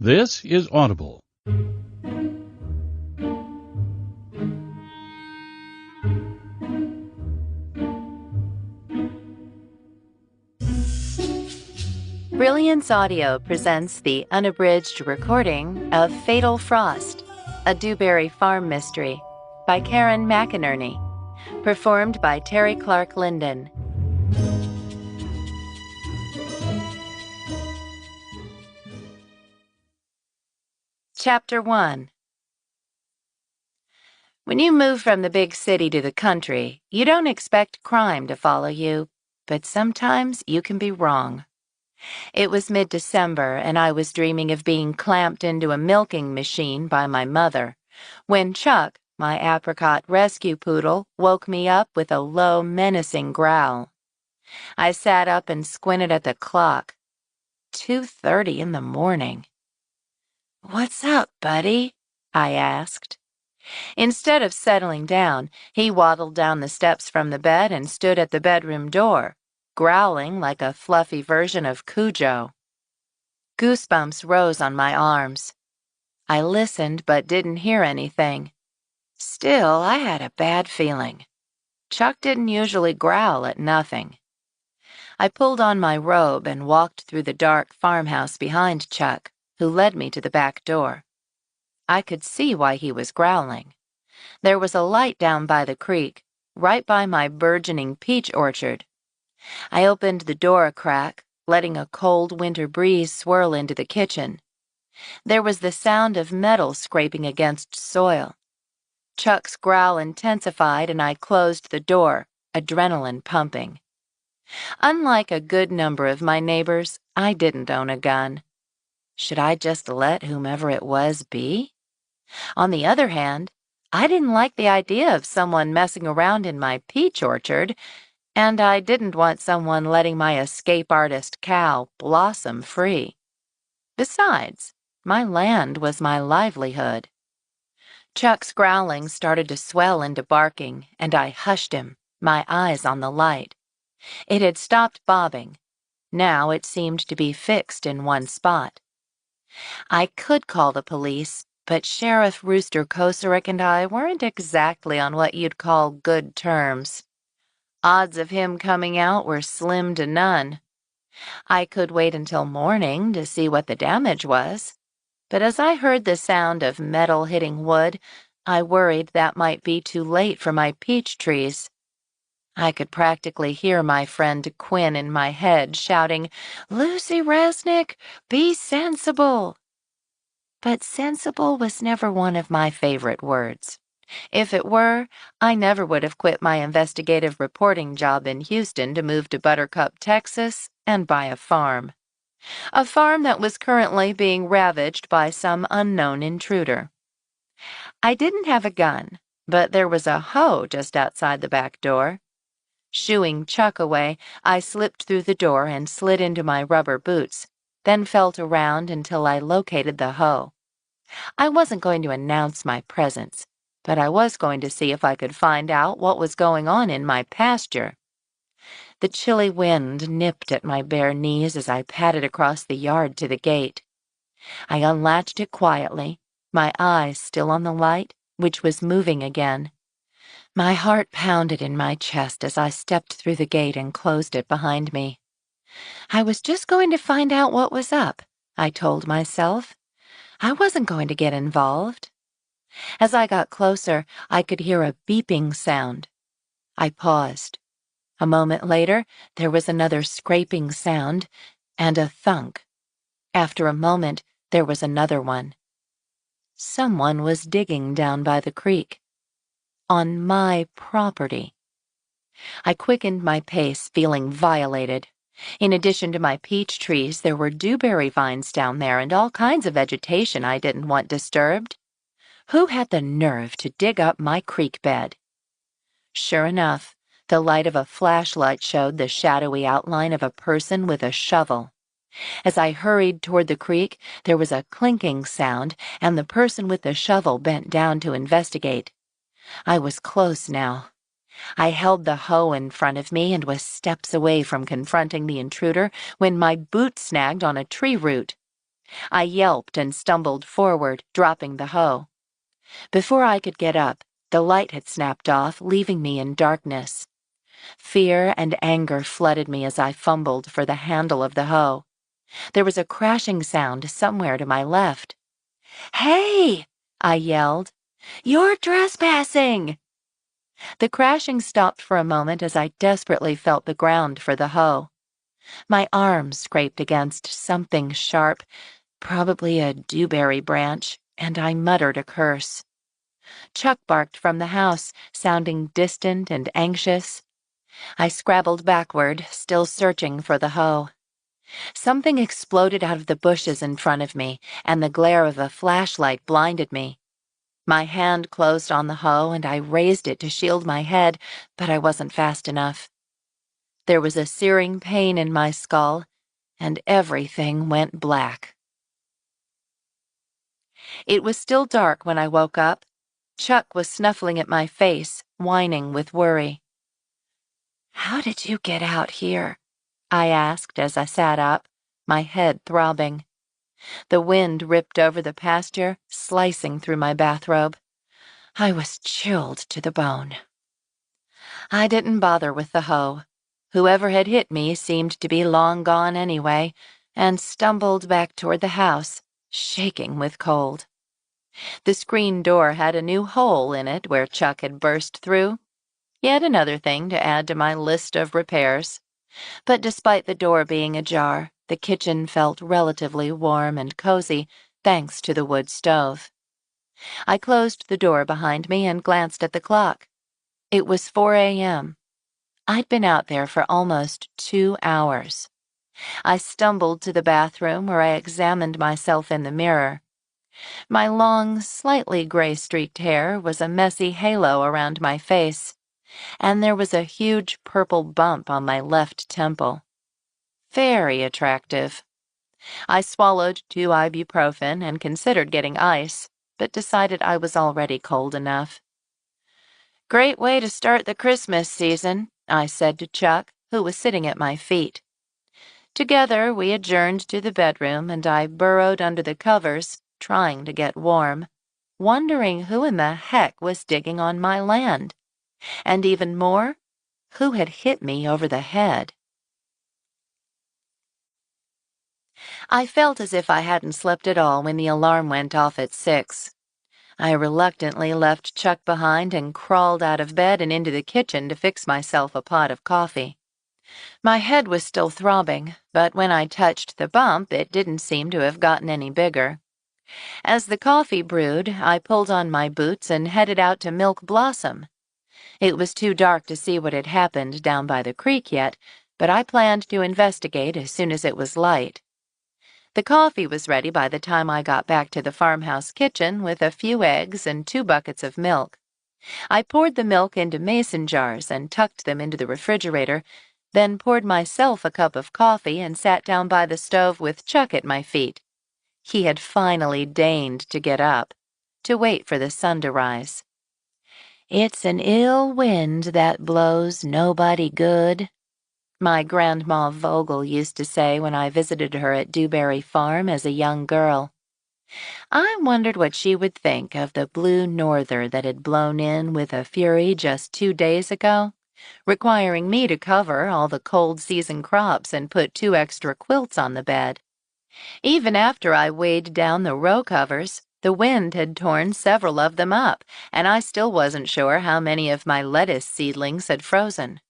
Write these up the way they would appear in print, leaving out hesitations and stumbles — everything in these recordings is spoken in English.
This is Audible. Brilliance Audio presents the unabridged recording of Fatal Frost, a Dewberry Farm mystery by Karen Macinerney, performed by Terry Clark Linden. Chapter 1. When you move from the big city to the country, you don't expect crime to follow you, but sometimes you can be wrong. It was mid-December, and I was dreaming of being clamped into a milking machine by my mother, when Chuck, my apricot rescue poodle, woke me up with a low, menacing growl. I sat up and squinted at the clock. 2:30 in the morning. "What's up, buddy?" I asked. Instead of settling down, he waddled down the steps from the bed and stood at the bedroom door, growling like a fluffy version of Cujo. Goosebumps rose on my arms. I listened but didn't hear anything. Still, I had a bad feeling. Chuck didn't usually growl at nothing. I pulled on my robe and walked through the dark farmhouse behind Chuck, who led me to the back door. I could see why he was growling. There was a light down by the creek, right by my burgeoning peach orchard. I opened the door a crack, letting a cold winter breeze swirl into the kitchen. There was the sound of metal scraping against soil. Chuck's growl intensified and I closed the door, adrenaline pumping. Unlike a good number of my neighbors, I didn't own a gun. Should I just let whomever it was be? On the other hand, I didn't like the idea of someone messing around in my peach orchard, and I didn't want someone letting my escape artist cow blossom free. Besides, my land was my livelihood. Chuck's growling started to swell into barking, and I hushed him, my eyes on the light. It had stopped bobbing. Now it seemed to be fixed in one spot. I could call the police, but Sheriff Rooster Kocurek and I weren't exactly on what you'd call good terms. Odds of him coming out were slim to none. I could wait until morning to see what the damage was, but as I heard the sound of metal hitting wood, I worried that might be too late for my peach trees. I could practically hear my friend Quinn in my head shouting, "Lucy Resnick, be sensible!" But sensible was never one of my favorite words. If it were, I never would have quit my investigative reporting job in Houston to move to Buttercup, Texas, and buy a farm. A farm that was currently being ravaged by some unknown intruder. I didn't have a gun, but there was a hoe just outside the back door. Shooing Chuck away, I slipped through the door and slid into my rubber boots, then felt around until I located the hoe. I wasn't going to announce my presence, but I was going to see if I could find out what was going on in my pasture. The chilly wind nipped at my bare knees as I padded across the yard to the gate. I unlatched it quietly, my eyes still on the light, which was moving again. My heart pounded in my chest as I stepped through the gate and closed it behind me. I was just going to find out what was up, I told myself. I wasn't going to get involved. As I got closer, I could hear a beeping sound. I paused. A moment later, there was another scraping sound and a thunk. After a moment, there was another one. Someone was digging down by the creek. On my property. I quickened my pace, feeling violated. In addition to my peach trees, there were dewberry vines down there and all kinds of vegetation I didn't want disturbed. Who had the nerve to dig up my creek bed? Sure enough, the light of a flashlight showed the shadowy outline of a person with a shovel. As I hurried toward the creek, there was a clinking sound, and the person with the shovel bent down to investigate. I was close now. I held the hoe in front of me and was steps away from confronting the intruder when my boot snagged on a tree root. I yelped and stumbled forward, dropping the hoe. Before I could get up, the light had snapped off, leaving me in darkness. Fear and anger flooded me as I fumbled for the handle of the hoe. There was a crashing sound somewhere to my left. "Hey!" I yelled. "You're trespassing!" The crashing stopped for a moment as I desperately felt the ground for the hoe. My arm scraped against something sharp, probably a dewberry branch, and I muttered a curse. Chuck barked from the house, sounding distant and anxious. I scrabbled backward, still searching for the hoe. Something exploded out of the bushes in front of me, and the glare of a flashlight blinded me. My hand closed on the hoe, and I raised it to shield my head, but I wasn't fast enough. There was a searing pain in my skull, and everything went black. It was still dark when I woke up. Chuck was snuffling at my face, whining with worry. "How did you get out here?" I asked as I sat up, my head throbbing. The wind ripped over the pasture, slicing through my bathrobe. I was chilled to the bone. I didn't bother with the hoe. Whoever had hit me seemed to be long gone anyway, and stumbled back toward the house, shaking with cold. The screen door had a new hole in it where Chuck had burst through. Yet another thing to add to my list of repairs. But despite the door being ajar, the kitchen felt relatively warm and cozy, thanks to the wood stove. I closed the door behind me and glanced at the clock. It was 4 a.m. I'd been out there for almost 2 hours. I stumbled to the bathroom where I examined myself in the mirror. My long, slightly gray-streaked hair was a messy halo around my face, and there was a huge purple bump on my left temple. Very attractive. I swallowed 2 ibuprofen and considered getting ice, but decided I was already cold enough. "Great way to start the Christmas season," I said to Chuck, who was sitting at my feet. Together, we adjourned to the bedroom, and I burrowed under the covers, trying to get warm, wondering who in the heck was digging on my land. And even more, who had hit me over the head. I felt as if I hadn't slept at all when the alarm went off at 6. I reluctantly left Chuck behind and crawled out of bed and into the kitchen to fix myself a pot of coffee. My head was still throbbing, but when I touched the bump, it didn't seem to have gotten any bigger. As the coffee brewed, I pulled on my boots and headed out to milk Blossom. It was too dark to see what had happened down by the creek yet, but I planned to investigate as soon as it was light. The coffee was ready by the time I got back to the farmhouse kitchen with a few eggs and 2 buckets of milk. I poured the milk into mason jars and tucked them into the refrigerator, then poured myself a cup of coffee and sat down by the stove with Chuck at my feet. He had finally deigned to get up, to wait for the sun to rise. "It's an ill wind that blows nobody good," my Grandma Vogel used to say when I visited her at Dewberry Farm as a young girl. I wondered what she would think of the blue norther that had blown in with a fury just 2 days ago, requiring me to cover all the cold season crops and put 2 extra quilts on the bed. Even after I weighed down the row covers, the wind had torn several of them up, and I still wasn't sure how many of my lettuce seedlings had frozen.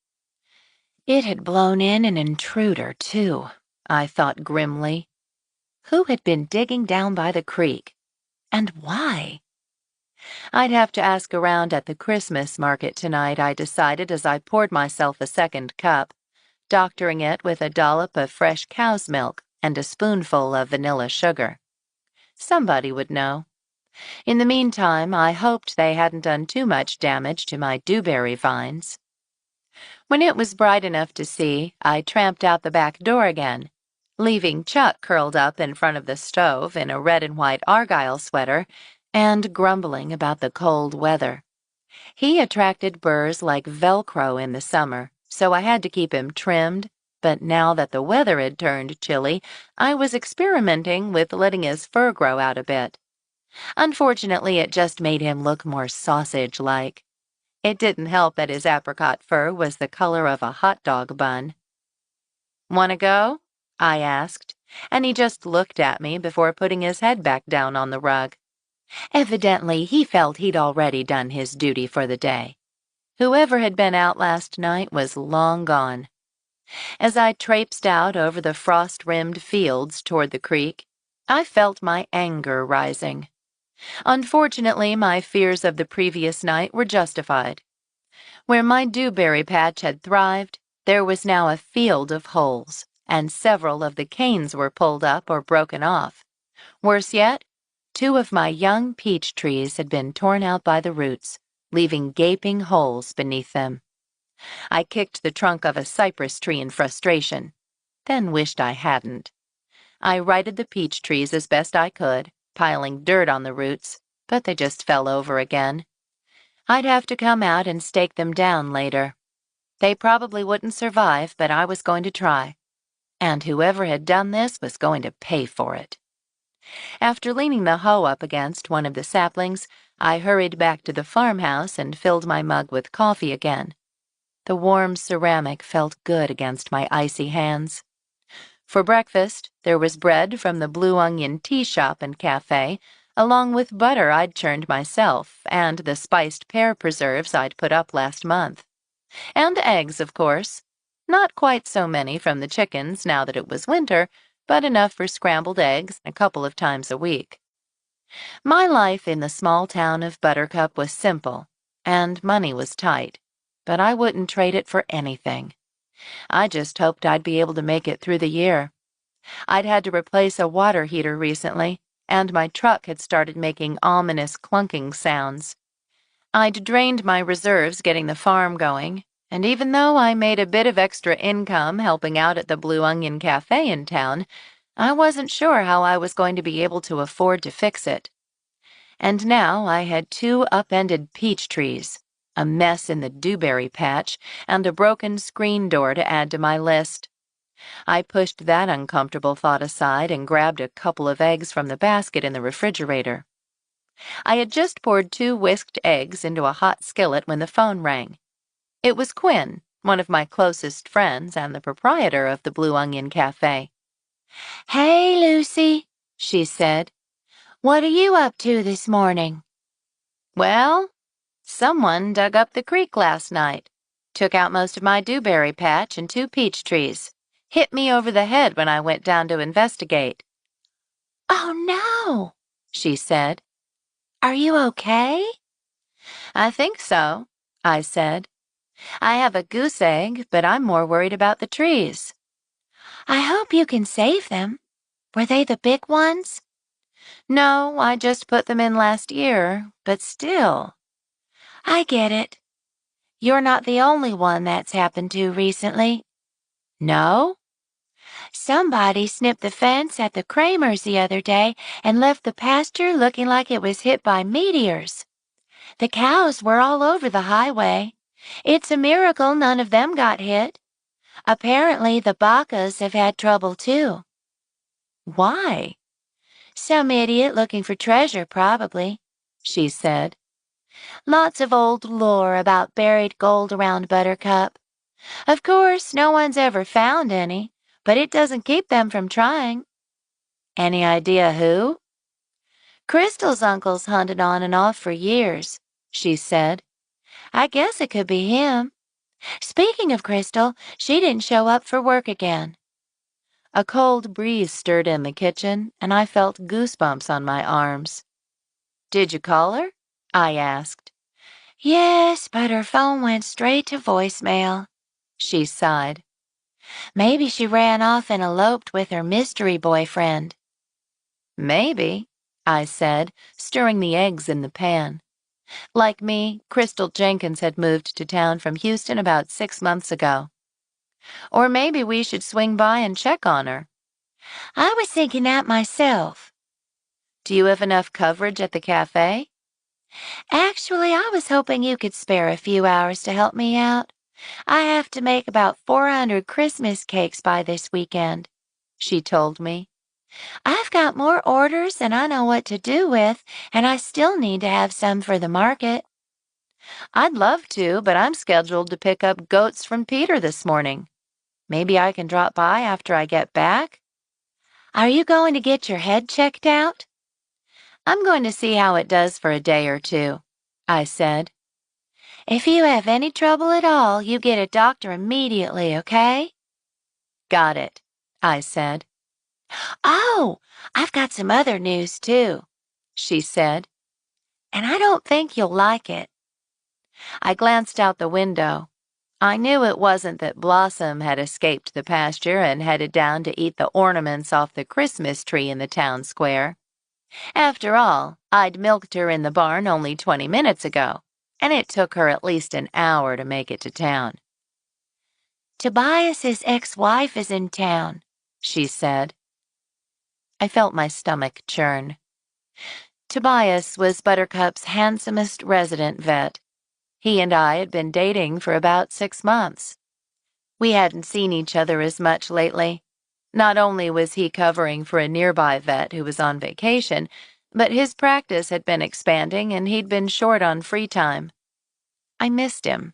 It had blown in an intruder, too, I thought grimly. Who had been digging down by the creek? And why? I'd have to ask around at the Christmas market tonight, I decided as I poured myself a second cup, doctoring it with a dollop of fresh cow's milk and a spoonful of vanilla sugar. Somebody would know. In the meantime, I hoped they hadn't done too much damage to my dewberry vines. When it was bright enough to see, I tramped out the back door again, leaving Chuck curled up in front of the stove in a red and white argyle sweater and grumbling about the cold weather. He attracted burrs like Velcro in the summer, so I had to keep him trimmed, But now that the weather had turned chilly, I was experimenting with letting his fur grow out a bit. Unfortunately, it just made him look more sausage-like. It didn't help that his apricot fur was the color of a hot dog bun. "Want to go?" I asked, and he just looked at me before putting his head back down on the rug. Evidently, he felt he'd already done his duty for the day. Whoever had been out last night was long gone. As I traipsed out over the frost-rimmed fields toward the creek, I felt my anger rising. Unfortunately, my fears of the previous night were justified. Where my dewberry patch had thrived, there was now a field of holes, and several of the canes were pulled up or broken off. Worse yet, 2 of my young peach trees had been torn out by the roots, leaving gaping holes beneath them. I kicked the trunk of a cypress tree in frustration, then wished I hadn't. I righted the peach trees as best I could, piling dirt on the roots, but they just fell over again. I'd have to come out and stake them down later. They probably wouldn't survive, but I was going to try. And whoever had done this was going to pay for it. After leaning the hoe up against one of the saplings, I hurried back to the farmhouse and filled my mug with coffee again. The warm ceramic felt good against my icy hands. For breakfast, there was bread from the Blue Onion tea shop and cafe, along with butter I'd churned myself and the spiced pear preserves I'd put up last month. And eggs, of course. Not quite so many from the chickens now that it was winter, but enough for scrambled eggs a couple of times a week. My life in the small town of Buttercup was simple, and money was tight, but I wouldn't trade it for anything. I just hoped I'd be able to make it through the year. I'd had to replace a water heater recently, and my truck had started making ominous clunking sounds. I'd drained my reserves getting the farm going, and even though I made a bit of extra income helping out at the Blue Onion Cafe in town, I wasn't sure how I was going to be able to afford to fix it. And now I had 2 upended peach trees, a mess in the dewberry patch, and a broken screen door to add to my list. I pushed that uncomfortable thought aside and grabbed a couple of eggs from the basket in the refrigerator. I had just poured 2 whisked eggs into a hot skillet when the phone rang. It was Quinn, one of my closest friends and the proprietor of the Blue Onion Cafe. "Hey, Lucy," she said. "What are you up to this morning?" "Well, someone dug up the creek last night, took out most of my dewberry patch and 2 peach trees, hit me over the head when I went down to investigate." "Oh, no," she said. "Are you okay?" "I think so," I said. "I have a goose egg, but I'm more worried about the trees." "I hope you can save them. Were they the big ones?" "No, I just put them in last year, but still." "I get it. You're not the only one that's happened to recently." "No?" "Somebody snipped the fence at the Kramers the other day and left the pasture looking like it was hit by meteors. The cows were all over the highway. It's a miracle none of them got hit. Apparently the Bacas have had trouble too." "Why?" "Some idiot looking for treasure, probably," she said. "Lots of old lore about buried gold around Buttercup. Of course, no one's ever found any, but it doesn't keep them from trying." "Any idea who?" "Crystal's uncle's hunted on and off for years," she said. "I guess it could be him. Speaking of Crystal, she didn't show up for work again." A cold breeze stirred in the kitchen, and I felt goosebumps on my arms. "Did you call her?" I asked. "Yes, but her phone went straight to voicemail," she sighed. "Maybe she ran off and eloped with her mystery boyfriend." "Maybe," I said, stirring the eggs in the pan. Like me, Crystal Jenkins had moved to town from Houston about 6 months ago. "Or maybe we should swing by and check on her." "I was thinking that myself." "Do you have enough coverage at the cafe?" "Actually, I was hoping you could spare a few hours to help me out. I have to make about 400 Christmas cakes by this weekend, she told me. I've got more orders than I know what to do with, and I still need to have some for the market. I'd love to, but I'm scheduled to pick up goats from Peter this morning. Maybe I can drop by after I get back? Are you going to get your head checked out? I'm going to see how it does for a day or two, I said. If you have any trouble at all, you get a doctor immediately, okay? Got it, I said. Oh, I've got some other news too, she said, and I don't think you'll like it. I glanced out the window. I knew it wasn't that Blossom had escaped the pasture and headed down to eat the ornaments off the Christmas tree in the town square. After all, I'd milked her in the barn only 20 minutes ago, and it took her at least an hour to make it to town. Tobias's ex-wife is in town, she said. I felt my stomach churn. Tobias was Buttercup's handsomest resident vet. He and I had been dating for about 6 months. We hadn't seen each other as much lately. Not only was he covering for a nearby vet who was on vacation, but his practice had been expanding and he'd been short on free time. I missed him.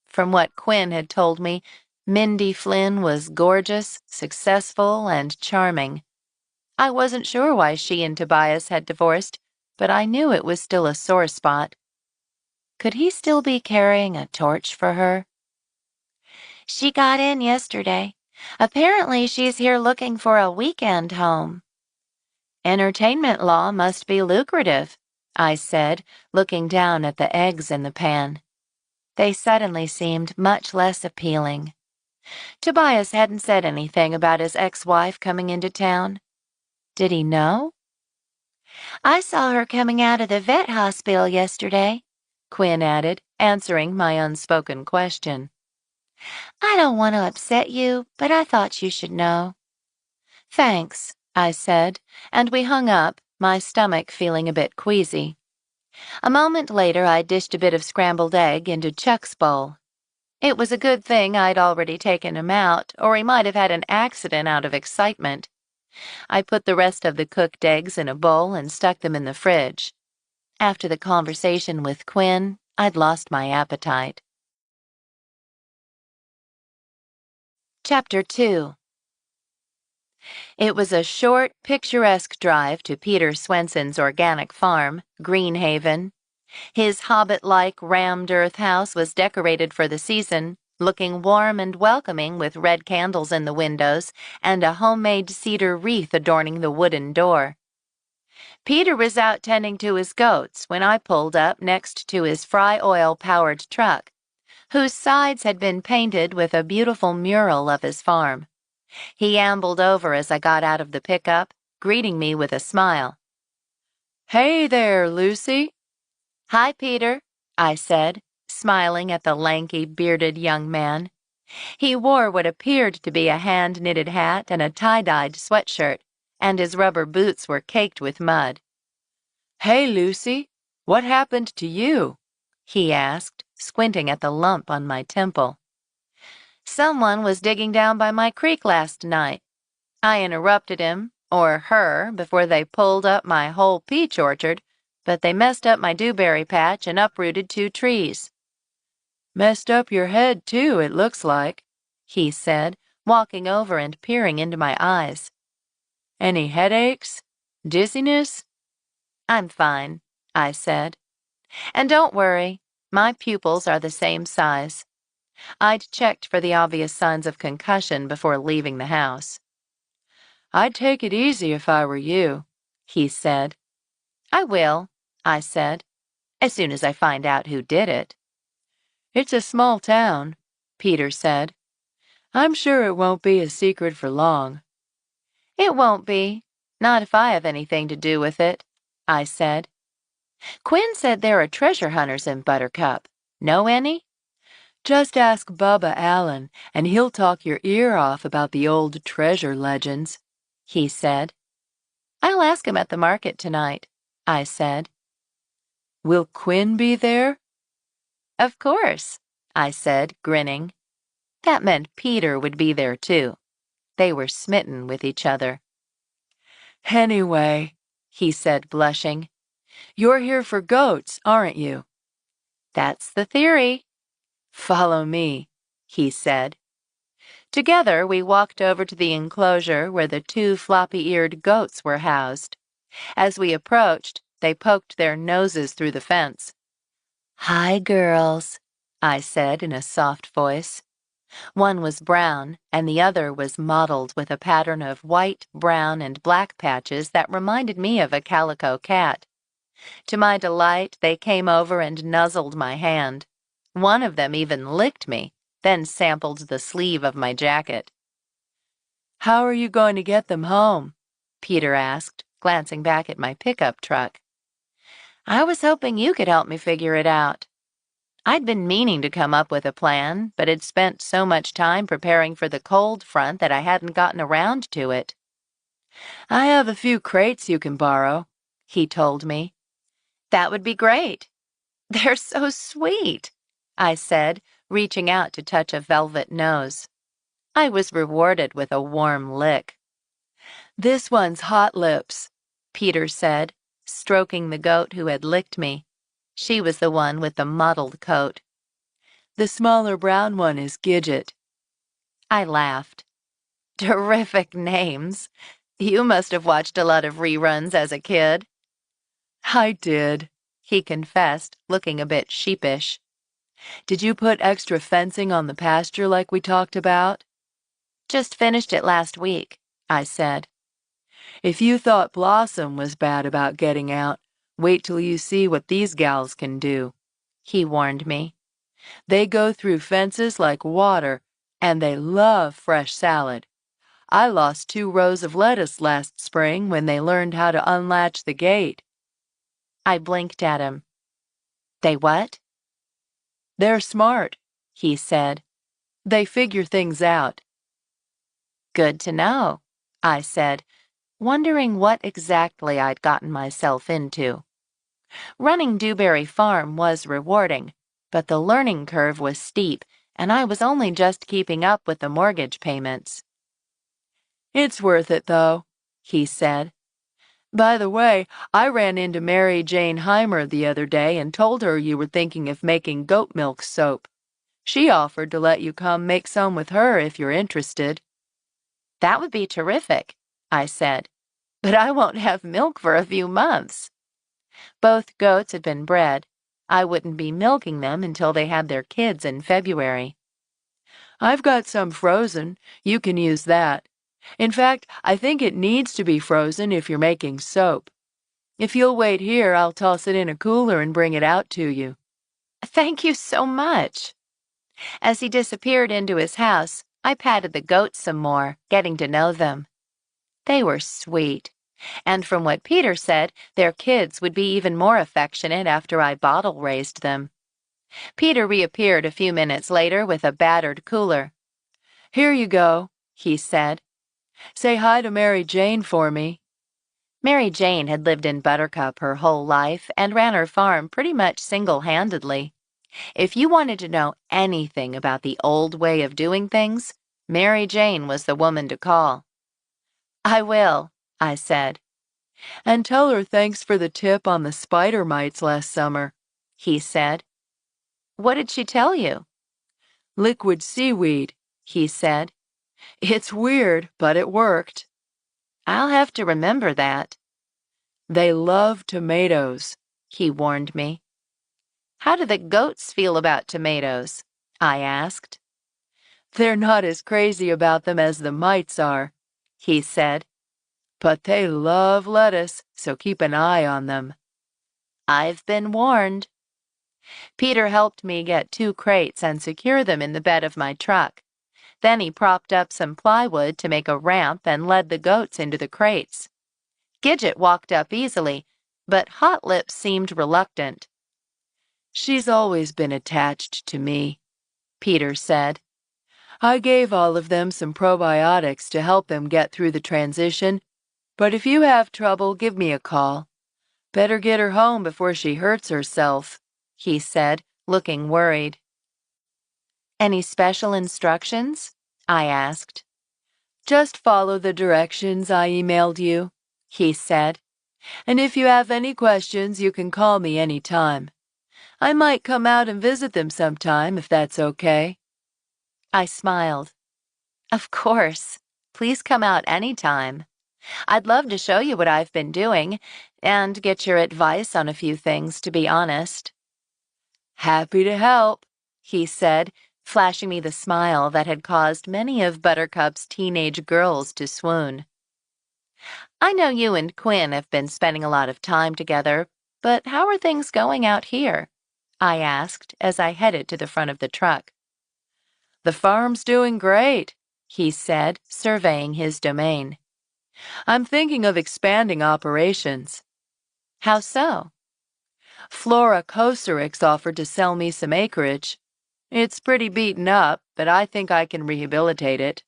From what Quinn had told me, Mindy Flynn was gorgeous, successful, and charming. I wasn't sure why she and Tobias had divorced, but I knew it was still a sore spot. Could he still be carrying a torch for her? She got in yesterday. Apparently she's here looking for a weekend home. Entertainment law must be lucrative, I said, looking down at the eggs in the pan. They suddenly seemed much less appealing. Tobias hadn't said anything about his ex-wife coming into town. Did he know? I saw her coming out of the vet hospital yesterday, Quinn added, answering my unspoken question. I don't want to upset you, but I thought you should know. Thanks, I said, and we hung up, my stomach feeling a bit queasy. A moment later, I dished a bit of scrambled egg into Chuck's bowl. It was a good thing I'd already taken him out, or he might have had an accident out of excitement. I put the rest of the cooked eggs in a bowl and stuck them in the fridge. After the conversation with Quinn, I'd lost my appetite. Chapter 2. It was a short, picturesque drive to Peter Swenson's organic farm, Greenhaven. His hobbit-like rammed earth house was decorated for the season, looking warm and welcoming with red candles in the windows and a homemade cedar wreath adorning the wooden door. Peter was out tending to his goats when I pulled up next to his fry oil-powered truck, whose sides had been painted with a beautiful mural of his farm. He ambled over as I got out of the pickup, greeting me with a smile. Hey there, Lucy. Hi, Peter, I said, smiling at the lanky, bearded young man. He wore what appeared to be a hand-knitted hat and a tie-dyed sweatshirt, and his rubber boots were caked with mud. Hey, Lucy, what happened to you? He asked, squinting at the lump on my temple. Someone was digging down by my creek last night. I interrupted him, or her, before they pulled up my whole peach orchard, but they messed up my dewberry patch and uprooted 2 trees. Messed up your head, too, it looks like, he said, walking over and peering into my eyes. Any headaches? Dizziness? I'm fine, I said. And don't worry, my pupils are the same size. I'd checked for the obvious signs of concussion before leaving the house. I'd take it easy if I were you, he said. I will, I said, as soon as I find out who did it. It's a small town, Peter said. I'm sure it won't be a secret for long. It won't be, not if I have anything to do with it, I said. Quinn said there are treasure hunters in Buttercup. Know any? Just ask Bubba Allen, and he'll talk your ear off about the old treasure legends, he said. I'll ask him at the market tonight, I said. Will Quinn be there? Of course, I said, grinning. That meant Peter would be there too. They were smitten with each other. Anyway, he said, blushing, you're here for goats, aren't you? That's the theory. Follow me, he said. Together, we walked over to the enclosure where the two floppy-eared goats were housed. As we approached, they poked their noses through the fence. "Hi, girls," I said in a soft voice. One was brown, and the other was mottled with a pattern of white, brown, and black patches that reminded me of a calico cat. To my delight, they came over and nuzzled my hand. One of them even licked me, then sampled the sleeve of my jacket. "How are you going to get them home?" Peter asked, glancing back at my pickup truck. I was hoping you could help me figure it out. I'd been meaning to come up with a plan, but had spent so much time preparing for the cold front that I hadn't gotten around to it. "I have a few crates you can borrow," he told me. "That would be great." "They're so sweet," I said, reaching out to touch a velvet nose. I was rewarded with a warm lick. "This one's Hot Lips," Peter said, stroking the goat who had licked me. She was the one with the mottled coat. "The smaller brown one is Gidget." I laughed. Terrific names. You must have watched a lot of reruns as a kid. "I did," he confessed, looking a bit sheepish. "Did you put extra fencing on the pasture like we talked about?" "Just finished it last week," I said. "If you thought Blossom was bad about getting out, wait till you see what these gals can do," he warned me. "They go through fences like water, and they love fresh salad. I lost 2 rows of lettuce last spring when they learned how to unlatch the gate." I blinked at him. "They what?" "They're smart," he said. "They figure things out." "Good to know," I said, wondering what exactly I'd gotten myself into. Running Dewberry Farm was rewarding, but the learning curve was steep, and I was only just keeping up with the mortgage payments. "It's worth it, though," he said. "By the way, I ran into Mary Jane Heimer the other day and told her you were thinking of making goat milk soap. She offered to let you come make some with her if you're interested." "That would be terrific," I said, "but I won't have milk for a few months." Both goats had been bred. I wouldn't be milking them until they had their kids in February. "I've got some frozen. You can use that. In fact, I think it needs to be frozen if you're making soap. If you'll wait here, I'll toss it in a cooler and bring it out to you." "Thank you so much." As he disappeared into his house, I patted the goats some more, getting to know them. They were sweet, and from what Peter said, their kids would be even more affectionate after I bottle raised them. Peter reappeared a few minutes later with a battered cooler. "Here you go," he said. "Say hi to Mary Jane for me." Mary Jane had lived in Buttercup her whole life and ran her farm pretty much single-handedly. If you wanted to know anything about the old way of doing things, Mary Jane was the woman to call. "I will," I said. "And tell her thanks for the tip on the spider mites last summer," he said. "What did she tell you?" "Liquid seaweed," he said. "It's weird, but it worked." "I'll have to remember that." "They love tomatoes," he warned me. "How do the goats feel about tomatoes?" I asked. "They're not as crazy about them as the mites are," he said. "But they love lettuce, so keep an eye on them." "I've been warned." Peter helped me get 2 crates and secure them in the bed of my truck. Then he propped up some plywood to make a ramp and led the goats into the crates. Gidget walked up easily, but Hot Lips seemed reluctant. "She's always been attached to me," Peter said. "I gave all of them some probiotics to help them get through the transition, but if you have trouble, give me a call. Better get her home before she hurts herself," he said, looking worried. Any special instructions? I asked. Just follow the directions I emailed you, he said. And if you have any questions, you can call me anytime. I might come out and visit them sometime if that's okay. I smiled. Of course. Please come out anytime. I'd love to show you what I've been doing and get your advice on a few things, to be honest. Happy to help, he said, flashing me the smile that had caused many of Buttercup's teenage girls to swoon. I know you and Quinn have been spending a lot of time together, but how are things going out here? I asked as I headed to the front of the truck. The farm's doing great, he said, surveying his domain. I'm thinking of expanding operations. How so? Flora Kocurek's offered to sell me some acreage. It's pretty beaten up, but I think I can rehabilitate it.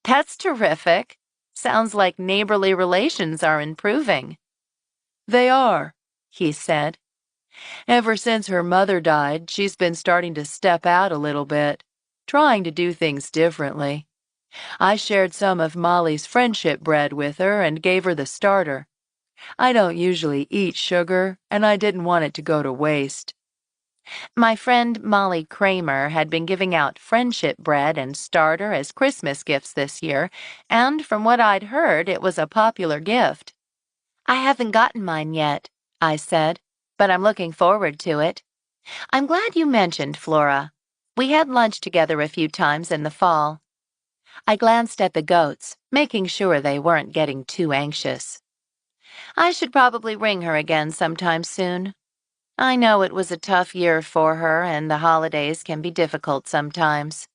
That's terrific. Sounds like neighborly relations are improving. They are, he said. Ever since her mother died, she's been starting to step out a little bit, trying to do things differently. I shared some of Molly's friendship bread with her and gave her the starter. I don't usually eat sugar, and I didn't want it to go to waste. My friend Molly Kramer had been giving out friendship bread and starter as Christmas gifts this year, and from what I'd heard, it was a popular gift. I haven't gotten mine yet, I said, but I'm looking forward to it. I'm glad you mentioned Flora. We had lunch together a few times in the fall. I glanced at the goats, making sure they weren't getting too anxious. I should probably ring her again sometime soon. I know it was a tough year for her, and the holidays can be difficult sometimes.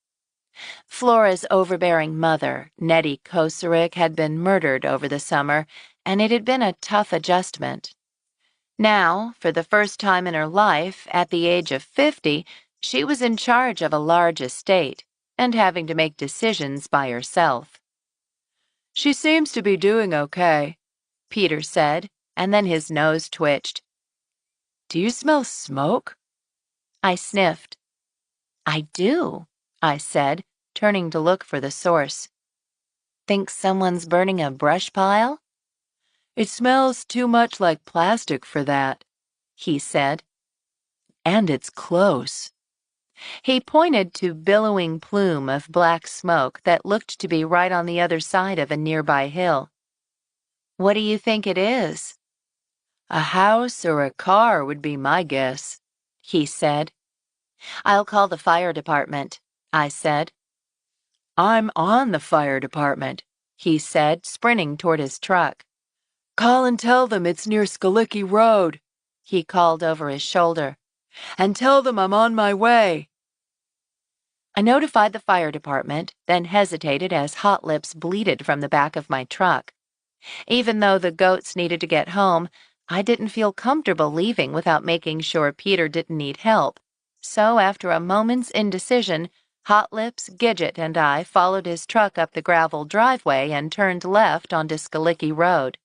Flora's overbearing mother, Nettie Kocurek, had been murdered over the summer, and it had been a tough adjustment. Now, for the first time in her life, at the age of 50, she was in charge of a large estate and having to make decisions by herself. She seems to be doing okay, Peter said, and then his nose twitched. Do you smell smoke? I sniffed. I do, I said, turning to look for the source. Think someone's burning a brush pile? It smells too much like plastic for that, he said. And it's close. He pointed to billowing plume of black smoke that looked to be right on the other side of a nearby hill. What do you think it is? A house or a car would be my guess, he said. I'll call the fire department, I said. I'm on the fire department, he said, sprinting toward his truck. Call and tell them it's near Skalicki Road, he called over his shoulder. And tell them I'm on my way. I notified the fire department, then hesitated as hot lips bleated from the back of my truck. Even though the goats needed to get home, I didn't feel comfortable leaving without making sure Peter didn't need help. So after a moment's indecision, Hot Lips, Gidget, and I followed his truck up the gravel driveway and turned left onto Skalicki Road.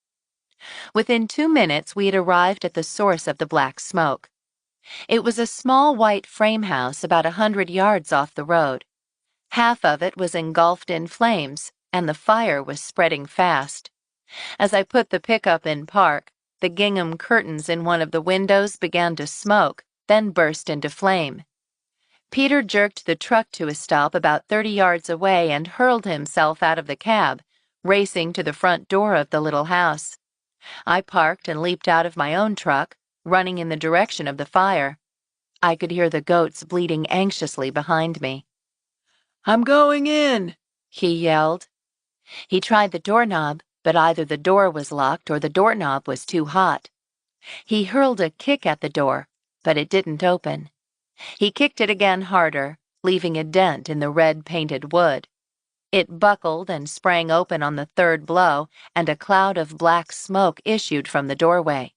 Within 2 minutes, we had arrived at the source of the black smoke. It was a small white frame house about 100 yards off the road. Half of it was engulfed in flames, and the fire was spreading fast. As I put the pickup in park, the gingham curtains in one of the windows began to smoke, then burst into flame. Peter jerked the truck to a stop about 30 yards away and hurled himself out of the cab, racing to the front door of the little house. I parked and leaped out of my own truck, running in the direction of the fire. I could hear the goats bleating anxiously behind me. I'm going in, he yelled. He tried the doorknob, but either the door was locked or the doorknob was too hot. He hurled a kick at the door, but it didn't open. He kicked it again harder, leaving a dent in the red-painted wood. It buckled and sprang open on the third blow, and a cloud of black smoke issued from the doorway.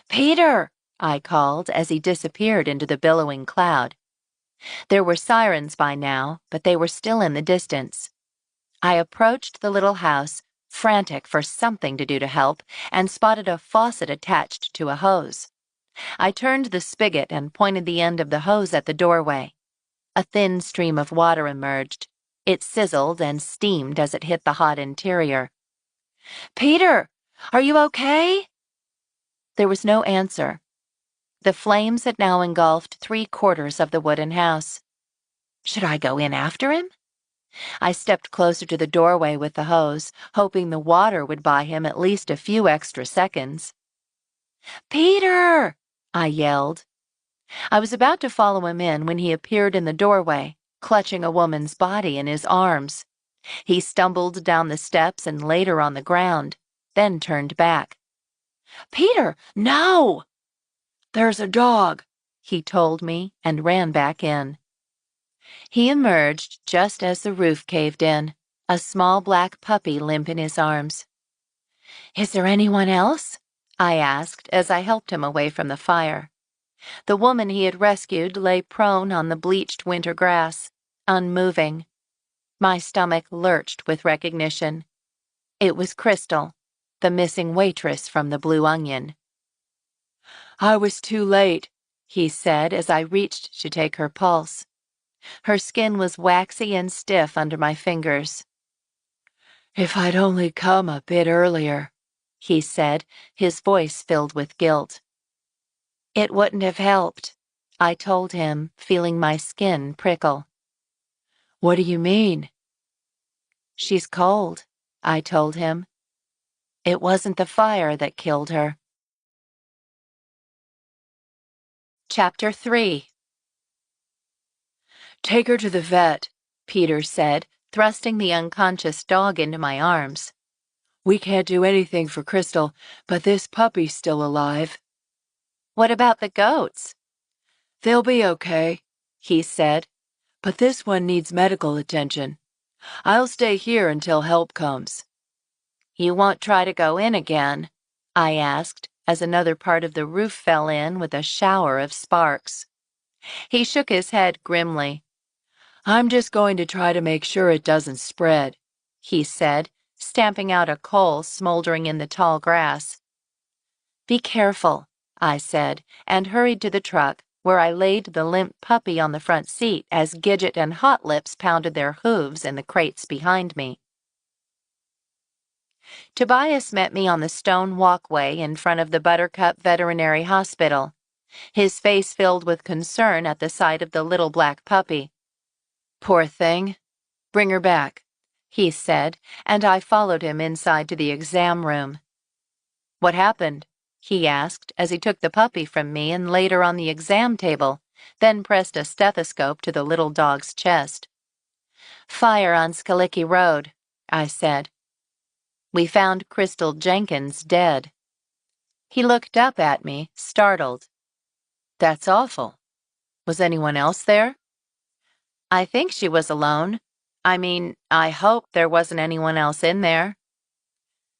"Peter!" I called as he disappeared into the billowing cloud. There were sirens by now, but they were still in the distance. I approached the little house, frantic for something to do to help, and spotted a faucet attached to a hose. I turned the spigot and pointed the end of the hose at the doorway. A thin stream of water emerged. It sizzled and steamed as it hit the hot interior. "Peter, are you okay?" There was no answer. The flames had now engulfed 3/4 of the wooden house. Should I go in after him? I stepped closer to the doorway with the hose, hoping the water would buy him at least a few extra seconds. "Peter!" I yelled. I was about to follow him in when he appeared in the doorway, clutching a woman's body in his arms. He stumbled down the steps and laid her on the ground, then turned back. "Peter, no!" "There's a dog," he told me and ran back in. He emerged just as the roof caved in, a small black puppy limp in his arms. "Is there anyone else?" I asked as I helped him away from the fire. The woman he had rescued lay prone on the bleached winter grass, unmoving. My stomach lurched with recognition. It was Crystal, the missing waitress from the Blue Onion. "I was too late," he said as I reached to take her pulse. Her skin was waxy and stiff under my fingers. "If I'd only come a bit earlier," he said, his voice filled with guilt. "It wouldn't have helped," I told him, feeling my skin prickle. "What do you mean?" "She's cold," I told him. "It wasn't the fire that killed her." Chapter 3. "Take her to the vet," Peter said, thrusting the unconscious dog into my arms. "We can't do anything for Crystal, but this puppy's still alive." "What about the goats?" "They'll be okay," he said, "but this one needs medical attention. I'll stay here until help comes." "You won't try to go in again?" I asked, as another part of the roof fell in with a shower of sparks. He shook his head grimly. "I'm just going to try to make sure it doesn't spread," he said, stamping out a coal smoldering in the tall grass. "Be careful," I said, and hurried to the truck, where I laid the limp puppy on the front seat as Gidget and Hot Lips pounded their hooves in the crates behind me. Tobias met me on the stone walkway in front of the Buttercup Veterinary Hospital, his face filled with concern at the sight of the little black puppy. "Poor thing. Bring her back," he said, and I followed him inside to the exam room. "What happened?" he asked as he took the puppy from me and laid her on the exam table, then pressed a stethoscope to the little dog's chest. "Fire on Skalicki Road," I said. "We found Crystal Jenkins dead." He looked up at me, startled. "That's awful. Was anyone else there?" "I think she was alone. I hope there wasn't anyone else in there."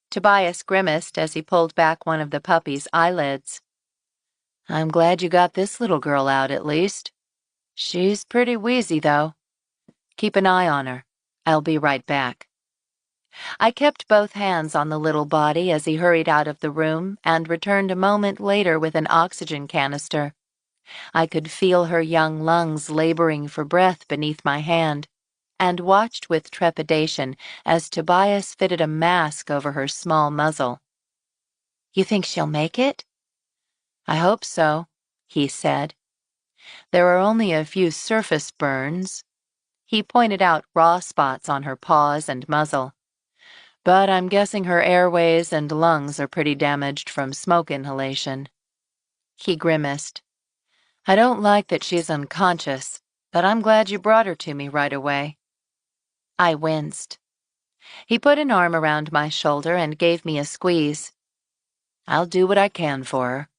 Tobias grimaced as he pulled back one of the puppy's eyelids. "I'm glad you got this little girl out at least. She's pretty wheezy, though. Keep an eye on her. I'll be right back." I kept both hands on the little body as he hurried out of the room and returned a moment later with an oxygen canister. I could feel her young lungs laboring for breath beneath my hand, and watched with trepidation as Tobias fitted a mask over her small muzzle. "You think she'll make it?" "I hope so," he said. "There are only a few surface burns." He pointed out raw spots on her paws and muzzle. "But I'm guessing her airways and lungs are pretty damaged from smoke inhalation." He grimaced. "I don't like that she's unconscious, but I'm glad you brought her to me right away." I winced. He put an arm around my shoulder and gave me a squeeze. "I'll do what I can for her.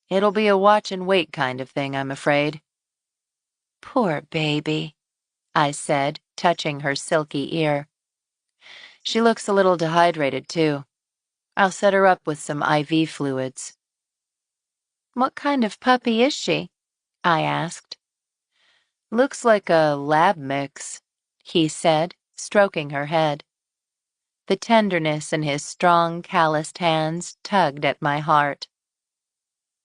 It'll be a watch and wait kind of thing, I'm afraid." "Poor baby," I said, touching her silky ear. "She looks a little dehydrated, too. I'll set her up with some IV fluids." "What kind of puppy is she?" I asked. "Looks like a lab mix," he said, stroking her head. The tenderness in his strong, calloused hands tugged at my heart.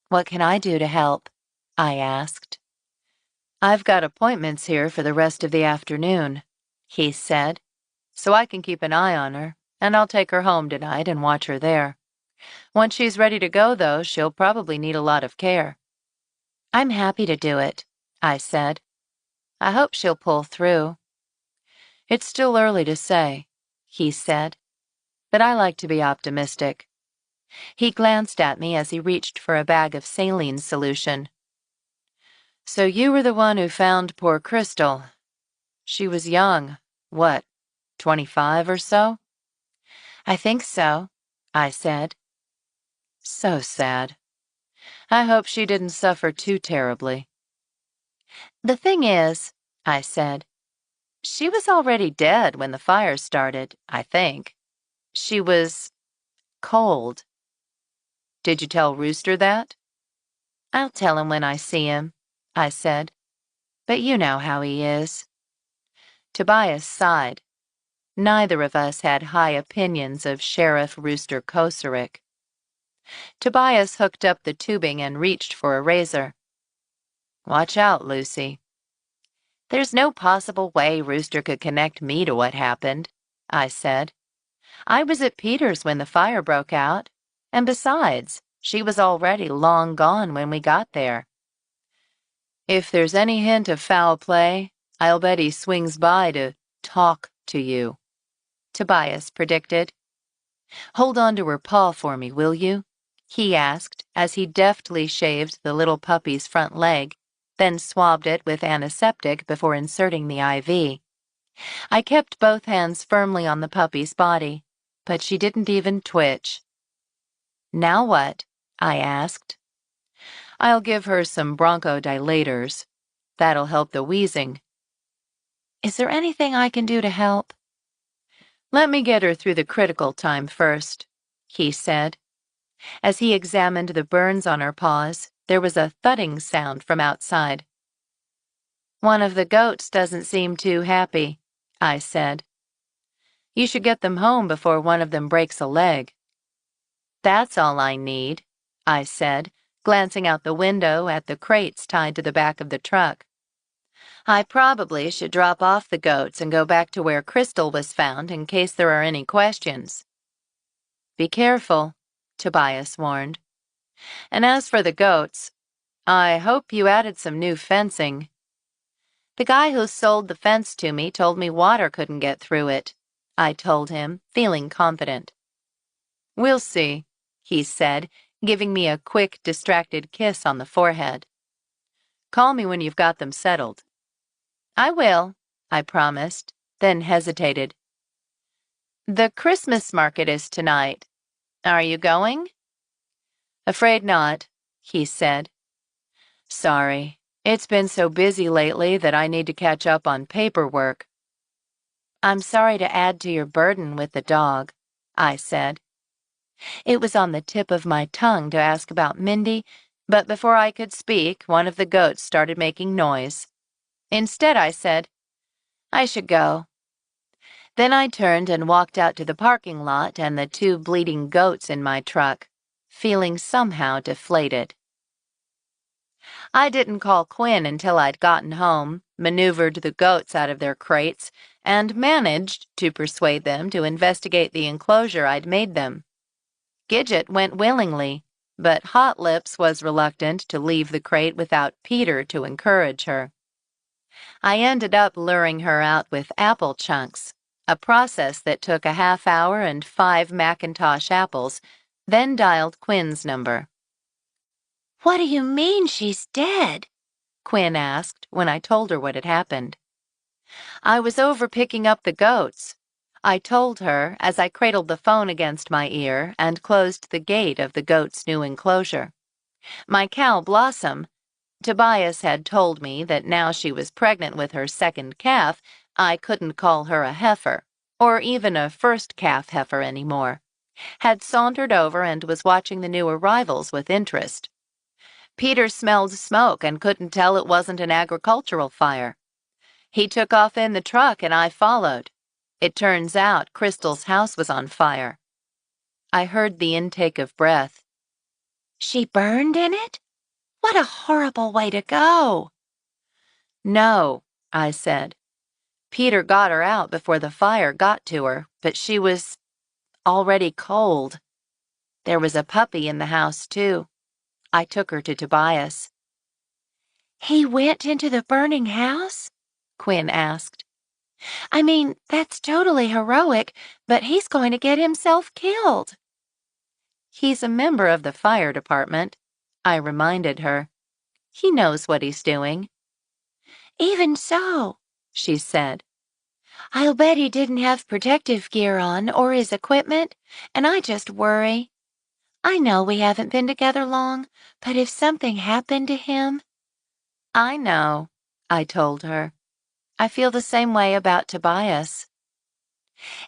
"What can I do to help?" I asked. I've got appointments here for the rest of the afternoon, he said, so I can keep an eye on her, and I'll take her home tonight and watch her there. Once she's ready to go, though, she'll probably need a lot of care. I'm happy to do it, I said. I hope she'll pull through. It's still early to say, he said, but I like to be optimistic. He glanced at me as he reached for a bag of saline solution. So you were the one who found poor Crystal. She was young, what, 25 or so? I think so, I said. So sad. I hope she didn't suffer too terribly. The thing is, I said, she was already dead when the fire started, I think. She was cold. Did you tell Rooster that? I'll tell him when I see him, I said. But you know how he is. Tobias sighed. Neither of us had high opinions of Sheriff Rooster Kocurek. Tobias hooked up the tubing and reached for a razor. Watch out, Lucy. There's no possible way Rooster could connect me to what happened, I said. I was at Peter's when the fire broke out, and besides, she was already long gone when we got there. If there's any hint of foul play, I'll bet he swings by to talk to you, Tobias predicted. Hold on to her paw for me, will you? He asked as he deftly shaved the little puppy's front leg, then swabbed it with antiseptic before inserting the IV. I kept both hands firmly on the puppy's body, but she didn't even twitch. Now what? I asked. I'll give her some bronchodilators. That'll help the wheezing. Is there anything I can do to help? Let me get her through the critical time first, he said. As he examined the burns on her paws, there was a thudding sound from outside. One of the goats doesn't seem too happy, I said. You should get them home before one of them breaks a leg. That's all I need, I said, glancing out the window at the crates tied to the back of the truck. I probably should drop off the goats and go back to where Crystal was found in case there are any questions. Be careful, Tobias warned. And as for the goats, I hope you added some new fencing. The guy who sold the fence to me told me water couldn't get through it, I told him, feeling confident. We'll see, he said, giving me a quick, distracted kiss on the forehead. Call me when you've got them settled. I will, I promised, then hesitated. The Christmas market is tonight. Are you going? Afraid not, he said. Sorry, it's been so busy lately that I need to catch up on paperwork. I'm sorry to add to your burden with the dog, I said. It was on the tip of my tongue to ask about Mindy, but before I could speak, one of the goats started making noise. Instead, I said, I should go. Then I turned and walked out to the parking lot and the two bleeding goats in my truck, feeling somehow deflated. I didn't call Quinn until I'd gotten home, maneuvered the goats out of their crates, and managed to persuade them to investigate the enclosure I'd made them. Gidget went willingly, but Hot Lips was reluctant to leave the crate without Peter to encourage her. I ended up luring her out with apple chunks, a process that took a half hour and 5 Macintosh apples, then dialed Quinn's number. What do you mean she's dead? Quinn asked when I told her what had happened. I was over picking up the goats, I told her as I cradled the phone against my ear and closed the gate of the goat's new enclosure. My cow Blossom, Tobias had told me that now she was pregnant with her second calf, I couldn't call her a heifer, or even a first calf heifer anymore, had sauntered over and was watching the new arrivals with interest. Peter smelled smoke and couldn't tell it wasn't an agricultural fire. He took off in the truck and I followed. It turns out Crystal's house was on fire. I heard the intake of breath. She burned in it? What a horrible way to go! No, I said. Peter got her out before the fire got to her, but she was already cold. There was a puppy in the house, too. I took her to Tobias. He went into the burning house? Quinn asked. I mean, that's totally heroic, but he's going to get himself killed. He's a member of the fire department, I reminded her. He knows what he's doing. Even so, she said. I'll bet he didn't have protective gear on or his equipment, and I just worry. I know we haven't been together long, but if something happened to him... I know, I told her. I feel the same way about Tobias.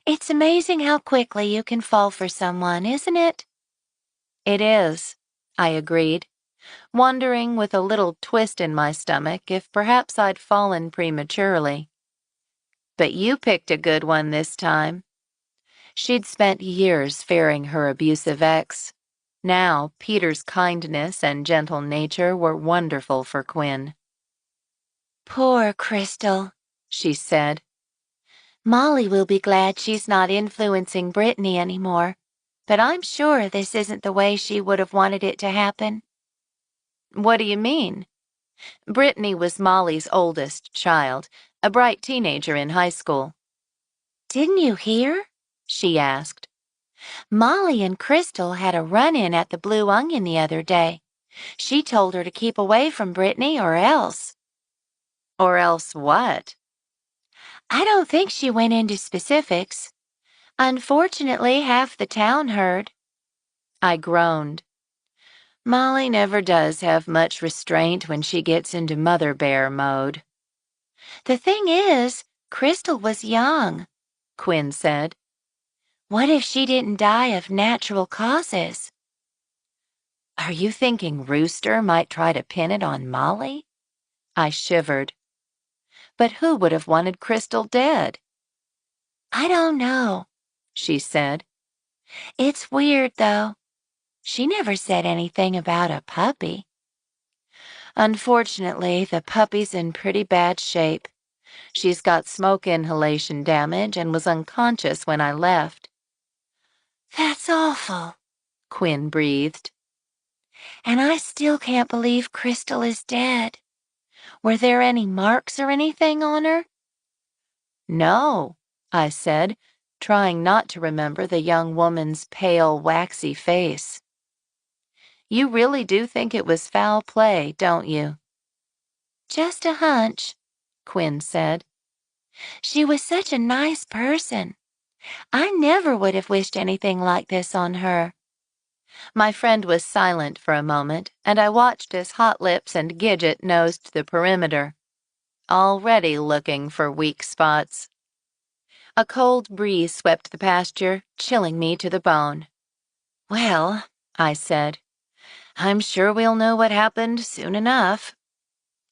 It's amazing how quickly you can fall for someone, isn't it? It is, I agreed, wondering with a little twist in my stomach if perhaps I'd fallen prematurely. But you picked a good one this time. She'd spent years fearing her abusive ex. Now, Peter's kindness and gentle nature were wonderful for Quinn. Poor Crystal, she said. Molly will be glad she's not influencing Brittany anymore, but I'm sure this isn't the way she would have wanted it to happen. What do you mean? Brittany was Molly's oldest child, a bright teenager in high school. Didn't you hear? She asked. Molly and Crystal had a run-in at the Blue Onion the other day. She told her to keep away from Brittany or else. Or else what? I don't think she went into specifics. Unfortunately, half the town heard. I groaned. Molly never does have much restraint when she gets into mother bear mode. The thing is, Crystal was young, Quinn said. What if she didn't die of natural causes? Are you thinking Rooster might try to pin it on Molly? I shivered. But who would have wanted Crystal dead? I don't know, she said. It's weird, though. She never said anything about a puppy. Unfortunately, the puppy's in pretty bad shape. She's got smoke inhalation damage and was unconscious when I left. That's awful, Quinn breathed. And I still can't believe Crystal is dead. Were there any marks or anything on her? No, I said, trying not to remember the young woman's pale, waxy face. You really do think it was foul play, don't you? Just a hunch, Quinn said. She was such a nice person. I never would have wished anything like this on her. My friend was silent for a moment, and I watched as Hot Lips and Gidget nosed the perimeter, already looking for weak spots. A cold breeze swept the pasture, chilling me to the bone. Well, I said, I'm sure we'll know what happened soon enough.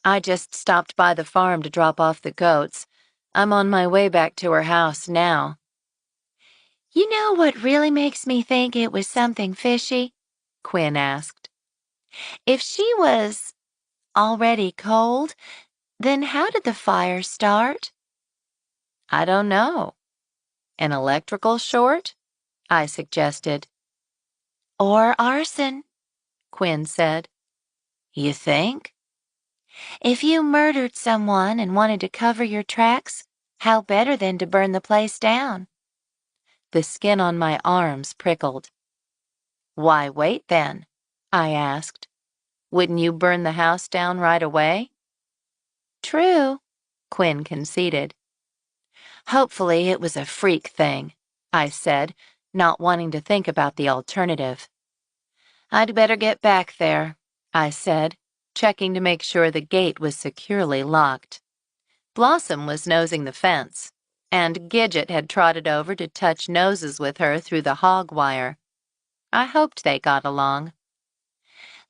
I just stopped by the farm to drop off the goats. I'm on my way back to her house now. You know what really makes me think it was something fishy? Quinn asked. If she was already cold, then how did the fire start? I don't know. An electrical short? I suggested. Or arson, Quinn said. You think? If you murdered someone and wanted to cover your tracks, how better than to burn the place down? The skin on my arms prickled. Why wait then? I asked. Wouldn't you burn the house down right away? True, Quinn conceded. Hopefully it was a freak thing, I said, not wanting to think about the alternative. I'd better get back there, I said, checking to make sure the gate was securely locked. Blossom was nosing the fence, and Gidget had trotted over to touch noses with her through the hog wire. I hoped they got along.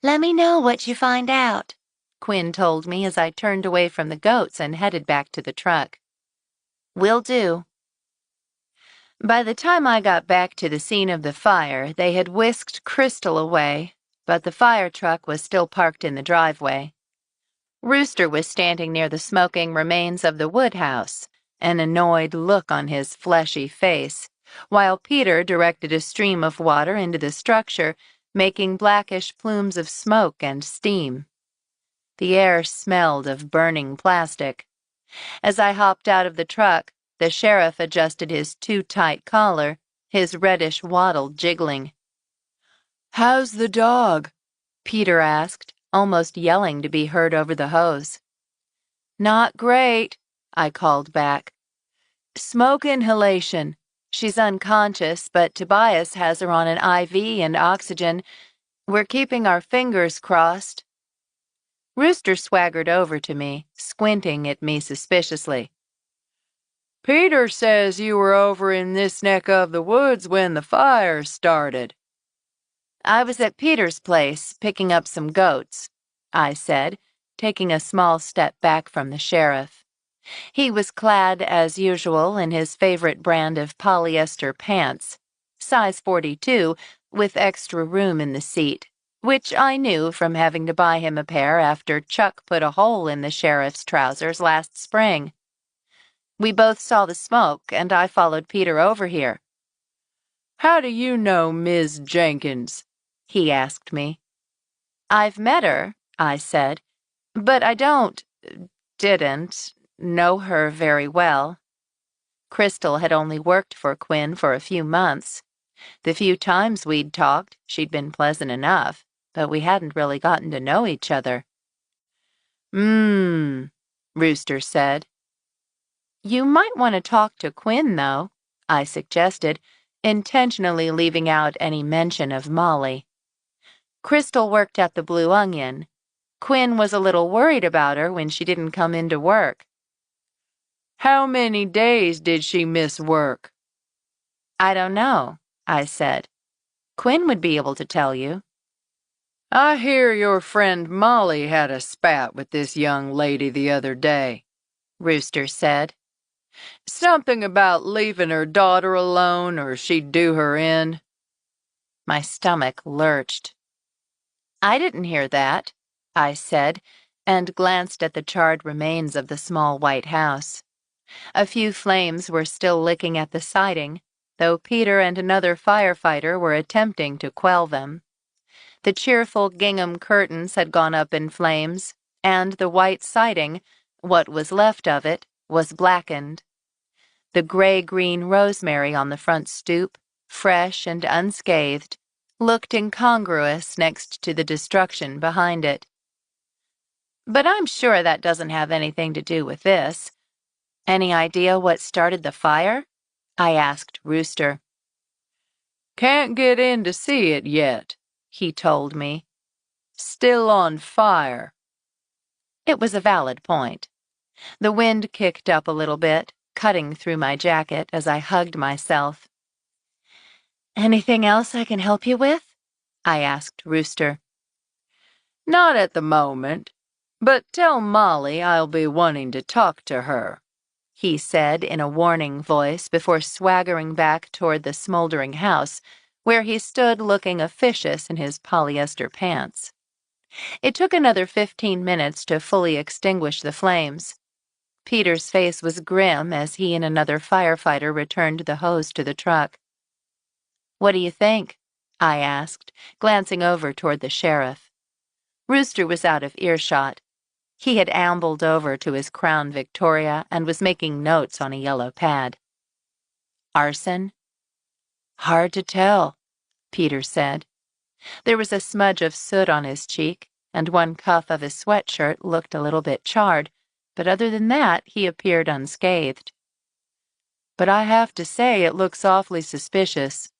Let me know what you find out, Quinn told me as I turned away from the goats and headed back to the truck. Will do. By the time I got back to the scene of the fire, they had whisked Crystal away, but the fire truck was still parked in the driveway. Rooster was standing near the smoking remains of the woodhouse, an annoyed look on his fleshy face, while Peter directed a stream of water into the structure, making blackish plumes of smoke and steam. The air smelled of burning plastic. As I hopped out of the truck, the sheriff adjusted his too-tight collar, his reddish wattle jiggling. "How's the dog?" Peter asked, almost yelling to be heard over the hose. "Not great," I called back. "Smoke inhalation. She's unconscious, but Tobias has her on an IV and oxygen. We're keeping our fingers crossed." Rooster swaggered over to me, squinting at me suspiciously. "Peter says you were over in this neck of the woods when the fire started." "I was at Peter's place, picking up some goats," I said, taking a small step back from the sheriff. He was clad, as usual, in his favorite brand of polyester pants, size 42, with extra room in the seat, which I knew from having to buy him a pair after Chuck put a hole in the sheriff's trousers last spring. We both saw the smoke, and I followed Peter over here. "How do you know Ms. Jenkins?" he asked me. "I've met her," I said, "but I didn't know her very well. Crystal had only worked for Quinn for a few months. The few times we'd talked, she'd been pleasant enough, but we hadn't really gotten to know each other." Rooster said. "You might want to talk to Quinn, though," I suggested, intentionally leaving out any mention of Molly. Crystal worked at the Blue Onion. Quinn was a little worried about her when she didn't come into work. "How many days did she miss work?" "I don't know," I said. "Quinn would be able to tell you." "I hear your friend Molly had a spat with this young lady the other day," Rooster said. "Something about leaving her daughter alone or she'd do her in." My stomach lurched. "I didn't hear that," I said, and glanced at the charred remains of the small white house. A few flames were still licking at the siding, though Peter and another firefighter were attempting to quell them. The cheerful gingham curtains had gone up in flames, and the white siding, what was left of it, was blackened. The gray-green rosemary on the front stoop, fresh and unscathed, looked incongruous next to the destruction behind it. "But I'm sure that doesn't have anything to do with this. Any idea what started the fire?" I asked Rooster. "Can't get in to see it yet," he told me. "Still on fire." It was a valid point. The wind kicked up a little bit, cutting through my jacket as I hugged myself. "Anything else I can help you with?" I asked Rooster. "Not at the moment, but tell Molly I'll be wanting to talk to her," he said in a warning voice before swaggering back toward the smoldering house, where he stood looking officious in his polyester pants. It took another 15 minutes to fully extinguish the flames. Peter's face was grim as he and another firefighter returned the hose to the truck. "What do you think?" I asked, glancing over toward the sheriff. Rooster was out of earshot. He had ambled over to his Crown Victoria and was making notes on a yellow pad. "Arson?" "Hard to tell," Peter said. There was a smudge of soot on his cheek, and one cuff of his sweatshirt looked a little bit charred, but other than that, he appeared unscathed. "But I have to say it looks awfully suspicious."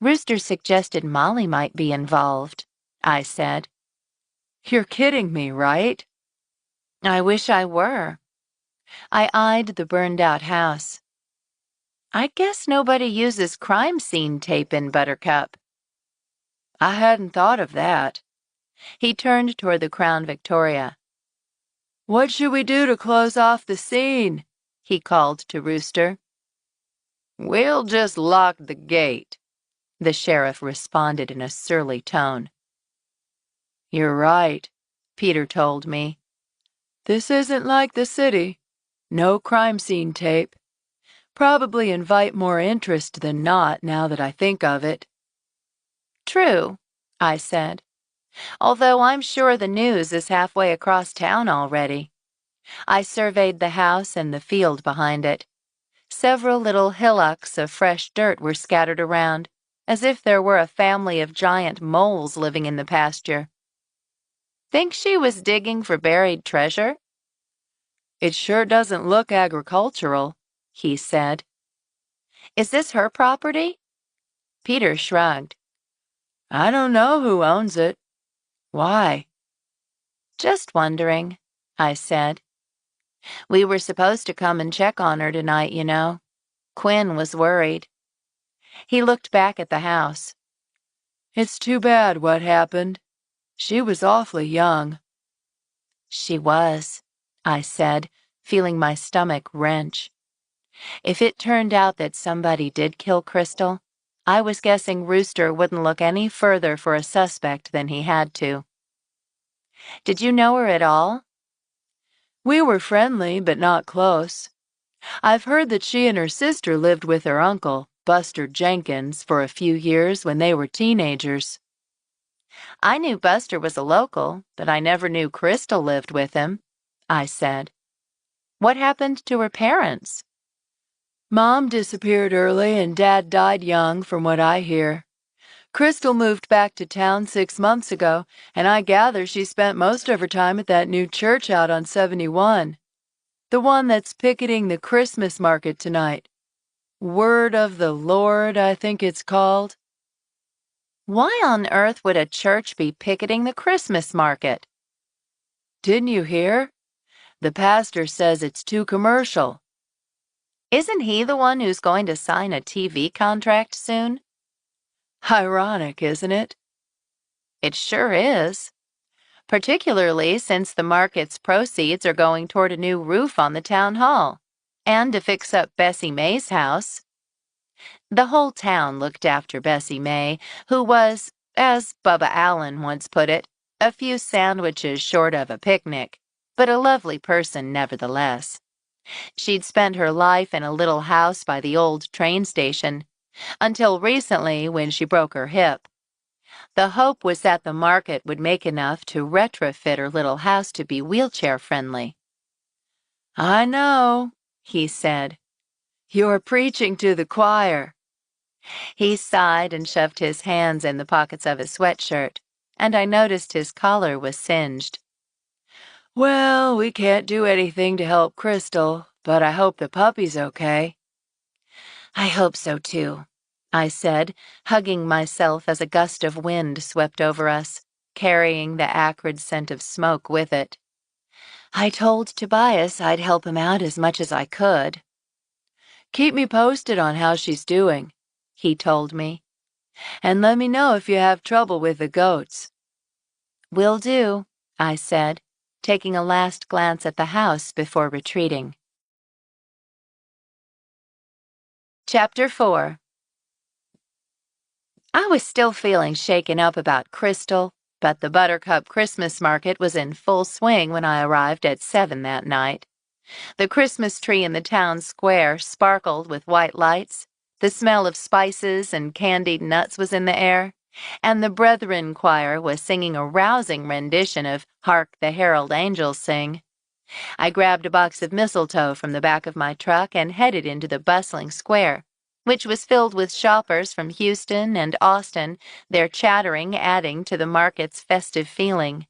"Rooster suggested Molly might be involved," I said. "You're kidding me, right?" "I wish I were." I eyed the burned-out house. "I guess nobody uses crime scene tape in Buttercup." "I hadn't thought of that." He turned toward the Crown Victoria. "What should we do to close off the scene?" he called to Rooster. "We'll just lock the gate," the sheriff responded in a surly tone. "You're right," Peter told me, This isn't like the city. No crime scene tape. Probably invite more interest than not now that I think of it. True, I said, although I'm sure the news is halfway across town already. I surveyed the house and the field behind it. Several little hillocks of fresh dirt were scattered around, as if there were a family of giant moles living in the pasture. Think she was digging for buried treasure? It sure doesn't look agricultural, he said. Is this her property? Peter shrugged. I don't know who owns it. Why? Just wondering, I said. We were supposed to come and check on her tonight, you know. Quinn was worried. He looked back at the house. It's too bad what happened. She was awfully young. She was, I said, feeling my stomach wrench. If it turned out that somebody did kill Crystal, I was guessing Rooster wouldn't look any further for a suspect than he had to. Did you know her at all? We were friendly, but not close. I've heard that she and her sister lived with her uncle, Buster Jenkins, for a few years when they were teenagers. I knew Buster was a local, but I never knew Crystal lived with him, I said. What happened to her parents? Mom disappeared early and Dad died young, from what I hear. Crystal moved back to town 6 months ago, and I gather she spent most of her time at that new church out on 71. The one that's picketing the Christmas market tonight. Word of the Lord, I think it's called. Why on earth would a church be picketing the Christmas market? Didn't you hear? The pastor says it's too commercial. Isn't he the one who's going to sign a TV contract soon? Ironic, isn't it? It sure is. Particularly since the market's proceeds are going toward a new roof on the town hall, and to fix up Bessie May's house. The whole town looked after Bessie May, who was, as Bubba Allen once put it, a few sandwiches short of a picnic, but a lovely person nevertheless. She'd spent her life in a little house by the old train station, until recently when she broke her hip. The hope was that the market would make enough to retrofit her little house to be wheelchair-friendly. I know, he said. You're preaching to the choir. He sighed and shoved his hands in the pockets of his sweatshirt, and I noticed his collar was singed. Well, we can't do anything to help Crystal, but I hope the puppy's okay. I hope so, too, I said, hugging myself as a gust of wind swept over us, carrying the acrid scent of smoke with it. I told Tobias I'd help him out as much as I could. Keep me posted on how she's doing, he told me. And let me know if you have trouble with the goats. Will do, I said, taking a last glance at the house before retreating. Chapter 4. I was still feeling shaken up about Crystal, but the Buttercup Christmas market was in full swing when I arrived at 7 that night. The Christmas tree in the town square sparkled with white lights, the smell of spices and candied nuts was in the air, and the Brethren choir was singing a rousing rendition of Hark the Herald Angels Sing. I grabbed a box of mistletoe from the back of my truck and headed into the bustling square, which was filled with shoppers from Houston and Austin, their chattering adding to the market's festive feeling.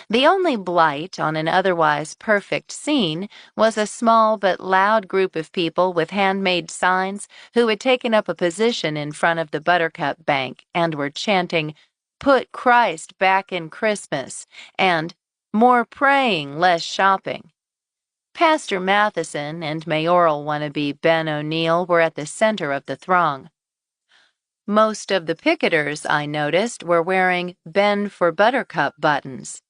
The only blight on an otherwise perfect scene was a small but loud group of people with handmade signs who had taken up a position in front of the Buttercup Bank and were chanting, "Put Christ back in Christmas," and "More praying, less shopping." Pastor Matheson and mayoral wannabe Ben O'Neill were at the center of the throng. Most of the picketers, I noticed, were wearing Ben for Buttercup buttons.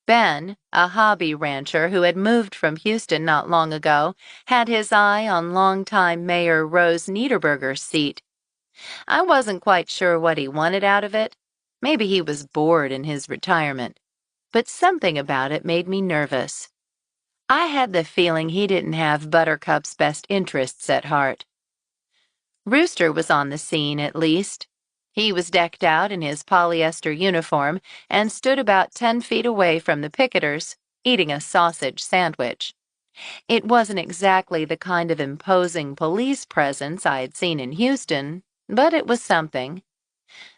Ben, a hobby rancher who had moved from Houston not long ago, had his eye on longtime Mayor Rose Niederberger's seat. I wasn't quite sure what he wanted out of it. Maybe he was bored in his retirement. But something about it made me nervous. I had the feeling he didn't have Buttercup's best interests at heart. Rooster was on the scene, at least. He was decked out in his polyester uniform and stood about 10 feet away from the picketers, eating a sausage sandwich. It wasn't exactly the kind of imposing police presence I'd seen in Houston, but it was something.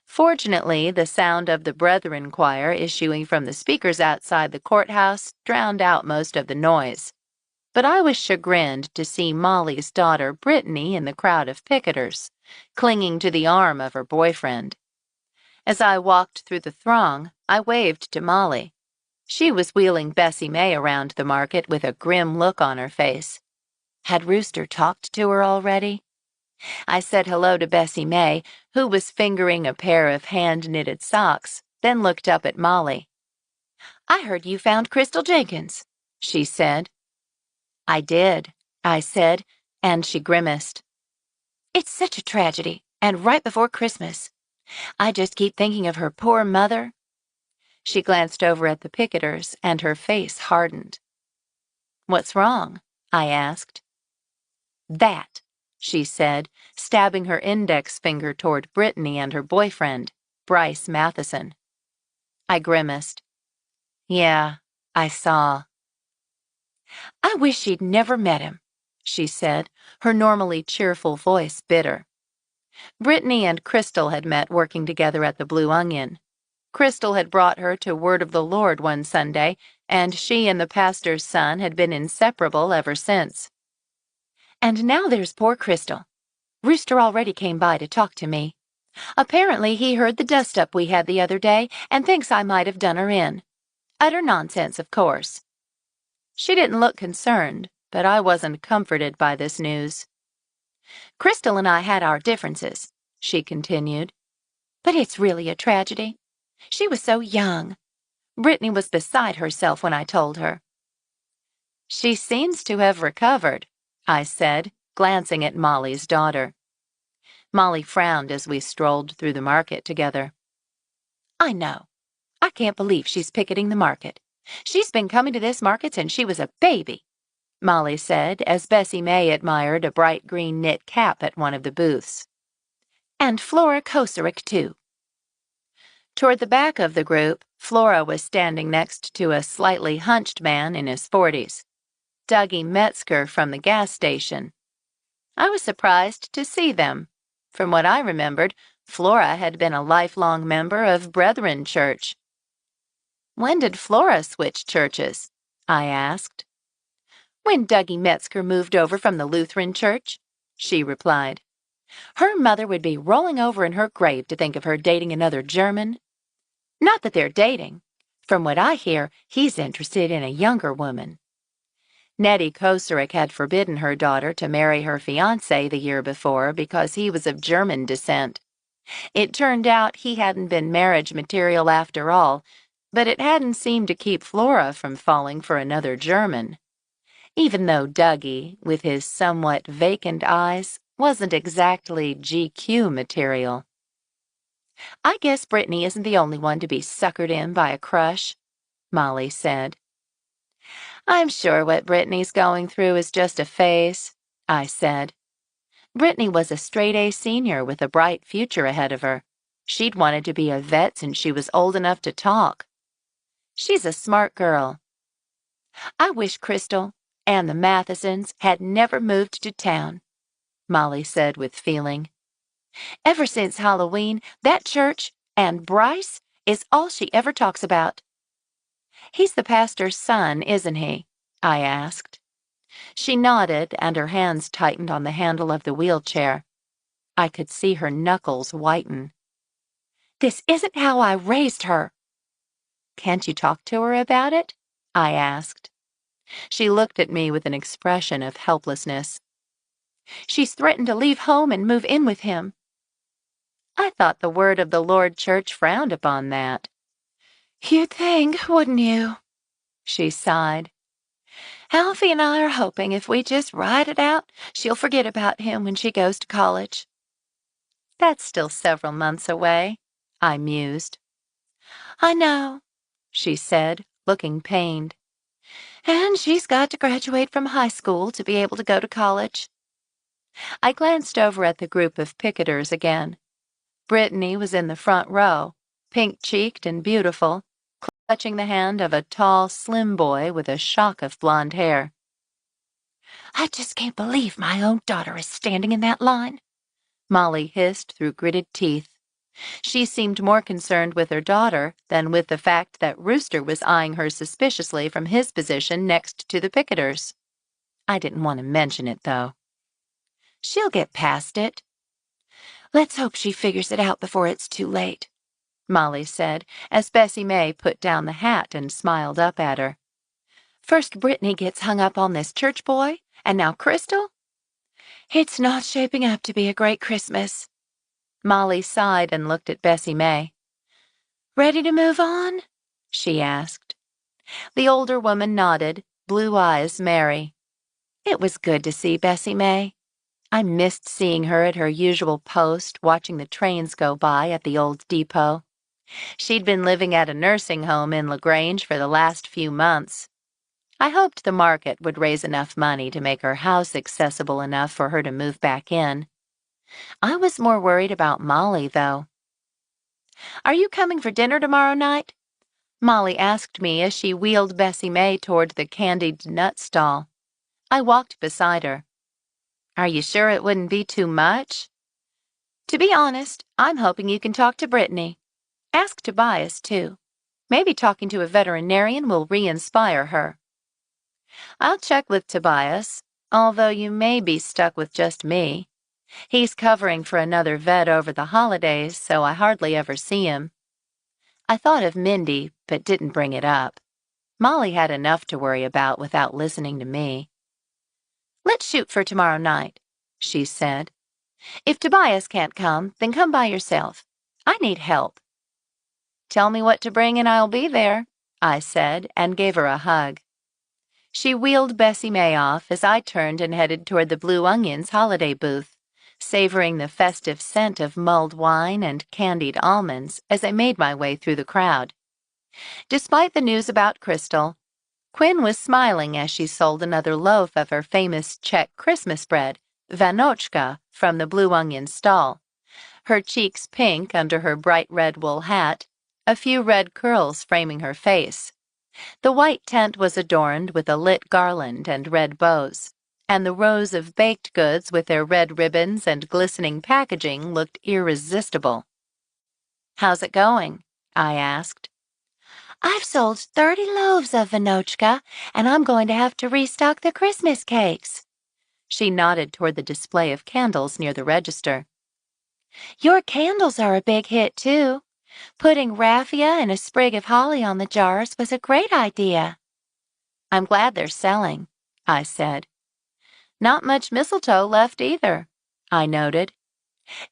Fortunately, the sound of the Brethren choir issuing from the speakers outside the courthouse drowned out most of the noise. But I was chagrined to see Molly's daughter Brittany in the crowd of picketers, clinging to the arm of her boyfriend. As I walked through the throng, I waved to Molly. She was wheeling Bessie May around the market with a grim look on her face. Had Rooster talked to her already? I said hello to Bessie May, who was fingering a pair of hand-knitted socks, then looked up at Molly. "I heard you found Crystal Jenkins," she said. "I did," I said, and she grimaced. "It's such a tragedy, and right before Christmas. I just keep thinking of her poor mother." She glanced over at the picketers, and her face hardened. "What's wrong?" I asked. "That," she said, stabbing her index finger toward Brittany and her boyfriend, Bryce Matheson. I grimaced. "Yeah, I saw." "I wish she'd never met him," she said, her normally cheerful voice bitter. Brittany and Crystal had met working together at the Blue Onion. Crystal had brought her to Word of the Lord one Sunday, and she and the pastor's son had been inseparable ever since. "And now there's poor Crystal. Rooster already came by to talk to me. Apparently he heard the dust-up we had the other day and thinks I might have done her in. Utter nonsense, of course." She didn't look concerned, but I wasn't comforted by this news. "Crystal and I had our differences," she continued. "But it's really a tragedy. She was so young. Brittany was beside herself when I told her." "She seems to have recovered," I said, glancing at Molly's daughter. Molly frowned as we strolled through the market together. "I know. I can't believe she's picketing the market. She's been coming to this market since she was a baby," Molly said as Bessie May admired a bright green knit cap at one of the booths. "And Flora Kocurek, too." Toward the back of the group, Flora was standing next to a slightly hunched man in his 40s, Dougie Metzger from the gas station. I was surprised to see them. From what I remembered, Flora had been a lifelong member of Brethren Church. "When did Flora switch churches?" I asked. "When Dougie Metzger moved over from the Lutheran Church," she replied. "Her mother would be rolling over in her grave to think of her dating another German. Not that they're dating. From what I hear, he's interested in a younger woman." Nettie Kocurek had forbidden her daughter to marry her fiancé the year before because he was of German descent. It turned out he hadn't been marriage material after all, but it hadn't seemed to keep Flora from falling for another German. Even though Dougie, with his somewhat vacant eyes, wasn't exactly GQ material. "I guess Brittany isn't the only one to be suckered in by a crush," Molly said. "I'm sure what Brittany's going through is just a phase," I said. Brittany was a straight-A senior with a bright future ahead of her. She'd wanted to be a vet since she was old enough to talk. She's a smart girl. "I wish Crystal and the Mathesons had never moved to town," Molly said with feeling. "Ever since Halloween, that church and Bryce is all she ever talks about." "He's the pastor's son, isn't he?" I asked. She nodded, and her hands tightened on the handle of the wheelchair. I could see her knuckles whiten. "This isn't how I raised her." "Can't you talk to her about it?" I asked. She looked at me with an expression of helplessness. "She's threatened to leave home and move in with him." "I thought the Word of the Lord Church frowned upon that." "You'd think, wouldn't you?" She sighed. "Alfie and I are hoping if we just ride it out, she'll forget about him when she goes to college." "That's still several months away," I mused. "I know," she said, looking pained. And she's got to graduate from high school to be able to go to college. I glanced over at the group of picketers again. Brittany was in the front row, pink-cheeked and beautiful, clutching the hand of a tall, slim boy with a shock of blonde hair. "I just can't believe my own daughter is standing in that line," Molly hissed through gritted teeth. She seemed more concerned with her daughter than with the fact that Rooster was eyeing her suspiciously from his position next to the picketers. I didn't want to mention it, though. "She'll get past it." "Let's hope she figures it out before it's too late," Molly said, as Bessie May put down the hat and smiled up at her. "First Brittany gets hung up on this church boy, and now Crystal? It's not shaping up to be a great Christmas." Molly sighed and looked at Bessie May. "Ready to move on?" she asked. The older woman nodded, blue eyes merry. It was good to see Bessie May. I missed seeing her at her usual post, watching the trains go by at the old depot. She'd been living at a nursing home in LaGrange for the last few months. I hoped the market would raise enough money to make her house accessible enough for her to move back in. I was more worried about Molly, though. "Are you coming for dinner tomorrow night?" Molly asked me as she wheeled Bessie May toward the candied nut stall. I walked beside her. "Are you sure it wouldn't be too much?" "To be honest, I'm hoping you can talk to Brittany. Ask Tobias, too. Maybe talking to a veterinarian will re-inspire her." "I'll check with Tobias, although you may be stuck with just me. He's covering for another vet over the holidays, so I hardly ever see him." I thought of Mindy, but didn't bring it up. Molly had enough to worry about without listening to me. "Let's shoot for tomorrow night," she said. "If Tobias can't come, then come by yourself. I need help." "Tell me what to bring and I'll be there," I said, and gave her a hug. She wheeled Bessie May off as I turned and headed toward the Blue Onion's holiday booth, savoring the festive scent of mulled wine and candied almonds as I made my way through the crowd. Despite the news about Crystal, Quinn was smiling as she sold another loaf of her famous Czech Christmas bread, Vanochka, from the Blue Onion stall, her cheeks pink under her bright red wool hat, a few red curls framing her face. The white tent was adorned with a lit garland and red bows, and the rows of baked goods with their red ribbons and glistening packaging looked irresistible. "How's it going?" I asked. "I've sold 30 loaves of Vanochka, and I'm going to have to restock the Christmas cakes." She nodded toward the display of candles near the register. "Your candles are a big hit, too. Putting raffia and a sprig of holly on the jars was a great idea." "I'm glad they're selling," I said. "Not much mistletoe left either," I noted.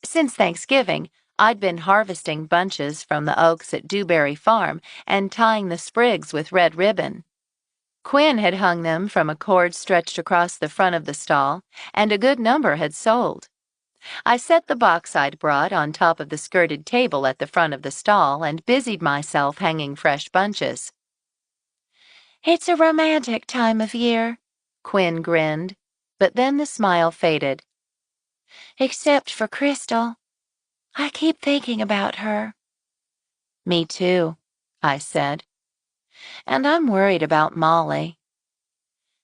Since Thanksgiving, I'd been harvesting bunches from the oaks at Dewberry Farm and tying the sprigs with red ribbon. Quinn had hung them from a cord stretched across the front of the stall, and a good number had sold. I set the box I'd brought on top of the skirted table at the front of the stall and busied myself hanging fresh bunches. "It's a romantic time of year," Quinn grinned, but then the smile faded. "Except for Crystal. I keep thinking about her." "Me too," I said. "And I'm worried about Molly."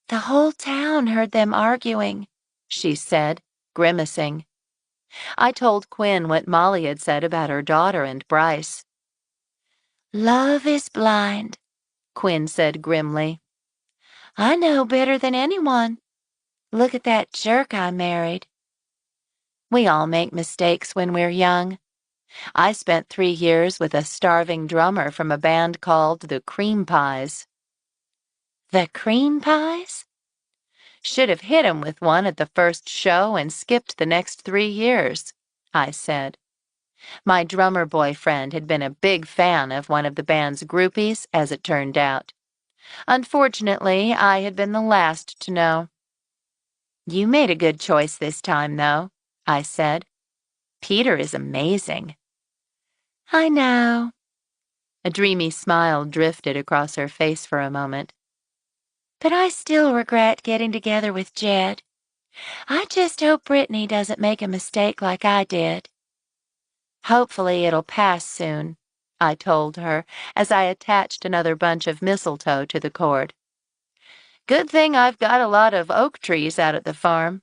"The whole town heard them arguing," she said, grimacing. I told Quinn what Molly had said about her daughter and Bryce. "Love is blind," Quinn said grimly. "I know better than anyone. Look at that jerk I married." We all make mistakes when we're young. I spent 3 years with a starving drummer from a band called the Cream Pies. "The Cream Pies?" "Should have hit him with one at the first show and skipped the next 3 years," I said. My drummer boyfriend had been a big fan of one of the band's groupies, as it turned out. Unfortunately, I had been the last to know. "You made a good choice this time, though," I said. "Peter is amazing." "I know." A dreamy smile drifted across her face for a moment. but I still regret getting together with Jed. I just hope Brittany doesn't make a mistake like I did. Hopefully it'll pass soon, I told her as I attached another bunch of mistletoe to the cord. Good thing I've got a lot of oak trees out at the farm.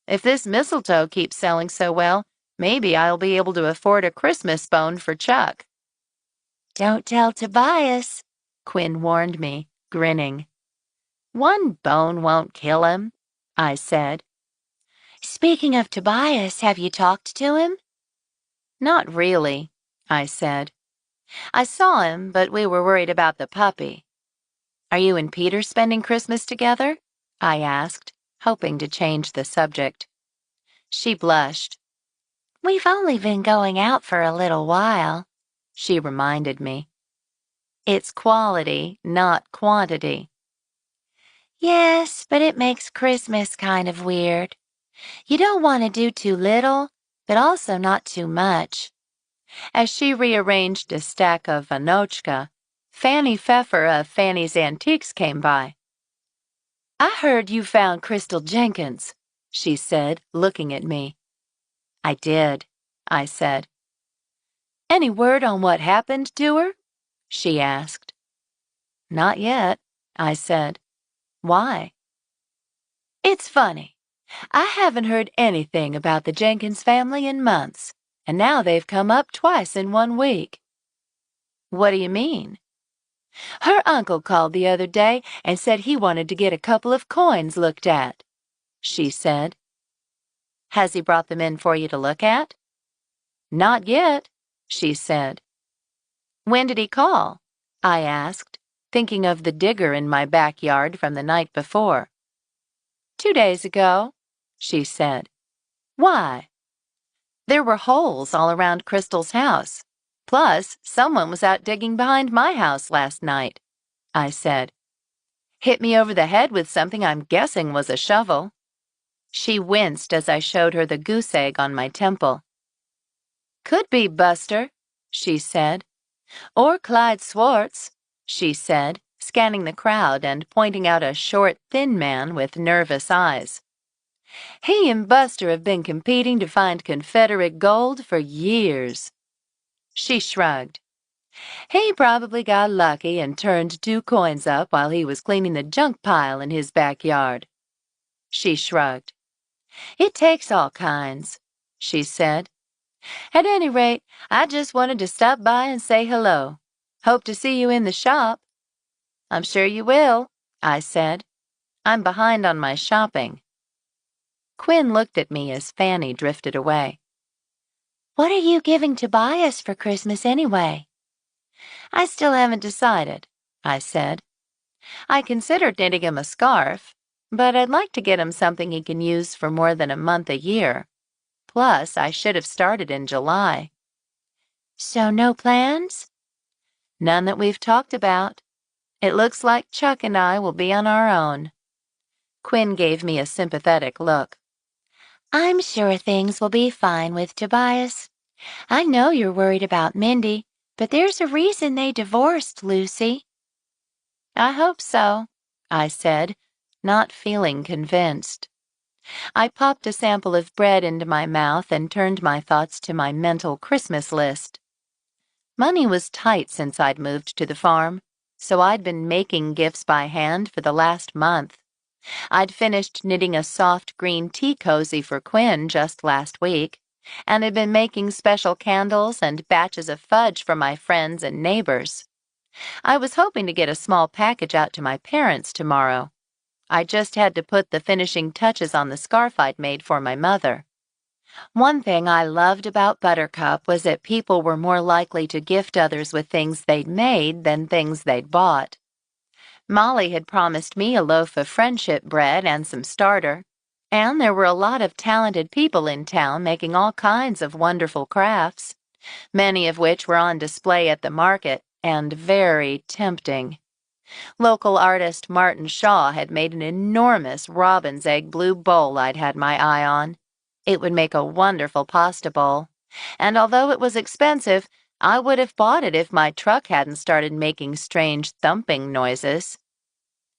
If this mistletoe keeps selling so well, maybe I'll be able to afford a Christmas bone for Chuck. Don't tell Tobias, Quinn warned me, grinning. One bone won't kill him, I said. Speaking of Tobias, have you talked to him? Not really, I said. I saw him, but we were worried about the puppy. Are you and Peter spending Christmas together? I asked, hoping to change the subject. She blushed. We've only been going out for a little while, she reminded me. It's quality, not quantity. Yes, but it makes Christmas kind of weird. You don't want to do too little, but also not too much. As she rearranged a stack of Vanochka, Fanny Pfeffer of Fanny's Antiques came by. I heard you found Crystal Jenkins, she said, looking at me. I did, I said. Any word on what happened to her? She asked. Not yet, I said. Why? It's funny. I haven't heard anything about the Jenkins family in months, and now they've come up twice in 1 week. What do you mean? Her uncle called the other day and said he wanted to get a couple of coins looked at, she said. Has he brought them in for you to look at? Not yet, she said. When did he call? I asked, thinking of the digger in my backyard from the night before. 2 days ago, she said. Why? There were holes all around Crystal's house. Plus, someone was out digging behind my house last night, I said. Hit me over the head with something I'm guessing was a shovel. She winced as I showed her the goose egg on my temple. Could be Buster, she said. Or Clyde Swartz, she said, scanning the crowd and pointing out a short, thin man with nervous eyes. He and Buster have been competing to find Confederate gold for years. She shrugged. He probably got lucky and turned 2 coins up while he was cleaning the junk pile in his backyard. She shrugged. It takes all kinds, she said. At any rate, I just wanted to stop by and say hello. Hope to see you in the shop. I'm sure you will, I said. I'm behind on my shopping. Quinn looked at me as Fanny drifted away. What are you giving Tobias for Christmas anyway? I still haven't decided, I said. I considered knitting him a scarf, but I'd like to get him something he can use for more than a month a year. Plus, I should have started in July. So no plans? None that we've talked about. It looks like Chuck and I will be on our own. Quinn gave me a sympathetic look. I'm sure things will be fine with Tobias. I know you're worried about Mindy, but there's a reason they divorced, Lucy. I hope so, I said, not feeling convinced. I popped a sample of bread into my mouth and turned my thoughts to my mental Christmas list. Money was tight since I'd moved to the farm, so I'd been making gifts by hand for the last month. I'd finished knitting a soft green tea cozy for Quinn just last week, and had been making special candles and batches of fudge for my friends and neighbors. I was hoping to get a small package out to my parents tomorrow. I just had to put the finishing touches on the scarf I'd made for my mother. One thing I loved about Buttercup was that people were more likely to gift others with things they'd made than things they'd bought. Molly had promised me a loaf of friendship bread and some starter, and there were a lot of talented people in town making all kinds of wonderful crafts, many of which were on display at the market and very tempting. Local artist Martin Shaw had made an enormous robin's egg blue bowl I'd had my eye on. It would make a wonderful pasta bowl, and although it was expensive, I would have bought it if my truck hadn't started making strange thumping noises.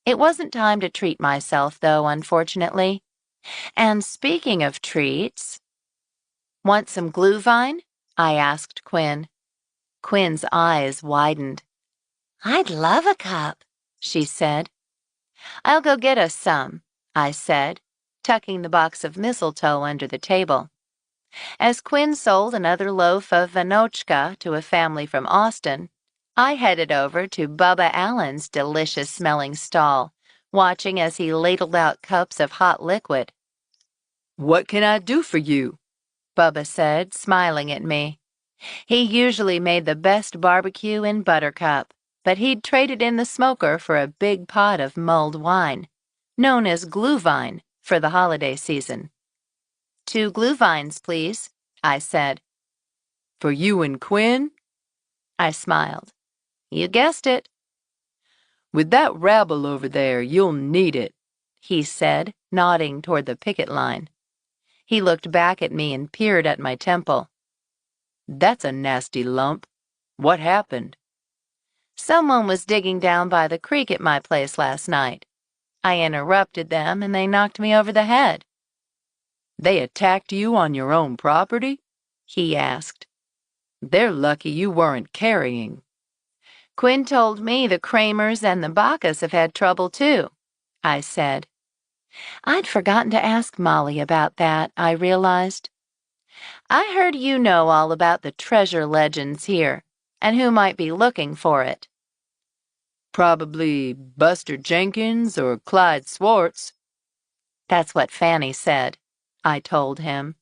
It wasn't time to treat myself, though, unfortunately. And speaking of treats, want some glühwein? I asked Quinn. Quinn's eyes widened. I'd love a cup, she said. I'll go get us some, I said, tucking the box of mistletoe under the table. As Quinn sold another loaf of vanochka to a family from Austin, I headed over to Bubba Allen's delicious-smelling stall, watching as he ladled out cups of hot liquid. "What can I do for you?" Bubba said, smiling at me. He usually made the best barbecue in Buttercup, but he'd traded in the smoker for a big pot of mulled wine, known as glühwein, for the holiday season. 2 glühweins, please, I said. "For you and Quinn?" I smiled. You guessed it. "With that rabble over there, you'll need it," he said, nodding toward the picket line. He looked back at me and peered at my temple. "That's a nasty lump. What happened?" Someone was digging down by the creek at my place last night. I interrupted them and they knocked me over the head. "They attacked you on your own property?" he asked. "They're lucky you weren't carrying." Quinn told me the Kramers and the Bacchus have had trouble too, I said. I'd forgotten to ask Molly about that, I realized. I heard you know all about the treasure legends here, and who might be looking for it. "Probably Buster Jenkins or Clyde Swartz." That's what Fanny said, I told him.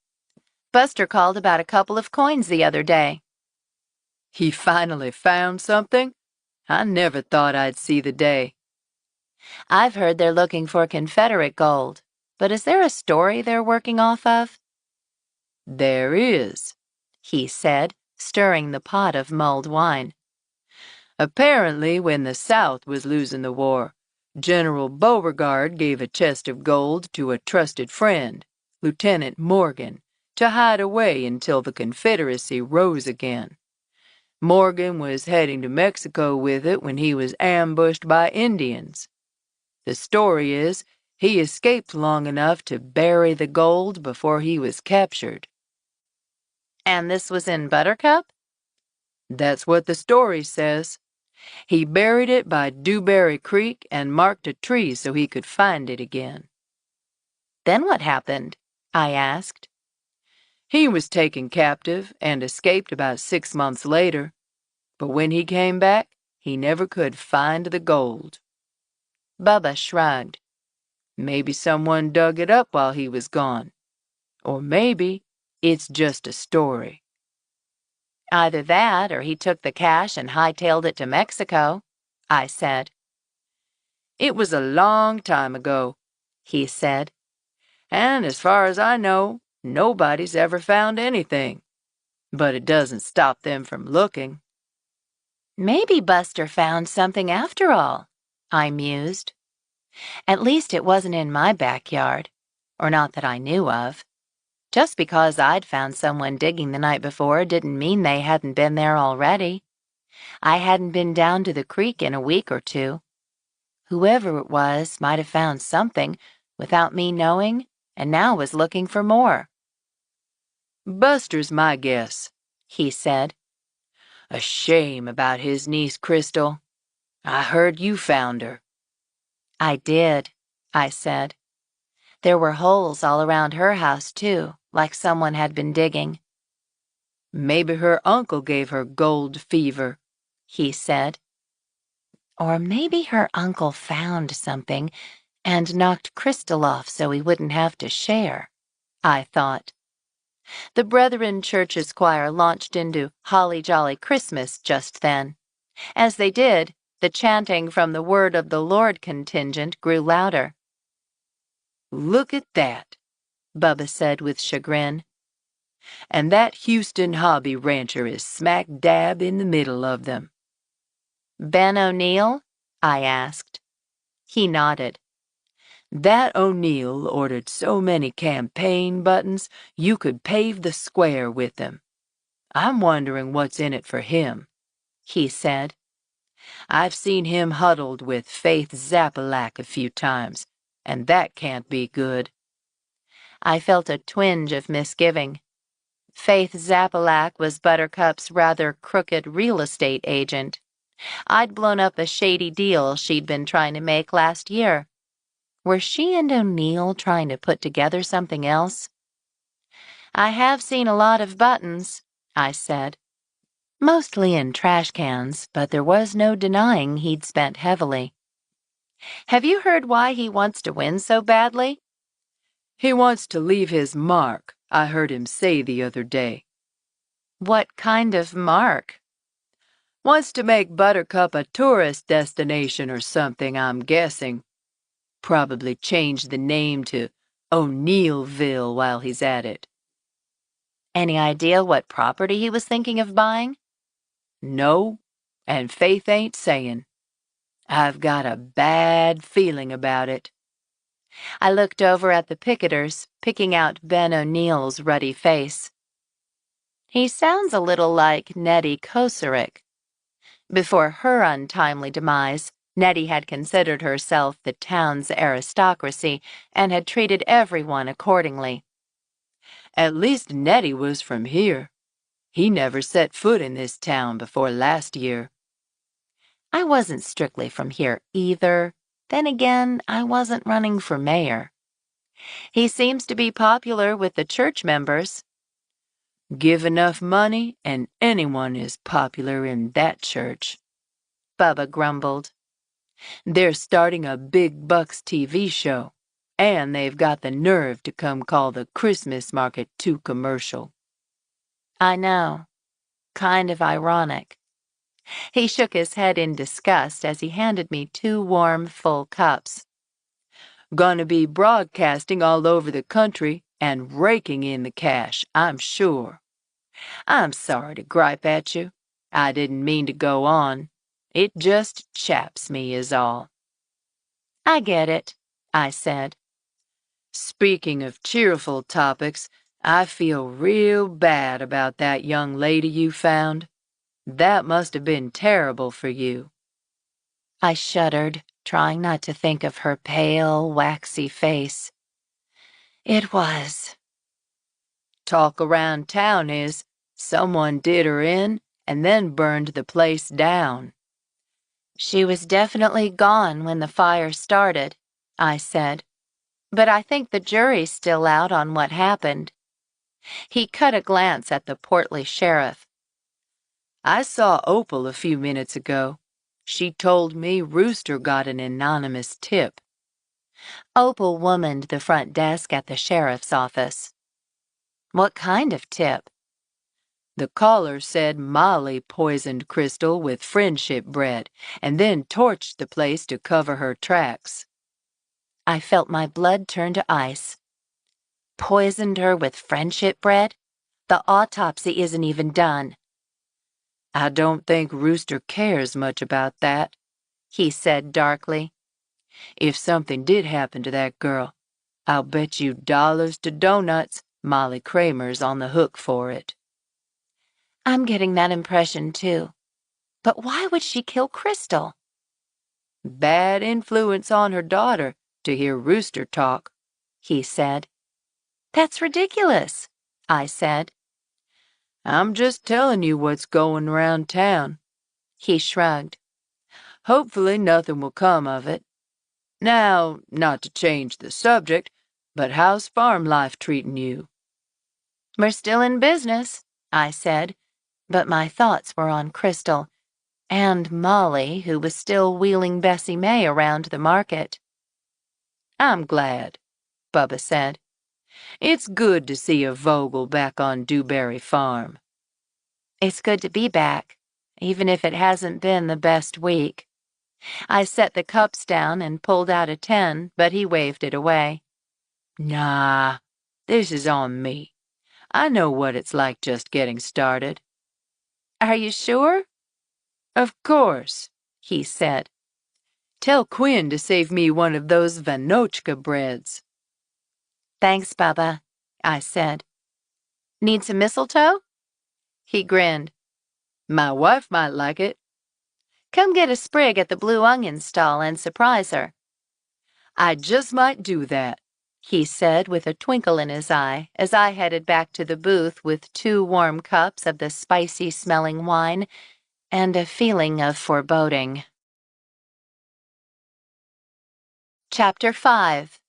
Buster called about a couple of coins the other day. "He finally found something? I never thought I'd see the day." I've heard they're looking for Confederate gold, but is there a story they're working off of? "There is," he said, stirring the pot of mulled wine. "Apparently, when the South was losing the war, General Beauregard gave a chest of gold to a trusted friend, Lieutenant Morgan, to hide away until the Confederacy rose again. Morgan was heading to Mexico with it when he was ambushed by Indians. The story is, he escaped long enough to bury the gold before he was captured." And this was in Buttercup? "That's what the story says. He buried it by Dewberry Creek and marked a tree so he could find it again." Then what happened? I asked. "He was taken captive and escaped about 6 months later. But when he came back, he never could find the gold." Bubba shrugged. "Maybe someone dug it up while he was gone. Or maybe it's just a story." Either that or he took the cash and hightailed it to Mexico, I said. "It was a long time ago," he said. "and as far as I know, nobody's ever found anything. But it doesn't stop them from looking." Maybe Buster found something after all, I mused. At least it wasn't in my backyard, or not that I knew of. Just because I'd found someone digging the night before didn't mean they hadn't been there already. I hadn't been down to the creek in a week or two. Whoever it was might have found something without me knowing, and now was looking for more. "Buster's my guess," he said. "A shame about his niece Crystal. I heard you found her." I did, I said. There were holes all around her house, too, like someone had been digging. "Maybe her uncle gave her gold fever," he said. Or maybe her uncle found something and knocked Crystal off so he wouldn't have to share, I thought. The Brethren Church's choir launched into Holly Jolly Christmas just then. As they did, the chanting from the Word of the Lord contingent grew louder. "Look at that," Bubba said with chagrin. "And that Houston hobby rancher is smack dab in the middle of them." Ben O'Neill? I asked. He nodded. "That O'Neill ordered so many campaign buttons you could pave the square with them. I'm wondering what's in it for him," he said. I've seen him huddled with Faith Zappalak a few times, and that can't be good. I felt a twinge of misgiving. Faith Zappalak was Buttercup's rather crooked real estate agent. I'd blown up a shady deal she'd been trying to make last year. Were she and O'Neill trying to put together something else? I have seen a lot of buttons, I said. Mostly in trash cans, but there was no denying he'd spent heavily. Have you heard why he wants to win so badly? He wants to leave his mark, I heard him say the other day. What kind of mark? Wants to make Buttercup a tourist destination or something, I'm guessing. Probably change the name to O'Neillville while he's at it. Any idea what property he was thinking of buying? No, and Faith ain't saying. I've got a bad feeling about it. I looked over at the picketers, picking out Ben O'Neill's ruddy face. He sounds a little like Nettie Kocurek. Before her untimely demise, Nettie had considered herself the town's aristocracy and had treated everyone accordingly. At least Nettie was from here. He never set foot in this town before last year. I wasn't strictly from here either. Then again, I wasn't running for mayor. He seems to be popular with the church members. Give enough money and anyone is popular in that church, Bubba grumbled. They're starting a big bucks TV show, and they've got the nerve to come call the Christmas market too commercial. I know. Kind of ironic. He shook his head in disgust as he handed me 2 warm, full cups. Gonna be broadcasting all over the country and raking in the cash, I'm sure. I'm sorry to gripe at you. I didn't mean to go on. It just chaps me is all. I get it, I said. Speaking of cheerful topics, I feel real bad about that young lady you found. That must have been terrible for you. I shuddered, trying not to think of her pale, waxy face. It was. Talk around town is, someone did her in and then burned the place down. She was definitely gone when the fire started, I said. But I think the jury's still out on what happened. He cut a glance at the portly sheriff. I saw Opal a few minutes ago. She told me Rooster got an anonymous tip. Opal womaned the front desk at the sheriff's office. What kind of tip? The caller said Molly poisoned Crystal with friendship bread and then torched the place to cover her tracks. I felt my blood turn to ice. Poisoned her with friendship bread? The autopsy isn't even done. I don't think Rooster cares much about that, he said darkly. If something did happen to that girl, I'll bet you dollars to donuts Molly Kramer's on the hook for it. I'm getting that impression, too. But why would she kill Crystal? Bad influence on her daughter to hear Rooster talk, he said. That's ridiculous, I said. I'm just telling you what's going around town. He shrugged. Hopefully nothing will come of it. Now, not to change the subject, but how's farm life treating you? We're still in business, I said, but my thoughts were on Crystal and Molly, who was still wheeling Bessie May around the market. I'm glad, Bubba said. It's good to see a Vogel back on Dewberry Farm. It's good to be back, even if it hasn't been the best week. I set the cups down and pulled out a 10, but he waved it away. Nah, this is on me. I know what it's like just getting started. Are you sure? Of course, he said. Tell Quinn to save me one of those Vanochka breads. Thanks, Bubba, I said. Need some mistletoe? He grinned. My wife might like it. Come get a sprig at the blue onion stall and surprise her. I just might do that, he said with a twinkle in his eye as I headed back to the booth with 2 warm cups of the spicy-smelling wine and a feeling of foreboding. Chapter 5.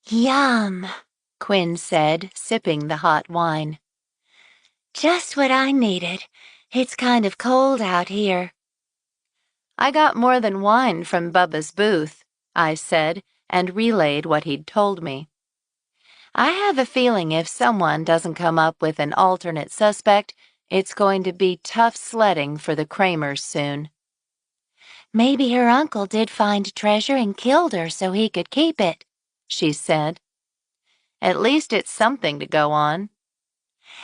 Yum, Quinn said, sipping the hot wine. Just what I needed. It's kind of cold out here. I got more than wine from Bubba's booth, I said, and relayed what he'd told me. I have a feeling if someone doesn't come up with an alternate suspect, it's going to be tough sledding for the Kramers soon. Maybe her uncle did find treasure and killed her so he could keep it, she said. At least it's something to go on.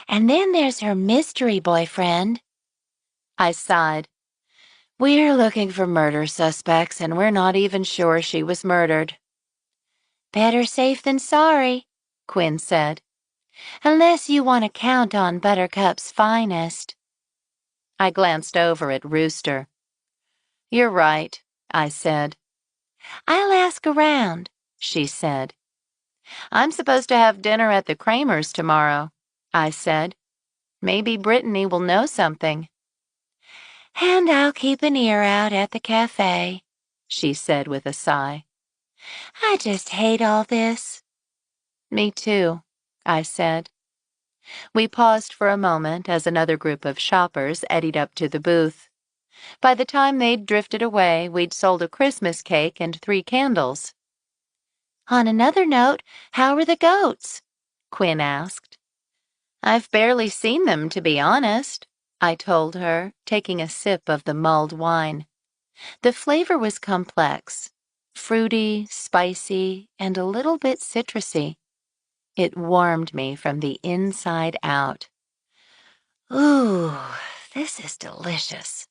And then there's her mystery boyfriend. I sighed. We're looking for murder suspects, and we're not even sure she was murdered. Better safe than sorry, Quinn said. Unless you want to count on Buttercup's finest. I glanced over at Rooster. You're right, I said. I'll ask around, she said. I'm supposed to have dinner at the Kramers tomorrow, I said. Maybe Brittany will know something. And I'll keep an ear out at the cafe, she said with a sigh. I just hate all this. Me too, I said. We paused for a moment as another group of shoppers eddied up to the booth. By the time they'd drifted away, we'd sold a Christmas cake and 3 candles. On another note, how are the goats? Quinn asked. I've barely seen them, to be honest, I told her, taking a sip of the mulled wine. The flavor was complex, fruity, spicy, and a little bit citrusy. It warmed me from the inside out. Ooh, this is delicious.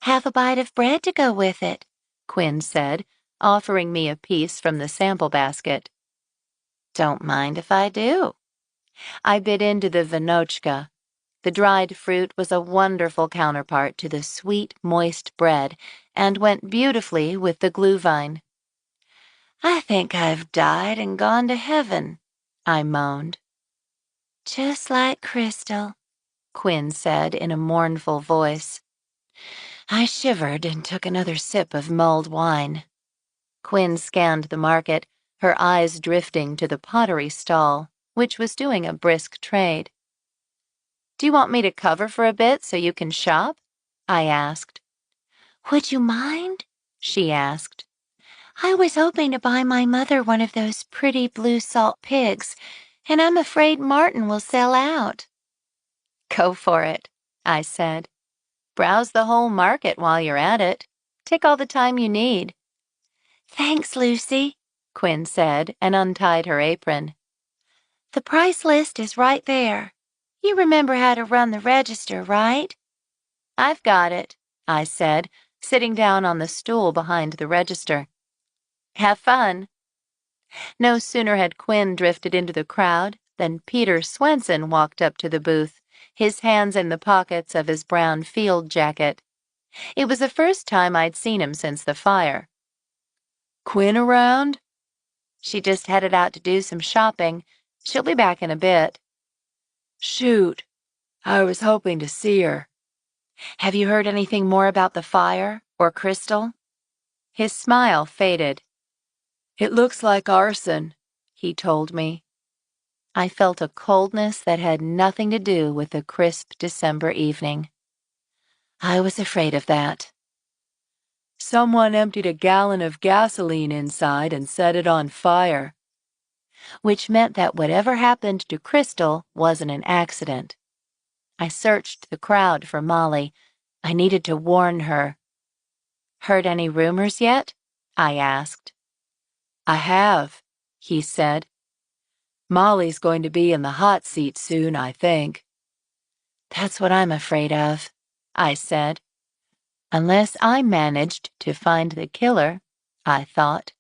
Have a bite of bread to go with it, Quinn said, offering me a piece from the sample basket. Don't mind if I do. I bit into the vinochka. The dried fruit was a wonderful counterpart to the sweet, moist bread and went beautifully with the glühwein. I think I've died and gone to heaven, I moaned. Just like Crystal, Quinn said in a mournful voice. I shivered and took another sip of mulled wine. Quinn scanned the market, her eyes drifting to the pottery stall, which was doing a brisk trade. Do you want me to cover for a bit so you can shop? I asked. Would you mind? She asked. I was hoping to buy my mother one of those pretty blue salt pigs, and I'm afraid Martin will sell out. Go for it, I said. Browse the whole market while you're at it. Take all the time you need. Thanks, Lucy, Quinn said and untied her apron. The price list is right there. You remember how to run the register, right? I've got it, I said, sitting down on the stool behind the register. Have fun. No sooner had Quinn drifted into the crowd than Peter Swenson walked up to the booth, his hands in the pockets of his brown field jacket. It was the first time I'd seen him since the fire. Quinn around? She just headed out to do some shopping. She'll be back in a bit. Shoot, I was hoping to see her. Have you heard anything more about the fire or Crystal? His smile faded. It looks like arson, he told me. I felt a coldness that had nothing to do with the crisp December evening. I was afraid of that. Someone emptied a gallon of gasoline inside and set it on fire. Which meant that whatever happened to Crystal wasn't an accident. I searched the crowd for Molly. I needed to warn her. Heard any rumors yet? I asked. I have, he said. Molly's going to be in the hot seat soon, I think. That's what I'm afraid of, I said. Unless I managed to find the killer, I thought.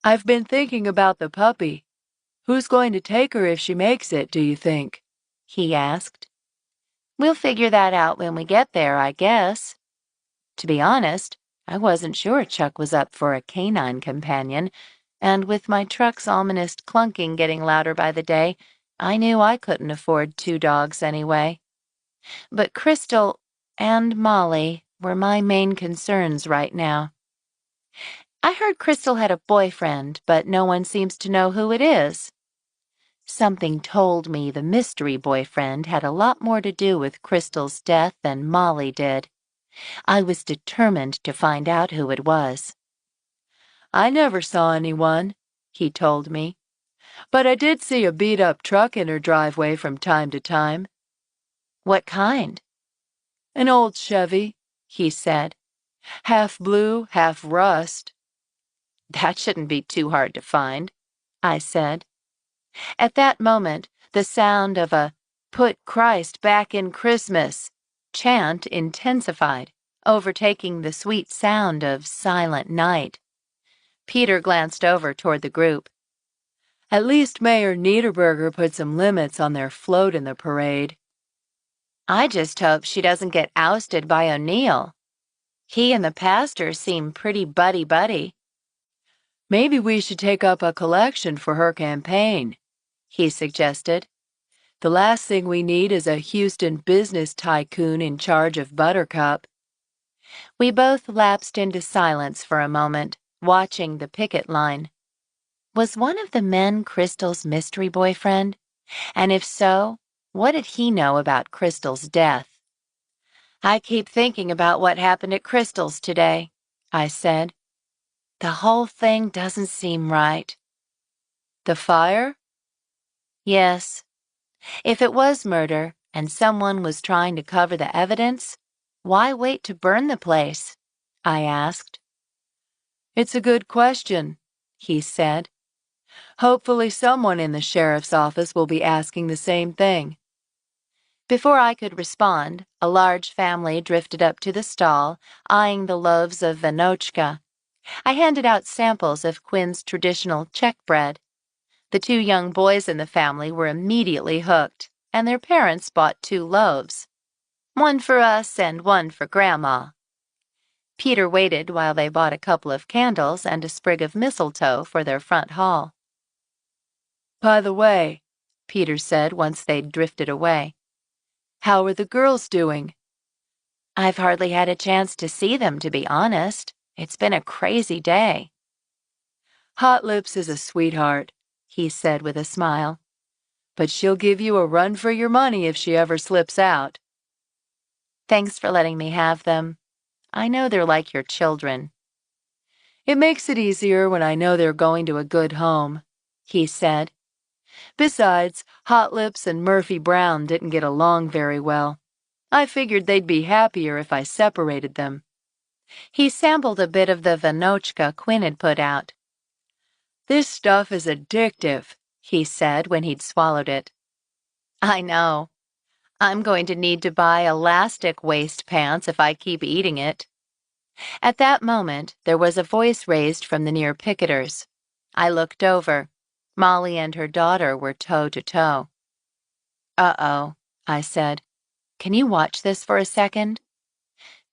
I've been thinking about the puppy. Who's going to take her if she makes it, do you think? He asked. We'll figure that out when we get there, I guess. To be honest, I wasn't sure Chuck was up for a canine companion, and with my truck's ominous clunking getting louder by the day, I knew I couldn't afford 2 dogs anyway. But Crystal and Molly were my main concerns right now. I heard Crystal had a boyfriend, but no one seems to know who it is. Something told me the mystery boyfriend had a lot more to do with Crystal's death than Molly did. I was determined to find out who it was. I never saw anyone, he told me, but I did see a beat-up truck in her driveway from time to time. What kind? An old Chevy, he said. Half blue, half rust. That shouldn't be too hard to find, I said. At that moment, the sound of a "Put Christ back in Christmas" chant intensified, overtaking the sweet sound of Silent Night. Peter glanced over toward the group. At least Mayor Niederberger put some limits on their float in the parade. I just hope she doesn't get ousted by O'Neill. He and the pastor seem pretty buddy-buddy. Maybe we should take up a collection for her campaign, he suggested. The last thing we need is a Houston business tycoon in charge of Buttercup. We both lapsed into silence for a moment, watching the picket line. Was one of the men Crystal's mystery boyfriend? And if so, what did he know about Crystal's death? I keep thinking about what happened at Crystal's today, I said. The whole thing doesn't seem right. The fire? Yes. If it was murder and someone was trying to cover the evidence, why wait to burn the place? I asked. It's a good question, he said. Hopefully someone in the sheriff's office will be asking the same thing. Before I could respond, a large family drifted up to the stall, eyeing the loaves of vanochka. I handed out samples of Quinn's traditional Czech bread. The 2 young boys in the family were immediately hooked, and their parents bought 2 loaves. One for us and one for Grandma. Peter waited while they bought a couple of candles and a sprig of mistletoe for their front hall. By the way, Peter said once they'd drifted away, how are the girls doing? I've hardly had a chance to see them, to be honest. It's been a crazy day. Hot Lips is a sweetheart, he said with a smile. But she'll give you a run for your money if she ever slips out. Thanks for letting me have them. I know they're like your children. It makes it easier when I know they're going to a good home, he said. Besides, Hot Lips and Murphy Brown didn't get along very well. I figured they'd be happier if I separated them. He sampled a bit of the vanochka Quinn had put out. This stuff is addictive, he said when he'd swallowed it. I know. I'm going to need to buy elastic waist pants if I keep eating it. At that moment, there was a voice raised from the near picketers. I looked over. Molly and her daughter were toe to toe. Uh-oh, I said. Can you watch this for a second?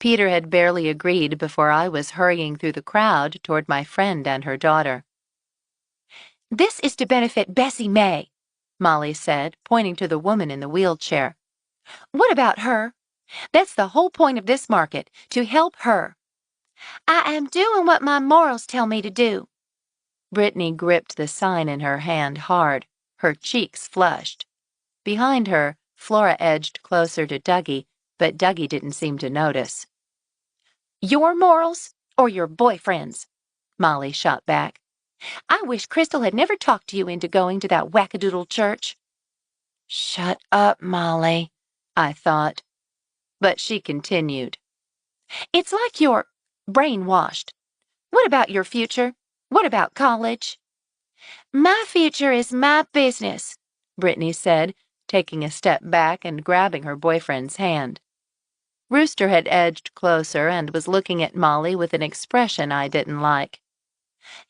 Peter had barely agreed before I was hurrying through the crowd toward my friend and her daughter. This is to benefit Bessie May, Molly said, pointing to the woman in the wheelchair. What about her? That's the whole point of this market, to help her. I am doing what my morals tell me to do. Brittany gripped the sign in her hand hard, her cheeks flushed. Behind her, Flora edged closer to Dougie, but Dougie didn't seem to notice. Your morals or your boyfriend's? Molly shot back. I wish Crystal had never talked you into going to that wackadoodle church. Shut up, Molly, I thought. But she continued. It's like you're brainwashed. What about your future? What about college? My future is my business, Brittany said, taking a step back and grabbing her boyfriend's hand. Rooster had edged closer and was looking at Molly with an expression I didn't like.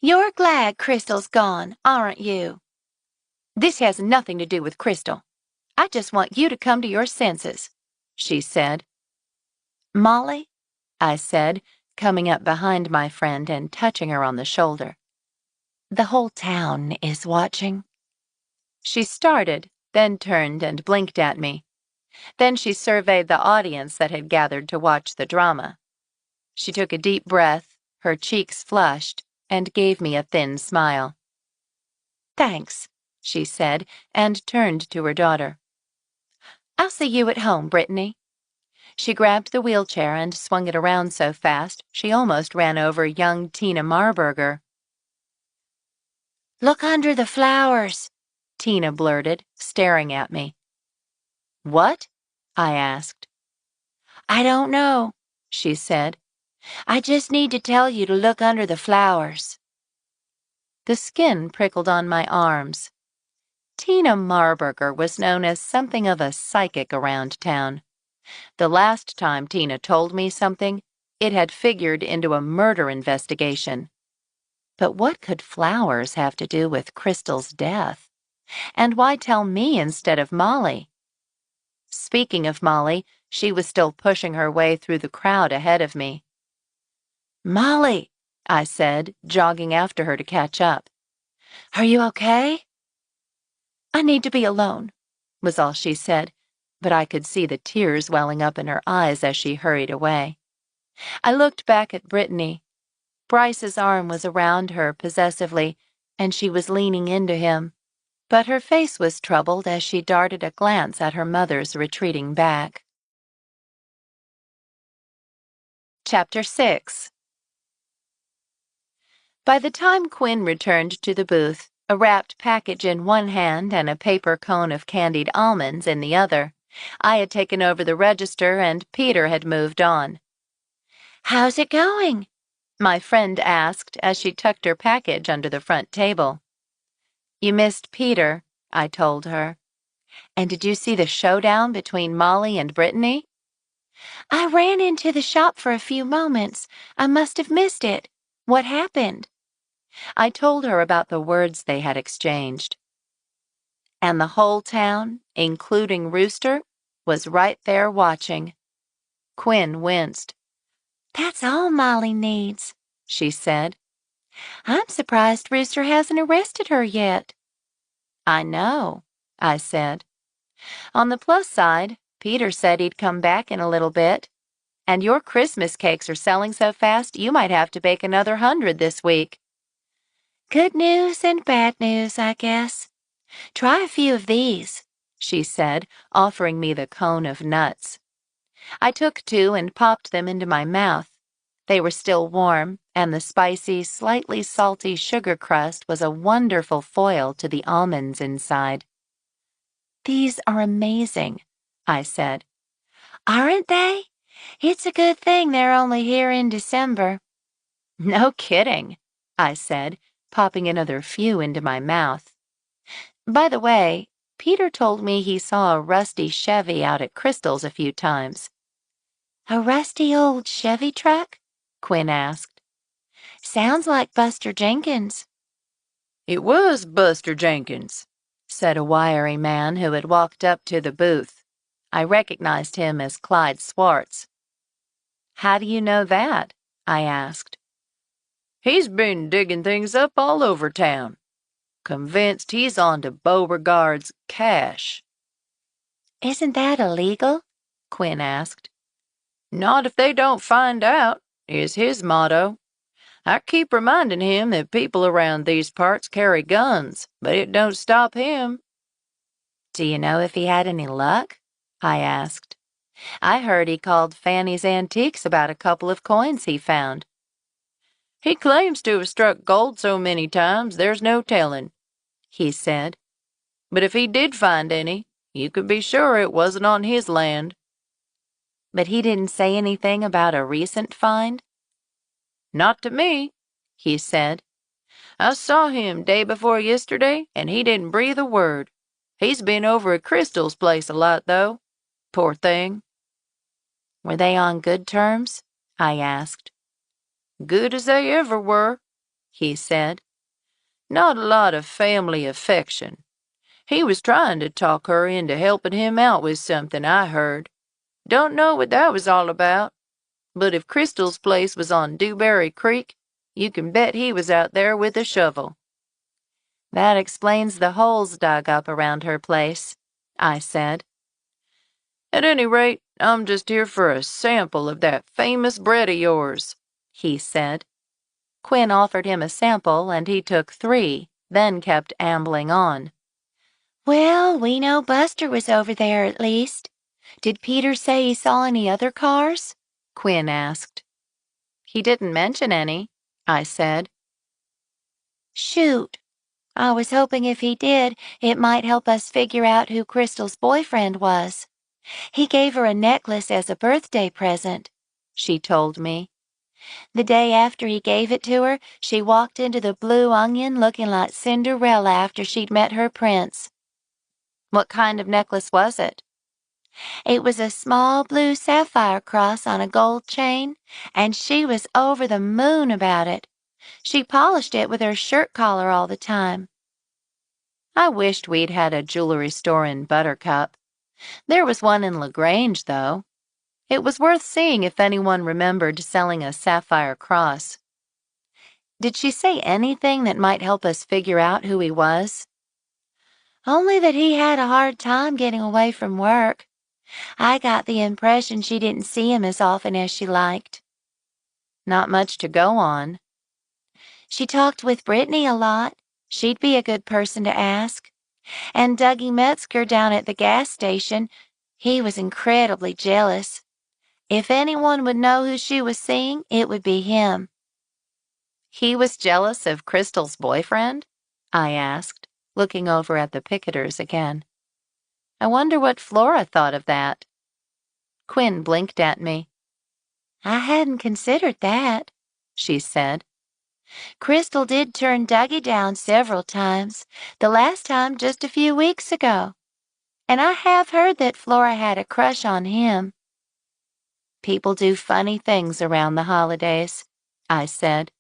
You're glad Crystal's gone, aren't you? This has nothing to do with Crystal. I just want you to come to your senses. she said. Molly, I said, coming up behind my friend and touching her on the shoulder. The whole town is watching. She started, then turned and blinked at me. Then she surveyed the audience that had gathered to watch the drama. She took a deep breath, her cheeks flushed, and gave me a thin smile. Thanks, she said, and turned to her daughter. I'll see you at home, Brittany. She grabbed the wheelchair and swung it around so fast she almost ran over young Tina Marburger. Look under the flowers, Tina blurted, staring at me. What? I asked. I don't know, she said. I just need to tell you to look under the flowers. The skin prickled on my arms. Tina Marburger was known as something of a psychic around town. The last time Tina told me something, it had figured into a murder investigation. But what could flowers have to do with Crystal's death? And why tell me instead of Molly? Speaking of Molly, she was still pushing her way through the crowd ahead of me. Molly, I said, jogging after her to catch up. Are you okay? I need to be alone, was all she said, but I could see the tears welling up in her eyes as she hurried away. I looked back at Brittany. Bryce's arm was around her possessively, and she was leaning into him, but her face was troubled as she darted a glance at her mother's retreating back. Chapter 6. By the time Quinn returned to the booth, a wrapped package in one hand and a paper cone of candied almonds in the other, I had taken over the register and Peter had moved on. How's it going? My friend asked as she tucked her package under the front table. You missed Peter, I told her. And did you see the showdown between Molly and Brittany? I ran into the shop for a few moments. I must have missed it. What happened? I told her about the words they had exchanged. And the whole town, including Rooster, was right there watching. Quinn winced. That's all Molly needs, she said. I'm surprised Rooster hasn't arrested her yet. I know, I said. On the plus side, Peter said he'd come back in a little bit. And your Christmas cakes are selling so fast you might have to bake another 100 this week. Good news and bad news, I guess. Try a few of these, she said, offering me the cone of nuts. I took 2 and popped them into my mouth. They were still warm, and the spicy, slightly salty sugar crust was a wonderful foil to the almonds inside. These are amazing, I said. Aren't they? It's a good thing they're only here in December. No kidding, I said, popping another few into my mouth. By the way, Peter told me he saw a rusty Chevy out at Crystal's a few times. A rusty old Chevy truck? Quinn asked. Sounds like Buster Jenkins. It was Buster Jenkins, said a wiry man who had walked up to the booth. I recognized him as Clyde Swartz. How do you know that? I asked. He's been digging things up all over town. Convinced he's on to Beauregard's cash. Isn't that illegal? Quinn asked. Not if they don't find out, is his motto. I keep reminding him that people around these parts carry guns, but it don't stop him. Do you know if he had any luck? I asked. I heard he called Fanny's Antiques about a couple of coins he found. He claims to have struck gold so many times there's no telling, he said. But if he did find any, you could be sure it wasn't on his land. But he didn't say anything about a recent find? Not to me, he said. I saw him day before yesterday, and he didn't breathe a word. He's been over at Crystal's place a lot, though. Poor thing. Were they on good terms? I asked. Good as they ever were, he said. Not a lot of family affection. He was trying to talk her into helping him out with something, I heard. Don't know what that was all about. But if Crystal's place was on Dewberry Creek, you can bet he was out there with a shovel." "That explains the holes dug up around her place," I said. "At any rate, I'm just here for a sample of that famous bread of yours," he said. Quinn offered him a sample, and he took 3, then kept ambling on. "Well, we know Buster was over there at least. Did Peter say he saw any other cars?" Quinn asked. "He didn't mention any," I said. "Shoot. I was hoping if he did, it might help us figure out who Crystal's boyfriend was. He gave her a necklace as a birthday present," she told me. "The day after he gave it to her, she walked into the Blue Onion looking like Cinderella after she'd met her prince." "What kind of necklace was it?" "It was a small blue sapphire cross on a gold chain, and she was over the moon about it. She polished it with her shirt collar all the time." I wished we'd had a jewelry store in Buttercup. There was one in LaGrange, though. It was worth seeing if anyone remembered selling a sapphire cross. "Did she say anything that might help us figure out who he was?" "Only that he had a hard time getting away from work. I got the impression she didn't see him as often as she liked." "Not much to go on." "She talked with Brittany a lot. She'd be a good person to ask. And Dougie Metzger down at the gas station. He was incredibly jealous. If anyone would know who she was seeing, it would be him." "He was jealous of Crystal's boyfriend?" I asked, looking over at the picketers again. "I wonder what Flora thought of that." Quinn blinked at me. "I hadn't considered that," she said. "Crystal did turn Dougie down several times, the last time just a few weeks ago. And I have heard that Flora had a crush on him." "People do funny things around the holidays," I said.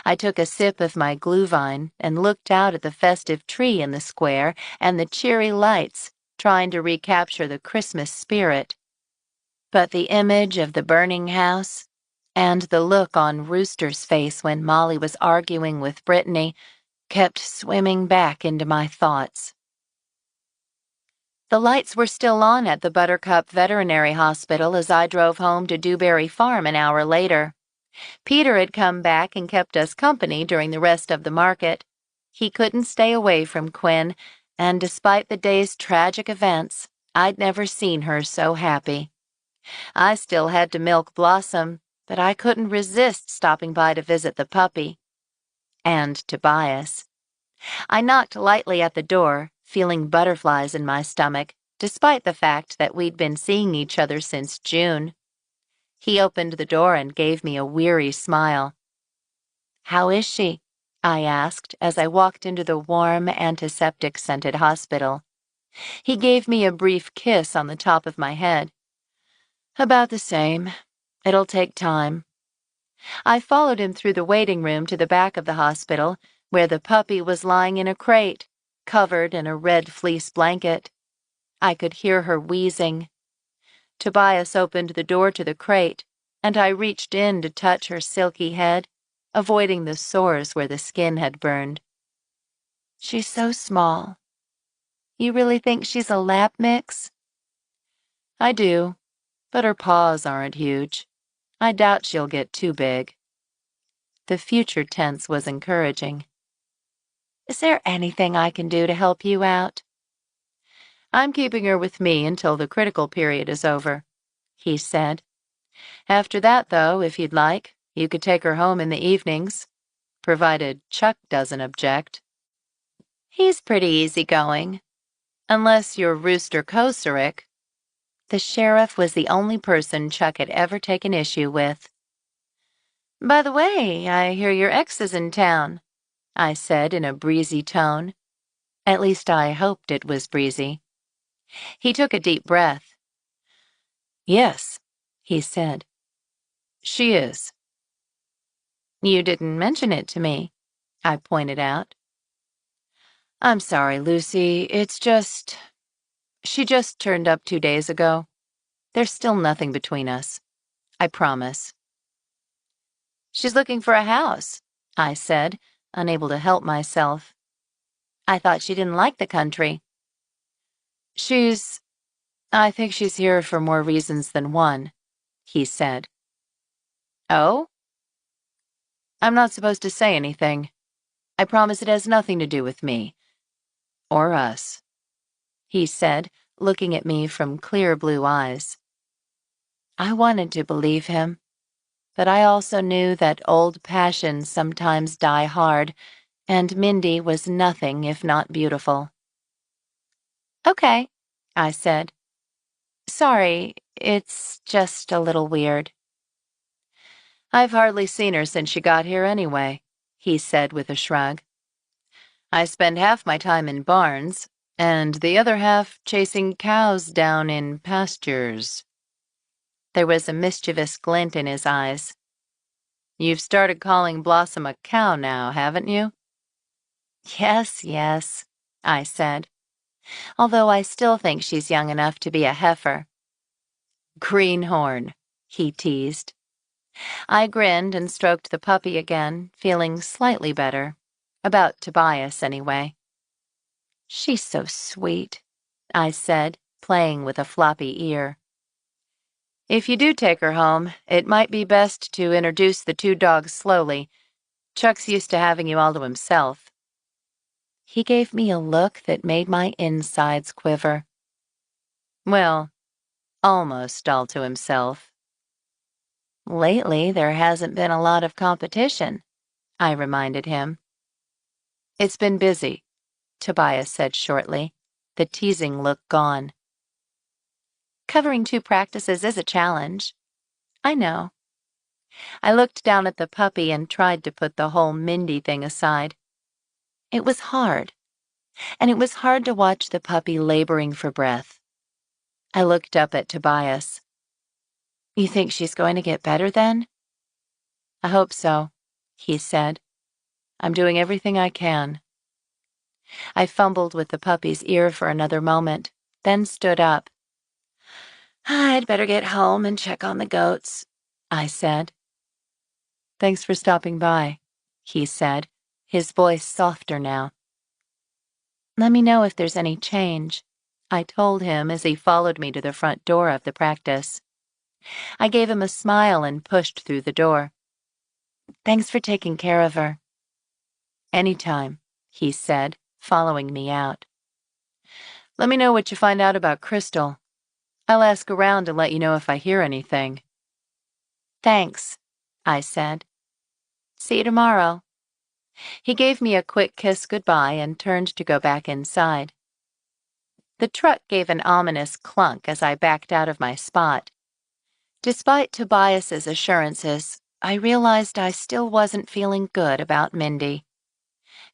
I took a sip of my glühwein and looked out at the festive tree in the square and the cheery lights, trying to recapture the Christmas spirit. But the image of the burning house and the look on Rooster's face when Molly was arguing with Brittany kept swimming back into my thoughts. The lights were still on at the Buttercup Veterinary Hospital as I drove home to Dewberry Farm an hour later. Peter had come back and kept us company during the rest of the market. He couldn't stay away from Quinn, and despite the day's tragic events, I'd never seen her so happy. I still had to milk Blossom, but I couldn't resist stopping by to visit the puppy. And Tobias. I knocked lightly at the door, feeling butterflies in my stomach, despite the fact that we'd been seeing each other since June. He opened the door and gave me a weary smile. "How is she?" I asked as I walked into the warm, antiseptic-scented hospital. He gave me a brief kiss on the top of my head. "About the same. It'll take time." I followed him through the waiting room to the back of the hospital, where the puppy was lying in a crate, covered in a red fleece blanket. I could hear her wheezing. Tobias opened the door to the crate, and I reached in to touch her silky head, avoiding the sores where the skin had burned. "She's so small. You really think she's a lap mix?" "I do, but her paws aren't huge. I doubt she'll get too big." The future tense was encouraging. "Is there anything I can do to help you out?" "I'm keeping her with me until the critical period is over," he said. "After that, though, if you'd like, you could take her home in the evenings, provided Chuck doesn't object." "He's pretty easygoing. Unless you're Rooster Kocurek." The sheriff was the only person Chuck had ever taken issue with. "By the way, I hear your ex is in town," I said in a breezy tone. At least I hoped it was breezy. He took a deep breath. "Yes," he said. "She is." "You didn't mention it to me," I pointed out. "I'm sorry, Lucy. She just turned up 2 days ago." There's still nothing between us. I promise. She's looking for a house, I said, unable to help myself. I thought she didn't like the country. I think she's here for more reasons than one, he said. Oh? I'm not supposed to say anything. I promise it has nothing to do with me. Or us, he said, looking at me from clear blue eyes. I wanted to believe him, but I also knew that old passions sometimes die hard, and Mindy was nothing if not beautiful. Okay, I said. Sorry, it's just a little weird. I've hardly seen her since she got here anyway, he said with a shrug. I spend half my time in barns, and the other half chasing cows down in pastures. There was a mischievous glint in his eyes. You've started calling Blossom a cow now, haven't you? Yes, I said, although I still think she's young enough to be a heifer. Greenhorn, he teased. I grinned and stroked the puppy again, feeling slightly better. About Tobias, anyway. She's so sweet, I said, playing with a floppy ear. If you do take her home, it might be best to introduce the two dogs slowly. Chuck's used to having you all to himself. He gave me a look that made my insides quiver. Well, almost all to himself. Lately, there hasn't been a lot of competition, I reminded him. It's been busy, Tobias said shortly, the teasing look gone. Covering 2 practices is a challenge. I know. I looked down at the puppy and tried to put the whole Mindy thing aside. It was hard, and it was hard to watch the puppy laboring for breath. I looked up at Tobias. You think she's going to get better then? I hope so, he said. I'm doing everything I can. I fumbled with the puppy's ear for another moment, then stood up. I'd better get home and check on the goats, I said. Thanks for stopping by, he said, his voice softer now. Let me know if there's any change, I told him as he followed me to the front door of the practice. I gave him a smile and pushed through the door. Thanks for taking care of her. Anytime, he said, following me out. Let me know what you find out about Crystal. I'll ask around and let you know if I hear anything. Thanks, I said. See you tomorrow. He gave me a quick kiss goodbye and turned to go back inside. The truck gave an ominous clunk as I backed out of my spot. Despite Tobias's assurances, I realized I still wasn't feeling good about Mindy.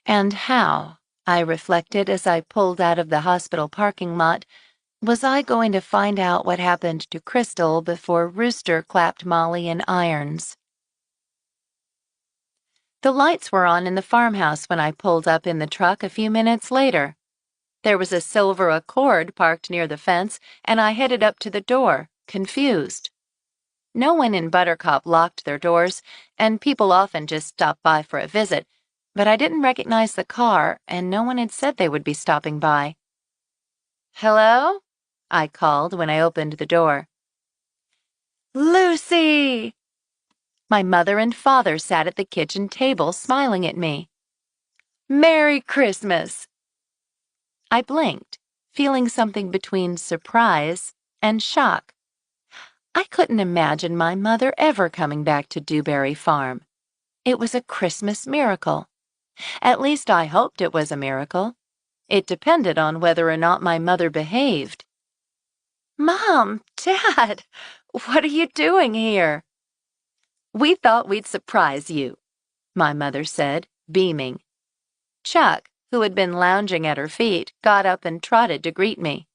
And how, I reflected as I pulled out of the hospital parking lot, was I going to find out what happened to Crystal before Rooster clapped Molly in irons? The lights were on in the farmhouse when I pulled up in the truck a few minutes later. There was a silver Accord parked near the fence, and I headed up to the door, confused. No one in Buttercup locked their doors, and people often just stopped by for a visit, but I didn't recognize the car, and no one had said they would be stopping by. Hello? I called when I opened the door. Lucy! My mother and father sat at the kitchen table smiling at me. Merry Christmas! I blinked, feeling something between surprise and shock. I couldn't imagine my mother ever coming back to Dewberry Farm. It was a Christmas miracle. At least I hoped it was a miracle. It depended on whether or not my mother behaved. Mom, Dad, what are you doing here? We thought we'd surprise you, my mother said, beaming. Chuck, who had been lounging at her feet, got up and trotted to greet me.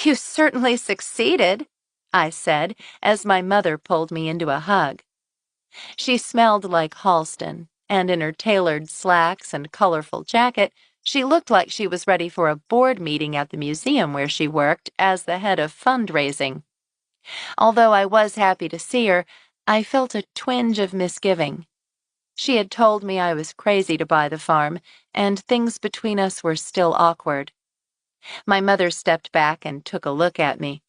You certainly succeeded, I said, as my mother pulled me into a hug. She smelled like Halston, and in her tailored slacks and colorful jacket, she looked like she was ready for a board meeting at the museum where she worked as the head of fundraising. Although I was happy to see her, I felt a twinge of misgiving. She had told me I was crazy to buy the farm, and things between us were still awkward. My mother stepped back and took a look at me.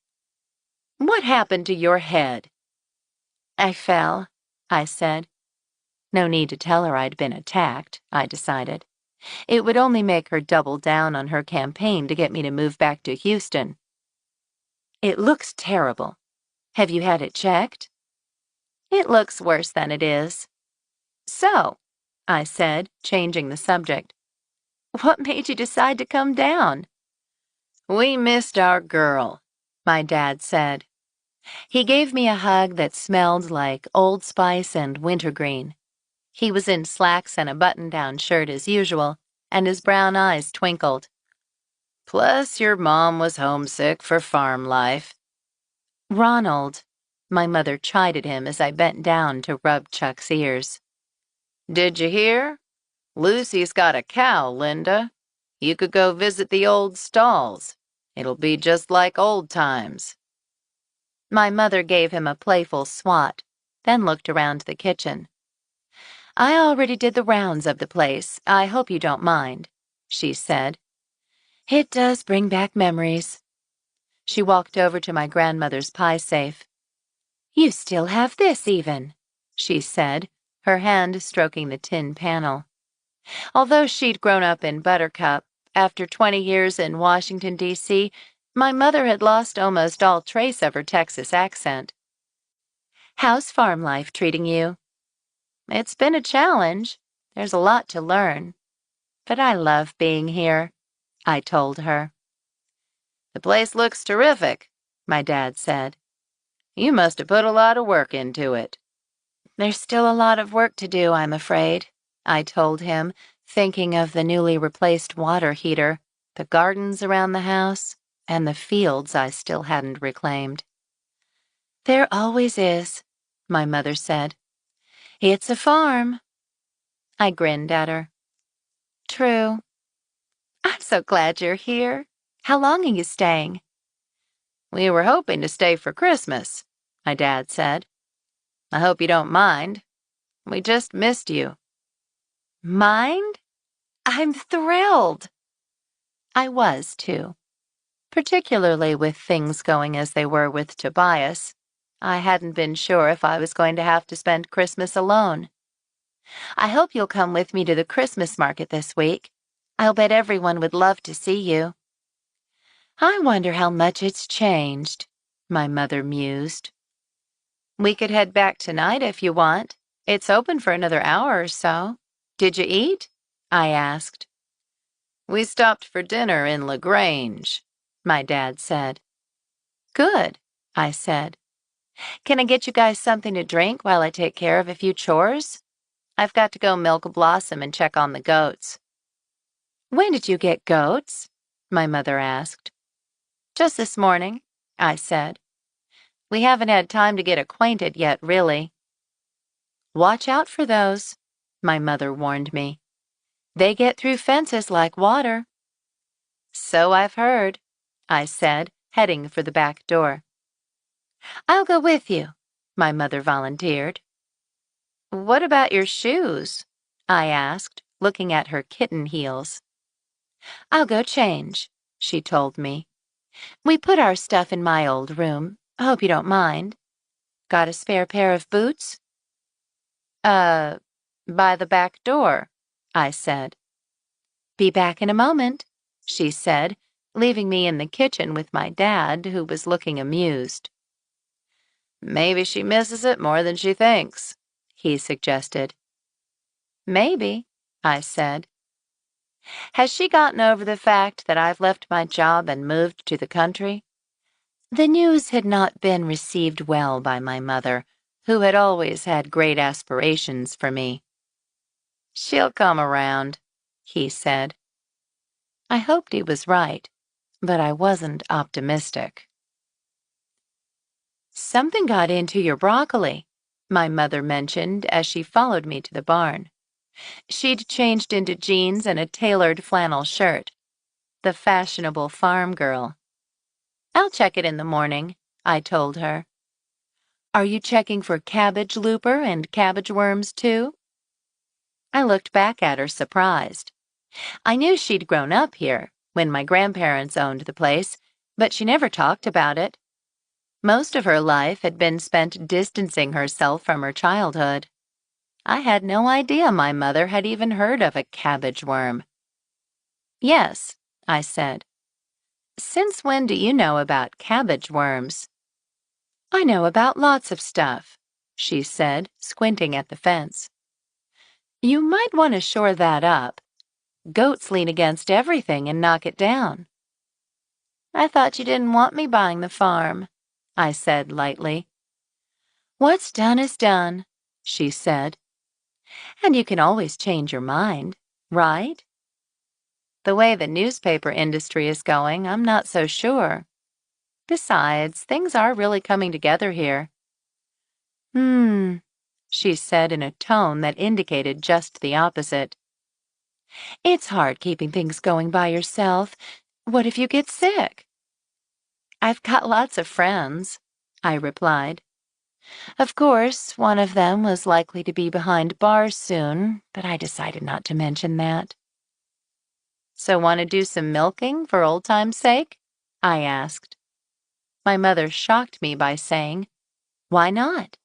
"What happened to your head?" "I fell," I said. No need to tell her I'd been attacked, I decided. It would only make her double down on her campaign to get me to move back to Houston. "It looks terrible. Have you had it checked?" "It looks worse than it is." "So," I said, changing the subject, "what made you decide to come down?" "We missed our girl," my dad said. He gave me a hug that smelled like Old Spice and wintergreen. He was in slacks and a button-down shirt as usual, and his brown eyes twinkled. "Plus, your mom was homesick for farm life." "Ronald," my mother chided him as I bent down to rub Chuck's ears. "Did you hear? Lucy's got a cow, Linda. You could go visit the old stalls. It'll be just like old times." My mother gave him a playful swat, then looked around the kitchen. "I already did the rounds of the place. I hope you don't mind," she said. "It does bring back memories." She walked over to my grandmother's pie safe. "You still have this even," she said, her hand stroking the tin panel. Although she'd grown up in Buttercup, after 20 years in Washington, D.C., my mother had lost almost all trace of her Texas accent. "How's farm life treating you?" "It's been a challenge. There's a lot to learn. But I love being here," I told her. "The place looks terrific," my dad said. "You must have put a lot of work into it." "There's still a lot of work to do, I'm afraid," I told him, thinking of the newly replaced water heater, the gardens around the house, and the fields I still hadn't reclaimed. "There always is," my mother said. "It's a farm." I grinned at her. "True." "I'm so glad you're here. How long are you staying?" "We were hoping to stay for Christmas," my dad said. "I hope you don't mind. We just missed you." "Mind? I'm thrilled." I was, too. Particularly with things going as they were with Tobias. I hadn't been sure if I was going to have to spend Christmas alone. "I hope you'll come with me to the Christmas market this week. I'll bet everyone would love to see you." "I wonder how much it's changed," my mother mused. "We could head back tonight if you want. It's open for another hour or so. Did you eat?" I asked. "We stopped for dinner in LaGrange," my dad said. "Good," I said. "Can I get you guys something to drink while I take care of a few chores? I've got to go milk Blossom and check on the goats." "When did you get goats?" my mother asked. "Just this morning," I said. "We haven't had time to get acquainted yet, really." "Watch out for those," my mother warned me. "They get through fences like water." "So I've heard," I said, heading for the back door. "I'll go with you," my mother volunteered. "What about your shoes?" I asked, looking at her kitten heels. "I'll go change," she told me. "We put our stuff in my old room. Hope you don't mind. Got a spare pair of boots?" By the back door," I said. "Be back in a moment," she said, leaving me in the kitchen with my dad, who was looking amused. "Maybe she misses it more than she thinks," he suggested. "Maybe," I said. "Has she gotten over the fact that I've left my job and moved to the country?" The news had not been received well by my mother, who had always had great aspirations for me. "She'll come around," he said. I hoped he was right, but I wasn't optimistic. "Something got into your broccoli," my mother mentioned as she followed me to the barn. She'd changed into jeans and a tailored flannel shirt. The fashionable farm girl. "I'll check it in the morning," I told her. Are you checking for cabbage looper and cabbage worms too? I looked back at her surprised. I knew she'd grown up here when my grandparents owned the place, but she never talked about it. Most of her life had been spent distancing herself from her childhood. I had no idea my mother had even heard of a cabbage worm. Yes, I said. Since when do you know about cabbage worms? I know about lots of stuff, she said, squinting at the fence. You might want to shore that up. Goats lean against everything and knock it down. I thought you didn't want me buying the farm, I said lightly. What's done is done, she said. And you can always change your mind, right? The way the newspaper industry is going, I'm not so sure. Besides, things are really coming together here. She said in a tone that indicated just the opposite. It's hard keeping things going by yourself. What if you get sick? I've got lots of friends, I replied. Of course, one of them was likely to be behind bars soon, but I decided not to mention that. So want to do some milking for old time's sake? I asked. My mother shocked me by saying, Why not?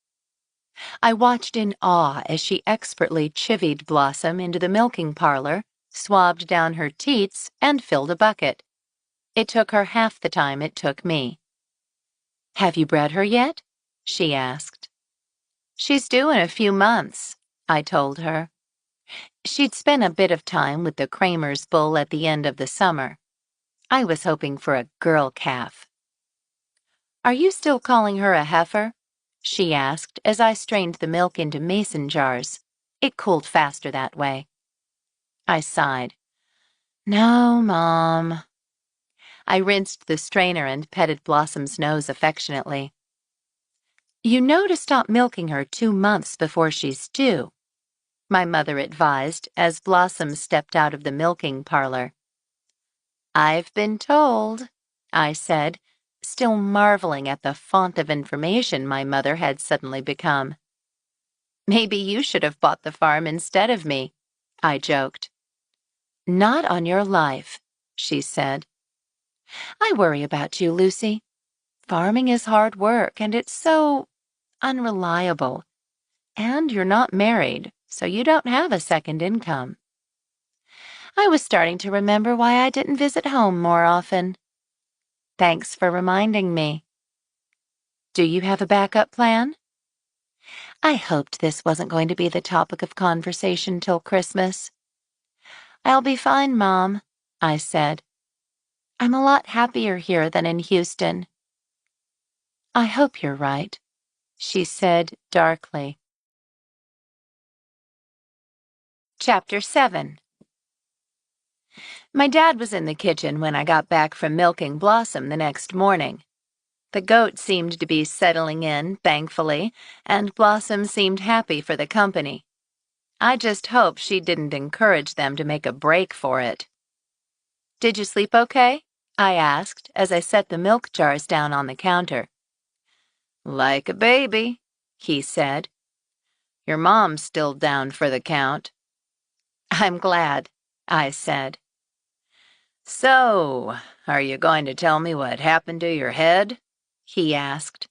I watched in awe as she expertly chivied Blossom into the milking parlor, swabbed down her teats, and filled a bucket. It took her half the time it took me. Have you bred her yet? She asked. She's due in a few months, I told her. She'd spent a bit of time with the Kramer's bull at the end of the summer. I was hoping for a girl calf. Are you still calling her a heifer? She asked as I strained the milk into mason jars. It cooled faster that way. I sighed. No, Mom. I rinsed the strainer and petted Blossom's nose affectionately. You know to stop milking her 2 months before she's due, my mother advised as Blossom stepped out of the milking parlor. I've been told, I said, still marveling at the font of information my mother had suddenly become. Maybe you should have bought the farm instead of me, I joked. Not on your life, she said. I worry about you, Lucy. Farming is hard work, and it's so unreliable. And you're not married, so you don't have a second income. I was starting to remember why I didn't visit home more often. Thanks for reminding me. Do you have a backup plan? I hoped this wasn't going to be the topic of conversation till Christmas. I'll be fine, Mom, I said. I'm a lot happier here than in Houston. I hope you're right, she said darkly. Chapter 7. My dad was in the kitchen when I got back from milking Blossom the next morning. The goat seemed to be settling in, thankfully, and Blossom seemed happy for the company. I just hoped she didn't encourage them to make a break for it. Did you sleep okay? I asked as I set the milk jars down on the counter. Like a baby, he said. Your mom's still down for the count. I'm glad, I said. So, are you going to tell me what happened to your head? He asked.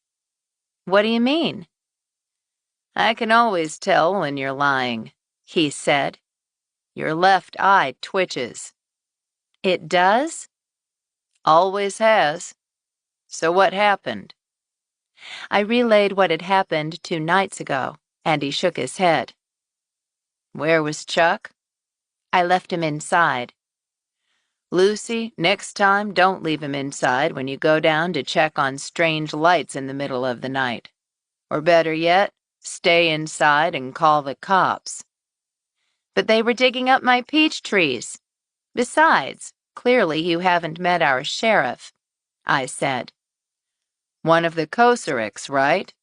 What do you mean? I can always tell when you're lying, he said. Your left eye twitches. It does? Always has. So what happened? I relayed what had happened 2 nights ago, and he shook his head. Where was Chuck? I left him inside. Lucy, next time don't leave him inside when you go down to check on strange lights in the middle of the night. Or better yet, stay inside and call the cops. But they were digging up my peach trees. Besides, clearly you haven't met our sheriff, I said. One of the Kocureks, right?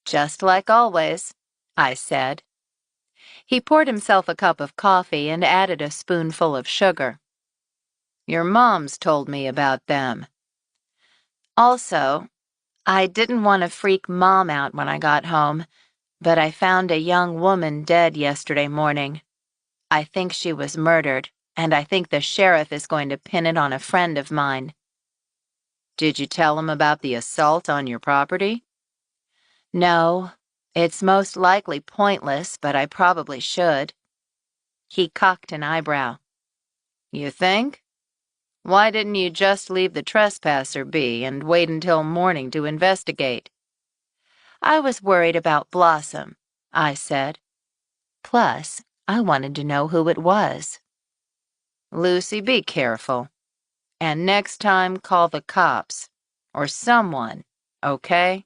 Just like always, I said. He poured himself a cup of coffee and added a spoonful of sugar. Your mom's told me about them. Also, I didn't want to freak Mom out when I got home, but I found a young woman dead yesterday morning. I think she was murdered, and I think the sheriff is going to pin it on a friend of mine. Did you tell him about the assault on your property? No, it's most likely pointless, but I probably should. He cocked an eyebrow. You think? Why didn't you just leave the trespasser be and wait until morning to investigate? I was worried about Blossom, I said. Plus, I wanted to know who it was. Lucy, be careful. And next time, call the cops. Or someone, okay?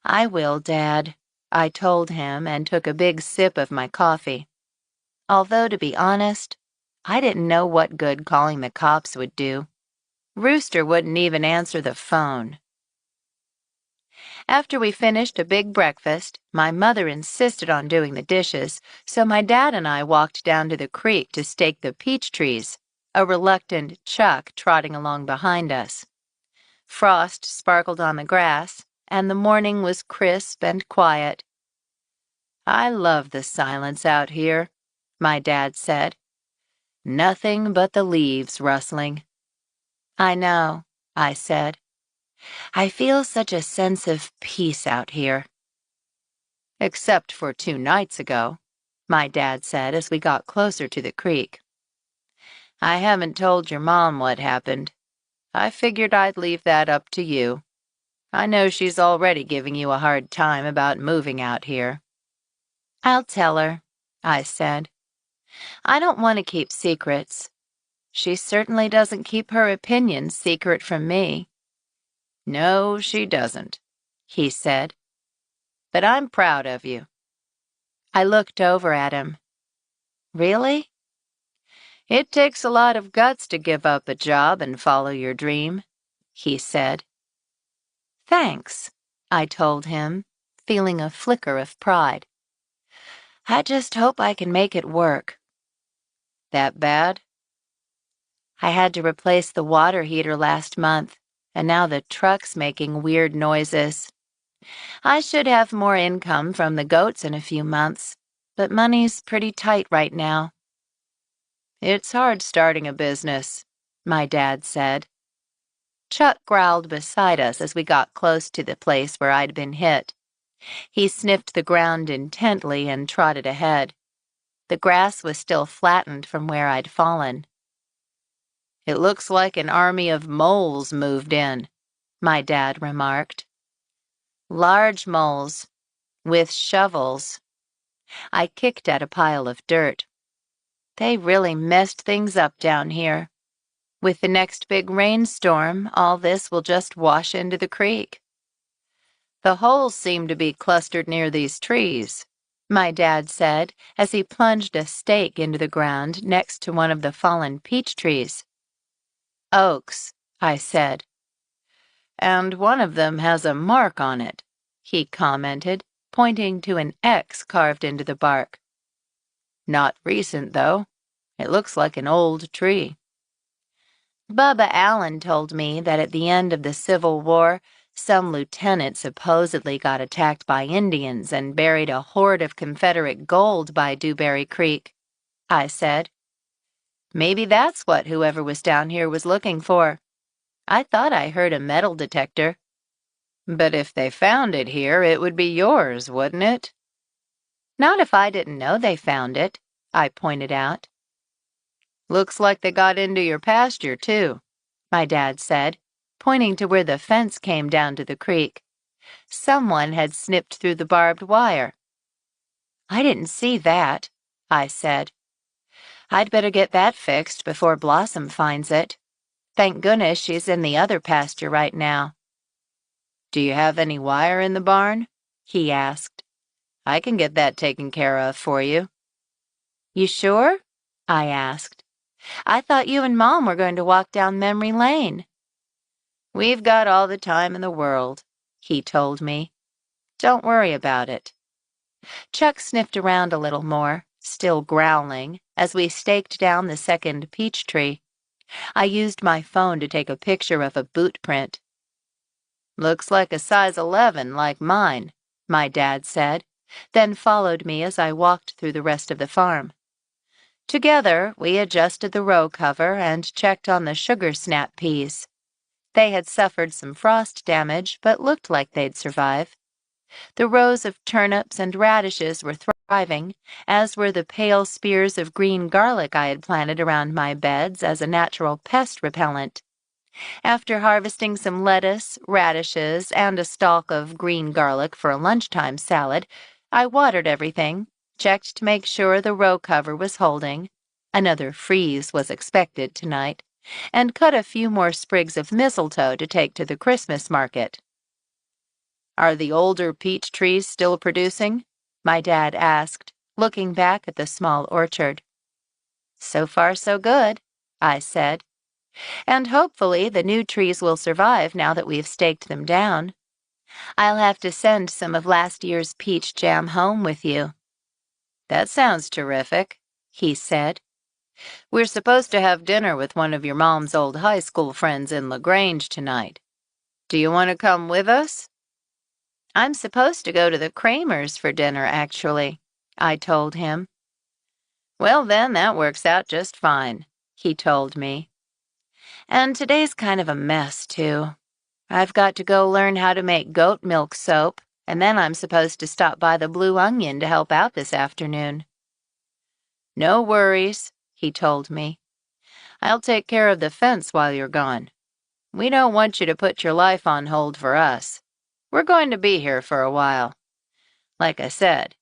I will, Dad, I told him and took a big sip of my coffee. Although, to be honest, I didn't know what good calling the cops would do. Rooster wouldn't even answer the phone. After we finished a big breakfast, my mother insisted on doing the dishes, so my dad and I walked down to the creek to stake the peach trees, a reluctant Chuck trotting along behind us. Frost sparkled on the grass, and the morning was crisp and quiet. I love the silence out here, my dad said. Nothing but the leaves rustling. I know, I said. I feel such a sense of peace out here. Except for 2 nights ago, my dad said as we got closer to the creek. I haven't told your mom what happened. I figured I'd leave that up to you. I know she's already giving you a hard time about moving out here. I'll tell her, I said. I don't want to keep secrets. She certainly doesn't keep her opinions secret from me. No, she doesn't, he said. But I'm proud of you. I looked over at him. Really? It takes a lot of guts to give up a job and follow your dream, he said. Thanks, I told him, feeling a flicker of pride. I just hope I can make it work. That bad? I had to replace the water heater last month, and now the truck's making weird noises. I should have more income from the goats in a few months, but money's pretty tight right now. It's hard starting a business, my dad said. Chuck growled beside us as we got close to the place where I'd been hit. He sniffed the ground intently and trotted ahead. The grass was still flattened from where I'd fallen. It looks like an army of moles moved in, my dad remarked. Large moles, with shovels. I kicked at a pile of dirt. They really messed things up down here. With the next big rainstorm, all this will just wash into the creek. The holes seem to be clustered near these trees, my dad said as he plunged a stake into the ground next to one of the fallen peach trees. Oaks, I said. And one of them has a mark on it, he commented, pointing to an X carved into the bark. Not recent, though. It looks like an old tree. Bubba Allen told me that at the end of the Civil War, some lieutenant supposedly got attacked by Indians and buried a hoard of Confederate gold by Dewberry Creek, I said. Maybe that's what whoever was down here was looking for. I thought I heard a metal detector. But if they found it here, it would be yours, wouldn't it? Not if I didn't know they found it, I pointed out. Looks like they got into your pasture, too, my dad said, pointing to where the fence came down to the creek. Someone had snipped through the barbed wire. I didn't see that, I said. I'd better get that fixed before Blossom finds it. Thank goodness she's in the other pasture right now. Do you have any wire in the barn? He asked. I can get that taken care of for you. You sure? I asked. I thought you and Mom were going to walk down memory lane. We've got all the time in the world, he told me. Don't worry about it. Chuck sniffed around a little more, still growling, as we staked down the second peach tree. I used my phone to take a picture of a boot print. Looks like a size 11 like mine, my dad said, then followed me as I walked through the rest of the farm. Together, we adjusted the row cover and checked on the sugar snap peas. They had suffered some frost damage, but looked like they'd survive. The rows of turnips and radishes were thriving, as were the pale spears of green garlic I had planted around my beds as a natural pest repellent. After harvesting some lettuce, radishes, and a stalk of green garlic for a lunchtime salad, I watered everything, checked to make sure the row cover was holding. Another freeze was expected tonight, and cut a few more sprigs of mistletoe to take to the Christmas market. Are the older peach trees still producing? My dad asked, looking back at the small orchard. So far, so good, I said. And hopefully the new trees will survive now that we've staked them down. I'll have to send some of last year's peach jam home with you. That sounds terrific, he said. We're supposed to have dinner with one of your mom's old high school friends in LaGrange tonight. Do you want to come with us? I'm supposed to go to the Kramers for dinner, actually, I told him. Well, then, that works out just fine, he told me. And today's kind of a mess, too. I've got to go learn how to make goat milk soap, and then I'm supposed to stop by the Blue Onion to help out this afternoon. No worries, he told me. I'll take care of the fence while you're gone. We don't want you to put your life on hold for us. We're going to be here for a while. Like I said,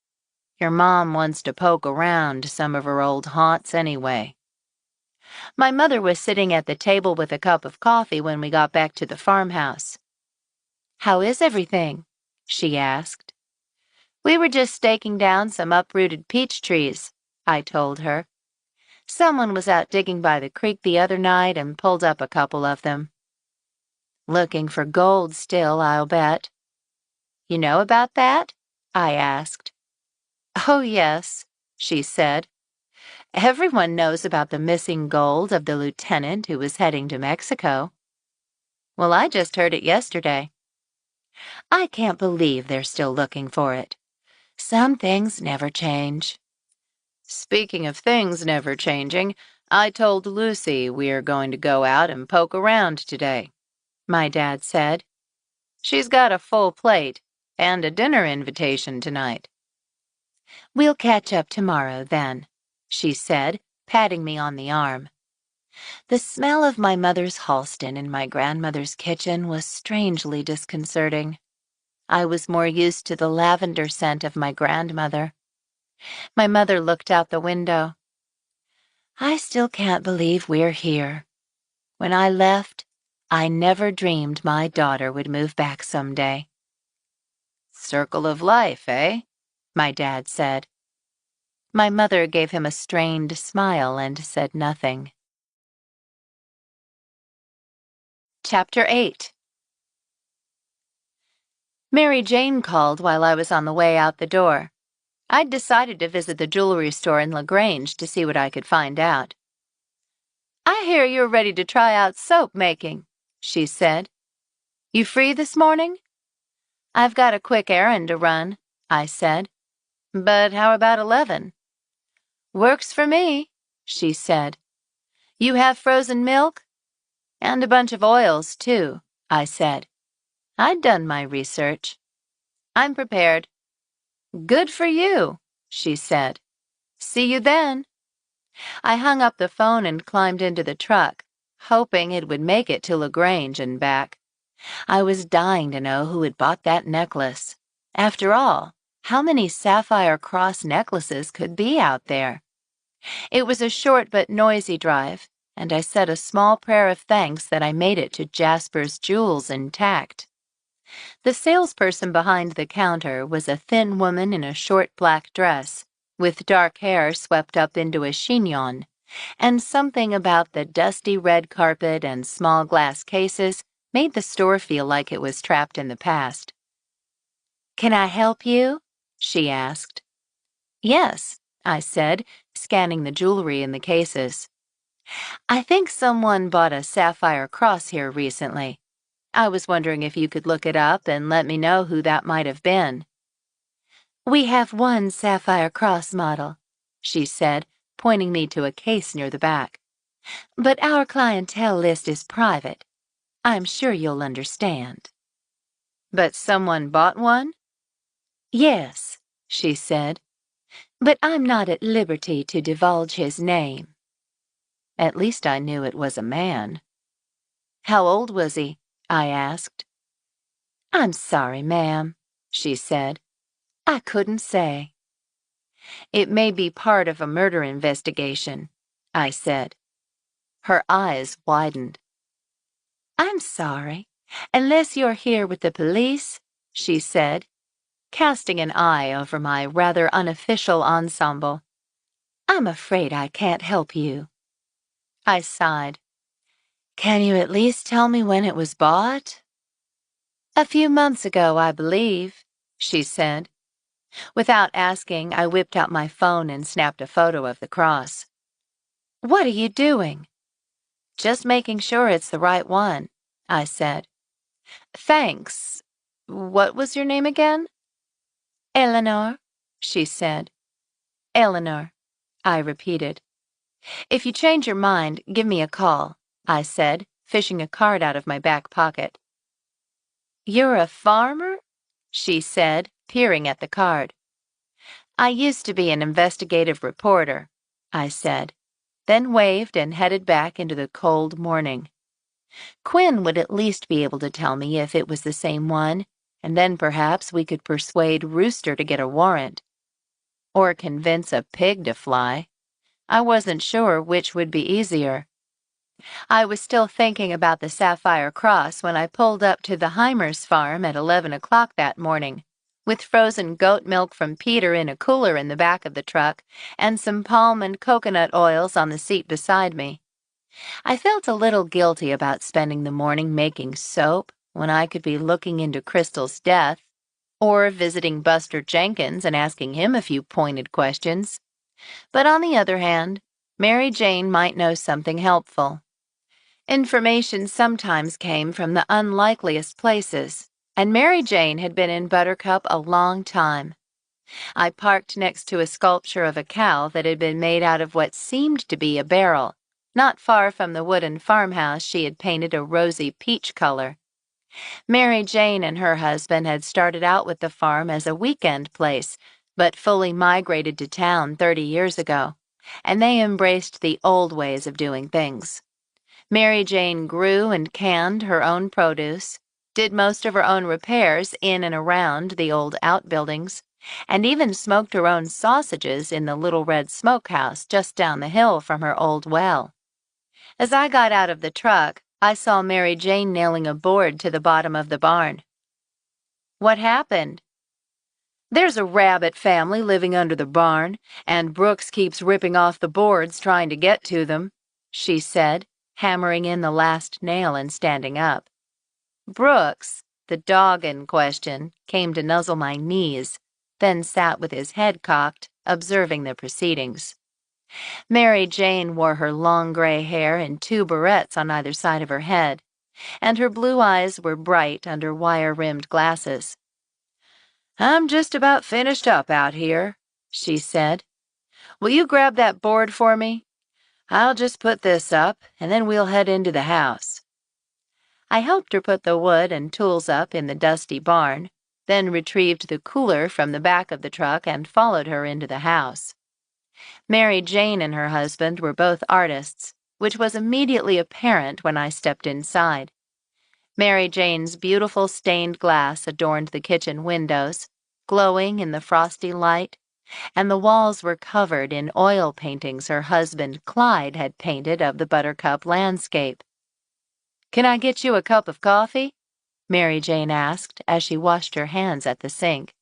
your mom wants to poke around some of her old haunts anyway. My mother was sitting at the table with a cup of coffee when we got back to the farmhouse. How is everything? She asked. We were just staking down some uprooted peach trees, I told her. Someone was out digging by the creek the other night and pulled up a couple of them. Looking for gold still, I'll bet. You know about that? I asked. Oh, yes, she said. Everyone knows about the missing gold of the lieutenant who was heading to Mexico. Well, I just heard it yesterday. I can't believe they're still looking for it. Some things never change. Speaking of things never changing, I told Lucy we're going to go out and poke around today, my dad said. She's got a full plate and a dinner invitation tonight. We'll catch up tomorrow, then, she said, patting me on the arm. The smell of my mother's Halston in my grandmother's kitchen was strangely disconcerting. I was more used to the lavender scent of my grandmother. My mother looked out the window. I still can't believe we're here. When I left, I never dreamed my daughter would move back someday. Circle of life, eh? My dad said. My mother gave him a strained smile and said nothing. Chapter 8. Mary Jane called while I was on the way out the door. I'd decided to visit the jewelry store in LaGrange to see what I could find out. I hear you're ready to try out soap making, she said. You free this morning? I've got a quick errand to run, I said. But how about 11? Works for me, she said. You have frozen milk? And a bunch of oils, too, I said. I'd done my research. I'm prepared. Good for you, she said. See you then. I hung up the phone and climbed into the truck, hoping it would make it to LaGrange and back. I was dying to know who had bought that necklace. After all, how many sapphire cross necklaces could be out there? It was a short but noisy drive, and I said a small prayer of thanks that I made it to Jasper's Jewels intact. The salesperson behind the counter was a thin woman in a short black dress, with dark hair swept up into a chignon, and something about the dusty red carpet and small glass cases made the store feel like it was trapped in the past. Can I help you? She asked. Yes, I said, scanning the jewelry in the cases. I think someone bought a sapphire cross here recently. I was wondering if you could look it up and let me know who that might have been." "We have one sapphire cross model," she said, pointing me to a case near the back. "But our clientele list is private. I'm sure you'll understand." "But someone bought one?" "Yes," she said, "but I'm not at liberty to divulge his name." At least I knew it was a man. "How old was he?" I asked. "I'm sorry, ma'am," she said. "I couldn't say." "It may be part of a murder investigation," I said. Her eyes widened. "I'm sorry, unless you're here with the police," she said, casting an eye over my rather unofficial ensemble. "I'm afraid I can't help you." I sighed. "Can you at least tell me when it was bought?" "A few months ago, I believe," she said. Without asking, I whipped out my phone and snapped a photo of the cross. "What are you doing?" "Just making sure it's the right one," I said. "Thanks. What was your name again?" "Eleanor," she said. "Eleanor," I repeated. "If you change your mind, give me a call," I said, fishing a card out of my back pocket. "You're a farmer?" she said, peering at the card. "I used to be an investigative reporter," I said, then waved and headed back into the cold morning. Quinn would at least be able to tell me if it was the same one, and then perhaps we could persuade Rooster to get a warrant. Or convince a pig to fly. I wasn't sure which would be easier. I was still thinking about the sapphire cross when I pulled up to the Heimers farm at 11 o'clock that morning, with frozen goat milk from Peter in a cooler in the back of the truck and some palm and coconut oils on the seat beside me. I felt a little guilty about spending the morning making soap when I could be looking into Crystal's death, or visiting Buster Jenkins and asking him a few pointed questions. But on the other hand, Mary Jane might know something helpful. Information sometimes came from the unlikeliest places, and Mary Jane had been in Buttercup a long time. I parked next to a sculpture of a cow that had been made out of what seemed to be a barrel, not far from the wooden farmhouse she had painted a rosy peach color. Mary Jane and her husband had started out with the farm as a weekend place, but fully migrated to town 30 years ago, and they embraced the old ways of doing things. Mary Jane grew and canned her own produce, did most of her own repairs in and around the old outbuildings, and even smoked her own sausages in the little red smokehouse just down the hill from her old well. As I got out of the truck, I saw Mary Jane nailing a board to the bottom of the barn. "What happened?" "There's a rabbit family living under the barn, and Brooks keeps ripping off the boards trying to get to them," she said, hammering in the last nail and standing up. Brooks, the dog in question, came to nuzzle my knees, then sat with his head cocked, observing the proceedings. Mary Jane wore her long gray hair in 2 barrettes on either side of her head, and her blue eyes were bright under wire-rimmed glasses. "I'm just about finished up out here," she said. "Will you grab that board for me? I'll just put this up, and then we'll head into the house." I helped her put the wood and tools up in the dusty barn, then retrieved the cooler from the back of the truck and followed her into the house. Mary Jane and her husband were both artists, which was immediately apparent when I stepped inside. Mary Jane's beautiful stained glass adorned the kitchen windows, glowing in the frosty light, and the walls were covered in oil paintings her husband Clyde had painted of the Buttercup landscape. "Can I get you a cup of coffee?" Mary Jane asked as she washed her hands at the sink.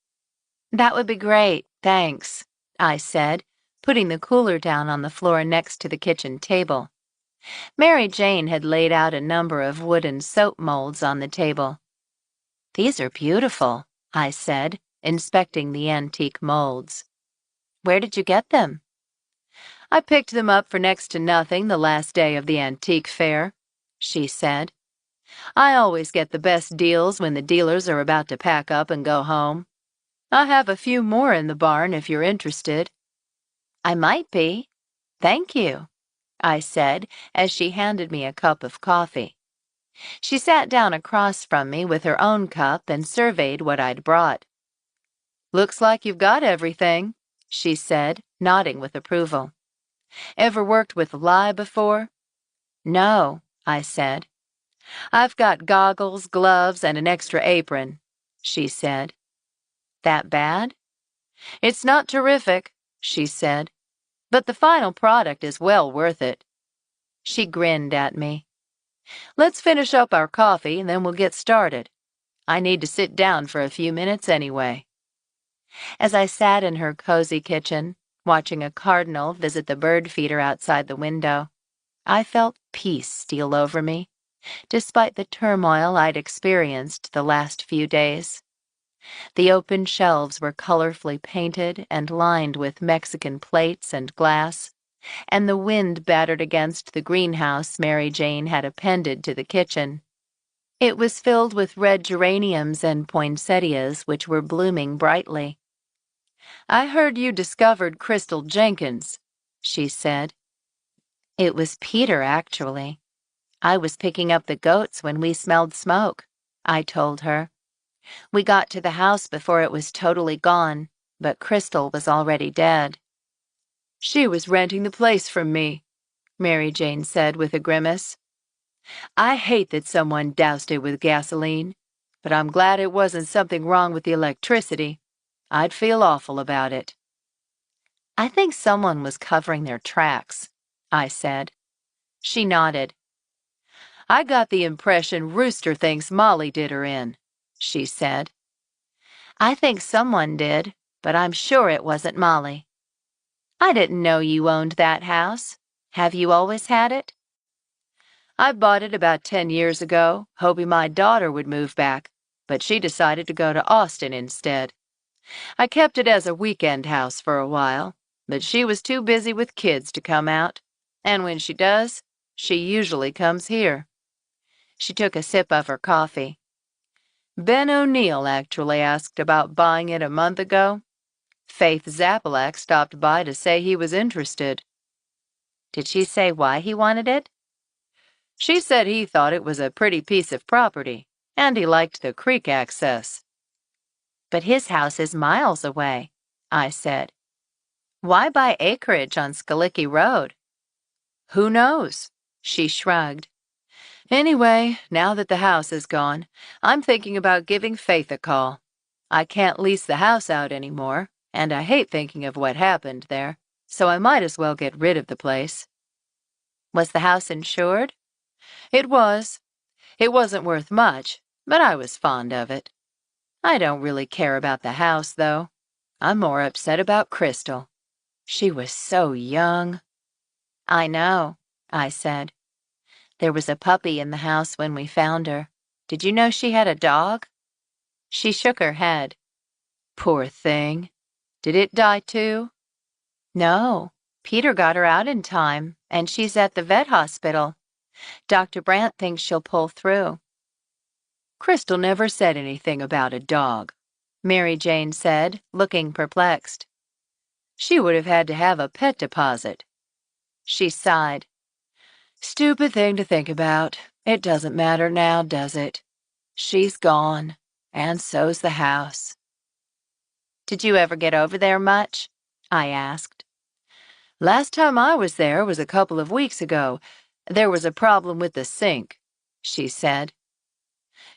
"That would be great, thanks," I said, putting the cooler down on the floor next to the kitchen table. Mary Jane had laid out a number of wooden soap molds on the table. "These are beautiful," I said, inspecting the antique molds. "Where did you get them?" "I picked them up for next to nothing the last day of the antique fair," she said. I always get the best deals when the dealers are about to pack up and go home. I have a few more in the barn if you're interested." "I might be. Thank you," I said as she handed me a cup of coffee. She sat down across from me with her own cup and surveyed what I'd brought. "Looks like you've got everything," she said, nodding with approval. "Ever worked with lye before?" "No," I said. "I've got goggles, gloves, and an extra apron," she said. "That bad?" "It's not terrific," she said, "but the final product is well worth it." She grinned at me. "Let's finish up our coffee and then we'll get started. I need to sit down for a few minutes anyway." As I sat in her cozy kitchen, watching a cardinal visit the bird feeder outside the window, I felt peace steal over me, despite the turmoil I'd experienced the last few days. The open shelves were colorfully painted and lined with Mexican plates and glass, and the wind battered against the greenhouse Mary Jane had appended to the kitchen. It was filled with red geraniums and poinsettias which were blooming brightly. "I heard you discovered Crystal Jenkins," she said. "It was Peter, actually. I was picking up the goats when we smelled smoke," I told her. "We got to the house before it was totally gone, but Crystal was already dead." "She was renting the place from me," Mary Jane said with a grimace. "I hate that someone doused it with gasoline, but I'm glad it wasn't something wrong with the electricity. I'd feel awful about it." "I think someone was covering their tracks," I said. She nodded. "I got the impression Rooster thinks Molly did her in," she said. "I think someone did, but I'm sure it wasn't Molly." "I didn't know you owned that house. Have you always had it?" "I bought it about 10 years ago, hoping my daughter would move back, but she decided to go to Austin instead. I kept it as a weekend house for a while, but she was too busy with kids to come out, and when she does, she usually comes here." She took a sip of her coffee. "Ben O'Neill actually asked about buying it a month ago. Faith Zapalak stopped by to say he was interested." "Did she say why he wanted it?" "She said he thought it was a pretty piece of property, and he liked the creek access." "But his house is miles away," I said. "Why buy acreage on Skalicki Road?" "Who knows?" she shrugged. "Anyway, now that the house is gone, I'm thinking about giving Faith a call. I can't lease the house out anymore, and I hate thinking of what happened there, so I might as well get rid of the place." "Was the house insured?" "It was. It wasn't worth much, but I was fond of it. I don't really care about the house, though. I'm more upset about Crystal. She was so young." "I know," I said. "There was a puppy in the house when we found her. Did you know she had a dog?" She shook her head. "Poor thing. Did it die too?" "No. Peter got her out in time, and she's at the vet hospital. Dr. Brandt thinks she'll pull through." "Crystal never said anything about a dog," Mary Jane said, looking perplexed. "She would have had to have a pet deposit." She sighed. "Stupid thing to think about. It doesn't matter now, does it? She's gone, and so's the house." "Did you ever get over there much?" I asked. "Last time I was there was a couple of weeks ago. There was a problem with the sink," she said.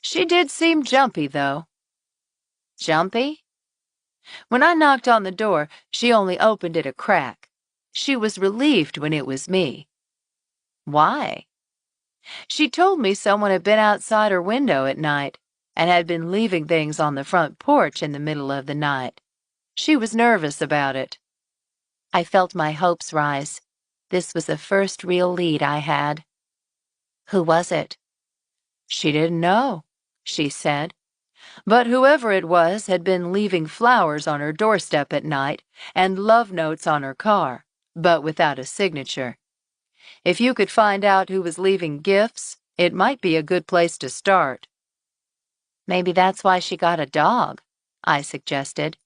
"She did seem jumpy, though." "Jumpy?" "When I knocked on the door, she only opened it a crack. She was relieved when it was me." "Why?" "She told me someone had been outside her window at night and had been leaving things on the front porch in the middle of the night. She was nervous about it." I felt my hopes rise. This was the first real lead I had. "Who was it?" "She didn't know," she said. "But whoever it was had been leaving flowers on her doorstep at night and love notes on her car, but without a signature. If you could find out who was leaving gifts, It might be a good place to start. Maybe that's why she got a dog, I suggested.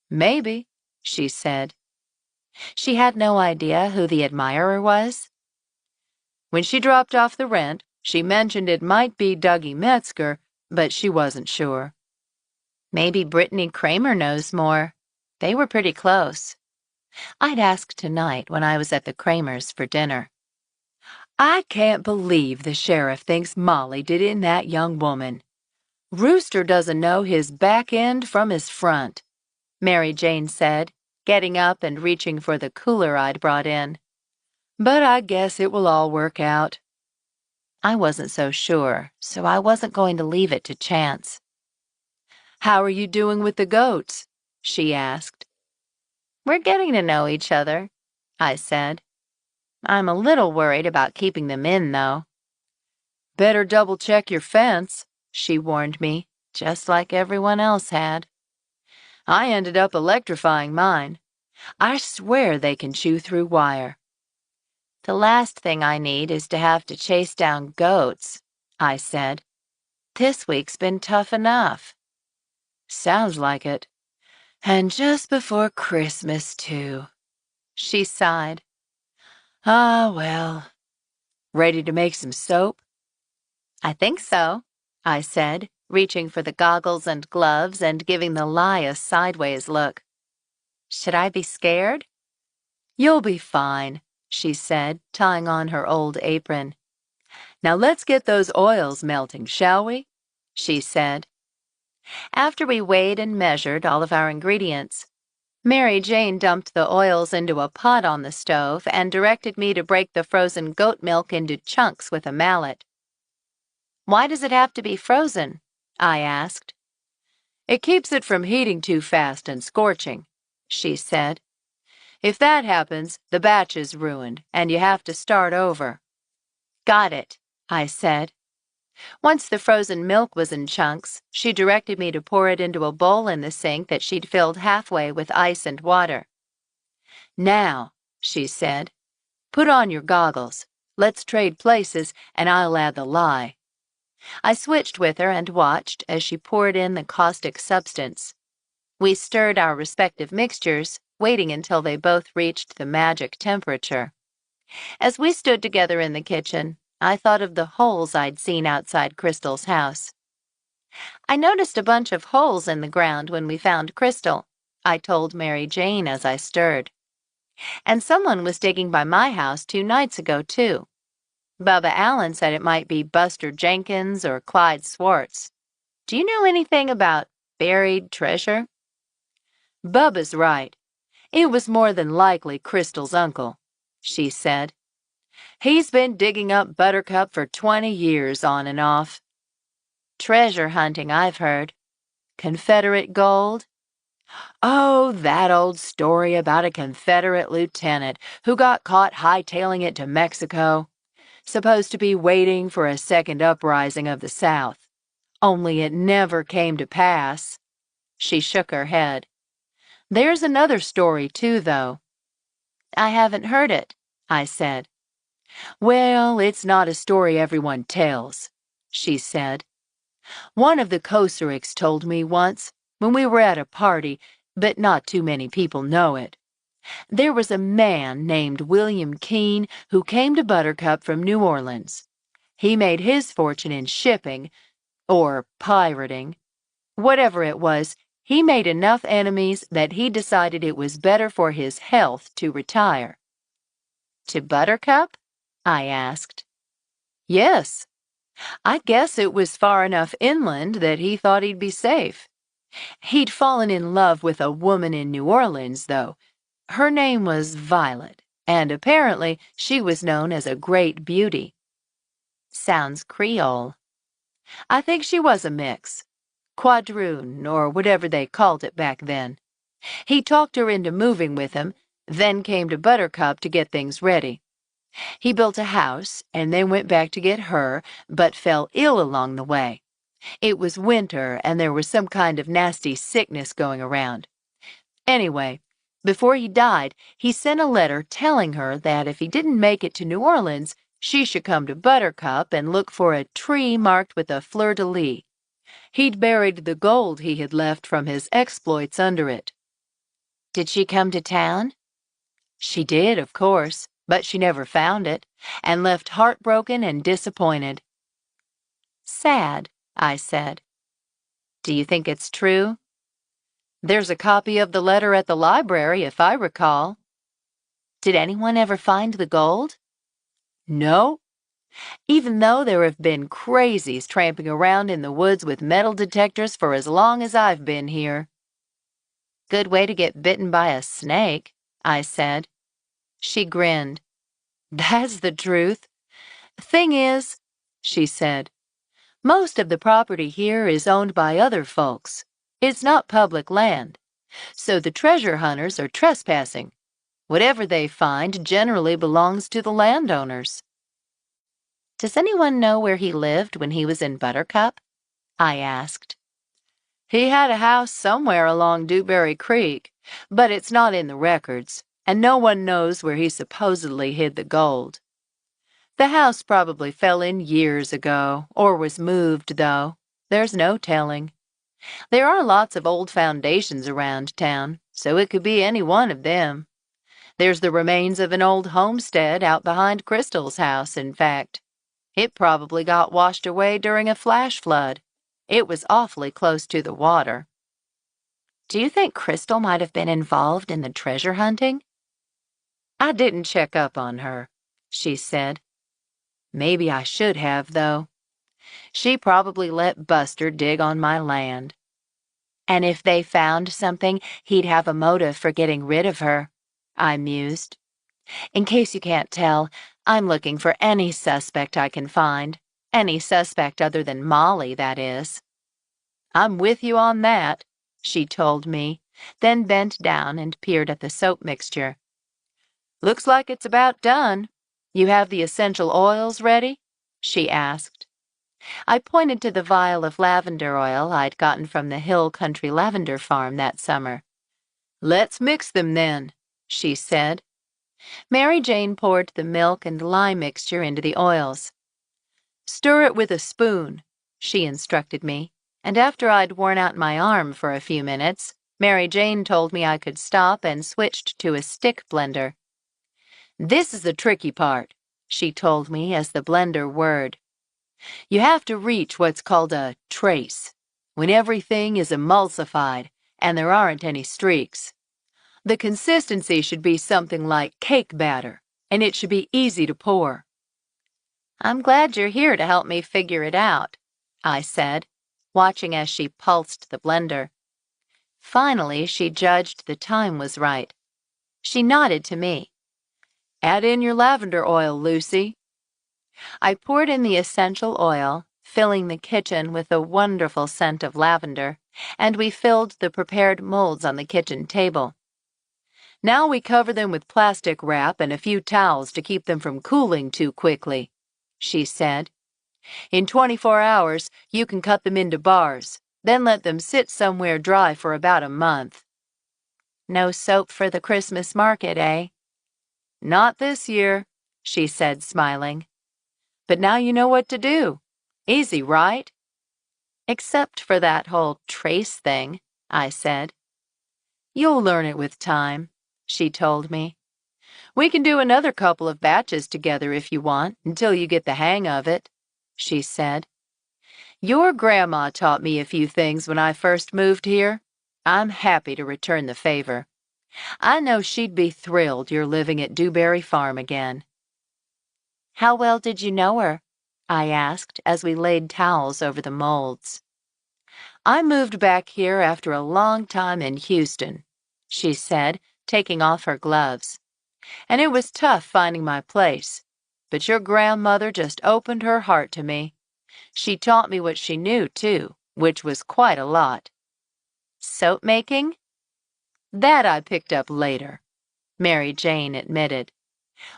Maybe, she said. She had no idea who the admirer was? When she dropped off the rent, she mentioned it might be Dougie Metzger, but she wasn't sure. Maybe Brittany Kramer knows more. They were pretty close. I'd ask tonight when I was at the Kramers for dinner. I can't believe the sheriff thinks Molly did in that young woman. Rooster doesn't know his back end from his front, Mary Jane said, getting up and reaching for the cooler I'd brought in. But I guess it will all work out. I wasn't so sure, so I wasn't going to leave it to chance. How are you doing with the goats? She asked. We're getting to know each other, I said. I'm a little worried about keeping them in, though. Better double-check your fence, she warned me, just like everyone else had. I ended up electrifying mine. I swear they can chew through wire. The last thing I need is to have to chase down goats, I said. This week's been tough enough. Sounds like it. And just before Christmas, too. She sighed. Ah, well. Ready to make some soap? I think so, I said, reaching for the goggles and gloves and giving the lie a sideways look. Should I be scared? You'll be fine, she said, tying on her old apron. Now let's get those oils melting, shall we? She said. After we weighed and measured all of our ingredients, Mary Jane dumped the oils into a pot on the stove and directed me to break the frozen goat milk into chunks with a mallet. Why does it have to be frozen? I asked. It keeps it from heating too fast and scorching, she said. If that happens, the batch is ruined, and you have to start over. Got it, I said. Once the frozen milk was in chunks, she directed me to pour it into a bowl in the sink that she'd filled halfway with ice and water. Now, she said, put on your goggles. Let's trade places, and I'll add the lye. I switched with her and watched as she poured in the caustic substance. We stirred our respective mixtures, waiting until they both reached the magic temperature. As we stood together in the kitchen, I thought of the holes I'd seen outside Crystal's house. I noticed a bunch of holes in the ground when we found Crystal, I told Mary Jane as I stirred. And someone was digging by my house 2 nights ago, too. Bubba Allen said it might be Buster Jenkins or Clyde Swartz. Do you know anything about buried treasure? Bubba's right. It was more than likely Crystal's uncle, she said. He's been digging up Buttercup for 20 years on and off. Treasure hunting, I've heard. Confederate gold? Oh, that old story about a Confederate lieutenant who got caught hightailing it to Mexico. Supposed to be waiting for a second uprising of the South. Only it never came to pass. She shook her head. There's another story, too, though. I haven't heard it, I said. Well, it's not a story everyone tells, she said. One of the Kocureks told me once, when we were at a party, but not too many people know it. There was a man named William Keene who came to Buttercup from New Orleans. He made his fortune in shipping, or pirating. Whatever it was, he made enough enemies that he decided it was better for his health to retire. To Buttercup? I asked. Yes. I guess it was far enough inland that he thought he'd be safe. He'd fallen in love with a woman in New Orleans, though. Her name was Violet, and apparently she was known as a great beauty. Sounds Creole. I think she was a mix. Quadroon, or whatever they called it back then. He talked her into moving with him, then came to Buttercup to get things ready. He built a house and then went back to get her, but fell ill along the way. It was winter and there was some kind of nasty sickness going around. Anyway, before he died, he sent a letter telling her that if he didn't make it to New Orleans, She should come to Buttercup and look for a tree marked with a fleur-de-lis. He'd buried the gold he had left from his exploits under it. Did she come to town? She did, of course, but she never found it, and left heartbroken and disappointed. Sad, I said. Do you think it's true? There's a copy of the letter at the library, if I recall. Did anyone ever find the gold? No. Even though there have been crazies tramping around in the woods with metal detectors for as long as I've been here. Good way to get bitten by a snake, I said. She grinned. That's the truth. Thing is, she said, most of the property here is owned by other folks. It's not public land, so the treasure hunters are trespassing. Whatever they find generally belongs to the landowners. Does anyone know where he lived when he was in Buttercup? I asked. He had a house somewhere along Dewberry Creek, but it's not in the records, and no one knows where he supposedly hid the gold. The house probably fell in years ago, or was moved, though. There's no telling. There are lots of old foundations around town, so it could be any one of them. There's the remains of an old homestead out behind Crystal's house, in fact. It probably got washed away during a flash flood. It was awfully close to the water. Do you think Crystal might have been involved in the treasure hunting? I didn't check up on her, she said. Maybe I should have, though. She probably let Buster dig on my land. And if they found something, he'd have a motive for getting rid of her, I mused. In case you can't tell, I'm looking for any suspect I can find. Any suspect other than Molly, that is. I'm with you on that, she told me, then bent down and peered at the soap mixture. Looks like it's about done. You have the essential oils ready? She asked. I pointed to the vial of lavender oil I'd gotten from the Hill Country Lavender Farm that summer. Let's mix them then, she said. Mary Jane poured the milk and lye mixture into the oils. Stir it with a spoon, she instructed me, and after I'd worn out my arm for a few minutes, Mary Jane told me I could stop and switched to a stick blender. This is the tricky part, she told me as the blender whirred. You have to reach what's called a trace, when everything is emulsified and there aren't any streaks. The consistency should be something like cake batter, and it should be easy to pour. I'm glad you're here to help me figure it out, I said, watching as she pulsed the blender. Finally, she judged the time was right. She nodded to me. Add in your lavender oil, Lucy. I poured in the essential oil, filling the kitchen with a wonderful scent of lavender, and we filled the prepared molds on the kitchen table. Now we cover them with plastic wrap and a few towels to keep them from cooling too quickly, she said. In 24 hours, you can cut them into bars, then let them sit somewhere dry for about a month. No soap for the Christmas market, eh? Not this year, she said, smiling. But now you know what to do. Easy, right? Except for that whole trace thing, I said. You'll learn it with time, she told me. We can do another couple of batches together if you want, until you get the hang of it, she said. Your grandma taught me a few things when I first moved here. I'm happy to return the favor. I know she'd be thrilled you're living at Dewberry Farm again. How well did you know her? I asked as we laid towels over the molds. I moved back here after a long time in Houston, she said, taking off her gloves. And it was tough finding my place, but your grandmother just opened her heart to me. She taught me what she knew, too, which was quite a lot. Soap making? That I picked up later, Mary Jane admitted.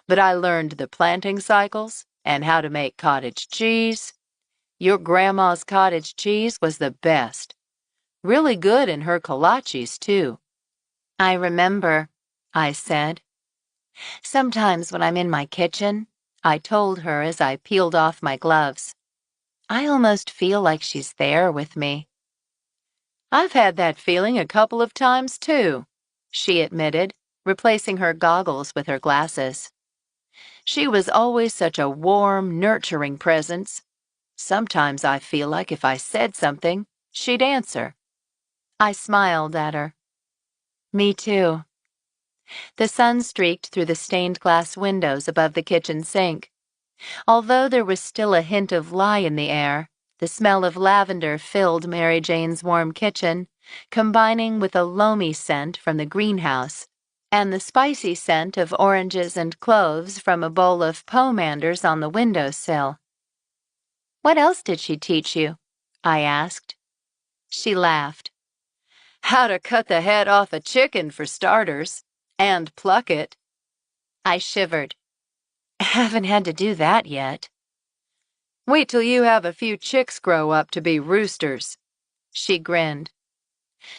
But I learned the planting cycles and how to make cottage cheese. Your grandma's cottage cheese was the best. Really good in her kolaches, too. I remember, I said. Sometimes when I'm in my kitchen, I told her as I peeled off my gloves. I almost feel like she's there with me. I've had that feeling a couple of times, too, she admitted, replacing her goggles with her glasses. She was always such a warm, nurturing presence. Sometimes I feel like if I said something, she'd answer. I smiled at her. Me too. The sun streaked through the stained glass windows above the kitchen sink. Although there was still a hint of lye in the air, the smell of lavender filled Mary Jane's warm kitchen, combining with a loamy scent from the greenhouse and the spicy scent of oranges and cloves from a bowl of pomanders on the windowsill. "What else did she teach you?" I asked. She laughed. "How to cut the head off a chicken, for starters, and pluck it." I shivered. Haven't had to do that yet. "Wait till you have a few chicks grow up to be roosters." She grinned.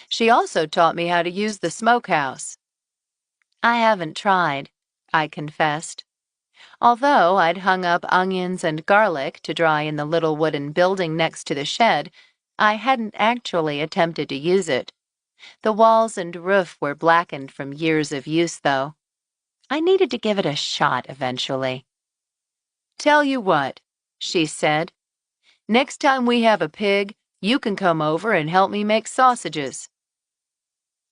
"She also taught me how to use the smokehouse." I haven't tried, I confessed. Although I'd hung up onions and garlic to dry in the little wooden building next to the shed, I hadn't actually attempted to use it. The walls and roof were blackened from years of use, though. I needed to give it a shot eventually. "Tell you what," she said. "Next time we have a pig, you can come over and help me make sausages."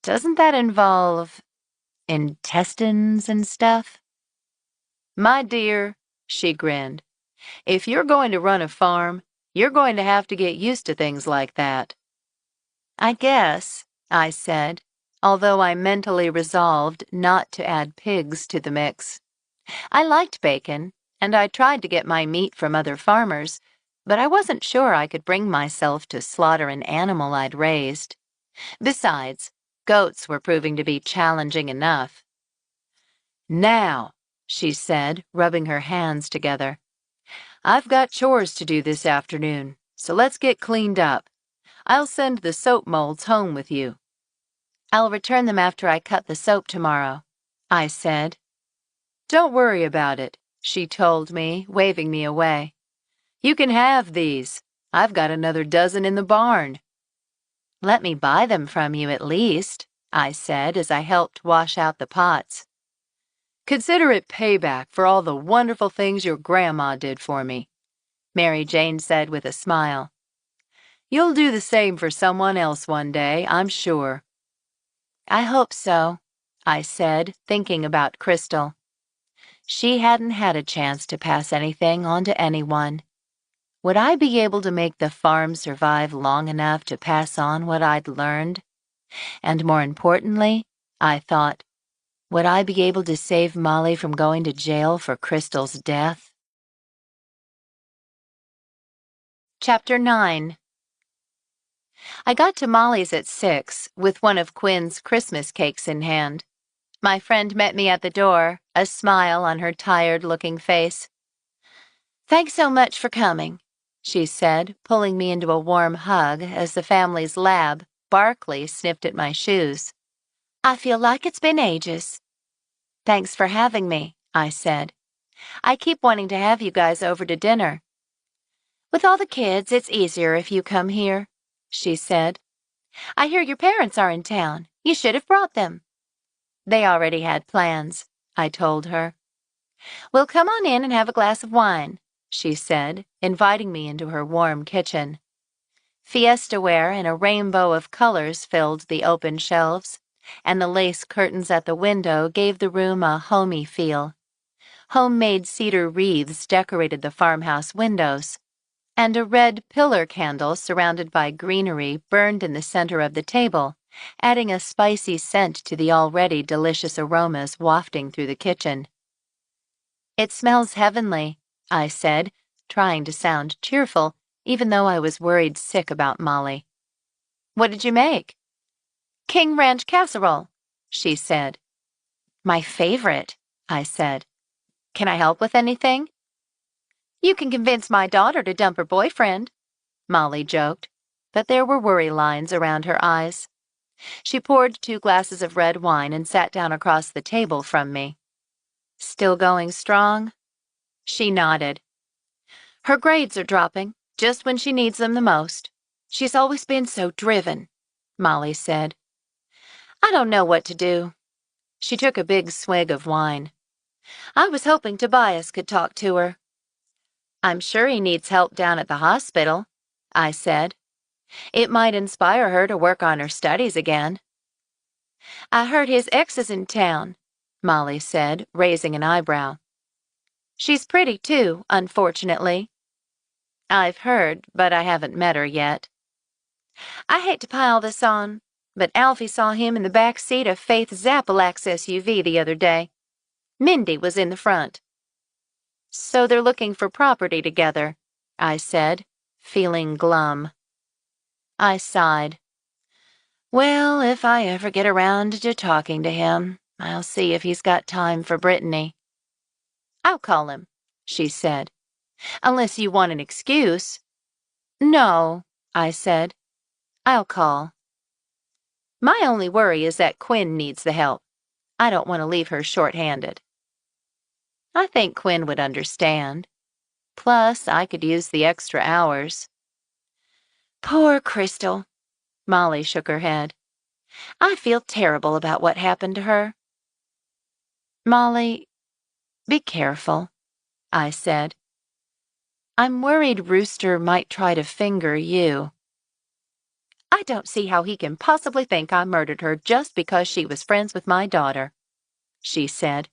Doesn't that involve intestines and stuff? "My dear," she grinned, "if you're going to run a farm, you're going to have to get used to things like that." I guess, I said, although I mentally resolved not to add pigs to the mix. I liked bacon, and I tried to get my meat from other farmers, but I wasn't sure I could bring myself to slaughter an animal I'd raised. Besides, goats were proving to be challenging enough. "Now," she said, rubbing her hands together, "I've got chores to do this afternoon, so let's get cleaned up. I'll send the soap molds home with you." "I'll return them after I cut the soap tomorrow," I said. "Don't worry about it," she told me, waving me away. "You can have these. I've got another dozen in the barn." "Let me buy them from you at least," I said as I helped wash out the pots. "Consider it payback for all the wonderful things your grandma did for me," Mary Jane said with a smile. "You'll do the same for someone else one day, I'm sure." "I hope so," I said, thinking about Crystal. She hadn't had a chance to pass anything on to anyone. Would I be able to make the farm survive long enough to pass on what I'd learned? And more importantly, I thought, would I be able to save Molly from going to jail for Crystal's death? Chapter 9. I got to Molly's at 6 with one of Quinn's Christmas cakes in hand. My friend met me at the door, a smile on her tired-looking face. "Thanks so much for coming," she said, pulling me into a warm hug as the family's lab, Barkley, sniffed at my shoes. "I feel like it's been ages." "Thanks for having me," I said. "I keep wanting to have you guys over to dinner." "With all the kids, it's easier if you come here," she said. "I hear your parents are in town. You should have brought them." "They already had plans," I told her. "We'll come on in and have a glass of wine," she said, inviting me into her warm kitchen. Fiesta ware in a rainbow of colors filled the open shelves, and the lace curtains at the window gave the room a homey feel. Homemade cedar wreaths decorated the farmhouse windows, and a red pillar candle surrounded by greenery burned in the center of the table, adding a spicy scent to the already delicious aromas wafting through the kitchen. "It smells heavenly," I said, trying to sound cheerful, even though I was worried sick about Molly. "What did you make?" "King Ranch casserole," she said. "My favorite," I said. "Can I help with anything?" "You can convince my daughter to dump her boyfriend," Molly joked, but there were worry lines around her eyes. She poured 2 glasses of red wine and sat down across the table from me. "Still going strong?" She nodded. Her grades are dropping, just when she needs them the most. She's always been so driven, Molly said. I don't know what to do. She took a big swig of wine. I was hoping Tobias could talk to her. I'm sure he needs help down at the hospital, I said. It might inspire her to work on her studies again. I heard his ex is in town, Molly said, raising an eyebrow. She's pretty too, unfortunately. I've heard, but I haven't met her yet. I hate to pile this on, but Alfie saw him in the back seat of Faith Zappalak's SUV the other day. Mindy was in the front. So they're looking for property together, I said, feeling glum. I sighed. Well, if I ever get around to talking to him, I'll see if he's got time for Brittany. I'll call him, she said. Unless you want an excuse. No, I said. I'll call. My only worry is that Quinn needs the help. I don't want to leave her short-handed. I think Quinn would understand. Plus, I could use the extra hours. Poor Crystal. Molly shook her head. I feel terrible about what happened to her. Molly, be careful, I said. I'm worried Rooster might try to finger you. I don't see how he can possibly think I murdered her just because she was friends with my daughter, she said.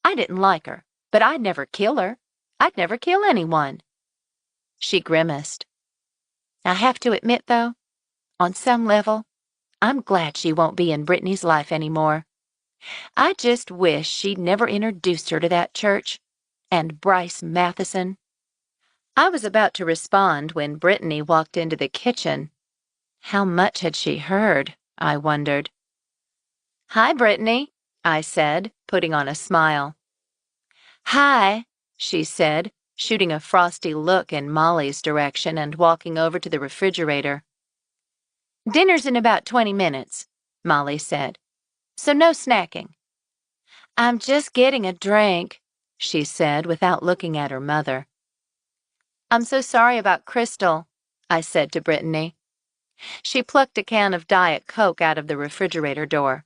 I didn't like her, but I'd never kill her. I'd never kill anyone. She grimaced. I have to admit, though, on some level, I'm glad she won't be in Brittany's life anymore. I just wish she'd never introduced her to that church. And Bryce Matheson. I was about to respond when Brittany walked into the kitchen. How much had she heard, I wondered. Hi, Brittany, I said, putting on a smile. Hi, she said, shooting a frosty look in Molly's direction and walking over to the refrigerator. Dinner's in about 20 minutes, Molly said, so no snacking. I'm just getting a drink, she said without looking at her mother. I'm so sorry about Crystal, I said to Brittany. She plucked a can of Diet Coke out of the refrigerator door.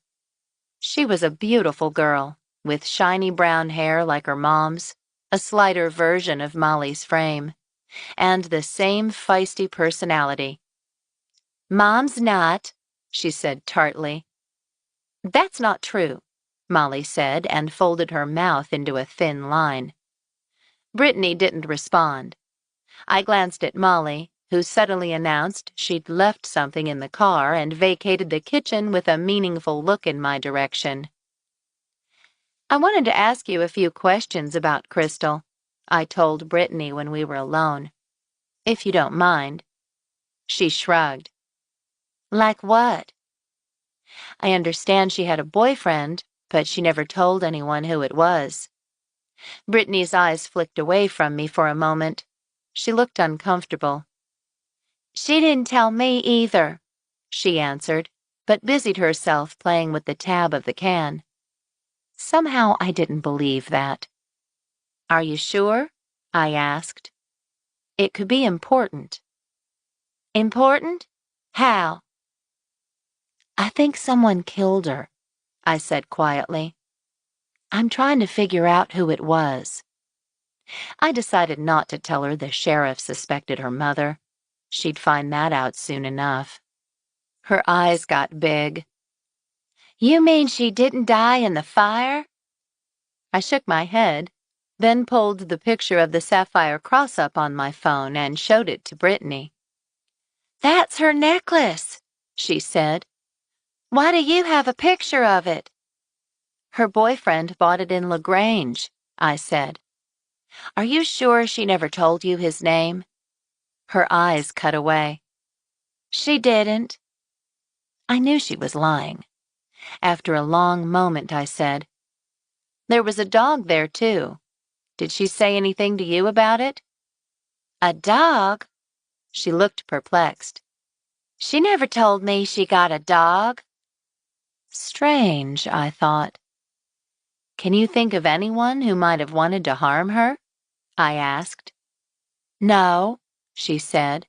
She was a beautiful girl, with shiny brown hair like her mom's, a slighter version of Molly's frame, and the same feisty personality. Mom's not, she said tartly. That's not true, Molly said and folded her mouth into a thin line. Brittany didn't respond. I glanced at Molly, who suddenly announced she'd left something in the car and vacated the kitchen with a meaningful look in my direction. I wanted to ask you a few questions about Crystal, I told Brittany when we were alone. If you don't mind. She shrugged. Like what? I understand she had a boyfriend, but she never told anyone who it was. Brittany's eyes flicked away from me for a moment. She looked uncomfortable. She didn't tell me either, she answered, but busied herself playing with the tab of the can. Somehow I didn't believe that. Are you sure? I asked. It could be important. Important? How? I think someone killed her, I said quietly. I'm trying to figure out who it was. I decided not to tell her the sheriff suspected her mother. She'd find that out soon enough. Her eyes got big. You mean she didn't die in the fire? I shook my head, then pulled the picture of the sapphire cross-up on my phone and showed it to Brittany. That's her necklace, she said. Why do you have a picture of it? Her boyfriend bought it in LaGrange, I said. Are you sure she never told you his name? Her eyes cut away. She didn't. I knew she was lying. After a long moment, I said, There was a dog there, too. Did she say anything to you about it? A dog? She looked perplexed. She never told me she got a dog. Strange, I thought. Can you think of anyone who might have wanted to harm her? I asked. No, she said.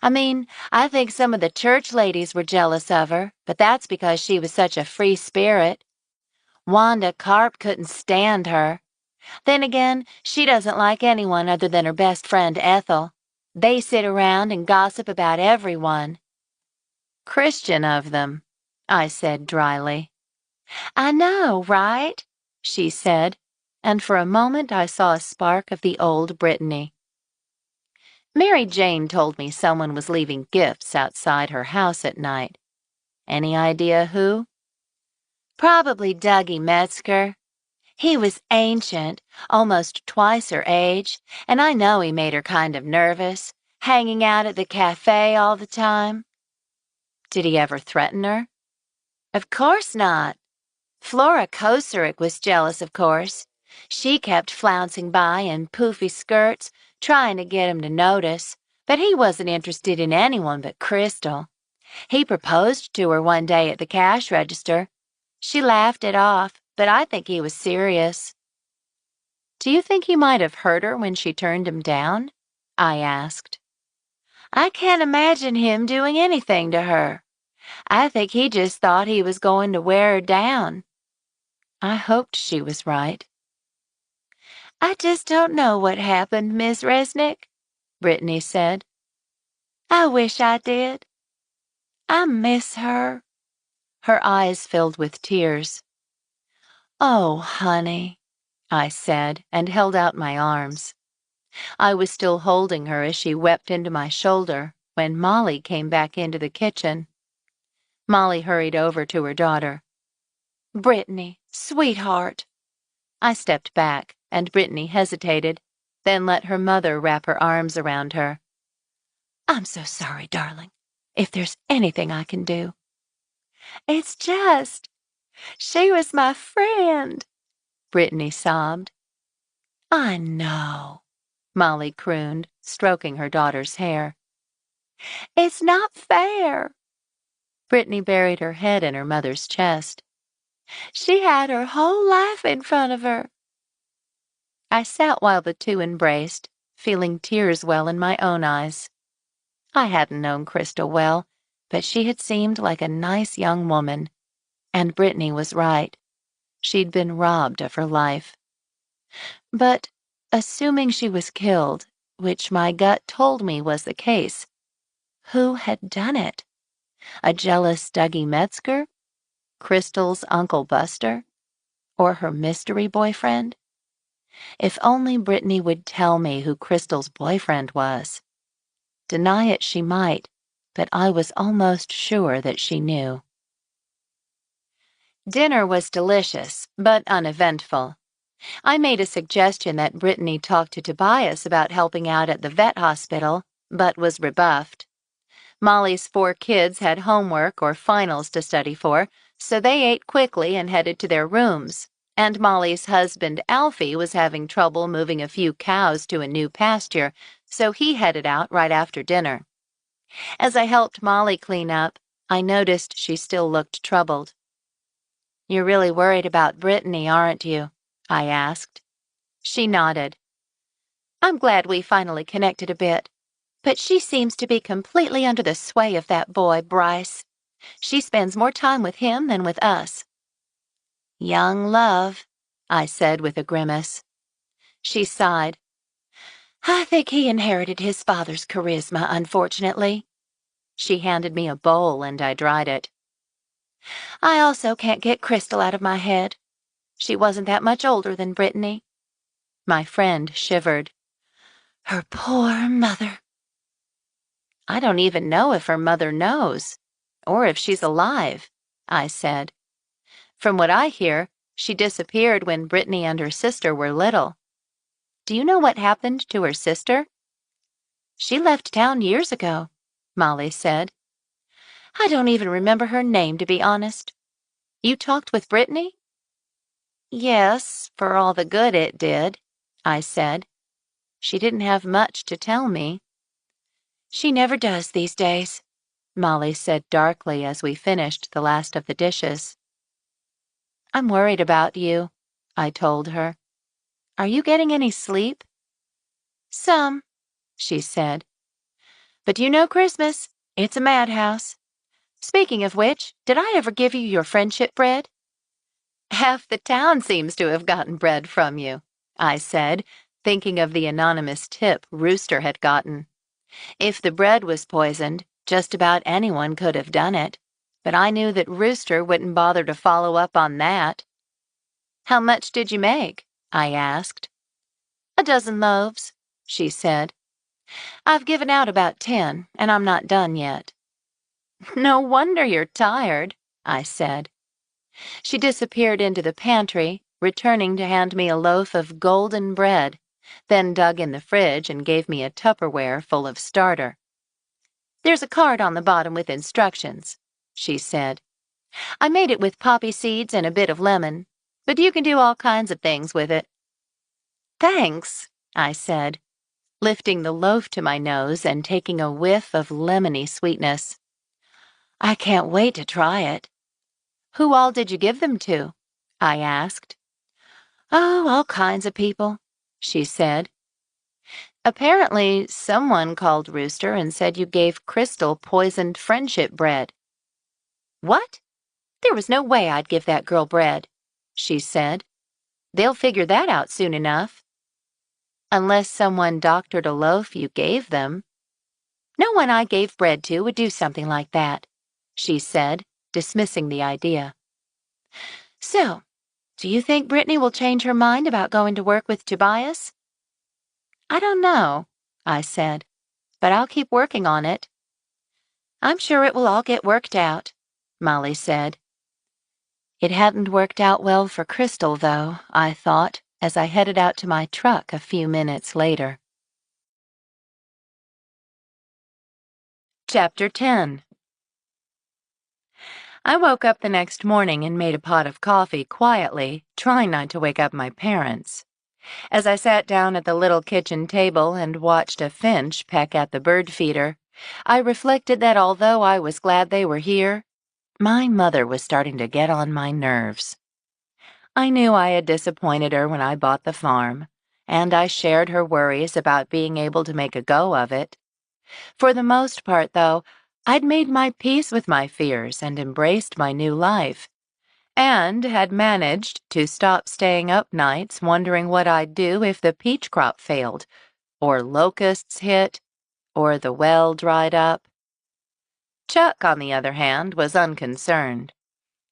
I mean, I think some of the church ladies were jealous of her, but that's because she was such a free spirit. Wanda Carp couldn't stand her. Then again, she doesn't like anyone other than her best friend Ethel. They sit around and gossip about everyone. Christian of them, I said dryly. I know, right? She said, and for a moment I saw a spark of the old Brittany. Mary Jane told me someone was leaving gifts outside her house at night. Any idea who? Probably Dougie Metzger. He was ancient, almost twice her age, and I know he made her kind of nervous, hanging out at the cafe all the time. Did he ever threaten her? Of course not. Flora Kocurek was jealous, of course. She kept flouncing by in poofy skirts, trying to get him to notice, but he wasn't interested in anyone but Crystal. He proposed to her one day at the cash register. She laughed it off, but I think he was serious. Do you think he might have hurt her when she turned him down? I asked. I can't imagine him doing anything to her. I think he just thought he was going to wear her down. I hoped she was right. I just don't know what happened, Miss Resnick, Brittany said. I wish I did. I miss her. Her eyes filled with tears. Oh, honey, I said, and held out my arms. I was still holding her as she wept into my shoulder when Molly came back into the kitchen. Molly hurried over to her daughter. Brittany, sweetheart. I stepped back, and Brittany hesitated, then let her mother wrap her arms around her. I'm so sorry, darling. If there's anything I can do. It's just, she was my friend, Brittany sobbed. I know, Molly crooned, stroking her daughter's hair. It's not fair. Brittany buried her head in her mother's chest. She had her whole life in front of her. I sat while the two embraced, feeling tears well in my own eyes. I hadn't known Crystal well, but she had seemed like a nice young woman. And Brittany was right. She'd been robbed of her life. But, assuming she was killed, which my gut told me was the case, who had done it? A jealous Dougie Metzger? Crystal's Uncle Buster? Or her mystery boyfriend? If only Brittany would tell me who Crystal's boyfriend was. Deny it she might, but I was almost sure that she knew. Dinner was delicious, but uneventful. I made a suggestion that Brittany talk to Tobias about helping out at the vet hospital, but was rebuffed. Molly's 4 kids had homework or finals to study for, so they ate quickly and headed to their rooms, and Molly's husband Alfie was having trouble moving a few cows to a new pasture, so he headed out right after dinner. As I helped Molly clean up, I noticed she still looked troubled. You're really worried about Brittany, aren't you? I asked. She nodded. I'm glad we finally connected a bit, but she seems to be completely under the sway of that boy, Bryce. She spends more time with him than with us. Young love, I said with a grimace. She sighed. I think he inherited his father's charisma, unfortunately. She handed me a bowl and I dried it. I also can't get Crystal out of my head. She wasn't that much older than Brittany. My friend shivered. Her poor mother. I don't even know if her mother knows, or if she's alive, I said. From what I hear, she disappeared when Brittany and her sister were little. Do you know what happened to her sister? She left town years ago, Molly said. I don't even remember her name, to be honest. You talked with Brittany? Yes, for all the good it did, I said. She didn't have much to tell me. She never does these days, Molly said darkly as we finished the last of the dishes. I'm worried about you, I told her. Are you getting any sleep? Some, she said. But you know Christmas. It's a madhouse. Speaking of which, did I ever give you your friendship bread? Half the town seems to have gotten bread from you, I said, thinking of the anonymous tip Rooster had gotten. If the bread was poisoned, just about anyone could have done it, but I knew that Rooster wouldn't bother to follow up on that. How much did you make? I asked. 12 loaves, she said. I've given out about 10, and I'm not done yet. No wonder you're tired, I said. She disappeared into the pantry, returning to hand me a loaf of golden bread, then dug in the fridge and gave me a Tupperware full of starter. There's a card on the bottom with instructions, she said. I made it with poppy seeds and a bit of lemon, but you can do all kinds of things with it. Thanks, I said, lifting the loaf to my nose and taking a whiff of lemony sweetness. I can't wait to try it. Who all did you give them to? I asked. Oh, all kinds of people, she said. Apparently, someone called Rooster and said you gave Crystal poisoned friendship bread. What? There was no way I'd give that girl bread, she said. They'll figure that out soon enough. Unless someone doctored a loaf you gave them. No one I gave bread to would do something like that, she said, dismissing the idea. So, do you think Brittany will change her mind about going to work with Tobias? I don't know, I said, but I'll keep working on it. I'm sure it will all get worked out, Molly said. It hadn't worked out well for Crystal, though, I thought, as I headed out to my truck a few minutes later. Chapter 10. I woke up the next morning and made a pot of coffee quietly, trying not to wake up my parents. As I sat down at the little kitchen table and watched a finch peck at the bird feeder, I reflected that although I was glad they were here, my mother was starting to get on my nerves. I knew I had disappointed her when I bought the farm, and I shared her worries about being able to make a go of it. For the most part, though, I'd made my peace with my fears and embraced my new life, and had managed to stop staying up nights wondering what I'd do if the peach crop failed, or locusts hit, or the well dried up. Chuck, on the other hand, was unconcerned.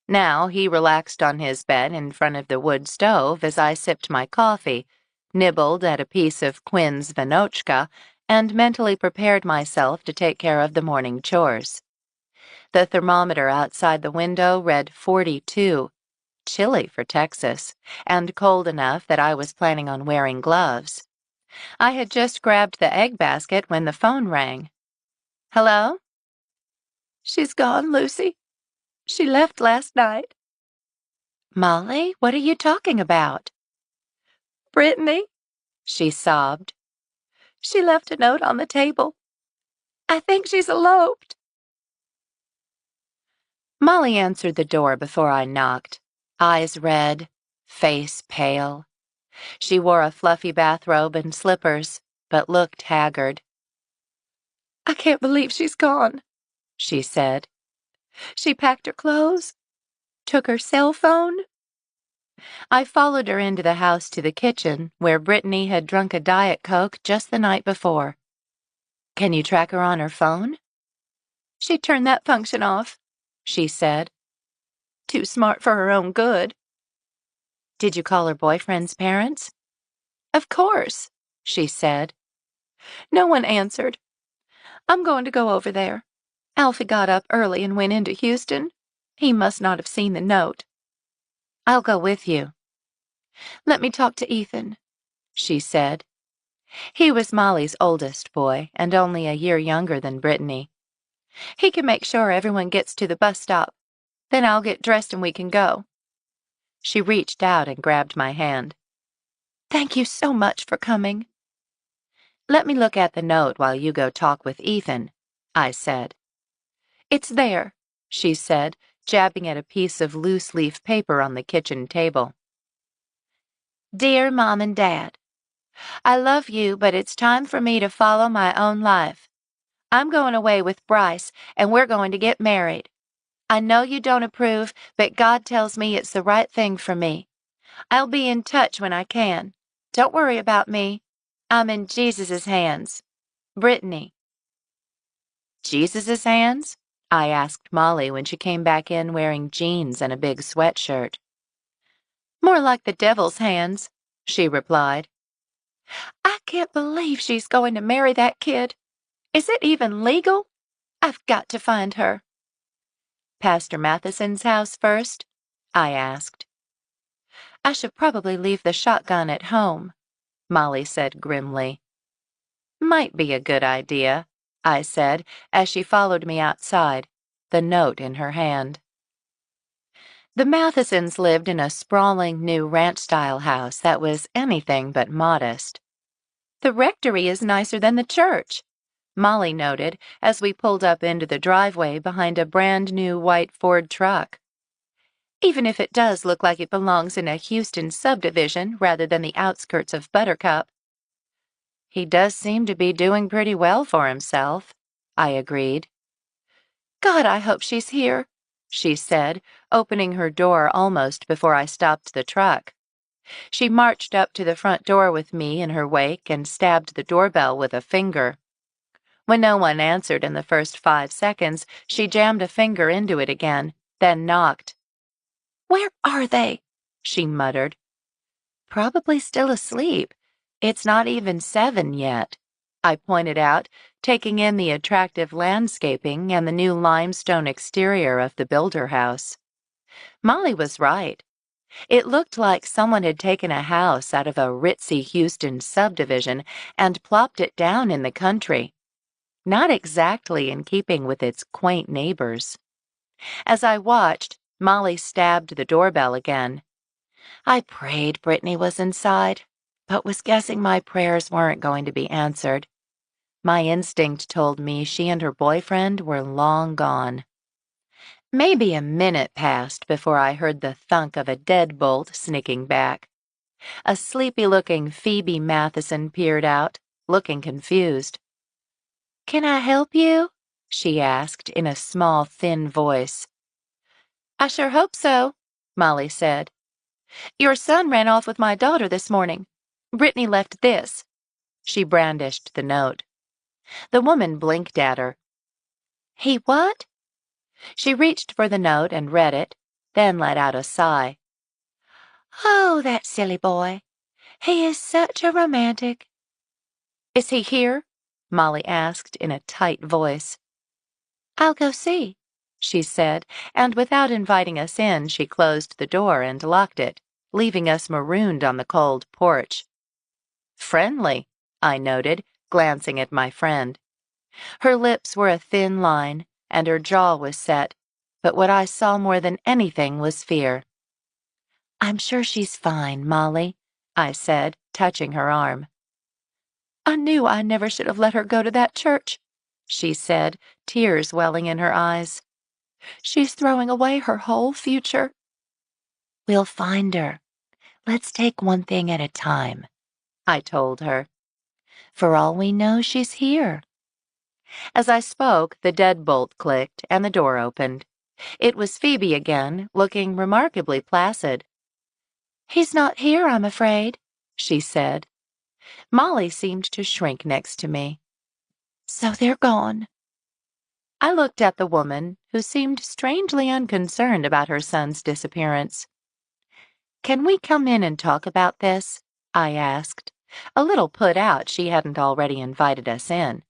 Now he relaxed on his bed in front of the wood stove as I sipped my coffee, nibbled at a piece of Quinn's Vinochka, and mentally prepared myself to take care of the morning chores. The thermometer outside the window read 42, chilly for Texas, and cold enough that I was planning on wearing gloves. I had just grabbed the egg basket when the phone rang. Hello? She's gone, Lucy. She left last night. Molly, what are you talking about? Brittany, she sobbed. She left a note on the table. I think she's eloped. Molly answered the door before I knocked, eyes red, face pale. She wore a fluffy bathrobe and slippers, but looked haggard. I can't believe she's gone, she said. She packed her clothes, took her cell phone. I followed her into the house to the kitchen, where Brittany had drunk a Diet Coke just the night before. Can you track her on her phone? She turned that function off, she said. Too smart for her own good. Did you call her boyfriend's parents? Of course, she said. No one answered. I'm going to go over there. Alfie got up early and went into Houston. He must not have seen the note. I'll go with you. Let me talk to Ethan, she said. He was Molly's oldest boy and only a year younger than Brittany. He can make sure everyone gets to the bus stop. Then I'll get dressed and we can go. She reached out and grabbed my hand. Thank you so much for coming. Let me look at the note while you go talk with Ethan, I said. It's there, she said, jabbing at a piece of loose-leaf paper on the kitchen table. Dear Mom and Dad, I love you, but it's time for me to follow my own life. I'm going away with Bryce, and we're going to get married. I know you don't approve, but God tells me it's the right thing for me. I'll be in touch when I can. Don't worry about me. I'm in Jesus' hands. Brittany. Jesus' hands? I asked Molly when she came back in wearing jeans and a big sweatshirt. More like the devil's hands, she replied. I can't believe she's going to marry that kid. Is it even legal? I've got to find her. Pastor Matheson's house first? I asked. I should probably leave the shotgun at home, Molly said grimly. Might be a good idea, I said as she followed me outside, the note in her hand. The Mathesons lived in a sprawling new ranch-style house that was anything but modest. The rectory is nicer than the church, Molly noted as we pulled up into the driveway behind a brand-new white Ford truck. Even if it does look like it belongs in a Houston subdivision rather than the outskirts of Buttercup. He does seem to be doing pretty well for himself, I agreed. God, I hope she's here, she said, opening her door almost before I stopped the truck. She marched up to the front door with me in her wake and stabbed the doorbell with a finger. When no one answered in the first 5 seconds, she jammed a finger into it again, then knocked. Where are they? She muttered. Probably still asleep. It's not even 7 yet, I pointed out, taking in the attractive landscaping and the new limestone exterior of the Builder house. Molly was right. It looked like someone had taken a house out of a ritzy Houston subdivision and plopped it down in the country. Not exactly in keeping with its quaint neighbors. As I watched, Molly stabbed the doorbell again. I prayed Brittany was inside, but was guessing my prayers weren't going to be answered. My instinct told me she and her boyfriend were long gone. Maybe a minute passed before I heard the thunk of a deadbolt sneaking back. A sleepy-looking Phoebe Matheson peered out, looking confused. Can I help you? She asked in a small, thin voice. I sure hope so, Molly said. Your son ran off with my daughter this morning. Brittany left this. She brandished the note. The woman blinked at her. He what? She reached for the note and read it, then let out a sigh. Oh, that silly boy. He is such a romantic. Is he here? Molly asked in a tight voice. I'll go see, she said, and without inviting us in, she closed the door and locked it, leaving us marooned on the cold porch. Friendly, I noted, glancing at my friend. Her lips were a thin line, and her jaw was set, but what I saw more than anything was fear. I'm sure she's fine, Molly, I said, touching her arm. I knew I never should have let her go to that church, she said, tears welling in her eyes. She's throwing away her whole future. We'll find her. Let's take one thing at a time, I told her. For all we know, she's here. As I spoke, the deadbolt clicked and the door opened. It was Phoebe again, looking remarkably placid. He's not here, I'm afraid, she said. Molly seemed to shrink next to me. So they're gone. I looked at the woman, who seemed strangely unconcerned about her son's disappearance. Can we come in and talk about this? I asked, a little put out she hadn't already invited us in.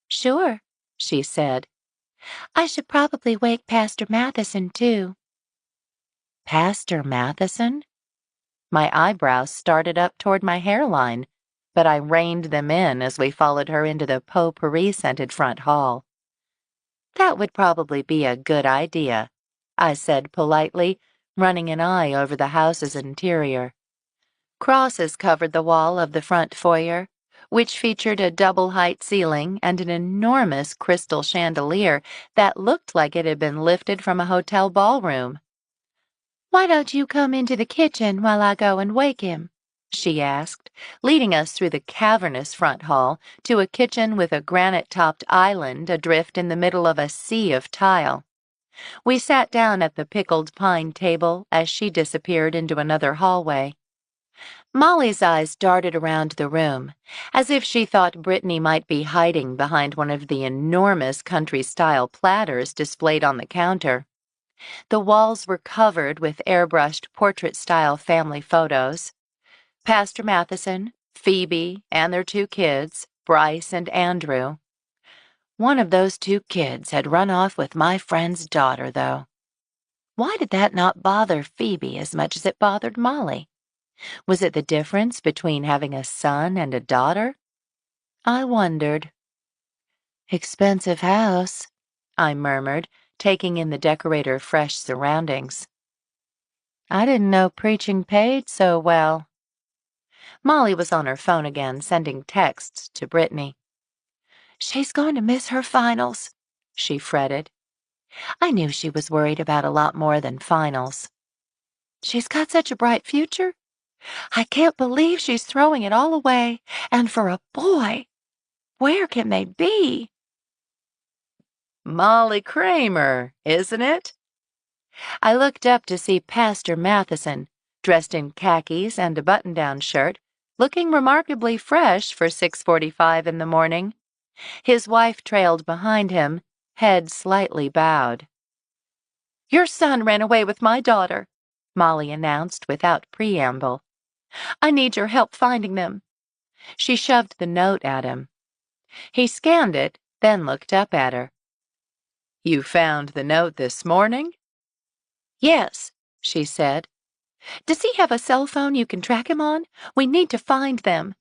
Sure, she said. I should probably wake Pastor Matheson, too. Pastor Matheson? My eyebrows started up toward my hairline, but I reined them in as we followed her into the potpourri-scented front hall. That would probably be a good idea, I said politely, running an eye over the house's interior. Crosses covered the wall of the front foyer, which featured a double-height ceiling and an enormous crystal chandelier that looked like it had been lifted from a hotel ballroom. Why don't you come into the kitchen while I go and wake him? she asked, leading us through the cavernous front hall to a kitchen with a granite-topped island adrift in the middle of a sea of tile. We sat down at the pickled pine table as she disappeared into another hallway. Molly's eyes darted around the room, as if she thought Brittany might be hiding behind one of the enormous country-style platters displayed on the counter. The walls were covered with airbrushed portrait-style family photos. Pastor Matheson, Phoebe, and their 2 kids, Bryce and Andrew. One of those 2 kids had run off with my friend's daughter, though. Why did that not bother Phoebe as much as it bothered Molly? Was it the difference between having a son and a daughter? I wondered. "Expensive house," I murmured, taking in the decorator's fresh surroundings. I didn't know preaching paid so well. Molly was on her phone again, sending texts to Brittany. "She's going to miss her finals," she fretted. I knew she was worried about a lot more than finals. "She's got such a bright future. I can't believe she's throwing it all away, and for a boy. Where can they be?" Molly Kramer, isn't it? I looked up to see Pastor Matheson, dressed in khakis and a button-down shirt, looking remarkably fresh for 6:45 in the morning. His wife trailed behind him, head slightly bowed. "Your son ran away with my daughter," Molly announced without preamble. "I need your help finding them." She shoved the note at him. He scanned it, then looked up at her. "You found the note this morning?" "Yes," she said. "Does he have a cell phone you can track him on? We need to find them."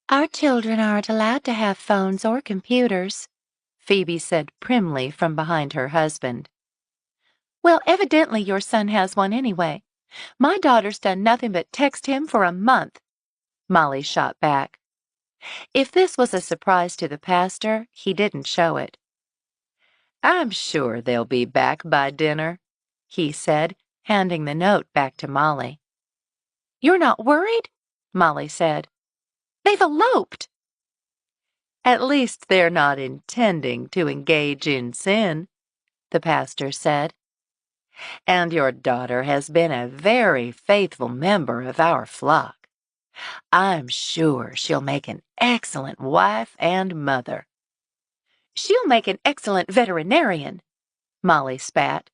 "Our children aren't allowed to have phones or computers," Phoebe said primly from behind her husband. "Well, evidently your son has one anyway. My daughter's done nothing but text him for a month," Molly shot back. If this was a surprise to the pastor, he didn't show it. "I'm sure they'll be back by dinner," he said, handing the note back to Molly. "You're not worried?" Molly said. "They've eloped." "At least they're not intending to engage in sin," the pastor said. "And your daughter has been a very faithful member of our flock. I'm sure she'll make an excellent wife and mother." "She'll make an excellent veterinarian," Molly spat.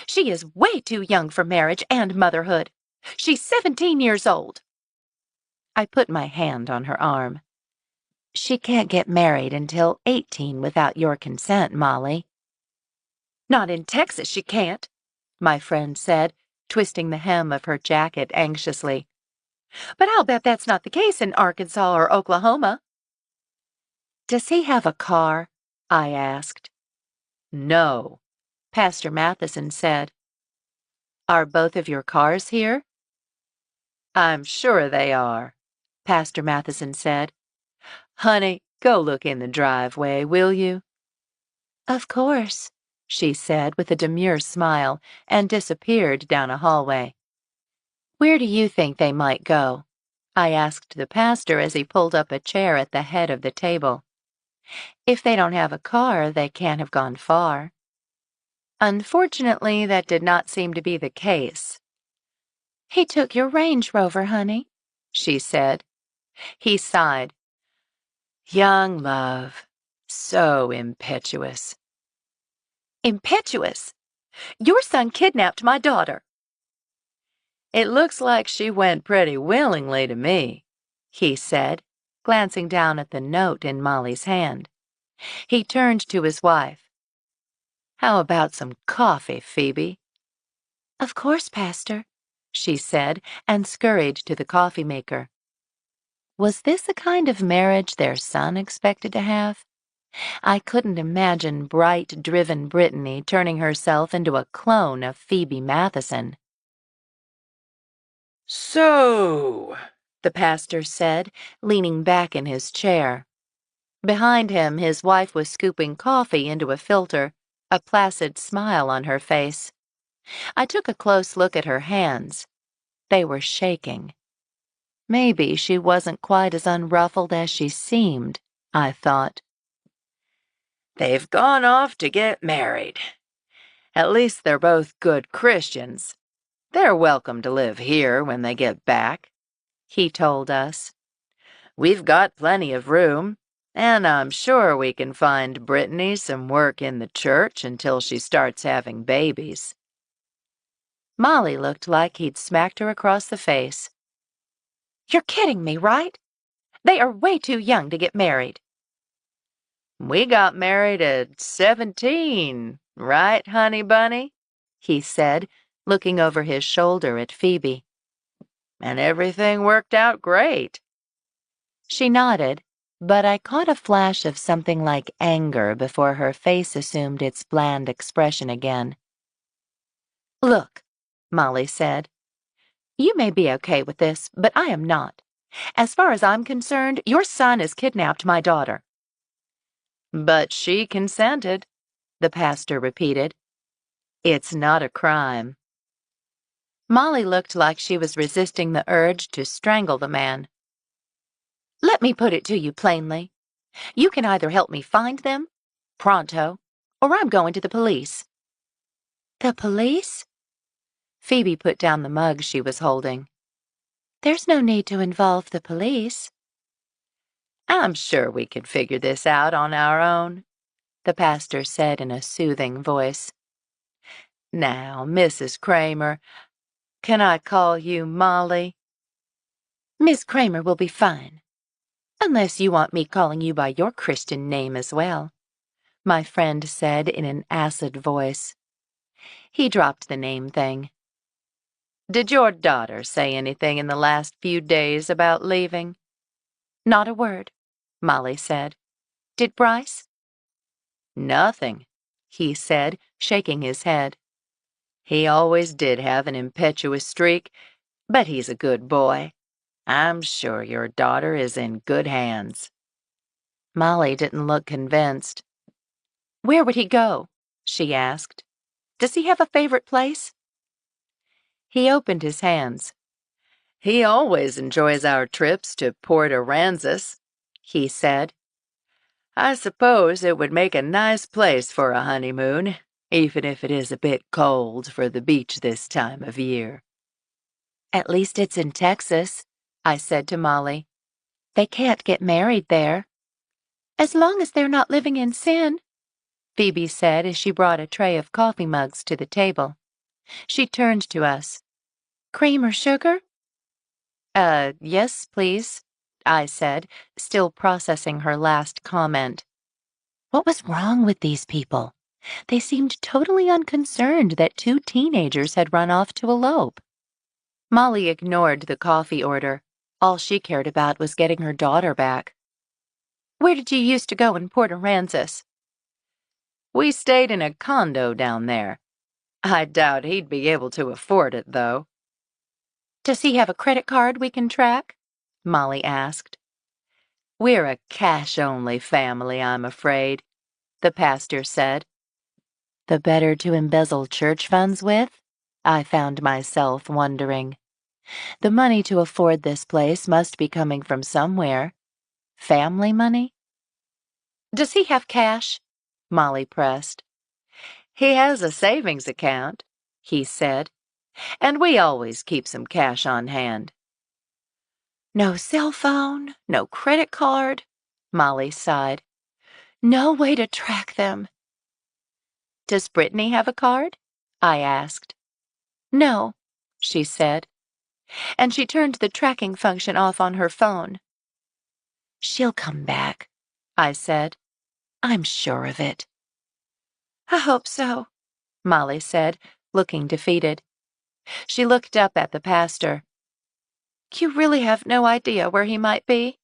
"She is way too young for marriage and motherhood. She's 17 years old." I put my hand on her arm. "She can't get married until 18 without your consent, Molly." "Not in Texas, she can't," my friend said, twisting the hem of her jacket anxiously. "But I'll bet that's not the case in Arkansas or Oklahoma." "Does he have a car?" I asked. "No," Pastor Matheson said. "Are both of your cars here?" "I'm sure they are," Pastor Matheson said. "Honey, go look in the driveway, will you?" "Of course," she said with a demure smile and disappeared down a hallway. "Where do you think they might go?" I asked the pastor as he pulled up a chair at the head of the table. "If they don't have a car, they can't have gone far." Unfortunately, that did not seem to be the case. "He took your Range Rover, honey," she said. He sighed. "Young love, so impetuous." "Impetuous? Your son kidnapped my daughter." "It looks like she went pretty willingly to me," he said, glancing down at the note in Molly's hand. He turned to his wife. "How about some coffee, Phoebe?" "Of course, Pastor," she said, and scurried to the coffee maker. Was this the kind of marriage their son expected to have? I couldn't imagine bright, driven Brittany turning herself into a clone of Phoebe Matheson. "So," the pastor said, leaning back in his chair. Behind him, his wife was scooping coffee into a filter, a placid smile on her face. I took a close look at her hands. They were shaking. Maybe she wasn't quite as unruffled as she seemed, I thought. They've gone off to get married. At least they're both good Christians. They're welcome to live here when they get back, he told us. We've got plenty of room, and I'm sure we can find Brittany some work in the church until she starts having babies. Molly looked like he'd smacked her across the face. You're kidding me, right? They are way too young to get married. We got married at 17, right, honey bunny? He said, looking over his shoulder at Phoebe. And everything worked out great. She nodded, but I caught a flash of something like anger before her face assumed its bland expression again. Look, Molly said. You may be okay with this, but I am not. As far as I'm concerned, your son has kidnapped my daughter. But she consented, the pastor repeated. It's not a crime. Molly looked like she was resisting the urge to strangle the man. Let me put it to you plainly. You can either help me find them, pronto, or I'm going to the police. The police? Phoebe put down the mug she was holding. There's no need to involve the police. I'm sure we could figure this out on our own, the pastor said in a soothing voice. Now, Mrs. Kramer, can I call you Molly? Miss Kramer will be fine. Unless you want me calling you by your Christian name as well, my friend said in an acid voice. He dropped the name thing. Did your daughter say anything in the last few days about leaving? Not a word, Molly said. Did Bryce? Nothing, he said, shaking his head. He always did have an impetuous streak, but he's a good boy. I'm sure your daughter is in good hands. Molly didn't look convinced. Where would he go? She asked. Does he have a favorite place? He opened his hands. He always enjoys our trips to Port Aransas, he said. I suppose it would make a nice place for a honeymoon, even if it is a bit cold for the beach this time of year. At least it's in Texas, I said to Molly. They can't get married there. As long as they're not living in sin, Phoebe said as she brought a tray of coffee mugs to the table. She turned to us. Cream or sugar? Yes, please, I said, still processing her last comment. What was wrong with these people? They seemed totally unconcerned that two teenagers had run off to elope. Molly ignored the coffee order. All she cared about was getting her daughter back. Where did you used to go in Port Aransas? We stayed in a condo down there. I doubt he'd be able to afford it, though. Does he have a credit card we can track? Molly asked. We're a cash-only family, I'm afraid, the pastor said. The better to embezzle church funds with? I found myself wondering. The money to afford this place must be coming from somewhere. Family money? Does he have cash? Molly pressed. He has a savings account, he said, and we always keep some cash on hand. No cell phone, no credit card, Molly sighed. No way to track them. Does Brittany have a card? I asked. No, she said, and she turned the tracking function off on her phone. She'll come back, I said. I'm sure of it. I hope so, Molly said, looking defeated. She looked up at the pastor. You really have no idea where he might be?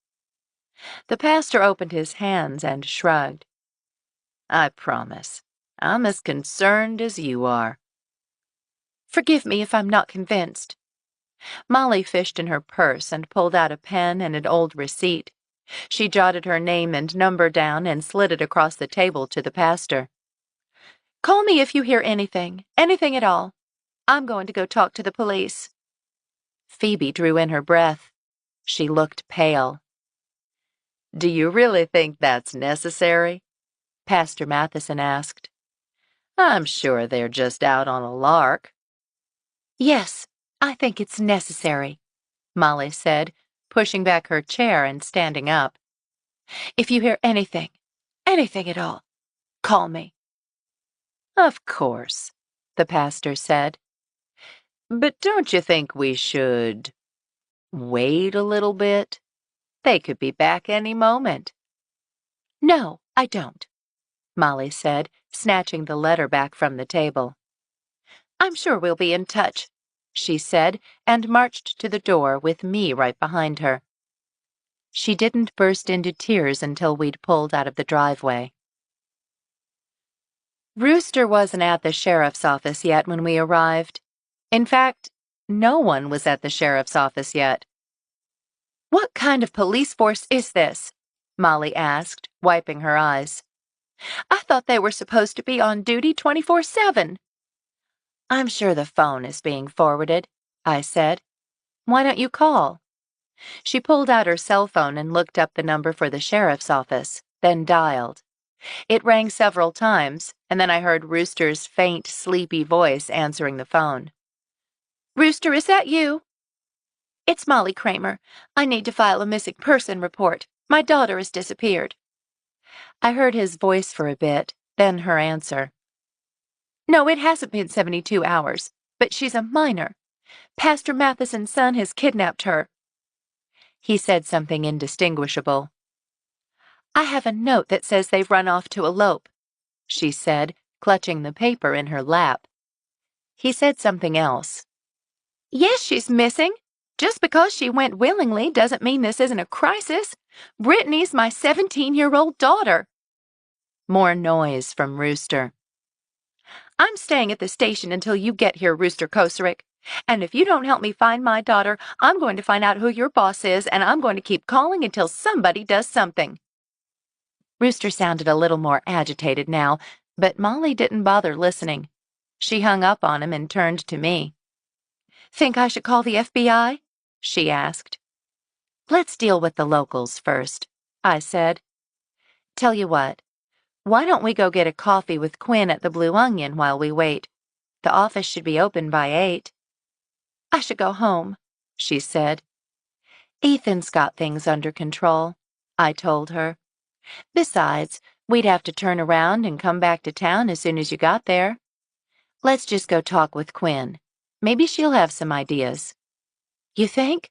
The pastor opened his hands and shrugged. I promise. I'm as concerned as you are. Forgive me if I'm not convinced. Molly fished in her purse and pulled out a pen and an old receipt. She jotted her name and number down and slid it across the table to the pastor. Call me if you hear anything at all. I'm going to go talk to the police. Phoebe drew in her breath. She looked pale. Do you really think that's necessary? Pastor Matheson asked. I'm sure they're just out on a lark. Yes, I think it's necessary, Molly said, pushing back her chair and standing up. If you hear anything at all, call me. Of course, the pastor said. But don't you think we should wait a little bit? They could be back any moment. No, I don't, Molly said, snatching the letter back from the table. I'm sure we'll be in touch, she said, and marched to the door with me right behind her. She didn't burst into tears until we'd pulled out of the driveway. Rooster wasn't at the sheriff's office yet when we arrived. In fact, no one was at the sheriff's office yet. What kind of police force is this? Molly asked, wiping her eyes. I thought they were supposed to be on duty 24/7. I'm sure the phone is being forwarded, I said. Why don't you call? She pulled out her cell phone and looked up the number for the sheriff's office, then dialed. It rang several times, and then I heard Rooster's faint, sleepy voice answering the phone. Rooster, is that you? It's Molly Kramer. I need to file a missing person report. My daughter has disappeared. I heard his voice for a bit, then her answer. No, it hasn't been 72 hours, but she's a minor. Pastor Matheson's son has kidnapped her. He said something indistinguishable. I have a note that says they've run off to elope, she said, clutching the paper in her lap. He said something else. Yes, she's missing. Just because she went willingly doesn't mean this isn't a crisis. Brittany's my 17-year-old daughter. More noise from Rooster. I'm staying at the station until you get here, Rooster Kocurek. And if you don't help me find my daughter, I'm going to find out who your boss is, and I'm going to keep calling until somebody does something. Rooster sounded a little more agitated now, but Molly didn't bother listening. She hung up on him and turned to me. Think I should call the FBI? She asked. Let's deal with the locals first, I said. Tell you what, why don't we go get a coffee with Quinn at the Blue Onion while we wait? The office should be open by 8. I should go home, she said. Ethan's got things under control, I told her. Besides, we'd have to turn around and come back to town as soon as you got there. Let's just go talk with Quinn. Maybe she'll have some ideas. You think?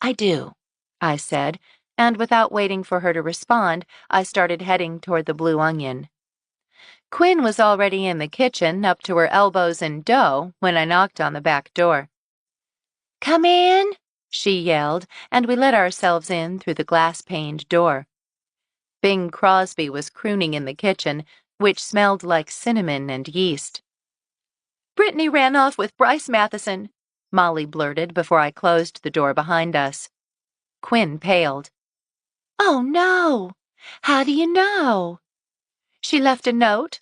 I do, I said, and without waiting for her to respond, I started heading toward the Blue Onion. Quinn was already in the kitchen, up to her elbows in dough, when I knocked on the back door. Come in, she yelled, and we let ourselves in through the glass-paned door. Bing Crosby was crooning in the kitchen, which smelled like cinnamon and yeast. Brittany ran off with Bryce Matheson, Molly blurted before I closed the door behind us. Quinn paled. Oh, no! How do you know? She left a note,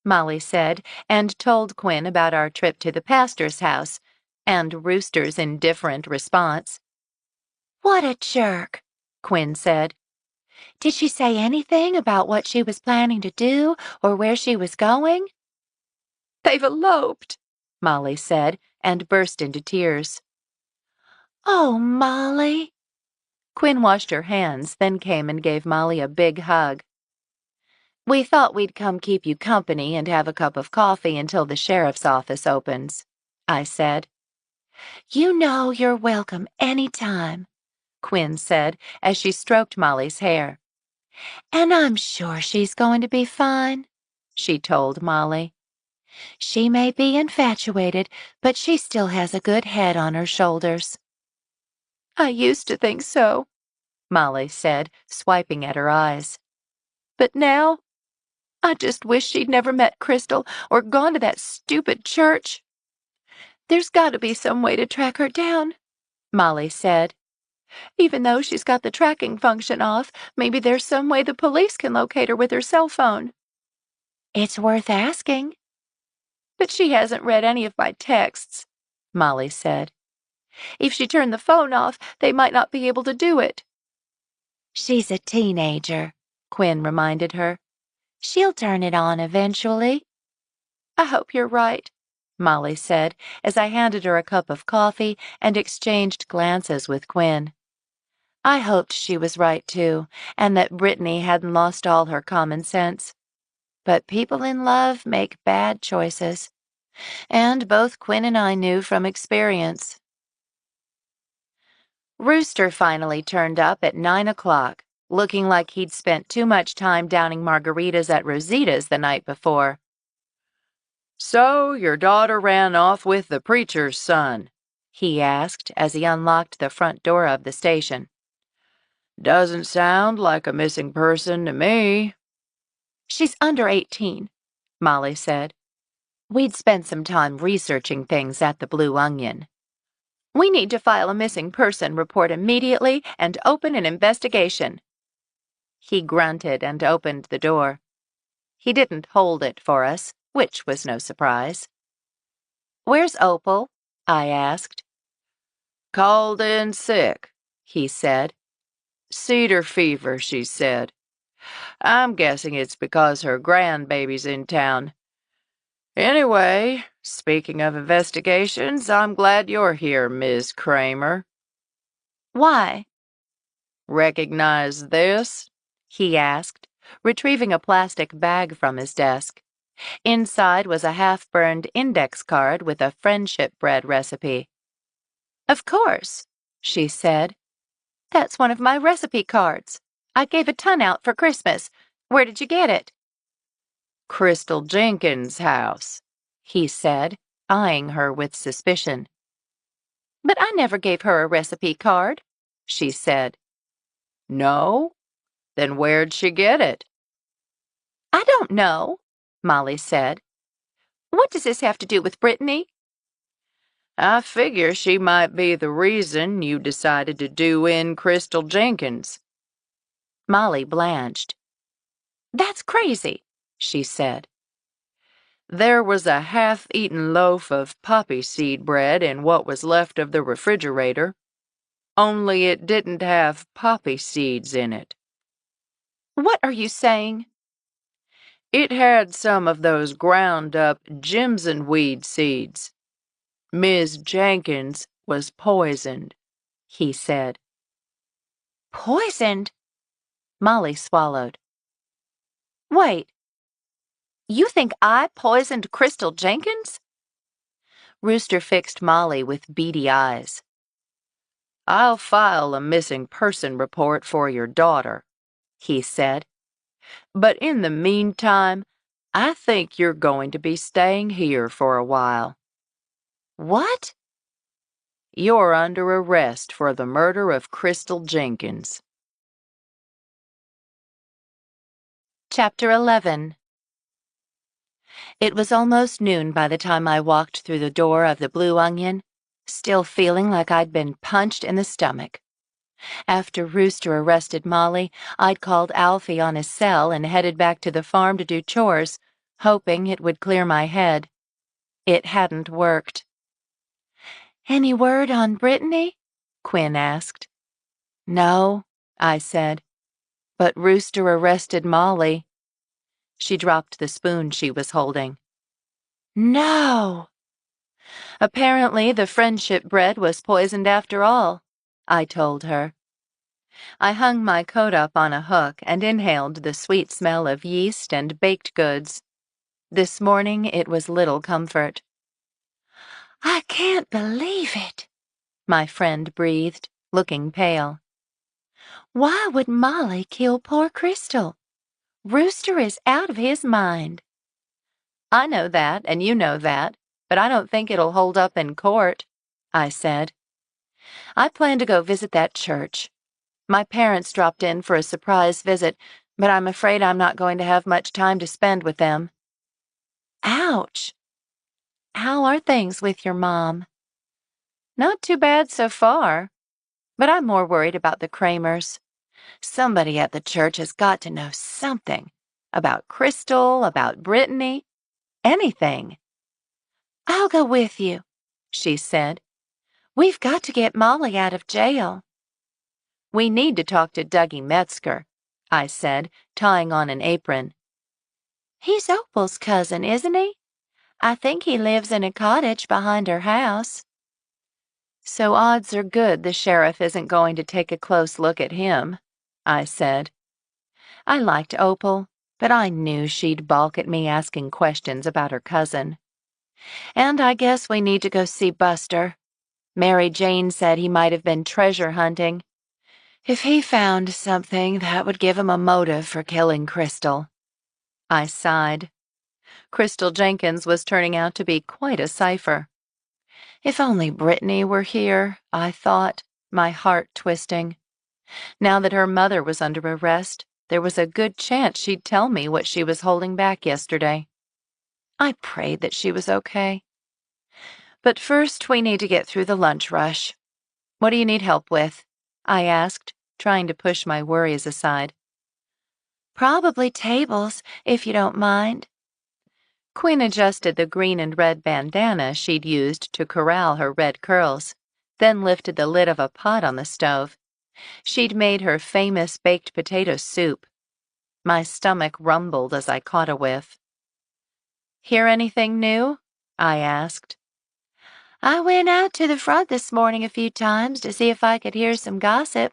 Molly said, and told Quinn about our trip to the pastor's house, and Rooster's indifferent response. What a jerk, Quinn said. Did she say anything about what she was planning to do or where she was going? They've eloped, Molly said, and burst into tears. Oh, Molly. Quinn washed her hands, then came and gave Molly a big hug. We thought we'd come keep you company and have a cup of coffee until the sheriff's office opens, I said. You know you're welcome any time, Quinn said as she stroked Molly's hair. And I'm sure she's going to be fine, she told Molly. She may be infatuated, but she still has a good head on her shoulders. I used to think so, Molly said, swiping at her eyes. But now, I just wish she'd never met Crystal or gone to that stupid church. There's got to be some way to track her down, Molly said. Even though she's got the tracking function off, maybe there's some way the police can locate her with her cell phone. It's worth asking. But she hasn't read any of my texts, Molly said. If she turned the phone off, they might not be able to do it. She's a teenager, Quinn reminded her. She'll turn it on eventually. I hope you're right, Molly said as I handed her a cup of coffee and exchanged glances with Quinn. I hoped she was right, too, and that Brittany hadn't lost all her common sense. But people in love make bad choices, and both Quinn and I knew from experience. Rooster finally turned up at 9 o'clock, looking like he'd spent too much time downing margaritas at Rosita's the night before. "So your daughter ran off with the preacher's son?" he asked as he unlocked the front door of the station. "Doesn't sound like a missing person to me." "She's under 18, Molly said. We'd spent some time researching things at the Blue Onion. "We need to file a missing person report immediately and open an investigation." He grunted and opened the door. He didn't hold it for us, which was no surprise. "Where's Opal?" I asked. "Called in sick," he said. "Cedar fever, she said. I'm guessing it's because her grandbaby's in town. Anyway, speaking of investigations, I'm glad you're here, Miss Kramer." "Why?" "Recognize this?" he asked, retrieving a plastic bag from his desk. Inside was a half-burned index card with a friendship bread recipe. "Of course," she said. "That's one of my recipe cards. I gave a ton out for Christmas. Where did you get it?" "Crystal Jenkins' house," he said, eyeing her with suspicion. "But I never gave her a recipe card," she said. "No? Then where'd she get it?" "I don't know," Molly said. "What does this have to do with Brittany?" "I figure she might be the reason you decided to do in Crystal Jenkins." Molly blanched. "That's crazy," she said. "There was a half-eaten loaf of poppy seed bread in what was left of the refrigerator, only it didn't have poppy seeds in it." "What are you saying?" "It had some of those ground-up jimson weed seeds. Miss Jenkins was poisoned," he said. "Poisoned?" Molly swallowed. "Wait. You think I poisoned Crystal Jenkins?" Rooster fixed Molly with beady eyes. "I'll file a missing person report for your daughter," he said. "But in the meantime, I think you're going to be staying here for a while." "What?" "You're under arrest for the murder of Crystal Jenkins." Chapter 11. It was almost noon by the time I walked through the door of the Blue Onion, still feeling like I'd been punched in the stomach. After Rooster arrested Molly, I'd called Alfie on his cell and headed back to the farm to do chores, hoping it would clear my head. It hadn't worked. "Any word on Brittany?" Quinn asked. "No," I said. "But Rooster arrested Molly." She dropped the spoon she was holding. "No!" "Apparently the friendship bread was poisoned after all," I told her. I hung my coat up on a hook and inhaled the sweet smell of yeast and baked goods. This morning it was little comfort. "I can't believe it," my friend breathed, looking pale. "Why would Molly kill poor Crystal? Rooster is out of his mind." "I know that, and you know that, but I don't think it'll hold up in court," I said. "I plan to go visit that church. My parents dropped in for a surprise visit, but I'm afraid I'm not going to have much time to spend with them." "Ouch. How are things with your mom?" "Not too bad so far, but I'm more worried about the Kramers. Somebody at the church has got to know something about Crystal, about Brittany, anything." "I'll go with you," she said. We've got to get Molly out of jail. We need to talk to Dougie Metzger, I said, tying on an apron. He's Opal's cousin, isn't he? I think he lives in a cottage behind her house. So odds are good the sheriff isn't going to take a close look at him, I said. I liked Opal, but I knew she'd balk at me asking questions about her cousin. And I guess we need to go see Buster. Mary Jane said he might have been treasure hunting. If he found something, that would give him a motive for killing Crystal. I sighed. Crystal Jenkins was turning out to be quite a cipher. If only Brittany were here, I thought, my heart twisting. Now that her mother was under arrest, there was a good chance she'd tell me what she was holding back yesterday. I prayed that she was okay. But first, we need to get through the lunch rush. What do you need help with? I asked, trying to push my worries aside. Probably tables, if you don't mind. Quinn adjusted the green and red bandana she'd used to corral her red curls, then lifted the lid of a pot on the stove. She'd made her famous baked potato soup. My stomach rumbled as I caught a whiff. Hear anything new? I asked. I went out to the front this morning a few times to see if I could hear some gossip,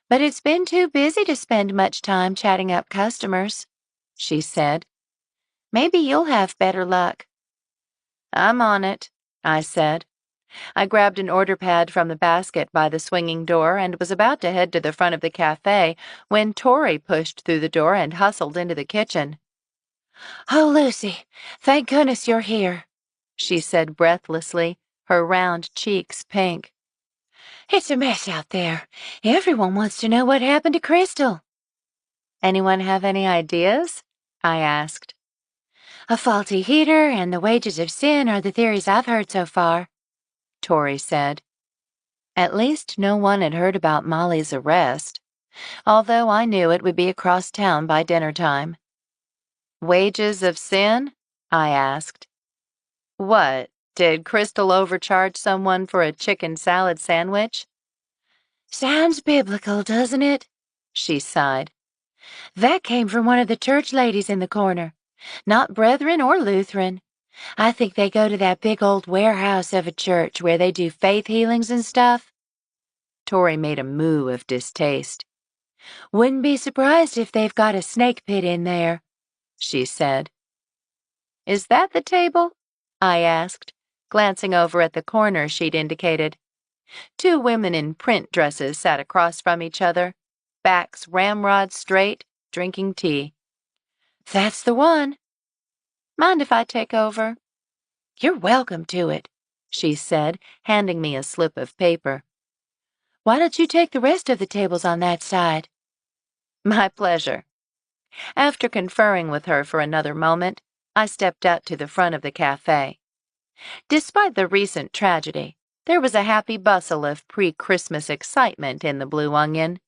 but it's been too busy to spend much time chatting up customers, she said. Maybe you'll have better luck. I'm on it, I said. I grabbed an order pad from the basket by the swinging door and was about to head to the front of the cafe when Tori pushed through the door and hustled into the kitchen. Oh, Lucy, thank goodness you're here, she said breathlessly, her round cheeks pink. It's a mess out there. Everyone wants to know what happened to Crystal. Anyone have any ideas? I asked. A faulty heater and the wages of sin are the theories I've heard so far, Tori said. At least no one had heard about Molly's arrest, although I knew it would be across town by dinner time. Wages of sin? I asked. What, did Crystal overcharge someone for a chicken salad sandwich? Sounds biblical, doesn't it? She sighed. That came from one of the church ladies in the corner. Not Brethren or Lutheran. I think they go to that big old warehouse of a church where they do faith healings and stuff. Tori made a moo of distaste. Wouldn't be surprised if they've got a snake pit in there, she said. Is that the table? I asked, glancing over at the corner she'd indicated. Two women in print dresses sat across from each other, backs ramrod straight, drinking tea. That's the one. Mind if I take over? You're welcome to it, she said, handing me a slip of paper. Why don't you take the rest of the tables on that side? My pleasure. After conferring with her for another moment, I stepped out to the front of the cafe. Despite the recent tragedy, there was a happy bustle of pre-Christmas excitement in the Blue Onion.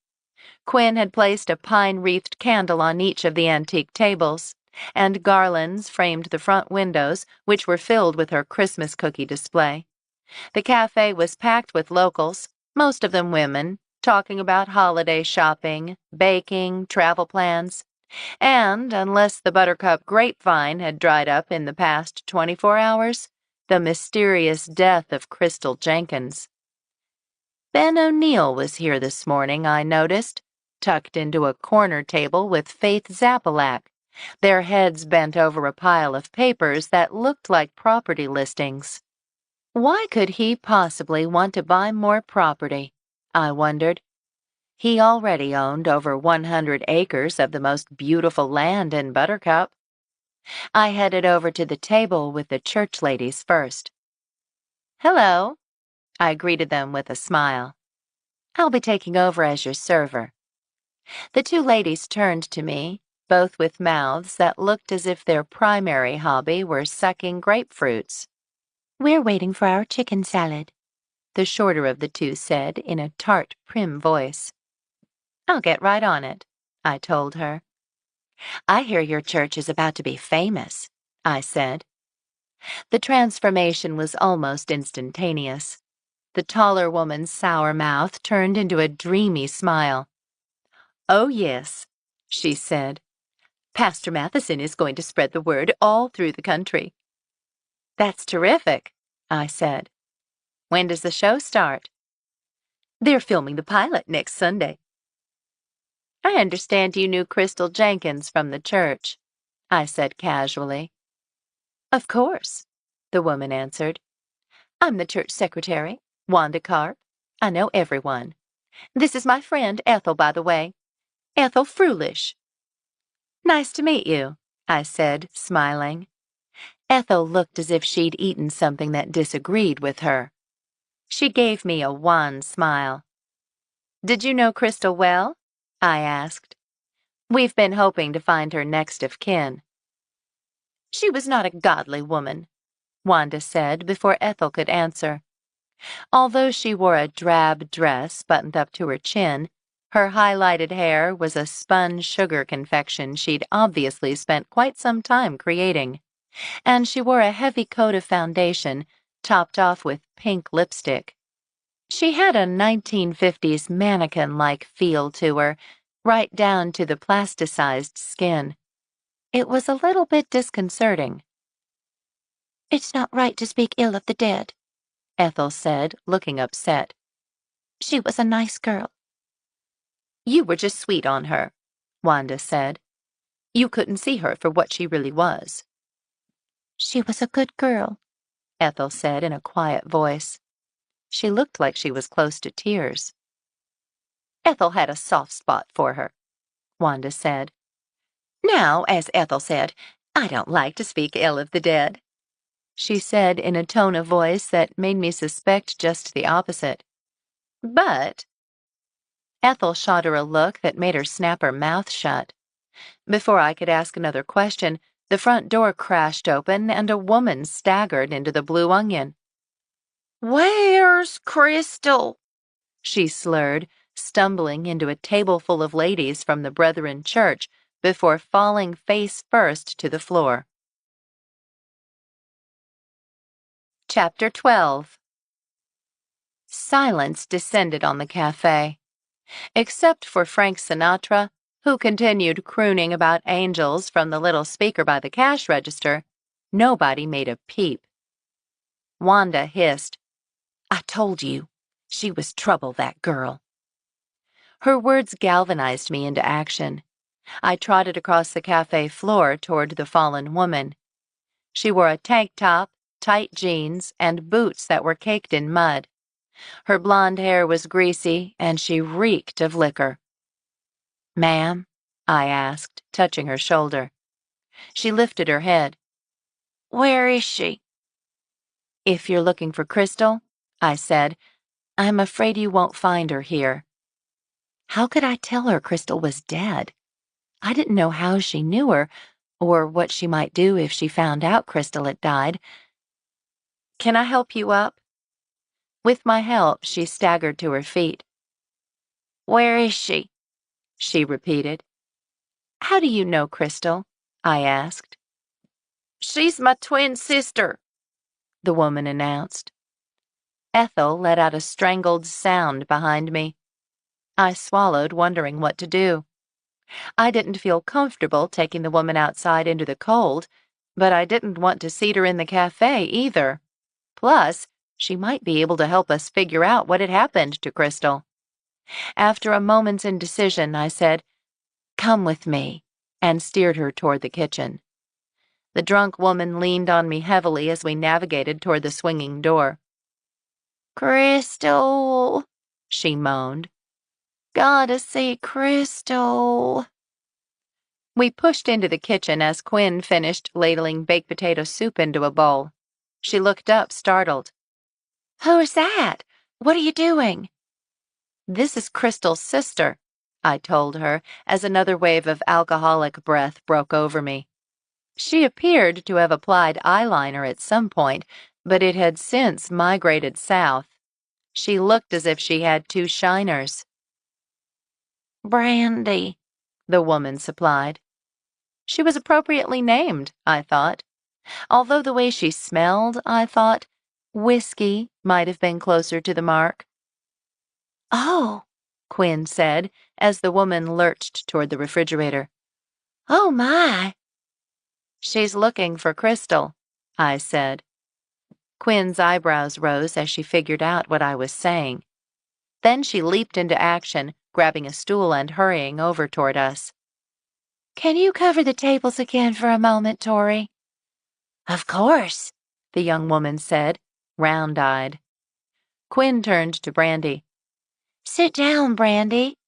Quinn had placed a pine-wreathed candle on each of the antique tables, and garlands framed the front windows, which were filled with her Christmas cookie display. The cafe was packed with locals, most of them women, talking about holiday shopping, baking, travel plans, and, unless the Buttercup grapevine had dried up in the past 24 hours, the mysterious death of Crystal Jenkins. Ben O'Neill was here this morning, I noticed, tucked into a corner table with Faith Zappalak, their heads bent over a pile of papers that looked like property listings. Why could he possibly want to buy more property? I wondered. He already owned over 100 acres of the most beautiful land in Buttercup. I headed over to the table with the church ladies first. Hello, I greeted them with a smile. I'll be taking over as your server. The two ladies turned to me, both with mouths that looked as if their primary hobby were sucking grapefruits. We're waiting for our chicken salad, the shorter of the two said in a tart, prim voice. I'll get right on it, I told her. I hear your church is about to be famous, I said. The transformation was almost instantaneous. The taller woman's sour mouth turned into a dreamy smile. "Oh, yes," she said. "Pastor Matheson is going to spread the word all through the country." "That's terrific," I said. "When does the show start?" "They're filming the pilot next Sunday." "I understand you knew Crystal Jenkins from the church," I said casually. "Of course," the woman answered. "I'm the church secretary, Wanda Carp. I know everyone. This is my friend Ethel, by the way. Ethel Frulish." "Nice to meet you," I said, smiling. Ethel looked as if she'd eaten something that disagreed with her. She gave me a wan smile. "Did you know Crystal well?" I asked. "We've been hoping to find her next of kin." "She was not a godly woman," Wanda said before Ethel could answer. Although she wore a drab dress buttoned up to her chin, her highlighted hair was a spun sugar confection she'd obviously spent quite some time creating, and she wore a heavy coat of foundation topped off with pink lipstick. She had a 1950s mannequin-like feel to her, right down to the plasticized skin. It was a little bit disconcerting. "It's not right to speak ill of the dead," Ethel said, looking upset. "She was a nice girl." "You were just sweet on her," Wanda said. "You couldn't see her for what she really was." "She was a good girl," Ethel said in a quiet voice. She looked like she was close to tears. "Ethel had a soft spot for her," Wanda said. "Now, as Ethel said, I don't like to speak ill of the dead," she said in a tone of voice that made me suspect just the opposite. "But—" Ethel shot her a look that made her snap her mouth shut. Before I could ask another question, the front door crashed open and a woman staggered into the Blue Onion. "Where's Crystal?" she slurred, stumbling into a table full of ladies from the Brethren Church before falling face first to the floor. Chapter 12. Silence descended on the cafe. Except for Frank Sinatra, who continued crooning about angels from the little speaker by the cash register, nobody made a peep. Wanda hissed, "I told you, she was trouble, that girl." Her words galvanized me into action. I trotted across the cafe floor toward the fallen woman. She wore a tank top, tight jeans, and boots that were caked in mud. Her blonde hair was greasy, and she reeked of liquor. "Ma'am?" I asked, touching her shoulder. She lifted her head. "Where is she?" "If you're looking for Crystal," I said, "I'm afraid you won't find her here." How could I tell her Crystal was dead? I didn't know how she knew her, or what she might do if she found out Crystal had died. "Can I help you up?" With my help, she staggered to her feet. "Where is she?" she repeated. "How do you know Crystal?" I asked. "She's my twin sister," the woman announced. Ethel let out a strangled sound behind me. I swallowed, wondering what to do. I didn't feel comfortable taking the woman outside into the cold, but I didn't want to seat her in the cafe either. Plus, she might be able to help us figure out what had happened to Crystal. After a moment's indecision, I said, "Come with me," and steered her toward the kitchen. The drunk woman leaned on me heavily as we navigated toward the swinging door. "Crystal," she moaned. "Gotta see Crystal." We pushed into the kitchen as Quinn finished ladling baked potato soup into a bowl. She looked up, startled. "Who's that? What are you doing?" "This is Crystal's sister," I told her as another wave of alcoholic breath broke over me. She appeared to have applied eyeliner at some point, but it had since migrated south. She looked as if she had two shiners. "Brandy," the woman supplied. She was appropriately named, I thought. Although the way she smelled, I thought, Whiskey might have been closer to the mark. Oh, Quinn said as the woman lurched toward the refrigerator. oh my. She's looking for Crystal, I said. Quinn's eyebrows rose as she figured out what I was saying. Then she leaped into action, grabbing a stool and hurrying over toward us. Can you cover the tables again for a moment, Tori? Of course, the young woman said, round-eyed. Quinn turned to Brandy. Sit down, Brandy.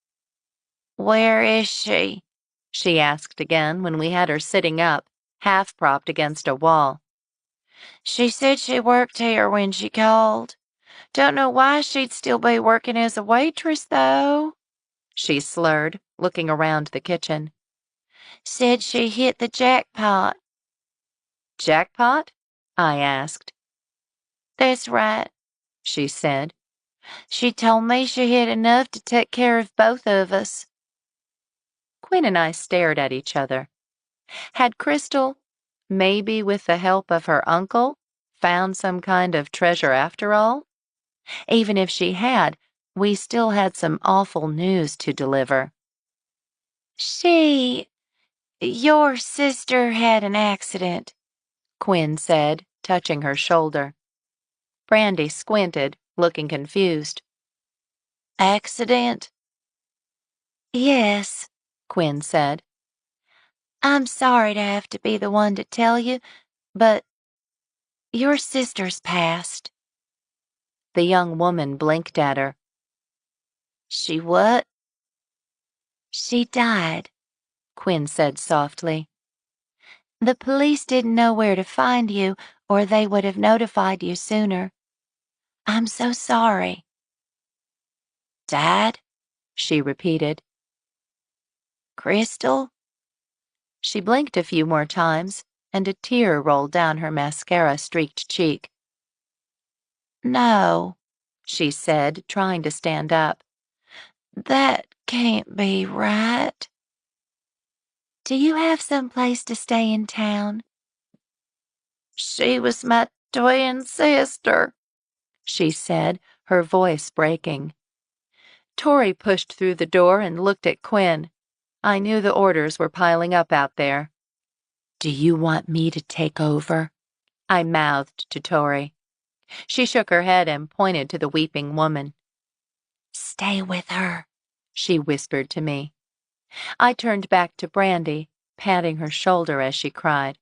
Where is she? She asked again when we had her sitting up, half-propped against a wall. She said she worked here when she called. Don't know why she'd still be working as a waitress, though. She slurred, looking around the kitchen. Said she hit the jackpot. Jackpot? I asked. That's right, she said. She told me she hit enough to take care of both of us. Quinn and I stared at each other. Had Crystal, maybe with the help of her uncle, found some kind of treasure after all? Even if she had, we still had some awful news to deliver. Your sister had an accident, Quinn said, touching her shoulder. Brandy squinted, looking confused. Accident? Yes, Quinn said. I'm sorry to have to be the one to tell you, but your sister's passed. The young woman blinked at her. She what? She died, Quinn said softly. The police didn't know where to find you, or they would have notified you sooner. I'm so sorry. Dad? She repeated. Crystal? She blinked a few more times, and a tear rolled down her mascara-streaked cheek. No, she said, trying to stand up. That can't be right. Do you have some place to stay in town? She was my twin sister, she said, her voice breaking. Tori pushed through the door and looked at Quinn. I knew the orders were piling up out there. Do you want me to take over? I mouthed to Tori. She shook her head and pointed to the weeping woman. Stay with her, she whispered to me. I turned back to Brandy, patting her shoulder as she cried.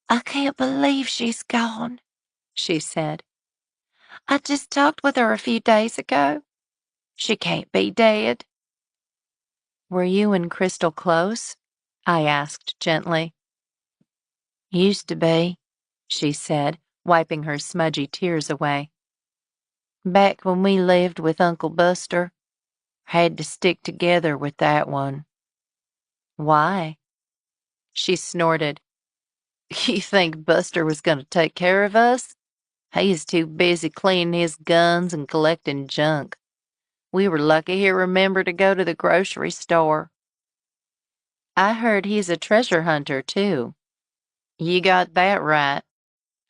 I can't believe she's gone, she said. I just talked with her a few days ago. She can't be dead. Were you and Crystal close? I asked gently. Used to be, she said, wiping her smudgy tears away. Back when we lived with Uncle Buster, had to stick together with that one. Why? She snorted. You think Buster was going to take care of us? He's too busy cleaning his guns and collecting junk. We were lucky he remembered to go to the grocery store. I heard he's a treasure hunter, too. You got that right.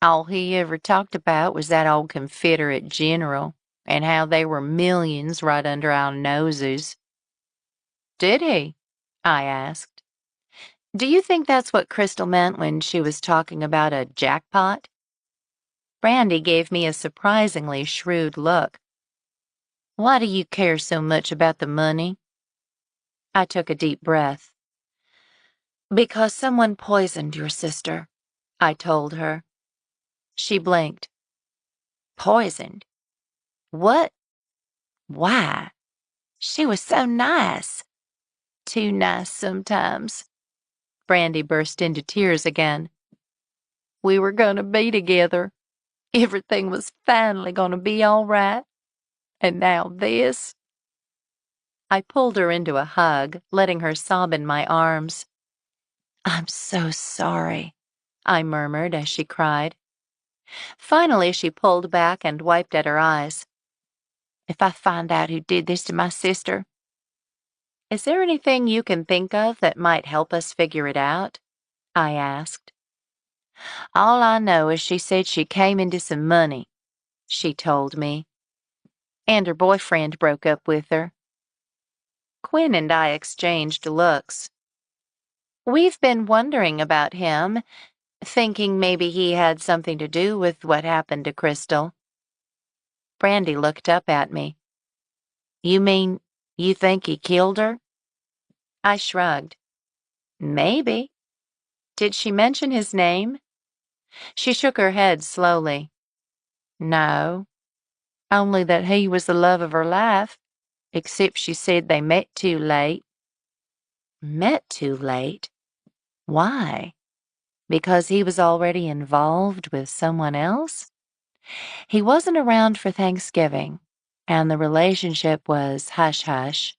All he ever talked about was that old Confederate general and how they were millions right under our noses. Did he? I asked. Do you think that's what Crystal meant when she was talking about a jackpot? Brandy gave me a surprisingly shrewd look. Why do you care so much about the money? I took a deep breath. Because someone poisoned your sister, I told her. She blinked. Poisoned? What? Why? She was so nice. Too nice sometimes. Brandy burst into tears again. We were going to be together. Everything was finally going to be all right. And now this. I pulled her into a hug, letting her sob in my arms. I'm so sorry, I murmured as she cried. Finally, she pulled back and wiped at her eyes. If I find out who did this to my sister. Is there anything you can think of that might help us figure it out? I asked. All I know is she said she came into some money, she told me. And her boyfriend broke up with her. Quinn and I exchanged looks. We've been wondering about him, thinking maybe he had something to do with what happened to Crystal. Brandy looked up at me. You mean you think he killed her? I shrugged. Maybe. Did she mention his name? She shook her head slowly. No, only that he was the love of her life, except she said they met too late. Met too late? Why? Because he was already involved with someone else? He wasn't around for Thanksgiving, and the relationship was hush-hush.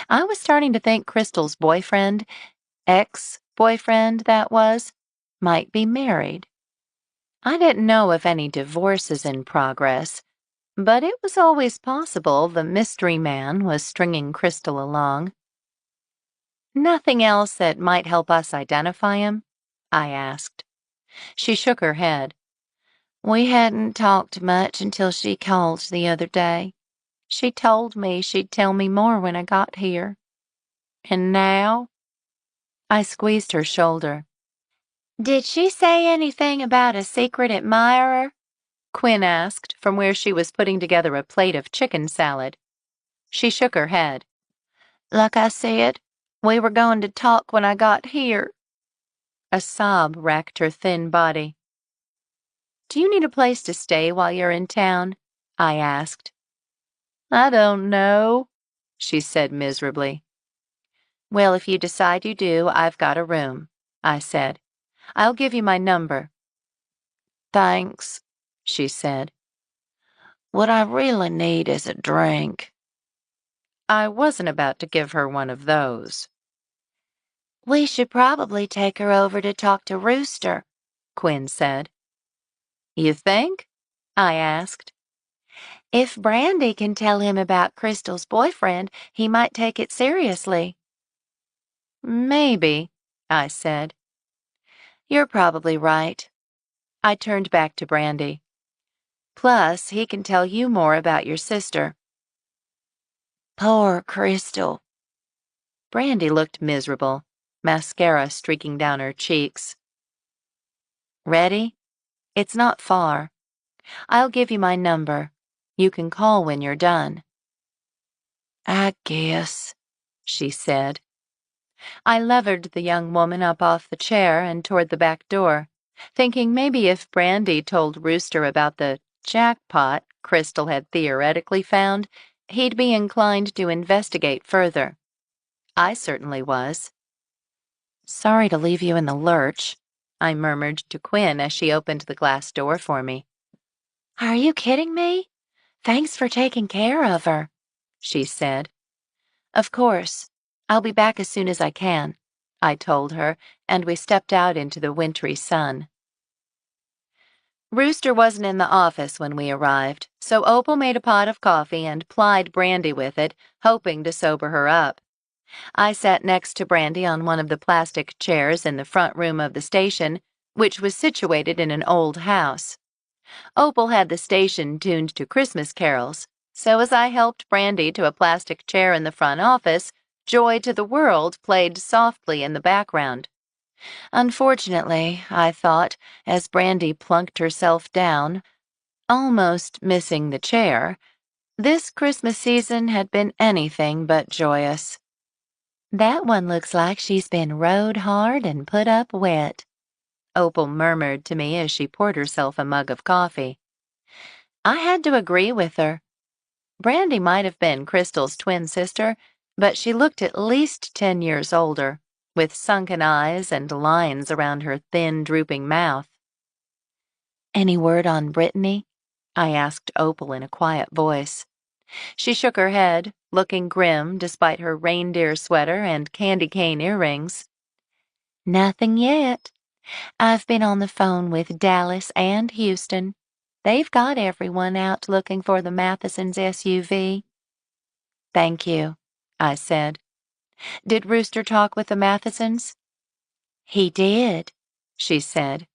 I was starting to think Crystal's boyfriend, ex-boyfriend that was, might be married. I didn't know of any divorces in progress, but it was always possible the mystery man was stringing Crystal along. Nothing else that might help us identify him? I asked. She shook her head. We hadn't talked much until she called the other day. She told me she'd tell me more when I got here. And now? I squeezed her shoulder. Did she say anything about a secret admirer? Quinn asked from where she was putting together a plate of chicken salad. She shook her head. Like I said, we were going to talk when I got here. A sob racked her thin body. Do you need a place to stay while you're in town? I asked. I don't know, she said miserably. Well, if you decide you do, I've got a room, I said. I'll give you my number. Thanks, she said. What I really need is a drink. I wasn't about to give her one of those. We should probably take her over to talk to Rooster, Quinn said. You think? I asked. If Brandy can tell him about Crystal's boyfriend, he might take it seriously. Maybe, I said. You're probably right. I turned back to Brandy. Plus, he can tell you more about your sister. Poor Crystal. Brandy looked miserable, mascara streaking down her cheeks. Ready? It's not far. I'll give you my number. You can call when you're done. I guess, she said. I levered the young woman up off the chair and toward the back door, thinking maybe if Brandy told Rooster about the jackpot Crystal had theoretically found, he'd be inclined to investigate further. I certainly was. Sorry to leave you in the lurch, I murmured to Quinn as she opened the glass door for me. Are you kidding me? Thanks for taking care of her, she said. Of course. I'll be back as soon as I can, I told her, and we stepped out into the wintry sun. Rooster wasn't in the office when we arrived, so Opal made a pot of coffee and plied Brandy with it, hoping to sober her up. I sat next to Brandy on one of the plastic chairs in the front room of the station, which was situated in an old house. Opal had the station tuned to Christmas carols, so as I helped Brandy to a plastic chair in the front office, Joy to the World played softly in the background. Unfortunately, I thought, as Brandy plunked herself down, almost missing the chair, this Christmas season had been anything but joyous. That one looks like she's been rode hard and put up wet, Opal murmured to me as she poured herself a mug of coffee. I had to agree with her. Brandy might have been Crystal's twin sister, but she looked at least 10 years older, with sunken eyes and lines around her thin, drooping mouth. Any word on Brittany? I asked Opal in a quiet voice. She shook her head, looking grim despite her reindeer sweater and candy cane earrings. Nothing yet. I've been on the phone with Dallas and Houston. They've got everyone out looking for the Mathesons' SUV. Thank you, I said. Did Rooster talk with the Mathesons? He did, she said.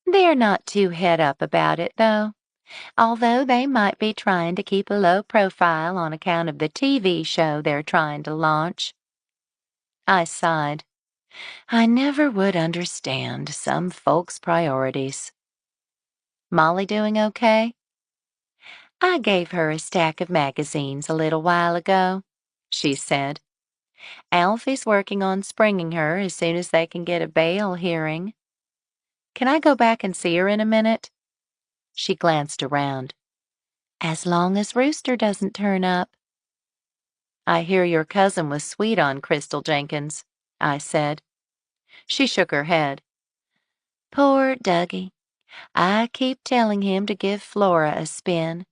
They're not too het up about it, though, although they might be trying to keep a low profile on account of the TV show they're trying to launch. I sighed. I never would understand some folks' priorities. Molly doing okay? I gave her a stack of magazines a little while ago, she said. Alfie's working on springing her as soon as they can get a bail hearing. Can I go back and see her in a minute? She glanced around. As long as Rooster doesn't turn up. I hear your cousin was sweet on Crystal Jenkins, I said. She shook her head. Poor Dougie. I keep telling him to give Flora a spin.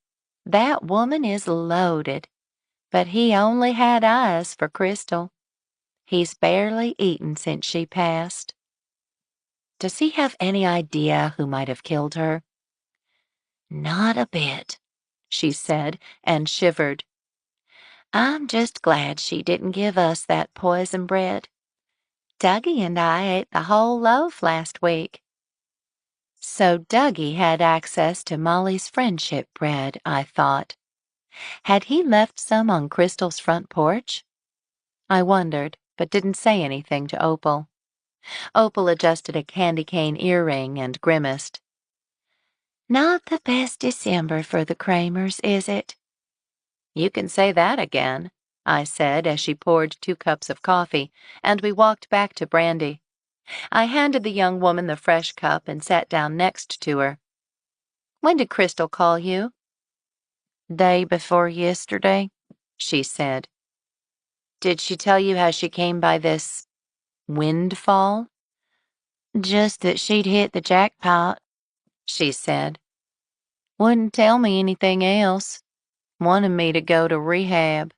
That woman is loaded, but he only had eyes for Crystal. He's barely eaten since she passed. Does he have any idea who might have killed her? Not a bit, she said, and shivered. I'm just glad she didn't give us that poison bread. Dougie and I ate the whole loaf last week. So Dougie had access to Molly's friendship bread, I thought. Had he left some on Crystal's front porch? I wondered, but didn't say anything to Opal. Opal adjusted a candy cane earring and grimaced. Not the best December for the Kramers, is it? You can say that again, I said as she poured 2 cups of coffee, and we walked back to Brandy. I handed the young woman the fresh cup and sat down next to her. When did Crystal call you? Day before yesterday, she said. Did she tell you how she came by this windfall? Just that she'd hit the jackpot, she said. Wouldn't tell me anything else. Wanted me to go to rehab.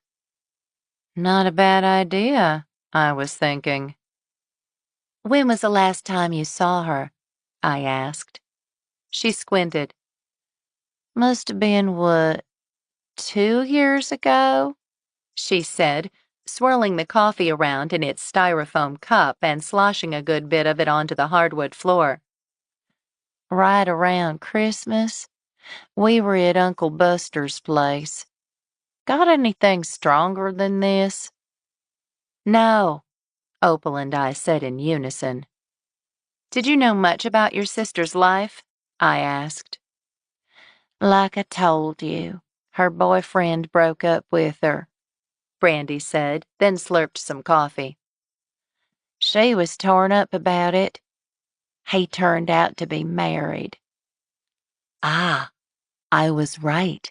Not a bad idea, I was thinking. When was the last time you saw her? I asked. She squinted. Must have been, 2 years ago? She said, swirling the coffee around in its styrofoam cup and sloshing a good bit of it onto the hardwood floor. Right around Christmas, we were at Uncle Buster's place. Got anything stronger than this? No, Opal and I said in unison. Did you know much about your sister's life? I asked. Like I told you, her boyfriend broke up with her, Brandy said, then slurped some coffee. She was torn up about it. He turned out to be married. Ah, I was right.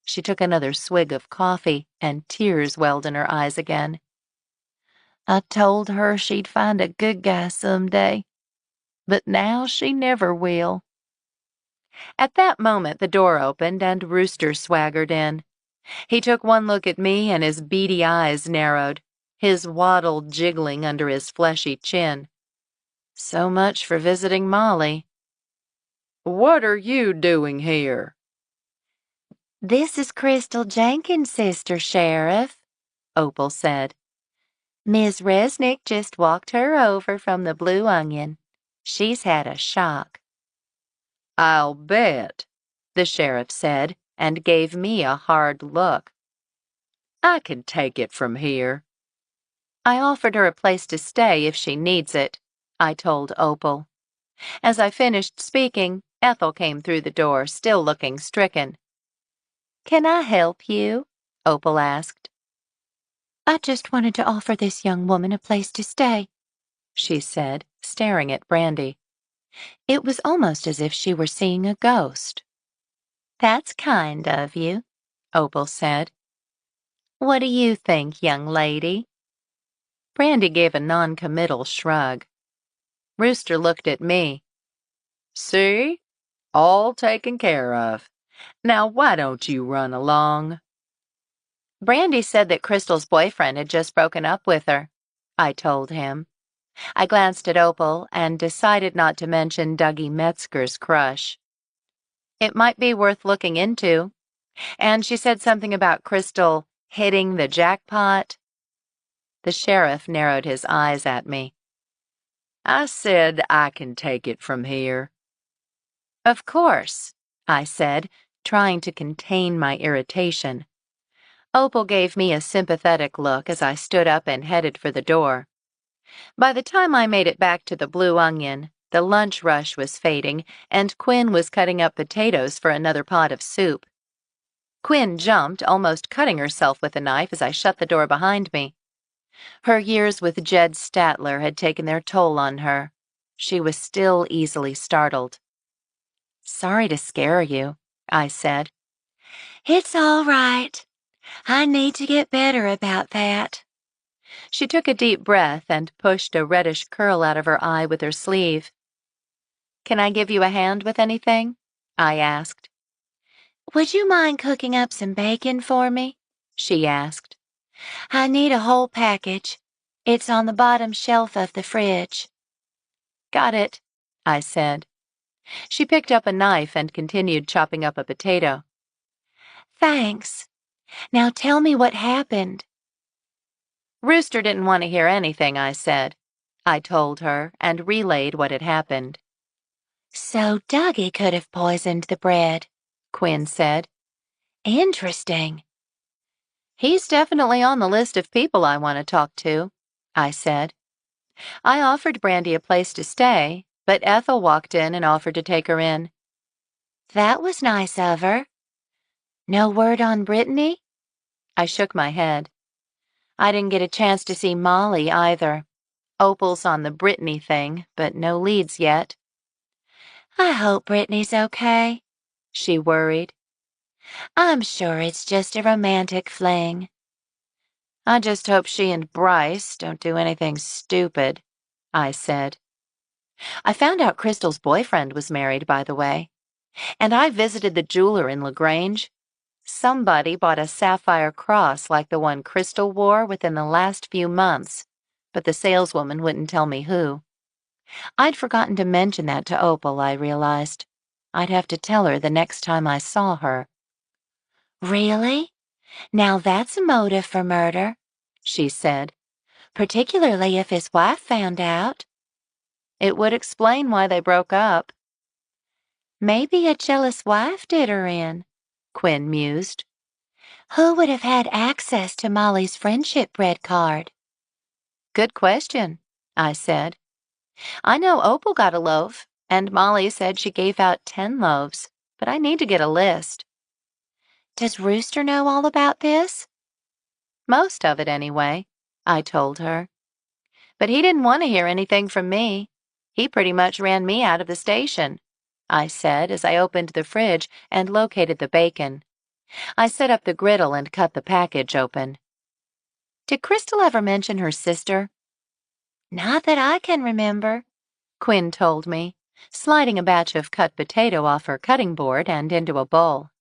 She took another swig of coffee, and tears welled in her eyes again. I told her she'd find a good guy someday, but now she never will. At that moment, the door opened, and Rooster swaggered in. He took one look at me, and his beady eyes narrowed, his waddle jiggling under his fleshy chin. So much for visiting Molly. What are you doing here? This is Crystal Jenkins' sister, Sheriff, Opal said. Miss Resnick just walked her over from the Blue Onion. She's had a shock. I'll bet, the sheriff said, and gave me a hard look. I can take it from here. I offered her a place to stay if she needs it, I told Opal. As I finished speaking, Ethel came through the door, still looking stricken. Can I help you? Opal asked. I just wanted to offer this young woman a place to stay, she said, staring at Brandy. It was almost as if she were seeing a ghost. That's kind of you, Opal said. What do you think, young lady? Brandy gave a non-committal shrug. Rooster looked at me. See? All taken care of. Now why don't you run along? Brandy said that Crystal's boyfriend had just broken up with her, I told him. I glanced at Opal and decided not to mention Dougie Metzger's crush. It might be worth looking into. And she said something about Crystal hitting the jackpot. The sheriff narrowed his eyes at me. I said I can take it from here. Of course, I said, trying to contain my irritation. Opal gave me a sympathetic look as I stood up and headed for the door. By the time I made it back to the Blue Onion, the lunch rush was fading, and Quinn was cutting up potatoes for another pot of soup. Quinn jumped, almost cutting herself with the knife as I shut the door behind me. Her years with Jed Statler had taken their toll on her. She was still easily startled. "Sorry to scare you," I said. "It's all right. I need to get better about that." She took a deep breath and pushed a reddish curl out of her eye with her sleeve. "Can I give you a hand with anything?" I asked. "Would you mind cooking up some bacon for me?" she asked. "I need a whole package. It's on the bottom shelf of the fridge." "Got it," I said. She picked up a knife and continued chopping up a potato. "Thanks. Now tell me what happened." Rooster didn't want to hear anything I said. I told her and relayed what had happened. "So Dougie could have poisoned the bread," Quinn said. "Interesting." "He's definitely on the list of people I want to talk to," I said. I offered Brandy a place to stay, but Ethel walked in and offered to take her in. "That was nice of her. No word on Brittany?" I shook my head. I didn't get a chance to see Molly either. Opal's on the Brittany thing, but no leads yet. "I hope Brittany's okay," she worried. "I'm sure it's just a romantic fling." "I just hope she and Bryce don't do anything stupid," I said. I found out Crystal's boyfriend was married, by the way, and I visited the jeweler in LaGrange. Somebody bought a sapphire cross like the one Crystal wore within the last few months, but the saleswoman wouldn't tell me who. I'd forgotten to mention that to Opal, I realized. I'd have to tell her the next time I saw her. "Really? Now that's a motive for murder," she said, "particularly if his wife found out." "It would explain why they broke up." "Maybe a jealous wife did her in," Quinn mused. "Who would have had access to Molly's friendship bread card?" "Good question," I said. "I know Opal got a loaf, and Molly said she gave out 10 loaves, but I need to get a list." "Does Rooster know all about this?" "Most of it, anyway," I told her. "But he didn't want to hear anything from me. He pretty much ran me out of the station," I said as I opened the fridge and located the bacon. I set up the griddle and cut the package open. "Did Crystal ever mention her sister?" "Not that I can remember," Quinn told me, sliding a batch of cut potato off her cutting board and into a bowl.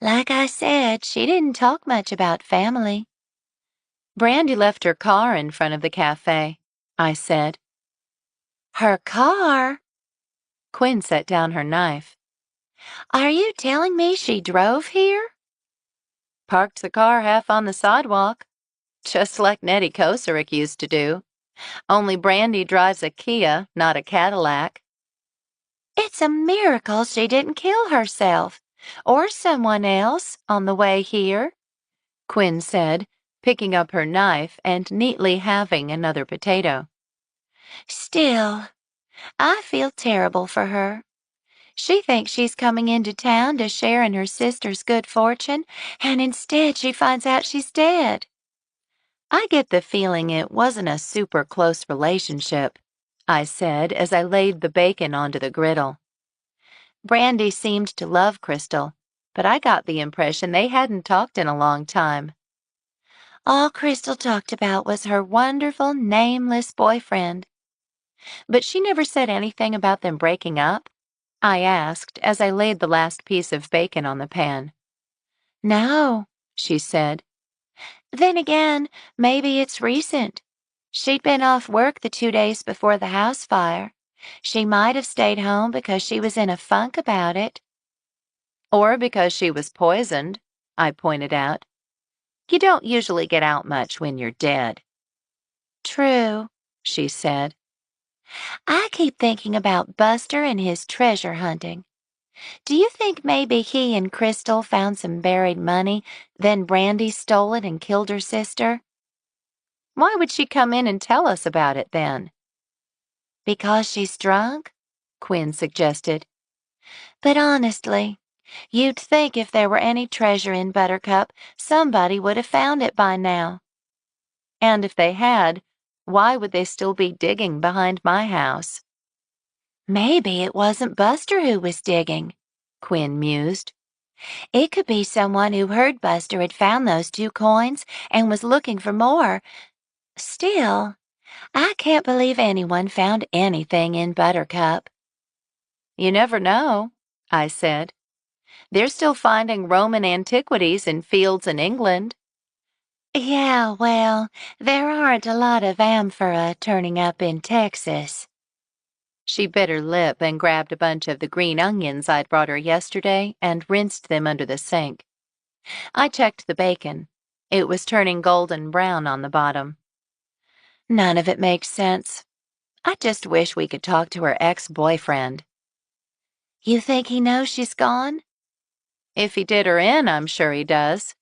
"Like I said, she didn't talk much about family." "Brandy left her car in front of the cafe," I said. "Her car?" Quinn set down her knife. "Are you telling me she drove here?" "Parked the car half on the sidewalk, just like Nettie Kocurek used to do. Only Brandy drives a Kia, not a Cadillac." "It's a miracle she didn't kill herself, or someone else, on the way here," Quinn said, picking up her knife and neatly halving another potato. "Still, I feel terrible for her. She thinks she's coming into town to share in her sister's good fortune, and instead she finds out she's dead." "I get the feeling it wasn't a super close relationship," I said as I laid the bacon onto the griddle. Brandy seemed to love Crystal, but I got the impression they hadn't talked in a long time. "All Crystal talked about was her wonderful, nameless boyfriend." "But she never said anything about them breaking up?" I asked as I laid the last piece of bacon on the pan. "No," she said. "Then again, maybe it's recent. She'd been off work the 2 days before the house fire. She might have stayed home because she was in a funk about it." "Or because she was poisoned," I pointed out. "You don't usually get out much when you're dead." "True," she said. "I keep thinking about Buster and his treasure hunting. Do you think maybe he and Crystal found some buried money, then Brandy stole it and killed her sister? Why would she come in and tell us about it then? Because she's drunk? Quinn suggested. But honestly, you'd think if there were any treasure in Buttercup, somebody would have found it by now. And if they had, why would they still be digging behind my house? Maybe it wasn't Buster who was digging, Quinn mused. It could be someone who heard Buster had found those 2 coins and was looking for more. Still, I can't believe anyone found anything in Buttercup. You never know, I said. They're still finding Roman antiquities in fields in England. Yeah, well, there aren't a lot of amphora turning up in Texas. She bit her lip and grabbed a bunch of the green onions I'd brought her yesterday and rinsed them under the sink. I checked the bacon. It was turning golden brown on the bottom. None of it makes sense. I just wish we could talk to her ex-boyfriend. You think he knows she's gone? If he did her in, I'm sure he does.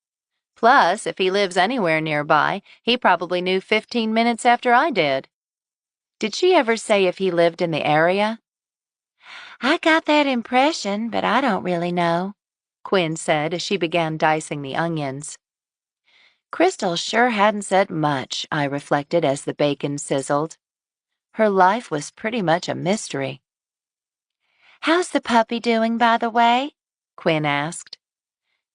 Plus, if he lives anywhere nearby, he probably knew 15 minutes after I did. Did she ever say if he lived in the area? I got that impression, but I don't really know, Quinn said as she began dicing the onions. Crystal sure hadn't said much, I reflected as the bacon sizzled. Her life was pretty much a mystery. How's the puppy doing, by the way? Quinn asked.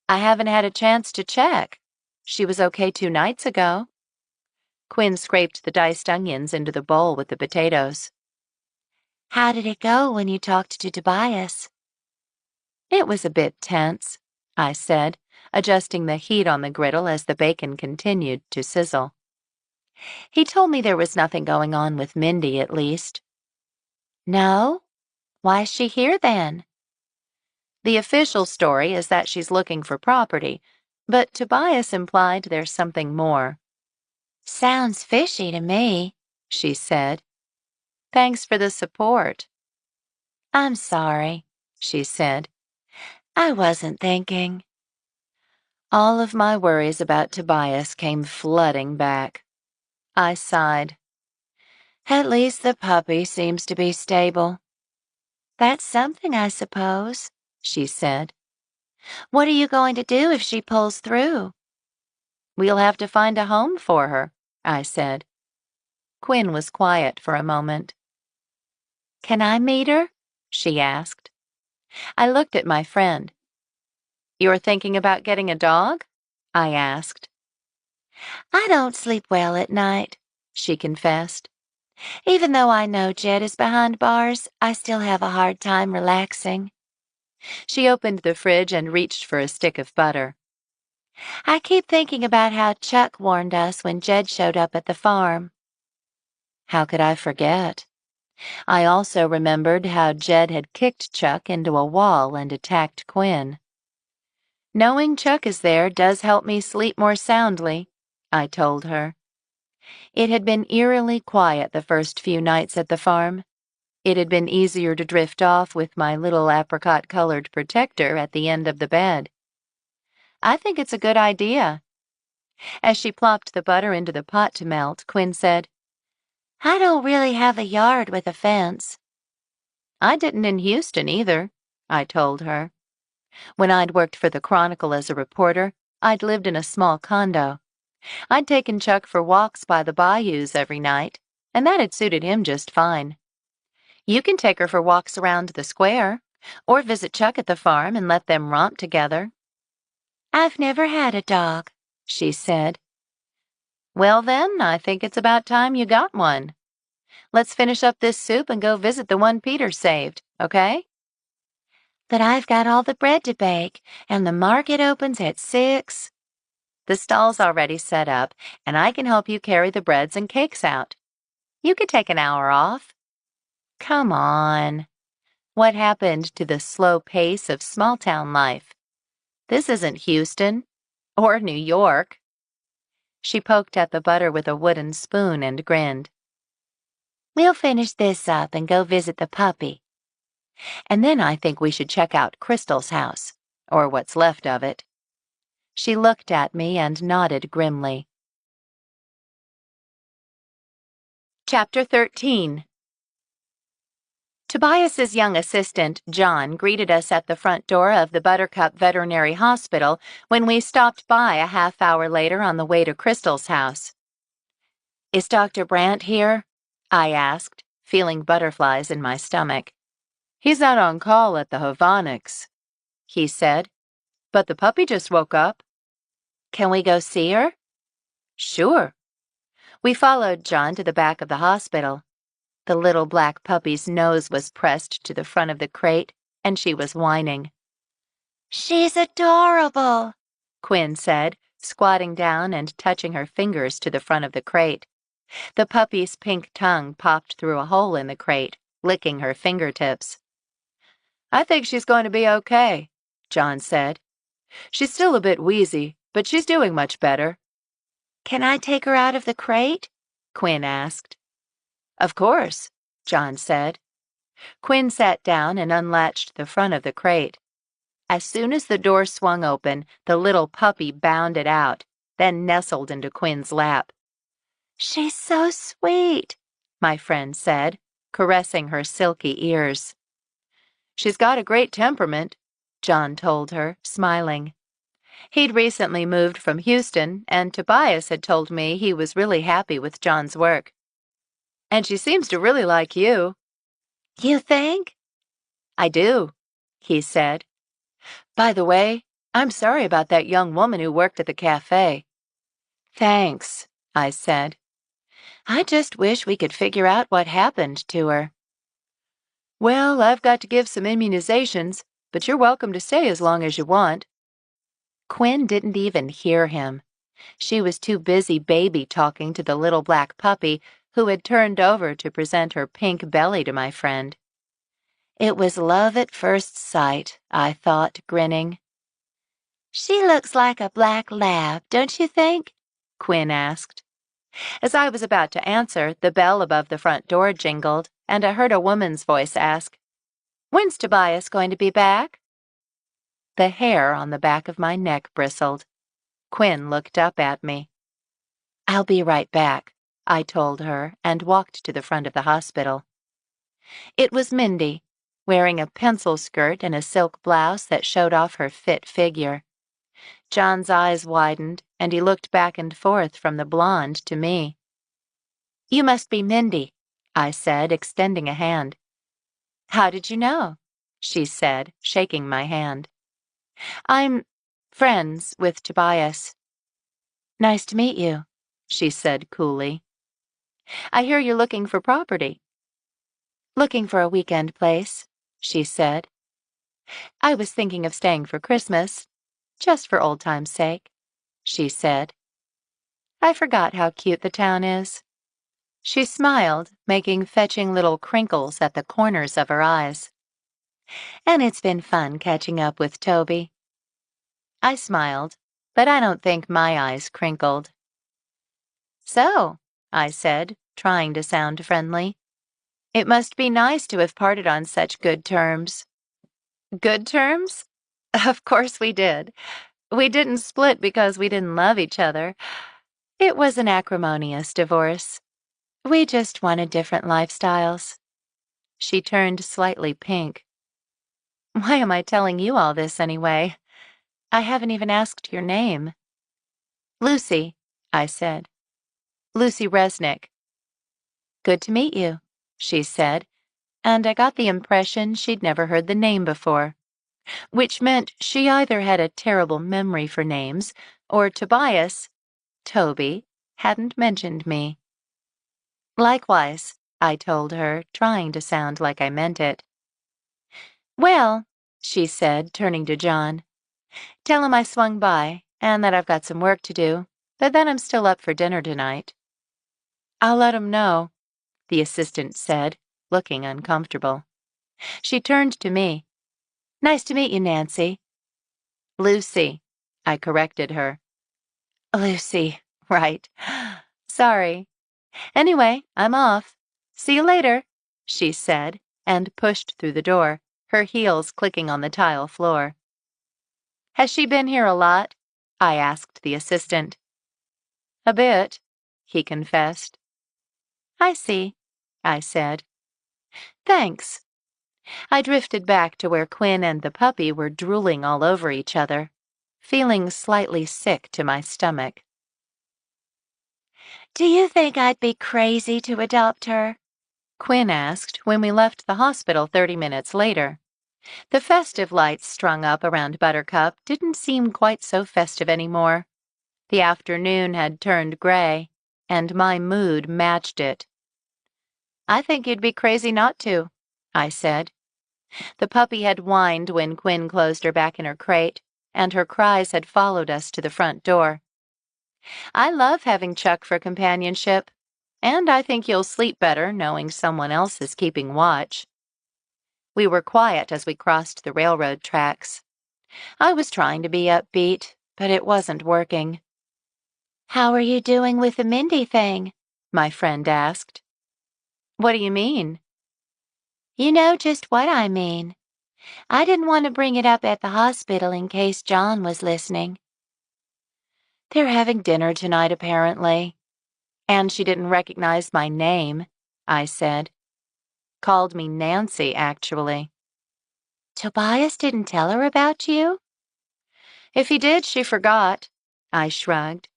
I haven't had a chance to check. She was okay 2 nights ago. Quinn scraped the diced onions into the bowl with the potatoes. How did it go when you talked to Tobias? It was a bit tense, I said, adjusting the heat on the griddle as the bacon continued to sizzle. He told me there was nothing going on with Mindy, at least. No? Why's she here then? The official story is that she's looking for property, but Tobias implied there's something more. Sounds fishy to me, she said. Thanks for the support. I'm sorry, she said. I wasn't thinking. All of my worries about Tobias came flooding back. I sighed. At least the puppy seems to be stable. That's something, I suppose, she said. What are you going to do if she pulls through? We'll have to find a home for her, I said. Quinn was quiet for a moment. Can I meet her? She asked. I looked at my friend. You're thinking about getting a dog? I asked. I don't sleep well at night, she confessed. Even though I know Jed is behind bars, I still have a hard time relaxing. She opened the fridge and reached for a stick of butter. I keep thinking about how Chuck warned us when Jed showed up at the farm. How could I forget? I also remembered how Jed had kicked Chuck into a wall and attacked Quinn. Knowing Chuck is there does help me sleep more soundly, I told her. It had been eerily quiet the first few nights at the farm. It had been easier to drift off with my little apricot-colored protector at the end of the bed. I think it's a good idea. As she plopped the butter into the pot to melt, Quinn said, I don't really have a yard with a fence. I didn't in Houston either, I told her. When I'd worked for the Chronicle as a reporter, I'd lived in a small condo. I'd taken Chuck for walks by the bayous every night, and that had suited him just fine. You can take her for walks around the square, or visit Chuck at the farm and let them romp together. I've never had a dog, she said. Well then, I think it's about time you got one. Let's finish up this soup and go visit the one Peter saved, okay? But I've got all the bread to bake, and the market opens at 6. The stall's already set up, and I can help you carry the breads and cakes out. You could take an hour off. Come on. What happened to the slow pace of small-town life? This isn't Houston or New York. She poked at the butter with a wooden spoon and grinned. We'll finish this up and go visit the puppy. And then I think we should check out Crystal's house, or what's left of it." She looked at me and nodded grimly. Chapter 13. Tobias's young assistant, John, greeted us at the front door of the Buttercup Veterinary Hospital when we stopped by a half-hour later on the way to Crystal's house. "Is Dr. Brandt here?" I asked, feeling butterflies in my stomach. "He's out on call at the Havonics," he said, "but the puppy just woke up." "Can we go see her?" "Sure." We followed John to the back of the hospital. The little black puppy's nose was pressed to the front of the crate, and she was whining. "She's adorable," Quinn said, squatting down and touching her fingers to the front of the crate. The puppy's pink tongue popped through a hole in the crate, licking her fingertips. "I think she's going to be okay," John said. "She's still a bit wheezy, but she's doing much better." "Can I take her out of the crate?" Quinn asked. "Of course," John said. Quinn sat down and unlatched the front of the crate. As soon as the door swung open, the little puppy bounded out, then nestled into Quinn's lap. "She's so sweet," my friend said, caressing her silky ears. "She's got a great temperament," John told her, smiling. He'd recently moved from Houston, and Tobias had told me he was really happy with John's work. "And she seems to really like you." "You think?" "I do," he said. "By the way, I'm sorry about that young woman who worked at the cafe." "Thanks," I said. "I just wish we could figure out what happened to her." "Well, I've got to give some immunizations, but you're welcome to stay as long as you want." Quinn didn't even hear him. She was too busy baby-talking to the little black puppy who had turned over to present her pink belly to my friend. It was love at first sight, I thought, grinning. "She looks like a black lab, don't you think?" Quinn asked. As I was about to answer, the bell above the front door jingled, and I heard a woman's voice ask, "When's Tobias going to be back?" The hair on the back of my neck bristled. Quinn looked up at me. "I'll be right back," I told her and walked to the front of the hospital. It was Mindy, wearing a pencil skirt and a silk blouse that showed off her fit figure. John's eyes widened, and he looked back and forth from the blonde to me. "You must be Mindy," I said, extending a hand. "How did you know?" she said, shaking my hand. "I'm friends with Tobias." "Nice to meet you," she said coolly. "I hear you're looking for property." "Looking for a weekend place," she said. "I was thinking of staying for Christmas, just for old time's sake," she said. I forgot how cute the town is. She smiled, making fetching little crinkles at the corners of her eyes. "And it's been fun catching up with Toby." I smiled, but I don't think my eyes crinkled. "So," I said, trying to sound friendly, "it must be nice to have parted on such good terms." "Good terms? Of course we did. We didn't split because we didn't love each other. It was an acrimonious divorce. We just wanted different lifestyles." She turned slightly pink. "Why am I telling you all this anyway? I haven't even asked your name." "Lucy," I said. "Lucy Resnick." "Good to meet you," she said, and I got the impression she'd never heard the name before, which meant she either had a terrible memory for names or Toby, hadn't mentioned me. "Likewise," I told her, trying to sound like I meant it. "Well," she said, turning to John, "tell him I swung by and that I've got some work to do, but then I'm still up for dinner tonight." "I'll let him know," the assistant said, looking uncomfortable. She turned to me. "Nice to meet you, Nancy." "Lucy," I corrected her. "Lucy, right. Sorry. Anyway, I'm off. See you later," she said, and pushed through the door. her heels clicking on the tile floor. "Has she been here a lot?" I asked the assistant. "A bit," he confessed. "I see," I said. "Thanks." I drifted back to where Quinn and the puppy were drooling all over each other, feeling slightly sick to my stomach. "Do you think I'd be crazy to adopt her?" Quinn asked when we left the hospital 30 minutes later. The festive lights strung up around Buttercup didn't seem quite so festive anymore. The afternoon had turned gray, and my mood matched it. "I think you'd be crazy not to," I said. The puppy had whined when Quinn closed her back in her crate, and her cries had followed us to the front door. "I love having Chuck for companionship, and I think you'll sleep better knowing someone else is keeping watch." We were quiet as we crossed the railroad tracks. I was trying to be upbeat, but it wasn't working. "How are you doing with the Mindy thing?" my friend asked. "What do you mean?" "You know just what I mean. I didn't want to bring it up at the hospital in case John was listening." "They're having dinner tonight, apparently. And she didn't recognize my name," I said. "Called me Nancy, actually." "Tobias didn't tell her about you?" "If he did, she forgot," I shrugged.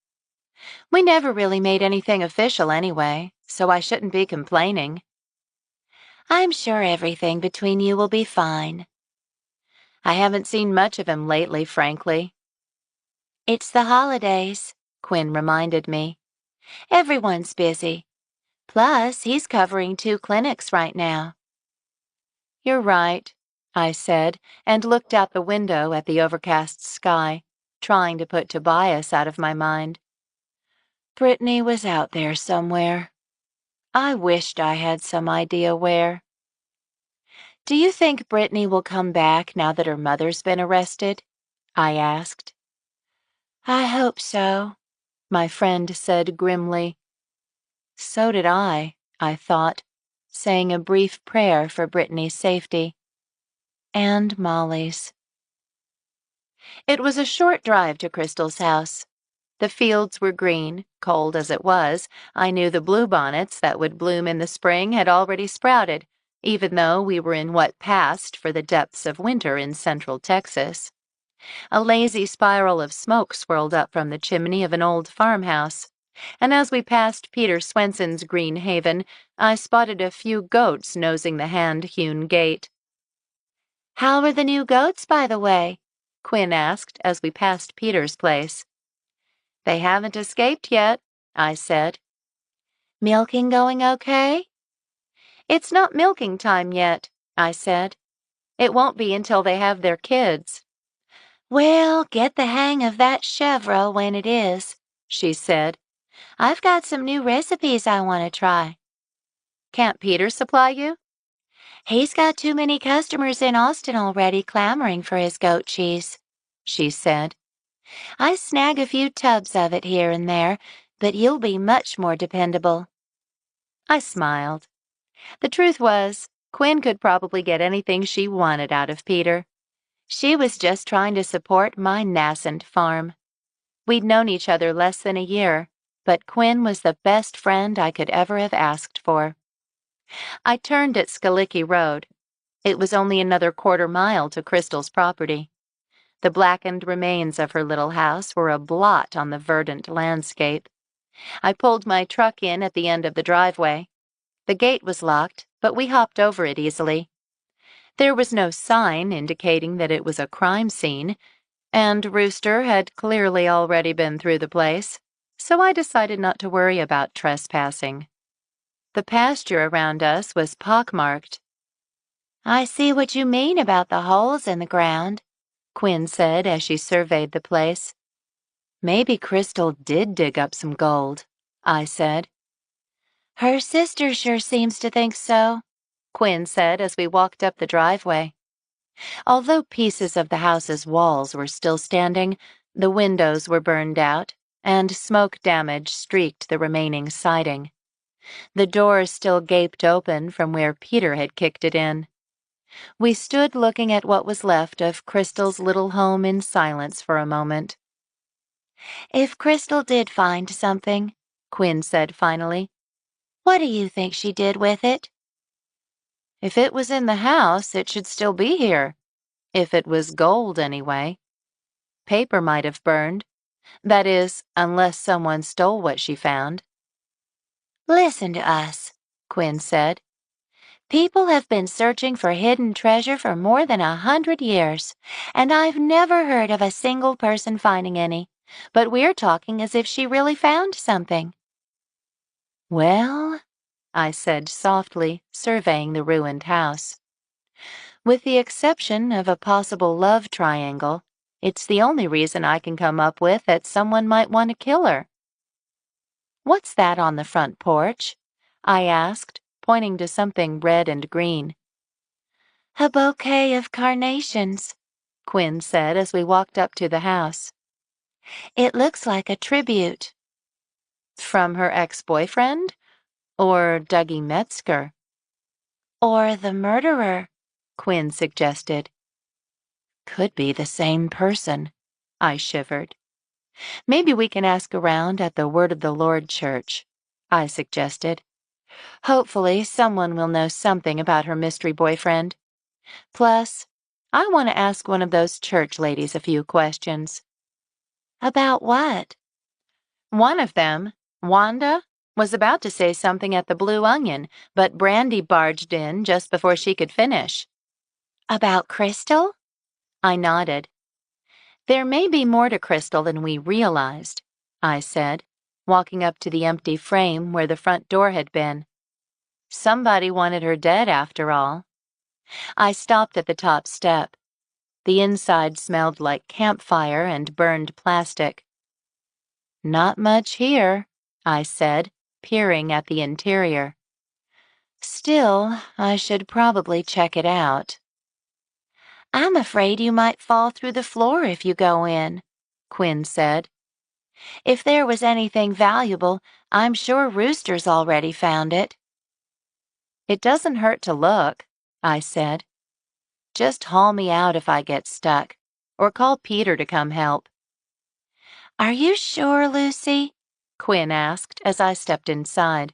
"We never really made anything official anyway, so I shouldn't be complaining." "I'm sure everything between you will be fine." "I haven't seen much of him lately, frankly." "It's the holidays," Quinn reminded me. "Everyone's busy. Plus, he's covering 2 clinics right now." "You're right," I said, and looked out the window at the overcast sky, trying to put Tobias out of my mind. Brittany was out there somewhere. I wished I had some idea where. "Do you think Brittany will come back now that her mother's been arrested?" I asked. "I hope so," my friend said grimly. So did I thought, saying a brief prayer for Brittany's safety. And Molly's. It was a short drive to Crystal's house. The fields were green, cold as it was. I knew the bluebonnets that would bloom in the spring had already sprouted, even though we were in what passed for the depths of winter in central Texas. A lazy spiral of smoke swirled up from the chimney of an old farmhouse, and as we passed Peter Swenson's green haven, I spotted a few goats nosing the hand-hewn gate. "How are the new goats, by the way?" Quinn asked as we passed Peter's place. "They haven't escaped yet," I said. "Milking going okay?" "It's not milking time yet," I said. "It won't be until they have their kids." "Well, get the hang of that chevre when it is," she said. "I've got some new recipes I want to try." "Can't Peter supply you?" "He's got too many customers in Austin already clamoring for his goat cheese," she said. "I snag a few tubs of it here and there, but you'll be much more dependable." I smiled. The truth was, Quinn could probably get anything she wanted out of Peter. She was just trying to support my nascent farm. We'd known each other less than a year, but Quinn was the best friend I could ever have asked for. I turned at Skalicki Road. It was only another quarter-mile to Crystal's property. The blackened remains of her little house were a blot on the verdant landscape. I pulled my truck in at the end of the driveway. The gate was locked, but we hopped over it easily. There was no sign indicating that it was a crime scene, and Rooster had clearly already been through the place, so I decided not to worry about trespassing. The pasture around us was pockmarked. "I see what you mean about the holes in the ground," Quinn said as she surveyed the place. "Maybe Crystal did dig up some gold," I said. "Her sister sure seems to think so," Quinn said as we walked up the driveway. Although pieces of the house's walls were still standing, the windows were burned out, and smoke damage streaked the remaining siding. The door still gaped open from where Peter had kicked it in. We stood looking at what was left of Crystal's little home in silence for a moment. "If Crystal did find something," Quinn said finally, "what do you think she did with it?" "If it was in the house, it should still be here. If it was gold, anyway. Paper might have burned. That is, unless someone stole what she found." "Listen to us," Quinn said. "People have been searching for hidden treasure for more than 100 years, and I've never heard of a single person finding any, but we're talking as if she really found something." "Well," I said softly, surveying the ruined house, "with the exception of a possible love triangle, it's the only reason I can come up with that someone might want to kill her." "What's that on the front porch?" I asked, pointing to something red and green. "A bouquet of carnations," Quinn said as we walked up to the house. "It looks like a tribute." "From her ex-boyfriend? Or Dougie Metzger?" "Or the murderer," Quinn suggested. "Could be the same person," I shivered. "Maybe we can ask around at the Word of the Lord church," I suggested. "Hopefully someone will know something about her mystery boyfriend. Plus, I want to ask one of those church ladies a few questions." "About what?" "One of them, Wanda, was about to say something at the Blue Onion, but Brandy barged in just before she could finish." "About Crystal?" I nodded. "There may be more to Crystal than we realized," I said, walking up to the empty frame where the front door had been. "Somebody wanted her dead, after all." I stopped at the top step. The inside smelled like campfire and burned plastic. "Not much here," I said, peering at the interior. "Still, I should probably check it out." "I'm afraid you might fall through the floor if you go in," Quinn said. "If there was anything valuable, I'm sure Rooster's already found it." "It doesn't hurt to look," I said. "Just haul me out if I get stuck, or call Peter to come help." "Are you sure, Lucy?" Quinn asked as I stepped inside.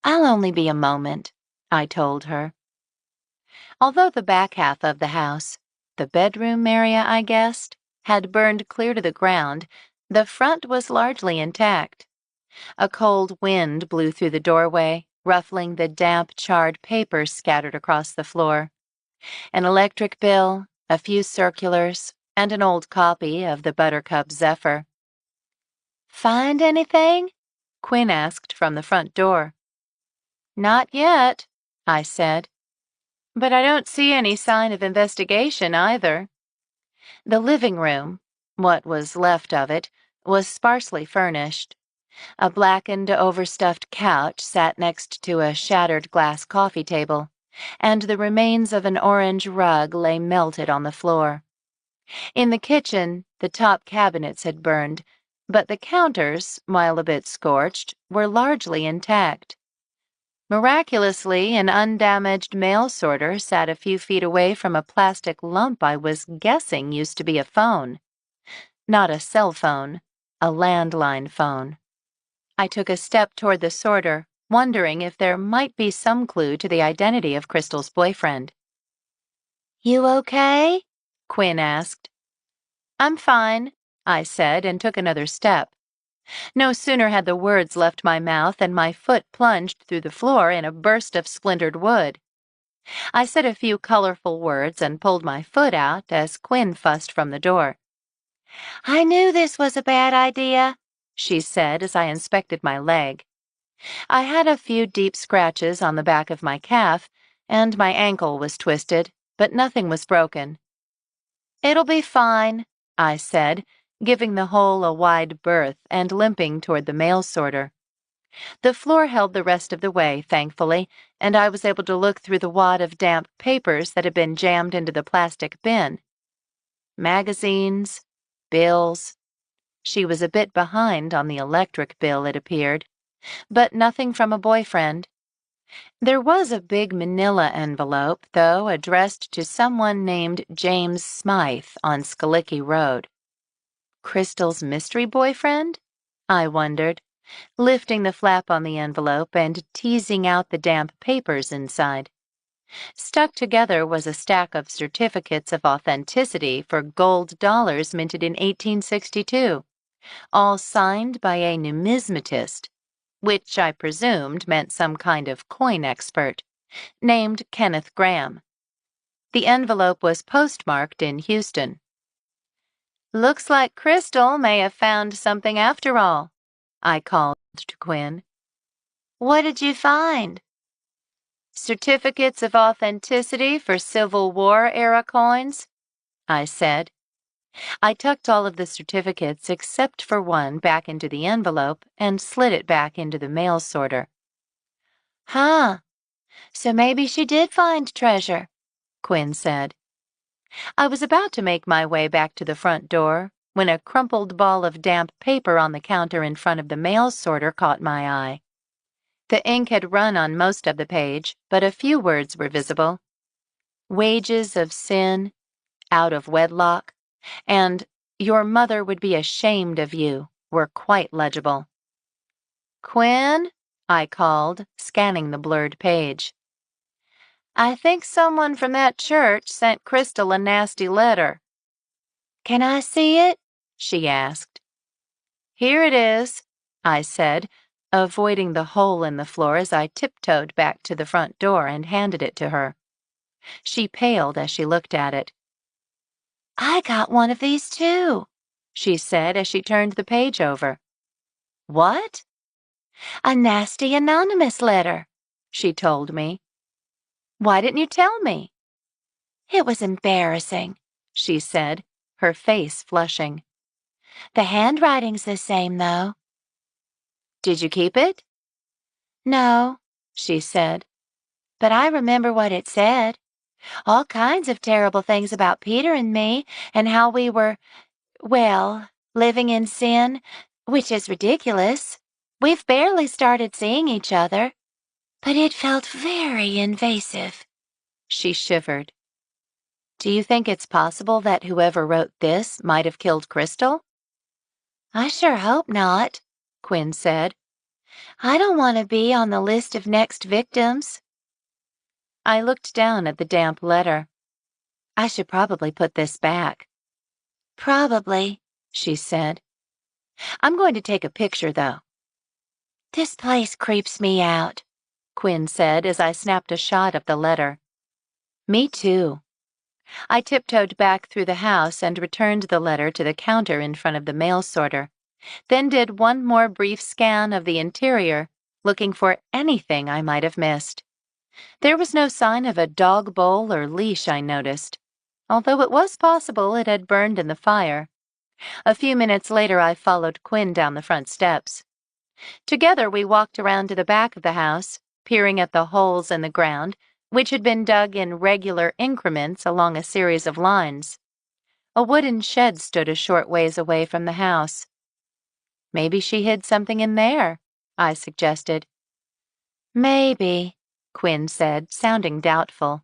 "I'll only be a moment," I told her. Although the back half of the house, the bedroom area, I guessed, had burned clear to the ground, the front was largely intact. A cold wind blew through the doorway, ruffling the damp, charred papers scattered across the floor. An electric bill, a few circulars, and an old copy of the Buttercup Zephyr. "Find anything?" Quinn asked from the front door. "Not yet," I said. "But I don't see any sign of investigation either." The living room, what was left of it, was sparsely furnished. A blackened, overstuffed couch sat next to a shattered glass coffee table, and the remains of an orange rug lay melted on the floor. In the kitchen, the top cabinets had burned, but the counters, while a bit scorched, were largely intact. Miraculously, an undamaged mail sorter sat a few feet away from a plastic lump I was guessing used to be a phone. Not a cell phone, a landline phone. I took a step toward the sorter, wondering if there might be some clue to the identity of Crystal's boyfriend. "You okay?" Quinn asked. "I'm fine," I said, and took another step. No sooner had the words left my mouth than my foot plunged through the floor in a burst of splintered wood. I said a few colorful words and pulled my foot out as Quinn fussed from the door. "I knew this was a bad idea," she said as I inspected my leg. I had a few deep scratches on the back of my calf, and my ankle was twisted, but nothing was broken. "It'll be fine," I said, giving the hole a wide berth and limping toward the mail sorter. The floor held the rest of the way, thankfully, and I was able to look through the wad of damp papers that had been jammed into the plastic bin. Magazines, bills. She was a bit behind on the electric bill, it appeared, but nothing from a boyfriend. There was a big manila envelope, though, addressed to someone named James Smythe on Skalicki Road. Crystal's mystery boyfriend? I wondered, lifting the flap on the envelope and teasing out the damp papers inside. Stuck together was a stack of certificates of authenticity for gold dollars minted in 1862, all signed by a numismatist, which I presumed meant some kind of coin expert, named Kenneth Graham. The envelope was postmarked in Houston. "Looks like Crystal may have found something after all," I called to Quinn. "What did you find?" "Certificates of authenticity for Civil War-era coins," I said. I tucked all of the certificates except for one back into the envelope and slid it back into the mail sorter. "Huh, so maybe she did find treasure," Quinn said. I was about to make my way back to the front door when a crumpled ball of damp paper on the counter in front of the mail sorter caught my eye. The ink had run on most of the page, but a few words were visible. "Wages of sin," "out of wedlock," and "your mother would be ashamed of you" were quite legible. "Quinn?" I called, scanning the blurred page. "I think someone from that church sent Crystal a nasty letter." "Can I see it?" she asked. "Here it is," I said, avoiding the hole in the floor as I tiptoed back to the front door and handed it to her. She paled as she looked at it. "I got one of these too," she said as she turned the page over. "What?" "A nasty anonymous letter," she told me. "Why didn't you tell me?" "It was embarrassing," she said, her face flushing. "The handwriting's the same, though." "Did you keep it?" "No," she said, "but I remember what it said. All kinds of terrible things about Peter and me, and how we were, well, living in sin, which is ridiculous. We've barely started seeing each other. But it felt very invasive." She shivered. "Do you think it's possible that whoever wrote this might have killed Crystal?" "I sure hope not," Quinn said. "I don't want to be on the list of next victims." I looked down at the damp letter. "I should probably put this back." "Probably," she said. "I'm going to take a picture, though." "This place creeps me out," Quinn said as I snapped a shot of the letter. "Me too." I tiptoed back through the house and returned the letter to the counter in front of the mail sorter, then did one more brief scan of the interior, looking for anything I might have missed. There was no sign of a dog bowl or leash, I noticed, although it was possible it had burned in the fire. A few minutes later, I followed Quinn down the front steps. Together, we walked around to the back of the house, peering at the holes in the ground, which had been dug in regular increments along a series of lines. A wooden shed stood a short ways away from the house. "Maybe she hid something in there," I suggested. "Maybe," Quinn said, sounding doubtful.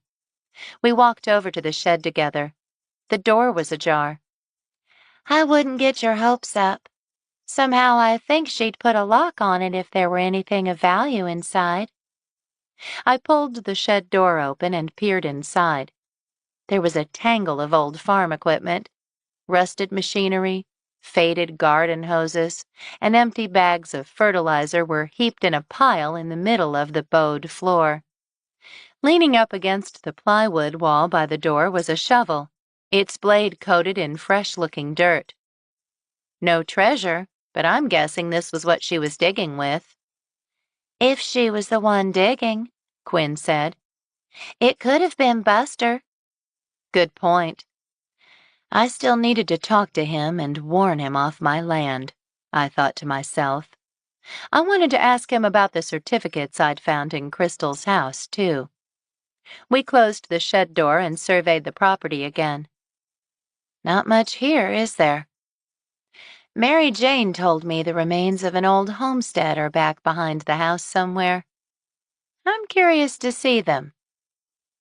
We walked over to the shed together. The door was ajar. "I wouldn't get your hopes up. Somehow I think she'd put a lock on it if there were anything of value inside." I pulled the shed door open and peered inside. There was a tangle of old farm equipment, rusted machinery, faded garden hoses, and empty bags of fertilizer were heaped in a pile in the middle of the bowed floor. Leaning up against the plywood wall by the door was a shovel, its blade coated in fresh-looking dirt. No treasure, but I'm guessing this was what she was digging with. "If she was the one digging," Quinn said. "It could have been Buster." Good point. I still needed to talk to him and warn him off my land, I thought to myself. I wanted to ask him about the certificates I'd found in Crystal's house, too. We closed the shed door and surveyed the property again. "Not much here, is there?" "Mary Jane told me the remains of an old homestead are back behind the house somewhere." I'm curious to see them.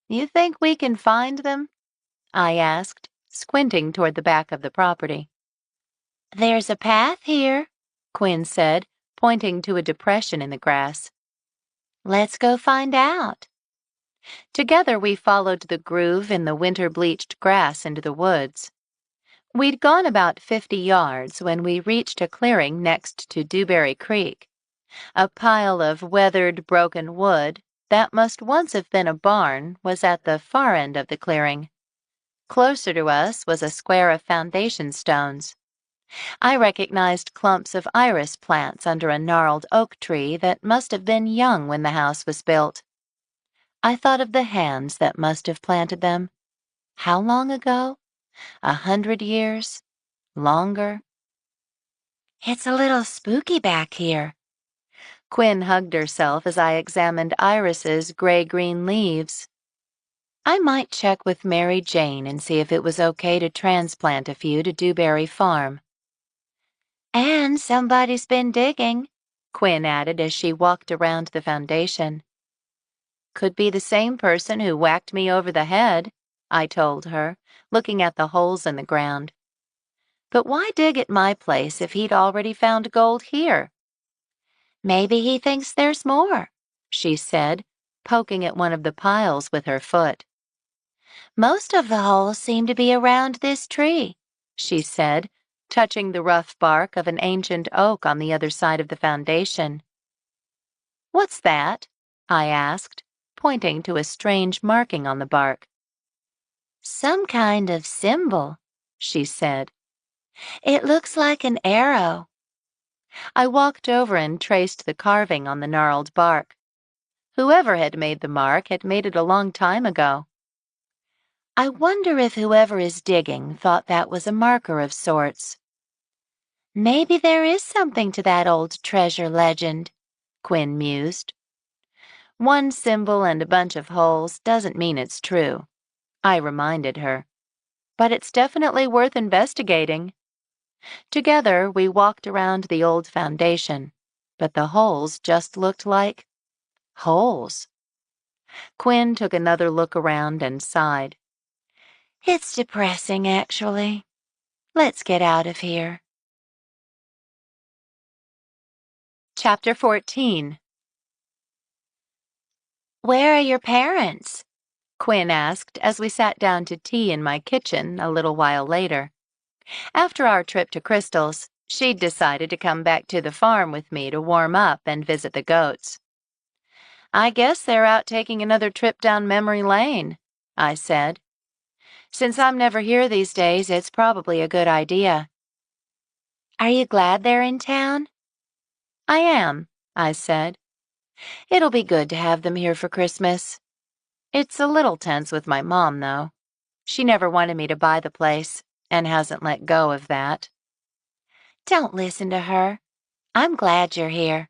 You think we can find them? I asked, squinting toward the back of the property. There's a path here, Quinn said, pointing to a depression in the grass. Let's go find out. Together we followed the groove in the winter-bleached grass into the woods. We'd gone about 50 yards when we reached a clearing next to Dewberry Creek. A pile of weathered, broken wood that must once have been a barn was at the far end of the clearing. Closer to us was a square of foundation stones. I recognized clumps of iris plants under a gnarled oak tree that must have been young when the house was built. I thought of the hands that must have planted them. How long ago? 100 years? Longer? It's a little spooky back here. Quinn hugged herself as I examined Iris's gray-green leaves. I might check with Mary Jane and see if it was okay to transplant a few to Dewberry Farm. And somebody's been digging, Quinn added as she walked around the foundation. Could be the same person who whacked me over the head, I told her, looking at the holes in the ground. But why dig at my place if he'd already found gold here? Maybe he thinks there's more, she said, poking at one of the piles with her foot. Most of the holes seem to be around this tree, she said, touching the rough bark of an ancient oak on the other side of the foundation. What's that? I asked, pointing to a strange marking on the bark. Some kind of symbol, she said. It looks like an arrow. I walked over and traced the carving on the gnarled bark. Whoever had made the mark had made it a long time ago. I wonder if whoever is digging thought that was a marker of sorts. Maybe there is something to that old treasure legend, Quinn mused. One symbol and a bunch of holes doesn't mean it's true, I reminded her. But it's definitely worth investigating. Together, we walked around the old foundation, but the holes just looked like holes. Quinn took another look around and sighed. It's depressing, actually. Let's get out of here. Chapter 14. Where are your parents? Quinn asked as we sat down to tea in my kitchen a little while later. After our trip to Crystal's, she'd decided to come back to the farm with me to warm up and visit the goats. I guess they're out taking another trip down memory lane, I said. Since I'm never here these days, it's probably a good idea. Are you glad they're in town? I am, I said. It'll be good to have them here for Christmas. It's a little tense with my mom, though. She never wanted me to buy the place, and hasn't let go of that. Don't listen to her. I'm glad you're here.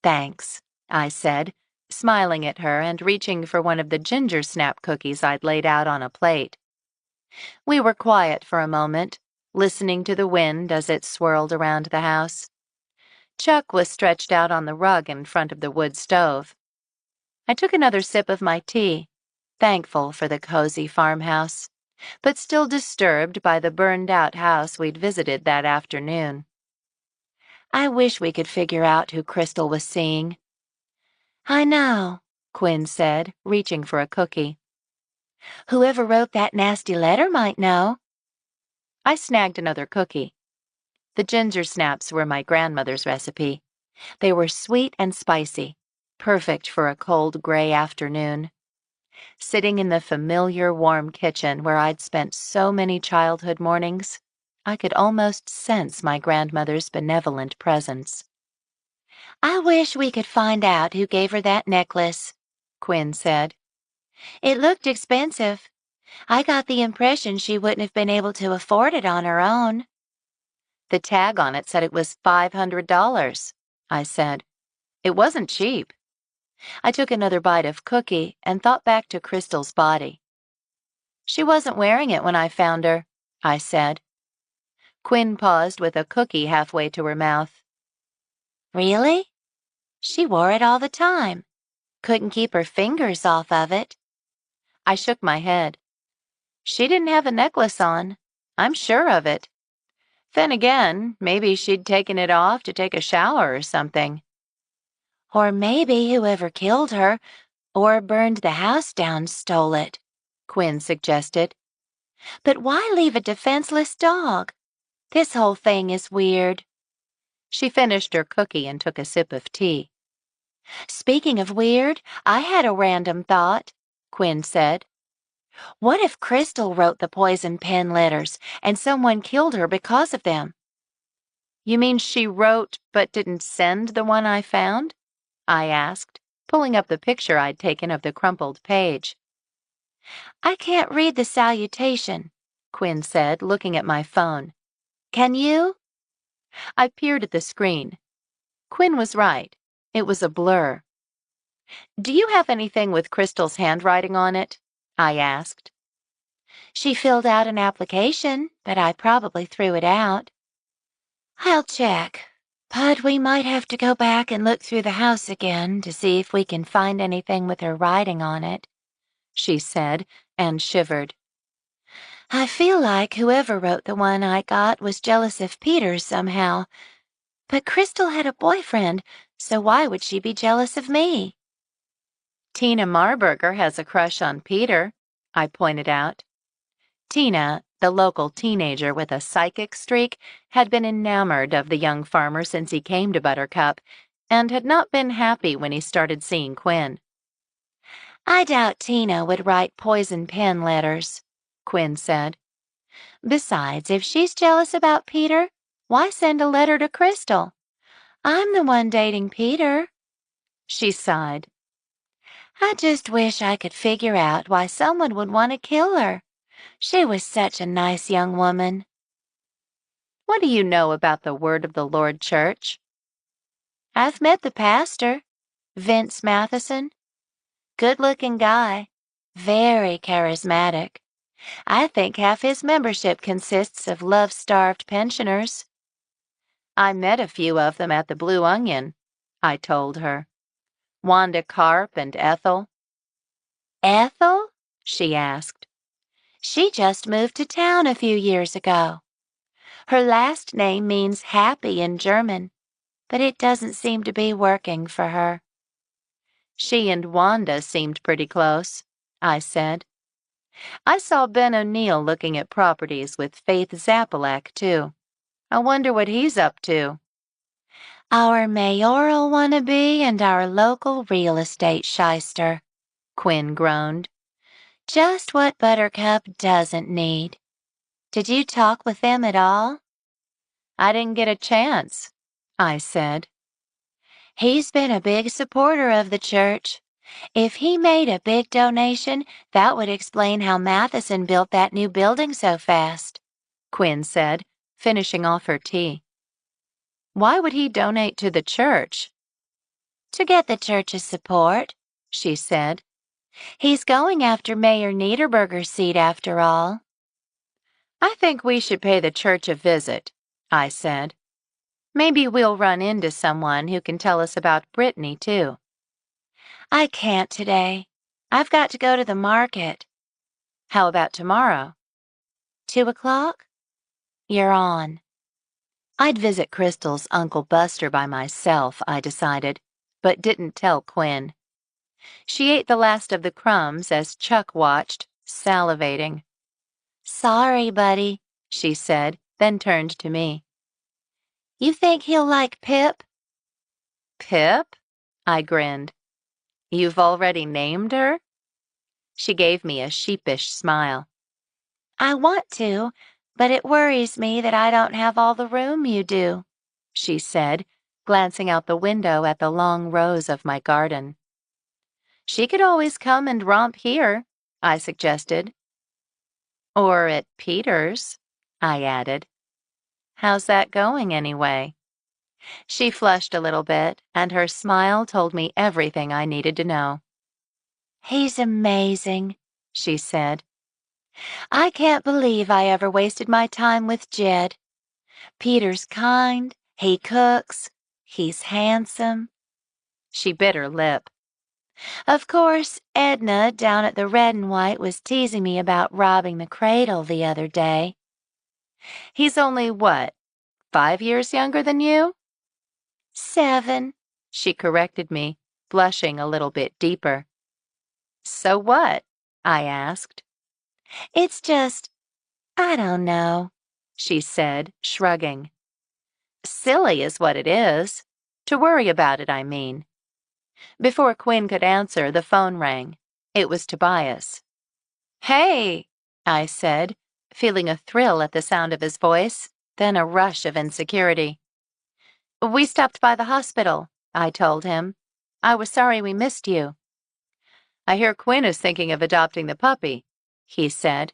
Thanks, I said, smiling at her and reaching for one of the ginger snap cookies I'd laid out on a plate. We were quiet for a moment, listening to the wind as it swirled around the house. Chuck was stretched out on the rug in front of the wood stove. I took another sip of my tea, thankful for the cozy farmhouse, but still disturbed by the burned-out house we'd visited that afternoon. I wish we could figure out who Crystal was seeing. I know, Quinn said, reaching for a cookie. Whoever wrote that nasty letter might know. I snagged another cookie. The ginger snaps were my grandmother's recipe. They were sweet and spicy, perfect for a cold gray afternoon. Sitting in the familiar warm kitchen where I'd spent so many childhood mornings, I could almost sense my grandmother's benevolent presence. I wish we could find out who gave her that necklace, Quinn said. It looked expensive. I got the impression she wouldn't have been able to afford it on her own. The tag on it said it was $500, I said. It wasn't cheap. I took another bite of cookie and thought back to Crystal's body. She wasn't wearing it when I found her, I said. Quinn paused with a cookie halfway to her mouth. Really? She wore it all the time. Couldn't keep her fingers off of it. I shook my head. She didn't have a necklace on. I'm sure of it. Then again, maybe she'd taken it off to take a shower or something. Or maybe whoever killed her or burned the house down stole it, Quinn suggested. But why leave a defenseless dog? This whole thing is weird. She finished her cookie and took a sip of tea. Speaking of weird, I had a random thought, Quinn said. What if Crystal wrote the poison pen letters and someone killed her because of them? You mean she wrote but didn't send the one I found? I asked, pulling up the picture I'd taken of the crumpled page. I can't read the salutation, Quinn said, looking at my phone. Can you? I peered at the screen. Quinn was right. It was a blur. Do you have anything with Crystal's handwriting on it? I asked. She filled out an application, but I probably threw it out. I'll check, but we might have to go back and look through the house again to see if we can find anything with her writing on it, she said, and shivered. I feel like whoever wrote the one I got was jealous of Peter somehow. But Crystal had a boyfriend, so why would she be jealous of me? Tina Marburger has a crush on Peter, I pointed out. Tina, the local teenager with a psychic streak, had been enamored of the young farmer since he came to Buttercup, and had not been happy when he started seeing Quinn. I doubt Tina would write poison pen letters, Quinn said. Besides, if she's jealous about Peter, why send a letter to Crystal? I'm the one dating Peter. She sighed. I just wish I could figure out why someone would want to kill her. She was such a nice young woman. What do you know about the Word of the Lord Church? I've met the pastor, Vince Matheson. Good-looking guy, very charismatic. I think half his membership consists of love-starved pensioners. I met a few of them at the Blue Onion, I told her. Wanda Carp and Ethel. Ethel? She asked. She just moved to town a few years ago. Her last name means happy in German, but it doesn't seem to be working for her. She and Wanda seemed pretty close, I said. I saw Ben O'Neill looking at properties with Faith Zapalak, too. I wonder what he's up to. Our mayoral wannabe and our local real estate shyster, Quinn groaned. Just what Buttercup doesn't need. Did you talk with them at all? I didn't get a chance, I said. He's been a big supporter of the church. If he made a big donation, that would explain how Matheson built that new building so fast, Quinn said, finishing off her tea. Why would he donate to the church? To get the church's support, she said. He's going after Mayor Niederberger's seat after all. I think we should pay the church a visit, I said. Maybe we'll run into someone who can tell us about Brittany, too. I can't today. I've got to go to the market. How about tomorrow? 2 o'clock? You're on. I'd visit Crystal's Uncle Buster by myself, I decided, but didn't tell Quinn. She ate the last of the crumbs as Chuck watched, salivating. Sorry, buddy, she said, then turned to me. You think he'll like Pip? Pip? I grinned. You've already named her? She gave me a sheepish smile. I want to, but it worries me that I don't have all the room you do, she said, glancing out the window at the long rows of my garden. She could always come and romp here, I suggested. Or at Peter's, I added. How's that going anyway? She flushed a little bit, and her smile told me everything I needed to know. He's amazing, she said. I can't believe I ever wasted my time with Jed. Peter's kind, he cooks, he's handsome. She bit her lip. Of course, Edna down at the Red and White was teasing me about robbing the cradle the other day. He's only what, 5 years younger than you? 7, she corrected me, blushing a little bit deeper. So what? I asked. It's just, I don't know, she said, shrugging. Silly is what it is. To worry about it, I mean. Before Quinn could answer, the phone rang. It was Tobias. Hey, I said, feeling a thrill at the sound of his voice, then a rush of insecurity. We stopped by the hospital, I told him. I was sorry we missed you. I hear Quinn is thinking of adopting the puppy, he said.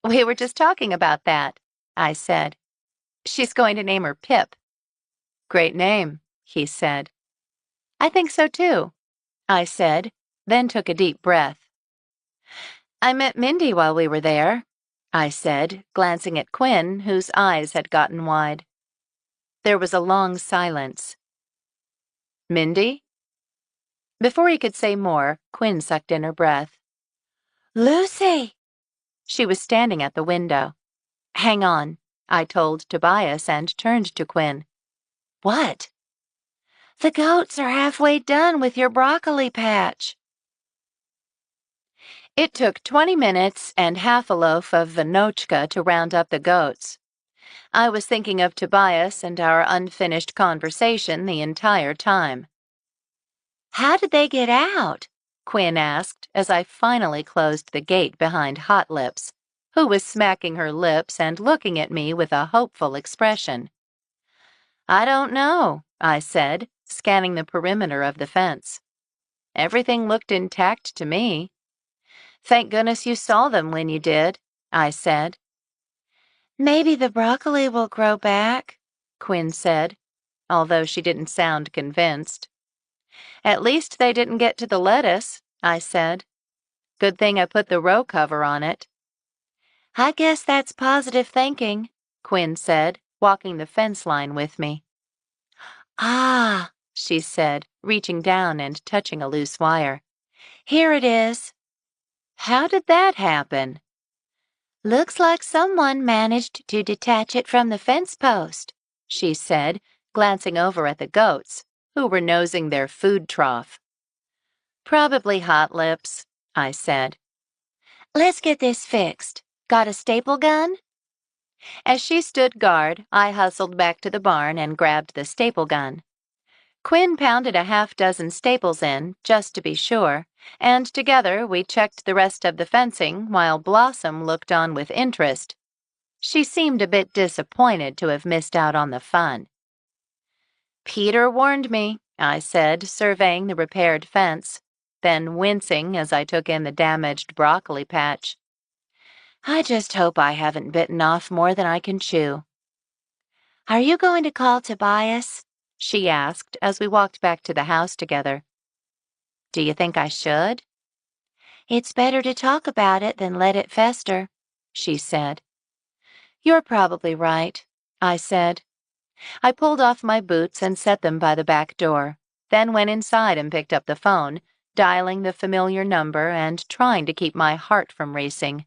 We were just talking about that, I said. She's going to name her Pip. Great name, he said. I think so too, I said, then took a deep breath. I met Mindy while we were there, I said, glancing at Quinn, whose eyes had gotten wide. There was a long silence. Mindy? Before he could say more, Quinn sucked in her breath. Lucy! She was standing at the window. Hang on, I told Tobias and turned to Quinn. What? The goats are halfway done with your broccoli patch. It took 20 minutes and half a loaf of vinochka to round up the goats. I was thinking of Tobias and our unfinished conversation the entire time. How did they get out? Quinn asked as I finally closed the gate behind Hot Lips, who was smacking her lips and looking at me with a hopeful expression. I don't know, I said, scanning the perimeter of the fence. Everything looked intact to me. Thank goodness you saw them when you did, I said. Maybe the broccoli will grow back, Quinn said, although she didn't sound convinced. At least they didn't get to the lettuce, I said. Good thing I put the row cover on it. I guess that's positive thinking, Quinn said, walking the fence line with me. Ah, she said, reaching down and touching a loose wire. Here it is. How did that happen? Looks like someone managed to detach it from the fence post, she said, glancing over at the goats, who were nosing their food trough. Probably Hot Lips, I said. Let's get this fixed. Got a staple gun? As she stood guard, I hustled back to the barn and grabbed the staple gun. Quinn pounded a half-dozen staples in, just to be sure, and together we checked the rest of the fencing while Blossom looked on with interest. She seemed a bit disappointed to have missed out on the fun. Peter warned me, I said, surveying the repaired fence, then wincing as I took in the damaged broccoli patch. I just hope I haven't bitten off more than I can chew. Are you going to call Tobias? She asked as we walked back to the house together. Do you think I should? It's better to talk about it than let it fester, she said. You're probably right, I said. I pulled off my boots and set them by the back door, then went inside and picked up the phone, dialing the familiar number and trying to keep my heart from racing.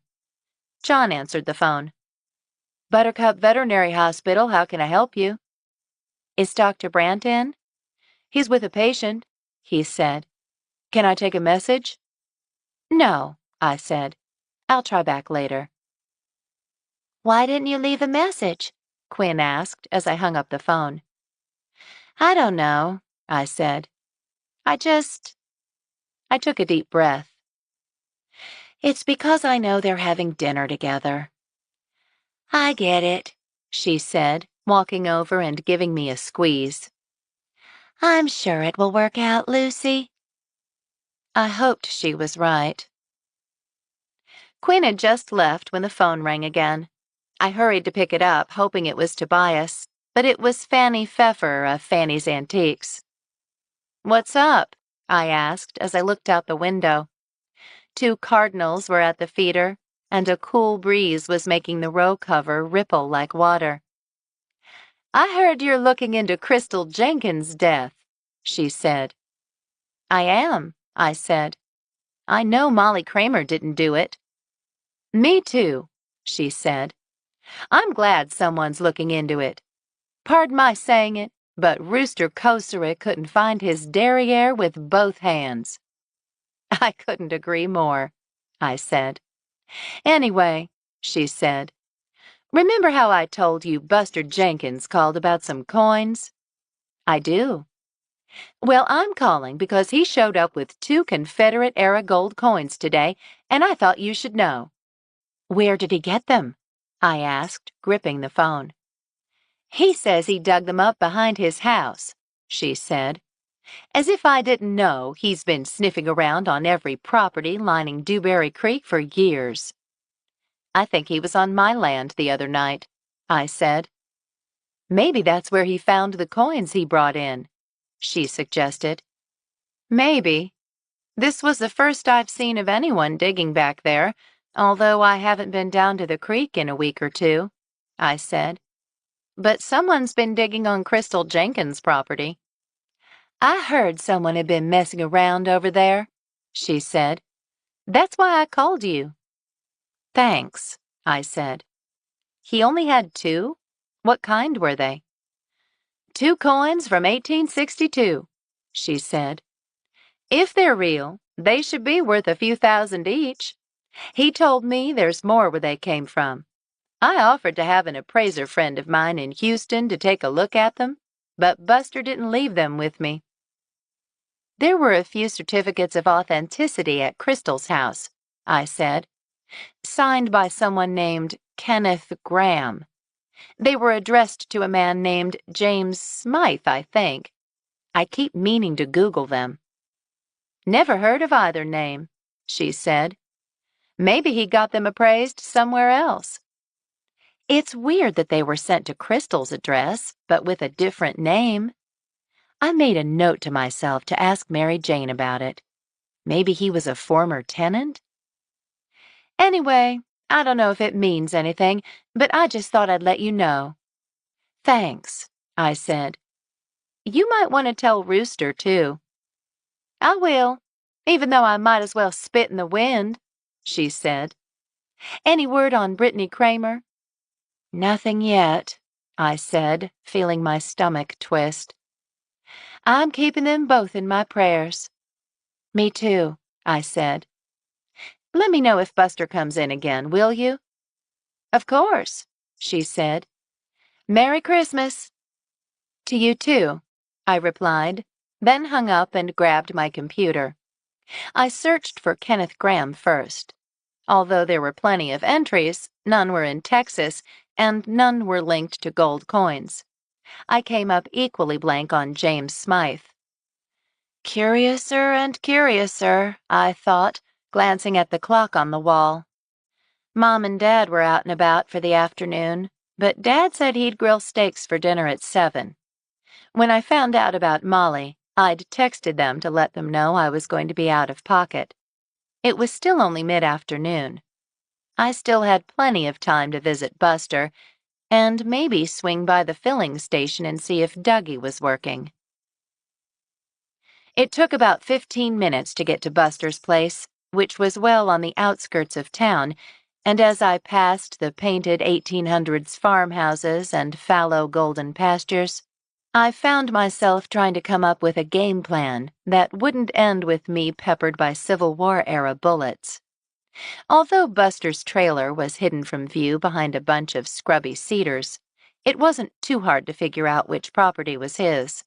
John answered the phone. Buttercup Veterinary Hospital, how can I help you? Is Dr. Brandt in? He's with a patient, he said. Can I take a message? No, I said. I'll try back later. Why didn't you leave a message? Quinn asked as I hung up the phone. I don't know, I said. I took a deep breath. It's because I know they're having dinner together. I get it, she said, walking over and giving me a squeeze. I'm sure it will work out, Lucy. I hoped she was right. Quinn had just left when the phone rang again. I hurried to pick it up, hoping it was Tobias, but it was Fanny Pfeffer of Fanny's Antiques. What's up? I asked as I looked out the window. 2 cardinals were at the feeder, and a cool breeze was making the row cover ripple like water. I heard you're looking into Crystal Jenkins' death, she said. I am, I said. I know Molly Kramer didn't do it. Me too, she said. I'm glad someone's looking into it. Pardon my saying it, but Rooster Kocurek couldn't find his derriere with both hands. I couldn't agree more, I said. Anyway, she said, remember how I told you Buster Jenkins called about some coins? I do. Well, I'm calling because he showed up with 2 Confederate-era gold coins today, and I thought you should know. Where did he get them? I asked, gripping the phone. He says he dug them up behind his house, she said. As if I didn't know he's been sniffing around on every property lining Dewberry Creek for years. I think he was on my land the other night, I said. Maybe that's where he found the coins he brought in, she suggested. Maybe. This was the first I've seen of anyone digging back there, although I haven't been down to the creek in a week or 2, I said. But someone's been digging on Crystal Jenkins' property. I heard someone had been messing around over there, she said. That's why I called you. Thanks, I said. He only had 2? What kind were they? 2 coins from 1862, she said. If they're real, they should be worth a few thousand each. He told me there's more where they came from. I offered to have an appraiser friend of mine in Houston to take a look at them, but Buster didn't leave them with me. There were a few certificates of authenticity at Crystal's house, I said, signed by someone named Kenneth Graham. They were addressed to a man named James Smythe, I think. I keep meaning to Google them. Never heard of either name, she said. Maybe he got them appraised somewhere else. It's weird that they were sent to Crystal's address, but with a different name. I made a note to myself to ask Mary Jane about it. Maybe he was a former tenant? Anyway, I don't know if it means anything, but I just thought I'd let you know. Thanks, I said. You might want to tell Rooster, too. I will, even though I might as well spit in the wind, she said. Any word on Brittany Kramer? Nothing yet, I said, feeling my stomach twist. I'm keeping them both in my prayers. Me too, I said. Let me know if Buster comes in again, will you? Of course, she said. Merry Christmas. To you too, I replied, then hung up and grabbed my computer. I searched for Kenneth Graham first. Although there were plenty of entries, none were in Texas, and none were linked to gold coins. I came up equally blank on James Smythe. Curiouser and curiouser, I thought, glancing at the clock on the wall. Mom and Dad were out and about for the afternoon, but Dad said he'd grill steaks for dinner at 7. When I found out about Molly, I'd texted them to let them know I was going to be out of pocket. It was still only mid-afternoon. I still had plenty of time to visit Buster, and maybe swing by the filling station and see if Dougie was working. It took about 15 minutes to get to Buster's place, which was well on the outskirts of town, and as I passed the painted 1800s farmhouses and fallow golden pastures, I found myself trying to come up with a game plan that wouldn't end with me peppered by Civil War-era bullets. Although Buster's trailer was hidden from view behind a bunch of scrubby cedars, it wasn't too hard to figure out which property was his.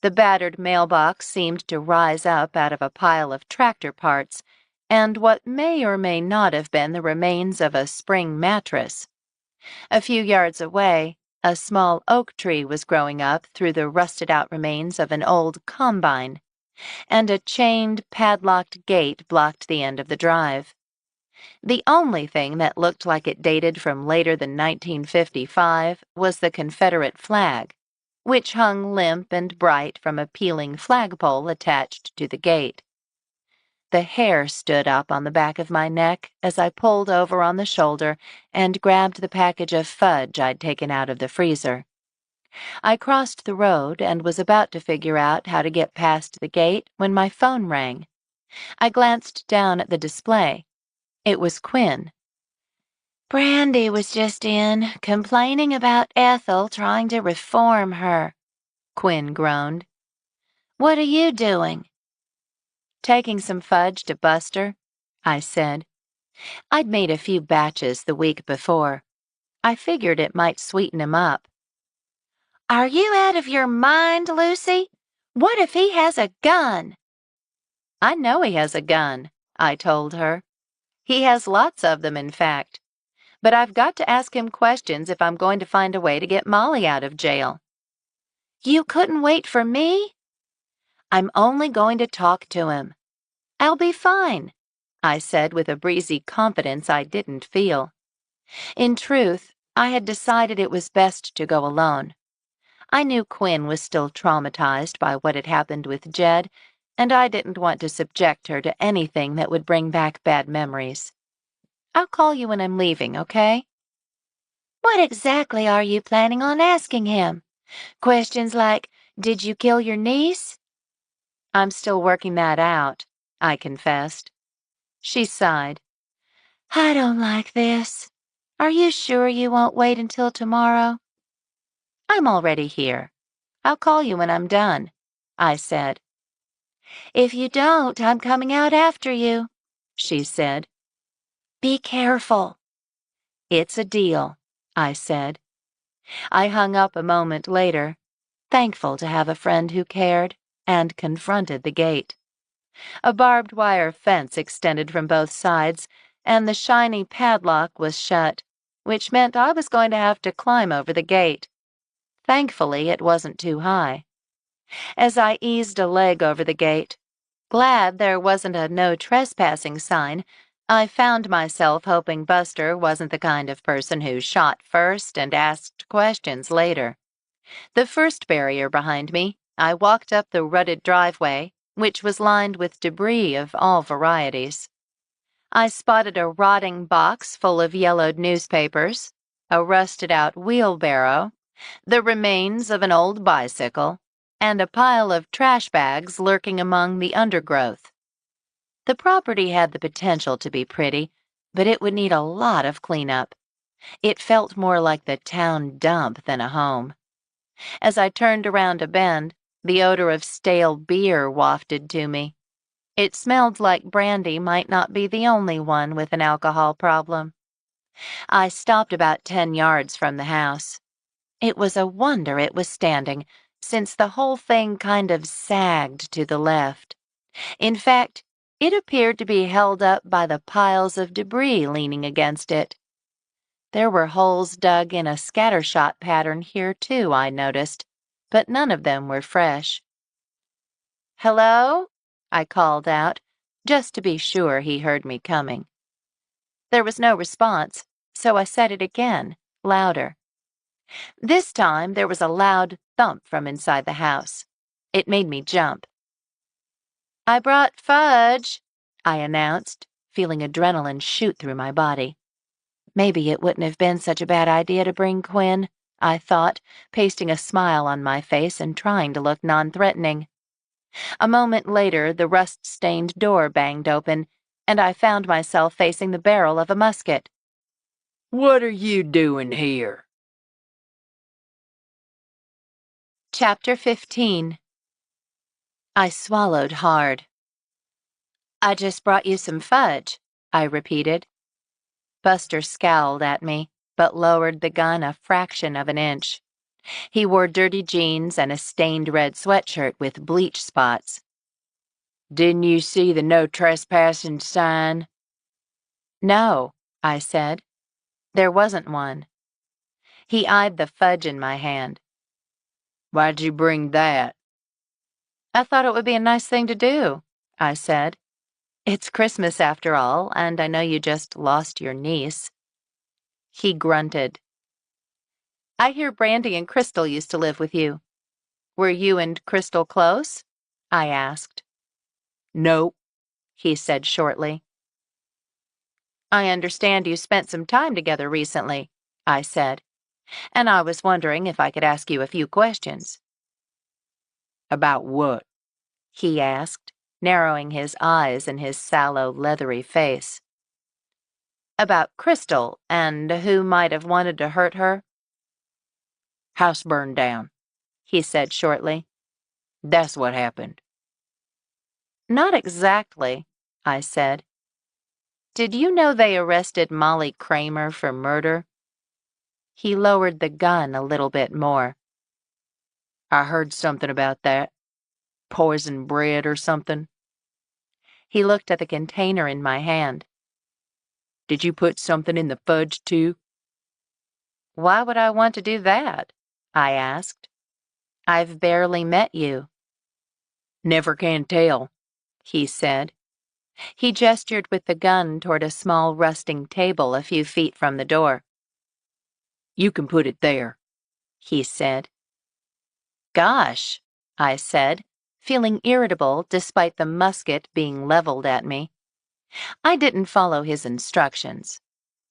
The battered mailbox seemed to rise up out of a pile of tractor parts and what may or may not have been the remains of a spring mattress. A few yards away, a small oak tree was growing up through the rusted-out remains of an old combine, and a chained, padlocked gate blocked the end of the drive. The only thing that looked like it dated from later than 1955 was the Confederate flag, which hung limp and bright from a peeling flagpole attached to the gate. The hair stood up on the back of my neck as I pulled over on the shoulder and grabbed the package of fudge I'd taken out of the freezer. I crossed the road and was about to figure out how to get past the gate when my phone rang. I glanced down at the display. It was Quinn. Brandy was just in, complaining about Ethel trying to reform her, Quinn groaned. What are you doing? Taking some fudge to Buster, I said. I'd made a few batches the week before. I figured it might sweeten him up. Are you out of your mind, Lucy? What if he has a gun? I know he has a gun, I told her. He has lots of them, in fact. But I've got to ask him questions if I'm going to find a way to get Molly out of jail. You couldn't wait for me? I'm only going to talk to him. I'll be fine, I said with a breezy confidence I didn't feel. In truth, I had decided it was best to go alone. I knew Quinn was still traumatized by what had happened with Jed, and I didn't want to subject her to anything that would bring back bad memories. I'll call you when I'm leaving, okay? What exactly are you planning on asking him? Questions like, did you kill your niece? I'm still working that out, I confessed. She sighed. I don't like this. Are you sure you won't wait until tomorrow? I'm already here. I'll call you when I'm done, I said. If you don't, I'm coming out after you, she said. Be careful. It's a deal, I said. I hung up a moment later, thankful to have a friend who cared, and confronted the gate. A barbed wire fence extended from both sides, and the shiny padlock was shut, which meant I was going to have to climb over the gate. Thankfully, it wasn't too high. As I eased a leg over the gate, glad there wasn't a no trespassing sign, I found myself hoping Buster wasn't the kind of person who shot first and asked questions later. The first barrier behind me, I walked up the rutted driveway, which was lined with debris of all varieties. I spotted a rotting box full of yellowed newspapers, a rusted-out wheelbarrow, the remains of an old bicycle, and a pile of trash bags lurking among the undergrowth. The property had the potential to be pretty, but it would need a lot of cleanup. It felt more like the town dump than a home. As I turned around a bend, the odor of stale beer wafted to me. It smelled like Brandy might not be the only one with an alcohol problem. I stopped about 10 yards from the house. It was a wonder it was standing, since the whole thing kind of sagged to the left. In fact, it appeared to be held up by the piles of debris leaning against it. There were holes dug in a scattershot pattern here too, I noticed, but none of them were fresh. Hello? I called out, just to be sure he heard me coming. There was no response, so I said it again, louder. This time there was a loud thump from inside the house. It made me jump. I brought fudge, I announced, feeling adrenaline shoot through my body. Maybe it wouldn't have been such a bad idea to bring Quinn, I thought, pasting a smile on my face and trying to look non-threatening. A moment later, the rust-stained door banged open, and I found myself facing the barrel of a musket. What are you doing here? Chapter 15. I swallowed hard. I just brought you some fudge, I repeated. Buster scowled at me, but lowered the gun a fraction of an inch. He wore dirty jeans and a stained red sweatshirt with bleach spots. Didn't you see the no trespassing sign? No, I said. There wasn't one. He eyed the fudge in my hand. Why'd you bring that? I thought it would be a nice thing to do, I said. It's Christmas after all, and I know you just lost your niece. He grunted. I hear Brandy and Crystal used to live with you. Were you and Crystal close? I asked. Nope, he said shortly. I understand you spent some time together recently, I said, and I was wondering if I could ask you a few questions. About what? He asked. narrowing his eyes in his sallow, leathery face. About Crystal and who might have wanted to hurt her? House burned down, he said shortly. That's what happened. Not exactly, I said. Did you know they arrested Molly Kramer for murder? He lowered the gun a little bit more. I heard something about that. Poisoned bread or something. He looked at the container in my hand. Did you put something in the fudge, too? Why would I want to do that? I asked. I've barely met you. Never can tell, he said. He gestured with the gun toward a small rusting table a few feet from the door. You can put it there, he said. Gosh, I said, feeling irritable despite the musket being leveled at me. I didn't follow his instructions.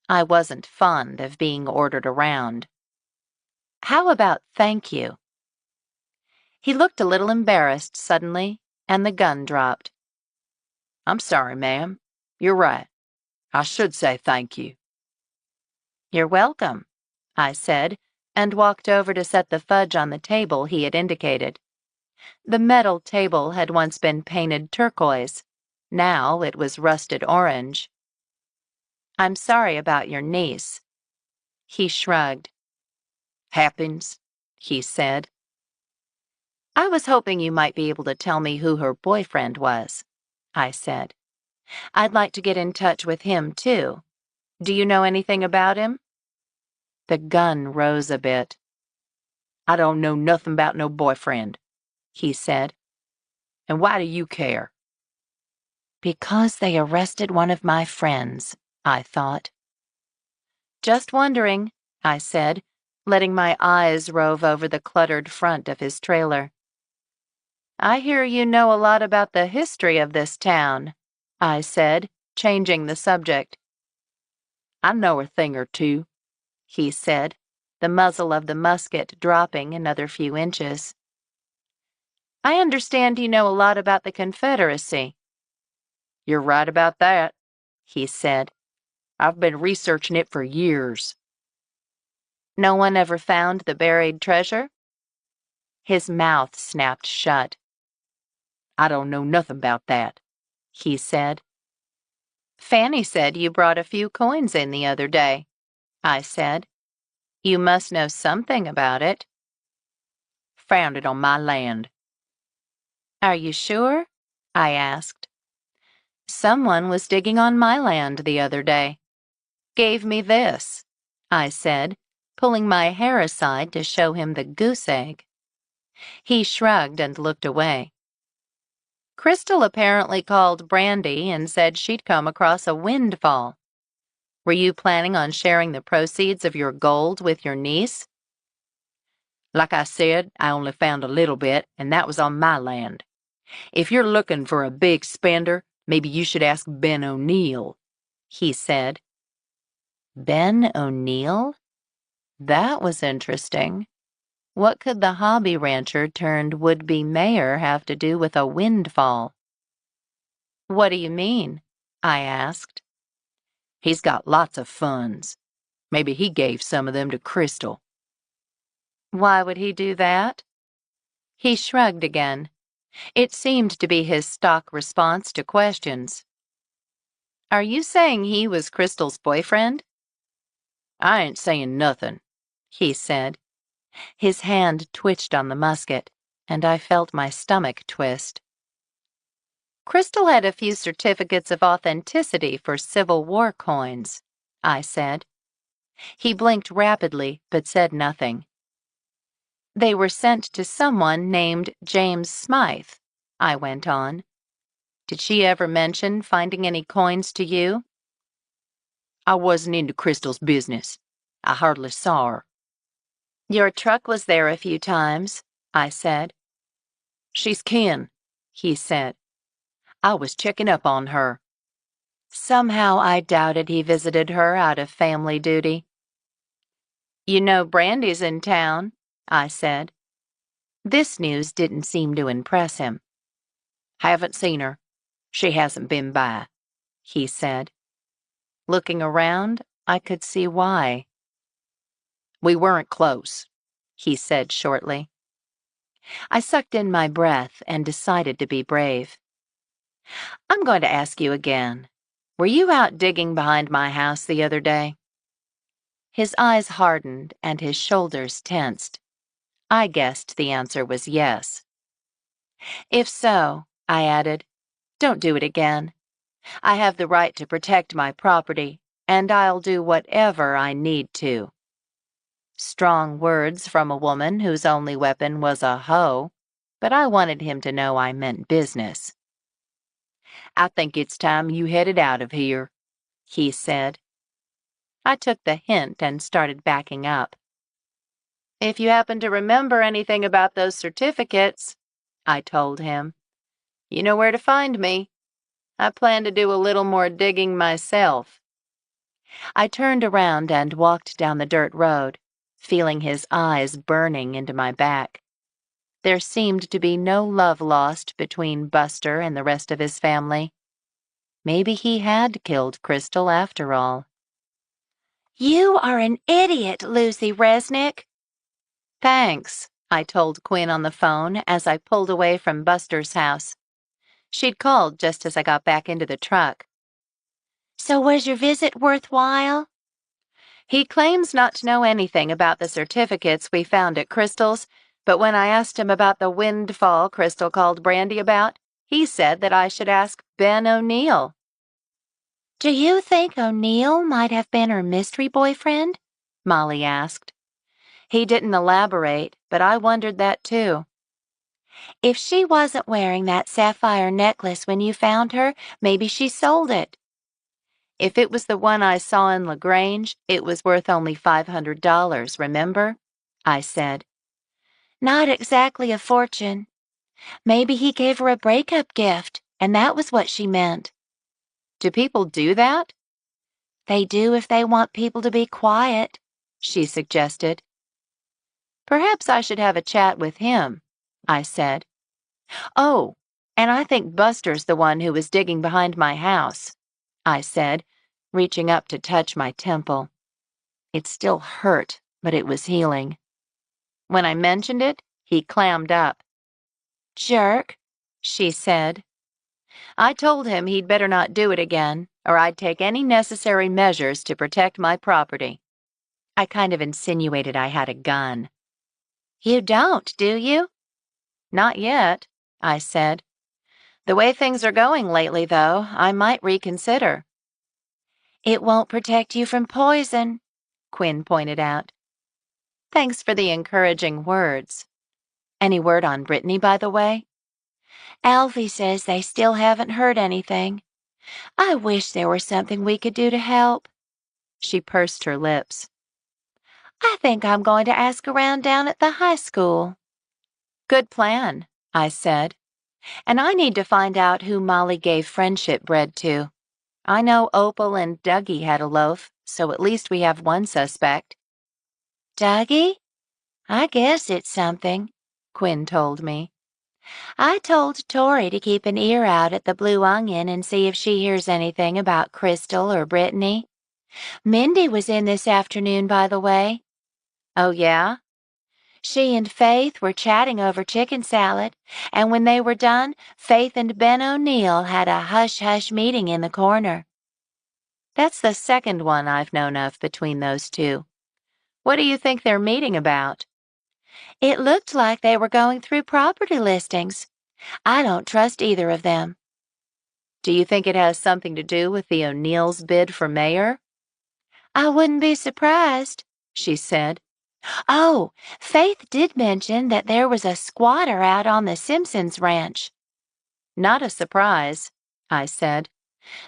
I wasn't fond of being ordered around. How about thank you? He looked a little embarrassed suddenly, and the gun dropped. I'm sorry, ma'am. You're right. I should say thank you. You're welcome, I said, and walked over to set the fudge on the table he had indicated. The metal table had once been painted turquoise. Now it was rusted orange. I'm sorry about your niece. He shrugged. Happens, he said. I was hoping you might be able to tell me who her boyfriend was, I said. I'd like to get in touch with him, too. Do you know anything about him? The gun rose a bit. I don't know nothing about no boyfriend, he said. And why do you care? Because they arrested one of my friends, I thought. Just wondering, I said, letting my eyes rove over the cluttered front of his trailer. I hear you know a lot about the history of this town, I said, changing the subject. I know a thing or two, he said, the muzzle of the musket dropping another few inches. I understand you know a lot about the Confederacy. You're right about that, he said. I've been researching it for years. No one ever found the buried treasure? His mouth snapped shut. I don't know nothing about that, he said. Fanny said you brought a few coins in the other day, I said. You must know something about it. Found it on my land. Are you sure? I asked. Someone was digging on my land the other day. Gave me this, I said, pulling my hair aside to show him the goose egg. He shrugged and looked away. Crystal apparently called Brandy and said she'd come across a windfall. Were you planning on sharing the proceeds of your gold with your niece? Like I said, I only found a little bit, and that was on my land. If you're looking for a big spender, maybe you should ask Ben O'Neill, he said. Ben O'Neill? That was interesting. What could the hobby rancher turned would-be mayor have to do with a windfall? What do you mean? I asked. He's got lots of funds. Maybe he gave some of them to Crystal. Why would he do that? He shrugged again. It seemed to be his stock response to questions. Are you saying he was Crystal's boyfriend? I ain't saying nothing, he said. His hand twitched on the musket, and I felt my stomach twist. Crystal had a few certificates of authenticity for Civil War coins, I said. He blinked rapidly, but said nothing. They were sent to someone named James Smythe, I went on. Did she ever mention finding any coins to you? I wasn't into Crystal's business. I hardly saw her. Your truck was there a few times, I said. She's kin, he said. I was checking up on her. Somehow I doubted he visited her out of family duty. You know Brandy's in town, I said. This news didn't seem to impress him. Haven't seen her. She hasn't been by, he said. Looking around, I could see why. We weren't close, he said shortly. I sucked in my breath and decided to be brave. I'm going to ask you again. Were you out digging behind my house the other day? His eyes hardened and his shoulders tensed. I guessed the answer was yes. If so, I added, don't do it again. I have the right to protect my property, and I'll do whatever I need to. Strong words from a woman whose only weapon was a hoe, but I wanted him to know I meant business. I think it's time you headed out of here, he said. I took the hint and started backing up. If you happen to remember anything about those certificates, I told him, you know where to find me. I plan to do a little more digging myself. I turned around and walked down the dirt road, feeling his eyes burning into my back. There seemed to be no love lost between Buster and the rest of his family. Maybe he had killed Crystal after all. You are an idiot, Lucy Resnick. Thanks, I told Quinn on the phone as I pulled away from Buster's house. She'd called just as I got back into the truck. So was your visit worthwhile? He claims not to know anything about the certificates we found at Crystal's, but when I asked him about the windfall Crystal called Brandy about, he said that I should ask Ben O'Neill. Do you think O'Neill might have been her mystery boyfriend? Molly asked. He didn't elaborate, but I wondered that too. If she wasn't wearing that sapphire necklace when you found her, maybe she sold it. If it was the one I saw in LaGrange, it was worth only $500, remember? I said. Not exactly a fortune. Maybe he gave her a breakup gift, and that was what she meant. Do people do that? They do if they want people to be quiet, she suggested. Perhaps I should have a chat with him, I said. Oh, and I think Buster's the one who was digging behind my house, I said, reaching up to touch my temple. It still hurt, but it was healing. When I mentioned it, he clammed up. Jerk, she said. I told him he'd better not do it again, or I'd take any necessary measures to protect my property. I kind of insinuated I had a gun. You don't, do you? Not yet, I said. The way things are going lately, though, I might reconsider. It won't protect you from poison, Quinn pointed out. Thanks for the encouraging words. Any word on Brittany, by the way? Alfie says they still haven't heard anything. I wish there were something we could do to help. She pursed her lips. I think I'm going to ask around down at the high school. Good plan, I said. And I need to find out who Molly gave friendship bread to. I know Opal and Dougie had a loaf, so at least we have one suspect. Dougie? I guess it's something, Quinn told me. I told Tori to keep an ear out at the Blue Onion and see if she hears anything about Crystal or Brittany. Mindy was in this afternoon, by the way. Oh, yeah? She and Faith were chatting over chicken salad, and when they were done, Faith and Ben O'Neill had a hush-hush meeting in the corner. That's the second one I've known of between those two. What do you think they're meeting about? It looked like they were going through property listings. I don't trust either of them. Do you think it has something to do with the O'Neills' bid for mayor? I wouldn't be surprised, she said. Oh, Faith did mention that there was a squatter out on the Simpsons ranch. Not a surprise, I said.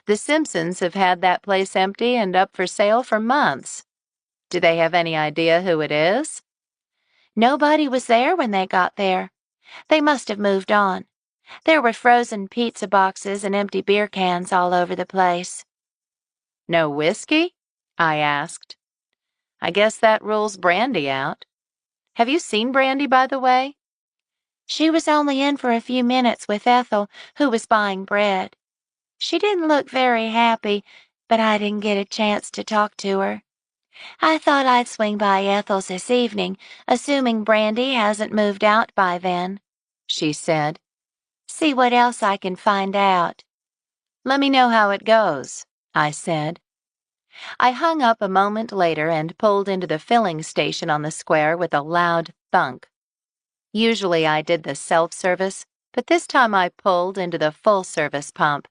The Simpsons have had that place empty and up for sale for months. Do they have any idea who it is? Nobody was there when they got there. They must have moved on. There were frozen pizza boxes and empty beer cans all over the place. No whiskey? I asked. I guess that rules Brandy out. Have you seen Brandy, by the way? She was only in for a few minutes with Ethel, who was buying bread. She didn't look very happy, but I didn't get a chance to talk to her. I thought I'd swing by Ethel's this evening, assuming Brandy hasn't moved out by then," she said. "See what else I can find out." "Let me know how it goes," I said. I hung up a moment later and pulled into the filling station on the square with a loud thunk. Usually I did the self-service, but this time I pulled into the full-service pump.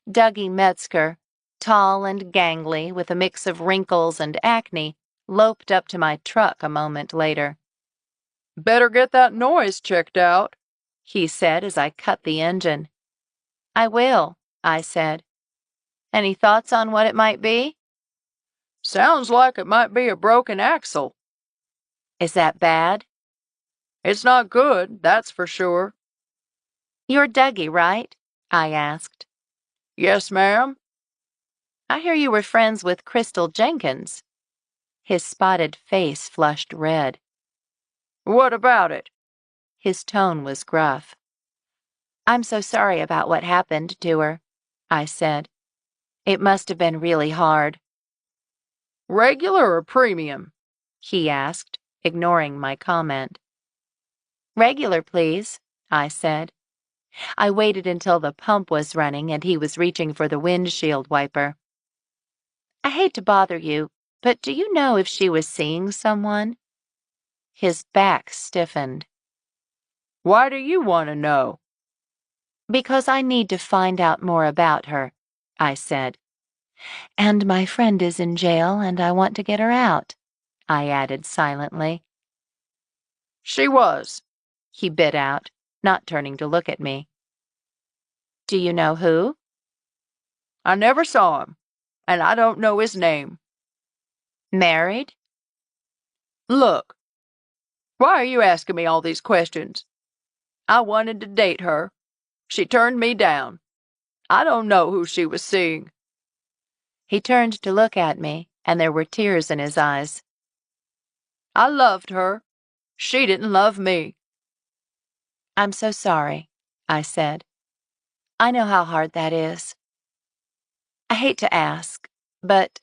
Dougie Metzger, tall and gangly with a mix of wrinkles and acne, loped up to my truck a moment later. "Better get that noise checked out," he said as I cut the engine. "I will," I said. "Any thoughts on what it might be?" "Sounds like it might be a broken axle." "Is that bad?" "It's not good, that's for sure." "You're Dougie, right?" I asked. "Yes, ma'am." "I hear you were friends with Crystal Jenkins." His spotted face flushed red. "What about it?" His tone was gruff. "I'm so sorry about what happened to her," I said. "It must have been really hard." "Regular or premium?" he asked, ignoring my comment. "Regular, please," I said. I waited until the pump was running and he was reaching for the windshield wiper. "I hate to bother you, but do you know if she was seeing someone?" His back stiffened. "Why do you want to know?" "Because I need to find out more about her," I said. "And my friend is in jail and I want to get her out," I added silently. "She was," he bit out, not turning to look at me. "Do you know who?" "I never saw him, and I don't know his name." "Married?" "Look, why are you asking me all these questions? I wanted to date her. She turned me down. I don't know who she was seeing." He turned to look at me, and there were tears in his eyes. "I loved her. She didn't love me." "I'm so sorry," I said. "I know how hard that is. I hate to ask, but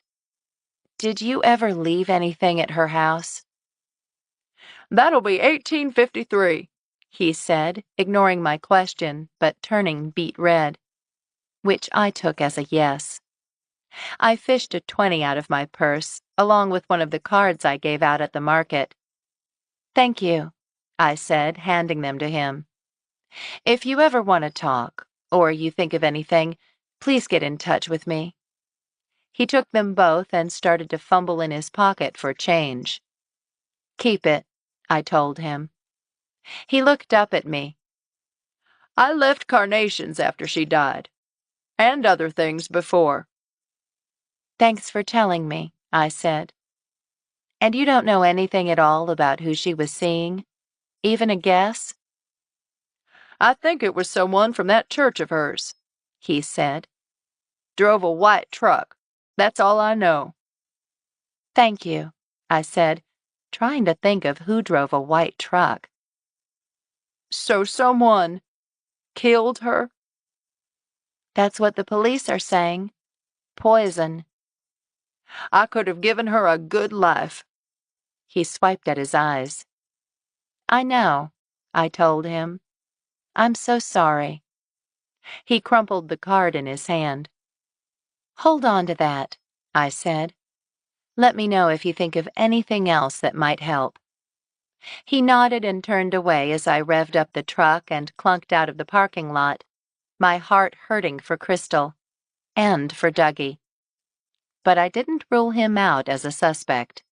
did you ever leave anything at her house?" "That'll be 1853. he said, ignoring my question, but turning beet red, which I took as a yes. I fished a 20 out of my purse, along with one of the cards I gave out at the market. "Thank you," I said, handing them to him. "If you ever want to talk, or you think of anything, please get in touch with me." He took them both and started to fumble in his pocket for change. "Keep it," I told him. He looked up at me. "I left carnations after she died, and other things before." "Thanks for telling me," I said. "And you don't know anything at all about who she was seeing? Even a guess?" "I think it was someone from that church of hers," he said. "Drove a white truck. That's all I know." "Thank you," I said, trying to think of who drove a white truck. "So someone killed her?" "That's what the police are saying. Poison." "I could have given her a good life." He swiped at his eyes. "I know," I told him. "I'm so sorry." He crumpled the card in his hand. "Hold on to that," I said. "Let me know if you think of anything else that might help." He nodded and turned away as I revved up the truck and clunked out of the parking lot, my heart hurting for Crystal and for Dougie. But I didn't rule him out as a suspect.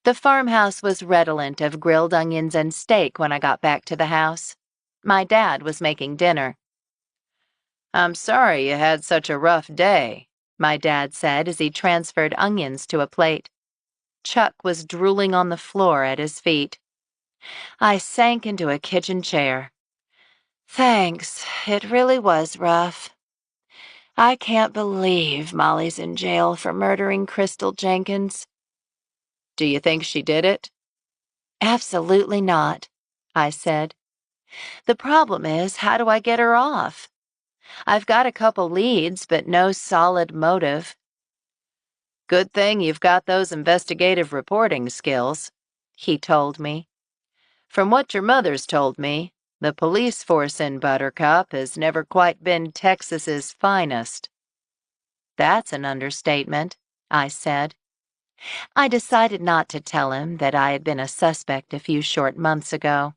The farmhouse was redolent of grilled onions and steak when I got back to the house. My dad was making dinner. "I'm sorry you had such a rough day," my dad said as he transferred onions to a plate. Chuck was drooling on the floor at his feet. I sank into a kitchen chair. "Thanks, it really was rough. I can't believe Molly's in jail for murdering Crystal Jenkins." "Do you think she did it?" "Absolutely not. I said. The problem is, how do I get her off? I've got a couple leads, but no solid motive. Good thing you've got those investigative reporting skills, he told me. From what your mother's told me, the police force in Buttercup has never quite been Texas's finest. That's an understatement, I said. I decided not to tell him that I had been a suspect a few short months ago.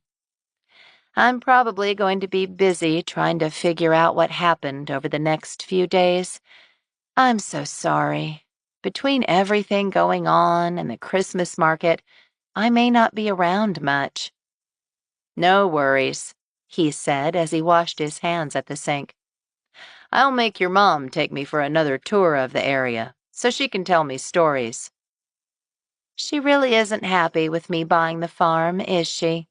I'm probably going to be busy trying to figure out what happened over the next few days. I'm so sorry. Between everything going on and the Christmas market, I may not be around much. No worries, he said as he washed his hands at the sink. I'll make your mom take me for another tour of the area, so she can tell me stories. She really isn't happy with me buying the farm, is she?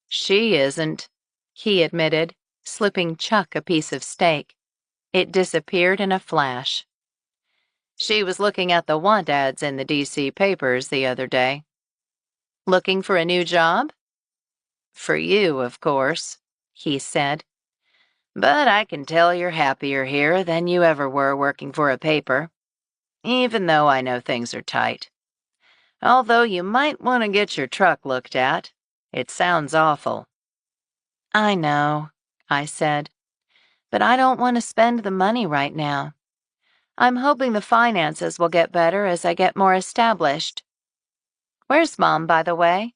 She isn't, he admitted, slipping Chuck a piece of steak. It disappeared in a flash. She was looking at the want ads in the D.C. papers the other day. Looking for a new job? For you, of course, he said. But I can tell you're happier here than you ever were working for a paper, even though I know things are tight. Although you might want to get your truck looked at. It sounds awful. I know, I said, but I don't want to spend the money right now. I'm hoping the finances will get better as I get more established. Where's Mom, by the way?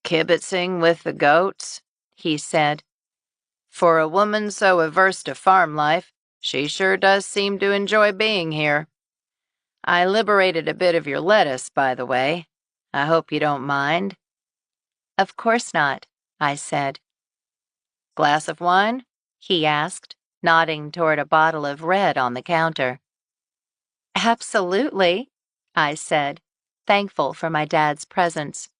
Kibitzing with the goats, he said. For a woman so averse to farm life, she sure does seem to enjoy being here. I liberated a bit of your lettuce, by the way. I hope you don't mind. Of course not, I said. Glass of wine? He asked, nodding toward a bottle of red on the counter. Absolutely, I said, thankful for my dad's presence,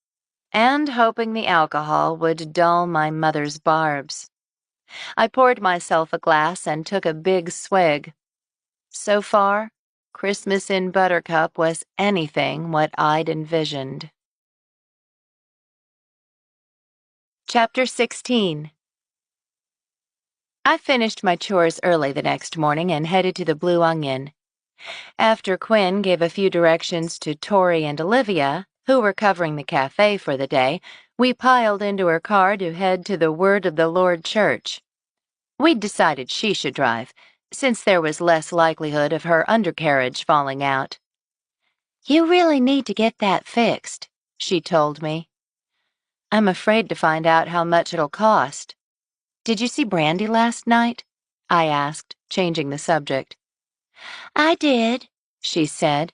and hoping the alcohol would dull my mother's barbs. I poured myself a glass and took a big swig. So far, Christmas in Buttercup was anything what I'd envisioned. Chapter 16. I finished my chores early the next morning and headed to the Blue Onion. After Quinn gave a few directions to Tori and Olivia, who were covering the cafe for the day, we piled into her car to head to the Word of the Lord Church. We'd decided she should drive, since there was less likelihood of her undercarriage falling out. You really need to get that fixed, she told me. I'm afraid to find out how much it'll cost. Did you see Brandy last night? I asked, changing the subject. I did, she said.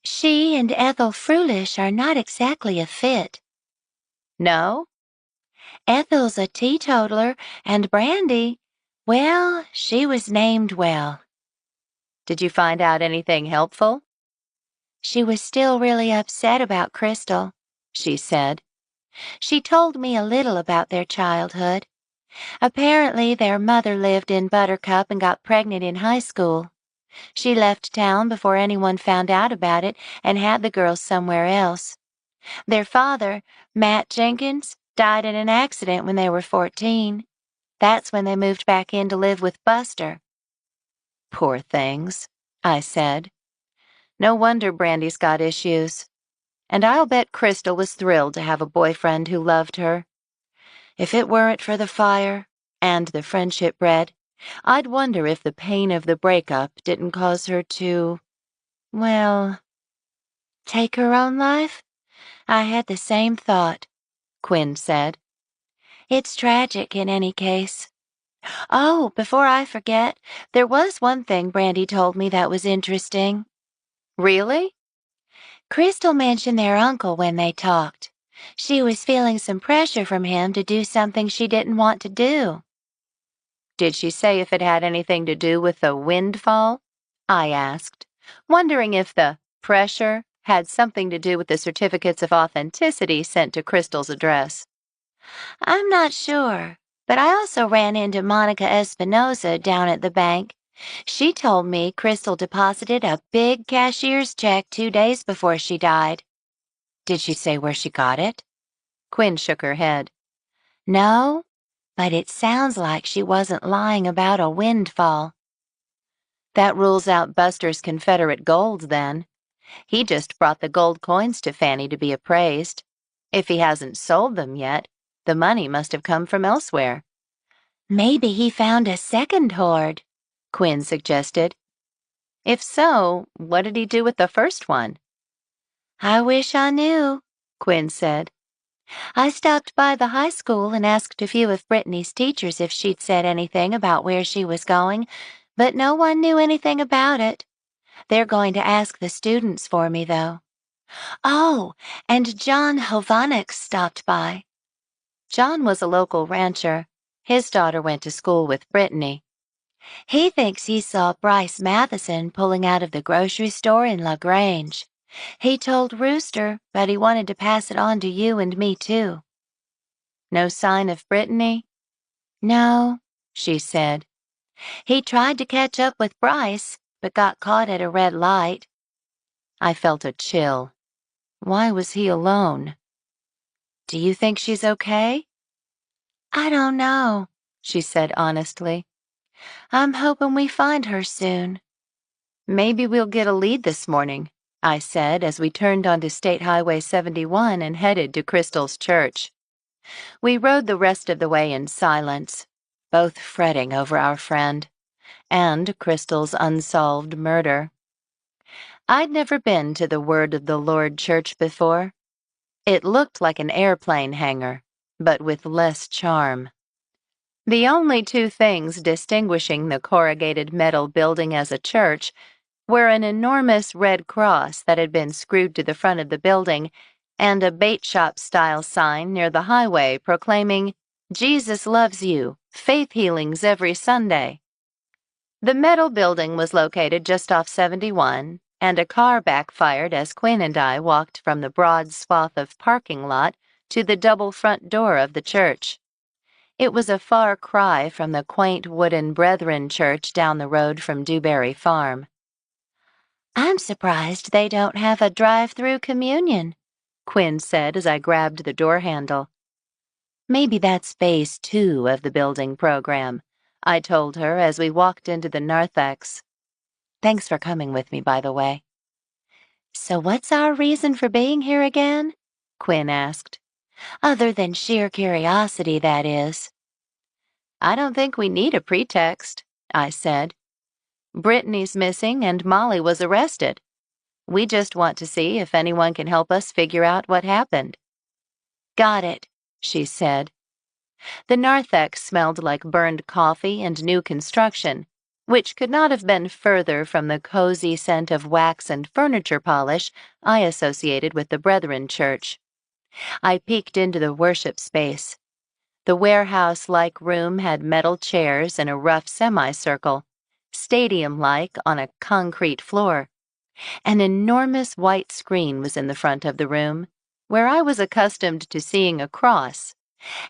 She and Ethel Frulish are not exactly a fit. No? Ethel's a teetotaler, and Brandy, well, she was named well. Did you find out anything helpful? She was still really upset about Crystal, she said. She told me a little about their childhood. Apparently, their mother lived in Buttercup and got pregnant in high school. She left town before anyone found out about it and had the girls somewhere else. Their father, Matt Jenkins, died in an accident when they were 14. That's when they moved back in to live with Buster. Poor things, I said. No wonder Brandy's got issues. And I'll bet Crystal was thrilled to have a boyfriend who loved her. If it weren't for the fire and the friendship bread, I'd wonder if the pain of the breakup didn't cause her to, well, take her own life? I had the same thought, Quinn said. It's tragic in any case. Oh, before I forget, there was one thing Brandy told me that was interesting. Really? Crystal mentioned their uncle when they talked. She was feeling some pressure from him to do something she didn't want to do. Did she say if it had anything to do with the windfall? I asked, wondering if the pressure had something to do with the certificates of authenticity sent to Crystal's address. I'm not sure, but I also ran into Monica Espinosa down at the bank. She told me Crystal deposited a big cashier's check 2 days before she died. Did she say where she got it? Quinn shook her head. No, but it sounds like she wasn't lying about a windfall. That rules out Buster's Confederate gold, then. He just brought the gold coins to Fanny to be appraised. If he hasn't sold them yet, the money must have come from elsewhere. Maybe he found a second hoard, Quinn suggested. If so, what did he do with the first one? I wish I knew, Quinn said. I stopped by the high school and asked a few of Brittany's teachers if she'd said anything about where she was going, but no one knew anything about it. They're going to ask the students for me, though. Oh, and John Hovanek stopped by. John was a local rancher. His daughter went to school with Brittany. He thinks he saw Bryce Matheson pulling out of the grocery store in LaGrange. He told Rooster, but he wanted to pass it on to you and me, too. No sign of Brittany? No, she said. He tried to catch up with Bryce, but got caught at a red light. I felt a chill. Why was he alone? Do you think she's okay? I don't know, she said honestly. I'm hoping we find her soon. Maybe we'll get a lead this morning, I said as we turned onto State Highway 71 and headed to Crystal's church. We rode the rest of the way in silence, both fretting over our friend and Crystal's unsolved murder. I'd never been to the Word of the Lord church before. It looked like an airplane hangar, but with less charm. The only two things distinguishing the corrugated metal building as a church were an enormous red cross that had been screwed to the front of the building and a bait shop-style sign near the highway proclaiming, "Jesus loves you, faith healings every Sunday." The metal building was located just off 71, and a car backfired as Quinn and I walked from the broad swath of parking lot to the double front door of the church. It was a far cry from the quaint wooden Brethren church down the road from Dewberry Farm. I'm surprised they don't have a drive-through communion, Quinn said as I grabbed the door handle. Maybe that's phase 2 of the building program, I told her as we walked into the narthex. Thanks for coming with me, by the way. So what's our reason for being here again? Quinn asked. Other than sheer curiosity, that is. I don't think we need a pretext, I said. Brittany's missing and Molly was arrested. We just want to see if anyone can help us figure out what happened. Got it, she said. The narthex smelled like burned coffee and new construction, which could not have been further from the cozy scent of wax and furniture polish I associated with the Brethren Church. I peeked into the worship space. The warehouse-like room had metal chairs in a rough semicircle, stadium-like on a concrete floor. An enormous white screen was in the front of the room, where I was accustomed to seeing a cross,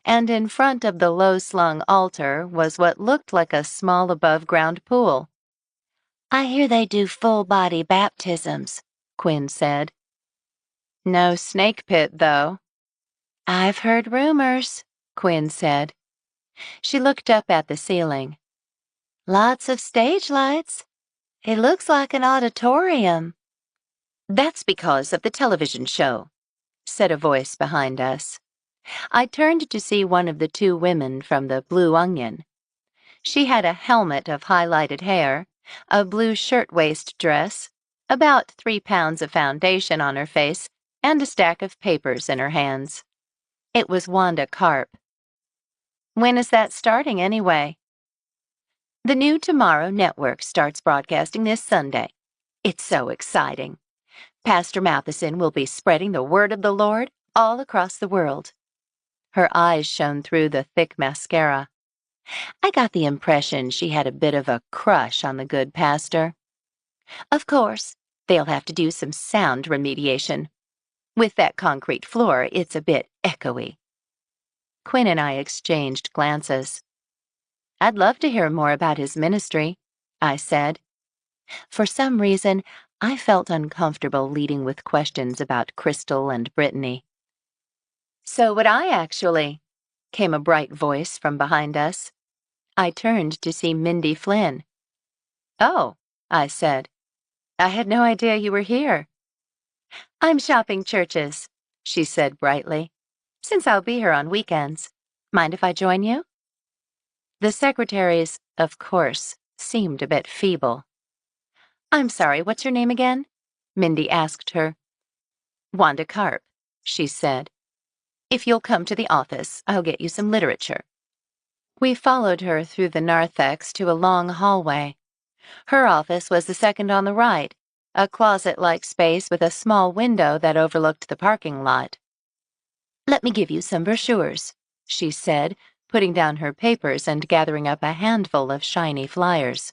and in front of the low-slung altar was what looked like a small above-ground pool. I hear they do full-body baptisms, Quinn said. No snake pit, though. I've heard rumors, Quinn said. She looked up at the ceiling. Lots of stage lights. It looks like an auditorium. That's because of the television show, said a voice behind us. I turned to see one of the two women from the Blue Onion. She had a helmet of highlighted hair, a blue shirtwaist dress, about 3 pounds of foundation on her face, and a stack of papers in her hands. It was Wanda Karp. When is that starting, anyway? The new Tomorrow Network starts broadcasting this Sunday. It's so exciting. Pastor Matheson will be spreading the word of the Lord all across the world. Her eyes shone through the thick mascara. I got the impression she had a bit of a crush on the good pastor. Of course, they'll have to do some sound remediation. With that concrete floor, it's a bit echoey. Quinn and I exchanged glances. I'd love to hear more about his ministry, I said. For some reason, I felt uncomfortable leading with questions about Crystal and Brittany. "So would I, actually," came a bright voice from behind us. I turned to see Mindy Flynn. "Oh," I said. "I had no idea you were here." "I'm shopping churches," she said brightly, "since I'll be here on weekends. Mind if I join you?" The secretary's, of course, seemed a bit feeble. "I'm sorry, what's your name again?" Mindy asked her. "Wanda Karp," she said. "If you'll come to the office, I'll get you some literature." We followed her through the narthex to a long hallway. Her office was the second on the right, a closet-like space with a small window that overlooked the parking lot. "Let me give you some brochures," she said, putting down her papers and gathering up a handful of shiny flyers.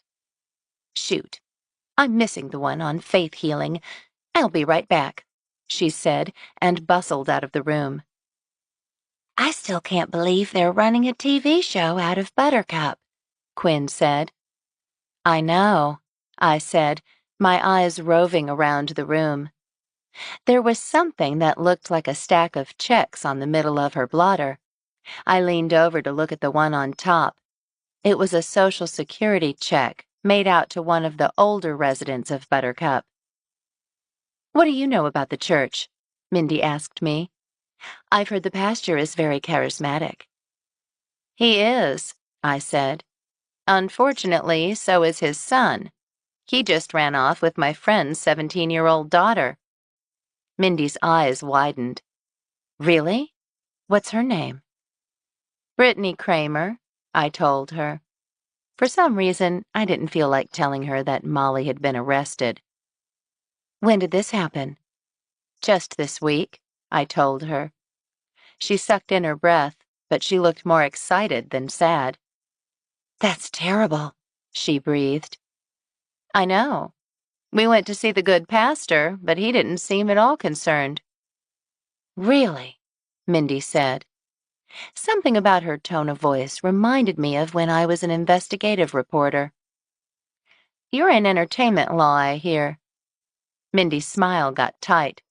"Shoot, I'm missing the one on faith healing. I'll be right back," she said, and bustled out of the room. "I still can't believe they're running a TV show out of Buttercup," Quinn said. "I know," I said, my eyes roving around the room. There was something that looked like a stack of checks on the middle of her blotter. I leaned over to look at the one on top. It was a Social Security check made out to one of the older residents of Buttercup. "What do you know about the church?" Mindy asked me. "I've heard the pastor is very charismatic." "He is," I said. "Unfortunately, so is his son. He just ran off with my friend's 17-year-old daughter." Mindy's eyes widened. "Really? What's her name?" "Brittany Kramer," I told her. For some reason, I didn't feel like telling her that Molly had been arrested. "When did this happen?" "Just this week," I told her. She sucked in her breath, but she looked more excited than sad. "That's terrible," she breathed. "I know. We went to see the good pastor, but he didn't seem at all concerned." "Really?" Mindy said. Something about her tone of voice reminded me of when I was an investigative reporter. "You're in entertainment law, I hear." Mindy's smile got tight.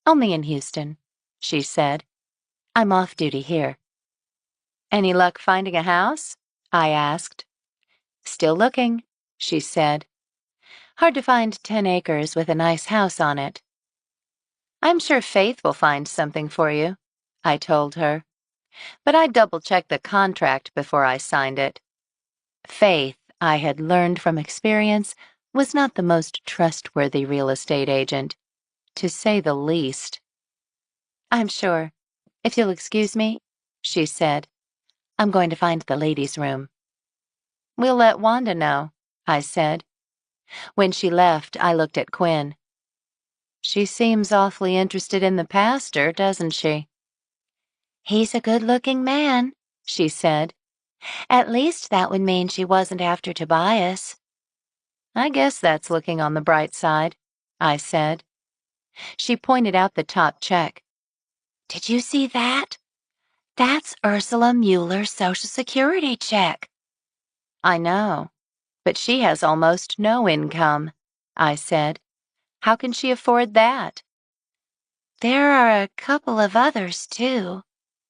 "Only in Houston," she said. "I'm off duty here." "Any luck finding a house?" I asked. "Still looking," she said. "Hard to find 10 acres with a nice house on it." "I'm sure Faith will find something for you," I told her. But I double-checked the contract before I signed it. Faith, I had learned from experience, was not the most trustworthy real estate agent, to say the least. "I'm sure. If you'll excuse me," she said. "I'm going to find the ladies' room." "We'll let Wanda know," I said. When she left, I looked at Quinn. "She seems awfully interested in the pastor, doesn't she?" "He's a good-looking man," she said. "At least that would mean she wasn't after Tobias." "I guess that's looking on the bright side," I said. She pointed out the top check. "Did you see that? That's Ursula Mueller's Social Security check." "I know, but she has almost no income," I said. "How can she afford that?" "There are a couple of others, too,"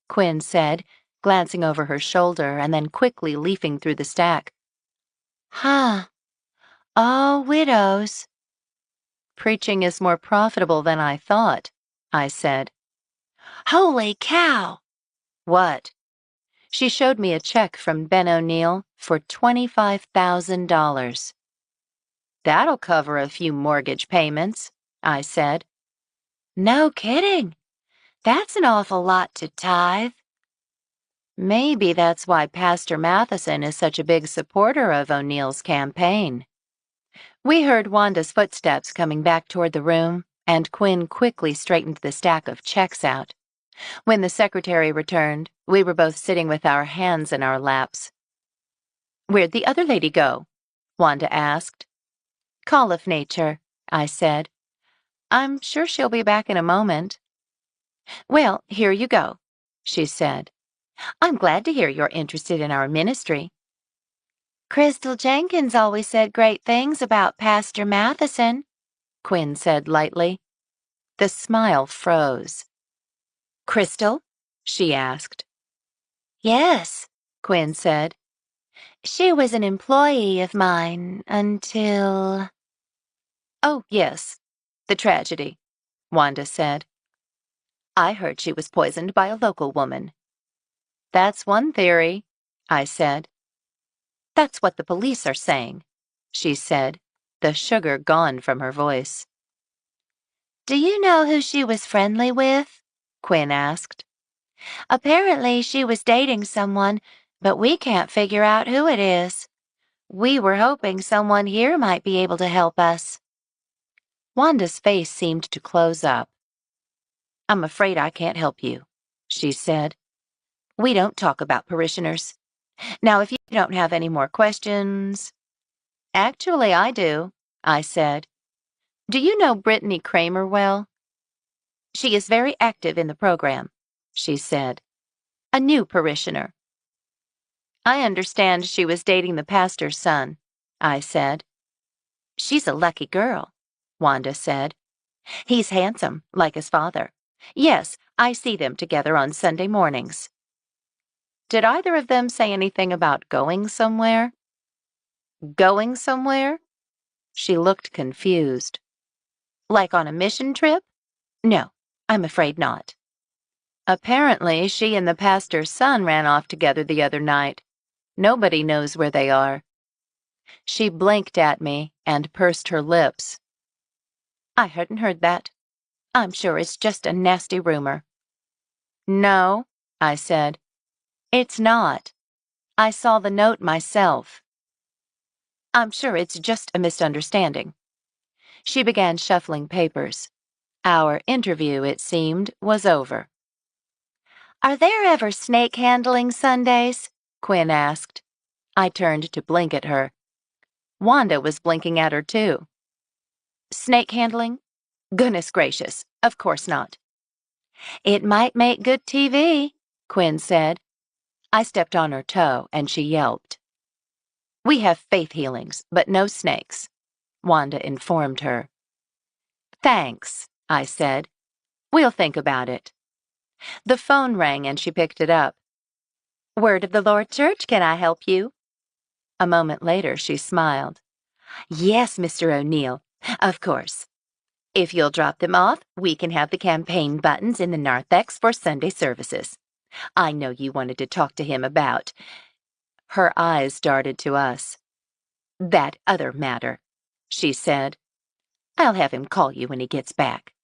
Quinn said, glancing over her shoulder and then quickly leafing through the stack. "Huh. All widows." "Preaching is more profitable than I thought," I said. "Holy cow!" "What?" She showed me a check from Ben O'Neill for $25,000. "That'll cover a few mortgage payments," I said. "No kidding. That's an awful lot to tithe." "Maybe that's why Pastor Matheson is such a big supporter of O'Neill's campaign." We heard Wanda's footsteps coming back toward the room, and Quinn quickly straightened the stack of checks out. When the secretary returned, we were both sitting with our hands in our laps. "Where'd the other lady go?" Wanda asked. "Call of nature," I said. "I'm sure she'll be back in a moment." "Well, here you go," she said. "I'm glad to hear you're interested in our ministry." "Crystal Jenkins always said great things about Pastor Matheson," Quinn said lightly. The smile froze. Crystal? She asked. Yes, Quinn said. She was an employee of mine until... Oh, yes, the tragedy, Wanda said. I heard she was poisoned by a local woman. That's one theory, I said. That's what the police are saying, she said, the sugar gone from her voice. Do you know who she was friendly with? Quinn asked. Apparently she was dating someone, but we can't figure out who it is. We were hoping someone here might be able to help us. Wanda's face seemed to close up. I'm afraid I can't help you, she said. We don't talk about parishioners. Now, if you don't have any more questions... Actually, I do, I said. Do you know Brittany Kramer well? She is very active in the program, she said. A new parishioner. I understand she was dating the pastor's son, I said. She's a lucky girl, Wanda said. He's handsome, like his father. Yes, I see them together on Sunday mornings. Did either of them say anything about going somewhere? Going somewhere? She looked confused. Like on a mission trip? No, I'm afraid not. Apparently, she and the pastor's son ran off together the other night. Nobody knows where they are. She blinked at me and pursed her lips. I hadn't heard that. I'm sure it's just a nasty rumor. No, I said. It's not. I saw the note myself. I'm sure it's just a misunderstanding. She began shuffling papers. Our interview, it seemed, was over. Are there ever snake handling Sundays? Quinn asked. I turned to blink at her. Wanda was blinking at her, too. Snake handling? Goodness gracious, of course not. It might make good TV, Quinn said. I stepped on her toe, and she yelped. We have faith healings, but no snakes, Wanda informed her. Thanks, I said. We'll think about it. The phone rang and she picked it up. Word of the Lord Church, can I help you? A moment later, she smiled. Yes, Mr. O'Neill, of course. If you'll drop them off, we can have the campaign buttons in the narthex for Sunday services. I know you wanted to talk to him about... Her eyes darted to us. That other matter, she said. I'll have him call you when he gets back.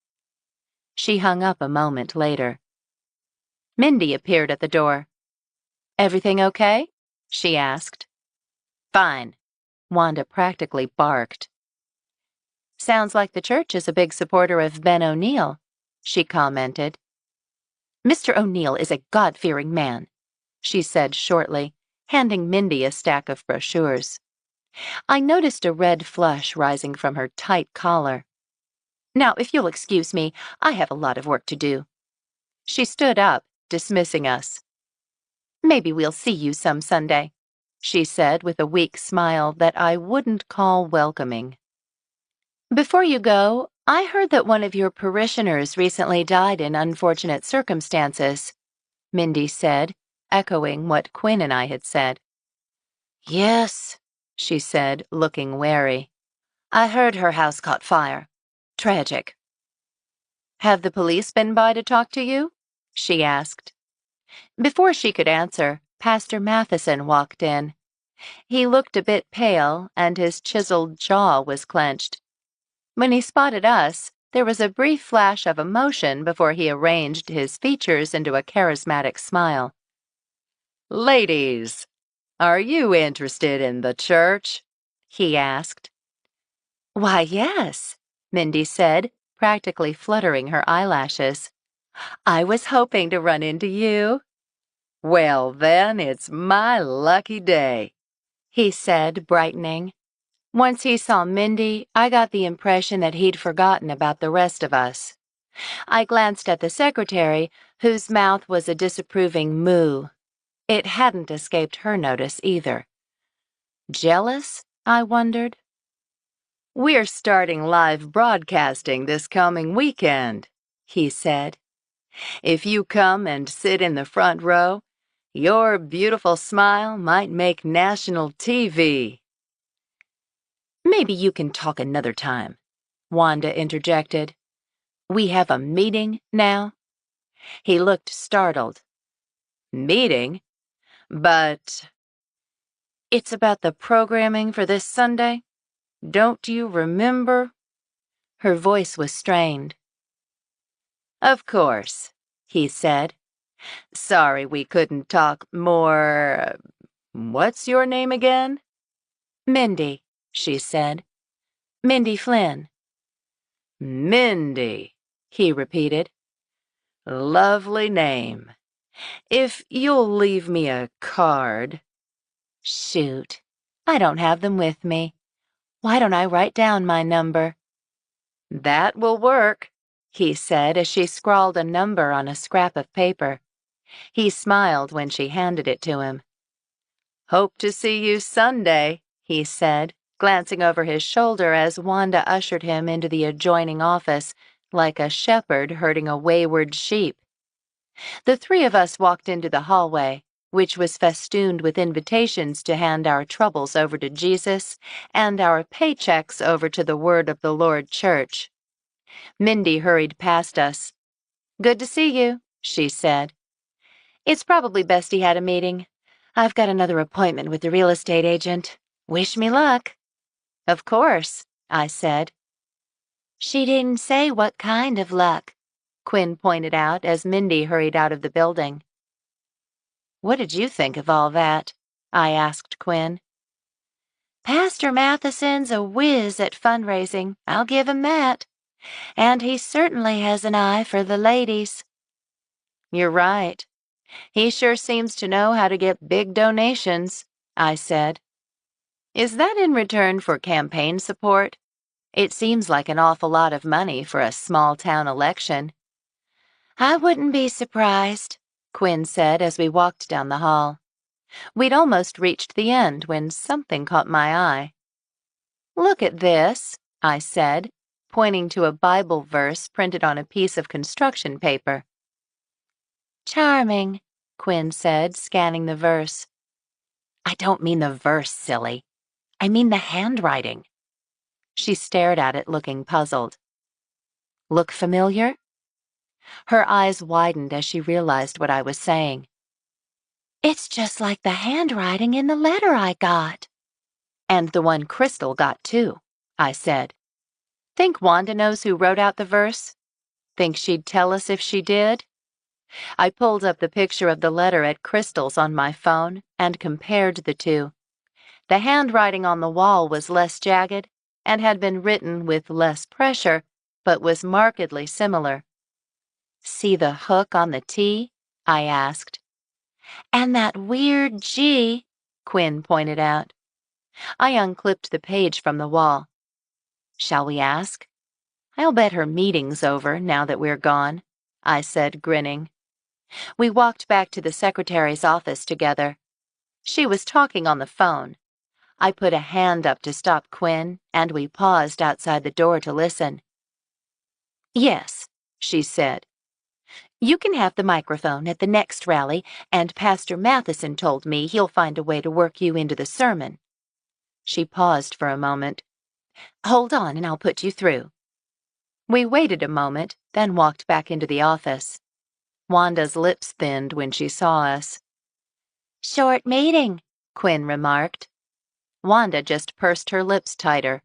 She hung up a moment later. Mindy appeared at the door. Everything okay? She asked. Fine. Wanda practically barked. Sounds like the church is a big supporter of Ben O'Neill, she commented. Mr. O'Neill is a God-fearing man, she said shortly, handing Mindy a stack of brochures. I noticed a red flush rising from her tight collar. Now, if you'll excuse me, I have a lot of work to do. She stood up, dismissing us. Maybe we'll see you some Sunday, she said with a weak smile that I wouldn't call welcoming. Before you go, I heard that one of your parishioners recently died in unfortunate circumstances, Mindy said, echoing what Quinn and I had said. Yes, she said, looking wary. I heard her house caught fire. Tragic. Have the police been by to talk to you? She asked. Before she could answer, Pastor Matheson walked in. He looked a bit pale, and his chiseled jaw was clenched. When he spotted us, there was a brief flash of emotion before he arranged his features into a charismatic smile. Ladies, are you interested in the church? He asked. Why, yes, Mindy said, practically fluttering her eyelashes. I was hoping to run into you. Well, then, it's my lucky day, he said, brightening. Once he saw Mindy, I got the impression that he'd forgotten about the rest of us. I glanced at the secretary, whose mouth was a disapproving moo. It hadn't escaped her notice either. Jealous? I wondered. We're starting live broadcasting this coming weekend, he said. If you come and sit in the front row, your beautiful smile might make national TV. Maybe you can talk another time, Wanda interjected. We have a meeting now? He looked startled. Meeting? But it's about the programming for this Sunday. Don't you remember? Her voice was strained. Of course, he said. Sorry we couldn't talk more. What's your name again? Mindy, she said. Mindy Flynn. Mindy, he repeated. Lovely name. If you'll leave me a card. Shoot, I don't have them with me. Why don't I write down my number? That will work, he said as she scrawled a number on a scrap of paper. He smiled when she handed it to him. Hope to see you Sunday, he said, glancing over his shoulder as Wanda ushered him into the adjoining office, like a shepherd herding a wayward sheep. The three of us walked into the hallway, which was festooned with invitations to hand our troubles over to Jesus and our paychecks over to the Word of the Lord Church. Mindy hurried past us. Good to see you, she said. It's probably best he had a meeting. I've got another appointment with the real estate agent. Wish me luck. Of course, I said. She didn't say what kind of luck, Quinn pointed out as Mindy hurried out of the building. What did you think of all that? I asked Quinn. Pastor Matheson's a whiz at fundraising, I'll give him that. And he certainly has an eye for the ladies. You're right. He sure seems to know how to get big donations, I said. Is that in return for campaign support? It seems like an awful lot of money for a small-town election. I wouldn't be surprised, Quinn said as we walked down the hall. We'd almost reached the end when something caught my eye. Look at this, I said, pointing to a Bible verse printed on a piece of construction paper. Charming, Quinn said, scanning the verse. I don't mean the verse, silly. I mean the handwriting. She stared at it, looking puzzled. Look familiar? Her eyes widened as she realized what I was saying. It's just like the handwriting in the letter I got. And the one Crystal got, too, I said. Think Wanda knows who wrote out the verse? Think she'd tell us if she did? I pulled up the picture of the letter at Crystal's on my phone and compared the two. The handwriting on the wall was less jagged and had been written with less pressure, but was markedly similar. See the hook on the T? I asked. And that weird G, Quinn pointed out. I unclipped the page from the wall. Shall we ask? I'll bet her meeting's over now that we're gone, I said, grinning. We walked back to the secretary's office together. She was talking on the phone. I put a hand up to stop Quinn, and we paused outside the door to listen. Yes, she said. You can have the microphone at the next rally, and Pastor Matheson told me he'll find a way to work you into the sermon. She paused for a moment. Hold on, and I'll put you through. We waited a moment, then walked back into the office. Wanda's lips thinned when she saw us. Short meeting, Quinn remarked. Wanda just pursed her lips tighter.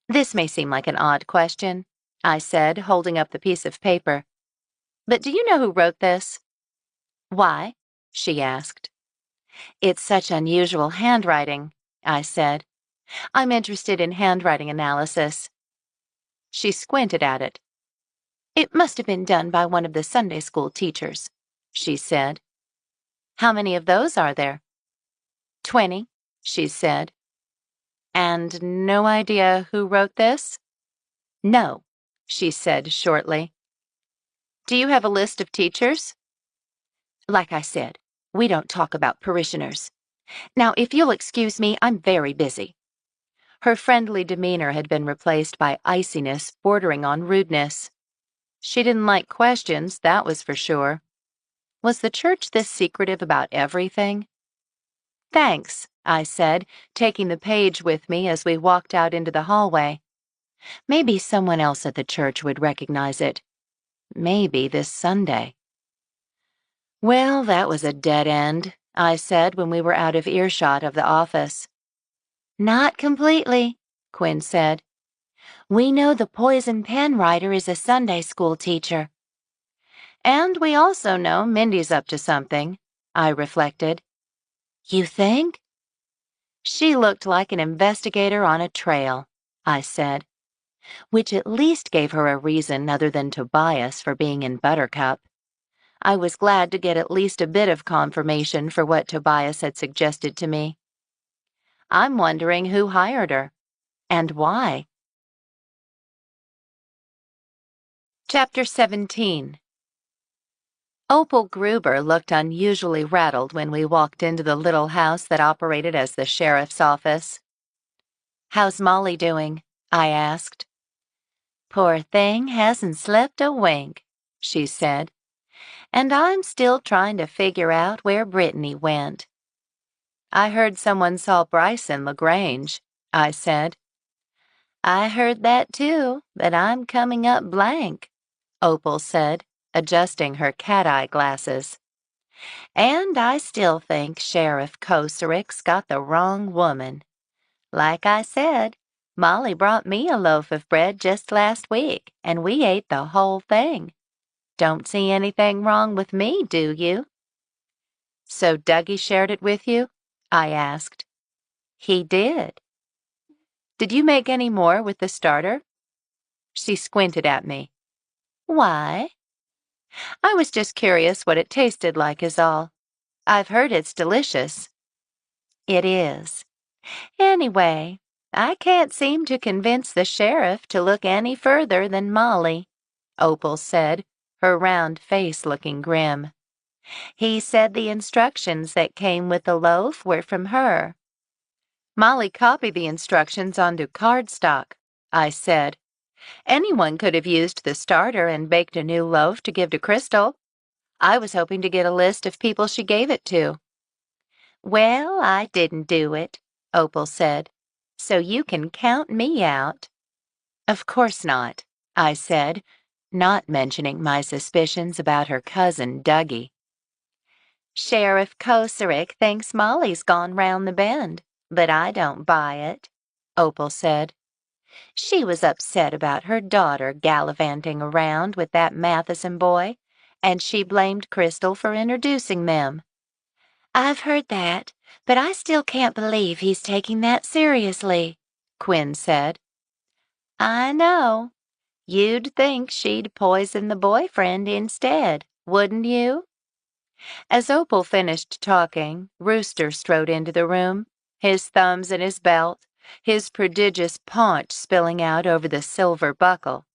This may seem like an odd question, I said, holding up the piece of paper. But do you know who wrote this? Why? She asked. It's such unusual handwriting, I said. I'm interested in handwriting analysis. She squinted at it. It must have been done by one of the Sunday school teachers, she said. How many of those are there? 20, she said. And no idea who wrote this? No, she said shortly. Do you have a list of teachers? Like I said, we don't talk about parishioners. Now, if you'll excuse me, I'm very busy. Her friendly demeanor had been replaced by iciness bordering on rudeness. She didn't like questions, that was for sure. Was the church this secretive about everything? Thanks, I said, taking the page with me as we walked out into the hallway. Maybe someone else at the church would recognize it. Maybe this Sunday. Well, that was a dead end, I said when we were out of earshot of the office. Not completely, Quinn said. We know the poison pen writer is a Sunday school teacher. And we also know Mindy's up to something, I reflected. You think? She looked like an investigator on a trail, I said, which at least gave her a reason other than Tobias for being in Buttercup. I was glad to get at least a bit of confirmation for what Tobias had suggested to me. I'm wondering who hired her, and why. Chapter 17. Opal Gruber looked unusually rattled when we walked into the little house that operated as the sheriff's office. How's Molly doing? I asked. Poor thing hasn't slept a wink, she said, and I'm still trying to figure out where Brittany went. I heard someone saw Bryce in LaGrange, I said. I heard that too, but I'm coming up blank, Opal said, adjusting her cat-eye glasses. And I still think Sheriff Kocurek's got the wrong woman. Like I said, Molly brought me a loaf of bread just last week, and we ate the whole thing. Don't see anything wrong with me, do you? So Dougie shared it with you? I asked. He did. Did you make any more with the starter? She squinted at me. Why? I was just curious what it tasted like is all. I've heard it's delicious. It is. Anyway, I can't seem to convince the sheriff to look any further than Molly, Opal said, her round face looking grim. He said the instructions that came with the loaf were from her. Molly copied the instructions onto cardstock, I said. Anyone could have used the starter and baked a new loaf to give to Crystal. I was hoping to get a list of people she gave it to. Well, I didn't do it, Opal said, so you can count me out. Of course not, I said, not mentioning my suspicions about her cousin Dougie. Sheriff Kocurek thinks Molly's gone round the bend, but I don't buy it, Opal said. She was upset about her daughter gallivanting around with that Matheson boy, and she blamed Crystal for introducing them. I've heard that, but I still can't believe he's taking that seriously, Quinn said. I know. You'd think she'd poison the boyfriend instead, wouldn't you? As Opal finished talking, Rooster strode into the room, his thumbs in his belt, his prodigious paunch spilling out over the silver buckle.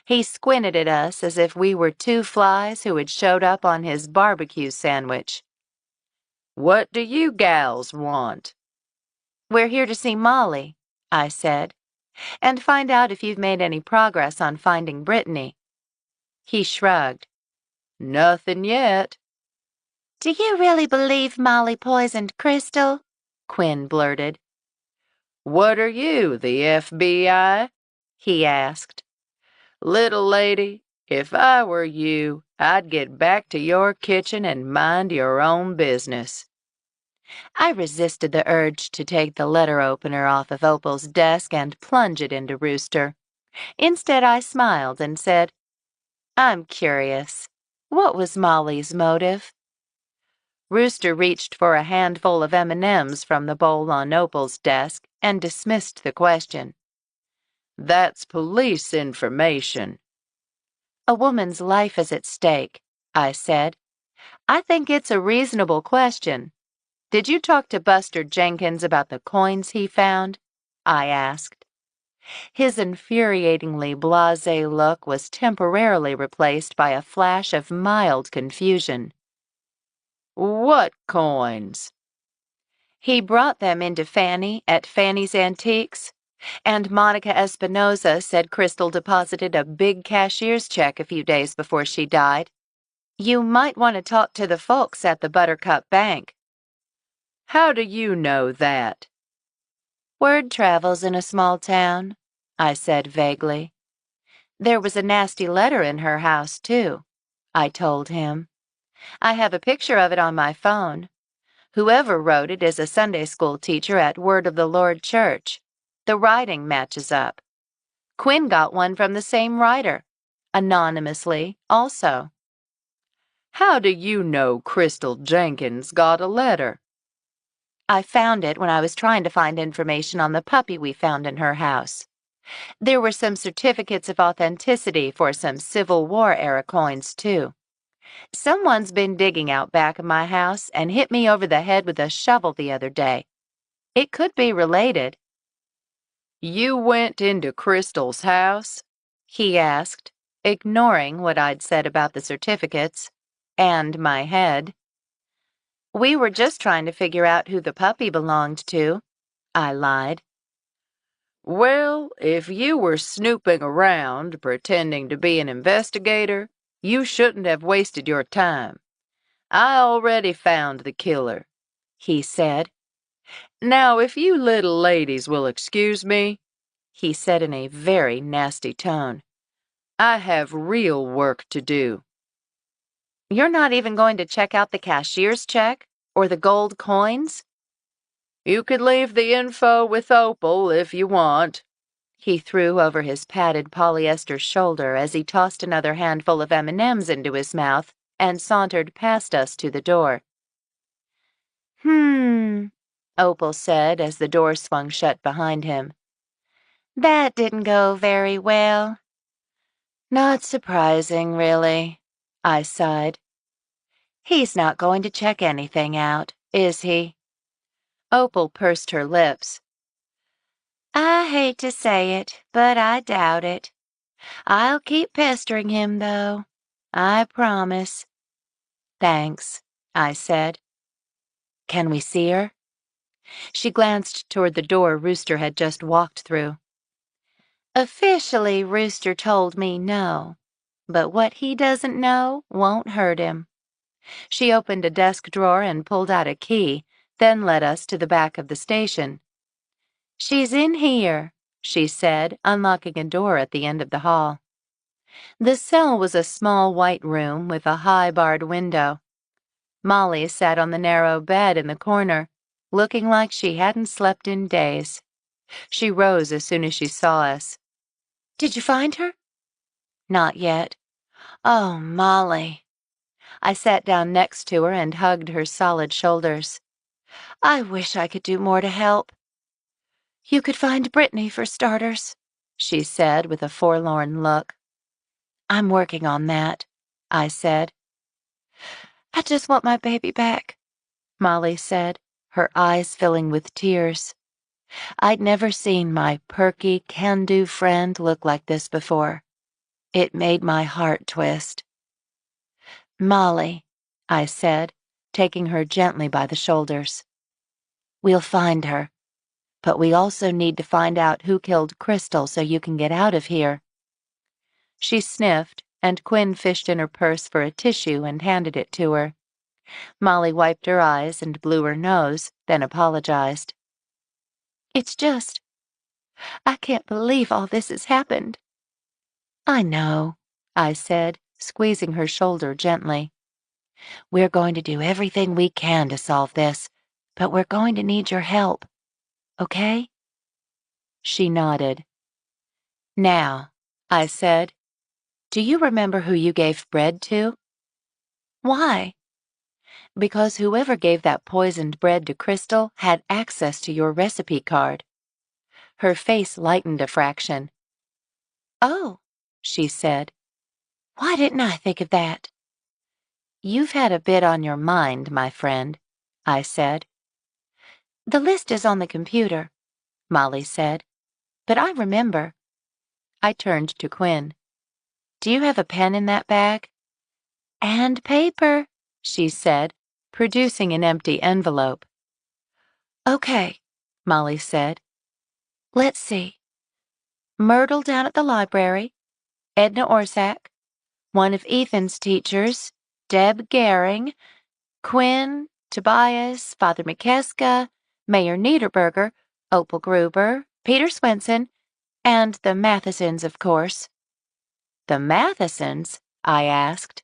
He squinted at us as if we were two flies who had showed up on his barbecue sandwich. What do you gals want? We're here to see Molly, I said, and find out if you've made any progress on finding Brittany. He shrugged. Nothing yet. Do you really believe Molly poisoned Crystal? Quinn blurted. What are you, the FBI? He asked. Little lady, if I were you, I'd get back to your kitchen and mind your own business. I resisted the urge to take the letter opener off of Opal's desk and plunge it into Rooster. Instead, I smiled and said, I'm curious. What was Molly's motive? Rooster reached for a handful of M&Ms from the bowl on Opal's desk and dismissed the question. That's police information. A woman's life is at stake, I said. I think it's a reasonable question. Did you talk to Buster Jenkins about the coins he found? I asked. His infuriatingly blasé look was temporarily replaced by a flash of mild confusion. What coins? He brought them into Fanny at Fanny's Antiques. And Monica Espinosa said Crystal deposited a big cashier's check a few days before she died. You might want to talk to the folks at the Buttercup Bank. How do you know that? Word travels in a small town, I said vaguely. There was a nasty letter in her house, too, I told him. I have a picture of it on my phone. Whoever wrote it is a Sunday school teacher at Word of the Lord Church. The writing matches up. Quinn got one from the same writer, anonymously, also. How do you know Crystal Jenkins got a letter? I found it when I was trying to find information on the puppy we found in her house. There were some certificates of authenticity for some Civil War-era coins, too. Someone's been digging out back of my house and hit me over the head with a shovel the other day. It could be related. You went into Crystal's house? He asked, ignoring what I'd said about the certificates and my head. We were just trying to figure out who the puppy belonged to, I lied. Well, if you were snooping around, pretending to be an investigator, you shouldn't have wasted your time. I already found the killer, he said. Now, if you little ladies will excuse me, he said in a very nasty tone, I have real work to do. You're not even going to check out the cashier's check or the gold coins? You could leave the info with Opal if you want. He threw over his padded polyester shoulder as he tossed another handful of M&Ms into his mouth and sauntered past us to the door. Opal said as the door swung shut behind him. That didn't go very well. Not surprising, really, I sighed. He's not going to check anything out, is he? Opal pursed her lips. I hate to say it, but I doubt it. I'll keep pestering him, though. I promise. Thanks, I said. Can we see her? She glanced toward the door Rooster had just walked through. Officially, Rooster told me no, but what he doesn't know won't hurt him. She opened a desk drawer and pulled out a key, then led us to the back of the station. She's in here, she said, unlocking a door at the end of the hall. The cell was a small white room with a high barred window. Molly sat on the narrow bed in the corner, looking like she hadn't slept in days. She rose as soon as she saw us. Did you find her? Not yet. Oh, Molly. I sat down next to her and hugged her solid shoulders. I wish I could do more to help. You could find Brittany, for starters, she said with a forlorn look. I'm working on that, I said. I just want my baby back, Molly said, her eyes filling with tears. I'd never seen my perky, can-do friend look like this before. It made my heart twist. Molly, I said, taking her gently by the shoulders. We'll find her, but we also need to find out who killed Crystal so you can get out of here. She sniffed, and Quinn fished in her purse for a tissue and handed it to her. Molly wiped her eyes and blew her nose, then apologized. It's just, I can't believe all this has happened. I know, I said, squeezing her shoulder gently. We're going to do everything we can to solve this, but we're going to need your help. Okay? She nodded. Now, I said, do you remember who you gave bread to? Why? Because whoever gave that poisoned bread to Crystal had access to your recipe card. Her face lightened a fraction. Oh, she said. Why didn't I think of that? You've had a bit on your mind, my friend, I said. The list is on the computer, Molly said. But I remember. I turned to Quinn. Do you have a pen in that bag? And paper, she said, producing an empty envelope. Okay, Molly said. Let's see. Myrtle down at the library, Edna Orsak, one of Ethan's teachers, Deb Gehring, Quinn, Tobias, Father McKeska, Mayor Niederberger, Opal Gruber, Peter Swenson, and the Mathesons, of course. The Mathesons? I asked.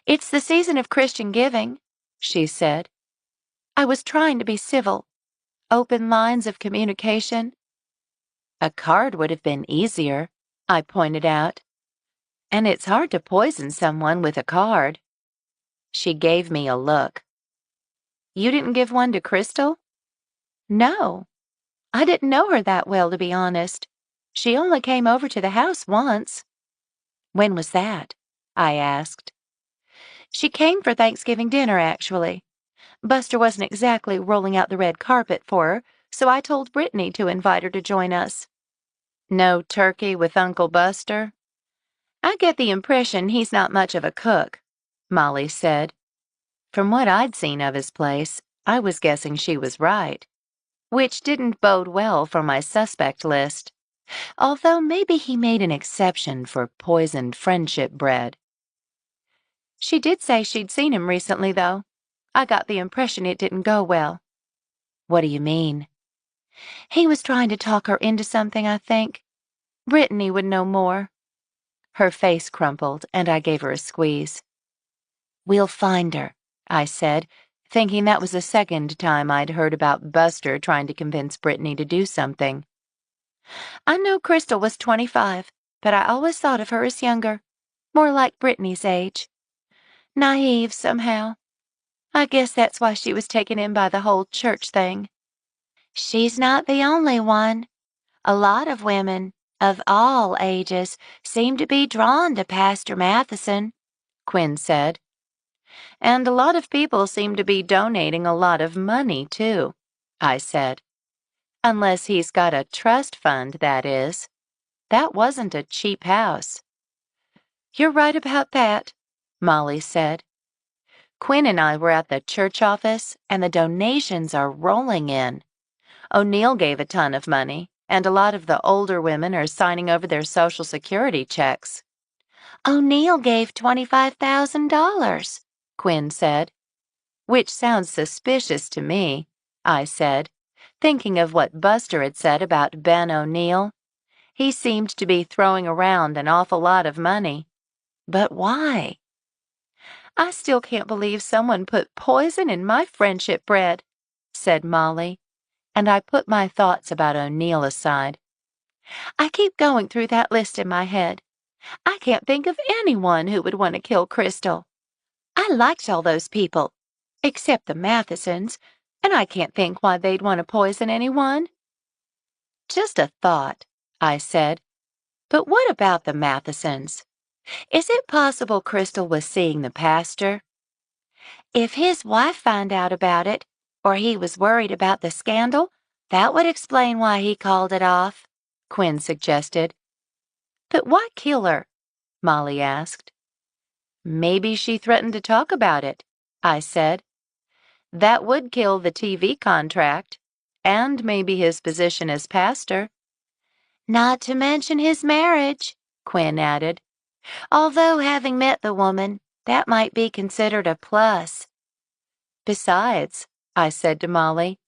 It's the season of Christian giving, she said. I was trying to be civil. Open lines of communication. A card would have been easier, I pointed out. And it's hard to poison someone with a card. She gave me a look. You didn't give one to Crystal? No. I didn't know her that well, to be honest. She only came over to the house once. When was that? I asked. She came for Thanksgiving dinner, actually. Buster wasn't exactly rolling out the red carpet for her, so I told Brittany to invite her to join us. No turkey with Uncle Buster? I get the impression he's not much of a cook, Molly said. From what I'd seen of his place, I was guessing she was right, which didn't bode well for my suspect list, although maybe he made an exception for poisoned friendship bread. She did say she'd seen him recently, though. I got the impression it didn't go well. What do you mean? He was trying to talk her into something, I think. Brittany would know more. Her face crumpled, and I gave her a squeeze. We'll find her, I said, thinking that was the second time I'd heard about Buster trying to convince Brittany to do something. I know Crystal was 25, but I always thought of her as younger, more like Brittany's age. Naive, somehow. I guess that's why she was taken in by the whole church thing. She's not the only one. A lot of women, of all ages, seem to be drawn to Pastor Matheson, Quinn said. And a lot of people seem to be donating a lot of money, too, I said. Unless he's got a trust fund, that is. That wasn't a cheap house. You're right about that, Molly said. Quinn and I were at the church office, and the donations are rolling in. O'Neill gave a ton of money, and a lot of the older women are signing over their Social Security checks. O'Neill gave $25,000, Quinn said. Which sounds suspicious to me, I said, thinking of what Buster had said about Ben O'Neill. He seemed to be throwing around an awful lot of money. But why? I still can't believe someone put poison in my friendship bread, said Molly, and I put my thoughts about O'Neill aside. I keep going through that list in my head. I can't think of anyone who would want to kill Crystal. I liked all those people, except the Mathesons, and I can't think why they'd want to poison anyone. Just a thought, I said. But what about the Mathesons? Is it possible Crystal was seeing the pastor? If his wife found out about it, or he was worried about the scandal, that would explain why he called it off, Quinn suggested. But why kill her? Molly asked. Maybe she threatened to talk about it, I said. That would kill the TV contract, and maybe his position as pastor. Not to mention his marriage, Quinn added. Although having met the woman, that might be considered a plus. Besides, I said to Molly,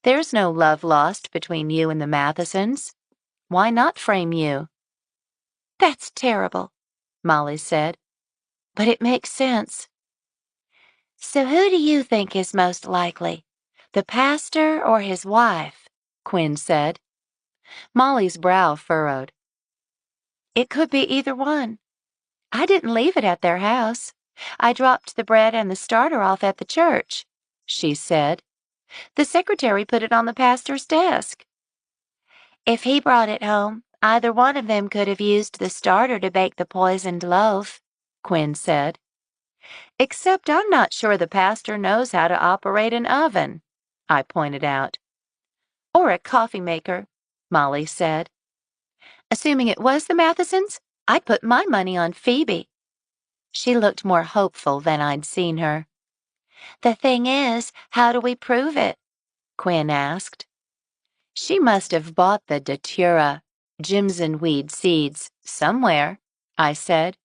there's no love lost between you and the Mathesons. Why not frame you? That's terrible, Molly said. But it makes sense. So who do you think is most likely? The pastor or his wife? Quinn said. Molly's brow furrowed. It could be either one. I didn't leave it at their house. I dropped the bread and the starter off at the church, she said. The secretary put it on the pastor's desk. If he brought it home, either one of them could have used the starter to bake the poisoned loaf, Quinn said. Except I'm not sure the pastor knows how to operate an oven, I pointed out. Or a coffee maker, Molly said. Assuming it was the Mathesons, I'd put my money on Phoebe. She looked more hopeful than I'd seen her. The thing is, how do we prove it? Quinn asked. She must have bought the datura, Jimson weed seeds, somewhere, I said.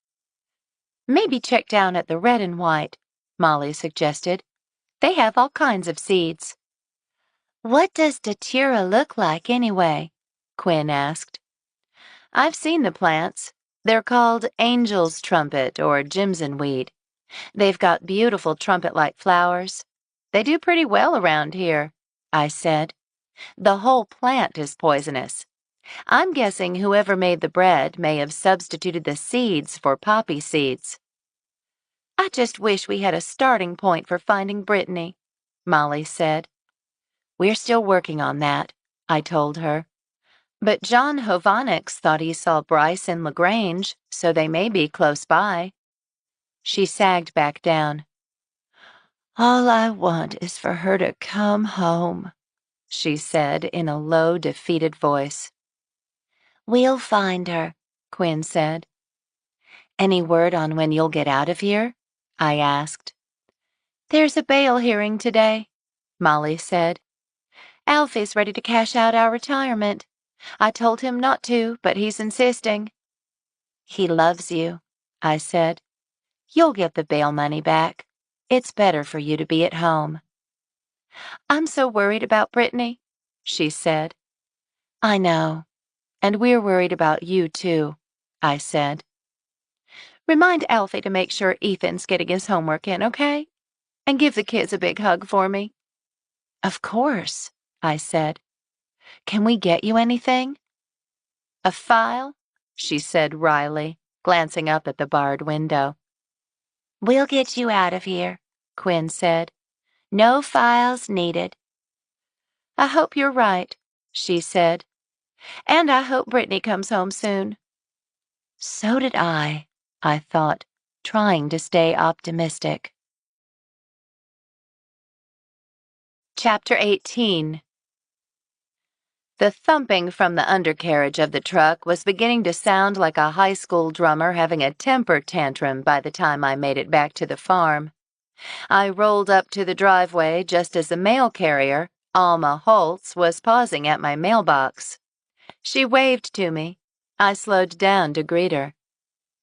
Maybe check down at the red and white, Molly suggested. They have all kinds of seeds. What does datura look like anyway? Quinn asked. I've seen the plants. They're called angel's trumpet or Jimson weed. They've got beautiful trumpet-like flowers. They do pretty well around here, I said. The whole plant is poisonous. I'm guessing whoever made the bread may have substituted the seeds for poppy seeds. I just wish we had a starting point for finding Brittany, Molly said. We're still working on that, I told her. But John Hovanix thought he saw Bryce in LaGrange, so they may be close by. She sagged back down. All I want is for her to come home, she said in a low, defeated voice. We'll find her, Quinn said. Any word on when you'll get out of here? I asked. There's a bail hearing today, Molly said. Alfie's ready to cash out our retirement. I told him not to, but he's insisting. He loves you, I said. You'll get the bail money back. It's better for you to be at home. I'm so worried about Brittany, she said. I know, and we're worried about you too, I said. Remind Alfie to make sure Ethan's getting his homework in, okay? And give the kids a big hug for me. Of course, I said. Can we get you anything? A file? She said wryly, glancing up at the barred window. We'll get you out of here, Quinn said. No files needed. I hope you're right, she said. And I hope Brittany comes home soon. So did I thought, trying to stay optimistic. Chapter 18. The thumping from the undercarriage of the truck was beginning to sound like a high school drummer having a temper tantrum by the time I made it back to the farm. I rolled up to the driveway just as the mail carrier, Alma Holtz, was pausing at my mailbox. She waved to me. I slowed down to greet her.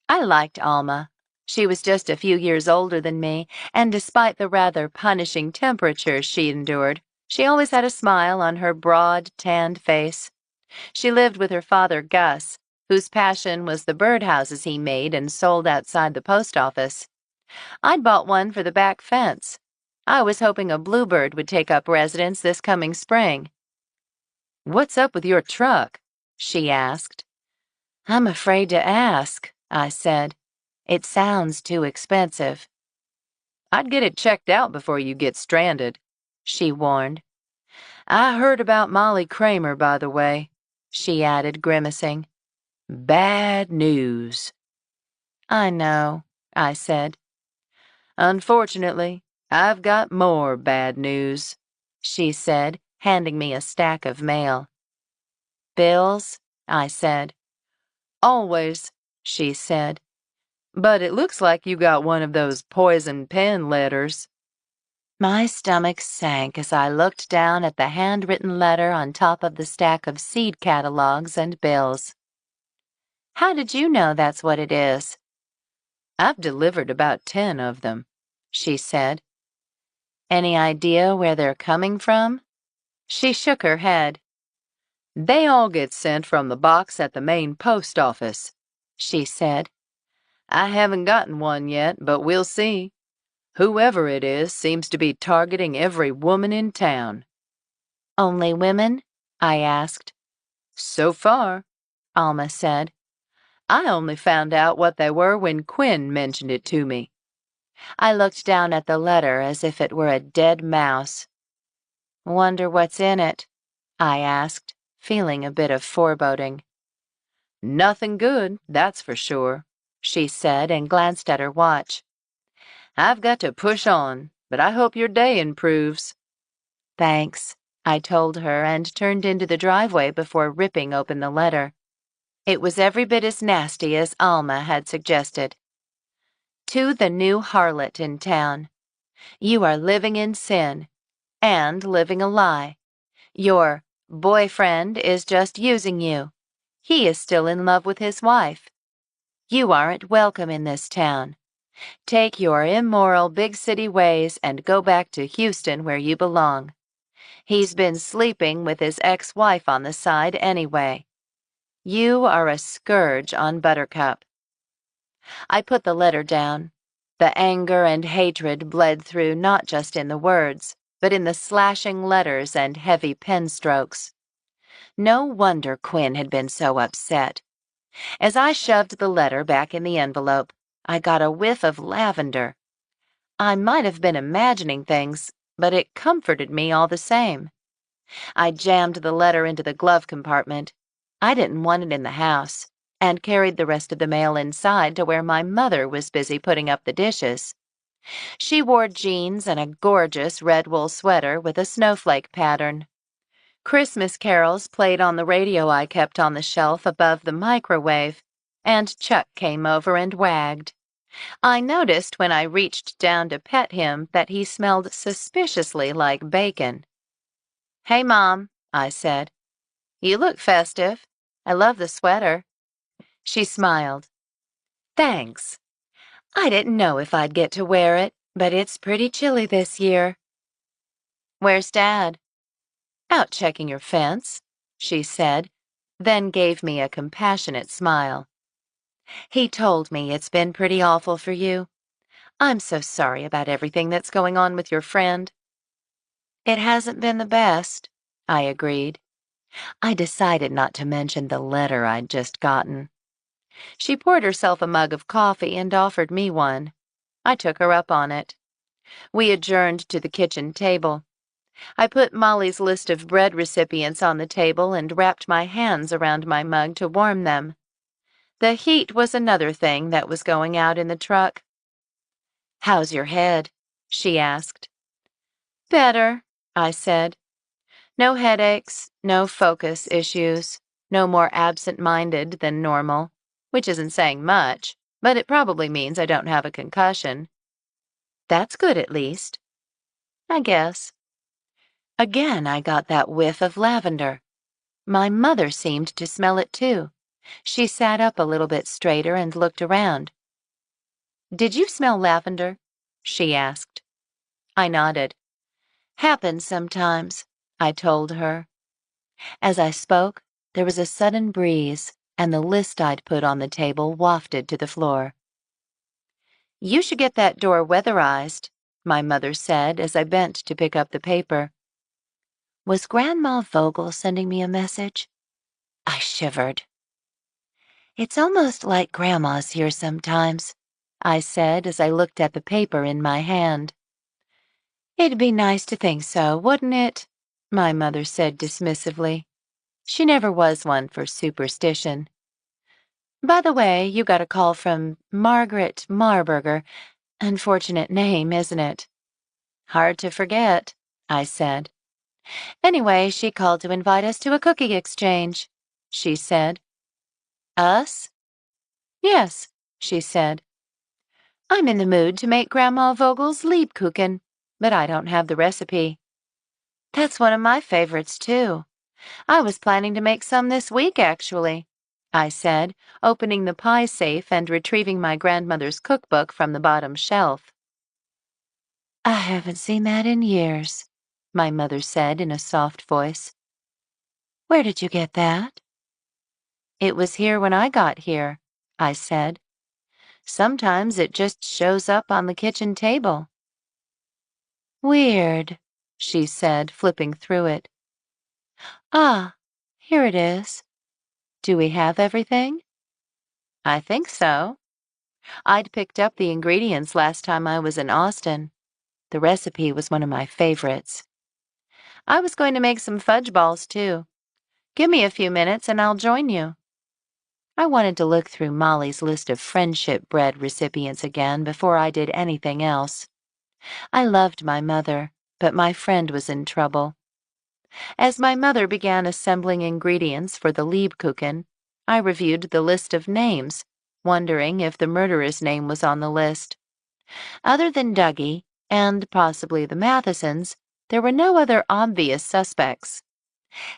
I liked Alma. She was just a few years older than me, and despite the rather punishing temperatures she endured, she always had a smile on her broad, tanned face. She lived with her father, Gus, whose passion was the birdhouses he made and sold outside the post office. I'd bought one for the back fence. I was hoping a bluebird would take up residence this coming spring. What's up with your truck? She asked. I'm afraid to ask, I said. It sounds too expensive. I'd get it checked out before you get stranded, she warned. I heard about Molly Kramer, by the way, she added, grimacing. Bad news. I know, I said. Unfortunately, I've got more bad news, she said, handing me a stack of mail. Bills? I said. Always, she said. But it looks like you got one of those poison pen letters. My stomach sank as I looked down at the handwritten letter on top of the stack of seed catalogs and bills. How did you know that's what it is? I've delivered about 10 of them, she said. Any idea where they're coming from? She shook her head. They all get sent from the box at the main post office, she said. I haven't gotten one yet, but we'll see. Whoever it is seems to be targeting every woman in town. Only women? I asked. So far, Alma said. I only found out what they were when Quinn mentioned it to me. I looked down at the letter as if it were a dead mouse. Wonder what's in it? I asked, feeling a bit of foreboding. Nothing good, that's for sure, she said and glanced at her watch. I've got to push on, but I hope your day improves. Thanks, I told her and turned into the driveway before ripping open the letter. It was every bit as nasty as Alma had suggested. To the new harlot in town. You are living in sin and living a lie. You're Boyfriend is just using you. He is still in love with his wife. You aren't welcome in this town. Take your immoral big city ways and go back to Houston where you belong. He's been sleeping with his ex-wife on the side anyway. You are a scourge on Buttercup." I put the letter down. The anger and hatred bled through not just in the words, but in the slashing letters and heavy pen strokes. No wonder Quinn had been so upset. As I shoved the letter back in the envelope, I got a whiff of lavender. I might have been imagining things, but it comforted me all the same. I jammed the letter into the glove compartment. I didn't want it in the house, and carried the rest of the mail inside to where my mother was busy putting up the dishes. She wore jeans and a gorgeous red wool sweater with a snowflake pattern. Christmas carols played on the radio I kept on the shelf above the microwave, and Chuck came over and wagged. I noticed when I reached down to pet him that he smelled suspiciously like bacon. "Hey, Mom," I said. "You look festive. I love the sweater." She smiled. "Thanks. I didn't know if I'd get to wear it, but it's pretty chilly this year." "Where's Dad?" "Out checking your fence," she said, then gave me a compassionate smile. "He told me it's been pretty awful for you. I'm so sorry about everything that's going on with your friend." "It hasn't been the best," I agreed. I decided not to mention the letter I'd just gotten. She poured herself a mug of coffee and offered me one. I took her up on it. We adjourned to the kitchen table. I put Molly's list of bread recipients on the table and wrapped my hands around my mug to warm them. The heat was another thing that was going out in the truck. "How's your head?" she asked. "Better," I said. "No headaches, no focus issues, no more absent-minded than normal, which isn't saying much, but it probably means I don't have a concussion." "That's good, at least." "I guess." Again, I got that whiff of lavender. My mother seemed to smell it too. She sat up a little bit straighter and looked around. "Did you smell lavender?" she asked. I nodded. "Happens sometimes," I told her. As I spoke, there was a sudden breeze, and the list I'd put on the table wafted to the floor. "You should get that door weatherized," my mother said as I bent to pick up the paper. Was Grandma Vogel sending me a message? I shivered. "It's almost like Grandma's here sometimes," I said as I looked at the paper in my hand. "It'd be nice to think so, wouldn't it?" my mother said dismissively. She never was one for superstition. "By the way, you got a call from Margaret Marburger. Unfortunate name, isn't it?" "Hard to forget," I said. "Anyway, she called to invite us to a cookie exchange," she said. "Us?" "Yes," she said. "I'm in the mood to make Grandma Vogel's Lebkuchen, but I don't have the recipe." "That's one of my favorites, too. I was planning to make some this week, actually," I said, opening the pie safe and retrieving my grandmother's cookbook from the bottom shelf. "I haven't seen that in years," my mother said in a soft voice. "Where did you get that?" "It was here when I got here," I said. "Sometimes it just shows up on the kitchen table." "Weird," she said, flipping through it. "Ah, here it is. Do we have everything?" "I think so. I'd picked up the ingredients last time I was in Austin. The recipe was one of my favorites. I was going to make some fudge balls, too. Give me a few minutes and I'll join you." I wanted to look through Molly's list of friendship bread recipients again before I did anything else. I loved my mother, but my friend was in trouble. As my mother began assembling ingredients for the Lebkuchen, I reviewed the list of names, wondering if the murderer's name was on the list. Other than Dougie, and possibly the Mathesons, there were no other obvious suspects.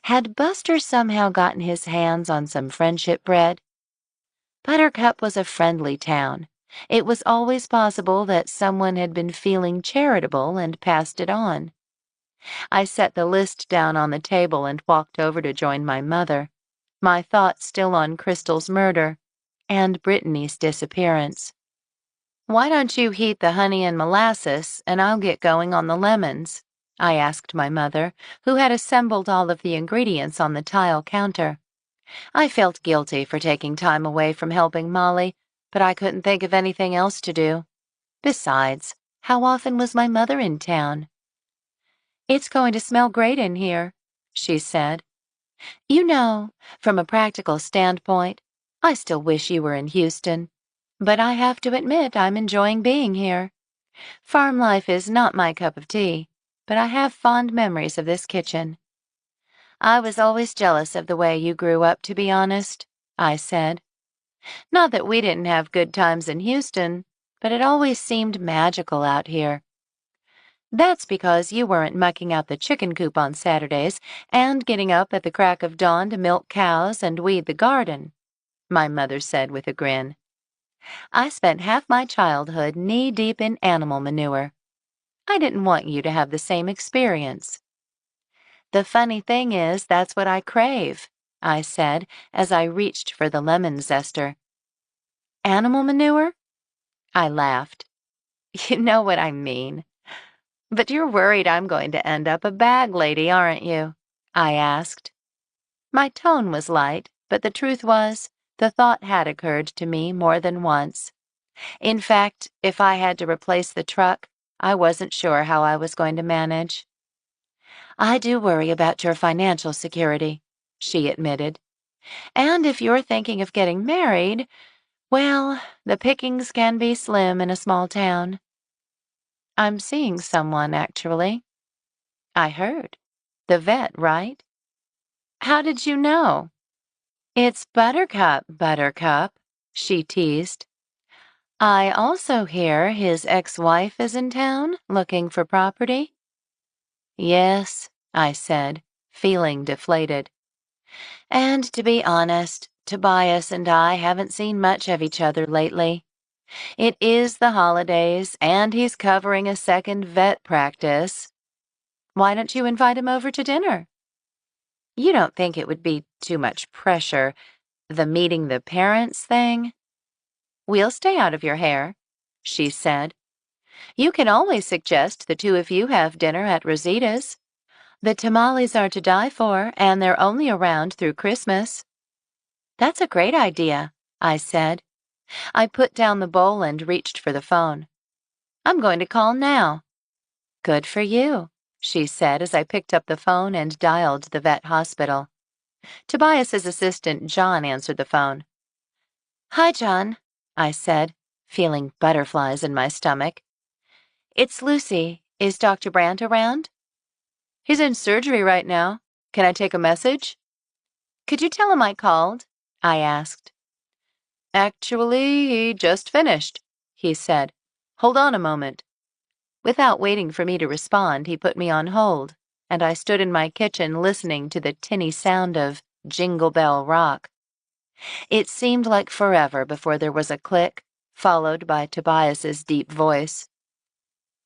Had Buster somehow gotten his hands on some friendship bread? Buttercup was a friendly town. It was always possible that someone had been feeling charitable and passed it on. I set the list down on the table and walked over to join my mother, my thoughts still on Crystal's murder and Brittany's disappearance. "Why don't you heat the honey and molasses, and I'll get going on the lemons?" I asked my mother, who had assembled all of the ingredients on the tile counter. I felt guilty for taking time away from helping Molly, but I couldn't think of anything else to do. Besides, how often was my mother in town? "It's going to smell great in here," she said. "You know, from a practical standpoint, I still wish you were in Houston. But I have to admit I'm enjoying being here. Farm life is not my cup of tea, but I have fond memories of this kitchen." "I was always jealous of the way you grew up, to be honest," I said. "Not that we didn't have good times in Houston, but it always seemed magical out here." "That's because you weren't mucking out the chicken coop on Saturdays and getting up at the crack of dawn to milk cows and weed the garden," my mother said with a grin. "I spent half my childhood knee-deep in animal manure. I didn't want you to have the same experience." "The funny thing is, that's what I crave," I said as I reached for the lemon zester. "Animal manure?" I laughed. "You know what I mean. But you're worried I'm going to end up a bag lady, aren't you?" I asked. My tone was light, but the truth was, the thought had occurred to me more than once. In fact, if I had to replace the truck, I wasn't sure how I was going to manage. "I do worry about your financial security," she admitted. "And if you're thinking of getting married, well, the pickings can be slim in a small town." "I'm seeing someone, actually." "I heard. The vet, right?" "How did you know?" "It's Buttercup, Buttercup," she teased. "I also hear his ex-wife is in town, looking for property." "Yes," I said, feeling deflated. "And to be honest, Tobias and I haven't seen much of each other lately. It is the holidays, and he's covering a second vet practice. Why don't you invite him over to dinner?" "You don't think it would be too much pressure, the meeting the parents thing?" "We'll stay out of your hair," she said. "You can always suggest the two of you have dinner at Rosita's. The tamales are to die for, and they're only around through Christmas." "That's a great idea," I said. I put down the bowl and reached for the phone. "I'm going to call now." "Good for you," she said as I picked up the phone and dialed the vet hospital. Tobias's assistant, John, answered the phone. "Hi, John," I said, feeling butterflies in my stomach. "It's Lucy. Is Dr. Brandt around?" "He's in surgery right now. Can I take a message?" "Could you tell him I called?" I asked. "Actually, he just finished," he said. "Hold on a moment." Without waiting for me to respond, he put me on hold, and I stood in my kitchen listening to the tinny sound of Jingle Bell Rock. It seemed like forever before there was a click, followed by Tobias's deep voice.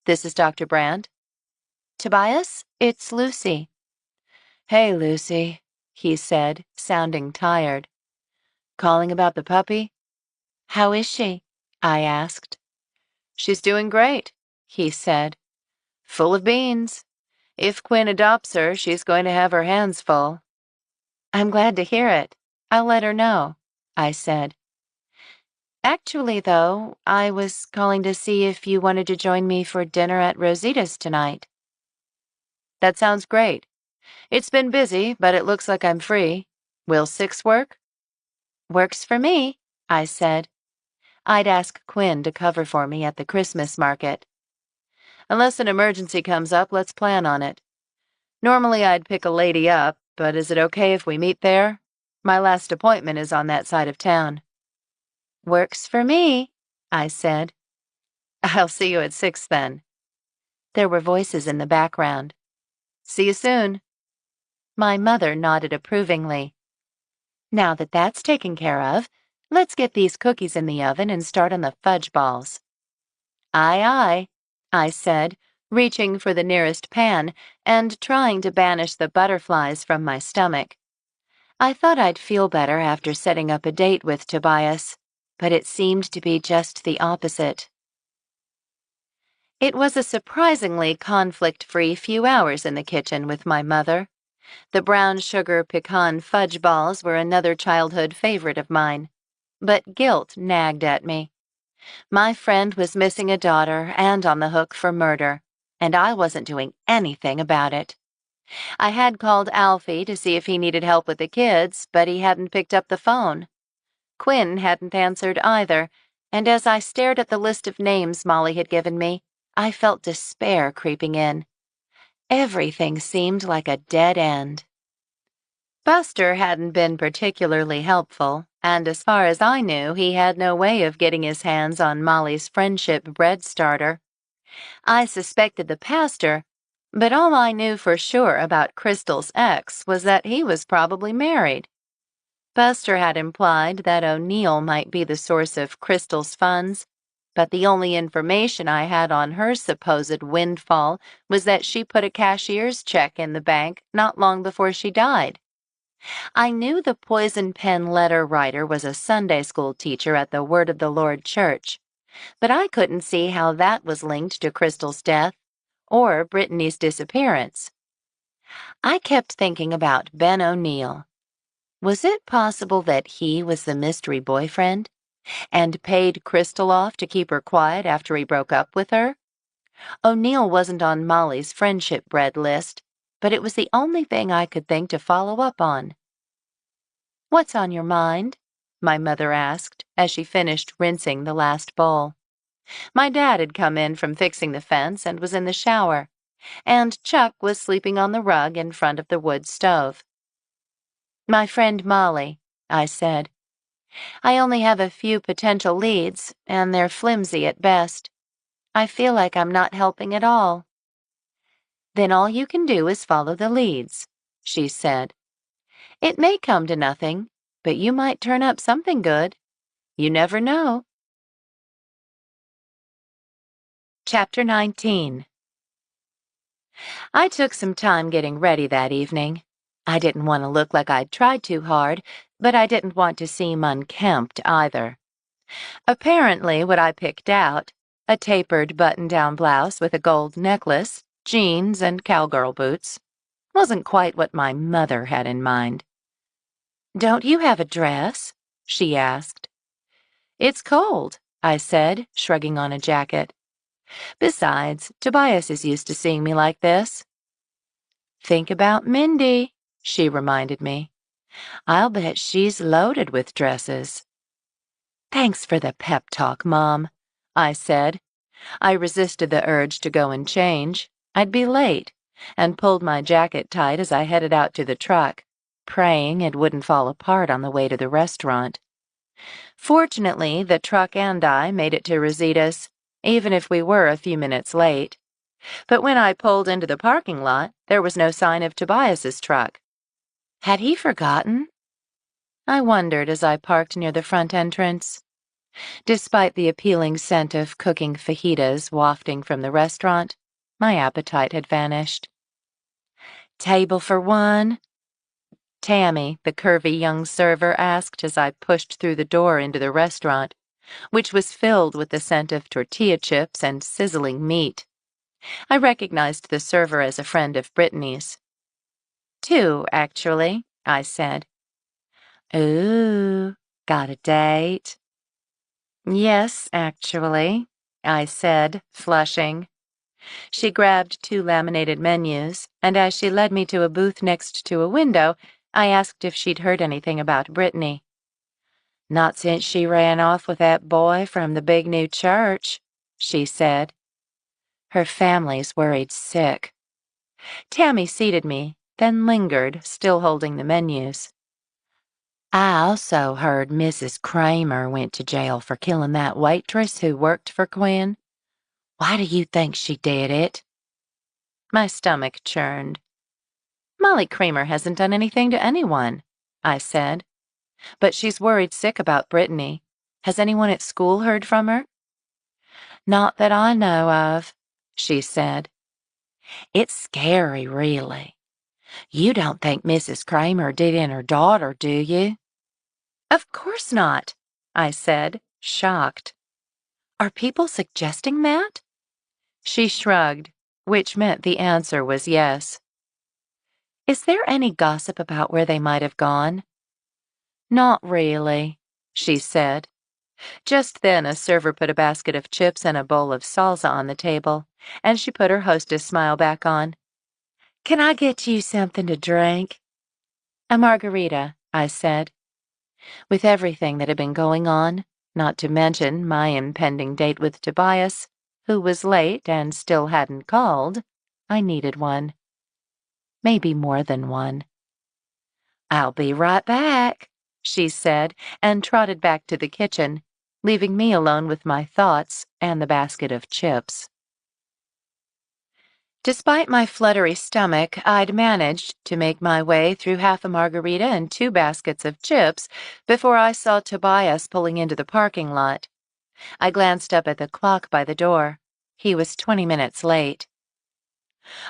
"This is Dr. Brandt." "Tobias, it's Lucy." "Hey, Lucy," he said, sounding tired. "Calling about the puppy?" "How is she?" I asked. "She's doing great," he said. "Full of beans. If Quinn adopts her, she's going to have her hands full." "I'm glad to hear it. I'll let her know," I said. "Actually, though, I was calling to see if you wanted to join me for dinner at Rosita's tonight." "That sounds great. It's been busy, but it looks like I'm free. Will 6 work?" "Works for me," I said. I'd ask Quinn to cover for me at the Christmas market. "Unless an emergency comes up, let's plan on it. Normally I'd pick a lady up, but is it okay if we meet there? My last appointment is on that side of town." "Works for me," I said. "I'll see you at 6 then." There were voices in the background. "See you soon." My mother nodded approvingly. Now that that's taken care of, let's get these cookies in the oven and start on the fudge balls. Aye, aye, I said, reaching for the nearest pan and trying to banish the butterflies from my stomach. I thought I'd feel better after setting up a date with Tobias, but it seemed to be just the opposite. It was a surprisingly conflict-free few hours in the kitchen with my mother. The brown sugar pecan fudge balls were another childhood favorite of mine, but guilt nagged at me. My friend was missing a daughter and on the hook for murder, and I wasn't doing anything about it. I had called Alfie to see if he needed help with the kids, but he hadn't picked up the phone. Quinn hadn't answered either, and as I stared at the list of names Molly had given me, I felt despair creeping in. Everything seemed like a dead end. Buster hadn't been particularly helpful, and as far as I knew, he had no way of getting his hands on Molly's friendship bread starter. I suspected the pastor, but all I knew for sure about Crystal's ex was that he was probably married. Buster had implied that O'Neill might be the source of Crystal's funds, but the only information I had on her supposed windfall was that she put a cashier's check in the bank not long before she died. I knew the poison pen letter writer was a Sunday school teacher at the Word of the Lord Church, but I couldn't see how that was linked to Crystal's death or Brittany's disappearance. I kept thinking about Ben O'Neill. Was it possible that he was the mystery boyfriend and paid Crystal off to keep her quiet after he broke up with her? O'Neill wasn't on Molly's friendship bread list, but it was the only thing I could think to follow up on. "What's on your mind?" my mother asked as she finished rinsing the last bowl. My dad had come in from fixing the fence and was in the shower, and Chuck was sleeping on the rug in front of the wood stove. "My friend Molly," I said. "I only have a few potential leads, and they're flimsy at best. I feel like I'm not helping at all." "Then all you can do is follow the leads," she said. "It may come to nothing, but you might turn up something good. You never know." Chapter 19. I took some time getting ready that evening. I didn't want to look like I'd tried too hard, but I didn't want to seem unkempt either. Apparently, what I picked out, a tapered button-down blouse with a gold necklace, jeans, and cowgirl boots, wasn't quite what my mother had in mind. "Don't you have a dress?" she asked. "It's cold," I said, shrugging on a jacket. "Besides, Tobias is used to seeing me like this." "Think about Mindy," she reminded me. "I'll bet she's loaded with dresses." "Thanks for the pep talk, Mom," I said. I resisted the urge to go and change. I'd be late, and pulled my jacket tight as I headed out to the truck, praying it wouldn't fall apart on the way to the restaurant. Fortunately, the truck and I made it to Rosita's, even if we were a few minutes late. But when I pulled into the parking lot, there was no sign of Tobias's truck. Had he forgotten? I wondered as I parked near the front entrance. Despite the appealing scent of cooking fajitas wafting from the restaurant, my appetite had vanished. "Table for one?" Tammy, the curvy young server, asked as I pushed through the door into the restaurant, which was filled with the scent of tortilla chips and sizzling meat. I recognized the server as a friend of Brittany's. "Two, actually," I said. "Ooh, got a date?" "Yes, actually," I said, flushing. She grabbed two laminated menus, and as she led me to a booth next to a window, I asked if she'd heard anything about Brittany. "Not since she ran off with that boy from the big new church," she said. "Her family's worried sick." Tammy seated me, then lingered, still holding the menus. "I also heard Mrs. Kramer went to jail for killing that waitress who worked for Quinn. Why do you think she did it?" My stomach churned. Molly Creamer hasn't done anything to anyone, I said. But she's worried sick about Brittany. Has anyone at school heard from her? Not that I know of, she said. It's scary, really. You don't think Mrs. Creamer did in her daughter, do you? Of course not, I said, shocked. Are people suggesting that? She shrugged, which meant the answer was yes. Is there any gossip about where they might have gone? Not really, she said. Just then a server put a basket of chips and a bowl of salsa on the table, and she put her hostess smile back on. Can I get you something to drink? A margarita, I said. With everything that had been going on, not to mention my impending date with Tobias, who was late and still hadn't called, I needed one. Maybe more than one. I'll be right back, she said, and trotted back to the kitchen, leaving me alone with my thoughts and the basket of chips. Despite my fluttery stomach, I'd managed to make my way through half a margarita and 2 baskets of chips before I saw Tobias pulling into the parking lot. I glanced up at the clock by the door. He was 20 minutes late.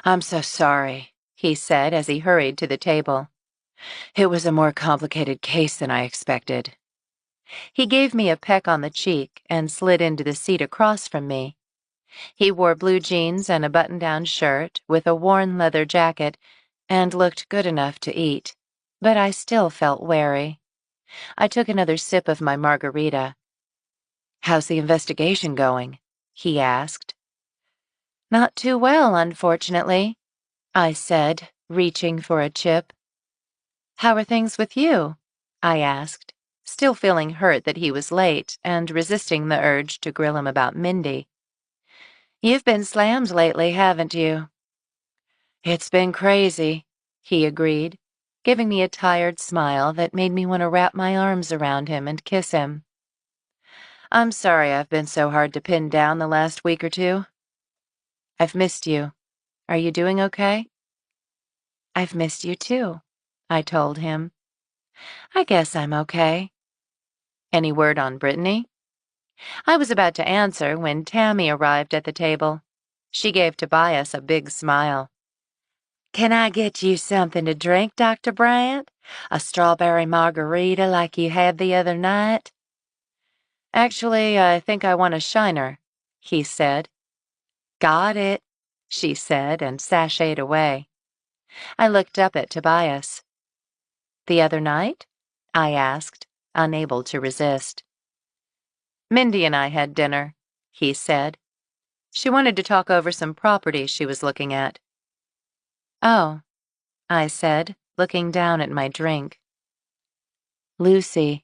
I'm so sorry, he said as he hurried to the table. It was a more complicated case than I expected. He gave me a peck on the cheek and slid into the seat across from me. He wore blue jeans and a button-down shirt with a worn leather jacket and looked good enough to eat, but I still felt wary. I took another sip of my margarita. How's the investigation going? He asked. Not too well, unfortunately, I said, reaching for a chip. How are things with you? I asked, still feeling hurt that he was late and resisting the urge to grill him about Mindy. You've been slammed lately, haven't you? It's been crazy, he agreed, giving me a tired smile that made me want to wrap my arms around him and kiss him. I'm sorry I've been so hard to pin down the last week or two. I've missed you. Are you doing okay? I've missed you too, I told him. I guess I'm okay. Any word on Brittany? I was about to answer when Tammy arrived at the table. She gave Tobias a big smile. Can I get you something to drink, Dr. Brandt? A strawberry margarita like you had the other night? Actually, I think I want a shiner, he said. Got it, she said and sashayed away. I looked up at Tobias. The other night? I asked, unable to resist. Mindy and I had dinner, he said. She wanted to talk over some property she was looking at. Oh, I said, looking down at my drink. Lucy,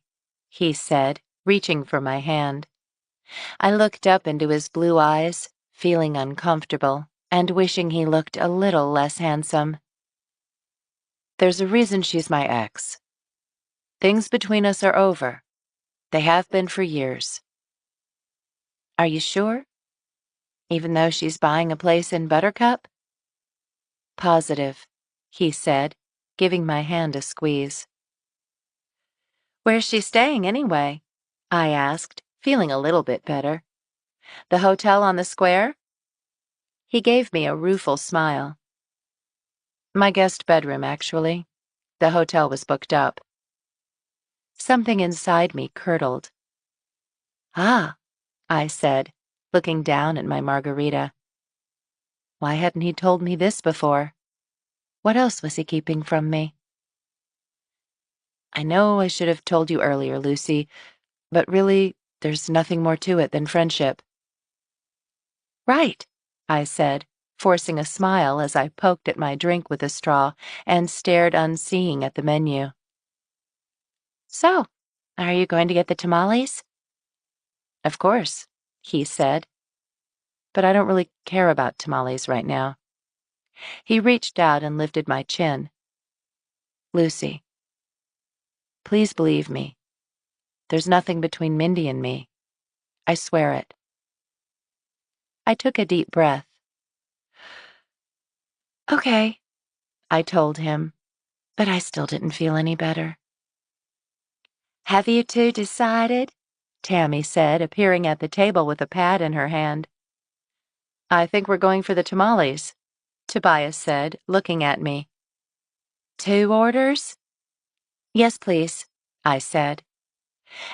he said, reaching for my hand. I looked up into his blue eyes, feeling uncomfortable and wishing he looked a little less handsome. There's a reason she's my ex. Things between us are over. They have been for years. Are you sure? Even though she's buying a place in Buttercup? Positive, he said, giving my hand a squeeze. Where's she staying anyway? I asked, feeling a little bit better. The hotel on the square? He gave me a rueful smile. My guest bedroom, actually. The hotel was booked up. Something inside me curdled. Ah, I said, looking down at my margarita. Why hadn't he told me this before? What else was he keeping from me? I know I should have told you earlier, Lucy, but really, there's nothing more to it than friendship. Right, I said, forcing a smile as I poked at my drink with a straw and stared unseeing at the menu. So, are you going to get the tamales? Of course, he said. But I don't really care about tamales right now. He reached out and lifted my chin. Lucy, please believe me. There's nothing between Mindy and me. I swear it. I took a deep breath. Okay, I told him, but I still didn't feel any better. "Have you two decided?" Tammy said, appearing at the table with a pad in her hand. "I think we're going for the tamales," Tobias said, looking at me. "2 orders?" "Yes, please," I said.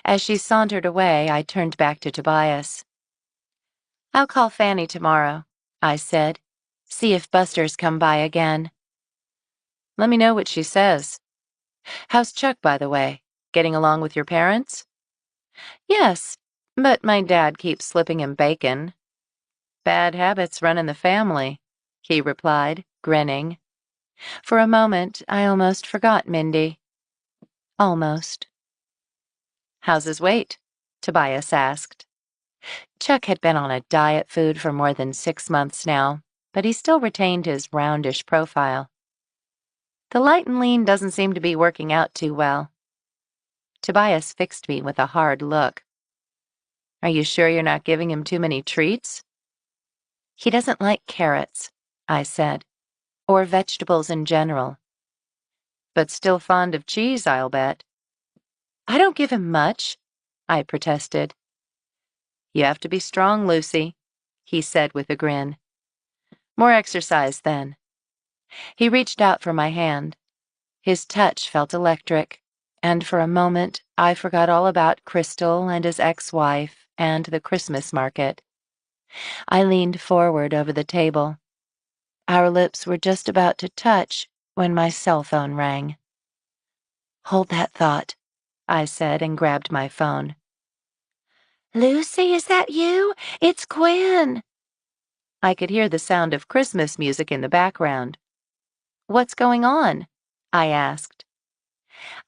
As she sauntered away, I turned back to Tobias. "I'll call Fanny tomorrow," I said. "See if Buster's come by again." "Let me know what she says. How's Chuck, by the way? Getting along with your parents?" "Yes, but my dad keeps slipping him bacon." "Bad habits run in the family," he replied, grinning. For a moment, I almost forgot Mindy. Almost. "How's his weight?" Tobias asked. Chuck had been on a diet food for more than 6 months now, but he still retained his roundish profile. "The light and lean doesn't seem to be working out too well." Tobias fixed me with a hard look. "Are you sure you're not giving him too many treats?" "He doesn't like carrots," I said, "or vegetables in general." "But still fond of cheese, I'll bet." "I don't give him much," I protested. "You have to be strong, Lucy," he said with a grin. "More exercise, then." He reached out for my hand. His touch felt electric, and for a moment I forgot all about Crystal and his ex-wife and the Christmas market. I leaned forward over the table. Our lips were just about to touch when my cell phone rang. "Hold that thought," I said and grabbed my phone. "Lucy, is that you? It's Quinn." I could hear the sound of Christmas music in the background. "What's going on?" I asked.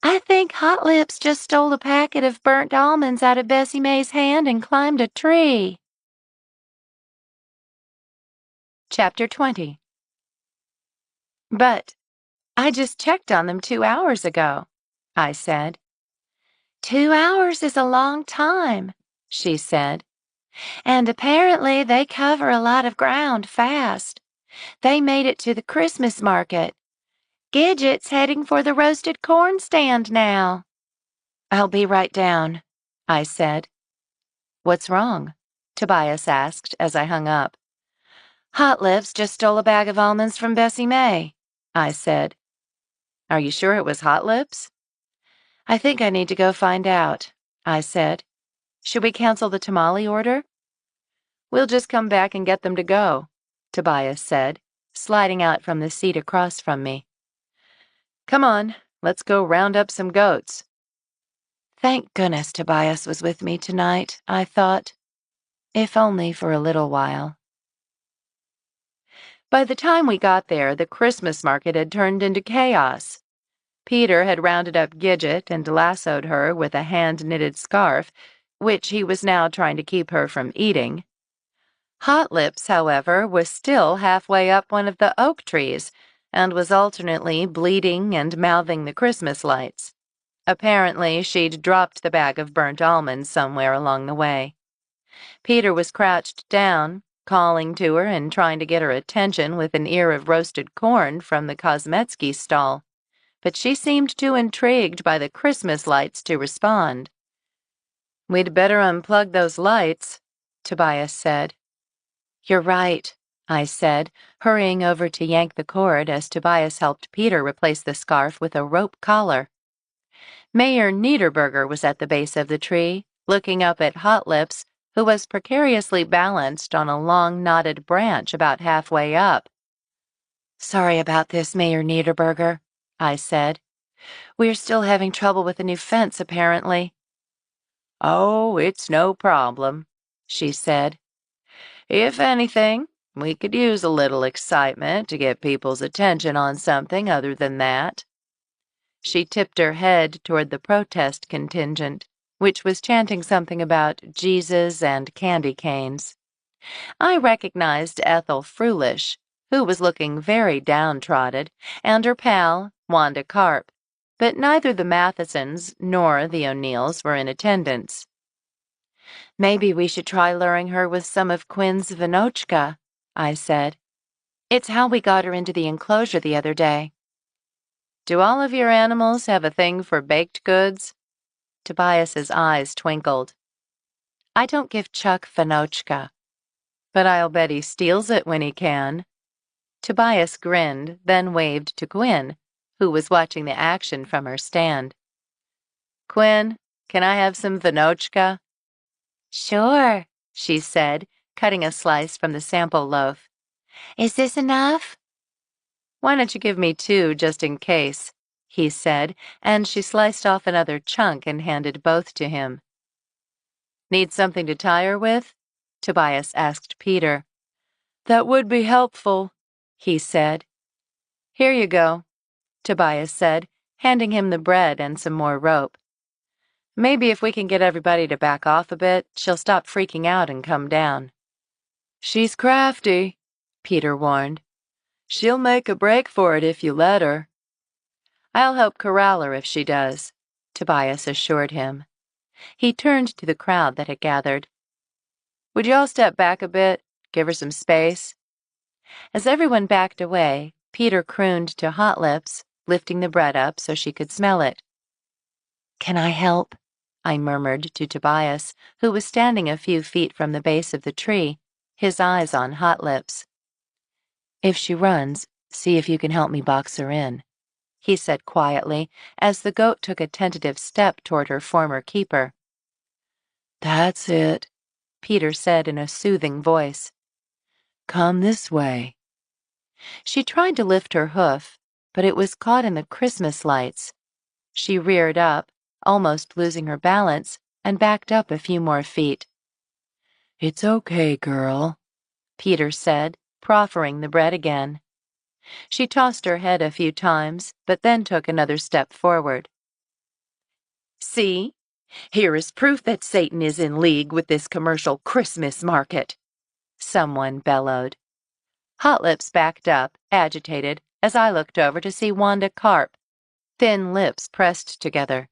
"I think Hot Lips just stole a packet of burnt almonds out of Bessie Mae's hand and climbed a tree." Chapter 20. "But I just checked on them 2 hours ago," I said. "2 hours is a long time," she said. "And apparently they cover a lot of ground fast. They made it to the Christmas market. Gidget's heading for the roasted corn stand now." "I'll be right down," I said. "What's wrong?" Tobias asked as I hung up. "Hot Lips just stole a bag of almonds from Bessie Mae," I said. "Are you sure it was Hot Lips?" "I think I need to go find out," I said. "Should we cancel the tamale order?" "We'll just come back and get them to go," Tobias said, sliding out from the seat across from me. "Come on, let's go round up some goats." Thank goodness Tobias was with me tonight, I thought. If only for a little while. By the time we got there, the Christmas market had turned into chaos. Peter had rounded up Gidget and lassoed her with a hand-knitted scarf, which he was now trying to keep her from eating. Hot Lips, however, was still halfway up one of the oak trees and was alternately bleating and mouthing the Christmas lights. Apparently, she'd dropped the bag of burnt almonds somewhere along the way. Peter was crouched down, calling to her and trying to get her attention with an ear of roasted corn from the Kosmetsky stall, but she seemed too intrigued by the Christmas lights to respond. "We'd better unplug those lights," Tobias said. "You're right," I said, hurrying over to yank the cord as Tobias helped Peter replace the scarf with a rope collar. Mayor Niederberger was at the base of the tree, looking up at Hot Lips, who was precariously balanced on a long knotted branch about halfway up. "Sorry about this, Mayor Niederberger," I said. "We're still having trouble with the new fence, apparently." "Oh, it's no problem," she said. "If anything, we could use a little excitement to get people's attention on something other than that." She tipped her head toward the protest contingent, which was chanting something about Jesus and candy canes. I recognized Ethel Frulish, who was looking very downtrodden, and her pal, Wanda Carp, but neither the Mathesons nor the O'Neills were in attendance. "Maybe we should try luring her with some of Quinn's Vinochka," I said. "It's how we got her into the enclosure the other day. Do all of your animals have a thing for baked goods? Tobias's eyes twinkled. I don't give Chuck Fanochka. But I'll bet he steals it when he can. Tobias grinned, then waved to Quinn, who was watching the action from her stand. Quinn, can I have some Vinochka? Sure, she said, cutting a slice from the sample loaf. Is this enough? Why don't you give me 2 just in case, he said, and she sliced off another chunk and handed both to him. Need something to tie her with? Tobias asked Peter. That would be helpful, he said. Here you go, Tobias said, handing him the bread and some more rope. Maybe if we can get everybody to back off a bit, she'll stop freaking out and come down. She's crafty, Peter warned. She'll make a break for it if you let her. I'll help corral her if she does, Tobias assured him. He turned to the crowd that had gathered. Would you all step back a bit, give her some space? As everyone backed away, Peter crooned to Hot Lips, lifting the bread up so she could smell it. Can I help? I murmured to Tobias, who was standing a few feet from the base of the tree, his eyes on Hot Lips. If she runs, see if you can help me box her in, he said quietly, as the goat took a tentative step toward her former keeper. That's it, Peter said in a soothing voice. Come this way. She tried to lift her hoof, but it was caught in the Christmas lights. She reared up, almost losing her balance, and backed up a few more feet. It's okay, girl, Peter said, proffering the bread again. She tossed her head a few times, but then took another step forward. See? Here is proof that Satan is in league with this commercial Christmas market, someone bellowed. Hot Lips backed up, agitated, as I looked over to see Wanda Carp, thin lips pressed together.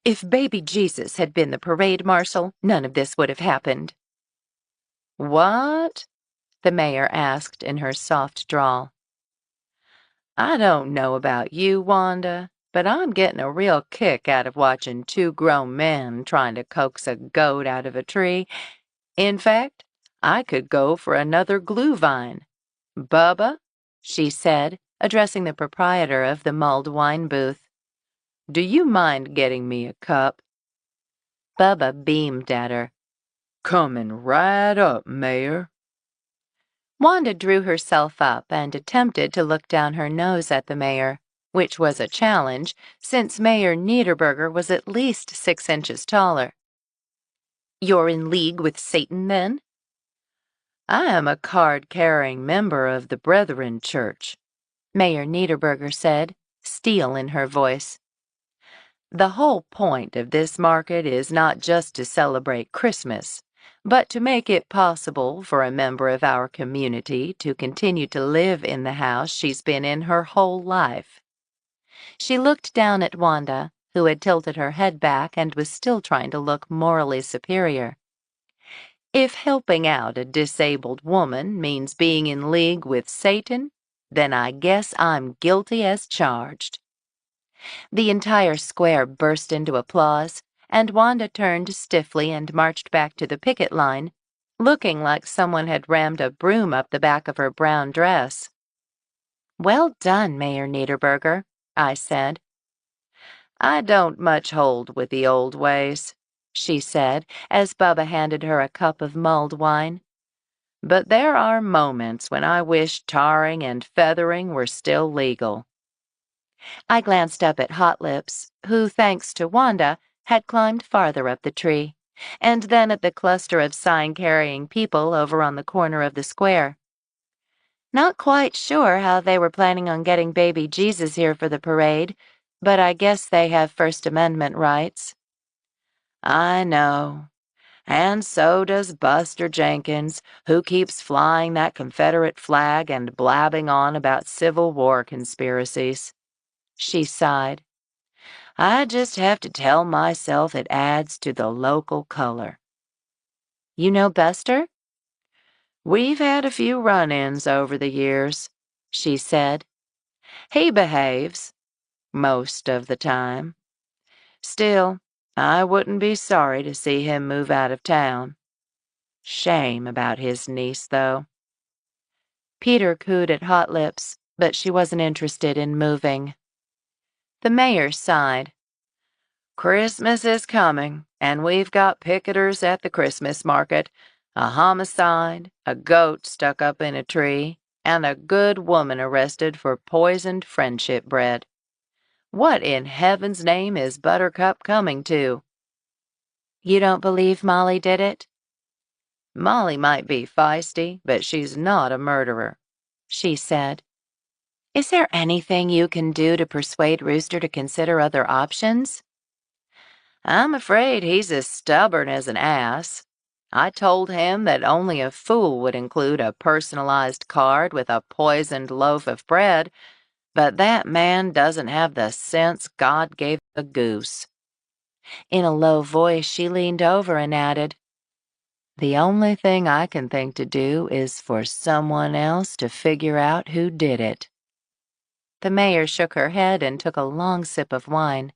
If baby Jesus had been the parade marshal, none of this would have happened. What? The mayor asked in her soft drawl. I don't know about you, Wanda, but I'm getting a real kick out of watching 2 grown men trying to coax a goat out of a tree. In fact, I could go for another glue vine. Bubba, she said, addressing the proprietor of the mulled wine booth. Do you mind getting me a cup? Bubba beamed at her. Coming right up, Mayor. Wanda drew herself up and attempted to look down her nose at the mayor, which was a challenge, since Mayor Niederberger was at least 6 inches taller. You're in league with Satan, then? I am a card-carrying member of the Brethren Church, Mayor Niederberger said, steel in her voice. The whole point of this market is not just to celebrate Christmas, but to make it possible for a member of our community to continue to live in the house she's been in her whole life. She looked down at Wanda, who had tilted her head back and was still trying to look morally superior. If helping out a disabled woman means being in league with Satan, then I guess I'm guilty as charged. The entire square burst into applause, and Wanda turned stiffly and marched back to the picket line, looking like someone had rammed a broom up the back of her brown dress. Well done, Mayor Niederberger, I said. I don't much hold with the old ways, she said, as Bubba handed her a cup of mulled wine. But there are moments when I wish tarring and feathering were still legal. I glanced up at Hot Lips, who, thanks to Wanda, had climbed farther up the tree, and then at the cluster of sign-carrying people over on the corner of the square. Not quite sure how they were planning on getting baby Jesus here for the parade, but I guess they have First Amendment rights. I know. And so does Buster Jenkins, who keeps flying that Confederate flag and blabbing on about Civil War conspiracies. She sighed. I just have to tell myself it adds to the local color. You know Buster? We've had a few run-ins over the years, she said. He behaves, most of the time. Still, I wouldn't be sorry to see him move out of town. Shame about his niece, though. Peter cooed at Hot Lips, but she wasn't interested in moving. The mayor sighed. Christmas is coming, and we've got picketers at the Christmas market, a homicide, a goat stuck up in a tree, and a good woman arrested for poisoned friendship bread. What in heaven's name is Buttercup coming to? You don't believe Molly did it? Molly might be feisty, but she's not a murderer, she said. Is there anything you can do to persuade Rooster to consider other options? I'm afraid he's as stubborn as an ass. I told him that only a fool would include a personalized card with a poisoned loaf of bread, but that man doesn't have the sense God gave a goose. In a low voice, she leaned over and added, The only thing I can think to do is for someone else to figure out who did it. The mayor shook her head and took a long sip of wine.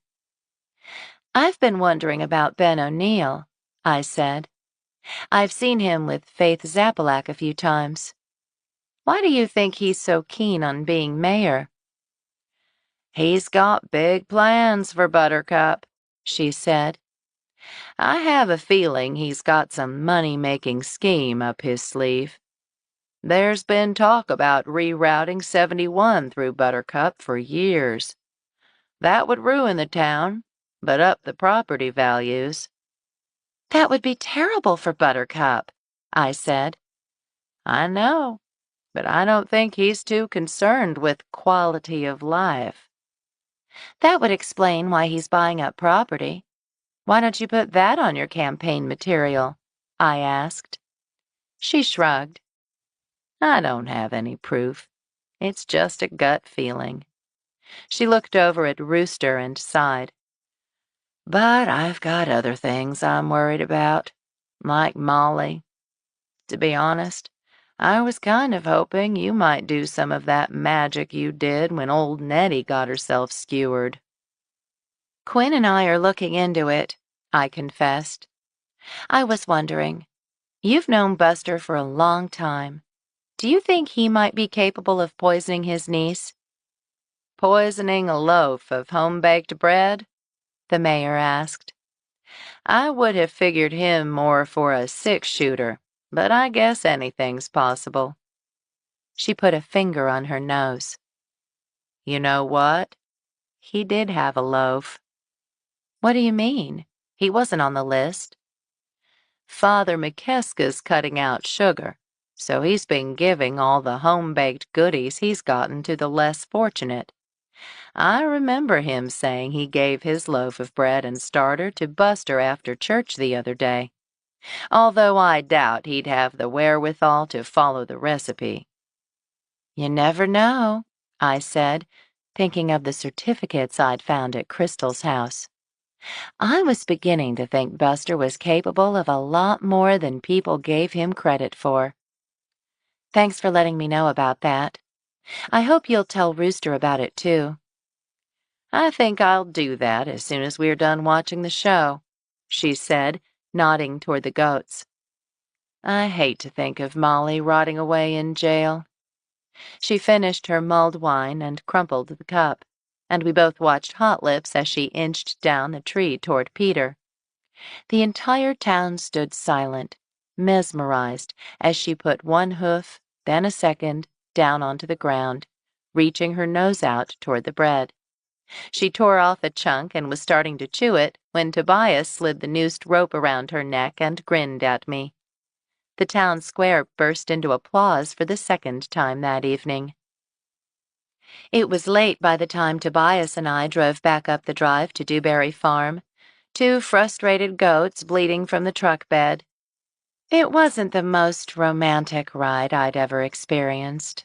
I've been wondering about Ben O'Neill, I said. I've seen him with Faith Zappalak a few times. Why do you think he's so keen on being mayor? He's got big plans for Buttercup, she said. I have a feeling he's got some money-making scheme up his sleeve. There's been talk about rerouting 71 through Buttercup for years. That would ruin the town, but up the property values. That would be terrible for Buttercup, I said. I know, but I don't think he's too concerned with quality of life. That would explain why he's buying up property. Why don't you put that on your campaign material? I asked. She shrugged. I don't have any proof. It's just a gut feeling. She looked over at Rooster and sighed. But I've got other things I'm worried about, like Molly. To be honest, I was kind of hoping you might do some of that magic you did when old Nettie got herself skewered. Quinn and I are looking into it, I confessed. I was wondering, you've known Buster for a long time. Do you think he might be capable of poisoning his niece? Poisoning a loaf of home-baked bread? The mayor asked. I would have figured him more for a six-shooter, but I guess anything's possible. She put a finger on her nose. You know what? He did have a loaf. What do you mean? He wasn't on the list. Father McKeska's cutting out sugar, so he's been giving all the home-baked goodies he's gotten to the less fortunate. I remember him saying he gave his loaf of bread and starter to Buster after church the other day, although I doubt he'd have the wherewithal to follow the recipe. You never know, I said, thinking of the certificates I'd found at Crystal's house. I was beginning to think Buster was capable of a lot more than people gave him credit for. Thanks for letting me know about that. I hope you'll tell Rooster about it, too. I think I'll do that as soon as we're done watching the show, she said, nodding toward the goats. I hate to think of Molly rotting away in jail. She finished her mulled wine and crumpled the cup, and we both watched Hot Lips as she inched down the tree toward Peter. The entire town stood silent, mesmerized, as she put one hoof, then a second, down onto the ground, reaching her nose out toward the bread. She tore off a chunk and was starting to chew it when Tobias slid the noosed rope around her neck and grinned at me. The town square burst into applause for the second time that evening. It was late by the time Tobias and I drove back up the drive to Dewberry Farm, two frustrated goats bleeding from the truck bed. It wasn't the most romantic ride I'd ever experienced.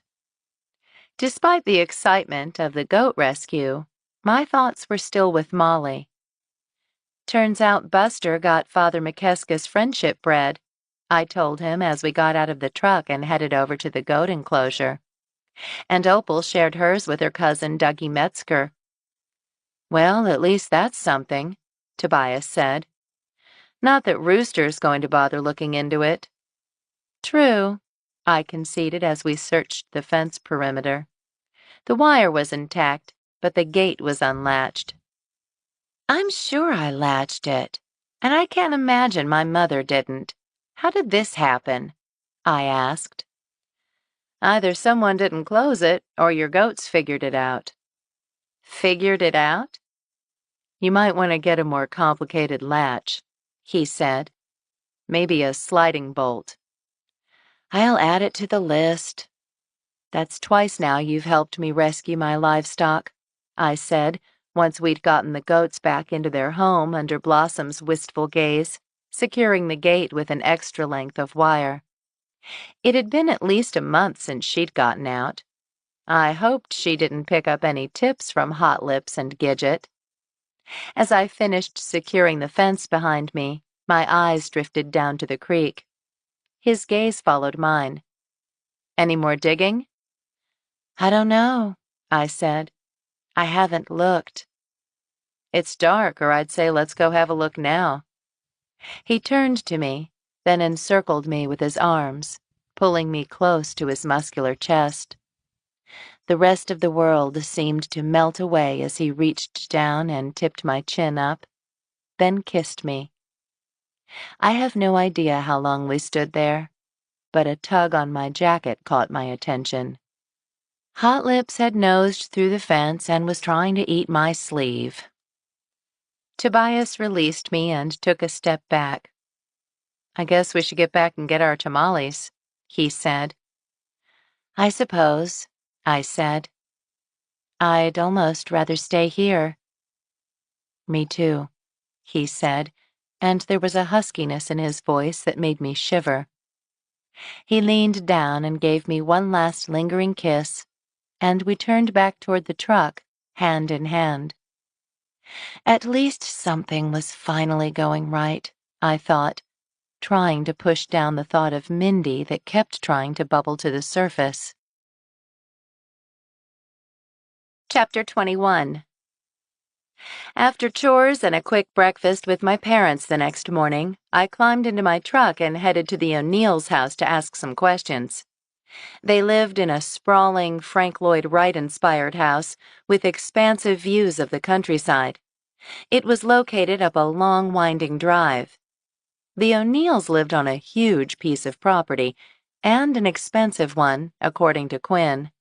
Despite the excitement of the goat rescue, my thoughts were still with Molly. Turns out Buster got Father McKeska's friendship bread, I told him as we got out of the truck and headed over to the goat enclosure. And Opal shared hers with her cousin Dougie Metzger. Well, at least that's something, Tobias said. Not that Rooster's going to bother looking into it. True, I conceded as we searched the fence perimeter. The wire was intact, but the gate was unlatched. I'm sure I latched it, and I can't imagine my mother didn't. How did this happen? I asked. Either someone didn't close it, or your goats figured it out. Figured it out? You might want to get a more complicated latch, he said. Maybe a sliding bolt. I'll add it to the list. That's twice now you've helped me rescue my livestock, I said, once we'd gotten the goats back into their home under Blossom's wistful gaze, securing the gate with an extra length of wire. It had been at least a month since she'd gotten out. I hoped she didn't pick up any tips from Hot Lips and Gidget. As I finished securing the fence behind me, my eyes drifted down to the creek. His gaze followed mine. Any more digging? I don't know, I said. I haven't looked. It's dark, or I'd say let's go have a look now. He turned to me, then encircled me with his arms, pulling me close to his muscular chest. The rest of the world seemed to melt away as he reached down and tipped my chin up, then kissed me. I have no idea how long we stood there, but a tug on my jacket caught my attention. Hot Lips had nosed through the fence and was trying to eat my sleeve. Tobias released me and took a step back. I guess we should get back and get our tamales, he said. I suppose, I said. I'd almost rather stay here. Me too, he said, and there was a huskiness in his voice that made me shiver. He leaned down and gave me one last lingering kiss, and we turned back toward the truck, hand in hand. At least something was finally going right, I thought, trying to push down the thought of Mindy that kept trying to bubble to the surface. Chapter 21. After chores and a quick breakfast with my parents the next morning, I climbed into my truck and headed to the O'Neill's house to ask some questions. They lived in a sprawling Frank Lloyd Wright-inspired house with expansive views of the countryside. It was located up a long, winding drive. The O'Neills lived on a huge piece of property, and an expensive one, according to Quinn.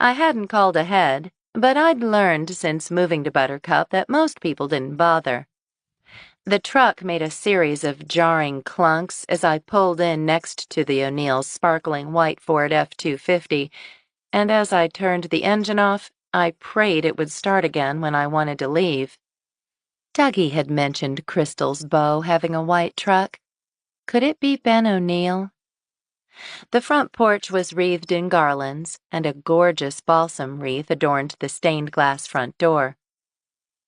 I hadn't called ahead, but I'd learned since moving to Buttercup that most people didn't bother. The truck made a series of jarring clunks as I pulled in next to the O'Neill's sparkling white Ford F-250, and as I turned the engine off, I prayed it would start again when I wanted to leave. Dougie had mentioned Crystal's beau having a white truck. Could it be Ben O'Neill? The front porch was wreathed in garlands, and a gorgeous balsam wreath adorned the stained glass front door.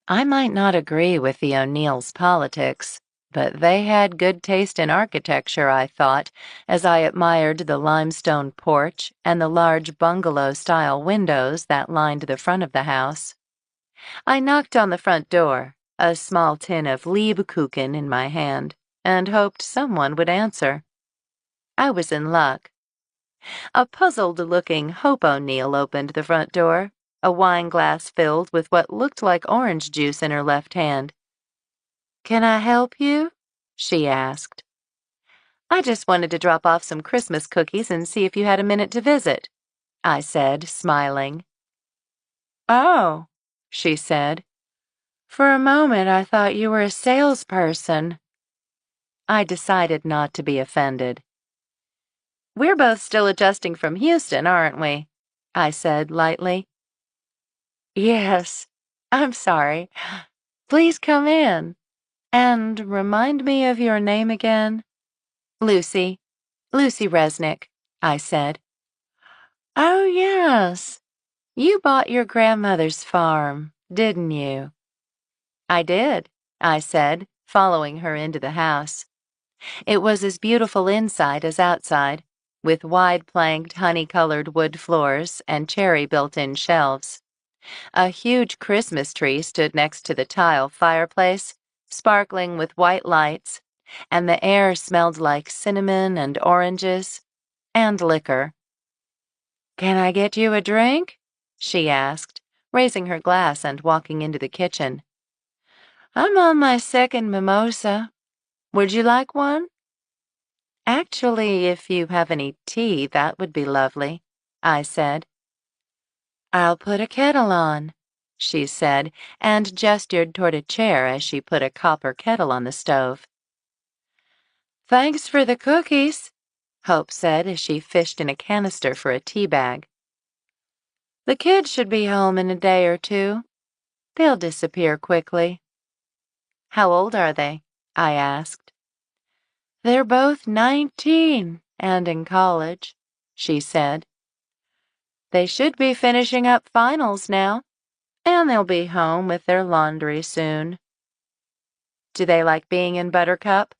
I might not agree with the O'Neills' politics, but they had good taste in architecture, I thought, as I admired the limestone porch and the large bungalow-style windows that lined the front of the house. I knocked on the front door, a small tin of Lebkuchen in my hand, and hoped someone would answer. I was in luck. A puzzled-looking Hope O'Neill opened the front door, a wine glass filled with what looked like orange juice in her left hand. "Can I help you?" she asked. "I just wanted to drop off some Christmas cookies and see if you had a minute to visit," I said, smiling. "Oh," she said. "For a moment I thought you were a salesperson." I decided not to be offended. "We're both still adjusting from Houston, aren't we?" I said lightly. "Yes. I'm sorry. Please come in. And remind me of your name again." "Lucy. Lucy Resnick," I said. "Oh, yes. You bought your grandmother's farm, didn't you?" "I did," I said, following her into the house. It was as beautiful inside as outside, with wide-planked honey-colored wood floors and cherry built-in shelves. A huge Christmas tree stood next to the tile fireplace, sparkling with white lights, and the air smelled like cinnamon and oranges and liquor. "Can I get you a drink?" she asked, raising her glass and walking into the kitchen. "I'm on my second mimosa. Would you like one?" "Actually, if you have any tea, that would be lovely," I said. "I'll put a kettle on," she said, and gestured toward a chair as she put a copper kettle on the stove. "Thanks for the cookies," Hope said as she fished in a canister for a tea bag. "The kids should be home in a day or two. They'll disappear quickly." "How old are they?" I asked. "They're both 19 and in college," she said. "They should be finishing up finals now, and they'll be home with their laundry soon." "Do they like being in Buttercup?"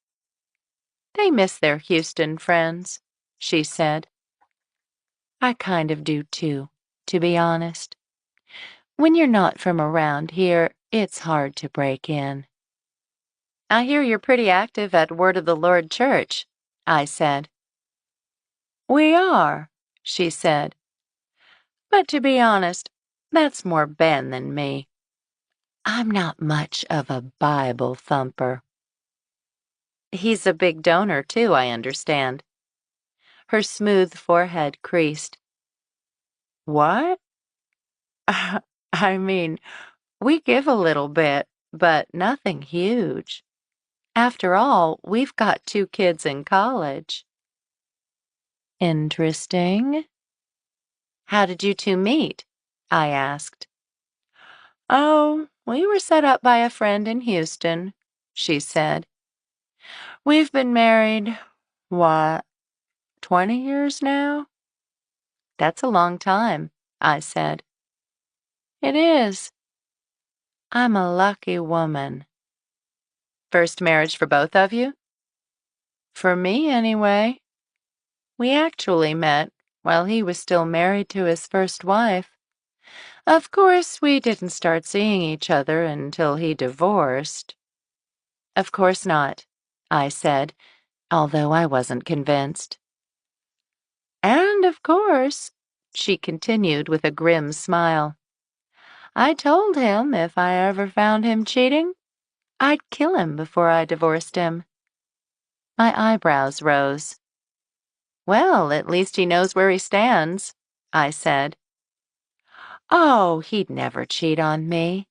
"They miss their Houston friends," she said. "I kind of do too, to be honest. When you're not from around here, it's hard to break in." "I hear you're pretty active at Word of the Lord Church," I said. "We are," she said. "But to be honest, that's more Ben than me. I'm not much of a Bible thumper." "He's a big donor, too, I understand." Her smooth forehead creased. "What?" "I mean, we give a little bit, but nothing huge. After all, we've got 2 kids in college." "Interesting." "How did you two meet?" I asked. "Oh, we were set up by a friend in Houston," she said. "We've been married, what, 20 years now?" "That's a long time," I said. "It is. I'm a lucky woman." "First marriage for both of you?" "For me, anyway. We actually met while he was still married to his first wife. Of course, we didn't start seeing each other until he divorced." "Of course not," I said, although I wasn't convinced. "And of course," she continued with a grim smile, "I told him if I ever found him cheating, I'd kill him before I divorced him." My eyebrows rose. "Well, at least he knows where he stands," I said. "Oh, he'd never cheat on me.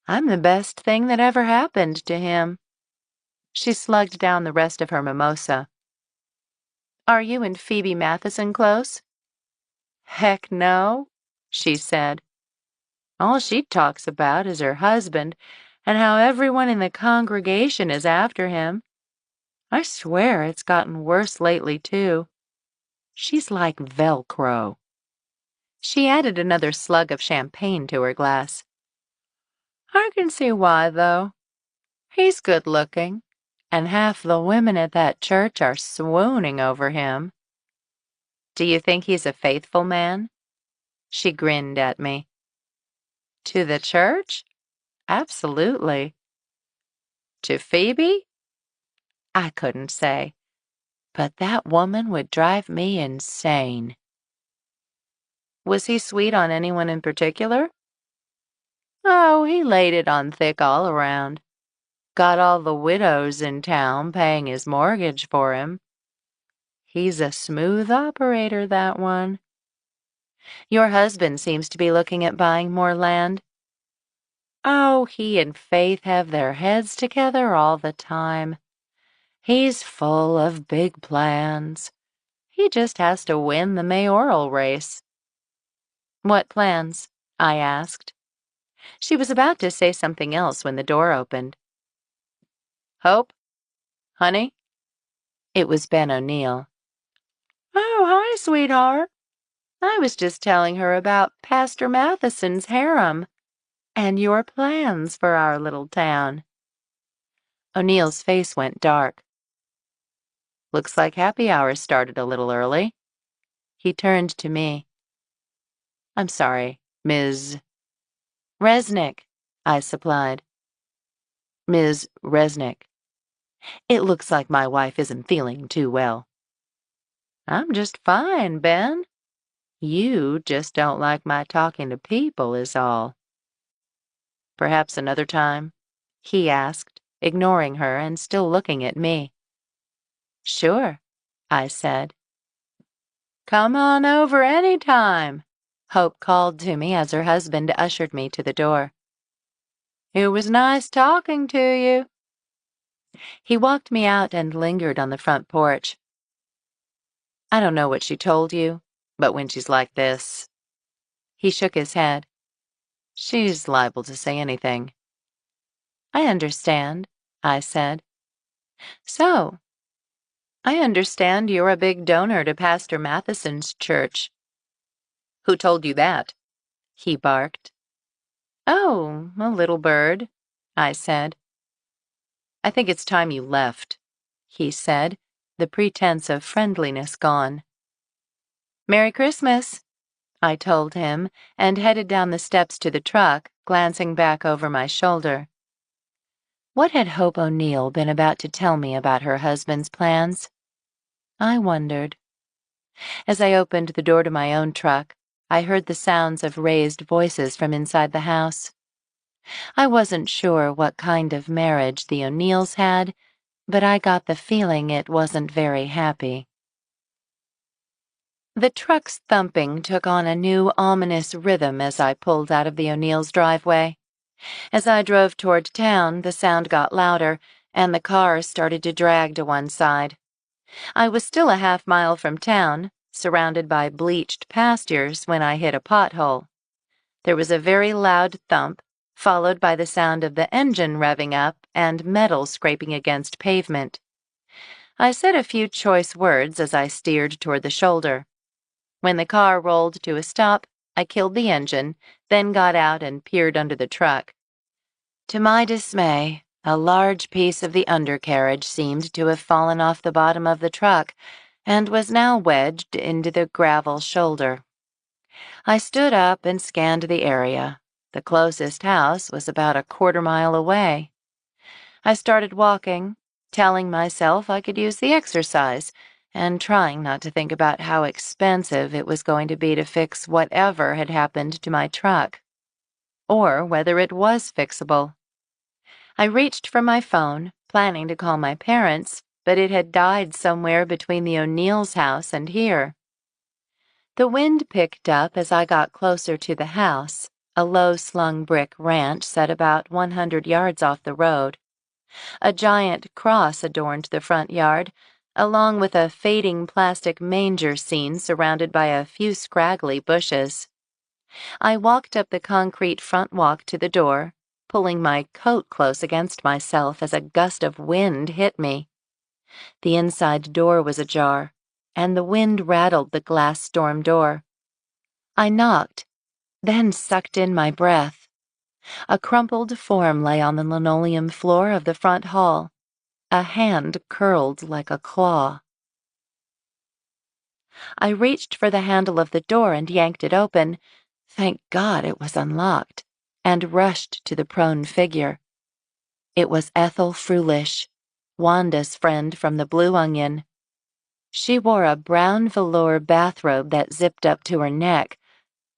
I'm the best thing that ever happened to him." She slugged down the rest of her mimosa. "Are you and Phoebe Matheson close?" "Heck no," she said. "All she talks about is her husband and how everyone in the congregation is after him. I swear it's gotten worse lately, too. She's like Velcro." She added another slug of champagne to her glass. "I can see why, though. He's good-looking, and half the women at that church are swooning over him." "Do you think he's a faithful man?" She grinned at me. "To the church? Absolutely." "To Phoebe?" I couldn't say, but that woman would drive me insane. "Was he sweet on anyone in particular?" "Oh, he laid it on thick all around. Got all the widows in town paying his mortgage for him. He's a smooth operator, that one." "Your husband seems to be looking at buying more land." "Oh, he and Faith have their heads together all the time. He's full of big plans. He just has to win the mayoral race." "What plans?" I asked. She was about to say something else when the door opened. "Hope? Honey?" It was Ben O'Neill. "Oh, hi, sweetheart. I was just telling her about Pastor Matheson's harem and your plans for our little town." O'Neill's face went dark. "Looks like happy hour started a little early." He turned to me. "I'm sorry, Ms. Resnick, I supplied. Ms. Resnick. It looks like my wife isn't feeling too well. I'm just fine, Ben. You just don't like my talking to people is all. Perhaps another time? He asked, ignoring her and still looking at me. Sure, I said. Come on over any time, Hope called to me as her husband ushered me to the door. It was nice talking to you. He walked me out and lingered on the front porch. I don't know what she told you, but when she's like this... He shook his head. She's liable to say anything. I understand, I said. So, I understand you're a big donor to Pastor Matheson's church. Who told you that? He barked. Oh, a little bird, I said. I think it's time you left, he said, the pretense of friendliness gone. Merry Christmas, I told him, and headed down the steps to the truck, glancing back over my shoulder. What had Hope O'Neill been about to tell me about her husband's plans? I wondered. As I opened the door to my own truck, I heard the sounds of raised voices from inside the house. I wasn't sure what kind of marriage the O'Neills had, but I got the feeling it wasn't very happy. The truck's thumping took on a new ominous rhythm as I pulled out of the O'Neills' driveway. As I drove toward town, the sound got louder, and the car started to drag to one side. I was still a half-mile from town, surrounded by bleached pastures, when I hit a pothole. There was a very loud thump, followed by the sound of the engine revving up and metal scraping against pavement. I said a few choice words as I steered toward the shoulder. When the car rolled to a stop, I killed the engine, then got out and peered under the truck. To my dismay, a large piece of the undercarriage seemed to have fallen off the bottom of the truck and was now wedged into the gravel shoulder. I stood up and scanned the area. The closest house was about a quarter-mile away. I started walking, telling myself I could use the exercise, and trying not to think about how expensive it was going to be to fix whatever had happened to my truck, or whether it was fixable. I reached for my phone, planning to call my parents, but it had died somewhere between the O'Neills' house and here. The wind picked up as I got closer to the house, a low-slung brick ranch set about 100 yards off the road. A giant cross adorned the front yard, along with a fading plastic manger scene surrounded by a few scraggly bushes. I walked up the concrete front walk to the door, pulling my coat close against myself as a gust of wind hit me. The inside door was ajar, and the wind rattled the glass storm door. I knocked, then sucked in my breath. A crumpled form lay on the linoleum floor of the front hall, a hand curled like a claw. I reached for the handle of the door and yanked it open. Thank God it was unlocked, and rushed to the prone figure. It was Ethel Frulish, Wanda's friend from the Blue Onion. She wore a brown velour bathrobe that zipped up to her neck.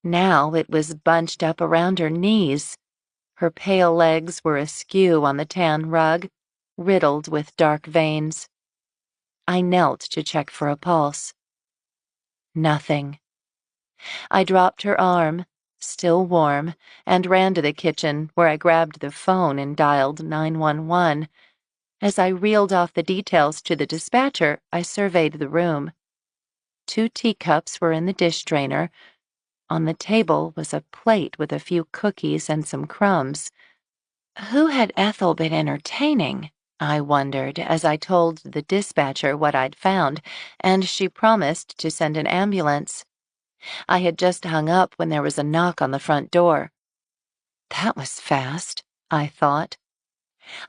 Now it was bunched up around her knees. Her pale legs were askew on the tan rug, riddled with dark veins. I knelt to check for a pulse. Nothing. I dropped her arm, still warm, and ran to the kitchen, where I grabbed the phone and dialed 911. As I reeled off the details to the dispatcher, I surveyed the room. 2 teacups were in the dish drainer. On the table was a plate with a few cookies and some crumbs. Who had Ethel been entertaining? I wondered as I told the dispatcher what I'd found, and she promised to send an ambulance. I had just hung up when there was a knock on the front door. That was fast, I thought.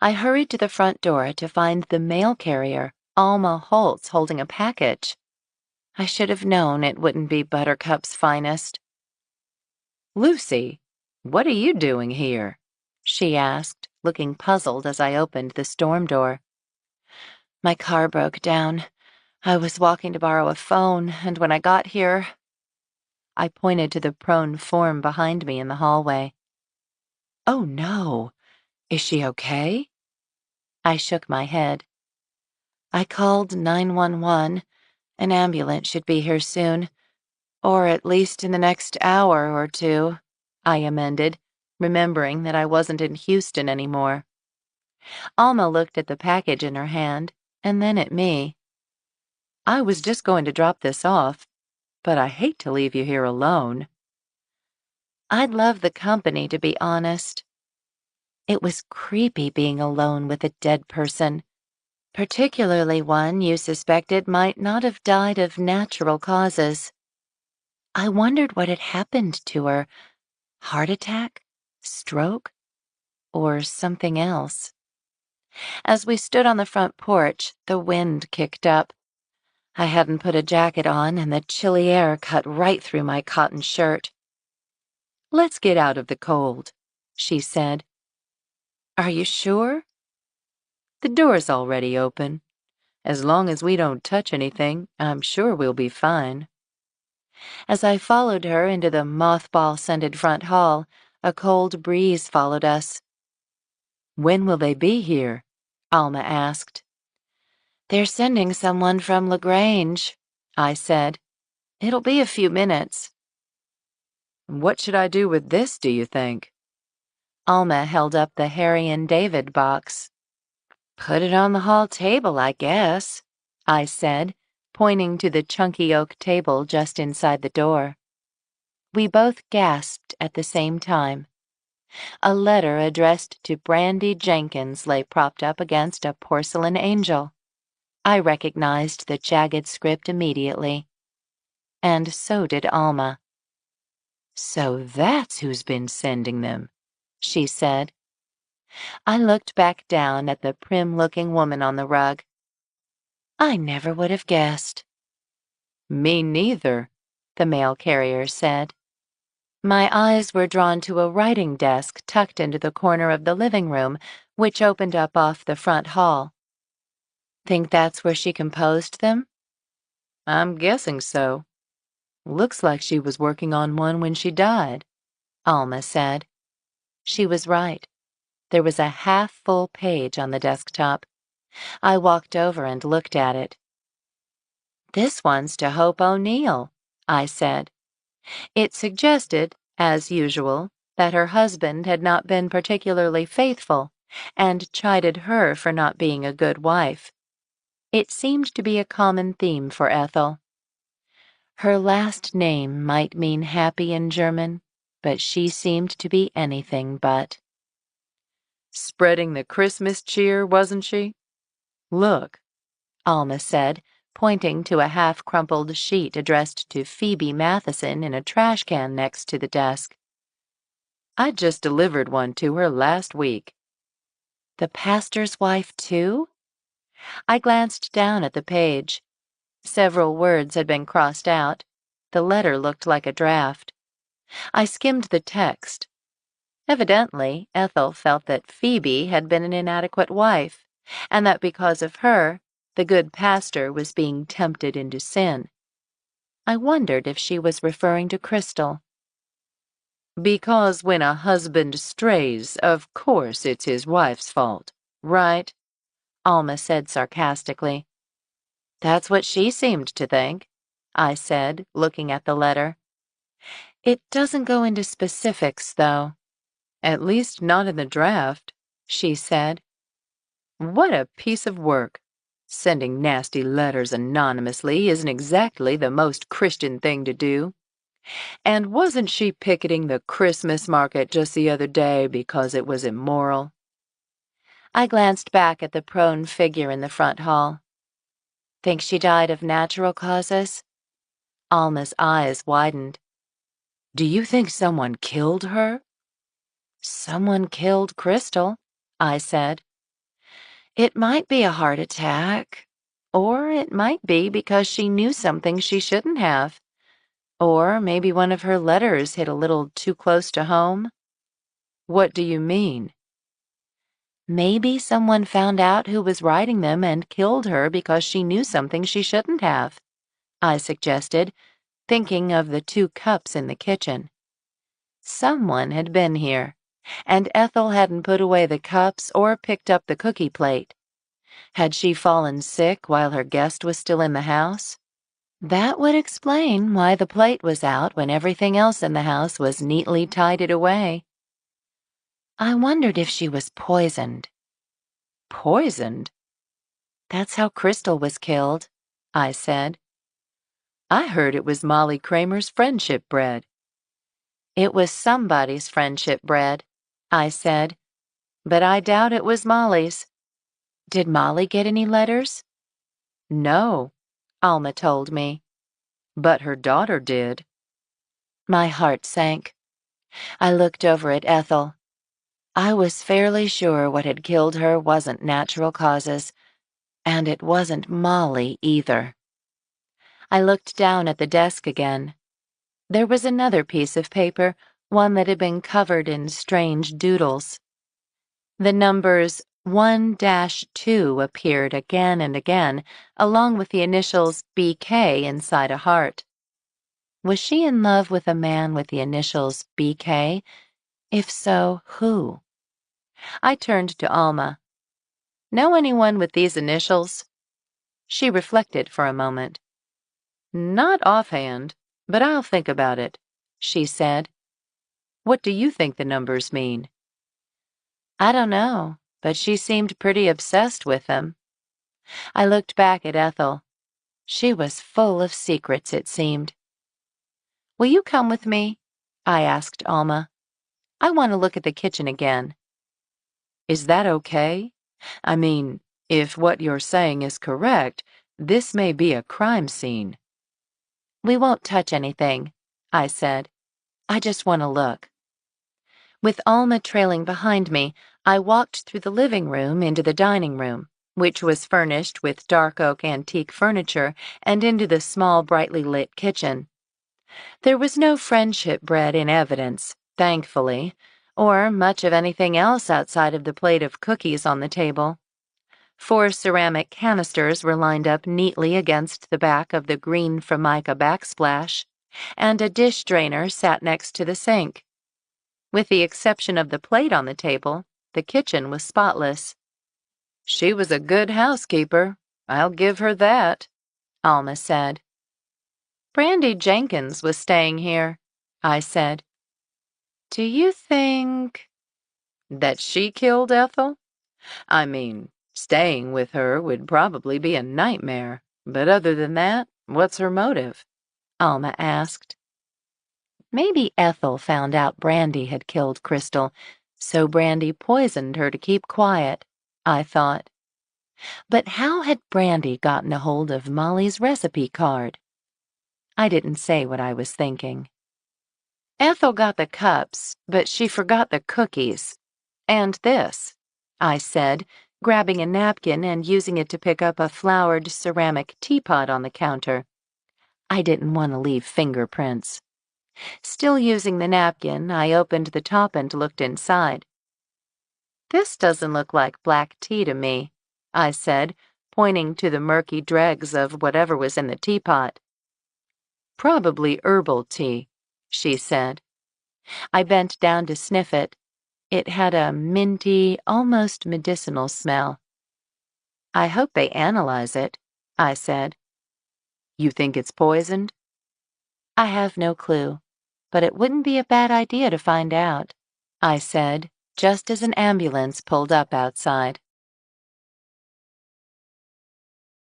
I hurried to the front door to find the mail carrier, Alma Holtz, holding a package. I should have known it wouldn't be Buttercup's finest. Lucy, "What are you doing here?" she asked, looking puzzled as I opened the storm door. My car broke down. I was walking to borrow a phone, and when I got here, I pointed to the prone form behind me in the hallway. "Oh, no. Is she okay?" I shook my head. I called 911. An ambulance should be here soon, or at least in the next hour or two, I amended, remembering that I wasn't in Houston anymore. Alma looked at the package in her hand, and then at me. "I was just going to drop this off, but I hate to leave you here alone." I'd love the company, to be honest. It was creepy being alone with a dead person, particularly one you suspected might not have died of natural causes. I wondered what had happened to her. Heart attack? Stroke? Or something else? As we stood on the front porch, the wind kicked up. I hadn't put a jacket on, and the chilly air cut right through my cotton shirt. "Let's get out of the cold," she said. "Are you sure?" "The door's already open. As long as we don't touch anything, I'm sure we'll be fine." As I followed her into the mothball-scented front hall, a cold breeze followed us. "When will they be here?" Alma asked. "They're sending someone from LaGrange," I said. "It'll be a few minutes." "What should I do with this, do you think?" Alma held up the Harry and David box. "Put it on the hall table, I guess," I said, pointing to the chunky oak table just inside the door. We both gasped at the same time. A letter addressed to Brandy Jenkins lay propped up against a porcelain angel. I recognized the jagged script immediately. And so did Alma. "So that's who's been sending them," she said. I looked back down at the prim-looking woman on the rug. I never would have guessed. "Me neither," the mail carrier said. My eyes were drawn to a writing desk tucked into the corner of the living room, which opened up off the front hall. "Think that's where she composed them?" "I'm guessing so. Looks like she was working on one when she died," Alma said. She was right. There was a half-full page on the desktop. I walked over and looked at it. "This one's to Hope O'Neill," I said. It suggested, as usual, that her husband had not been particularly faithful, and chided her for not being a good wife. It seemed to be a common theme for Ethel. Her last name might mean happy in German, but she seemed to be anything but. "Spreading the Christmas cheer, wasn't she? Look," Alma said, pointing to a half-crumpled sheet addressed to Phoebe Matheson in a trash can next to the desk. "I just delivered one to her last week." The pastor's wife, too? I glanced down at the page. Several words had been crossed out. The letter looked like a draft. I skimmed the text. Evidently, Ethel felt that Phoebe had been an inadequate wife, and that because of her, the good pastor was being tempted into sin. I wondered if she was referring to Crystal. "Because when a husband strays, of course it's his wife's fault, right?" Alma said sarcastically. "That's what she seemed to think," I said, looking at the letter. "It doesn't go into specifics, though." "At least not in the draft," she said. "What a piece of work. Sending nasty letters anonymously isn't exactly the most Christian thing to do. And wasn't she picketing the Christmas market just the other day because it was immoral?" I glanced back at the prone figure in the front hall. "Think she died of natural causes?" Alma's eyes widened. "Do you think someone killed her?" "Someone killed Crystal," I said. "It might be a heart attack, or it might be because she knew something she shouldn't have. Or maybe one of her letters hit a little too close to home." What do you mean? Maybe someone found out who was writing them and killed her because she knew something she shouldn't have, I suggested, thinking of the 2 cups in the kitchen. Someone had been here, and Ethel hadn't put away the cups or picked up the cookie plate. Had she fallen sick while her guest was still in the house? That would explain why the plate was out when everything else in the house was neatly tidied away. I wondered if she was poisoned. Poisoned? That's how Crystal was killed, I said. I heard it was Molly Kramer's friendship bread. It was somebody's friendship bread, I said, but I doubt it was Molly's. Did Molly get any letters? No, Alma told me. but her daughter did. My heart sank. I looked over at Ethel. I was fairly sure what had killed her wasn't natural causes, and it wasn't Molly either. I looked down at the desk again. There was another piece of paper, one that had been covered in strange doodles. The numbers 1-2 appeared again and again, along with the initials BK inside a heart. Was she in love with a man with the initials BK? If so, who? I turned to Alma. Know anyone with these initials? She reflected for a moment. Not offhand, but I'll think about it, she said. What do you think the numbers mean? I don't know, but she seemed pretty obsessed with them. I looked back at Ethel. She was full of secrets, it seemed. Will you come with me? I asked Alma. I want to look at the kitchen again. Is that okay? I mean, if what you're saying is correct, this may be a crime scene. We won't touch anything, I said. I just want to look. With Alma trailing behind me, I walked through the living room into the dining room, which was furnished with dark oak antique furniture, and into the small, brightly lit kitchen. There was no friendship bread in evidence, thankfully, or much of anything else outside of the plate of cookies on the table. 4 ceramic canisters were lined up neatly against the back of the green Formica backsplash, and a dish drainer sat next to the sink. With the exception of the plate on the table, the kitchen was spotless. She was a good housekeeper, I'll give her that, Alma said. Brandy Jenkins was staying here, I said. Do you think... That she killed Ethel? I mean, staying with her would probably be a nightmare, but other than that, what's her motive? Alma asked. Maybe Ethel found out Brandy had killed Crystal, so Brandy poisoned her to keep quiet, I thought. But how had Brandy gotten a hold of Molly's recipe card? I didn't say what I was thinking. Ethel got the cups, but she forgot the cookies. And this, I said, grabbing a napkin and using it to pick up a flowered ceramic teapot on the counter. I didn't want to leave fingerprints. Still using the napkin, I opened the top and looked inside. This doesn't look like black tea to me, I said, pointing to the murky dregs of whatever was in the teapot. Probably herbal tea, she said. I bent down to sniff it. It had a minty, almost medicinal smell. I hope they analyze it, I said. You think it's poisoned? I have no clue, but it wouldn't be a bad idea to find out, I said, just as an ambulance pulled up outside.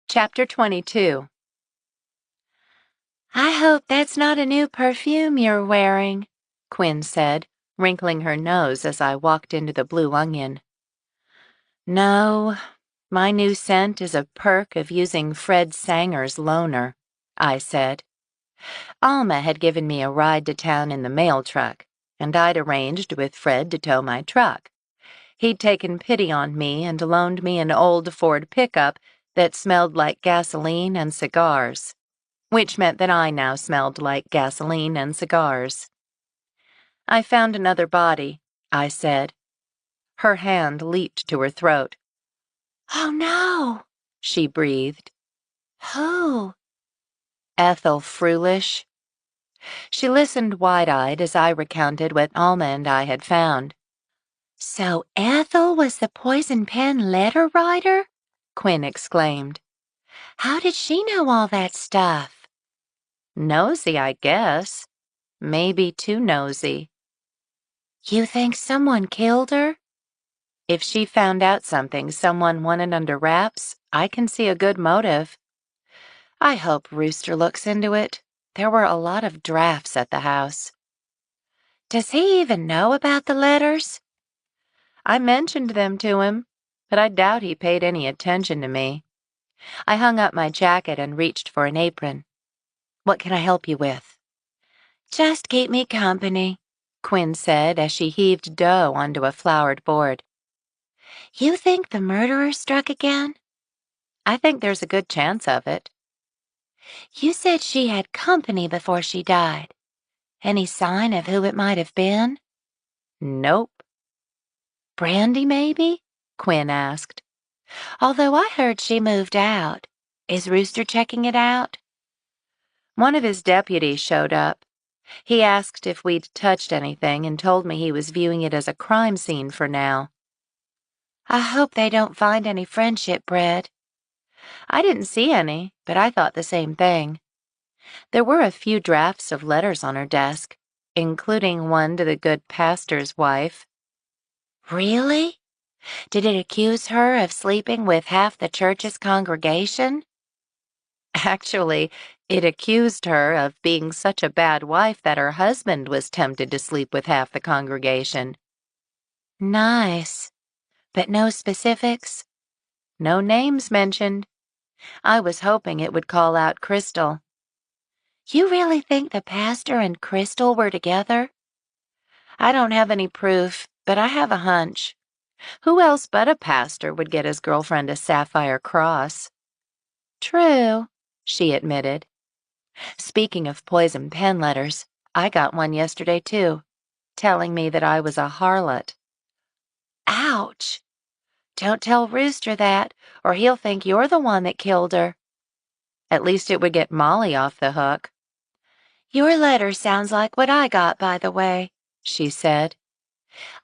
Chapter 22. I hope that's not a new perfume you're wearing, Quinn said, wrinkling her nose as I walked into the Blue Onion. No, my new scent is a perk of using Fred Sanger's loaner, I said. Alma had given me a ride to town in the mail truck, and I'd arranged with Fred to tow my truck. He'd taken pity on me and loaned me an old Ford pickup that smelled like gasoline and cigars, which meant that I now smelled like gasoline and cigars. I found another body, I said. Her hand leaped to her throat. "Oh, no," she breathed. "Who?" "Ethel Frulish." She listened wide-eyed as I recounted what Alma and I had found. "So Ethel was the poison pen letter writer?" Quinn exclaimed. "How did she know all that stuff?" "Nosy, I guess. Maybe too nosy." "You think someone killed her?" "If she found out something someone wanted under wraps, I can see a good motive. I hope Rooster looks into it. There were a lot of drafts at the house." "Does he even know about the letters?" "I mentioned them to him, but I doubt he paid any attention to me." I hung up my jacket and reached for an apron. "What can I help you with?" "Just keep me company," Quinn said as she heaved dough onto a floured board. "You think the murderer struck again?" "I think there's a good chance of it." "You said she had company before she died. Any sign of who it might have been?" "Nope." "Brandy, maybe?" Quinn asked. "Although I heard she moved out. Is Rooster checking it out?" One of his deputies showed up. He asked if we'd touched anything and told me he was viewing it as a crime scene for now. "I hope they don't find any friendship bread." I didn't see any, but I thought the same thing. There were a few drafts of letters on her desk, including one to the good pastor's wife. "Really? Did it accuse her of sleeping with half the church's congregation?" Actually, it accused her of being such a bad wife that her husband was tempted to sleep with half the congregation. "Nice. But no specifics?" No names mentioned. I was hoping it would call out Crystal. "You really think the pastor and Crystal were together?" I don't have any proof, but I have a hunch. Who else but a pastor would get his girlfriend a sapphire cross? "True," she admitted. Speaking of poison pen letters, I got one yesterday too, telling me that I was a harlot. "Ouch. Don't tell Rooster that, or he'll think you're the one that killed her." At least it would get Molly off the hook. "Your letter sounds like what I got, by the way," she said.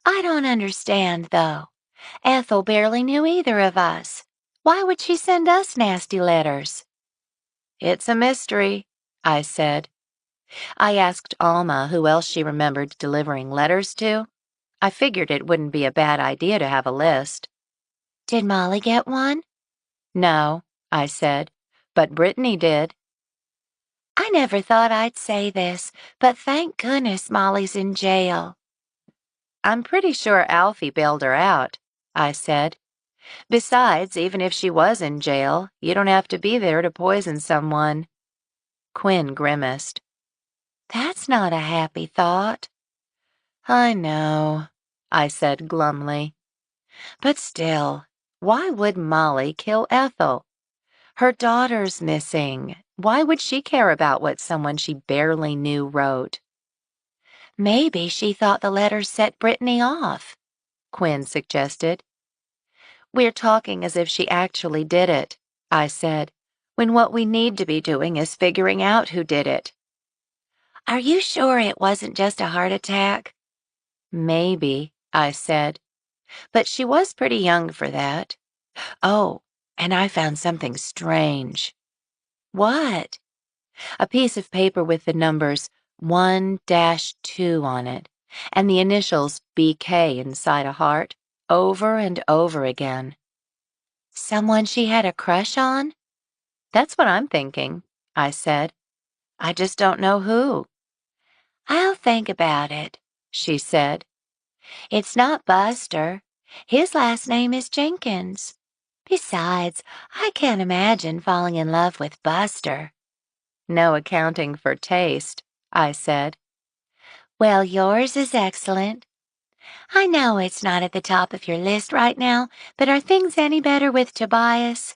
"I don't understand, though. Ethel barely knew either of us. Why would she send us nasty letters?" "It's a mystery," I said. I asked Alma who else she remembered delivering letters to. I figured it wouldn't be a bad idea to have a list. "Did Molly get one?" "No," I said, "but Brittany did." "I never thought I'd say this, but thank goodness Molly's in jail." "I'm pretty sure Alfie bailed her out," I said. "Besides, even if she was in jail, you don't have to be there to poison someone." Quinn grimaced. "That's not a happy thought." "I know," I said glumly. "But still, why would Molly kill Ethel? Her daughter's missing. Why would she care about what someone she barely knew wrote?" "Maybe she thought the letters set Brittany off," Quinn suggested. "We're talking as if she actually did it," I said, "when what we need to be doing is figuring out who did it." "Are you sure it wasn't just a heart attack?" "Maybe," I said, "but she was pretty young for that. Oh, and I found something strange." "What?" A piece of paper with the numbers 1-2 on it, and the initials BK inside a heart, over and over again. "Someone she had a crush on?" "That's what I'm thinking," I said. "I just don't know who." "I'll think about it," she said. "It's not Buster. His last name is Jenkins. Besides, I can't imagine falling in love with Buster." "No accounting for taste," I said. "Well, yours is excellent. I know it's not at the top of your list right now, but are things any better with Tobias?"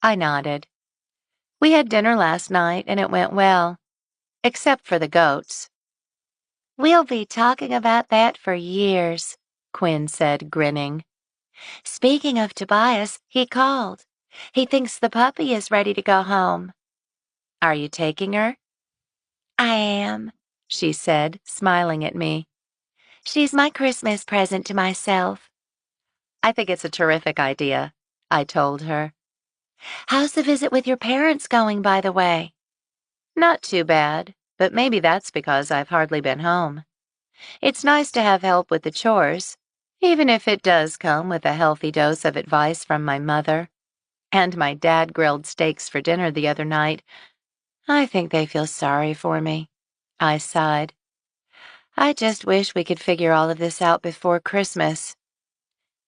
I nodded. "We had dinner last night and it went well, except for the goats." We'll be talking about that for years, Quinn said, grinning. Speaking of Tobias, he called. He thinks the puppy is ready to go home. Are you taking her? I am, she said, smiling at me. She's my Christmas present to myself. I think it's a terrific idea, I told her. How's the visit with your parents going, by the way? Not too bad, but maybe that's because I've hardly been home. It's nice to have help with the chores, even if it does come with a healthy dose of advice from my mother. And my dad grilled steaks for dinner the other night. I think they feel sorry for me. I sighed. I just wish we could figure all of this out before Christmas.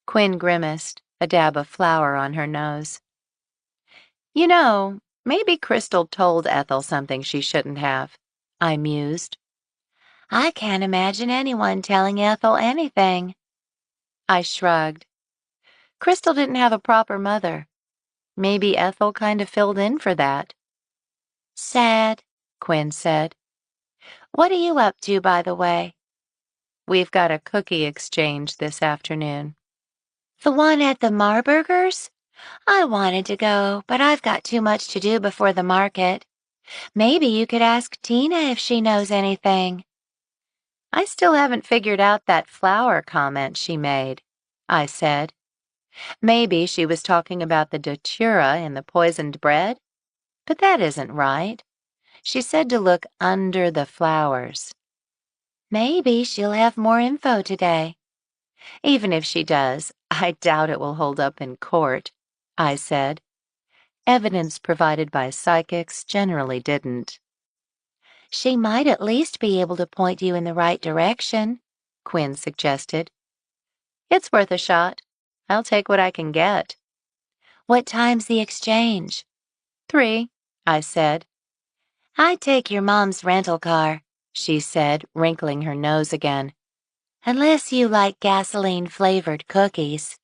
Quinn grimaced, a dab of flour on her nose. You know, maybe Crystal told Ethel something she shouldn't have, I mused. I can't imagine anyone telling Ethel anything. I shrugged. Crystal didn't have a proper mother. Maybe Ethel kind of filled in for that. Sad, Quinn said. What are you up to, by the way? We've got a cookie exchange this afternoon. The one at the Marburgers? I wanted to go, but I've got too much to do before the market. Maybe you could ask Tina if she knows anything. I still haven't figured out that flour comment she made, I said. Maybe she was talking about the datura in the poisoned bread? But that isn't right. She said to look under the flowers. Maybe she'll have more info today. Even if she does, I doubt it will hold up in court, I said. Evidence provided by psychics generally didn't. She might at least be able to point you in the right direction, Quinn suggested. It's worth a shot. I'll take what I can get. What time's the exchange? 3, I said. I'd take your mom's rental car, she said, wrinkling her nose again. Unless you like gasoline-flavored cookies.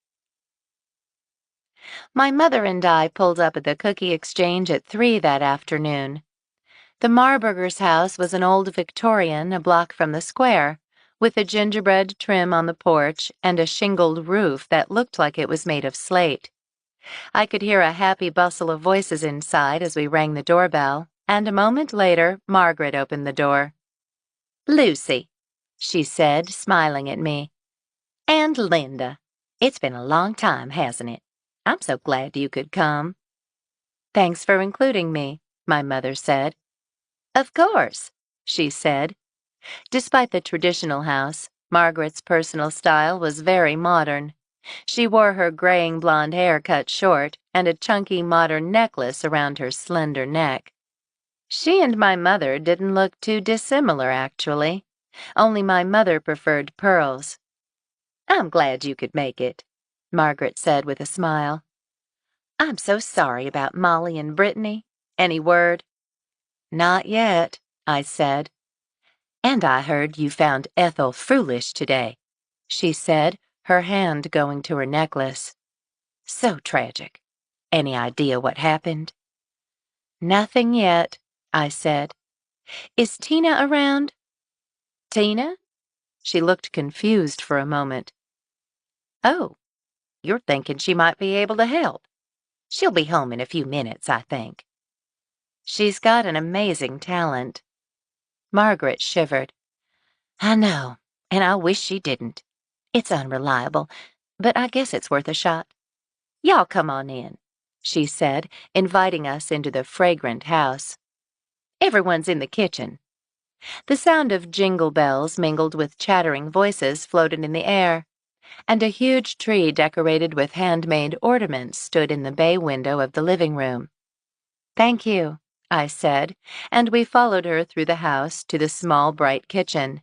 My mother and I pulled up at the cookie exchange at 3 that afternoon. The Marburgers' house was an old Victorian a block from the square, with a gingerbread trim on the porch and a shingled roof that looked like it was made of slate. I could hear a happy bustle of voices inside as we rang the doorbell, and a moment later, Margaret opened the door. Lucy, she said, smiling at me. And Linda. It's been a long time, hasn't it? I'm so glad you could come. Thanks for including me, my mother said. Of course, she said. Despite the traditional house, Margaret's personal style was very modern. She wore her graying blonde hair cut short and a chunky modern necklace around her slender neck. She and my mother didn't look too dissimilar, actually. Only my mother preferred pearls. I'm glad you could make it, Margaret said with a smile. I'm so sorry about Molly and Brittany. Any word? Not yet, I said. And I heard you found Ethel foolish today, she said, her hand going to her necklace. So tragic. Any idea what happened? Nothing yet, I said. Is Tina around? Tina? She looked confused for a moment. Oh, you're thinking she might be able to help. She'll be home in a few minutes, I think. She's got an amazing talent. Margaret shivered. I know, and I wish she didn't. It's unreliable, but I guess it's worth a shot. Y'all come on in, she said, inviting us into the fragrant house. Everyone's in the kitchen. The sound of jingle bells mingled with chattering voices floated in the air, and a huge tree decorated with handmade ornaments stood in the bay window of the living room. Thank you, I said, and we followed her through the house to the small, bright kitchen.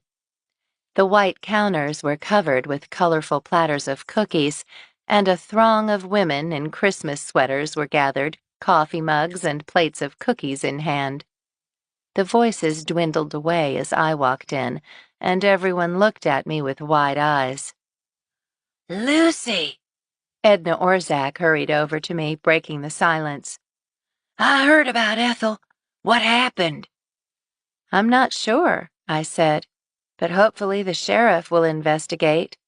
The white counters were covered with colorful platters of cookies, and a throng of women in Christmas sweaters were gathered, coffee mugs and plates of cookies in hand. The voices dwindled away as I walked in, and everyone looked at me with wide eyes. Lucy! Edna Orszag hurried over to me, breaking the silence. I heard about Ethel. What happened? I'm not sure, I said. but hopefully the sheriff will investigate.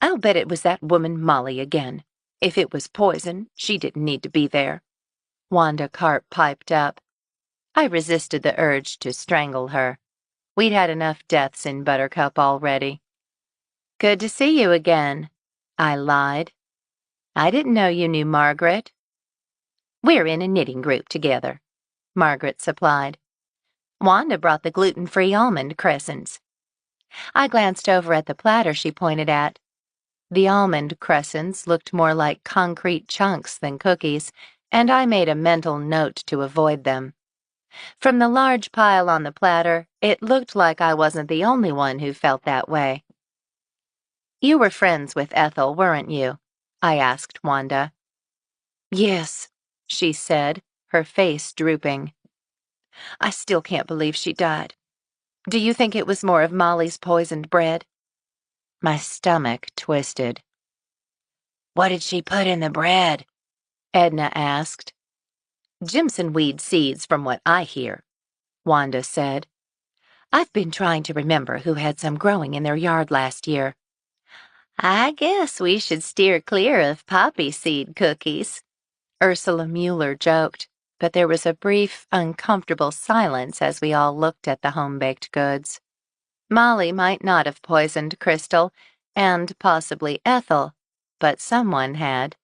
I'll bet it was that woman Molly again. If it was poison, she didn't need to be there. Wanda Carp piped up. I resisted the urge to strangle her. We'd had enough deaths in Buttercup already. Good to see you again, I lied. I didn't know you knew Margaret. We're in a knitting group together, Margaret supplied. Wanda brought the gluten-free almond crescents. I glanced over at the platter she pointed at. The almond crescents looked more like concrete chunks than cookies, and I made a mental note to avoid them. From the large pile on the platter, it looked like I wasn't the only one who felt that way. You were friends with Ethel, weren't you? I asked Wanda. Yes, she said, her face drooping. I still can't believe she died. Do you think it was more of Molly's poisoned bread? My stomach twisted. What did she put in the bread? Edna asked. Jimson weed seeds, from what I hear, Wanda said. I've been trying to remember who had some growing in their yard last year. I guess we should steer clear of poppy seed cookies, Ursula Mueller joked, but there was a brief, uncomfortable silence as we all looked at the home-baked goods. Molly might not have poisoned Crystal, and possibly Ethel, but someone had.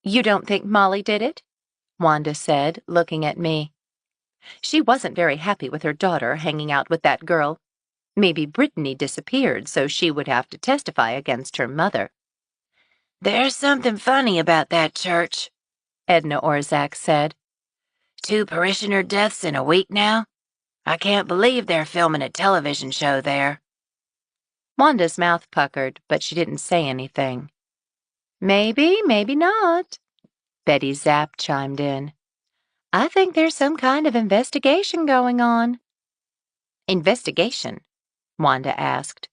You don't think Molly did it? Wanda said, looking at me. She wasn't very happy with her daughter hanging out with that girl. Maybe Brittany disappeared, so she would have to testify against her mother. There's something funny about that church, Edna Orszak said. 2 parishioner deaths in a week now? I can't believe they're filming a television show there. Wanda's mouth puckered, but she didn't say anything. Maybe, maybe not, Betty Zapp chimed in. I think there's some kind of investigation going on. Investigation? Wanda asked.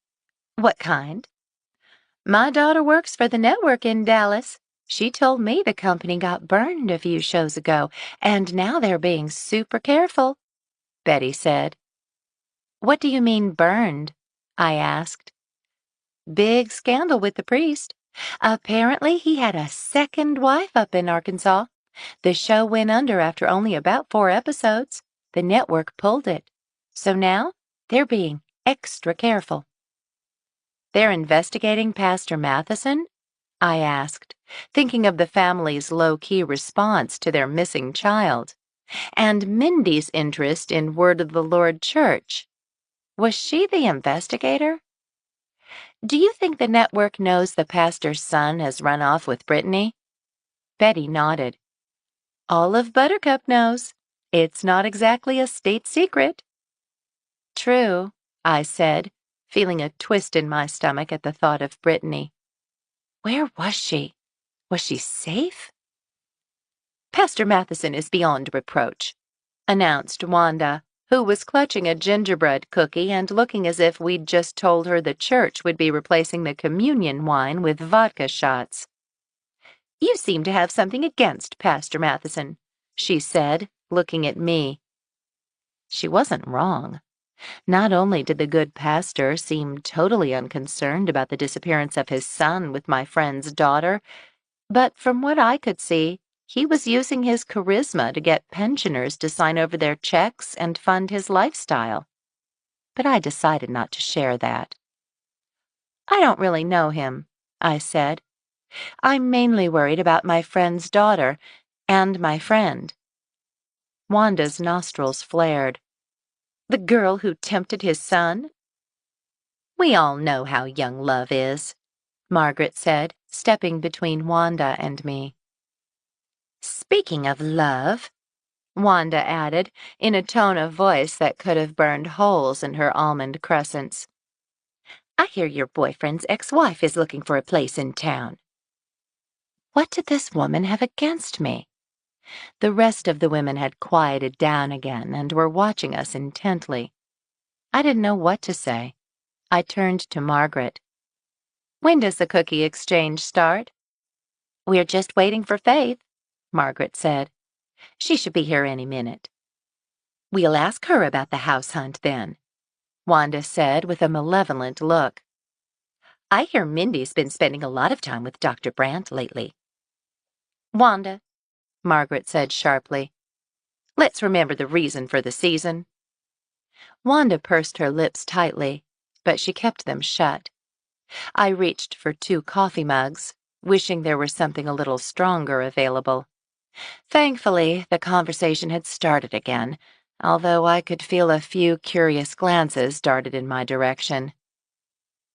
What kind? My daughter works for the network in Dallas. She told me the company got burned a few shows ago, and now they're being super careful, Betty said. What do you mean burned? I asked. Big scandal with the priest. Apparently he had a second wife up in Arkansas. The show went under after only about 4 episodes. The network pulled it. So now they're being extra careful. They're investigating Pastor Matheson? I asked, thinking of the family's low-key response to their missing child, and Mindy's interest in Word of the Lord Church. Was she the investigator? Do you think the network knows the pastor's son has run off with Brittany? Betty nodded. All of Buttercup knows. It's not exactly a state secret. True, I said, feeling a twist in my stomach at the thought of Brittany. Where was she? Was she safe? Pastor Matheson is beyond reproach, announced Wanda, who was clutching a gingerbread cookie and looking as if we'd just told her the church would be replacing the communion wine with vodka shots. You seem to have something against Pastor Matheson, she said, looking at me. She wasn't wrong. Not only did the good pastor seem totally unconcerned about the disappearance of his son with my friend's daughter, but from what I could see, he was using his charisma to get pensioners to sign over their checks and fund his lifestyle. But I decided not to share that. I don't really know him, I said. I'm mainly worried about my friend's daughter and my friend. Wanda's nostrils flared. The girl who tempted his son? We all know how young love is, Margaret said, stepping between Wanda and me. Speaking of love, Wanda added, in a tone of voice that could have burned holes in her almond crescents. I hear your boyfriend's ex-wife is looking for a place in town. What did this woman have against me? The rest of the women had quieted down again and were watching us intently. I didn't know what to say. I turned to Margaret. When does the cookie exchange start? We're just waiting for Faith, Margaret said. She should be here any minute. We'll ask her about the house hunt then, Wanda said with a malevolent look. I hear Mindy's been spending a lot of time with Dr. Brandt lately. Wanda, Margaret said sharply, let's remember the reason for the season. Wanda pursed her lips tightly, but she kept them shut. I reached for 2 coffee mugs, wishing there were something a little stronger available. Thankfully, the conversation had started again, although I could feel a few curious glances darted in my direction.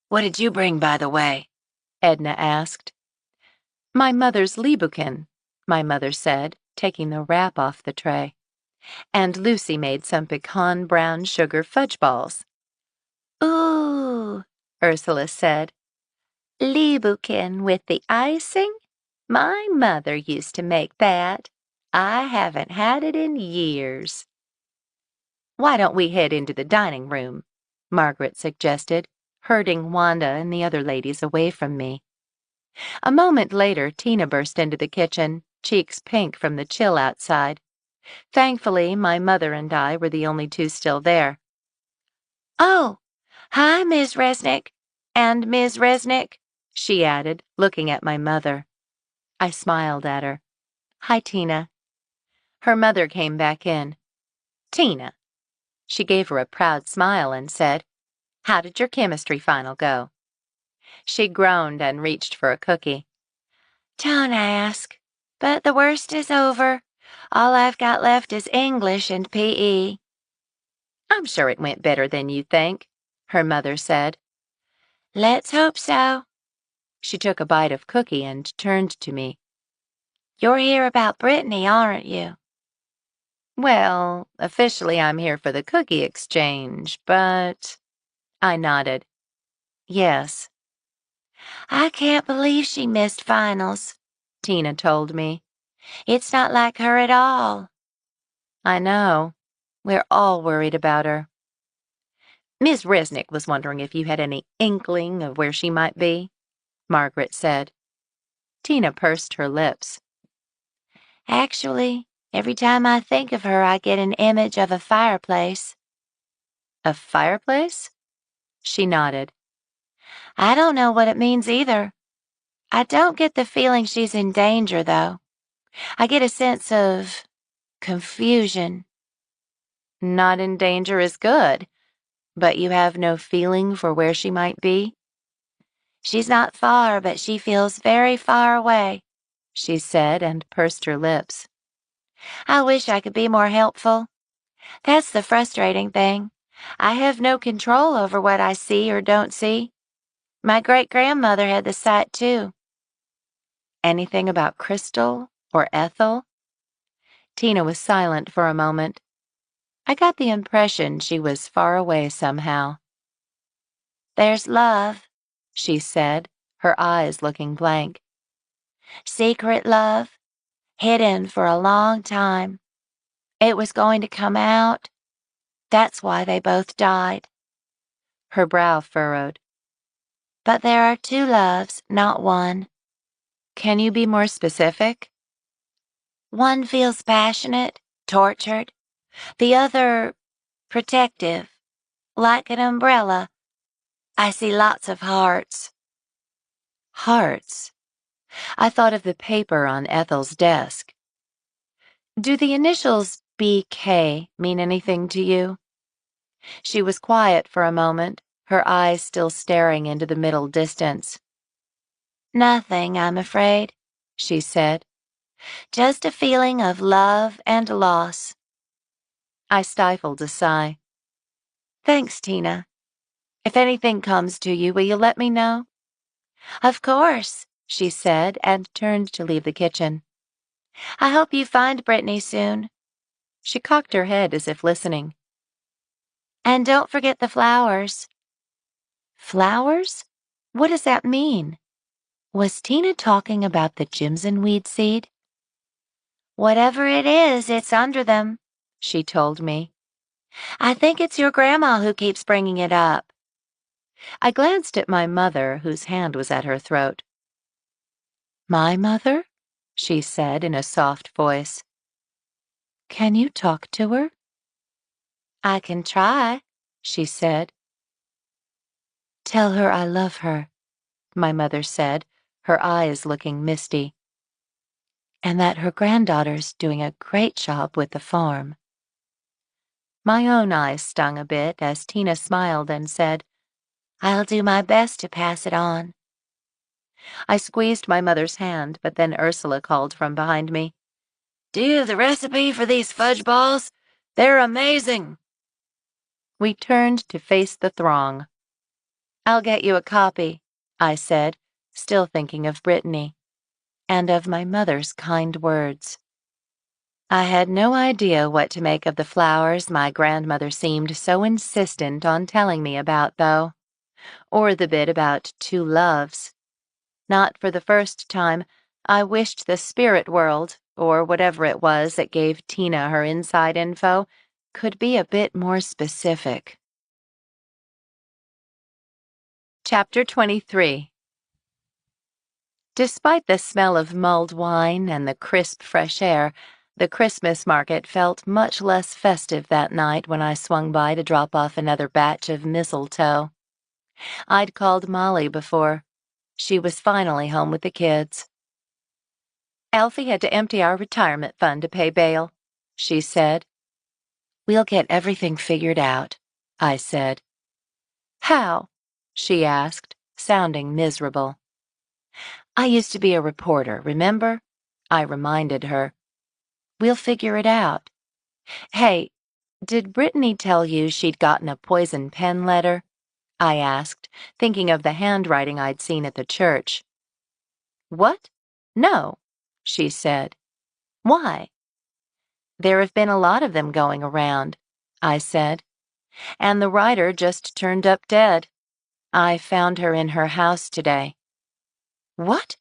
What did you bring, by the way? Edna asked. My mother's Liebuchen, my mother said, taking the wrap off the tray. And Lucy made some pecan brown sugar fudge balls. Ooh, Ursula said. Liebuchen with the icing? My mother used to make that. I haven't had it in years. Why don't we head into the dining room? Margaret suggested, herding Wanda and the other ladies away from me. A moment later, Tina burst into the kitchen, cheeks pink from the chill outside. Thankfully, my mother and I were the only 2 still there. Oh, hi, Ms. Resnick. And Ms. Resnick, she added, looking at my mother. I smiled at her. Hi, Tina. Her mother came back in. Tina. She gave her a proud smile and said, How did your chemistry final go? She groaned and reached for a cookie. Don't ask. But the worst is over. All I've got left is English and PE. I'm sure it went better than you think, her mother said. Let's hope so. She took a bite of cookie and turned to me. You're here about Brittany, aren't you? Well, officially I'm here for the cookie exchange, but... I nodded. Yes. I can't believe she missed finals, Tina told me. It's not like her at all. I know. We're all worried about her. Miss Resnick was wondering if you had any inkling of where she might be, Margaret said. Tina pursed her lips. Actually, every time I think of her, I get an image of a fireplace. A fireplace? She nodded. I don't know what it means either. I don't get the feeling she's in danger, though. I get a sense of confusion. Not in danger is good, but you have no feeling for where she might be? She's not far, but she feels very far away, she said and pursed her lips. I wish I could be more helpful. That's the frustrating thing. I have no control over what I see or don't see. My great-grandmother had the sight, too. Anything about Crystal or Ethel? Tina was silent for a moment. I got the impression she was far away somehow. There's love, she said, her eyes looking blank. Secret love, hidden for a long time. It was going to come out. That's why they both died. Her brow furrowed. But there are 2 loves, not one. Can you be more specific? One feels passionate, tortured. The other, protective, like an umbrella. I see lots of hearts. Hearts? I thought of the paper on Ethel's desk. Do the initials BK mean anything to you? She was quiet for a moment, her eyes still staring into the middle distance. Nothing, I'm afraid, she said. Just a feeling of love and loss. I stifled a sigh. Thanks, Tina. If anything comes to you, will you let me know? Of course, she said and turned to leave the kitchen. I hope you find Brittany soon. She cocked her head as if listening. And don't forget the flowers. Flowers? What does that mean? Was Tina talking about the jimson weed seed? Whatever it is, it's under them, she told me. I think it's your grandma who keeps bringing it up. I glanced at my mother, whose hand was at her throat. My mother? She said in a soft voice. Can you talk to her? I can try, she said, Tell her I love her, my mother said, her eyes looking misty, and that her granddaughter's doing a great job with the farm. My own eyes stung a bit as Tina smiled and said, I'll do my best to pass it on. I squeezed my mother's hand, but then Ursula called from behind me, Do you have the recipe for these fudge balls? They're amazing. We turned to face the throng. I'll get you a copy, I said, still thinking of Brittany, and of my mother's kind words. I had no idea what to make of the flowers my grandmother seemed so insistent on telling me about, though, or the bit about two loves. Not for the first time, I wished the spirit world, or whatever it was that gave Tina her inside info, could be a bit more specific. Chapter 23. Despite the smell of mulled wine and the crisp fresh air, the Christmas market felt much less festive that night when I swung by to drop off another batch of mistletoe. I'd called Molly before. She was finally home with the kids. Alfie had to empty our retirement fund to pay bail, she said. We'll get everything figured out, I said. How? She asked, sounding miserable. I used to be a reporter, remember? I reminded her. We'll figure it out. Hey, did Brittany tell you she'd gotten a poison pen letter? I asked, thinking of the handwriting I'd seen at the church. What? No, she said. Why? There have been a lot of them going around, I said, and the writer just turned up dead. I found her in her house today. What?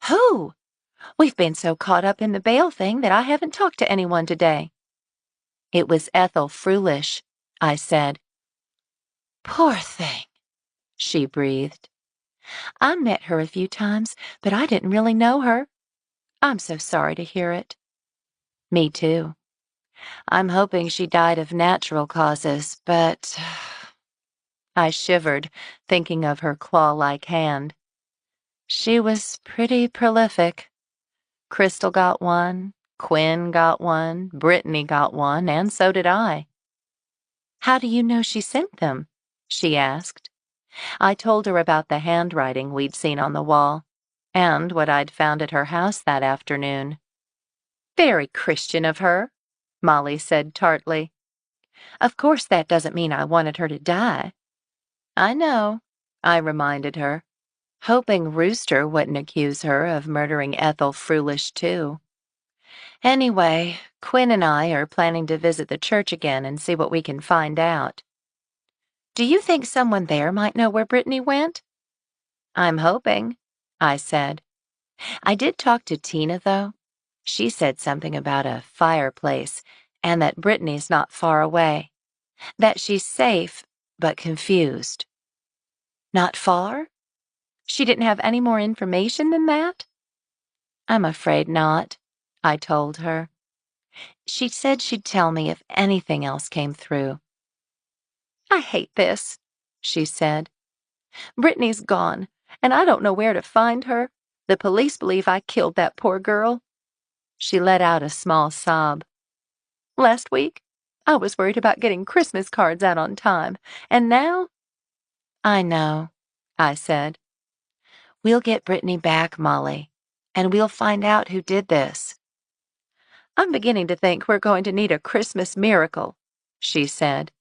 Who? We've been so caught up in the bail thing that I haven't talked to anyone today. It was Ethel Frulish, I said. Poor thing, she breathed. I met her a few times, but I didn't really know her. I'm so sorry to hear it. Me too. I'm hoping she died of natural causes, but... I shivered, thinking of her claw-like hand. She was pretty prolific. Crystal got one, Quinn got one, Brittany got one, and so did I. How do you know she sent them? She asked. I told her about the handwriting we'd seen on the wall, and what I'd found at her house that afternoon. Very Christian of her, Molly said tartly. Of course that doesn't mean I wanted her to die. I know, I reminded her, hoping Rooster wouldn't accuse her of murdering Ethel Frulish too. Anyway, Quinn and I are planning to visit the church again and see what we can find out. Do you think someone there might know where Brittany went? I'm hoping, I said. I did talk to Tina, though. She said something about a fireplace and that Brittany's not far away. That she's safe, but confused. Not far? She didn't have any more information than that? I'm afraid not, I told her. She said she'd tell me if anything else came through. I hate this, she said. Brittany's gone, and I don't know where to find her. The police believe I killed that poor girl. She let out a small sob. Last week, I was worried about getting Christmas cards out on time, and now... I know, I said. We'll get Brittany back, Molly, and we'll find out who did this. I'm beginning to think we're going to need a Christmas miracle, she said.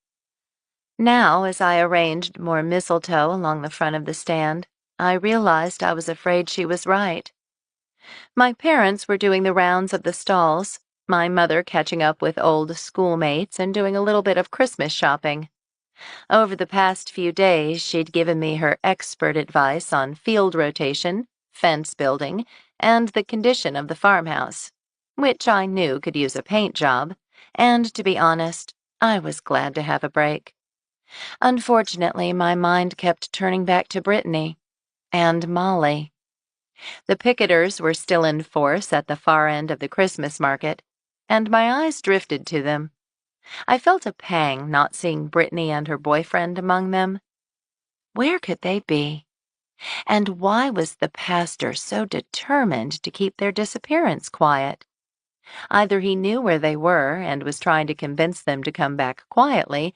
Now, as I arranged more mistletoe along the front of the stand, I realized I was afraid she was right. My parents were doing the rounds of the stalls, my mother catching up with old schoolmates and doing a little bit of Christmas shopping. Over the past few days, she'd given me her expert advice on field rotation, fence building, and the condition of the farmhouse, which I knew could use a paint job, and to be honest, I was glad to have a break. Unfortunately, my mind kept turning back to Brittany and Molly. The picketers were still in force at the far end of the Christmas market, and my eyes drifted to them. I felt a pang not seeing Brittany and her boyfriend among them. Where could they be? And why was the pastor so determined to keep their disappearance quiet? Either he knew where they were and was trying to convince them to come back quietly,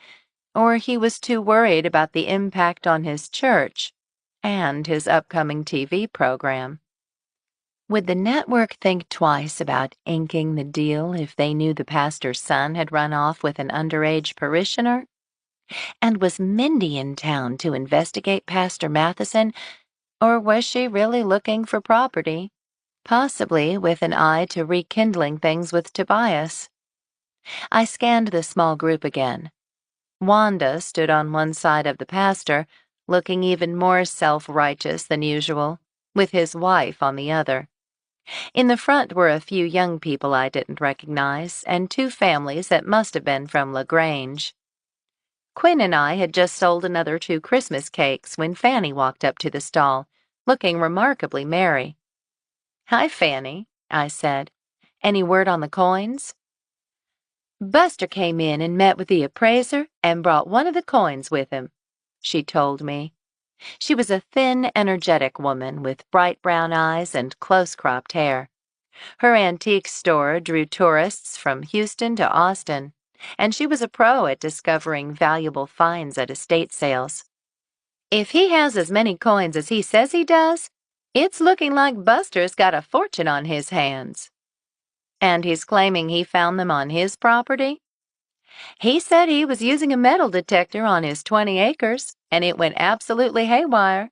or he was too worried about the impact on his church and his upcoming TV program. Would the network think twice about inking the deal if they knew the pastor's son had run off with an underage parishioner? And was Mindy in town to investigate Pastor Matheson, or was she really looking for property, possibly with an eye to rekindling things with Tobias? I scanned the small group again. Wanda stood on one side of the pastor, looking even more self-righteous than usual, with his wife on the other. In the front were a few young people I didn't recognize, and two families that must have been from LaGrange. Quinn and I had just sold another 2 Christmas cakes when Fanny walked up to the stall, looking remarkably merry. "Hi, Fanny," I said. "Any word on the coins?" "Buster came in and met with the appraiser and brought one of the coins with him," she told me. She was a thin, energetic woman with bright brown eyes and close-cropped hair. Her antique store drew tourists from Houston to Austin, and she was a pro at discovering valuable finds at estate sales. "If he has as many coins as he says he does, it's looking like Buster's got a fortune on his hands." "And he's claiming he found them on his property?" "He said he was using a metal detector on his 20 acres, and it went absolutely haywire.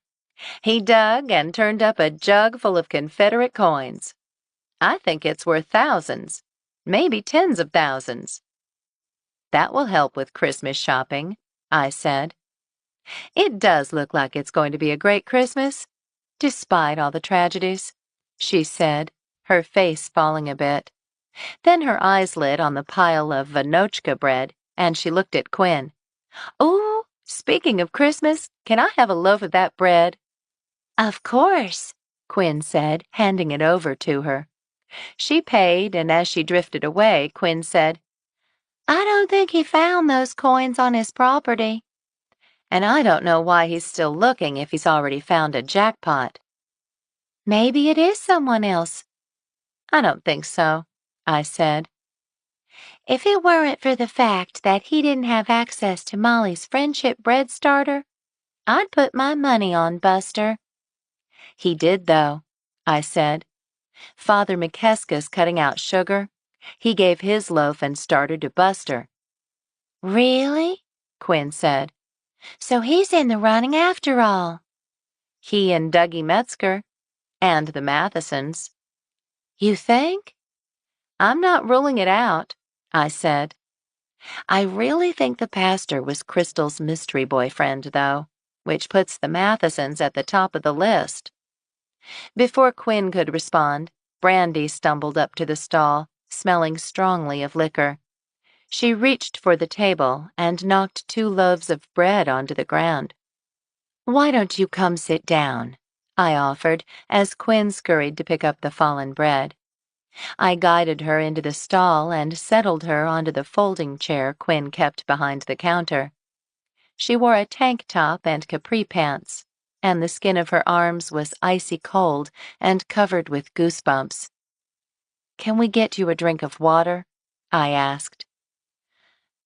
He dug and turned up a jug full of Confederate coins. I think it's worth thousands, maybe tens of thousands." "That will help with Christmas shopping," I said. "It does look like it's going to be a great Christmas, despite all the tragedies," she said, her face falling a bit. Then her eyes lit on the pile of Vanochka bread, and she looked at Quinn. "Ooh, speaking of Christmas, can I have a loaf of that bread?" "Of course," Quinn said, handing it over to her. She paid, and as she drifted away, Quinn said, "I don't think he found those coins on his property. And I don't know why he's still looking if he's already found a jackpot." "Maybe it is someone else." "I don't think so," I said. "If it weren't for the fact that he didn't have access to Molly's friendship bread starter, I'd put my money on Buster." "He did, though," I said. "Father McKeska's cutting out sugar. He gave his loaf and starter to Buster." "Really?" Quinn said. "So he's in the running after all." "He and Dougie Metzger. And the Mathesons." "You think?" "I'm not ruling it out," I said. I really think the pastor was Crystal's mystery boyfriend, though, which puts the Mathesons at the top of the list. Before Quinn could respond, Brandy stumbled up to the stall, smelling strongly of liquor. She reached for the table and knocked 2 loaves of bread onto the ground. "Why don't you come sit down?" I offered as Quinn scurried to pick up the fallen bread. I guided her into the stall and settled her onto the folding chair Quinn kept behind the counter. She wore a tank top and capri pants, and the skin of her arms was icy cold and covered with goosebumps. "Can we get you a drink of water?" I asked.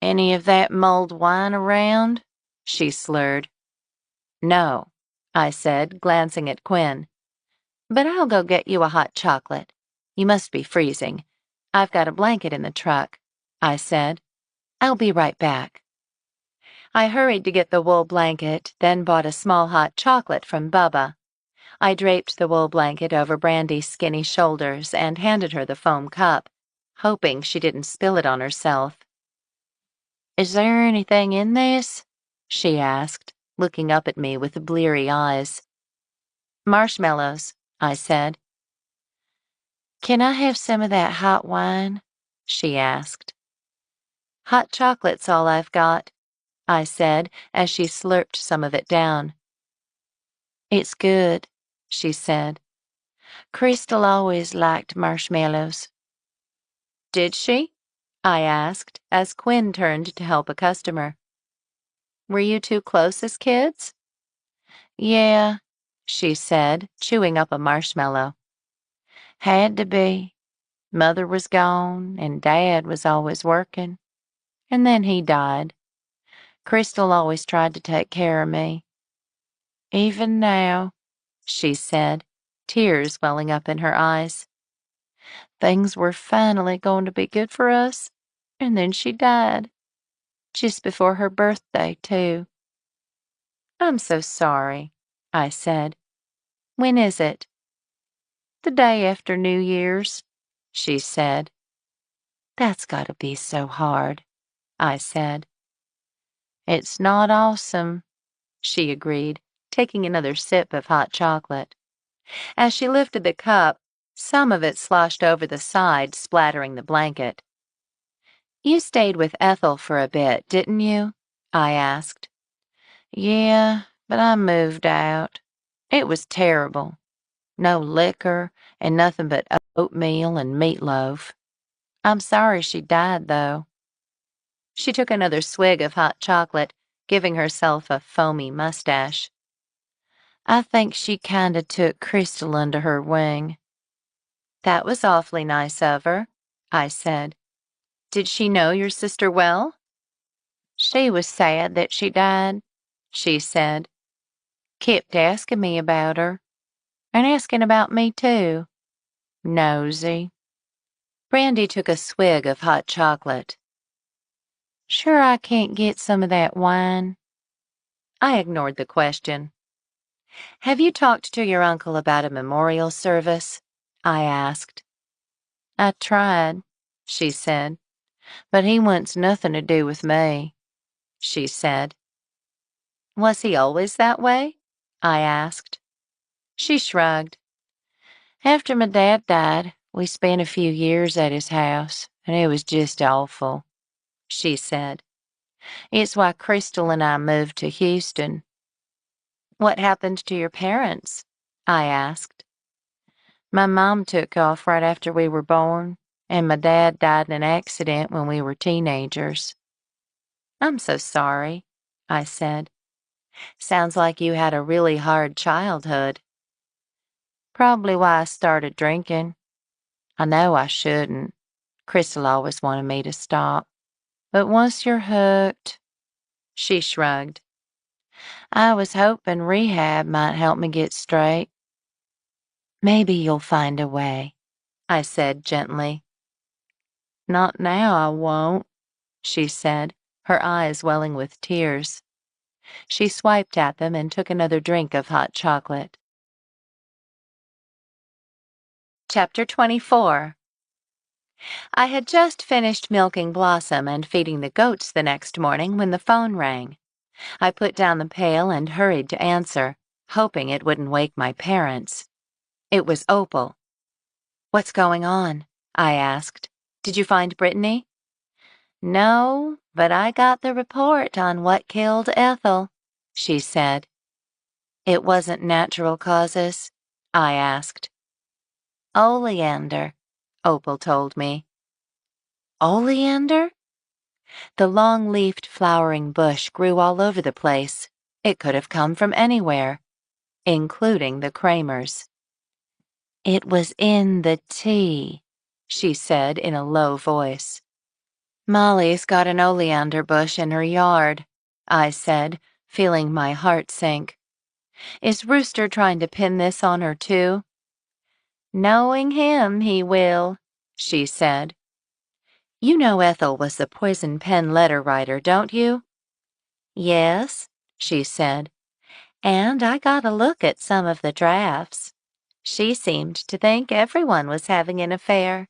"Any of that mulled wine around?" she slurred. "No," I said, glancing at Quinn. "But I'll go get you a hot chocolate. You must be freezing. I've got a blanket in the truck," I said. "I'll be right back." I hurried to get the wool blanket, then bought a small hot chocolate from Bubba. I draped the wool blanket over Brandy's skinny shoulders and handed her the foam cup, hoping she didn't spill it on herself. "Is there anything in this?" she asked, looking up at me with bleary eyes. "Marshmallows," I said. "Can I have some of that hot wine?" she asked. "Hot chocolate's all I've got," I said as she slurped some of it down. "It's good," she said. "Crystal always liked marshmallows." "Did she?" I asked as Quinn turned to help a customer. "Were you 2 close as kids?" Yeah, she said, chewing up a marshmallow. Had to be. Mother was gone, and Dad was always working. And then he died. Crystal always tried to take care of me. Even now, she said, tears welling up in her eyes. Things were finally going to be good for us, and then she died. Just before her birthday, too. I'm so sorry, I said. When is it? The day after New Year's, she said. That's gotta be so hard, I said. It's not awesome, she agreed, taking another sip of hot chocolate. As she lifted the cup, some of it sloshed over the side, splattering the blanket. You stayed with Ethel for a bit, didn't you? I asked. Yeah, but I moved out. It was terrible. No liquor and nothing but oatmeal and meatloaf. I'm sorry she died, though. She took another swig of hot chocolate, giving herself a foamy mustache. I think she kinda took Crystal under her wing. That was awfully nice of her, I said. Did she know your sister well? She was sad that she died, she said. Kept asking me about her, and asking about me, too. Nosy. Brandy took a swig of hot chocolate. Sure I can't get some of that wine? I ignored the question. Have you talked to your uncle about a memorial service? I asked. I tried, she said, but he wants nothing to do with me, she said. Was he always that way? I asked. She shrugged. After my dad died, we spent a few years at his house, and it was just awful, she said. It's why Crystal and I moved to Houston. What happened to your parents? I asked. My mom took off right after we were born, and my dad died in an accident when we were teenagers. I'm so sorry, I said. Sounds like you had a really hard childhood. Probably why I started drinking. I know I shouldn't. Crystal always wanted me to stop. But once you're hooked, she shrugged. I was hoping rehab might help me get straight. Maybe you'll find a way, I said gently. Not now, I won't, she said, her eyes welling with tears. She swiped at them and took another drink of hot chocolate. Chapter 24. I had just finished milking Blossom and feeding the goats the next morning when the phone rang. I put down the pail and hurried to answer, hoping it wouldn't wake my parents. It was Opal. What's going on? I asked. Did you find Brittany? No, but I got the report on what killed Ethel, she said. It wasn't natural causes? I asked. Oleander, Opal told me. Oleander? The long-leafed flowering bush grew all over the place. It could have come from anywhere, including the Kramers. It was in the tea, she said in a low voice. Molly's got an oleander bush in her yard, I said, feeling my heart sink. Is Rooster trying to pin this on her too? Knowing him, he will, she said. You know Ethel was the poison pen letter writer, don't you? Yes, she said, and I got a look at some of the drafts. She seemed to think everyone was having an affair.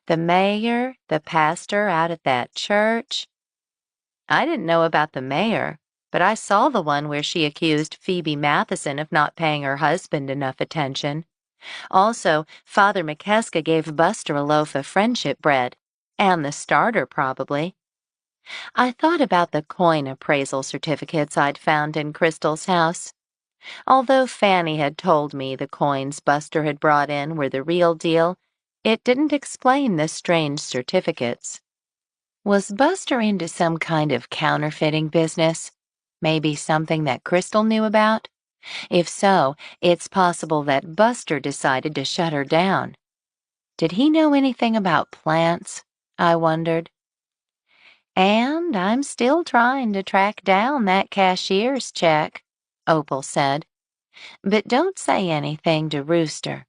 The mayor, the pastor out at that church. I didn't know about the mayor, but I saw the one where she accused Phoebe Matheson of not paying her husband enough attention. Also, Father McKeska gave Buster a loaf of friendship bread, and the starter probably. I thought about the coin appraisal certificates I'd found in Crystal's house. Although Fanny had told me the coins Buster had brought in were the real deal, it didn't explain the strange certificates. Was Buster into some kind of counterfeiting business? Maybe something that Crystal knew about? If so, it's possible that Buster decided to shut her down. Did he know anything about plants? I wondered. And I'm still trying to track down that cashier's check, Opal said. But don't say anything to Rooster.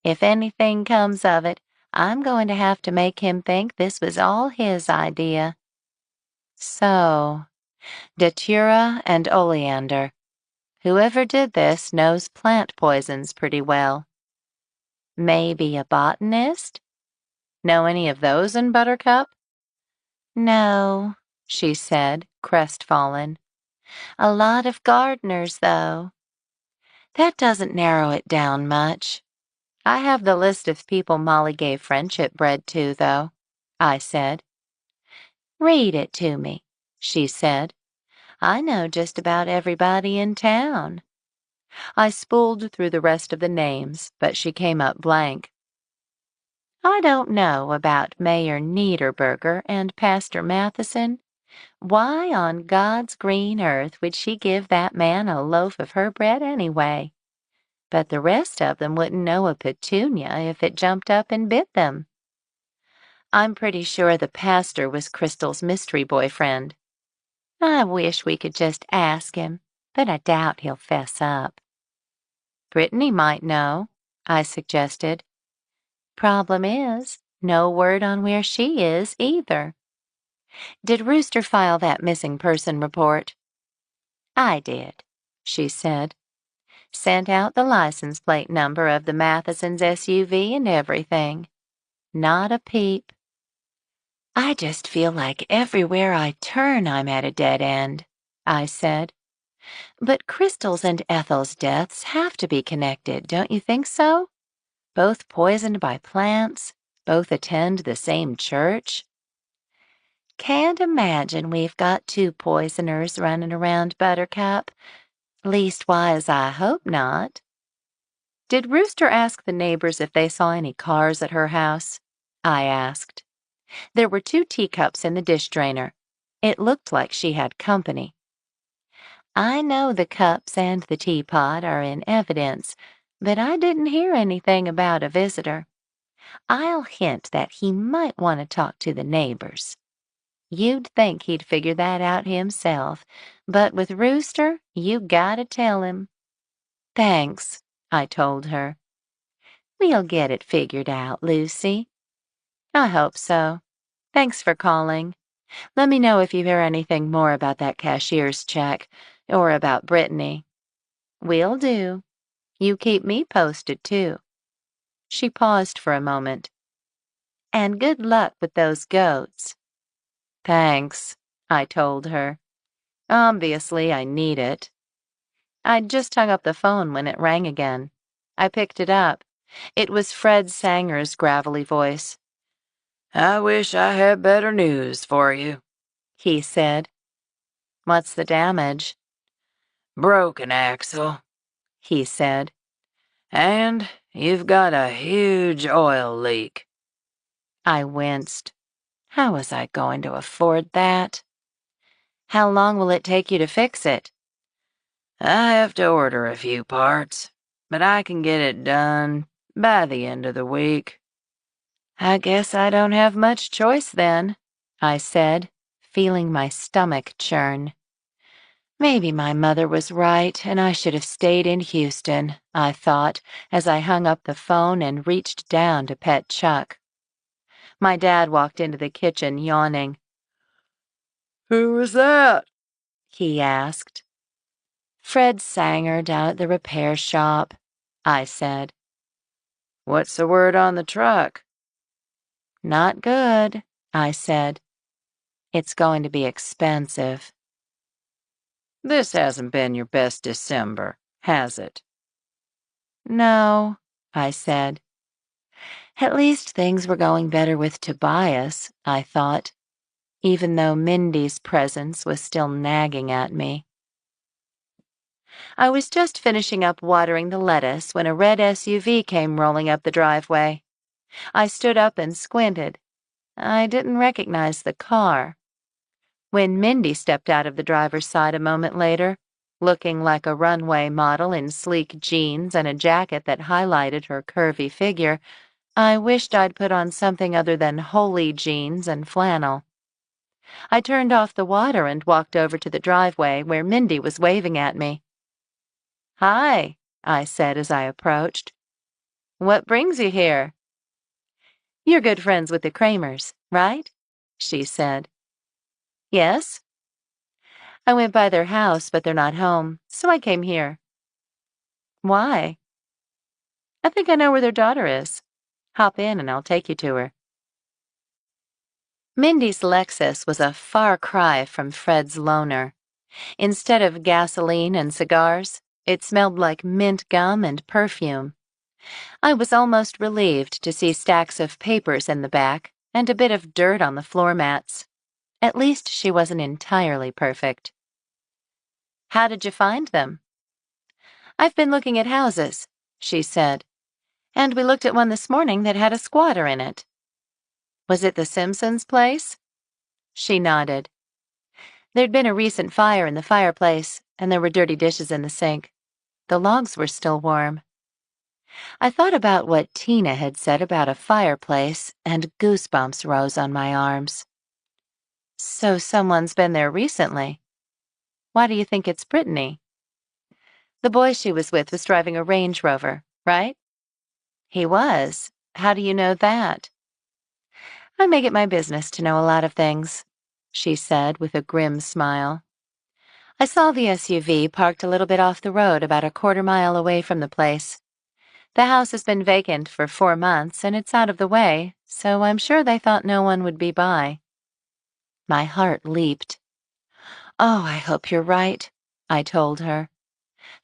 If anything comes of it, I'm going to have to make him think this was all his idea. So, Datura and oleander. Whoever did this knows plant poisons pretty well. Maybe a botanist? Know any of those in Buttercup? No, she said, crestfallen. A lot of gardeners, though. That doesn't narrow it down much. I have the list of people Molly gave friendship bread to, though, I said. Read it to me, she said. I know just about everybody in town. I spooled through the rest of the names, but she came up blank. I don't know about Mayor Niederberger and Pastor Matheson. Why on God's green earth would she give that man a loaf of her bread anyway? But the rest of them wouldn't know a petunia if it jumped up and bit them. I'm pretty sure the pastor was Crystal's mystery boyfriend. I wish we could just ask him, but I doubt he'll fess up. Brittany might know, I suggested. Problem is, no word on where she is either. Did Rooster file that missing person report? I did, she said. Sent out the license plate number of the Matheson's SUV and everything. Not a peep. I just feel like everywhere I turn I'm at a dead end, I said. But Crystal's and Ethel's deaths have to be connected, don't you think so? Both poisoned by plants, both attend the same church. Can't imagine we've got two poisoners running around Buttercup. Leastwise, I hope not. Did Rooster ask the neighbors if they saw any cars at her house? I asked. There were 2 teacups in the dish drainer. It looked like she had company. I know the cups and the teapot are in evidence, but I didn't hear anything about a visitor. I'll hint that he might want to talk to the neighbors. You'd think he'd figure that out himself, but with Rooster, you gotta tell him. Thanks, I told her. We'll get it figured out, Lucy. I hope so. Thanks for calling. Let me know if you hear anything more about that cashier's check, or about Brittany. Will do. You keep me posted, too. She paused for a moment. And good luck with those goats. Thanks, I told her. Obviously, I need it. I'd just hung up the phone when it rang again. I picked it up. It was Fred Sanger's gravelly voice. I wish I had better news for you, he said. What's the damage? Broken axle, he said. And you've got a huge oil leak. I winced. How was I going to afford that? How long will it take you to fix it? I have to order a few parts, but I can get it done by the end of the week. I guess I don't have much choice then, I said, feeling my stomach churn. Maybe my mother was right and I should have stayed in Houston, I thought, as I hung up the phone and reached down to pet Chuck. My dad walked into the kitchen, yawning. Who was that? He asked. Fred Sanger down at the repair shop, I said. What's the word on the truck? Not good, I said. It's going to be expensive. This hasn't been your best December, has it? No, I said. At least things were going better with Tobias, I thought, even though Mindy's presence was still nagging at me. I was just finishing up watering the lettuce when a red SUV came rolling up the driveway. I stood up and squinted. I didn't recognize the car. When Mindy stepped out of the driver's side a moment later, looking like a runway model in sleek jeans and a jacket that highlighted her curvy figure. I wished I'd put on something other than holey jeans and flannel. I turned off the water and walked over to the driveway where Mindy was waving at me. "Hi," I said as I approached. "What brings you here?" "You're good friends with the Kramers, right?" she said. "Yes." "I went by their house, but they're not home, so I came here." "Why?" "I think I know where their daughter is. Hop in and I'll take you to her." Mindy's Lexus was a far cry from Fred's loner. Instead of gasoline and cigars, it smelled like mint gum and perfume. I was almost relieved to see stacks of papers in the back and a bit of dirt on the floor mats. At least she wasn't entirely perfect. "How did you find them?" "I've been looking at houses," she said, "and we looked at one this morning that had a squatter in it." "Was it the Simpsons' place?" She nodded. There'd been a recent fire in the fireplace, and there were dirty dishes in the sink. The logs were still warm. I thought about what Tina had said about a fireplace, and goosebumps rose on my arms. "So someone's been there recently. Why do you think it's Brittany?" "The boy she was with was driving a Range Rover, right?" "He was. How do you know that?" "I make it my business to know a lot of things," she said with a grim smile. "I saw the SUV parked a little bit off the road about a quarter-mile away from the place. The house has been vacant for 4 months, and it's out of the way, so I'm sure they thought no one would be by." My heart leaped. "Oh, I hope you're right," I told her.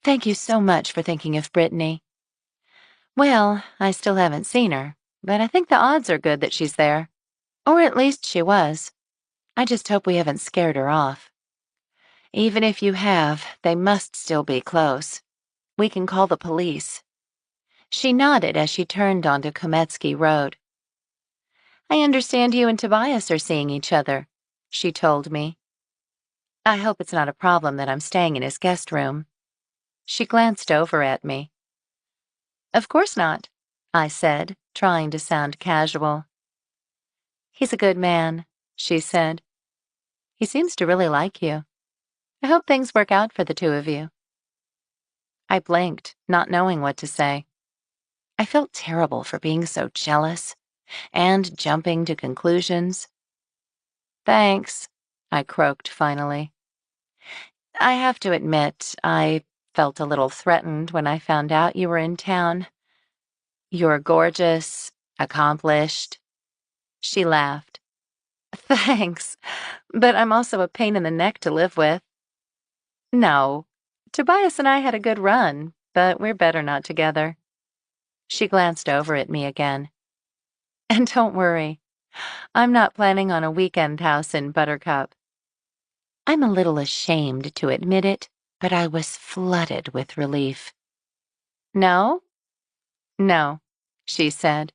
"Thank you so much for thinking of Brittany." "Well, I still haven't seen her, but I think the odds are good that she's there. Or at least she was. I just hope we haven't scared her off." "Even if you have, they must still be close. We can call the police." She nodded as she turned onto Kometsky Road. "I understand you and Tobias are seeing each other," she told me. "I hope it's not a problem that I'm staying in his guest room." She glanced over at me. "Of course not," I said, trying to sound casual. "He's a good man," she said. "He seems to really like you. I hope things work out for the two of you." I blinked, not knowing what to say. I felt terrible for being so jealous and jumping to conclusions. "Thanks," I croaked finally. "I have to admit, I felt a little threatened when I found out you were in town. You're gorgeous, accomplished." She laughed. "Thanks, but I'm also a pain in the neck to live with." "No, Tobias and I had a good run, but we're better not together." She glanced over at me again. "And don't worry, I'm not planning on a weekend house in Buttercup." I'm a little ashamed to admit it, but I was flooded with relief. "No?" "No," she said.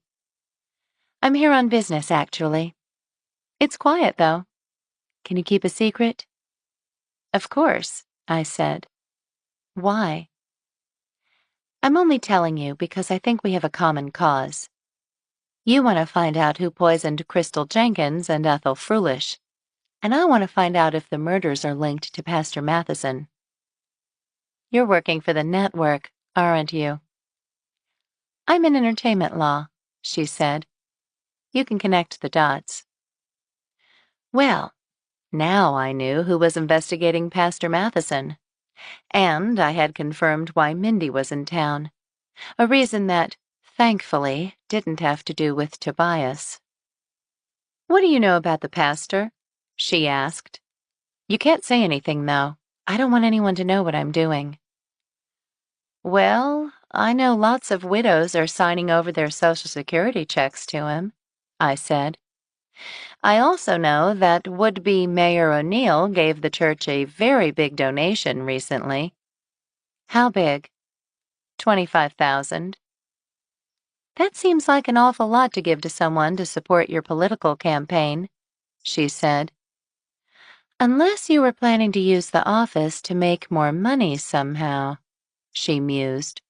"I'm here on business, actually. It's quiet, though. Can you keep a secret?" "Of course," I said. "Why?" "I'm only telling you because I think we have a common cause. You want to find out who poisoned Crystal Jenkins and Ethel Frulish, and I want to find out if the murders are linked to Pastor Matheson." "You're working for the network, aren't you?" "I'm in entertainment law," she said. "You can connect the dots." Well, now I knew who was investigating Pastor Matheson, and I had confirmed why Mindy was in town, a reason that, thankfully, didn't have to do with Tobias. "What do you know about the pastor?" she asked. "You can't say anything, though. I don't want anyone to know what I'm doing." "Well, I know lots of widows are signing over their Social Security checks to him," I said. "I also know that would-be Mayor O'Neill gave the church a very big donation recently." "How big?" $25,000. "That seems like an awful lot to give to someone to support your political campaign," she said. Unless you were planning to use the office to make more money somehow, she mused.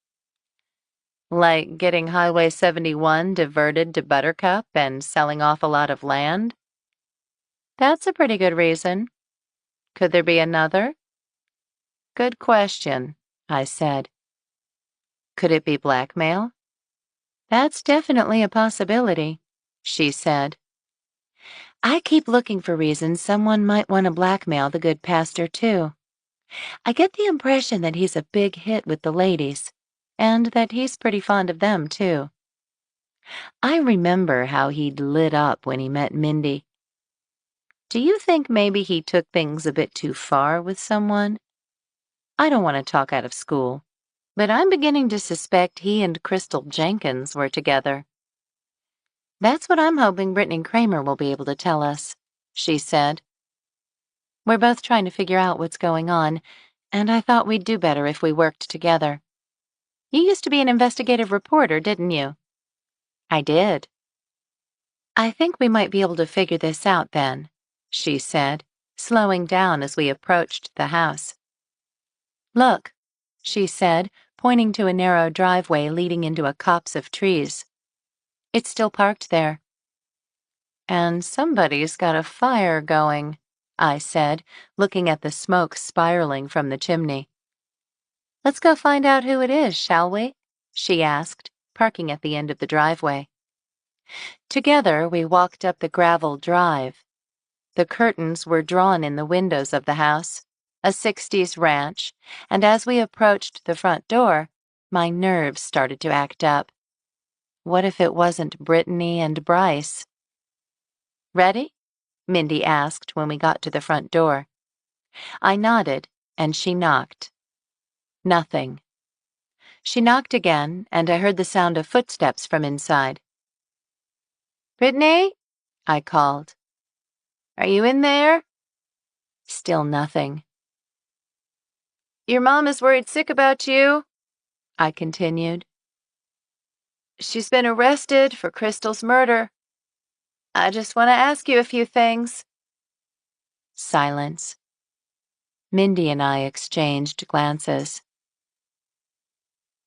Like getting Highway 71 diverted to Buttercup and selling off a lot of land? That's a pretty good reason. Could there be another? Good question, I said. Could it be blackmail? That's definitely a possibility, she said. I keep looking for reasons someone might want to blackmail the good pastor, too. I get the impression that he's a big hit with the ladies, and that he's pretty fond of them, too. I remember how he'd lit up when he met Mindy. Do you think maybe he took things a bit too far with someone? I don't want to talk out of school, but I'm beginning to suspect he and Crystal Jenkins were together. That's what I'm hoping Brittany Kramer will be able to tell us, she said. We're both trying to figure out what's going on, and I thought we'd do better if we worked together. You used to be an investigative reporter, didn't you? I did. I think we might be able to figure this out then, she said, slowing down as we approached the house. Look, she said, pointing to a narrow driveway leading into a copse of trees. It's still parked there. And somebody's got a fire going, I said, looking at the smoke spiraling from the chimney. Let's go find out who it is, shall we? She asked, parking at the end of the driveway. Together, we walked up the gravel drive. The curtains were drawn in the windows of the house, a 60s ranch, and as we approached the front door, my nerves started to act up. What if it wasn't Brittany and Bryce? Ready? Mindy asked when we got to the front door. I nodded, and she knocked. Nothing. She knocked again, and I heard the sound of footsteps from inside. Brittany? I called. Are you in there? Still nothing. Your mom is worried sick about you, I continued. She's been arrested for Crystal's murder. I just want to ask you a few things. Silence. Mindy and I exchanged glances.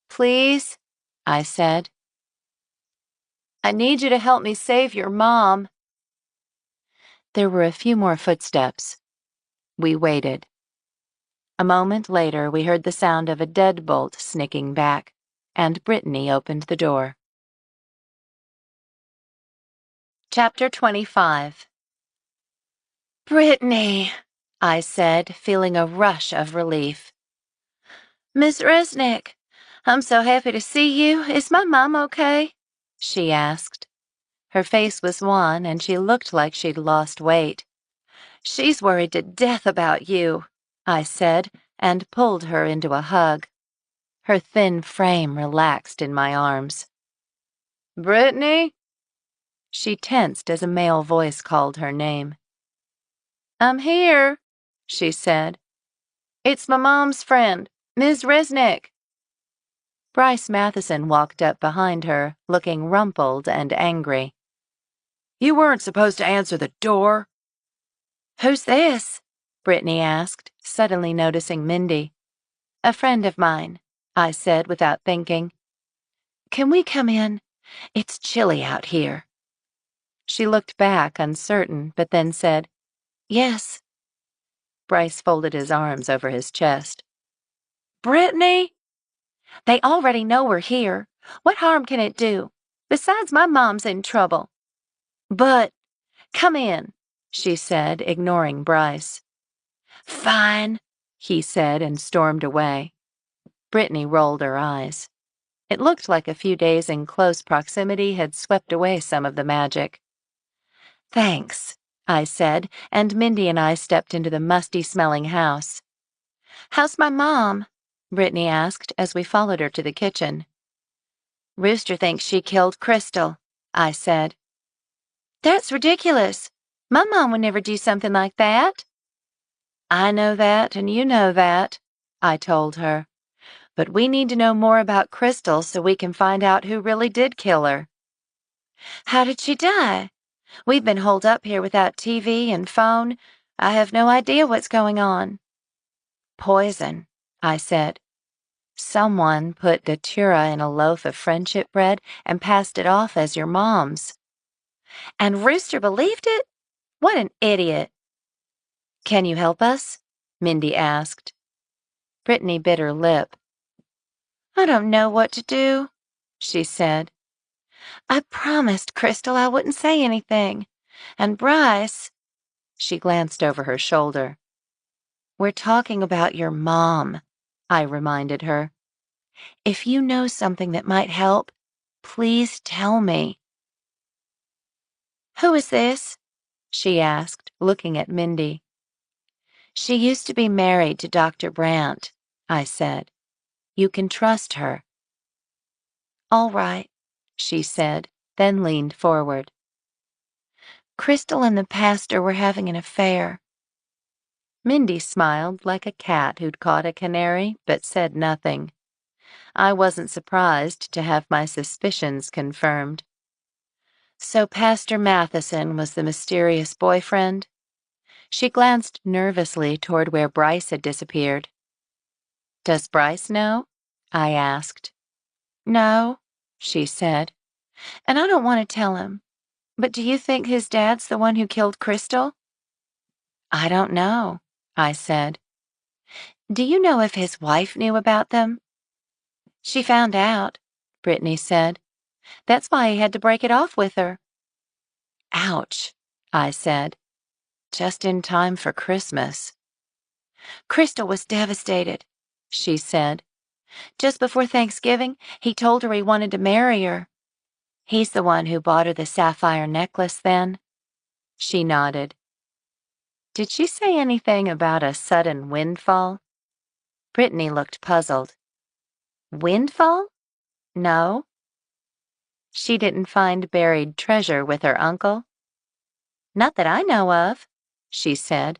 Please, I said. I need you to help me save your mom. There were a few more footsteps. We waited. A moment later, we heard the sound of a deadbolt snicking back, and Brittany opened the door. Chapter 25. Brittany, I said, feeling a rush of relief. Miss Resnick, I'm so happy to see you. Is my mom okay? She asked. Her face was wan, and she looked like she'd lost weight. She's worried to death about you, I said, and pulled her into a hug. Her thin frame relaxed in my arms. Brittany? She tensed as a male voice called her name. I'm here, she said. It's my mom's friend, Ms. Resnick. Bryce Matheson walked up behind her, looking rumpled and angry. You weren't supposed to answer the door. Who's this? Brittany asked, suddenly noticing Mindy. A friend of mine, I said without thinking. Can we come in? It's chilly out here. She looked back, uncertain, but then said, Yes. Bryce folded his arms over his chest. Brittany? They already know we're here. What harm can it do? Besides, my mom's in trouble. But, come in, she said, ignoring Bryce. Fine, he said and stormed away. Brittany rolled her eyes. It looked like a few days in close proximity had swept away some of the magic. Thanks, I said, and Mindy and I stepped into the musty-smelling house. How's my mom? Brittany asked as we followed her to the kitchen. Rooster thinks she killed Crystal, I said. That's ridiculous. My mom would never do something like that. I know that, and you know that, I told her. But we need to know more about Crystal so we can find out who really did kill her. How did she die? We've been holed up here without TV and phone. I have no idea what's going on. Poison, I said. Someone put datura in a loaf of friendship bread and passed it off as your mom's. And Rooster believed it? What an idiot. Can you help us? Mindy asked. Brittany bit her lip. I don't know what to do, she said. I promised Crystal I wouldn't say anything. And Bryce, she glanced over her shoulder. We're talking about your mom, I reminded her. If you know something that might help, please tell me. Who is this? She asked, looking at Mindy. She used to be married to Dr. Brandt, I said. You can trust her. All right, she said, then leaned forward. Crystal and the pastor were having an affair. Mindy smiled like a cat who'd caught a canary, but said nothing. I wasn't surprised to have my suspicions confirmed. So Pastor Matheson was the mysterious boyfriend? She glanced nervously toward where Bryce had disappeared. Does Bryce know? I asked. No, she said, and I don't want to tell him. But do you think his dad's the one who killed Crystal? I don't know, I said. Do you know if his wife knew about them? She found out, Brittany said. That's why he had to break it off with her. Ouch, I said. Just in time for Christmas. Crystal was devastated, she said. Just before Thanksgiving, he told her he wanted to marry her. He's the one who bought her the sapphire necklace then. She nodded. Did she say anything about a sudden windfall? Brittany looked puzzled. Windfall? No. She didn't find buried treasure with her uncle? Not that I know of, she said.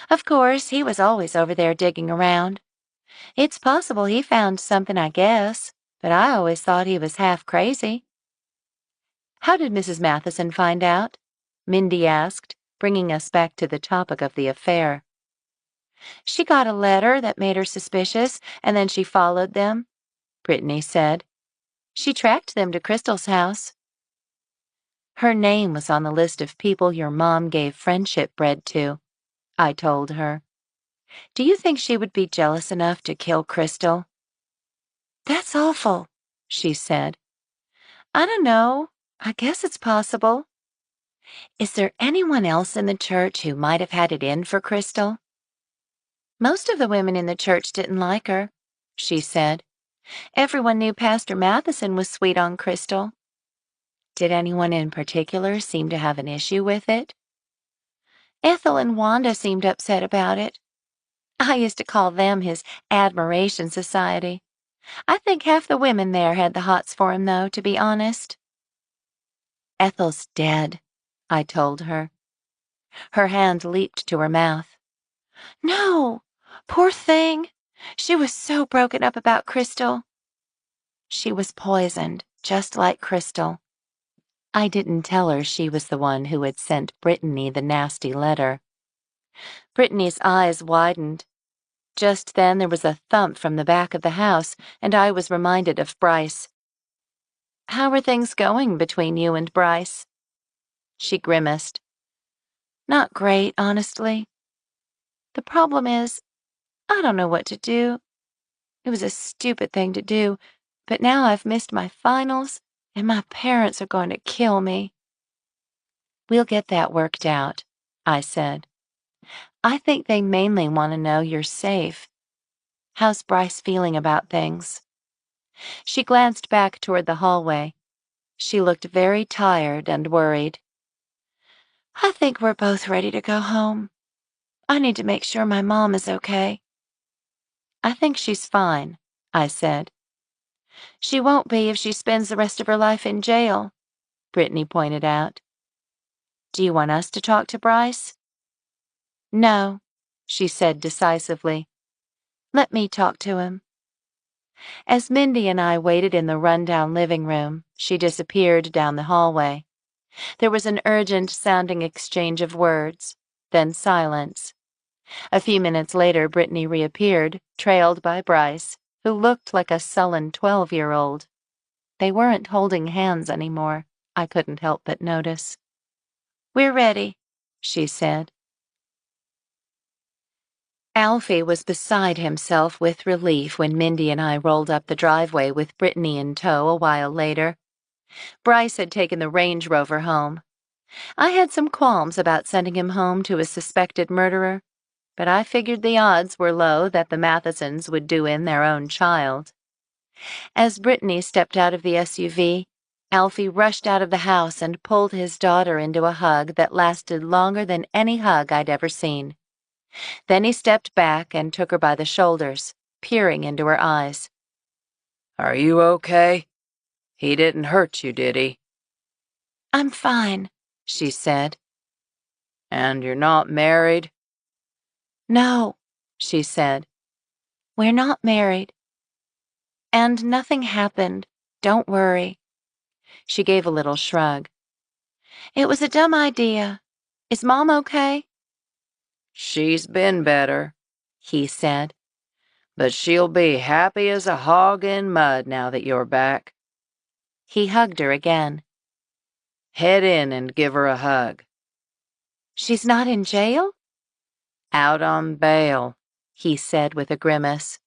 Of course, he was always over there digging around. It's possible he found something, I guess, but I always thought he was half crazy. How did Mrs. Matheson find out? Mindy asked, bringing us back to the topic of the affair. She got a letter that made her suspicious, and then she followed them, Brittany said. She tracked them to Crystal's house. Her name was on the list of people your mom gave friendship bread to, I told her. Do you think she would be jealous enough to kill Crystal? That's awful, she said. I don't know. I guess it's possible. Is there anyone else in the church who might have had it in for Crystal? Most of the women in the church didn't like her, she said. Everyone knew Pastor Matheson was sweet on Crystal. Did anyone in particular seem to have an issue with it? Ethel and Wanda seemed upset about it. I used to call them his Admiration Society. I think half the women there had the hots for him, though, to be honest. Ethel's dead, I told her. Her hand leaped to her mouth. No, poor thing. She was so broken up about Crystal. She was poisoned, just like Crystal. I didn't tell her she was the one who had sent Brittany the nasty letter. Brittany's eyes widened. Just then there was a thump from the back of the house, and I was reminded of Bryce. How are things going between you and Bryce? She grimaced. Not great, honestly. The problem is, I don't know what to do. It was a stupid thing to do, but now I've missed my finals, and my parents are going to kill me. We'll get that worked out, I said. I think they mainly want to know you're safe. How's Bryce feeling about things? She glanced back toward the hallway. She looked very tired and worried. I think we're both ready to go home. I need to make sure my mom is okay. I think she's fine, I said. She won't be if she spends the rest of her life in jail, Brittany pointed out. Do you want us to talk to Bryce? No, she said decisively. Let me talk to him. As Mindy and I waited in the rundown living room, she disappeared down the hallway. There was an urgent-sounding exchange of words. then silence. A few minutes later, Brittany reappeared, trailed by Bryce, who looked like a sullen 12-year-old. They weren't holding hands anymore, I couldn't help but notice. "We're ready," she said. Alfie was beside himself with relief when Mindy and I rolled up the driveway with Brittany in tow a while later. Bryce had taken the Range Rover home. I had some qualms about sending him home to a suspected murderer, but I figured the odds were low that the Mathesons would do in their own child. As Brittany stepped out of the SUV, Alfie rushed out of the house and pulled his daughter into a hug that lasted longer than any hug I'd ever seen. Then he stepped back and took her by the shoulders, peering into her eyes. "Are you okay? He didn't hurt you, did he?" "I'm fine," she said. "And you're not married?" "No," she said. "We're not married. And nothing happened. Don't worry." She gave a little shrug. "It was a dumb idea. Is Mom okay?" "She's been better," he said. "But she'll be happy as a hog in mud now that you're back." He hugged her again. "Head in and give her a hug." "She's not in jail?" "Out on bail," he said with a grimace.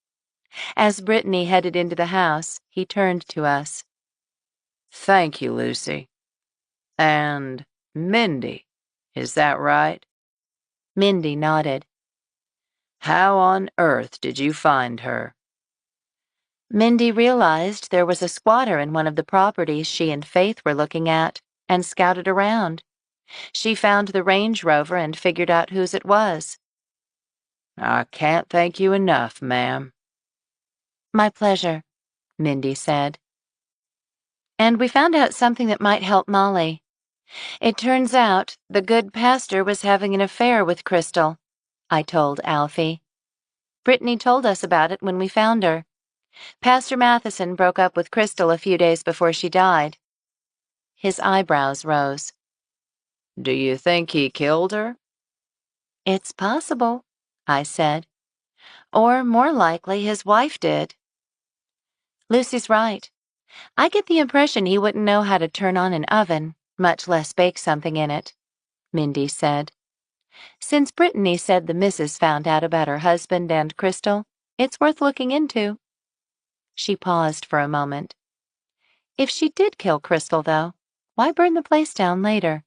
As Brittany headed into the house, he turned to us. "Thank you, Lucy. And Mindy, is that right?" Mindy nodded. "How on earth did you find her?" Mindy realized there was a squatter in one of the properties she and Faith were looking at, and scouted around. She found the Range Rover and figured out whose it was. "I can't thank you enough, ma'am." "My pleasure," Mindy said. "And we found out something that might help Molly. It turns out the good pastor was having an affair with Crystal," I told Alfie. "Brittany told us about it when we found her. Pastor Matheson broke up with Crystal a few days before she died." His eyebrows rose. "Do you think he killed her?" "It's possible," I said. "Or more likely his wife did." "Lucy's right. I get the impression he wouldn't know how to turn on an oven, much less bake something in it," Mindy said. "Since Brittany said the missus found out about her husband and Crystal, it's worth looking into." She paused for a moment. "If she did kill Crystal, though, why burn the place down later?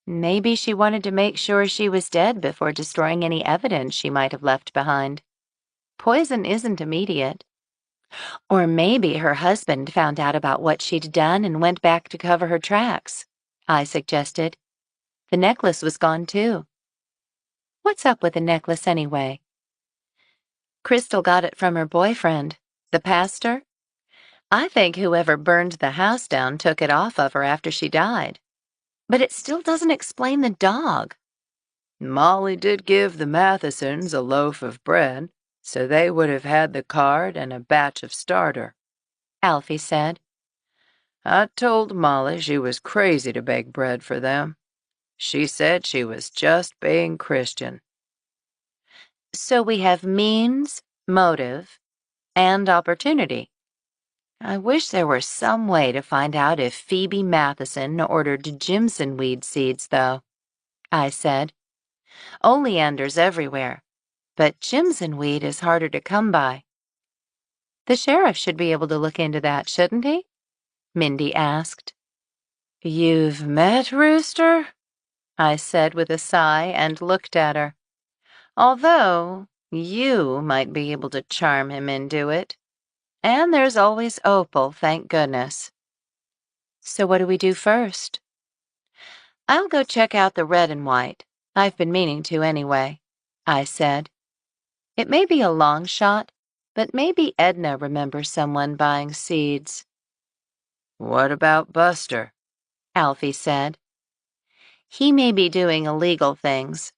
Maybe she wanted to make sure she was dead before destroying any evidence she might have left behind. Poison isn't immediate. Or maybe her husband found out about what she'd done and went back to cover her tracks," I suggested. "The necklace was gone, too." "What's up with the necklace, anyway?" "Crystal got it from her boyfriend, the pastor. I think whoever burned the house down took it off of her after she died. But it still doesn't explain the dog." "Molly did give the Mathesons a loaf of bread, so they would have had the card and a batch of starter," Alfie said. "I told Molly she was crazy to bake bread for them. She said she was just being Christian." "So we have means, motive, and opportunity. I wish there were some way to find out if Phoebe Matheson ordered Jimson weed seeds, though," I said. "Oleander's everywhere, but Jimson weed is harder to come by." "The sheriff should be able to look into that, shouldn't he?" Mindy asked. "You've met Rooster?" I said with a sigh and looked at her. "Although you might be able to charm him into it. And there's always Opal, thank goodness." "So what do we do first?" "I'll go check out the red and white. I've been meaning to anyway," I said. "It may be a long shot, but maybe Edna remembers someone buying seeds." "What about Buster?" Alfie said. "He may be doing illegal things,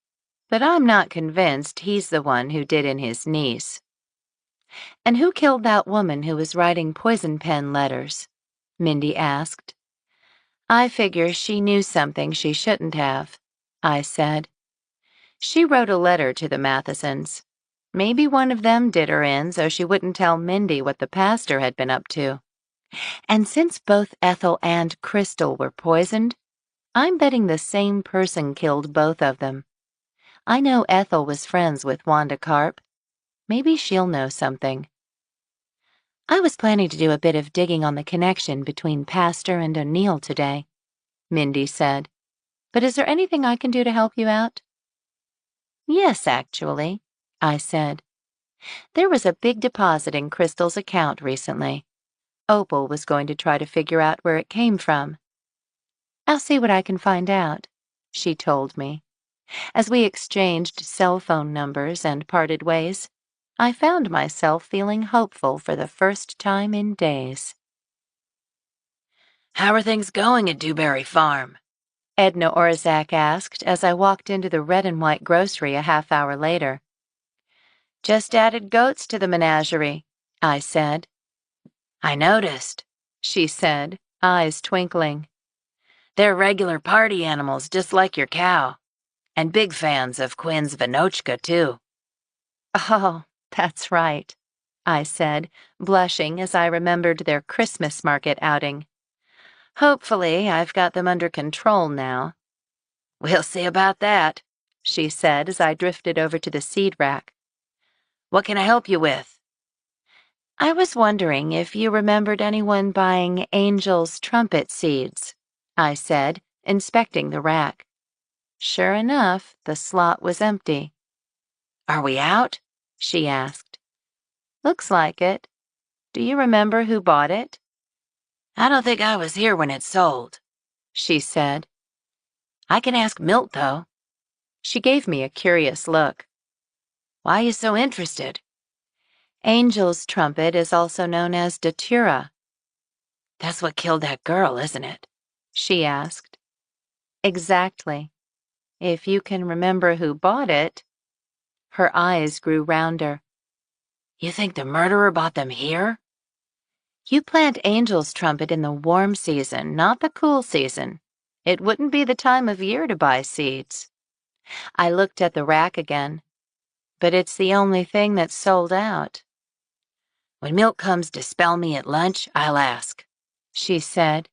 but I'm not convinced he's the one who did in his niece." "And who killed that woman who was writing poison pen letters?" Mindy asked. "I figure she knew something she shouldn't have," I said. She wrote a letter to the Mathesons. Maybe one of them did her in so she wouldn't tell Mindy what the pastor had been up to. And since both Ethel and Crystal were poisoned, I'm betting the same person killed both of them. I know Ethel was friends with Wanda Carp. Maybe she'll know something. I was planning to do a bit of digging on the connection between Pastor and O'Neill today, Mindy said. But is there anything I can do to help you out? Yes, actually, I said. There was a big deposit in Crystal's account recently. Opal was going to try to figure out where it came from. I'll see what I can find out, she told me. As we exchanged cell phone numbers and parted ways, I found myself feeling hopeful for the first time in days. How are things going at Dewberry Farm? Edna Orzak asked as I walked into the red and white grocery a half hour later. Just added goats to the menagerie, I said. I noticed, she said, eyes twinkling. They're regular party animals just like your cow. And big fans of Quinn's Vinochka, too. Oh, that's right, I said, blushing as I remembered their Christmas market outing. Hopefully, I've got them under control now. We'll see about that, she said as I drifted over to the seed rack. What can I help you with? I was wondering if you remembered anyone buying Angel's trumpet seeds, I said, inspecting the rack. Sure enough, the slot was empty. Are we out? She asked. Looks like it. Do you remember who bought it? I don't think I was here when it sold, she said. I can ask Milt, though. She gave me a curious look. Why are you so interested? Angel's trumpet is also known as datura. That's what killed that girl, isn't it? She asked. Exactly. If you can remember who bought it. Her eyes grew rounder. You think the murderer bought them here? You plant Angel's trumpet in the warm season, not the cool season. It wouldn't be the time of year to buy seeds. I looked at the rack again. But it's the only thing that's sold out. When Milt comes to spell me at lunch, I'll ask, she said.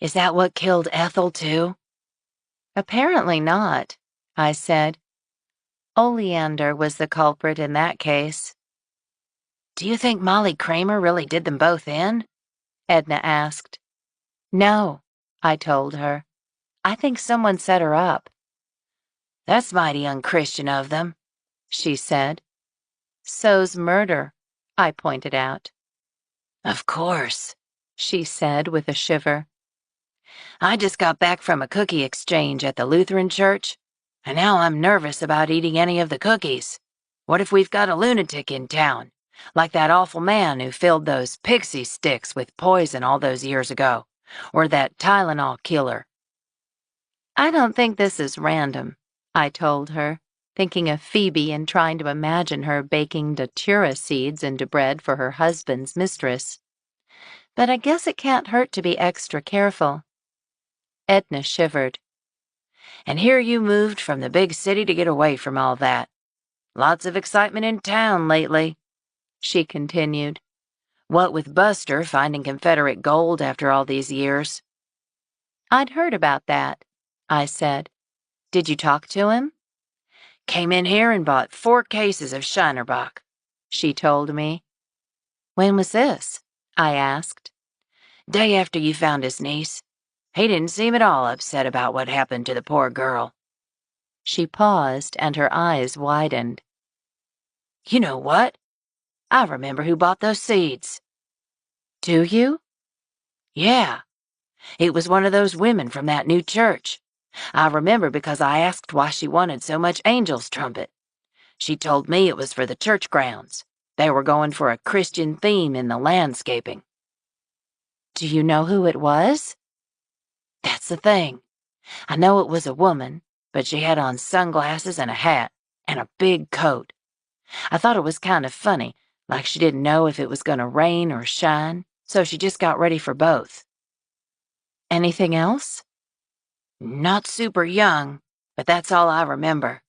Is that what killed Ethel, too? Apparently not, I said. Oleander was the culprit in that case. Do you think Molly Kramer really did them both in? Edna asked. No, I told her. I think someone set her up. That's mighty unchristian of them, she said. So's murder, I pointed out. Of course, she said with a shiver. I just got back from a cookie exchange at the Lutheran church, and now I'm nervous about eating any of the cookies. What if we've got a lunatic in town, like that awful man who filled those pixie sticks with poison all those years ago, or that Tylenol killer? I don't think this is random, I told her, thinking of Phoebe and trying to imagine her baking datura seeds into bread for her husband's mistress. But I guess it can't hurt to be extra careful. Edna shivered. And here you moved from the big city to get away from all that. Lots of excitement in town lately, she continued. What with Buster finding Confederate gold after all these years. I'd heard about that, I said. Did you talk to him? Came in here and bought 4 cases of Shinerbach, she told me. When was this? I asked. Day after you found his niece. He didn't seem at all upset about what happened to the poor girl. She paused and her eyes widened. You know what? I remember who bought those seeds. Do you? Yeah. It was one of those women from that new church. I remember because I asked why she wanted so much Angel's trumpet. She told me it was for the church grounds. They were going for a Christian theme in the landscaping. Do you know who it was? That's the thing. I know it was a woman, but she had on sunglasses and a hat and a big coat. I thought it was kind of funny, like she didn't know if it was going to rain or shine, so she just got ready for both. Anything else? Not super young, but that's all I remember.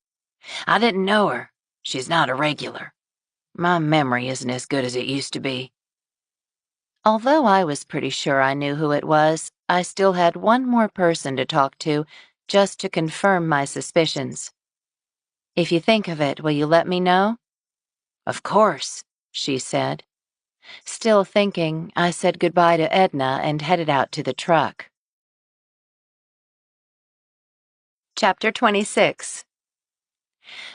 I didn't know her. She's not a regular. My memory isn't as good as it used to be. Although I was pretty sure I knew who it was, I still had one more person to talk to, just to confirm my suspicions. If you think of it, will you let me know? Of course, she said. Still thinking, I said goodbye to Edna and headed out to the truck. Chapter 26.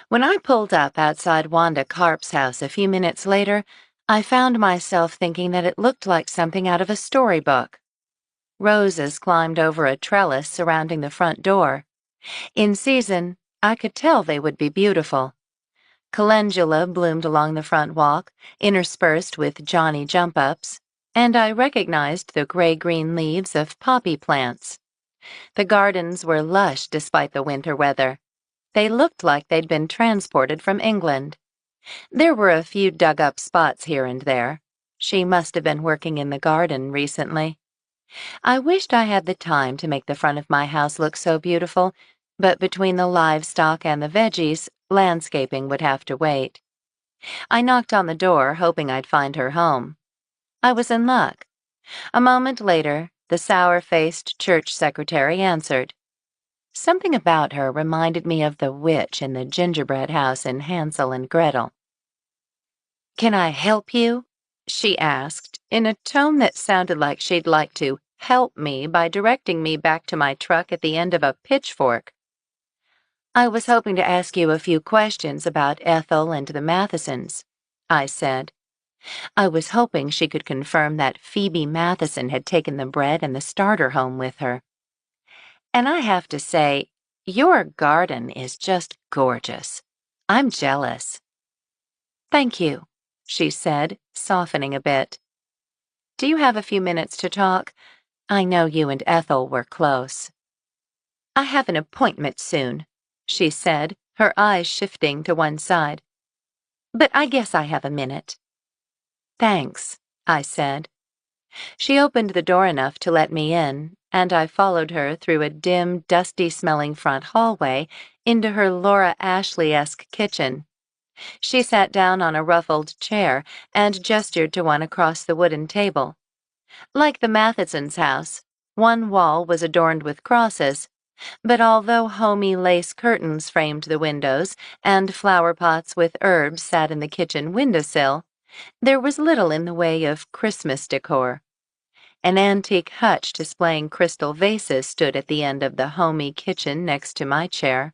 When I pulled up outside Wanda Karp's house a few minutes later, I found myself thinking that it looked like something out of a storybook. Roses climbed over a trellis surrounding the front door. In season, I could tell they would be beautiful. Calendula bloomed along the front walk, interspersed with Johnny jump-ups, and I recognized the gray-green leaves of poppy plants. The gardens were lush despite the winter weather. They looked like they'd been transported from England. There were a few dug-up spots here and there. She must have been working in the garden recently. I wished I had the time to make the front of my house look so beautiful, but between the livestock and the veggies, landscaping would have to wait. I knocked on the door, hoping I'd find her home. I was in luck. A moment later, the sour-faced church secretary answered. Something about her reminded me of the witch in the gingerbread house in Hansel and Gretel. "Can I help you?" she asked, in a tone that sounded like she'd like to help me by directing me back to my truck at the end of a pitchfork. "I was hoping to ask you a few questions about Ethel and the Mathesons," I said. I was hoping she could confirm that Phoebe Matheson had taken the bread and the starter home with her. "And I have to say, your garden is just gorgeous. I'm jealous." "Thank you," she said, softening a bit. "Do you have a few minutes to talk? I know you and Ethel were close." "I have an appointment soon," she said, her eyes shifting to one side. "But I guess I have a minute." "Thanks," I said. She opened the door enough to let me in, and I followed her through a dim, dusty-smelling front hallway into her Laura Ashley-esque kitchen. She sat down on a ruffled chair and gestured to one across the wooden table. Like the Mathesons' house, one wall was adorned with crosses, but although homey lace curtains framed the windows and flower pots with herbs sat in the kitchen windowsill, there was little in the way of Christmas decor. An antique hutch displaying crystal vases stood at the end of the homey kitchen next to my chair.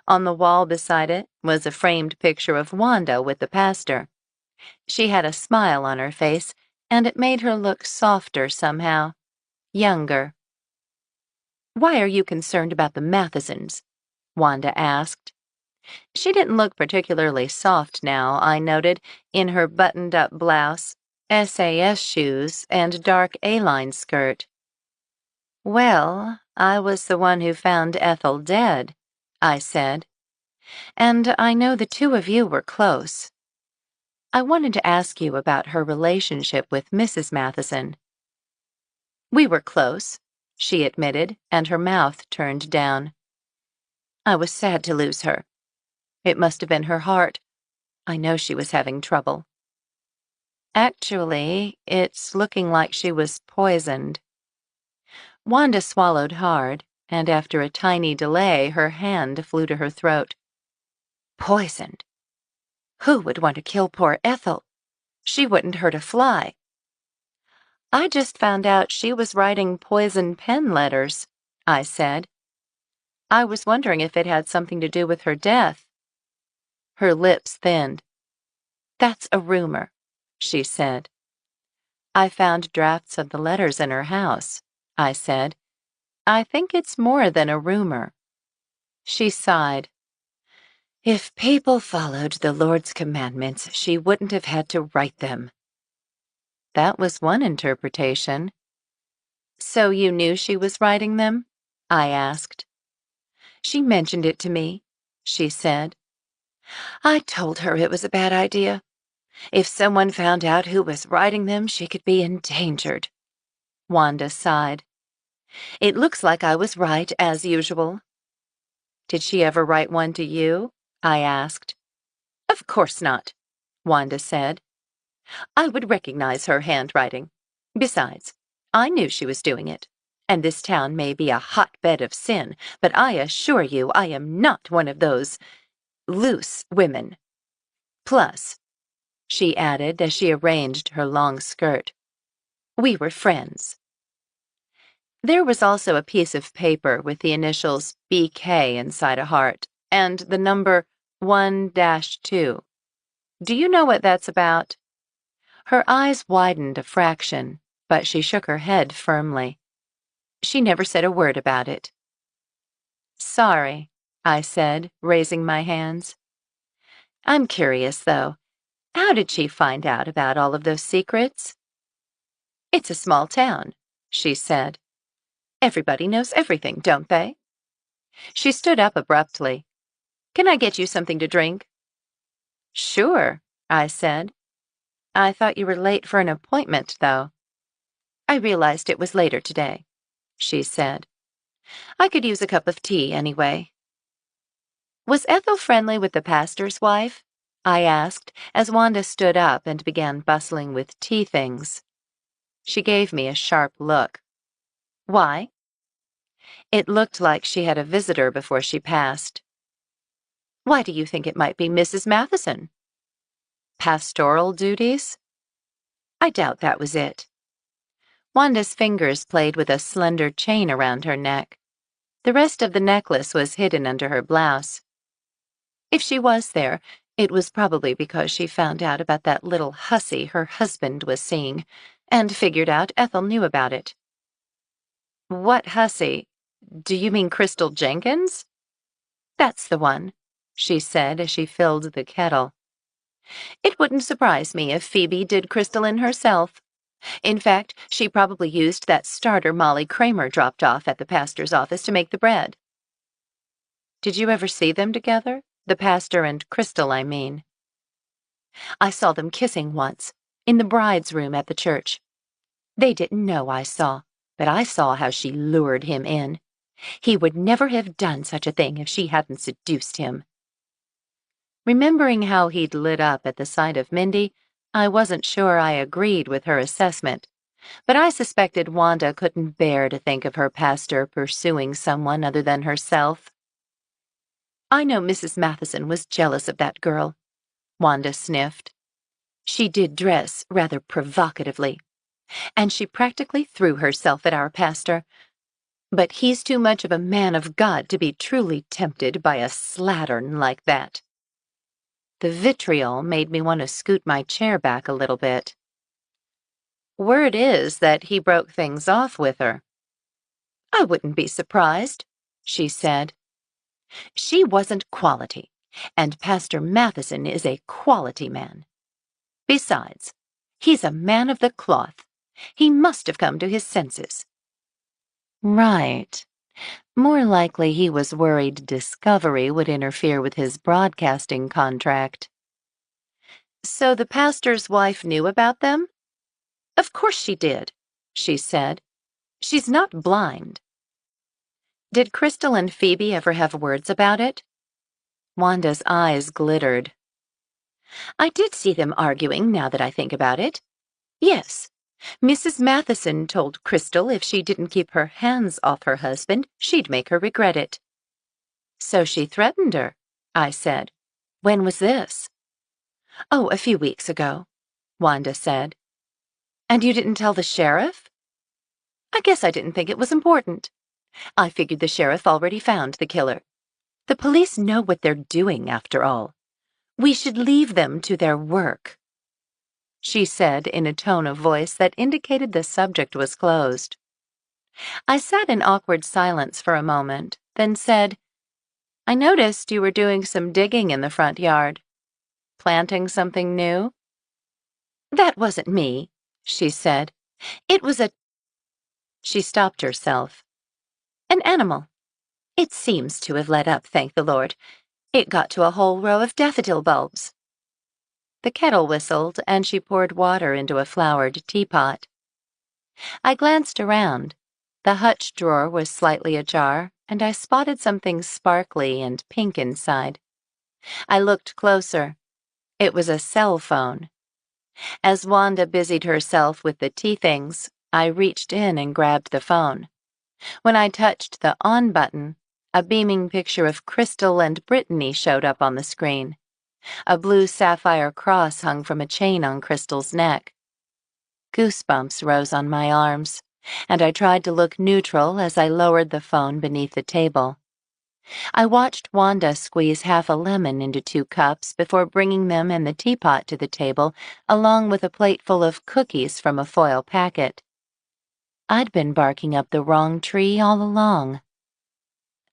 On the wall beside it was a framed picture of Wanda with the pastor. She had a smile on her face, and it made her look softer somehow, younger. "Why are you concerned about the Mathesons?" Wanda asked. She didn't look particularly soft now, I noted, in her buttoned-up blouse, SAS shoes, and dark A-line skirt. "Well, I was the one who found Ethel dead," I said. "And I know the two of you were close. I wanted to ask you about her relationship with Mrs. Matheson." "We were close," she admitted, and her mouth turned down. "I was sad to lose her. It must have been her heart. I know she was having trouble." "Actually, it's looking like she was poisoned." Wanda swallowed hard, and after a tiny delay, her hand flew to her throat. "Poisoned? Who would want to kill poor Ethel? She wouldn't hurt a fly." "I just found out she was writing poison pen letters," I said. "I was wondering if it had something to do with her death." Her lips thinned. "That's a rumor," she said. "I found drafts of the letters in her house," I said. "I think it's more than a rumor." She sighed. "If people followed the Lord's commandments, she wouldn't have had to write them." That was one interpretation. "So you knew she was writing them?" I asked. "She mentioned it to me," she said. "I told her it was a bad idea. If someone found out who was writing them, she could be endangered." Wanda sighed. "It looks like I was right, as usual." "Did she ever write one to you?" I asked. Of course not, Wanda said. I would recognize her handwriting. Besides, I knew she was doing it. And this town may be a hotbed of sin, but I assure you I am not one of those loose women. Plus, she added as she arranged her long skirt, we were friends. There was also a piece of paper with the initials BK inside a heart and the number 1-2. Do you know what that's about? Her eyes widened a fraction, but she shook her head firmly. She never said a word about it. Sorry, I said, raising my hands. I'm curious, though. How did she find out about all of those secrets? It's a small town, she said. Everybody knows everything, don't they? She stood up abruptly. Can I get you something to drink? Sure, I said. I thought you were late for an appointment, though. I realized it was later today, she said. I could use a cup of tea anyway. Was Ethel friendly with the pastor's wife? I asked as Wanda stood up and began bustling with tea things. She gave me a sharp look. Why? It looked like she had a visitor before she passed. Why do you think it might be Mrs. Matheson? Pastoral duties? I doubt that was it. Wanda's fingers played with a slender chain around her neck. The rest of the necklace was hidden under her blouse. If she was there, it was probably because she found out about that little hussy her husband was seeing, and figured out Ethel knew about it. What hussy? Do you mean Crystal Jenkins? That's the one, she said as she filled the kettle. It wouldn't surprise me if Phoebe did Crystal in herself. In fact, she probably used that starter Molly Kramer dropped off at the pastor's office to make the bread. Did you ever see them together? The pastor and Crystal, I mean. I saw them kissing once, in the bride's room at the church. They didn't know I saw, but I saw how she lured him in. He would never have done such a thing if she hadn't seduced him. Remembering how he'd lit up at the sight of Mindy, I wasn't sure I agreed with her assessment, but I suspected Wanda couldn't bear to think of her pastor pursuing someone other than herself. I know Mrs. Matheson was jealous of that girl, Wanda sniffed. She did dress rather provocatively, and she practically threw herself at our pastor. But he's too much of a man of God to be truly tempted by a slattern like that. The vitriol made me want to scoot my chair back a little bit. Word is that he broke things off with her. I wouldn't be surprised, she said. She wasn't quality, and Pastor Matheson is a quality man. Besides, he's a man of the cloth. He must have come to his senses. Right. More likely he was worried Discovery would interfere with his broadcasting contract. So the pastor's wife knew about them? Of course she did, she said. She's not blind. Did Crystal and Phoebe ever have words about it? Wanda's eyes glittered. I did see them arguing, now that I think about it. Yes, Mrs. Matheson told Crystal if she didn't keep her hands off her husband, she'd make her regret it. So she threatened her, I said. When was this? Oh, a few weeks ago, Wanda said. And you didn't tell the sheriff? I guess I didn't think it was important. I figured the sheriff already found the killer. The police know what they're doing, after all. We should leave them to their work, she said in a tone of voice that indicated the subject was closed. I sat in awkward silence for a moment, then said, I noticed you were doing some digging in the front yard. Planting something new? That wasn't me, she said. It was a... She stopped herself. An animal. It seems to have let up, thank the Lord. It got to a whole row of daffodil bulbs. The kettle whistled, and she poured water into a flowered teapot. I glanced around. The hutch drawer was slightly ajar, and I spotted something sparkly and pink inside. I looked closer. It was a cell phone. As Wanda busied herself with the tea things, I reached in and grabbed the phone. When I touched the on button, a beaming picture of Crystal and Brittany showed up on the screen. A blue sapphire cross hung from a chain on Crystal's neck. Goosebumps rose on my arms, and I tried to look neutral as I lowered the phone beneath the table. I watched Wanda squeeze half a lemon into 2 cups before bringing them and the teapot to the table, along with a plate full of cookies from a foil packet. I'd been barking up the wrong tree all along.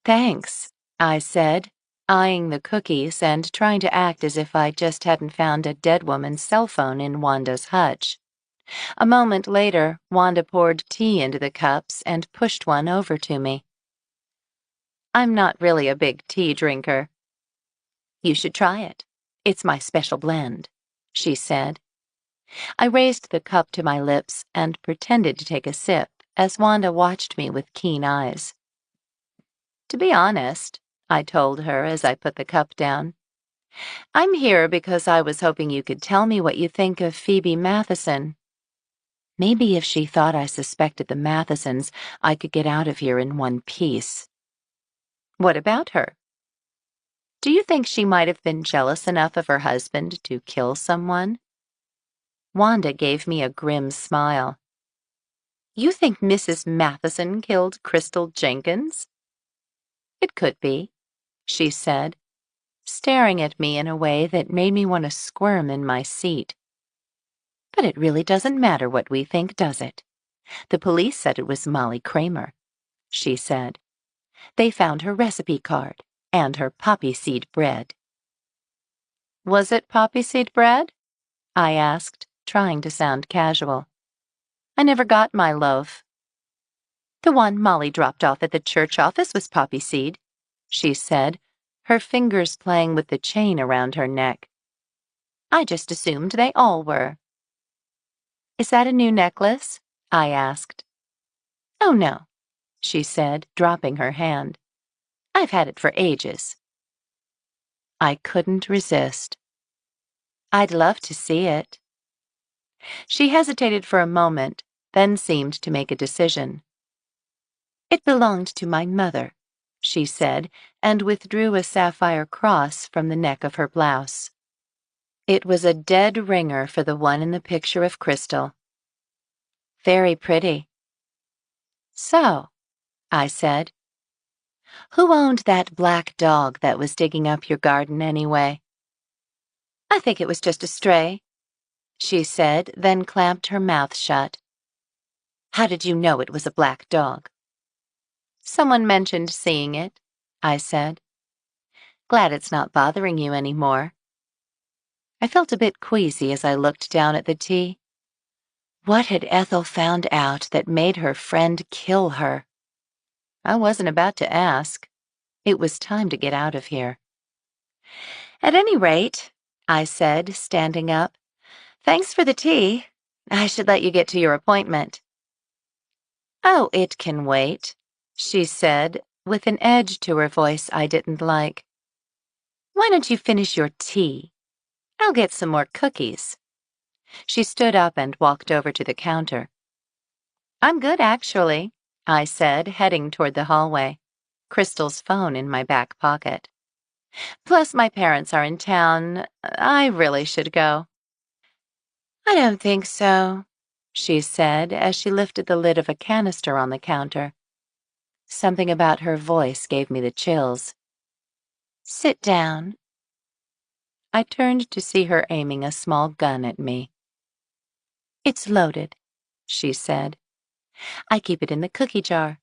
"Thanks," I said, eyeing the cookies and trying to act as if I just hadn't found a dead woman's cell phone in Wanda's hutch. A moment later, Wanda poured tea into the cups and pushed one over to me. "I'm not really a big tea drinker." "You should try it. It's my special blend," she said. I raised the cup to my lips and pretended to take a sip as Wanda watched me with keen eyes. "To be honest," I told her as I put the cup down, "I'm here because I was hoping you could tell me what you think of Phoebe Matheson." Maybe if she thought I suspected the Mathesons, I could get out of here in one piece. "What about her?" "Do you think she might have been jealous enough of her husband to kill someone?" Wanda gave me a grim smile. "You think Mrs. Matheson killed Crystal Jenkins?" "It could be," she said, staring at me in a way that made me want to squirm in my seat. "But it really doesn't matter what we think, does it? The police said it was Molly Kramer," she said. "They found her recipe card and her poppy seed bread." "Was it poppy seed bread?" I asked, trying to sound casual. "I never got my loaf." "The one Molly dropped off at the church office was poppy seed," she said, her fingers playing with the chain around her neck. "I just assumed they all were." "Is that a new necklace?" I asked. "Oh, no," she said, dropping her hand. "I've had it for ages." I couldn't resist. "I'd love to see it." She hesitated for a moment, then seemed to make a decision. "It belonged to my mother," she said, and withdrew a sapphire cross from the neck of her blouse. It was a dead ringer for the one in the picture of Crystal. "Very pretty." "So," I said, "who owned that black dog that was digging up your garden anyway?" "I think it was just a stray," she said, then clamped her mouth shut. "How did you know it was a black dog?" "Someone mentioned seeing it," I said. "Glad it's not bothering you anymore." I felt a bit queasy as I looked down at the tea. What had Ethel found out that made her friend kill her? I wasn't about to ask. It was time to get out of here. "At any rate," I said, standing up, "thanks for the tea. I should let you get to your appointment." "Oh, it can wait," she said, with an edge to her voice I didn't like. "Why don't you finish your tea? I'll get some more cookies." She stood up and walked over to the counter. "I'm good, actually," I said, heading toward the hallway, Crystal's phone in my back pocket. "Plus, my parents are in town. I really should go." "I don't think so," she said as she lifted the lid of a canister on the counter. Something about her voice gave me the chills. "Sit down." I turned to see her aiming a small gun at me. "It's loaded," she said. "I keep it in the cookie jar,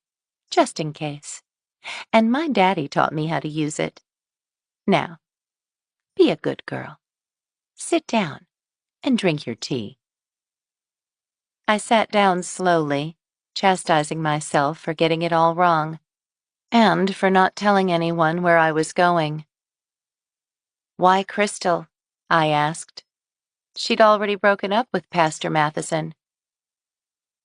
just in case. And my daddy taught me how to use it. Now, be a good girl. Sit down and drink your tea." I sat down slowly, chastising myself for getting it all wrong, and for not telling anyone where I was going. "Why Crystal?" I asked. She'd already broken up with Pastor Matheson.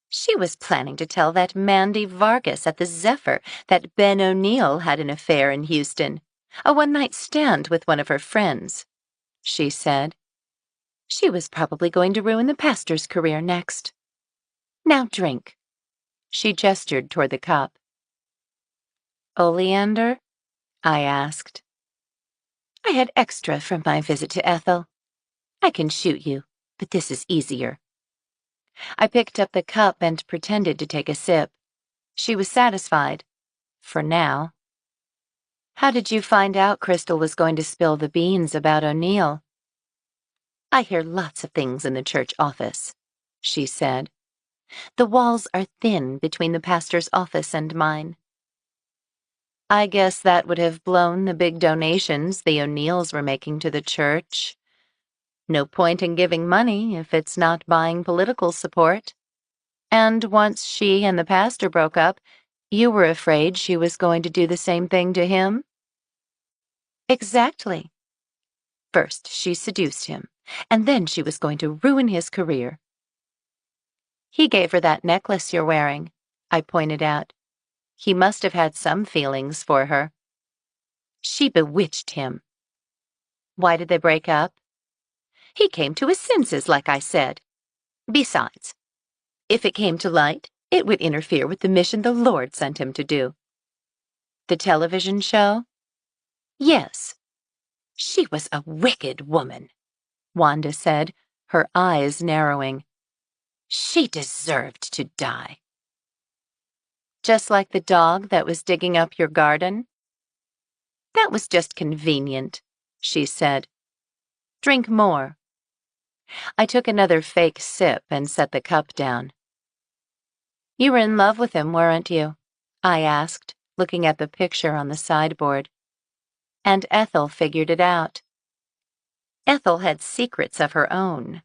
"She was planning to tell that Mandy Vargas at the Zephyr that Ben O'Neill had an affair in Houston. A one-night stand with one of her friends, she said. She was probably going to ruin the pastor's career next. Now drink. She gestured toward the cup. Oleander? I asked. I had extra from my visit to Ethel. I can shoot you, but this is easier. I picked up the cup and pretended to take a sip. She was satisfied. For now. How did you find out Crystal was going to spill the beans about O'Neill? I hear lots of things in the church office, she said. The walls are thin between the pastor's office and mine. I guess that would have blown the big donations the O'Neills were making to the church. No point in giving money if it's not buying political support. And once she and the pastor broke up, you were afraid she was going to do the same thing to him? Exactly. First, she seduced him, and then she was going to ruin his career. He gave her that necklace you're wearing, I pointed out. He must have had some feelings for her. She bewitched him. Why did they break up? He came to his senses, like I said. Besides, if it came to light, it would interfere with the mission the Lord sent him to do. The television show? Yes. She was a wicked woman, Wanda said, her eyes narrowing. She deserved to die. Just like the dog that was digging up your garden? That was just convenient, she said. Drink more. I took another fake sip and set the cup down. You were in love with him, weren't you? I asked, looking at the picture on the sideboard. And Ethel figured it out. Ethel had secrets of her own,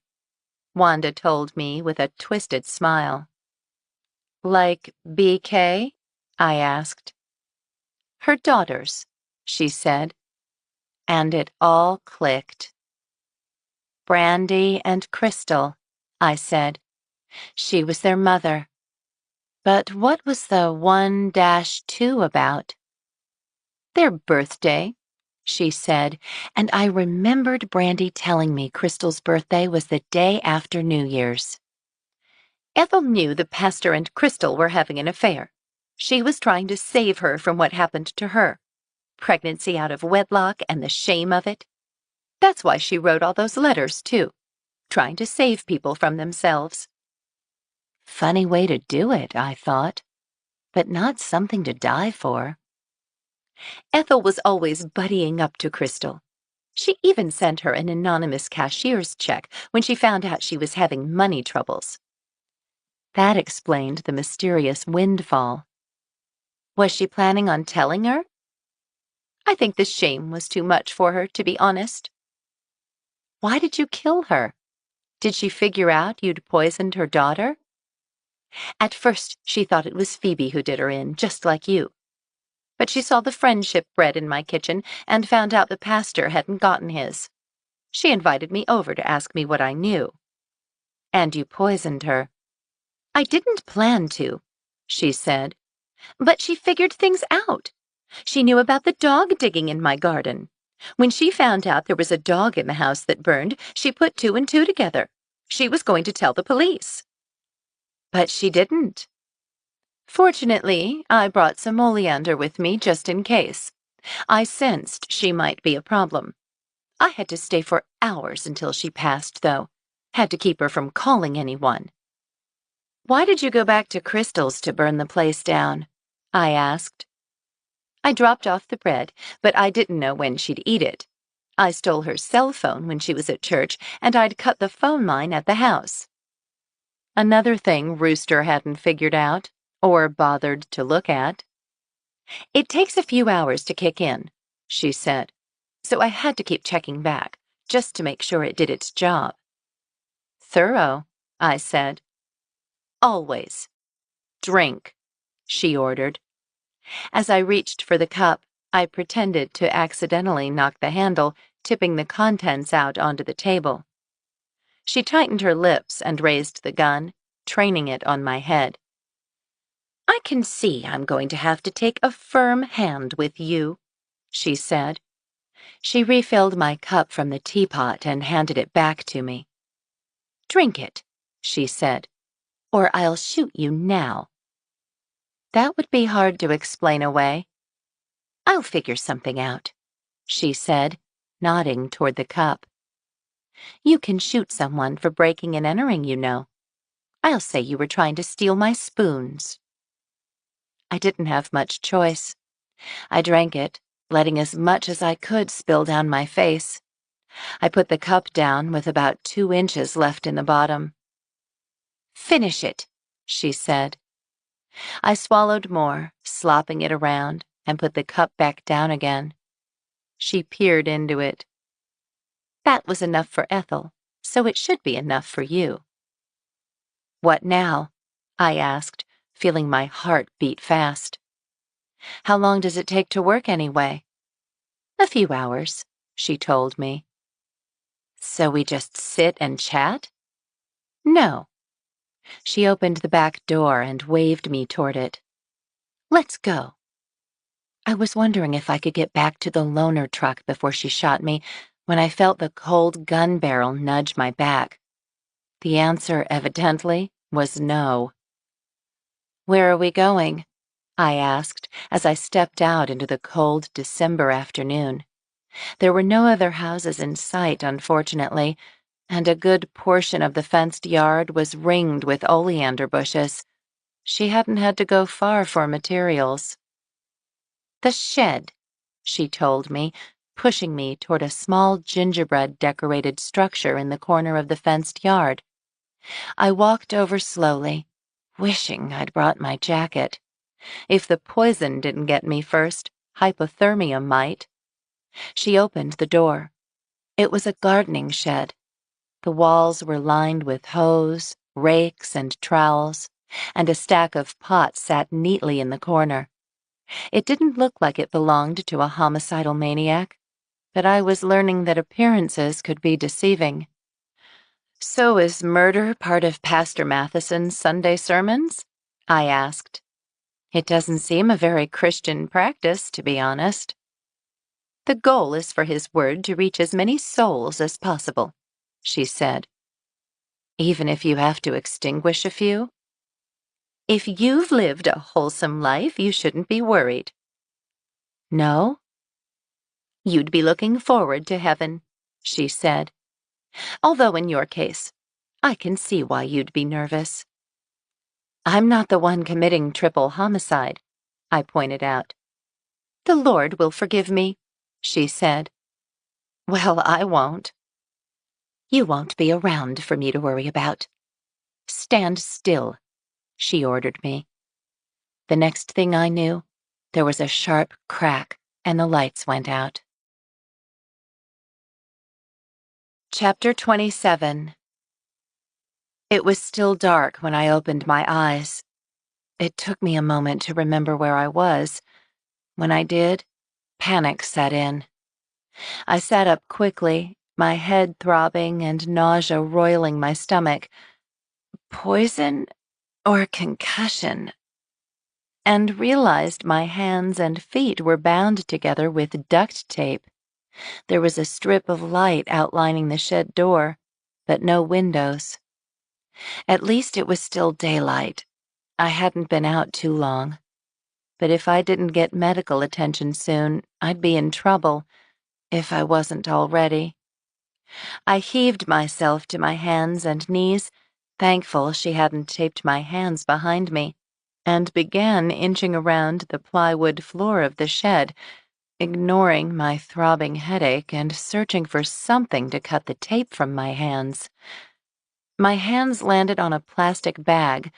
Wanda told me with a twisted smile. Like BK? I asked. Her daughters, she said. And it all clicked. Brandy and Crystal, I said. She was their mother. But what was the 1-2 about? Their birthday, she said, and I remembered Brandy telling me Crystal's birthday was the day after New Year's. Ethel knew the pastor and Crystal were having an affair. She was trying to save her from what happened to her. Pregnancy out of wedlock and the shame of it. That's why she wrote all those letters, too, trying to save people from themselves. Funny way to do it, I thought, but not something to die for. Ethel was always buddying up to Crystal. She even sent her an anonymous cashier's check when she found out she was having money troubles. That explained the mysterious windfall. Was she planning on telling her? I think the shame was too much for her, to be honest. Why did you kill her? Did she figure out you'd poisoned her daughter? At first, she thought it was Phoebe who did her in, just like you. But she saw the friendship bread in my kitchen and found out the pastor hadn't gotten his. She invited me over to ask me what I knew. And you poisoned her. I didn't plan to, she said. But she figured things out. She knew about the dog digging in my garden. When she found out there was a dog in the house that burned, she put 2 and 2 together. She was going to tell the police. But she didn't. Fortunately, I brought some oleander with me just in case. I sensed she might be a problem. I had to stay for hours until she passed, though. Had to keep her from calling anyone. Why did you go back to Crystal's to burn the place down? I asked. I dropped off the bread, but I didn't know when she'd eat it. I stole her cell phone when she was at church, and I'd cut the phone line at the house. Another thing Rooster hadn't figured out, or bothered to look at. It takes a few hours to kick in, she said, so I had to keep checking back, just to make sure it did its job. Thorough, I said. Always. Drink, she ordered. As I reached for the cup, I pretended to accidentally knock the handle, tipping the contents out onto the table. She tightened her lips and raised the gun, training it on my head. I can see I'm going to have to take a firm hand with you, she said. She refilled my cup from the teapot and handed it back to me. Drink it, she said, or I'll shoot you now. That would be hard to explain away. I'll figure something out, she said, nodding toward the cup. You can shoot someone for breaking and entering, you know. I'll say you were trying to steal my spoons. I didn't have much choice. I drank it, letting as much as I could spill down my face. I put the cup down with about 2 inches left in the bottom. Finish it, she said. I swallowed more, slopping it around, and put the cup back down again. She peered into it. That was enough for Ethel, so it should be enough for you. What now? I asked, feeling my heart beat fast. How long does it take to work anyway? A few hours, she told me. So we just sit and chat? No. She opened the back door and waved me toward it. Let's go. I was wondering if I could get back to the loaner truck before she shot me when I felt the cold gun barrel nudge my back. The answer, evidently, was no. Where are we going? I asked as I stepped out into the cold December afternoon. There were no other houses in sight, unfortunately, and a good portion of the fenced yard was ringed with oleander bushes. She hadn't had to go far for materials. The shed, she told me, pushing me toward a small gingerbread-decorated structure in the corner of the fenced yard. I walked over slowly, wishing I'd brought my jacket. If the poison didn't get me first, hypothermia might. She opened the door. It was a gardening shed. The walls were lined with hose, rakes, and trowels, and a stack of pots sat neatly in the corner. It didn't look like it belonged to a homicidal maniac, but I was learning that appearances could be deceiving. So is murder part of Pastor Matheson's Sunday sermons? I asked. It doesn't seem a very Christian practice, to be honest. The goal is for his word to reach as many souls as possible, she said. Even if you have to extinguish a few? If you've lived a wholesome life, you shouldn't be worried. No? You'd be looking forward to heaven, she said. Although in your case, I can see why you'd be nervous. I'm not the one committing triple homicide, I pointed out. The Lord will forgive me, she said. Well, I won't. You won't be around for me to worry about. Stand still, she ordered me. The next thing I knew, there was a sharp crack and the lights went out. Chapter 27. It was still dark when I opened my eyes. It took me a moment to remember where I was. When I did, panic set in. I sat up quickly, my head throbbing and nausea roiling my stomach. Poison or concussion? And realized my hands and feet were bound together with duct tape. There was a strip of light outlining the shed door, but no windows. At least it was still daylight. I hadn't been out too long. But if I didn't get medical attention soon, I'd be in trouble, if I wasn't already. I heaved myself to my hands and knees, thankful she hadn't taped my hands behind me, and began inching around the plywood floor of the shed, ignoring my throbbing headache and searching for something to cut the tape from my hands. My hands landed on a plastic bag,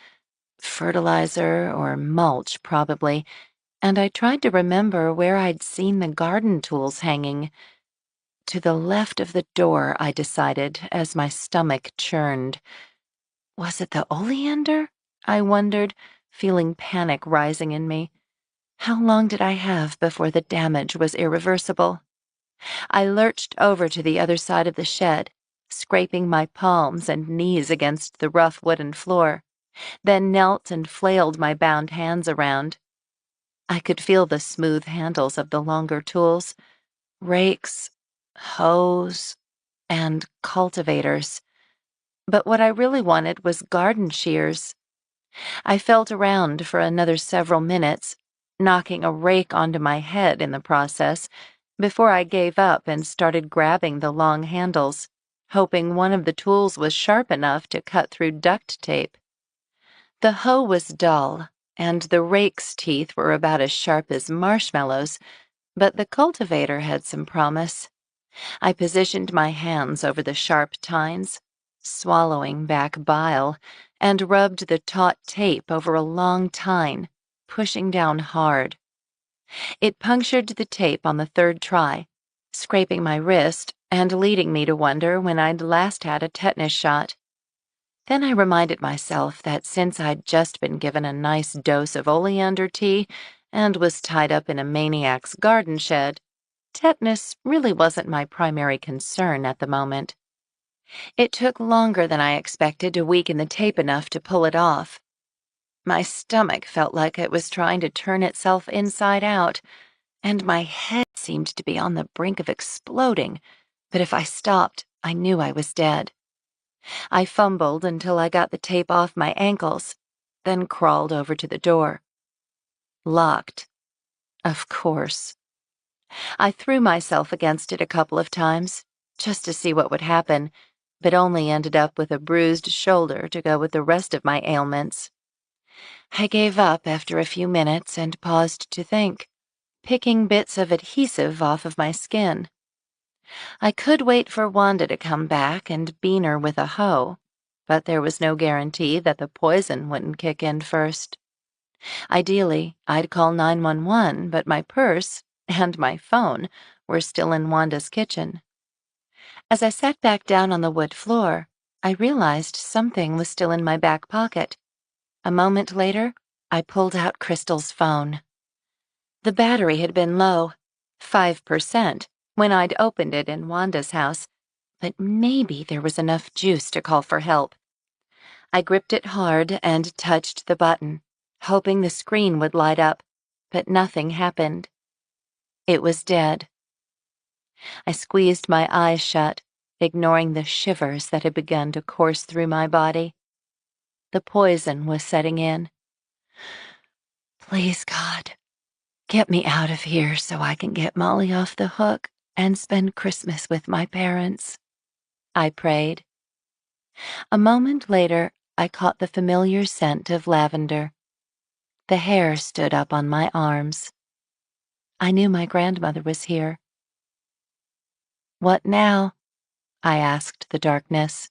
fertilizer or mulch probably, and I tried to remember where I'd seen the garden tools hanging. To the left of the door, I decided, as my stomach churned. Was it the oleander? I wondered, feeling panic rising in me. How long did I have before the damage was irreversible? I lurched over to the other side of the shed, scraping my palms and knees against the rough wooden floor, then knelt and flailed my bound hands around. I could feel the smooth handles of the longer tools, rakes, hoes, and cultivators. But what I really wanted was garden shears. I felt around for another several minutes, knocking a rake onto my head in the process, before I gave up and started grabbing the long handles, hoping one of the tools was sharp enough to cut through duct tape. The hoe was dull, and the rake's teeth were about as sharp as marshmallows, but the cultivator had some promise. I positioned my hands over the sharp tines, swallowing back bile, and rubbed the taut tape over a long tine, pushing down hard. It punctured the tape on the third try, scraping my wrist and leading me to wonder when I'd last had a tetanus shot. Then I reminded myself that since I'd just been given a nice dose of oleander tea and was tied up in a maniac's garden shed, tetanus really wasn't my primary concern at the moment. It took longer than I expected to weaken the tape enough to pull it off. My stomach felt like it was trying to turn itself inside out, and my head seemed to be on the brink of exploding, but if I stopped, I knew I was dead. I fumbled until I got the tape off my ankles, then crawled over to the door. Locked. Of course. I threw myself against it a couple of times, just to see what would happen, but only ended up with a bruised shoulder to go with the rest of my ailments. I gave up after a few minutes and paused to think, picking bits of adhesive off of my skin. I could wait for Wanda to come back and bean her with a hoe, but there was no guarantee that the poison wouldn't kick in first. Ideally, I'd call 911, but my purse and my phone were still in Wanda's kitchen. As I sat back down on the wood floor, I realized something was still in my back pocket. A moment later, I pulled out Crystal's phone. The battery had been low, 5%, when I'd opened it in Wanda's house, but maybe there was enough juice to call for help. I gripped it hard and touched the button, hoping the screen would light up, but nothing happened. It was dead. I squeezed my eyes shut, ignoring the shivers that had begun to course through my body. The poison was setting in. Please, God, get me out of here so I can get Molly off the hook and spend Christmas with my parents, I prayed. A moment later, I caught the familiar scent of lavender. The hair stood up on my arms. I knew my grandmother was here. What now? I asked the darkness.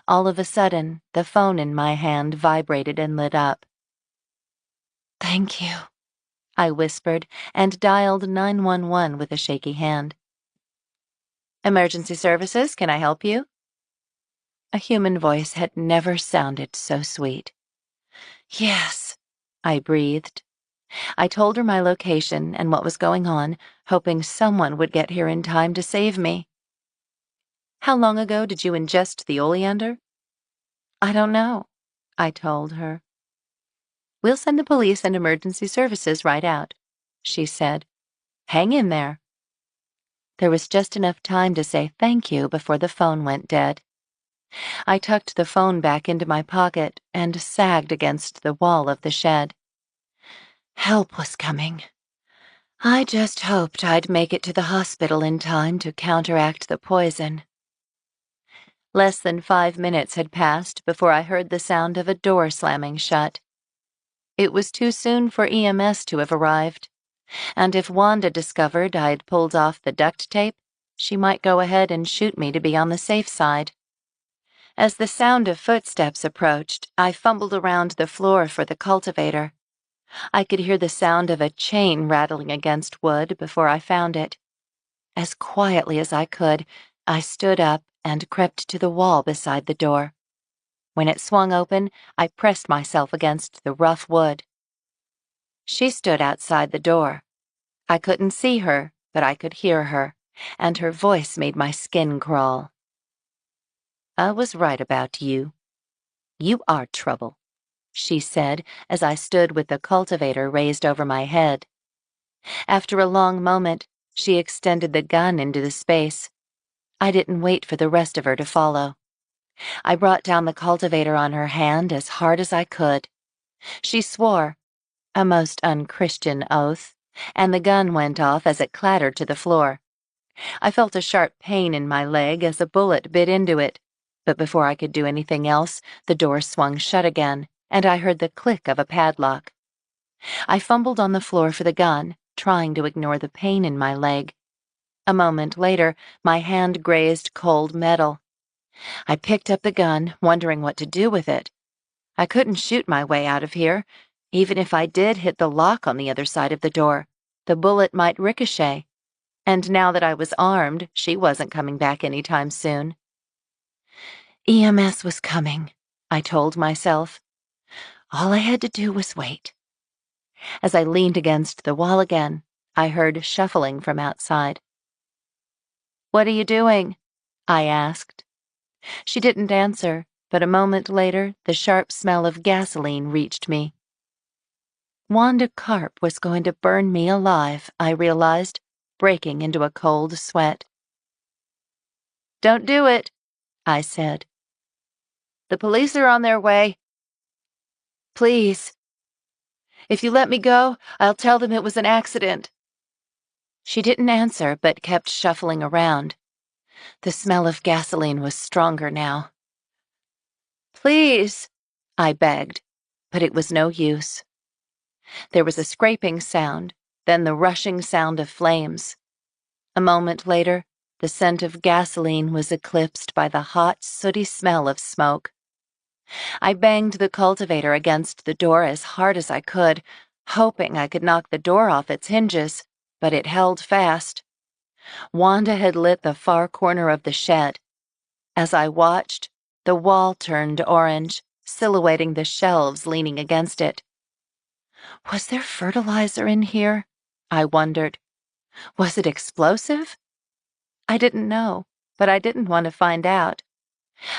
All of a sudden, the phone in my hand vibrated and lit up. Thank you, I whispered and dialed 911 with a shaky hand. Emergency services, can I help you? A human voice had never sounded so sweet. Yes, I breathed. I told her my location and what was going on, hoping someone would get here in time to save me. How long ago did you ingest the oleander? I don't know, I told her. We'll send the police and emergency services right out, she said. Hang in there. There was just enough time to say thank you before the phone went dead. I tucked the phone back into my pocket and sagged against the wall of the shed. Help was coming. I just hoped I'd make it to the hospital in time to counteract the poison. Less than 5 minutes had passed before I heard the sound of a door slamming shut. It was too soon for EMS to have arrived, and if Wanda discovered I'd pulled off the duct tape, she might go ahead and shoot me to be on the safe side. As the sound of footsteps approached, I fumbled around the floor for the cultivator. I could hear the sound of a chain rattling against wood before I found it. As quietly as I could, I stood up and crept to the wall beside the door. When it swung open, I pressed myself against the rough wood. She stood outside the door. I couldn't see her, but I could hear her, and her voice made my skin crawl. I was right about you. You are trouble. she said as I stood with the cultivator raised over my head. After a long moment, she extended the gun into the space. I didn't wait for the rest of her to follow. I brought down the cultivator on her hand as hard as I could. She swore, a most unchristian oath, and the gun went off as it clattered to the floor. I felt a sharp pain in my leg as a bullet bit into it, but before I could do anything else, the door swung shut again, and I heard the click of a padlock. I fumbled on the floor for the gun, trying to ignore the pain in my leg. A moment later, my hand grazed cold metal. I picked up the gun, wondering what to do with it. I couldn't shoot my way out of here. Even if I did hit the lock on the other side of the door, the bullet might ricochet. And now that I was armed, she wasn't coming back anytime soon. EMS was coming, I told myself. All I had to do was wait. As I leaned against the wall again, I heard shuffling from outside. "What are you doing?" I asked. She didn't answer, but a moment later, the sharp smell of gasoline reached me. Wanda Carp was going to burn me alive, I realized, breaking into a cold sweat. "Don't do it," I said. "The police are on their way." "Please. If you let me go, I'll tell them it was an accident." She didn't answer, but kept shuffling around. The smell of gasoline was stronger now. "Please," I begged, but it was no use. There was a scraping sound, then the rushing sound of flames. A moment later, the scent of gasoline was eclipsed by the hot, sooty smell of smoke. I banged the cultivator against the door as hard as I could, hoping I could knock the door off its hinges, but it held fast. Wanda had lit the far corner of the shed. As I watched, the wall turned orange, silhouetting the shelves leaning against it. Was there fertilizer in here? I wondered. Was it explosive? I didn't know, but I didn't want to find out.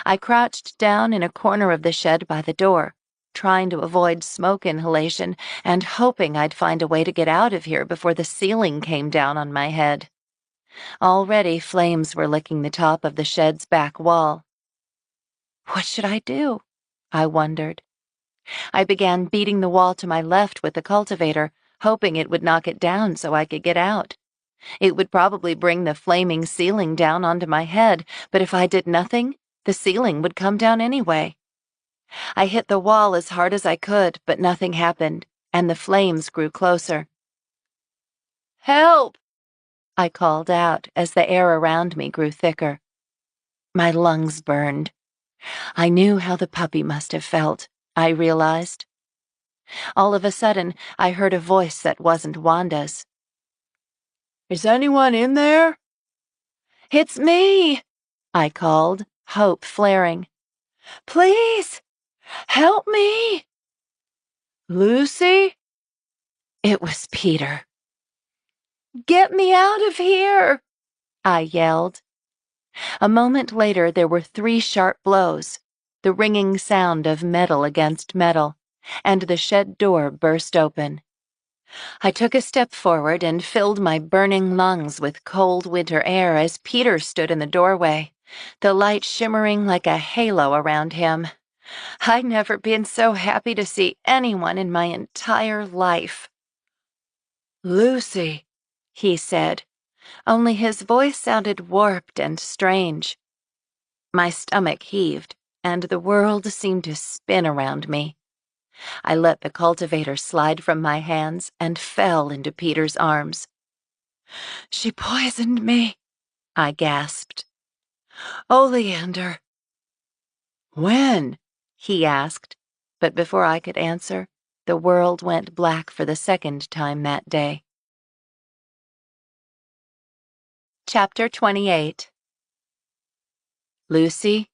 I crouched down in a corner of the shed by the door, trying to avoid smoke inhalation and hoping I'd find a way to get out of here before the ceiling came down on my head. Already flames were licking the top of the shed's back wall. What should I do? I wondered. I began beating the wall to my left with the cultivator, hoping it would knock it down so I could get out. It would probably bring the flaming ceiling down onto my head, but if I did nothing, the ceiling would come down anyway. I hit the wall as hard as I could, but nothing happened, and the flames grew closer. "Help!" I called out as the air around me grew thicker. My lungs burned. I knew how the puppy must have felt, I realized. All of a sudden, I heard a voice that wasn't Wanda's. "Is anyone in there?" "It's me!" I called, hope flaring. "Please, help me!" "Lucy?" It was Peter. "Get me out of here!" I yelled. A moment later, there were 3 sharp blows, the ringing sound of metal against metal, and the shed door burst open. I took a step forward and filled my burning lungs with cold winter air as Peter stood in the doorway, the light shimmering like a halo around him. I'd never been so happy to see anyone in my entire life. "Lucy," he said, only his voice sounded warped and strange. My stomach heaved, and the world seemed to spin around me. I let the cultivator slide from my hands and fell into Peter's arms. "She poisoned me," I gasped. "Oleander." "When?" he asked, but before I could answer, the world went black for the second time that day. Chapter 28. Lucy.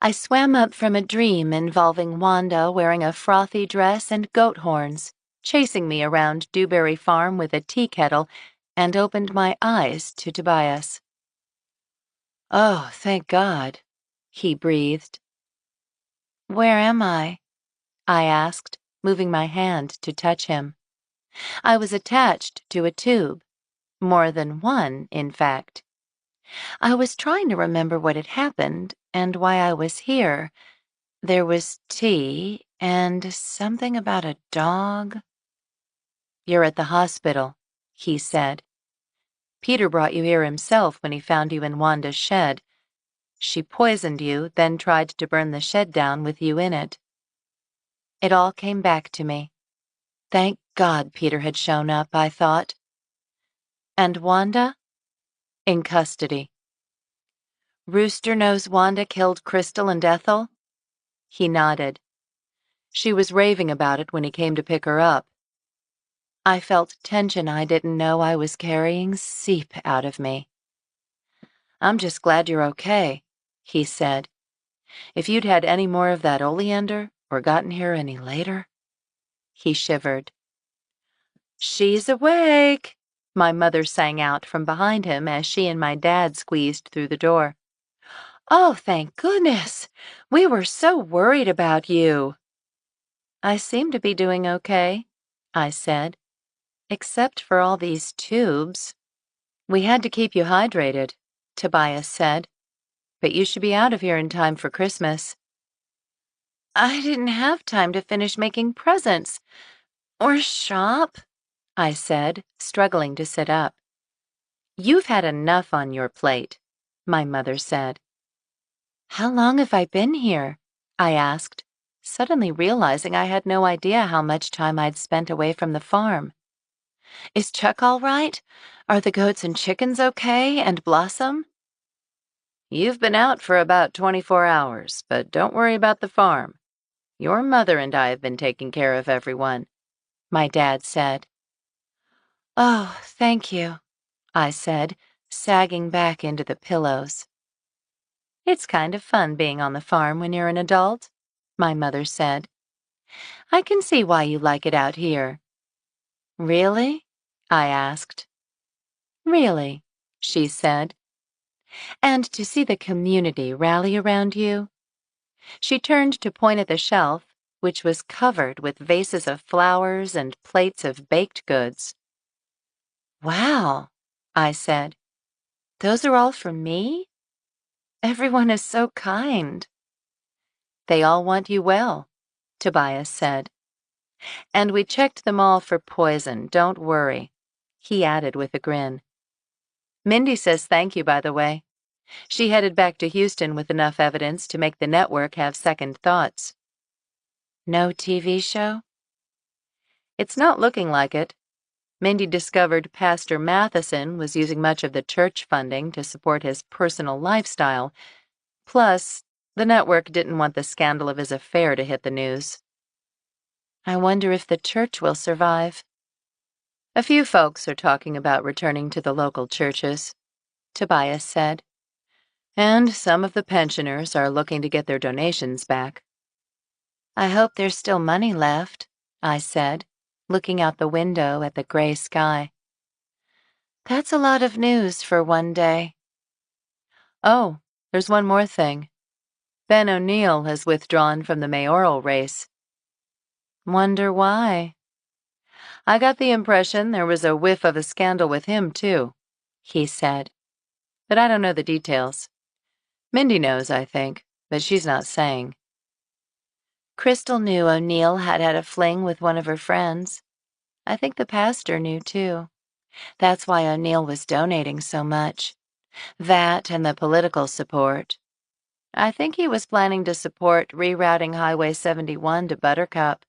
I swam up from a dream involving Wanda wearing a frothy dress and goat horns, chasing me around Dewberry Farm with a tea kettle, and opened my eyes to Tobias. "Oh, thank God," he breathed. "Where am I?" I asked, moving my hand to touch him. I was attached to a tube. More than one, in fact. I was trying to remember what had happened and why I was here. There was tea and something about a dog. "You're at the hospital," he said. "Peter brought you here himself when he found you in Wanda's shed. She poisoned you, then tried to burn the shed down with you in it." It all came back to me. Thank God Peter had shown up, I thought. And Wanda? In custody. "Rooster knows Wanda killed Crystal and Ethel?" He nodded. "She was raving about it when he came to pick her up." I felt tension I didn't know I was carrying seep out of me. "I'm just glad you're okay," he said. "If you'd had any more of that oleander, or gotten here any later—" He shivered. "She's awake," my mother sang out from behind him as she and my dad squeezed through the door. "Oh, thank goodness! We were so worried about you." "I seem to be doing okay," I said, "except for all these tubes." "We had to keep you hydrated," Tobias said, "but you should be out of here in time for Christmas." "I didn't have time to finish making presents or shop," I said, struggling to sit up. "You've had enough on your plate," my mother said. "How long have I been here?" I asked, suddenly realizing I had no idea how much time I'd spent away from the farm. "Is Chuck all right? Are the goats and chickens okay, and Blossom?" "You've been out for about 24 hours, but don't worry about the farm. Your mother and I have been taking care of everyone," my dad said. "Oh, thank you," I said, sagging back into the pillows. "It's kind of fun being on the farm when you're an adult," my mother said. "I can see why you like it out here." "Really?" I asked. "Really," she said. "And to see the community rally around you." She turned to point at the shelf, which was covered with vases of flowers and plates of baked goods. "Wow," I said. "Those are all for me? Everyone is so kind." "They all want you well," Tobias said. "And we checked them all for poison, don't worry," he added with a grin. "Mindy says thank you, by the way. She headed back to Houston with enough evidence to make the network have second thoughts." "No TV show?" "It's not looking like it. Mindy discovered Pastor Matheson was using much of the church funding to support his personal lifestyle. Plus, the network didn't want the scandal of his affair to hit the news." "I wonder if the church will survive." "A few folks are talking about returning to the local churches," Tobias said. "And some of the pensioners are looking to get their donations back." "I hope there's still money left," I said, looking out the window at the gray sky. "That's a lot of news for one day." "Oh, there's one more thing. Ben O'Neill has withdrawn from the mayoral race." "Wonder why?" "I got the impression there was a whiff of a scandal with him, too," he said. "But I don't know the details. Mindy knows, I think, but she's not saying." Crystal knew O'Neill had had a fling with one of her friends. I think the pastor knew, too. That's why O'Neill was donating so much. That and the political support. I think he was planning to support rerouting Highway 71 to Buttercup.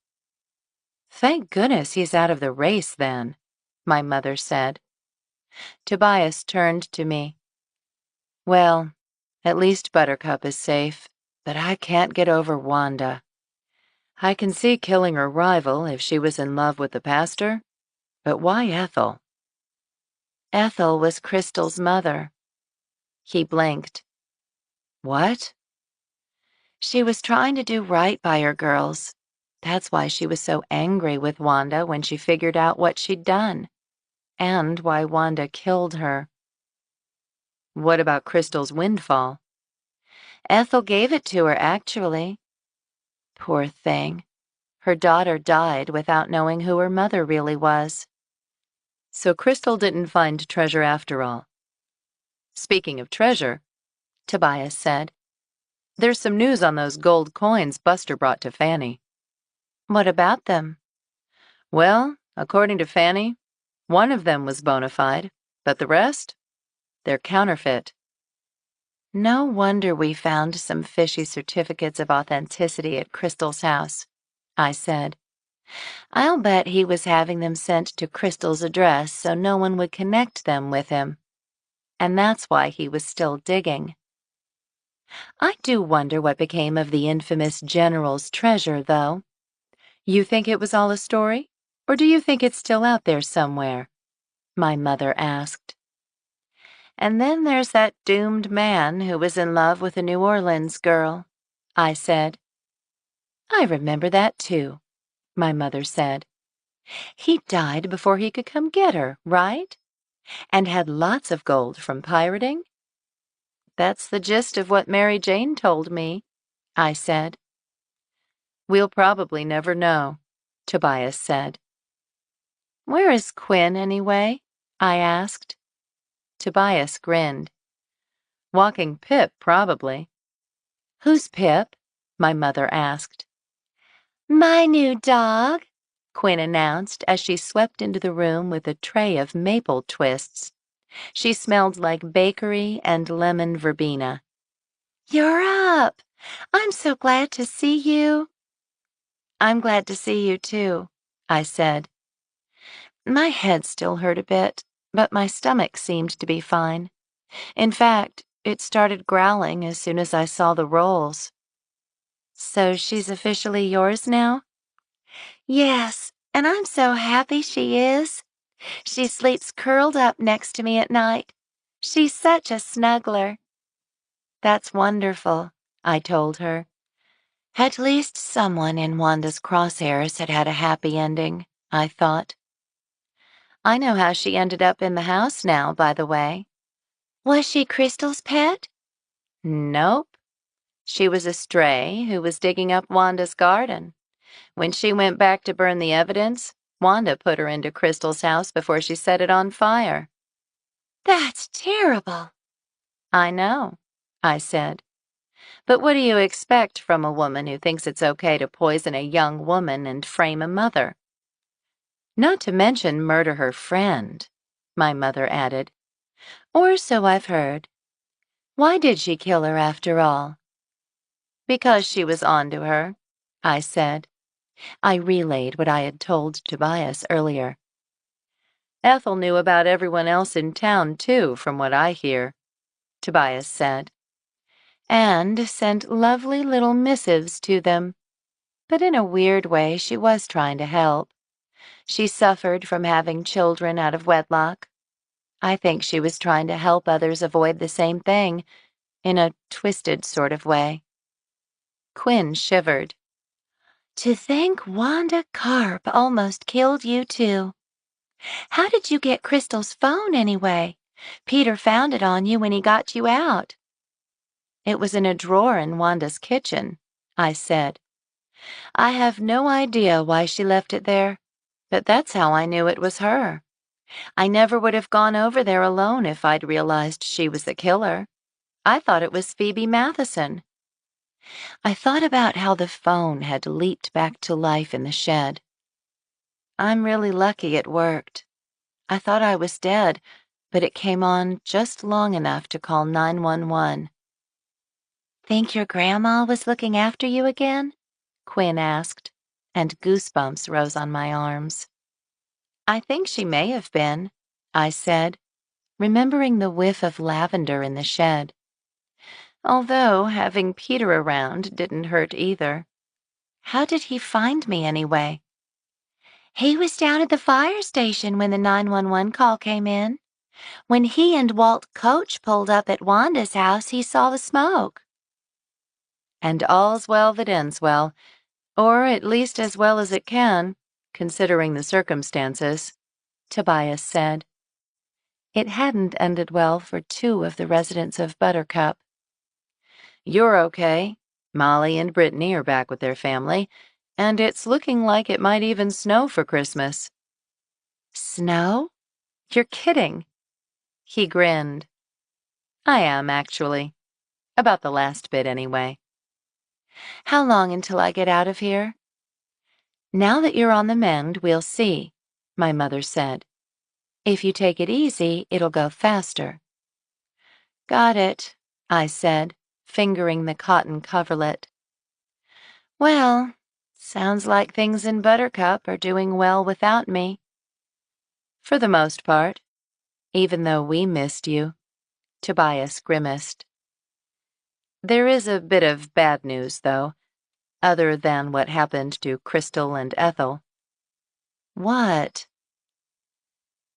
"Thank goodness he's out of the race, then," my mother said. Tobias turned to me. "Well, at least Buttercup is safe, but I can't get over Wanda. I can see killing her rival if she was in love with the pastor, but why Ethel?" "Ethel was Crystal's mother." He blinked. "What?" "She was trying to do right by her girls. That's why she was so angry with Wanda when she figured out what she'd done, and why Wanda killed her." "What about Crystal's windfall?" "Ethel gave it to her, actually." Poor thing. Her daughter died without knowing who her mother really was. So Crystal didn't find treasure after all. Speaking of treasure, Tobias said, there's some news on those gold coins Buster brought to Fanny. "What about them?" Well, according to Fanny, one of them was bona fide, but the rest? They're counterfeit. No wonder we found some fishy certificates of authenticity at Crystal's house, I said. I'll bet he was having them sent to Crystal's address so no one would connect them with him. And that's why he was still digging. I do wonder what became of the infamous general's treasure, though. You think it was all a story? Or do you think it's still out there somewhere? My mother asked. And then there's that doomed man who was in love with a New Orleans girl, I said. I remember that too, my mother said. He died before he could come get her, right? And had lots of gold from pirating? That's the gist of what Mary Jane told me, I said. We'll probably never know, Tobias said. Where is Quinn, anyway? I asked. Tobias grinned. Walking Pip, probably. Who's Pip? My mother asked. My new dog, Quinn announced as she swept into the room with a tray of maple twists. She smelled like bakery and lemon verbena. You're up. I'm so glad to see you. I'm glad to see you too, I said. My head still hurt a bit, but my stomach seemed to be fine. In fact, it started growling as soon as I saw the rolls. So she's officially yours now? Yes, and I'm so happy she is. She sleeps curled up next to me at night. She's such a snuggler. That's wonderful, I told her. At least someone in Wanda's crosshairs had had a happy ending, I thought. I know how she ended up in the house now, by the way. Was she Crystal's pet? Nope. She was a stray who was digging up Wanda's garden. When she went back to burn the evidence, Wanda put her into Crystal's house before she set it on fire. That's terrible. I know, I said. But what do you expect from a woman who thinks it's okay to poison a young woman and frame a mother? Not to mention murder her friend, my mother added. Or so I've heard. Why did she kill her after all? Because she was onto her, I said. I relayed what I had told Tobias earlier. Ethel knew about everyone else in town, too, from what I hear, Tobias said. And sent lovely little missives to them. But in a weird way, she was trying to help. She suffered from having children out of wedlock. I think she was trying to help others avoid the same thing, in a twisted sort of way. Quinn shivered. To think Wanda Carp almost killed you too. How did you get Crystal's phone anyway? Peter found it on you when he got you out. It was in a drawer in Wanda's kitchen, I said. I have no idea why she left it there, but that's how I knew it was her. I never would have gone over there alone if I'd realized she was the killer. I thought it was Phoebe Matheson. I thought about how the phone had leaped back to life in the shed. I'm really lucky it worked. I thought I was dead, but it came on just long enough to call 911. Think your grandma was looking after you again? Quinn asked, and goosebumps rose on my arms. I think she may have been, I said, remembering the whiff of lavender in the shed. Although having Peter around didn't hurt either. How did he find me anyway? He was down at the fire station when the 911 call came in. When he and Walt Coach pulled up at Wanda's house, he saw the smoke. And all's well that ends well, or at least as well as it can, considering the circumstances, Tobias said. It hadn't ended well for 2 of the residents of Buttercup. You're okay. Molly and Brittany are back with their family, And it's looking like it might even snow for Christmas. Snow? You're kidding. He grinned. I am, actually. About the last bit, anyway. How long until I get out of here? Now that you're on the mend, we'll see, my mother said. If you take it easy, it'll go faster. Got it, I said, fingering the cotton coverlet. Well, sounds like things in Buttercup are doing well without me. For the most part, even though we missed you, Tobias grimaced. There is a bit of bad news, though, other than what happened to Crystal and Ethel. What?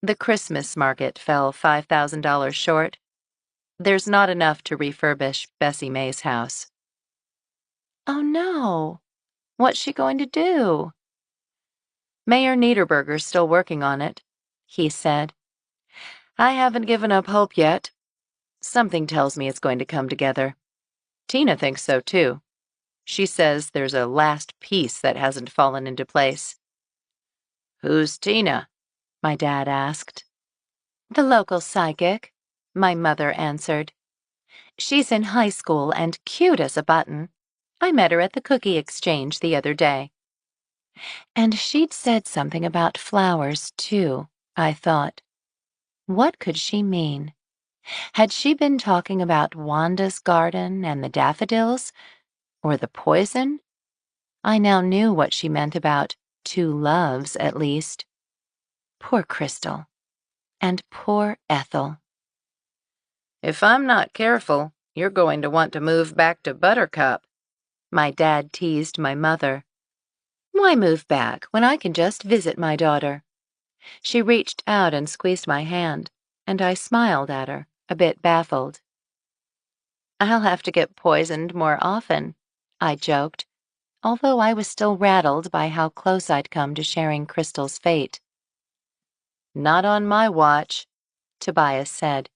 The Christmas market fell $5,000 short. There's not enough to refurbish Bessie Mae's house. Oh no. What's she going to do? Mayor Niederberger's still working on it, he said. I haven't given up hope yet. Something tells me it's going to come together. Tina thinks so, too. She says there's a last piece that hasn't fallen into place. Who's Tina? My dad asked. The local psychic, my mother answered. She's in high school and cute as a button. I met her at the cookie exchange the other day. And she'd said something about flowers, too, I thought. What could she mean? Had she been talking about Wanda's garden and the daffodils? Or the poison? I now knew what she meant about 2 loves, at least. Poor Crystal. And poor Ethel. If I'm not careful, you're going to want to move back to Buttercup, my dad teased my mother. Why move back when I can just visit my daughter? She reached out and squeezed my hand, and I smiled at her, a bit baffled. I'll have to get poisoned more often, I joked, although I was still rattled by how close I'd come to sharing Crystal's fate. Not on my watch, Tobias said,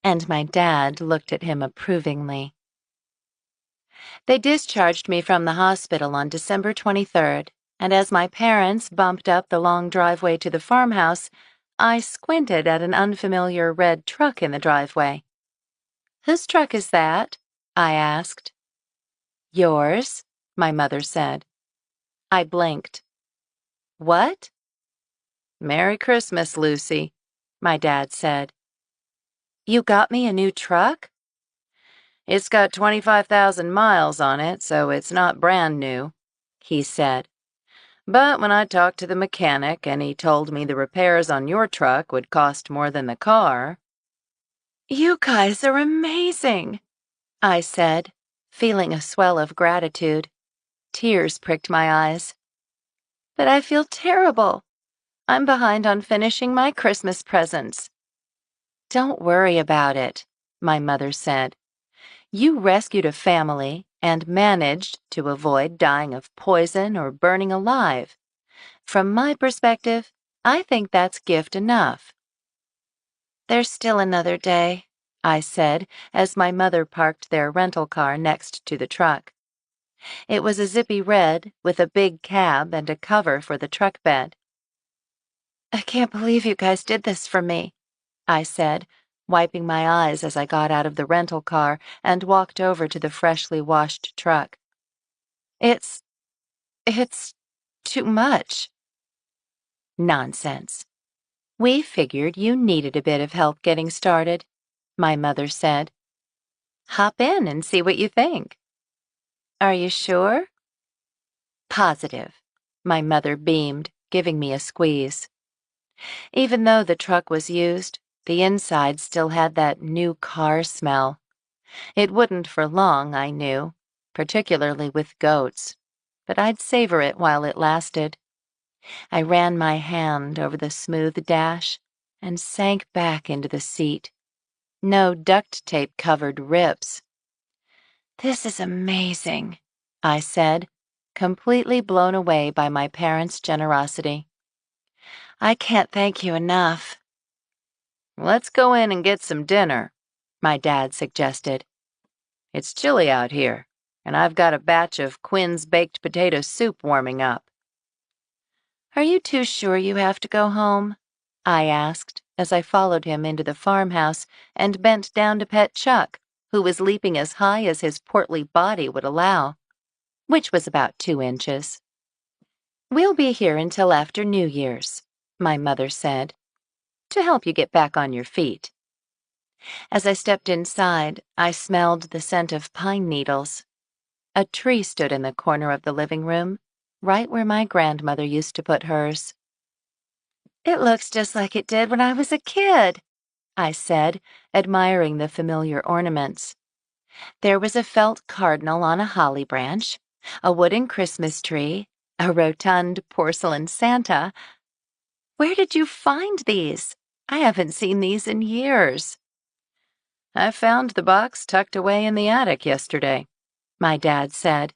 and my dad looked at him approvingly. They discharged me from the hospital on December 23rd, and as my parents bumped up the long driveway to the farmhouse, I squinted at an unfamiliar red truck in the driveway. Whose truck is that? I asked. Yours, my mother said. I blinked. What? Merry Christmas, Lucy, my dad said. You got me a new truck? It's got 25,000 miles on it, so it's not brand new, he said. But when I talked to the mechanic and he told me the repairs on your truck would cost more than the car... You guys are amazing, I said, feeling a swell of gratitude. Tears pricked my eyes. But I feel terrible. I'm behind on finishing my Christmas presents. Don't worry about it, my mother said. You rescued a family and managed to avoid dying of poison or burning alive. From my perspective, I think that's gift enough. There's still another day, I said, as my mother parked their rental car next to the truck. It was a zippy red with a big cab and a cover for the truck bed. I can't believe you guys did this for me, I said, wiping my eyes as I got out of the rental car and walked over to the freshly washed truck. It's too much. Nonsense. We figured you needed a bit of help getting started, my mother said. Hop in and see what you think. Are you sure? Positive, my mother beamed, giving me a squeeze. Even though the truck was used, the inside still had that new car smell. It wouldn't for long, I knew, particularly with goats, but I'd savor it while it lasted. I ran my hand over the smooth dash and sank back into the seat. No duct tape covered rips. This is amazing, I said, completely blown away by my parents' generosity. I can't thank you enough. Let's go in and get some dinner, my dad suggested. It's chilly out here, and I've got a batch of Quinn's baked potato soup warming up." "Are you too sure you have to go home?" I asked as I followed him into the farmhouse and bent down to pet Chuck, who was leaping as high as his portly body would allow, which was about 2 inches. "We'll be here until after New Year's," my mother said, "to help you get back on your feet." As I stepped inside, I smelled the scent of pine needles. A tree stood in the corner of the living room, right where my grandmother used to put hers. "It looks just like it did when I was a kid," I said, admiring the familiar ornaments. There was a felt cardinal on a holly branch, a wooden Christmas tree, a rotund porcelain Santa. "Where did you find these? I haven't seen these in years." "I found the box tucked away in the attic yesterday," my dad said.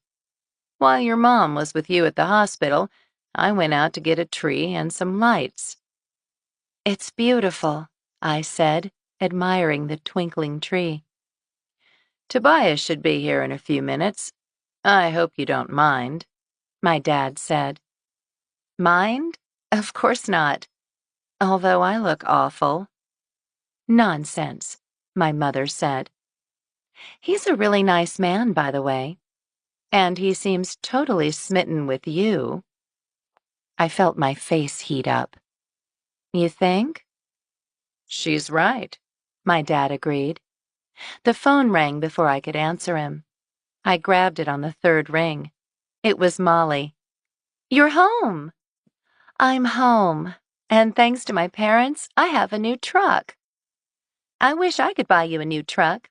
"While your mom was with you at the hospital, I went out to get a tree and some lights." "It's beautiful," I said, admiring the twinkling tree. "Tobias should be here in a few minutes. I hope you don't mind," my dad said. "Mind? Of course not. Although I look awful." "Nonsense," my mother said. "He's a really nice man, by the way. And he seems totally smitten with you." I felt my face heat up. "You think?" "She's right," my dad agreed. The phone rang before I could answer him. I grabbed it on the 3rd ring. It was Molly. "You're home!" "I'm home, and thanks to my parents, I have a new truck." "I wish I could buy you a new truck.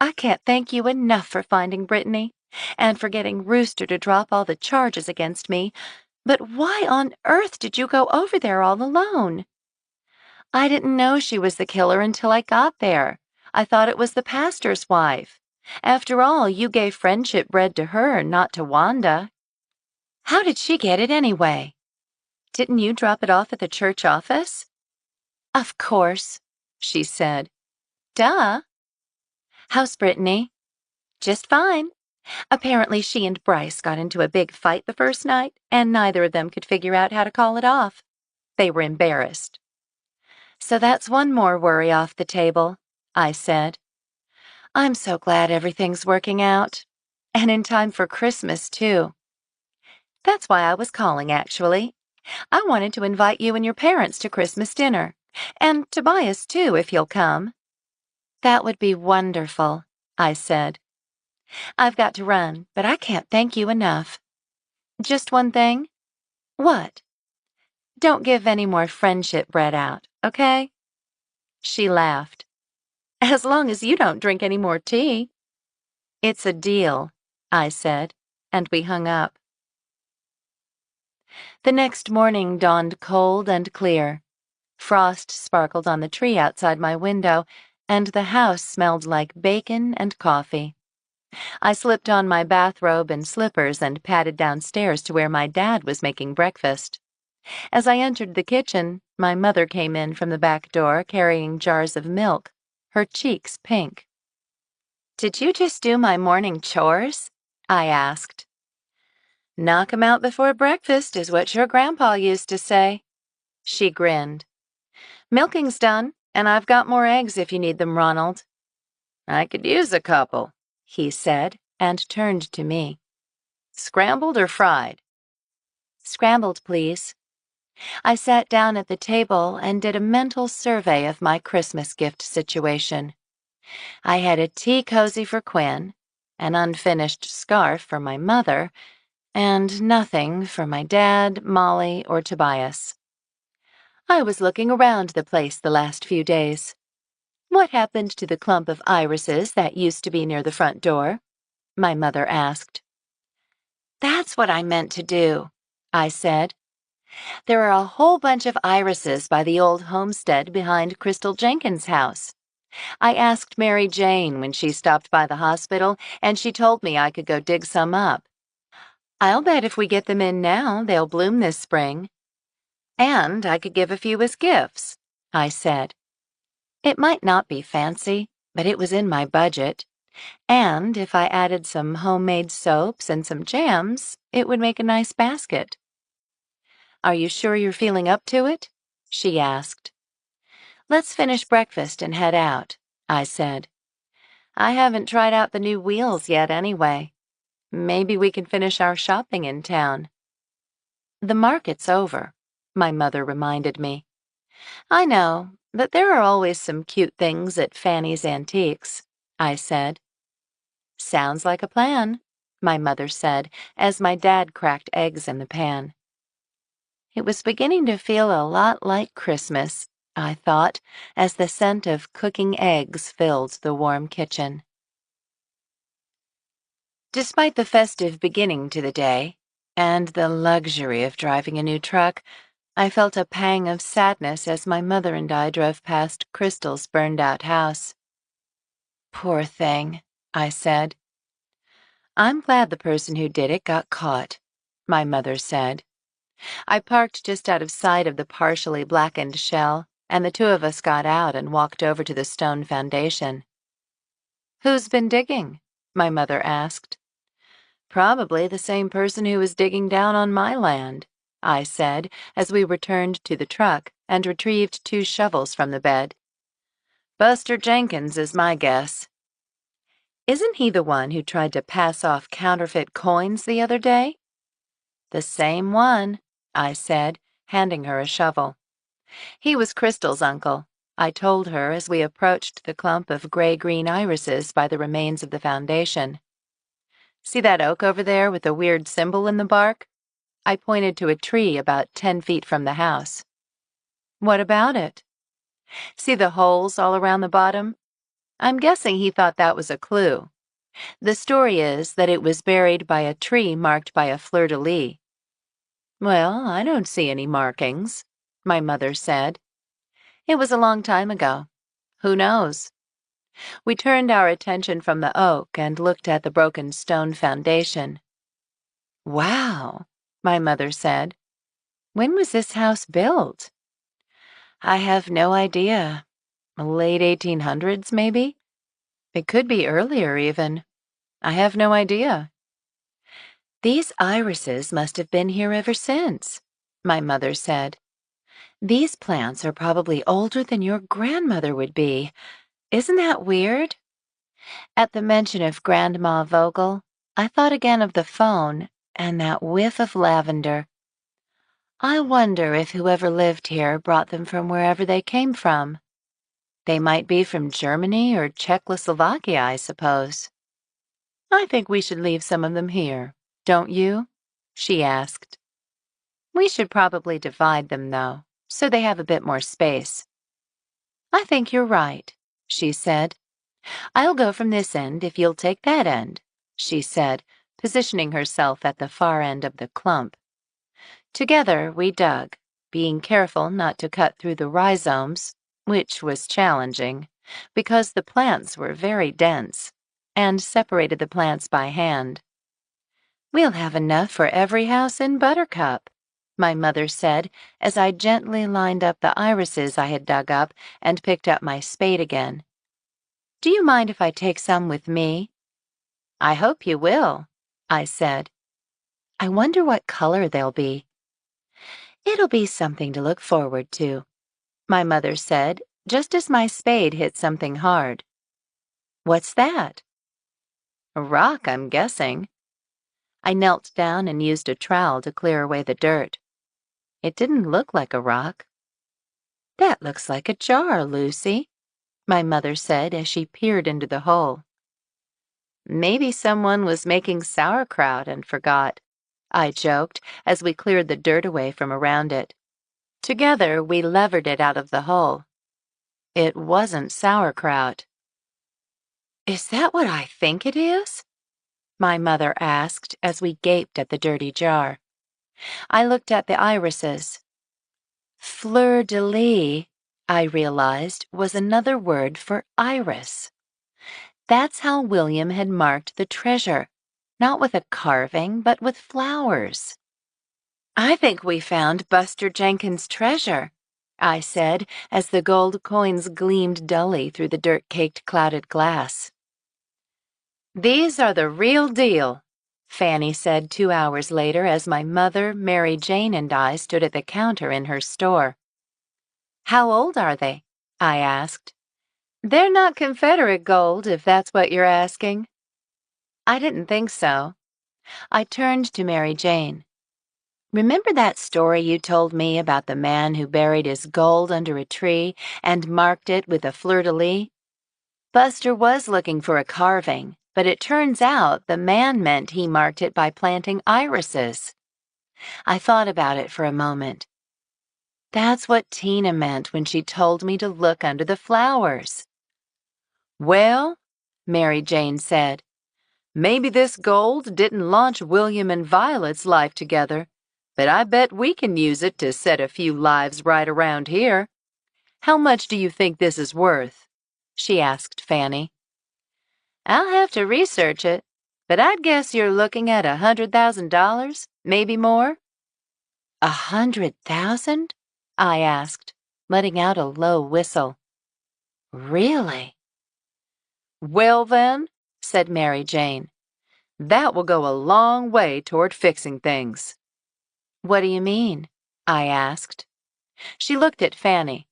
I can't thank you enough for finding Brittany, and for getting Rooster to drop all the charges against me. But why on earth did you go over there all alone?" "I didn't know she was the killer until I got there. I thought it was the pastor's wife. After all, you gave friendship bread to her, not to Wanda." "How did she get it anyway? Didn't you drop it off at the church office?" "Of course," she said. "Duh." "How's Brittany?" "Just fine. Apparently she and Bryce got into a big fight the first night, and neither of them could figure out how to call it off. They were embarrassed." "So that's one more worry off the table," I said. "I'm so glad everything's working out. And in time for Christmas, too. That's why I was calling, actually. I wanted to invite you and your parents to Christmas dinner. And Tobias, too, if you'll come." "That would be wonderful," I said. "I've got to run, but I can't thank you enough. Just one thing." "What?" "Don't give any more friendship bread out, okay?" She laughed. "As long as you don't drink any more tea." "It's a deal," I said, and we hung up. The next morning dawned cold and clear. Frost sparkled on the tree outside my window, and the house smelled like bacon and coffee. I slipped on my bathrobe and slippers and padded downstairs to where my dad was making breakfast. As I entered the kitchen, my mother came in from the back door carrying jars of milk, her cheeks pink. "Did you just do my morning chores?" I asked. "Knock 'em out before breakfast is what your grandpa used to say." She grinned. "Milking's done, and I've got more eggs if you need them, Ronald." "I could use a couple," he said, and turned to me. "Scrambled or fried?" "Scrambled, please." I sat down at the table and did a mental survey of my Christmas gift situation. I had a tea cozy for Quinn, an unfinished scarf for my mother, and nothing for my dad, Molly, or Tobias. I was looking around the place the last few days. "What happened to the clump of irises that used to be near the front door?" my mother asked. "That's what I meant to do," I said. "There are a whole bunch of irises by the old homestead behind Crystal Jenkins' house. I asked Mary Jane when she stopped by the hospital, and she told me I could go dig some up. I'll bet if we get them in now, they'll bloom this spring. And I could give a few as gifts," I said. It might not be fancy, but it was in my budget. And if I added some homemade soaps and some jams, it would make a nice basket. Are you sure you're feeling up to it? She asked. Let's finish breakfast and head out, I said. I haven't tried out the new wheels yet anyway. Maybe we can finish our shopping in town. The market's over, my mother reminded me. I know, but there are always some cute things at Fanny's Antiques, I said. Sounds like a plan, my mother said as my dad cracked eggs in the pan. It was beginning to feel a lot like Christmas, I thought, as the scent of cooking eggs filled the warm kitchen. Despite the festive beginning to the day, and the luxury of driving a new truck, I felt a pang of sadness as my mother and I drove past Crystal's burned-out house. Poor thing, I said. I'm glad the person who did it got caught, my mother said. I parked just out of sight of the partially blackened shell, and the two of us got out and walked over to the stone foundation. Who's been digging? My mother asked. Probably the same person who was digging down on my land, I said as we returned to the truck and retrieved 2 shovels from the bed. Buster Jenkins is my guess. Isn't he the one who tried to pass off counterfeit coins the other day? The same one, I said, handing her a shovel. He was Crystal's uncle, I told her as we approached the clump of gray-green irises by the remains of the foundation. See that oak over there with the weird symbol in the bark? I pointed to a tree about 10 feet from the house. What about it? See the holes all around the bottom? I'm guessing he thought that was a clue. The story is that it was buried by a tree marked by a fleur-de-lis. Well, I don't see any markings, my mother said. It was a long time ago. Who knows? We turned our attention from the oak and looked at the broken stone foundation. Wow, my mother said. When was this house built? I have no idea. Late 1800s, maybe? It could be earlier, even. I have no idea. These irises must have been here ever since, my mother said. These plants are probably older than your grandmother would be. Isn't that weird? At the mention of Grandma Vogel, I thought again of the phone and that whiff of lavender. I wonder if whoever lived here brought them from wherever they came from. They might be from Germany or Czechoslovakia, I suppose. I think we should leave some of them here, don't you? She asked. We should probably divide them, though, so they have a bit more space. I think you're right, she said. I'll go from this end if you'll take that end, she said, positioning herself at the far end of the clump. Together we dug, being careful not to cut through the rhizomes, which was challenging, because the plants were very dense, and separated the plants by hand. We'll have enough for every house in Buttercup, my mother said as I gently lined up the irises I had dug up and picked up my spade again. Do you mind if I take some with me? I hope you will, I said. I wonder what color they'll be. It'll be something to look forward to, my mother said, just as my spade hit something hard. What's that? A rock, I'm guessing. I knelt down and used a trowel to clear away the dirt. It didn't look like a rock. That looks like a jar, Lucy, my mother said as she peered into the hole. Maybe someone was making sauerkraut and forgot, I joked as we cleared the dirt away from around it. Together, we levered it out of the hole. It wasn't sauerkraut. Is that what I think it is? My mother asked as we gaped at the dirty jar. I looked at the irises. Fleur-de-lis, I realized, was another word for iris. That's how William had marked the treasure, not with a carving, but with flowers. I think we found Buster Jenkins' treasure, I said as the gold coins gleamed dully through the dirt-caked clouded glass. These are the real deal, Fanny said 2 hours later as my mother, Mary Jane, and I stood at the counter in her store. How old are they? I asked. They're not Confederate gold, if that's what you're asking. I didn't think so. I turned to Mary Jane. Remember that story you told me about the man who buried his gold under a tree and marked it with a fleur-de-lis? Buster was looking for a carving, but it turns out the man meant he marked it by planting irises. I thought about it for a moment. That's what Tina meant when she told me to look under the flowers. Well, Mary Jane said, maybe this gold didn't launch William and Violet's life together, but I bet we can use it to set a few lives right around here. How much do you think this is worth? She asked Fanny. I'll have to research it, but I'd guess you're looking at $100,000, maybe more. 100,000? I asked, letting out a low whistle. Really? Well then, said Mary Jane, that will go a long way toward fixing things. What do you mean? I asked. She looked at Fanny.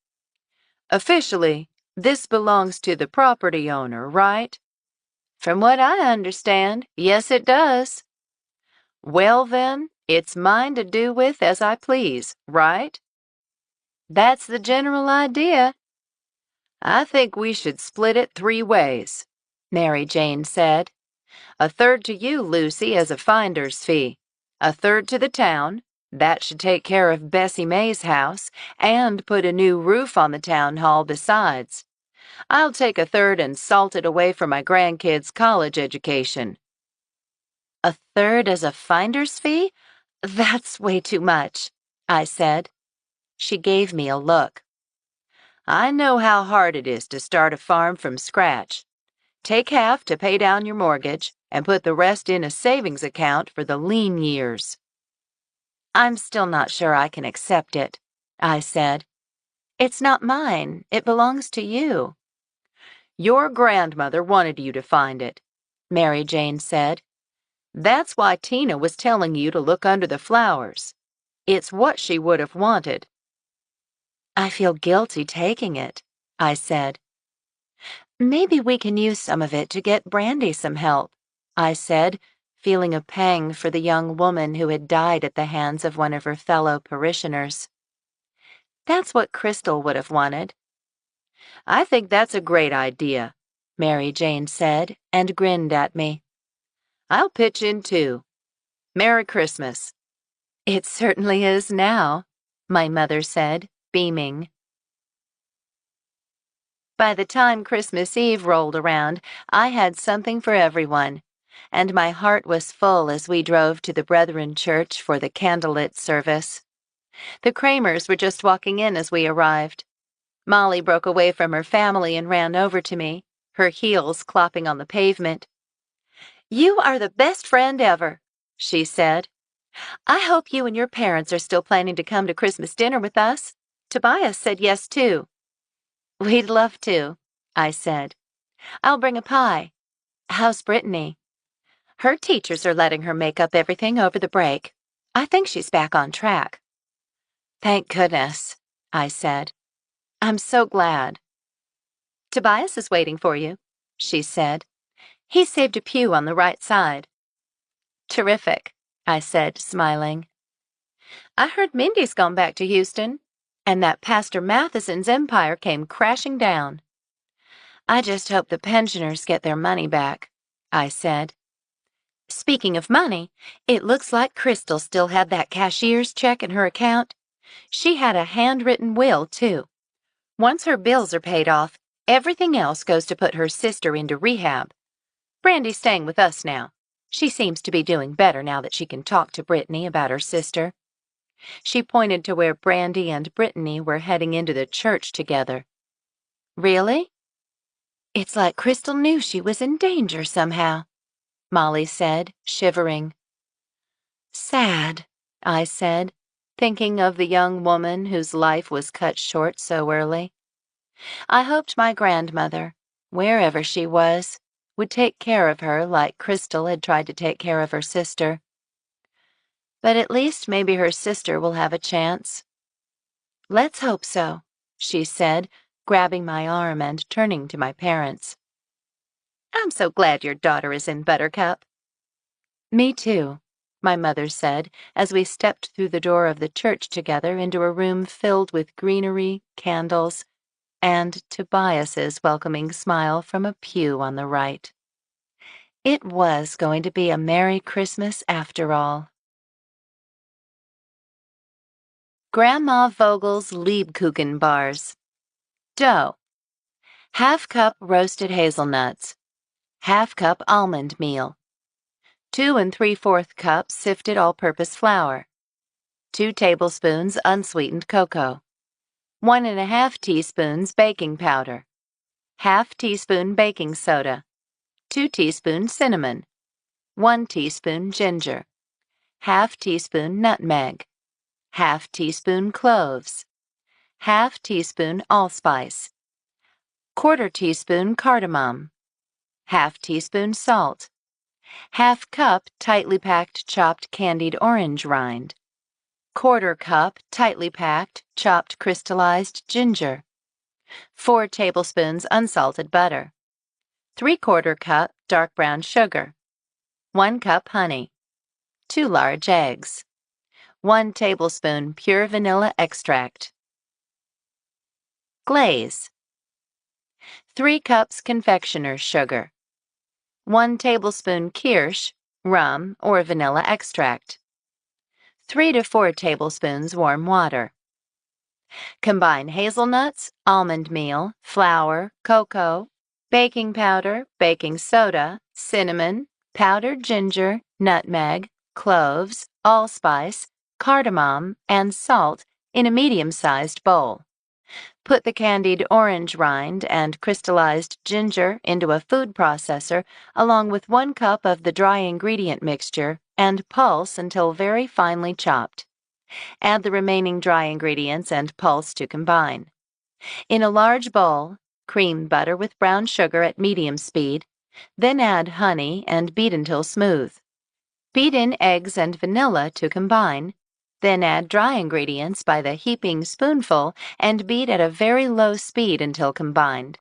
Officially, this belongs to the property owner, right? From what I understand, yes it does. Well then, it's mine to do with as I please, right? That's the general idea. I think we should split it 3 ways, Mary Jane said. A third to you, Lucy, as a finder's fee. A third to the town. That should take care of Bessie May's house and put a new roof on the town hall besides. I'll take a third and salt it away for my grandkids' college education. A third as a finder's fee? That's way too much, I said. She gave me a look. I know how hard it is to start a farm from scratch. Take half to pay down your mortgage and put the rest in a savings account for the lean years. I'm still not sure I can accept it, I said. It's not mine. It belongs to you. Your grandmother wanted you to find it, Mary Jane said. That's why Tina was telling you to look under the flowers. It's what she would have wanted. I feel guilty taking it, I said. Maybe we can use some of it to get Brandy some help, I said, feeling a pang for the young woman who had died at the hands of one of her fellow parishioners. That's what Crystal would have wanted. I think that's a great idea, Mary Jane said, and grinned at me. I'll pitch in too. Merry Christmas. It certainly is now, my mother said, beaming. By the time Christmas Eve rolled around, I had something for everyone, and my heart was full as we drove to the Brethren Church for the candlelit service. The Kramers were just walking in as we arrived. Molly broke away from her family and ran over to me, her heels clopping on the pavement. You are the best friend ever, she said. I hope you and your parents are still planning to come to Christmas dinner with us. Tobias said yes, too. We'd love to, I said. I'll bring a pie. How's Brittany? Her teachers are letting her make up everything over the break. I think she's back on track. Thank goodness, I said. I'm so glad. Tobias is waiting for you, she said. He saved a pew on the right side. Terrific, I said, smiling. I heard Mindy's gone back to Houston, and that Pastor Matheson's empire came crashing down. I just hope the pensioners get their money back, I said. Speaking of money, it looks like Crystal still had that cashier's check in her account. She had a handwritten will, too. Once her bills are paid off, everything else goes to put her sister into rehab. Brandy's staying with us now. She seems to be doing better now that she can talk to Brittany about her sister. She pointed to where Brandy and Brittany were heading into the church together. Really? It's like Crystal knew she was in danger somehow, Molly said, shivering. Sad, I said, thinking of the young woman whose life was cut short so early. I hoped my grandmother, wherever she was would take care of her like Crystal had tried to take care of her sister. But at least maybe her sister will have a chance. "Let's hope so," she said, grabbing my arm and turning to my parents. "I'm so glad your daughter is in Buttercup." "Me too," my mother said as we stepped through the door of the church together into a room filled with greenery, candles, and Tobias's welcoming smile from a pew on the right. It was going to be a Merry Christmas after all. Grandma Vogel's Lebkuchen bars. Dough. Half cup roasted hazelnuts. Half cup almond meal. 2 3/4 cups sifted all-purpose flour. 2 tablespoons unsweetened cocoa. 1 1/2 teaspoons baking powder. Half teaspoon baking soda. 2 teaspoons cinnamon. 1 teaspoon ginger. Half teaspoon nutmeg. Half teaspoon cloves. Half teaspoon allspice. 1/4 teaspoon cardamom. Half teaspoon salt. Half cup tightly packed chopped candied orange rind. 1/4 cup tightly packed chopped crystallized ginger. 4 tablespoons unsalted butter. 3/4 cup dark brown sugar. 1 cup honey. 2 large eggs. 1 tablespoon pure vanilla extract. Glaze. 3 cups confectioner's sugar. 1 tablespoon kirsch, rum, or vanilla extract. 3 to 4 tablespoons warm water. Combine hazelnuts, almond meal, flour, cocoa, baking powder, baking soda, cinnamon, powdered ginger, nutmeg, cloves, allspice, cardamom, and salt in a medium-sized bowl. Put the candied orange rind and crystallized ginger into a food processor along with 1 cup of the dry ingredient mixture and pulse until very finely chopped. Add the remaining dry ingredients and pulse to combine. In a large bowl, cream butter with brown sugar at medium speed, then add honey and beat until smooth. Beat in eggs and vanilla to combine, then add dry ingredients by the heaping spoonful and beat at a very low speed until combined.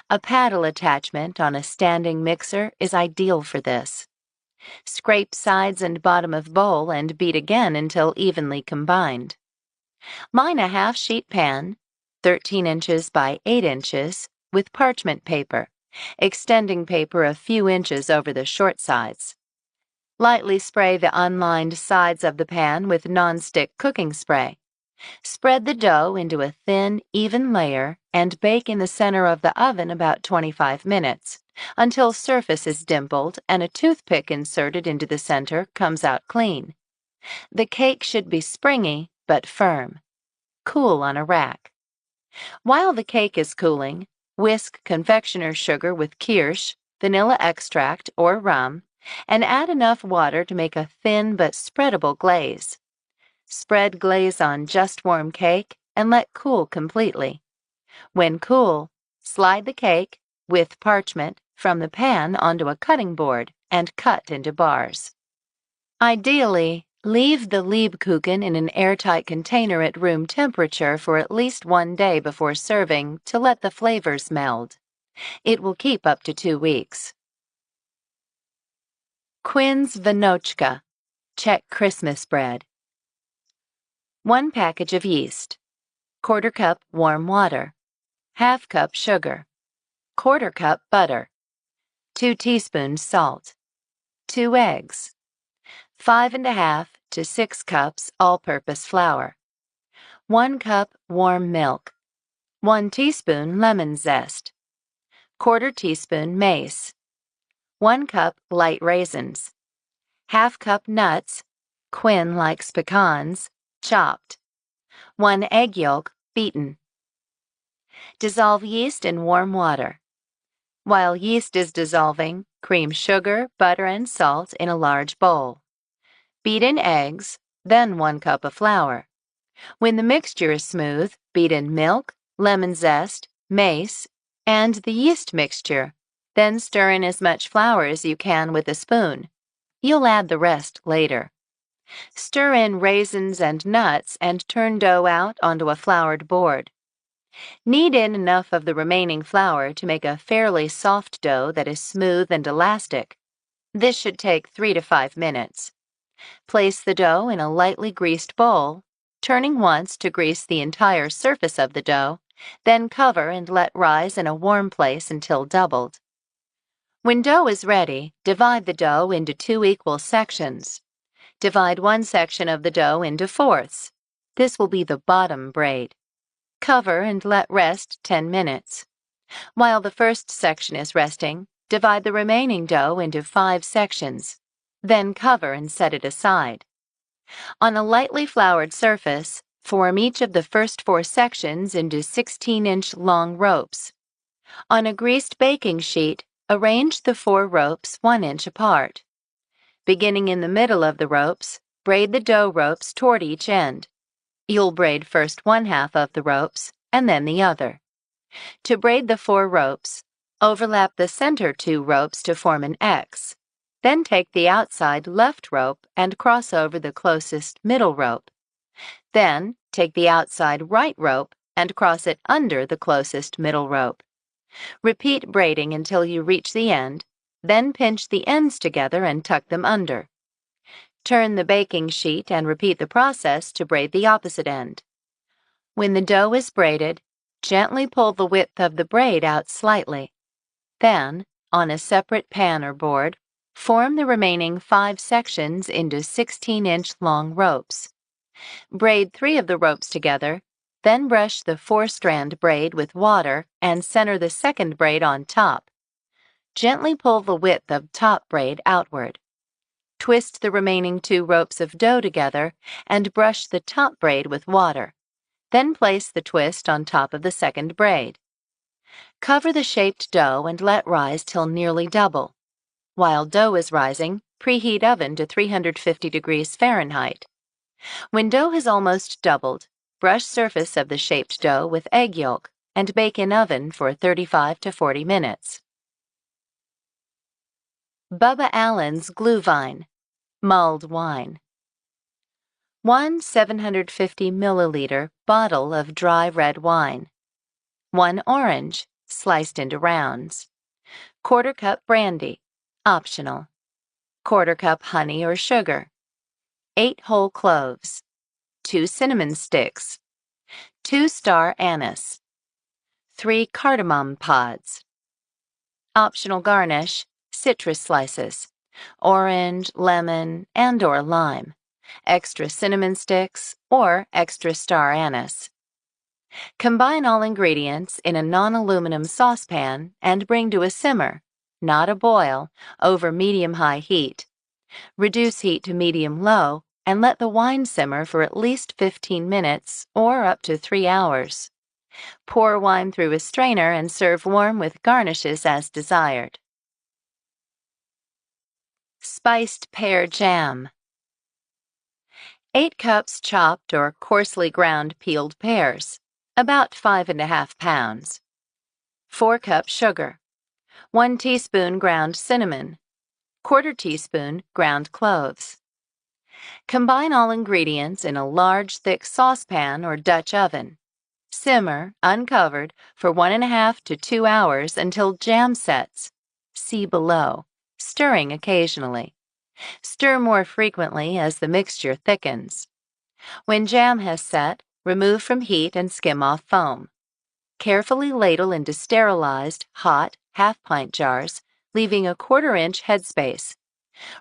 A paddle attachment on a standing mixer is ideal for this. Scrape sides and bottom of bowl and beat again until evenly combined. Line a half-sheet pan, 13 inches by 8 inches, with parchment paper, extending paper a few inches over the short sides. Lightly spray the unlined sides of the pan with nonstick cooking spray. Spread the dough into a thin, even layer and bake in the center of the oven about 25 minutes, until surface is dimpled and a toothpick inserted into the center comes out clean. The cake should be springy but firm. Cool on a rack. While the cake is cooling, whisk confectioner's sugar with kirsch, vanilla extract, or rum, and add enough water to make a thin but spreadable glaze. Spread glaze on just warm cake and let cool completely. When cool, slide the cake, with parchment, from the pan onto a cutting board and cut into bars. Ideally, leave the Lebkuchen in an airtight container at room temperature for at least 1 day before serving to let the flavors meld. It will keep up to 2 weeks. Quinn's Vinochka, Czech Christmas bread. 1 package of yeast. 1/4 cup warm water. 1/2 cup sugar. 1/4 cup butter. 2 teaspoons salt. 2 eggs. 5 1/2 to 6 cups all-purpose flour. 1 cup warm milk. 1 teaspoon lemon zest. 1/4 teaspoon mace. 1 cup light raisins. 1/2 cup nuts, Quinn likes pecans, chopped. 1 egg yolk, beaten. Dissolve yeast in warm water. While yeast is dissolving, cream sugar, butter, and salt in a large bowl. Beat in eggs, then 1 cup of flour. When the mixture is smooth, beat in milk, lemon zest, mace, and the yeast mixture, Then stir in as much flour as you can with a spoon. You'll add the rest later. Stir in raisins and nuts and turn dough out onto a floured board. Knead in enough of the remaining flour to make a fairly soft dough that is smooth and elastic. This should take 3 to 5 minutes. Place the dough in a lightly greased bowl, turning once to grease the entire surface of the dough, then cover and let rise in a warm place until doubled. When dough is ready, divide the dough into 2 equal sections. Divide one section of the dough into fourths. This will be the bottom braid. Cover and let rest 10 minutes. While the first section is resting, divide the remaining dough into 5 sections. Then cover and set it aside. On a lightly floured surface, form each of the first 4 sections into 16-inch long ropes. On a greased baking sheet, arrange the 4 ropes 1 inch apart. Beginning in the middle of the ropes, braid the dough ropes toward each end. You'll braid first one half of the ropes and then the other. To braid the 4 ropes, overlap the center 2 ropes to form an X. Then take the outside left rope and cross over the closest middle rope. Then take the outside right rope and cross it under the closest middle rope. Repeat braiding until you reach the end, then pinch the ends together and tuck them under. Turn the baking sheet and repeat the process to braid the opposite end. When the dough is braided, gently pull the width of the braid out slightly. Then, on a separate pan or board, form the remaining 5 sections into 16-inch long ropes. Braid 3 of the ropes together, then brush the 4-strand braid with water and center the second braid on top. Gently pull the width of top braid outward. Twist the remaining 2 ropes of dough together and brush the top braid with water. Then place the twist on top of the second braid. Cover the shaped dough and let rise till nearly double. While dough is rising, preheat oven to 350 degrees Fahrenheit. When dough has almost doubled, brush surface of the shaped dough with egg yolk and bake in oven for 35 to 40 minutes. Bubba Allen's Glühwein, mulled wine. 1 750 milliliter bottle of dry red wine. 1 orange, sliced into rounds. 1/4 cup brandy, optional. 1/4 cup honey or sugar. 8 whole cloves. 2 cinnamon sticks. 2 star anise. 3 cardamom pods. Optional garnish, citrus slices, orange, lemon, and/or lime, extra cinnamon sticks, or extra star anise. Combine all ingredients in a non-aluminum saucepan and bring to a simmer, not a boil, over medium-high heat. Reduce heat to medium-low and let the wine simmer for at least 15 minutes or up to 3 hours. Pour wine through a strainer and serve warm with garnishes as desired. Spiced pear jam. 8 cups chopped or coarsely ground peeled pears, about 5½ pounds. 4 cups sugar. 1 teaspoon ground cinnamon. 1/4 teaspoon ground cloves. Combine all ingredients in a large, thick saucepan or Dutch oven. Simmer, uncovered, for 1½ to 2 hours until jam sets. See below, stirring occasionally. Stir more frequently as the mixture thickens. When jam has set, remove from heat and skim off foam. Carefully ladle into sterilized, hot, half-pint jars, leaving a 1/4 inch headspace.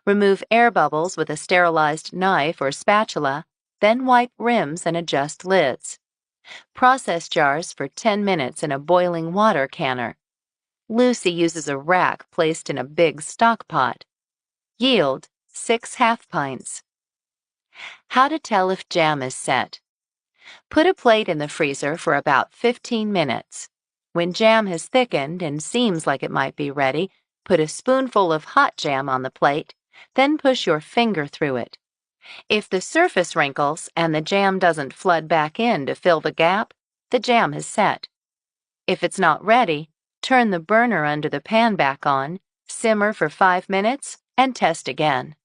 Remove air bubbles with a sterilized knife or spatula, then wipe rims and adjust lids. Process jars for 10 minutes in a boiling water canner. Lucy uses a rack placed in a big stock pot. Yield 6 half-pints. How to tell if jam is set. Put a plate in the freezer for about 15 minutes. When jam has thickened and seems like it might be ready, put a spoonful of hot jam on the plate, then push your finger through it. If the surface wrinkles and the jam doesn't flood back in to fill the gap, the jam has set. If it's not ready, Turn the burner under the pan back on, simmer for 5 minutes, and test again.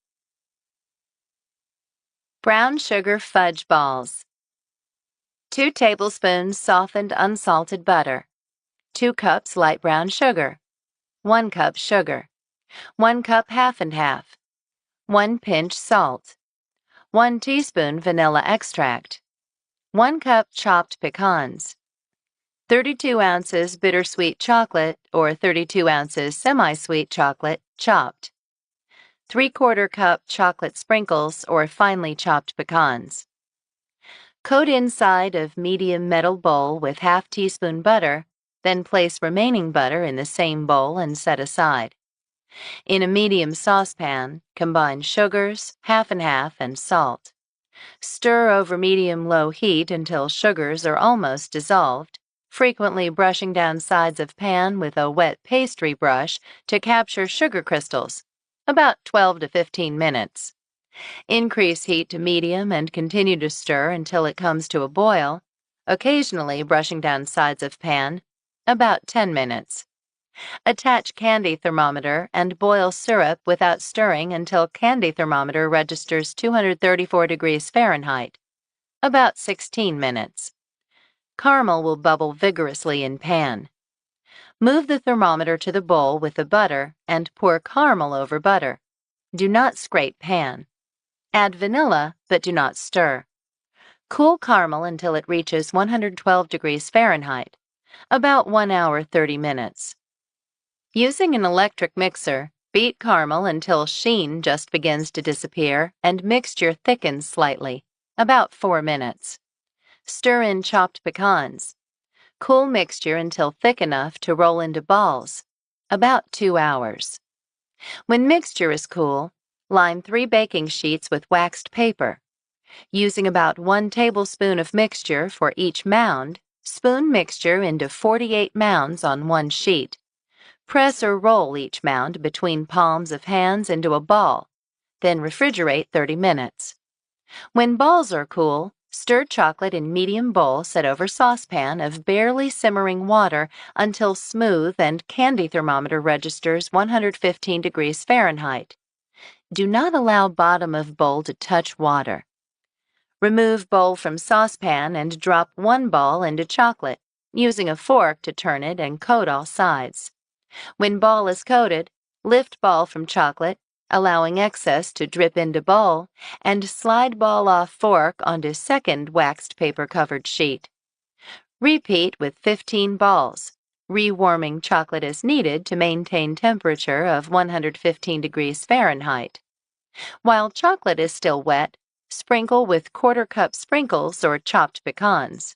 Brown sugar fudge balls. 2 tablespoons softened unsalted butter. 2 cups light brown sugar. 1 cup sugar. 1 cup half and half. 1 pinch salt. 1 teaspoon vanilla extract. 1 cup chopped pecans. 32 ounces bittersweet chocolate or 32 ounces semi-sweet chocolate chopped. 3/4 cup chocolate sprinkles or finely chopped pecans. Coat inside of medium metal bowl with half teaspoon butter, then place remaining butter in the same bowl and set aside. In a medium saucepan, combine sugars, half and half, and salt. Stir over medium-low heat until sugars are almost dissolved, frequently brushing down sides of pan with a wet pastry brush to capture sugar crystals, about 12 to 15 minutes. Increase heat to medium and continue to stir until it comes to a boil, occasionally brushing down sides of pan, about 10 minutes. Attach candy thermometer and boil syrup without stirring until candy thermometer registers 234 degrees Fahrenheit, about 16 minutes. Caramel will bubble vigorously in pan. Move the thermometer to the bowl with the butter and pour caramel over butter. Do not scrape pan. Add vanilla, but do not stir. Cool caramel until it reaches 112 degrees Fahrenheit, about 1 hour 30 minutes. Using an electric mixer, beat caramel until sheen just begins to disappear and mixture thickens slightly, about 4 minutes. Stir in chopped pecans. Cool mixture until thick enough to roll into balls, about 2 hours. When mixture is cool, line 3 baking sheets with waxed paper. Using about 1 tablespoon of mixture for each mound, spoon mixture into 48 mounds on 1 sheet. Press or roll each mound between palms of hands into a ball, then refrigerate 30 minutes. When balls are cool, stir chocolate in medium bowl set over saucepan of barely simmering water until smooth and candy thermometer registers 115 degrees Fahrenheit. Do not allow bottom of bowl to touch water. Remove bowl from saucepan and drop 1 ball into chocolate, using a fork to turn it and coat all sides. When ball is coated, lift ball from chocolate, allowing excess to drip into bowl, and slide ball off fork onto second waxed paper-covered sheet. Repeat with 15 balls, rewarming chocolate as needed to maintain temperature of 115 degrees Fahrenheit. While chocolate is still wet, sprinkle with 1/4 cup sprinkles or chopped pecans.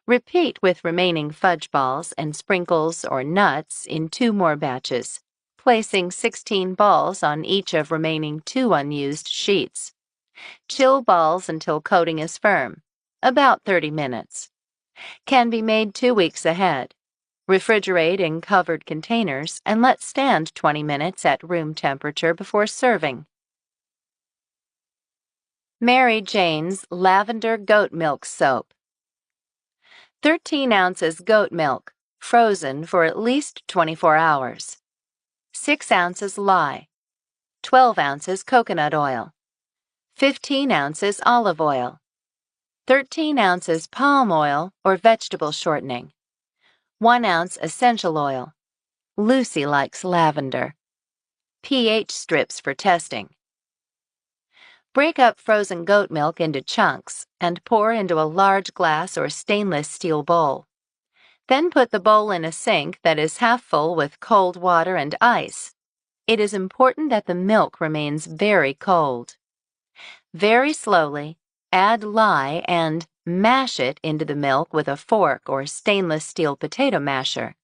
Repeat with remaining fudge balls and sprinkles or nuts in 2 more batches, placing 16 balls on each of remaining 2 unused sheets. Chill balls until coating is firm, about 30 minutes. Can be made 2 weeks ahead. Refrigerate in covered containers and let stand 20 minutes at room temperature before serving. Mary Jane's Lavender Goat Milk Soap. 13 ounces goat milk, frozen for at least 24 hours. 6 ounces lye. 12 ounces coconut oil. 15 ounces olive oil. 13 ounces palm oil or vegetable shortening. 1 ounce essential oil. Lucy likes lavender. pH strips for testing. Break up frozen goat milk into chunks and pour into a large glass or stainless steel bowl. Then put the bowl in a sink that is half full with cold water and ice. It is important that the milk remains very cold. Very slowly, add lye and mash it into the milk with a fork or stainless steel potato masher.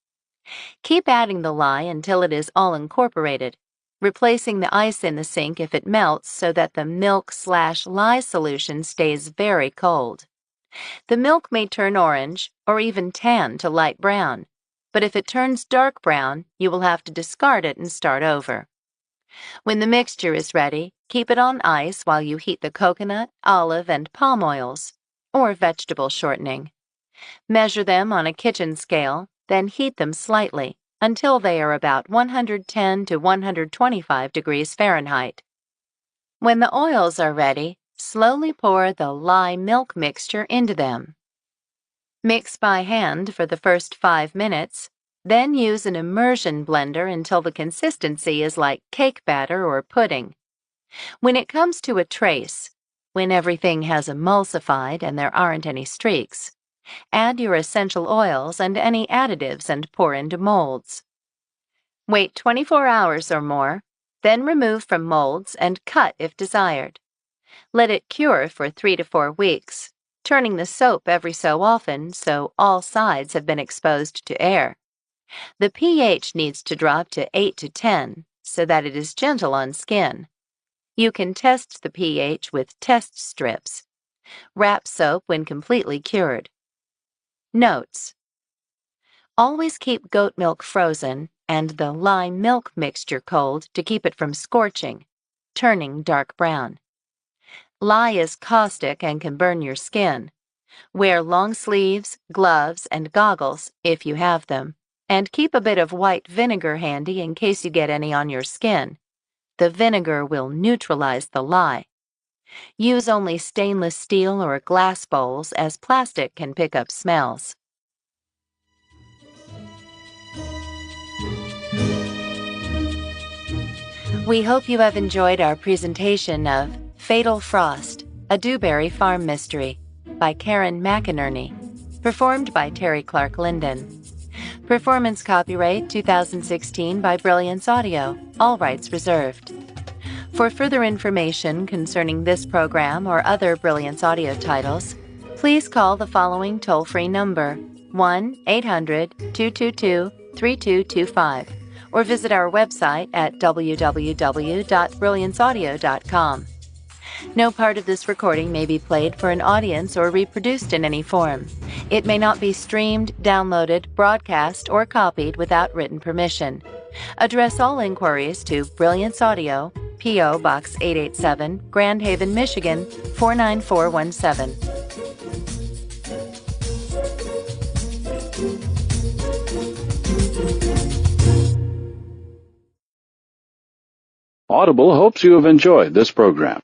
Keep adding the lye until it is all incorporated, replacing the ice in the sink if it melts so that the milk/lye solution stays very cold. The milk may turn orange or even tan to light brown, but if it turns dark brown, you will have to discard it and start over. When the mixture is ready, keep it on ice while you heat the coconut, olive, and palm oils, or vegetable shortening. Measure them on a kitchen scale, Then heat them slightly until they are about 110 to 125 degrees Fahrenheit. When the oils are ready, slowly pour the lye milk mixture into them. Mix by hand for the first 5 minutes, then use an immersion blender until the consistency is like cake batter or pudding. When it comes to a trace, when everything has emulsified and there aren't any streaks, add your essential oils and any additives and pour into molds. Wait 24 hours or more, then remove from molds and cut if desired. Let it cure for 3 to 4 weeks, turning the soap every so often so all sides have been exposed to air. The pH needs to drop to 8 to 10 so that it is gentle on skin. You can test the pH with test strips. Wrap soap when completely cured. Notes: always keep goat milk frozen and the lye milk mixture cold to keep it from scorching, turning dark brown. Lye is caustic and can burn your skin. Wear long sleeves, gloves, and goggles if you have them, and keep a bit of white vinegar handy in case you get any on your skin. The vinegar will neutralize the lye. Use only stainless steel or glass bowls as plastic can pick up smells. We hope you have enjoyed our presentation of Fatal Frost, a Dewberry Farm Mystery by Karen Macinerney, performed by Terry Clark Linden. Performance copyright 2016 by Brilliance Audio, all rights reserved. For further information concerning this program or other Brilliance Audio titles, please call the following toll-free number, 1-800-222-3225, or visit our website at www.brillianceaudio.com. No part of this recording may be played for an audience or reproduced in any form. It may not be streamed, downloaded, broadcast, or copied without written permission. Address all inquiries to Brilliance Audio, P.O. Box 887, Grand Haven, Michigan 49417. Audible hopes you have enjoyed this program.